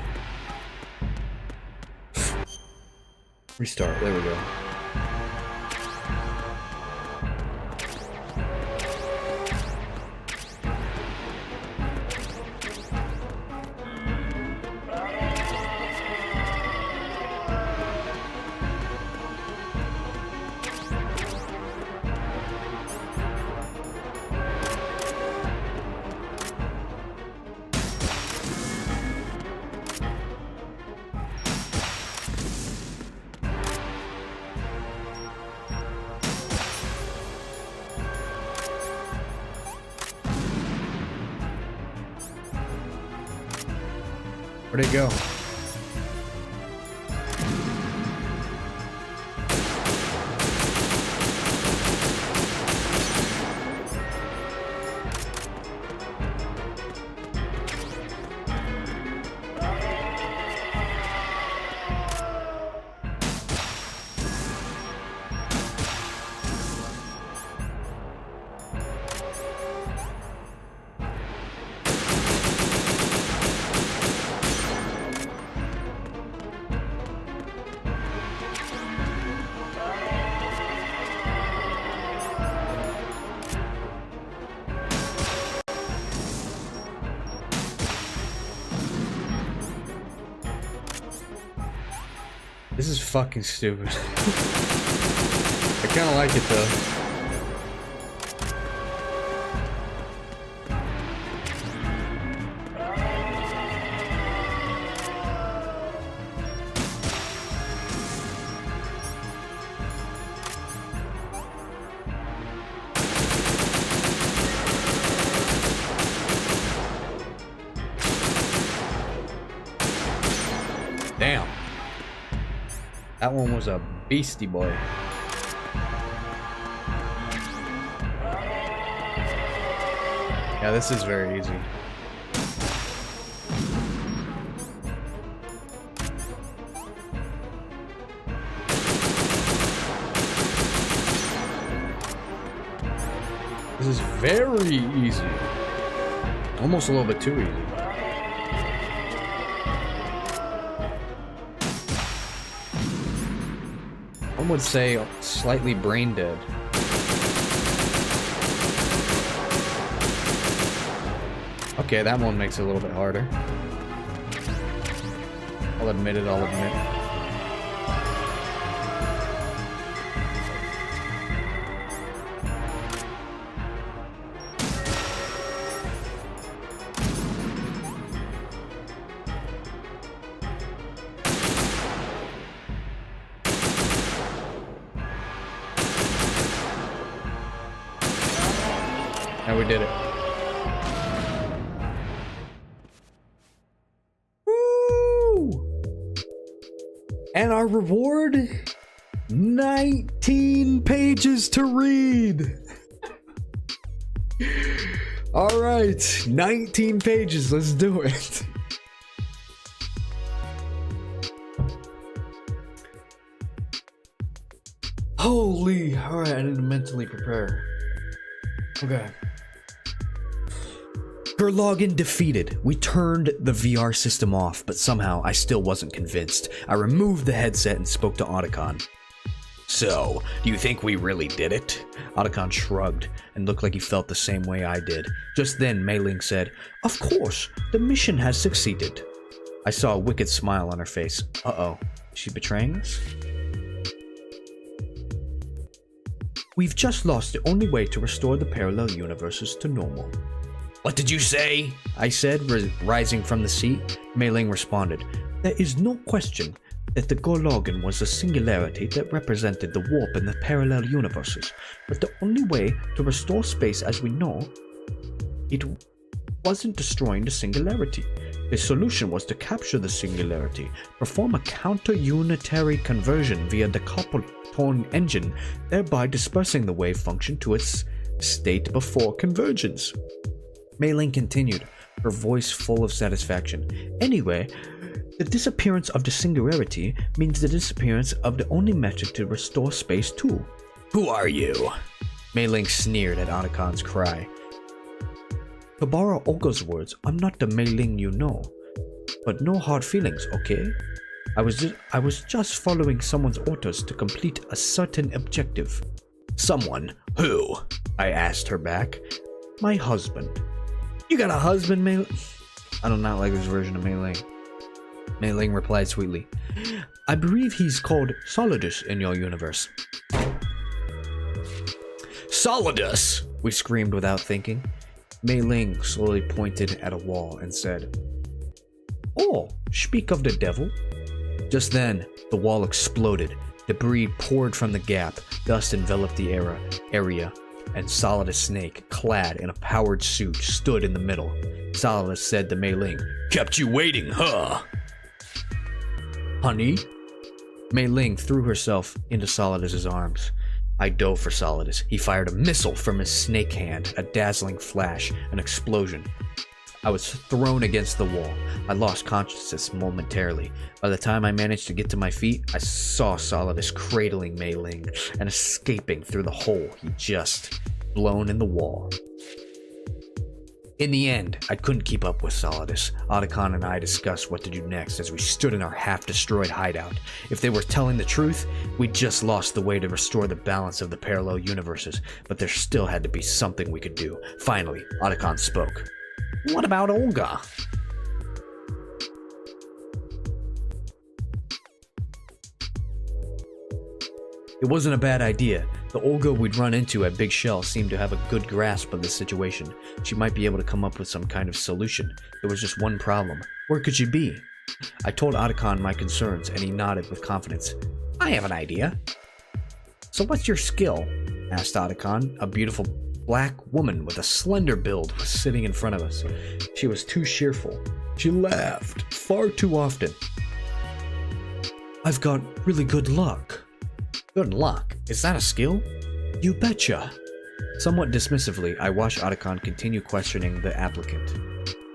Restart. There we go. Where'd it go? This is fucking stupid. I kind of like it though. Damn. That one was a beastie boy. Yeah, this is very easy. This is very easy. Almost a little bit too easy. One would say slightly brain dead. Okay, that one makes it a little bit harder. I'll admit it, I'll admit. Now we did it. Woo! And our reward? 19 pages to read. All right, 19 pages. Let's do it. Holy, all right, I need to mentally prepare. Okay. Gerlogin defeated. We turned the VR system off, but somehow I still wasn't convinced. I removed the headset and spoke to Otacon. So, do you think we really did it? Otacon shrugged and looked like he felt the same way I did. Just then, Mei Ling said, "Of course, the mission has succeeded." I saw a wicked smile on her face. Uh-oh, is she betraying us? "We've just lost the only way to restore the parallel universes to normal." "What did you say?" I said, rising from the seat. Mei Ling responded, "There is no question that the Gerlogin was a singularity that represented the warp in the parallel universes, but the only way to restore space as we know it wasn't destroying the singularity. The solution was to capture the singularity, perform a counter-unitary conversion via the Koppelton engine, thereby dispersing the wave function to its state before convergence." Mei Ling continued, her voice full of satisfaction. "Anyway, the disappearance of the singularity means the disappearance of the only method to restore space too." "Who are you?" Mei Ling sneered at Otacon's cry. "To borrow Olga's words, I'm not the Mei Ling you know. But no hard feelings, okay? I was just following someone's orders to complete a certain objective." "Someone? Who?" I asked her back. "My husband." "You got a husband, Mei Ling?" I do not like this version of Mei Ling. Mei Ling replied sweetly, "I believe he's called Solidus in your universe." "Solidus!" we screamed without thinking. Mei Ling slowly pointed at a wall and said, "Oh, speak of the devil." Just then, the wall exploded. Debris poured from the gap, dust enveloped the area, and Solidus Snake, clad in a powered suit, stood in the middle. Solidus said to Mei Ling, "Kept you waiting, huh?" "Honey?" Mei Ling threw herself into Solidus's arms. I dove for Solidus. He fired a missile from his snake hand, a dazzling flash, an explosion. I was thrown against the wall. I lost consciousness momentarily. By the time I managed to get to my feet, I saw Solidus cradling Mei Ling and escaping through the hole he just blown in the wall. In the end, I couldn't keep up with Solidus. Otacon and I discussed what to do next as we stood in our half-destroyed hideout. If they were telling the truth, we'd just lost the way to restore the balance of the parallel universes, but there still had to be something we could do. Finally, Otacon spoke. "What about Olga?" It wasn't a bad idea. The Olga we'd run into at Big Shell seemed to have a good grasp of the situation. She might be able to come up with some kind of solution. There was just one problem. Where could she be? I told Otacon my concerns, and he nodded with confidence. I have an idea. So what's your skill? Asked Otacon. A beautiful black woman with a slender build was sitting in front of us. She was too cheerful. She laughed far too often. I've got really good luck. Good luck? Is that a skill? You betcha. Somewhat dismissively, I watched Otacon continue questioning the applicant.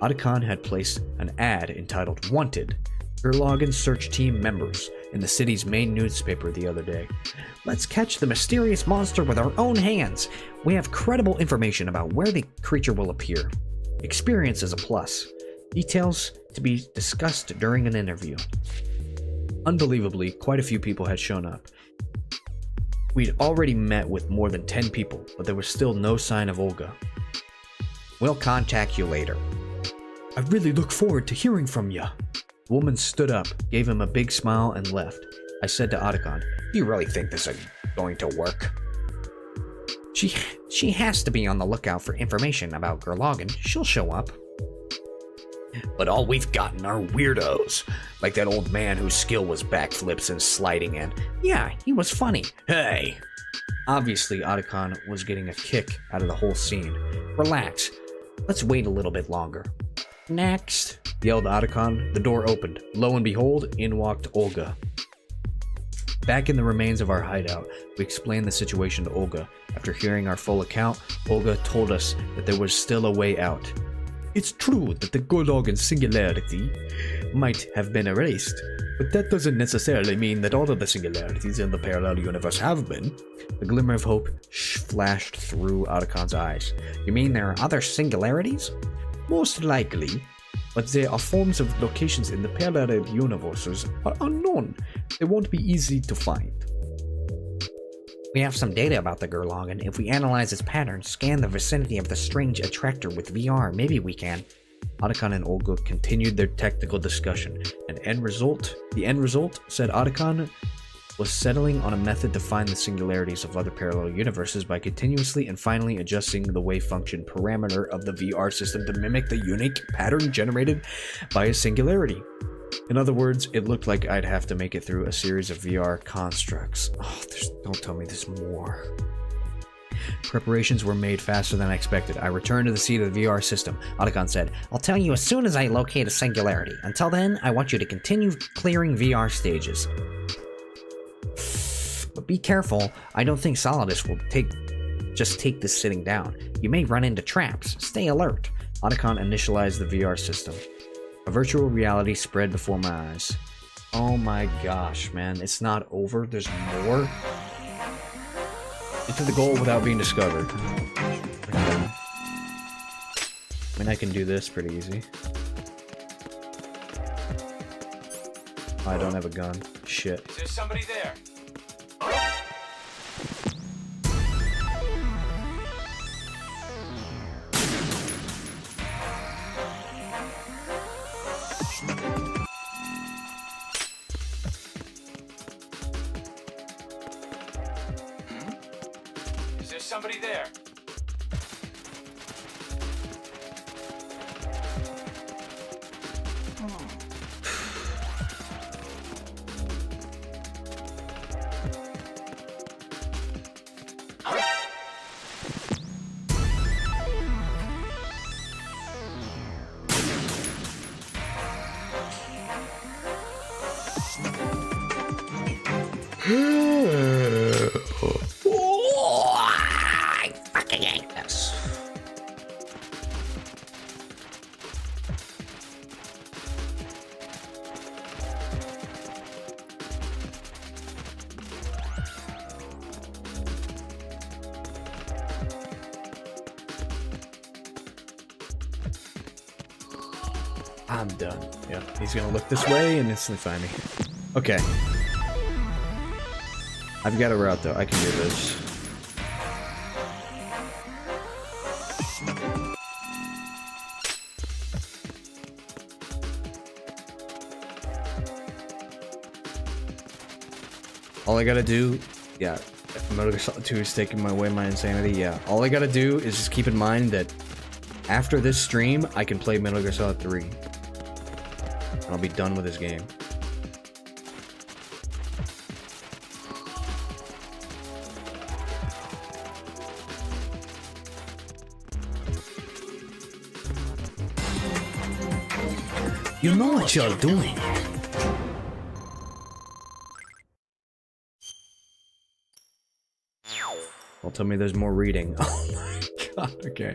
Otacon had placed an ad entitled Wanted, Gerlogan Search Team Members, in the city's main newspaper the other day. Let's catch the mysterious monster with our own hands. We have credible information about where the creature will appear. Experience is a plus. Details to be discussed during an interview. Unbelievably, quite a few people had shown up. We'd already met with more than 10 people, but there was still no sign of Olga. We'll contact you later. I really look forward to hearing from ya. The woman stood up, gave him a big smile, and left. I said to Otacon, Do you really think this is going to work? She has to be on the lookout for information about Gerlogan. She'll show up. But all we've gotten are weirdos. Like that old man whose skill was backflips and sliding, and yeah, he was funny. Hey! Obviously, Otacon was getting a kick out of the whole scene. Relax. Let's wait a little bit longer. Next, yelled Otacon. The door opened. Lo and behold, in walked Olga. Back in the remains of our hideout, we explained the situation to Olga. After hearing our full account, Olga told us that there was still a way out. It's true that the Gerlogan singularity might have been erased, but that doesn't necessarily mean that all of the singularities in the parallel universe have been. A glimmer of hope flashed through Otacon's eyes. You mean there are other singularities? Most likely, but there are forms of locations in the parallel universes are unknown. They won't be easy to find. We have some data about the Gerlogan. If we analyze its pattern, scan the vicinity of the strange attractor with VR, maybe we can. Otacon and Olga continued their technical discussion. The end result, said Otacon, was settling on a method to find the singularities of other parallel universes by continuously and finally adjusting the wave function parameter of the VR system to mimic the unique pattern generated by a singularity. In other words, it looked like I'd have to make it through a series of VR constructs. Oh, don't tell me there's more. Preparations were made faster than I expected. I returned to the seat of the VR system. Otacon said, I'll tell you as soon as I locate a singularity. Until then, I want you to continue clearing VR stages. But be careful, I don't think Solidus will just take this sitting down. You may run into traps. Stay alert. Otacon initialized the VR system. A virtual reality spread before my eyes. Oh my gosh, man. It's not over. There's more. Into the goal without being discovered. Okay. I mean, I can do this pretty easy. Oh, I don't have a gun. Shit. Is there somebody there? Is there somebody there? I fucking hate this. I'm done. Yeah, he's gonna look this way and instantly find me. Okay. I've got a route though. I can do this. All I gotta do Yeah, if Metal Gear Solid 2 is taking away my insanity, yeah. All I gotta do is just keep in mind that after this stream, I can play Metal Gear Solid 3. And I'll be done with this game. You know what you're doing. Well, tell me there's more reading. Oh my god, okay.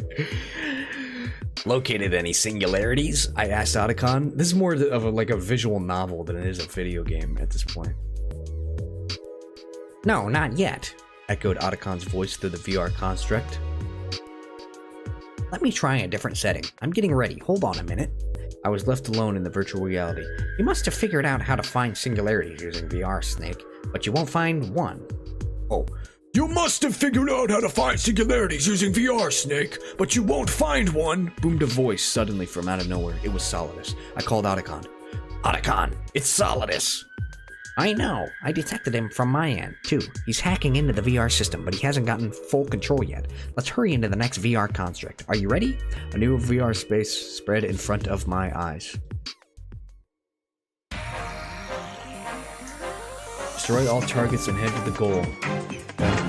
Located any singularities? I asked Otacon. This is more of a visual novel than it is a video game at this point. No, not yet. Echoed Otacon's voice through the VR construct. Let me try a different setting. I'm getting ready. Hold on a minute. I was left alone in the virtual reality. You must have figured out how to find singularities using VR, Snake, but you won't find one. Oh. You must have figured out how to find singularities using VR, Snake, but you won't find one! Boomed a voice suddenly from out of nowhere. It was Solidus. I called Otacon. Otacon, it's Solidus. I know. I detected him from my end, too. He's hacking into the VR system, but he hasn't gotten full control yet. Let's hurry into the next VR construct. Are you ready? A new VR space spread in front of my eyes. Destroy all targets and head to the goal. Okay.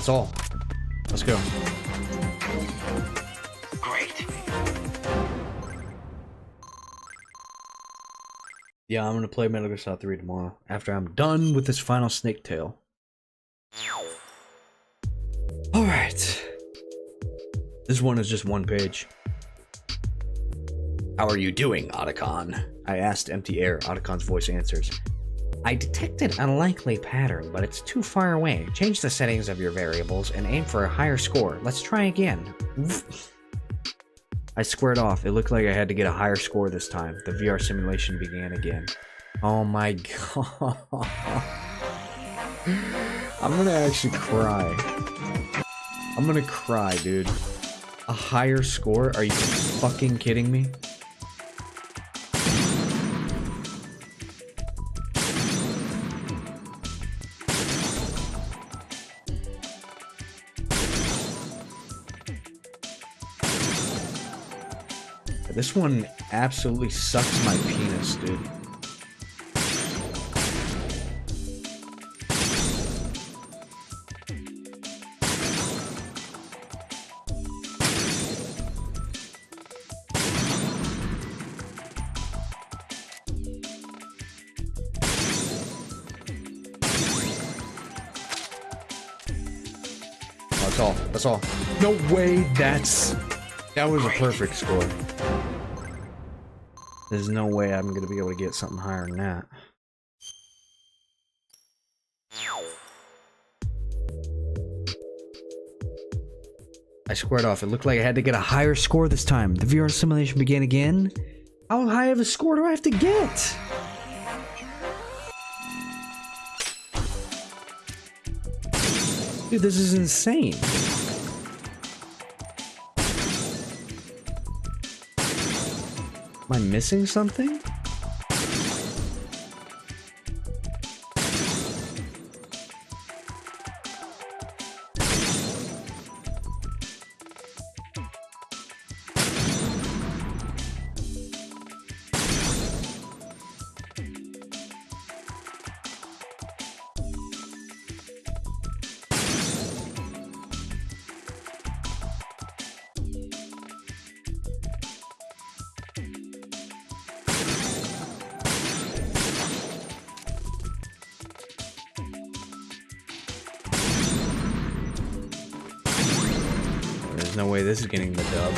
That's all. Let's go. Great. Yeah, I'm gonna play Metal Gear Solid 3 tomorrow, after I'm done with this final Snake Tale. Alright. This one is just one page. How are you doing, Otacon? I asked empty air. Otacon's voice answers. I detected a likely pattern, but it's too far away. Change the settings of your variables and aim for a higher score. Let's try again. I squared off. It looked like I had to get a higher score this time. The VR simulation began again. Oh my god. I'm gonna actually cry. I'm gonna cry, dude. A higher score? Are you fucking kidding me? This one absolutely sucks my penis, dude. That's all. That's all. No way that was a perfect score. There's no way I'm gonna be able to get something higher than that. I squared off. It looked like I had to get a higher score this time. The VR simulation began again. How high of a score do I have to get? Dude, this is insane. Am I missing something? There's no way this is getting the dub.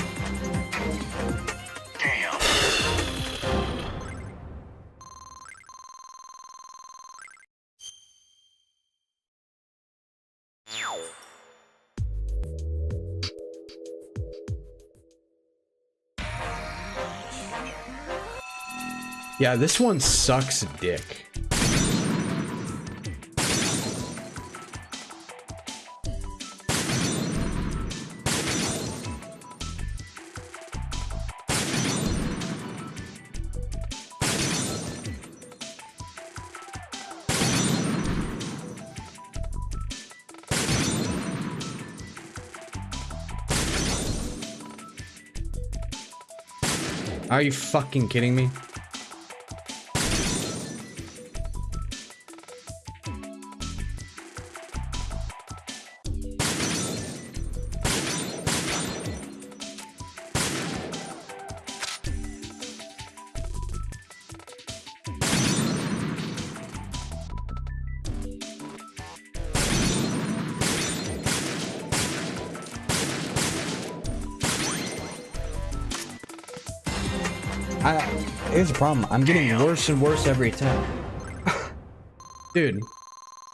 Damn. Yeah, this one sucks dick. Are you fucking kidding me? Here's the problem. I'm getting worse and worse every time. Dude,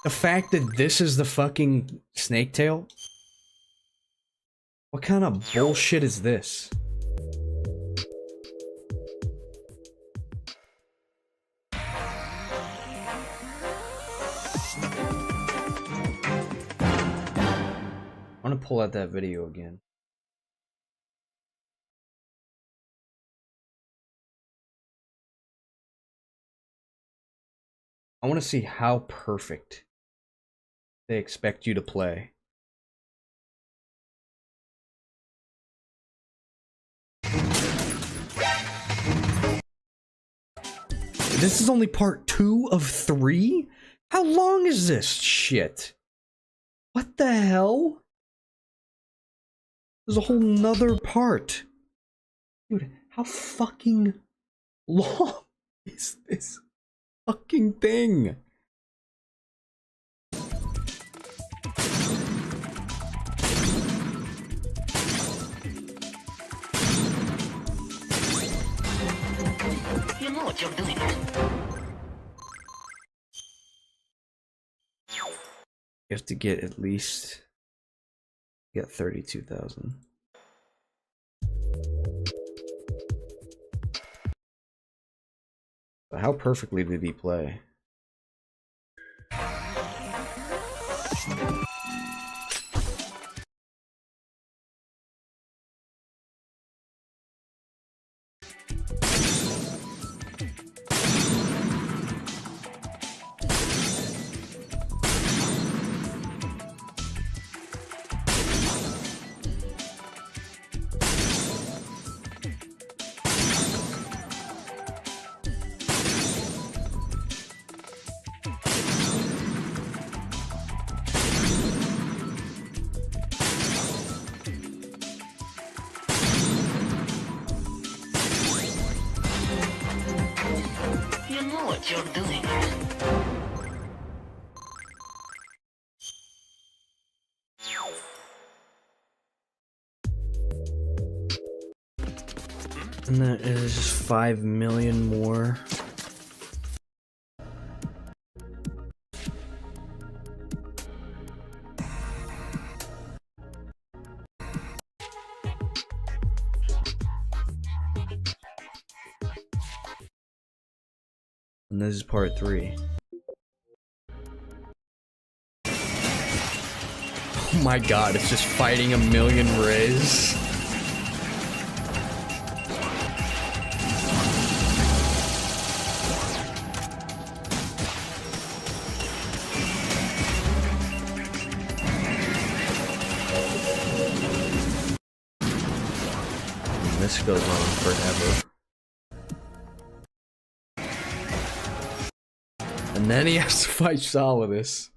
the fact that this is the fucking snake tail? What kind of bullshit is this? I want to pull out that video again. I want to see how perfect they expect you to play. This is only part 2 of 3? How long is this shit? What the hell? There's a whole nother part. Dude, how fucking long is this fucking thing? You know what you're doing. You have to get at least get 32,000. But how perfectly did he play? You know what you're doing. And that is 5 million more. And this is part 3. Oh my god, it's just fighting a million rays. And this goes on forever. And then he has to fight Solidus.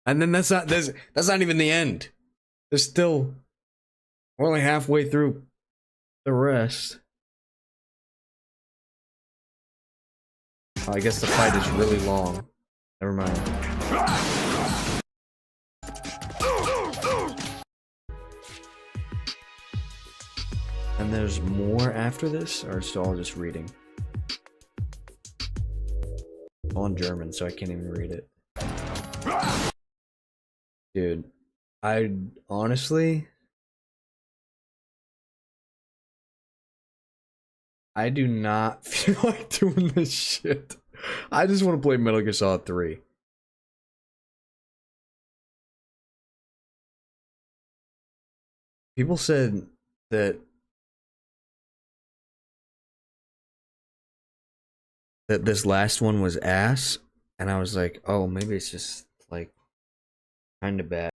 And then that's not even the end. There's still, we're only halfway through the rest. Oh, I guess the fight is really long. Never mind. then there's more after this, or it's all just reading? All in German, so I can't even read it. Dude, I honestly... I do not feel like doing this shit. I just want to play Metal Gear Solid 3. People said that this last one was ass, and I was like, oh, maybe it's just like kind of bad.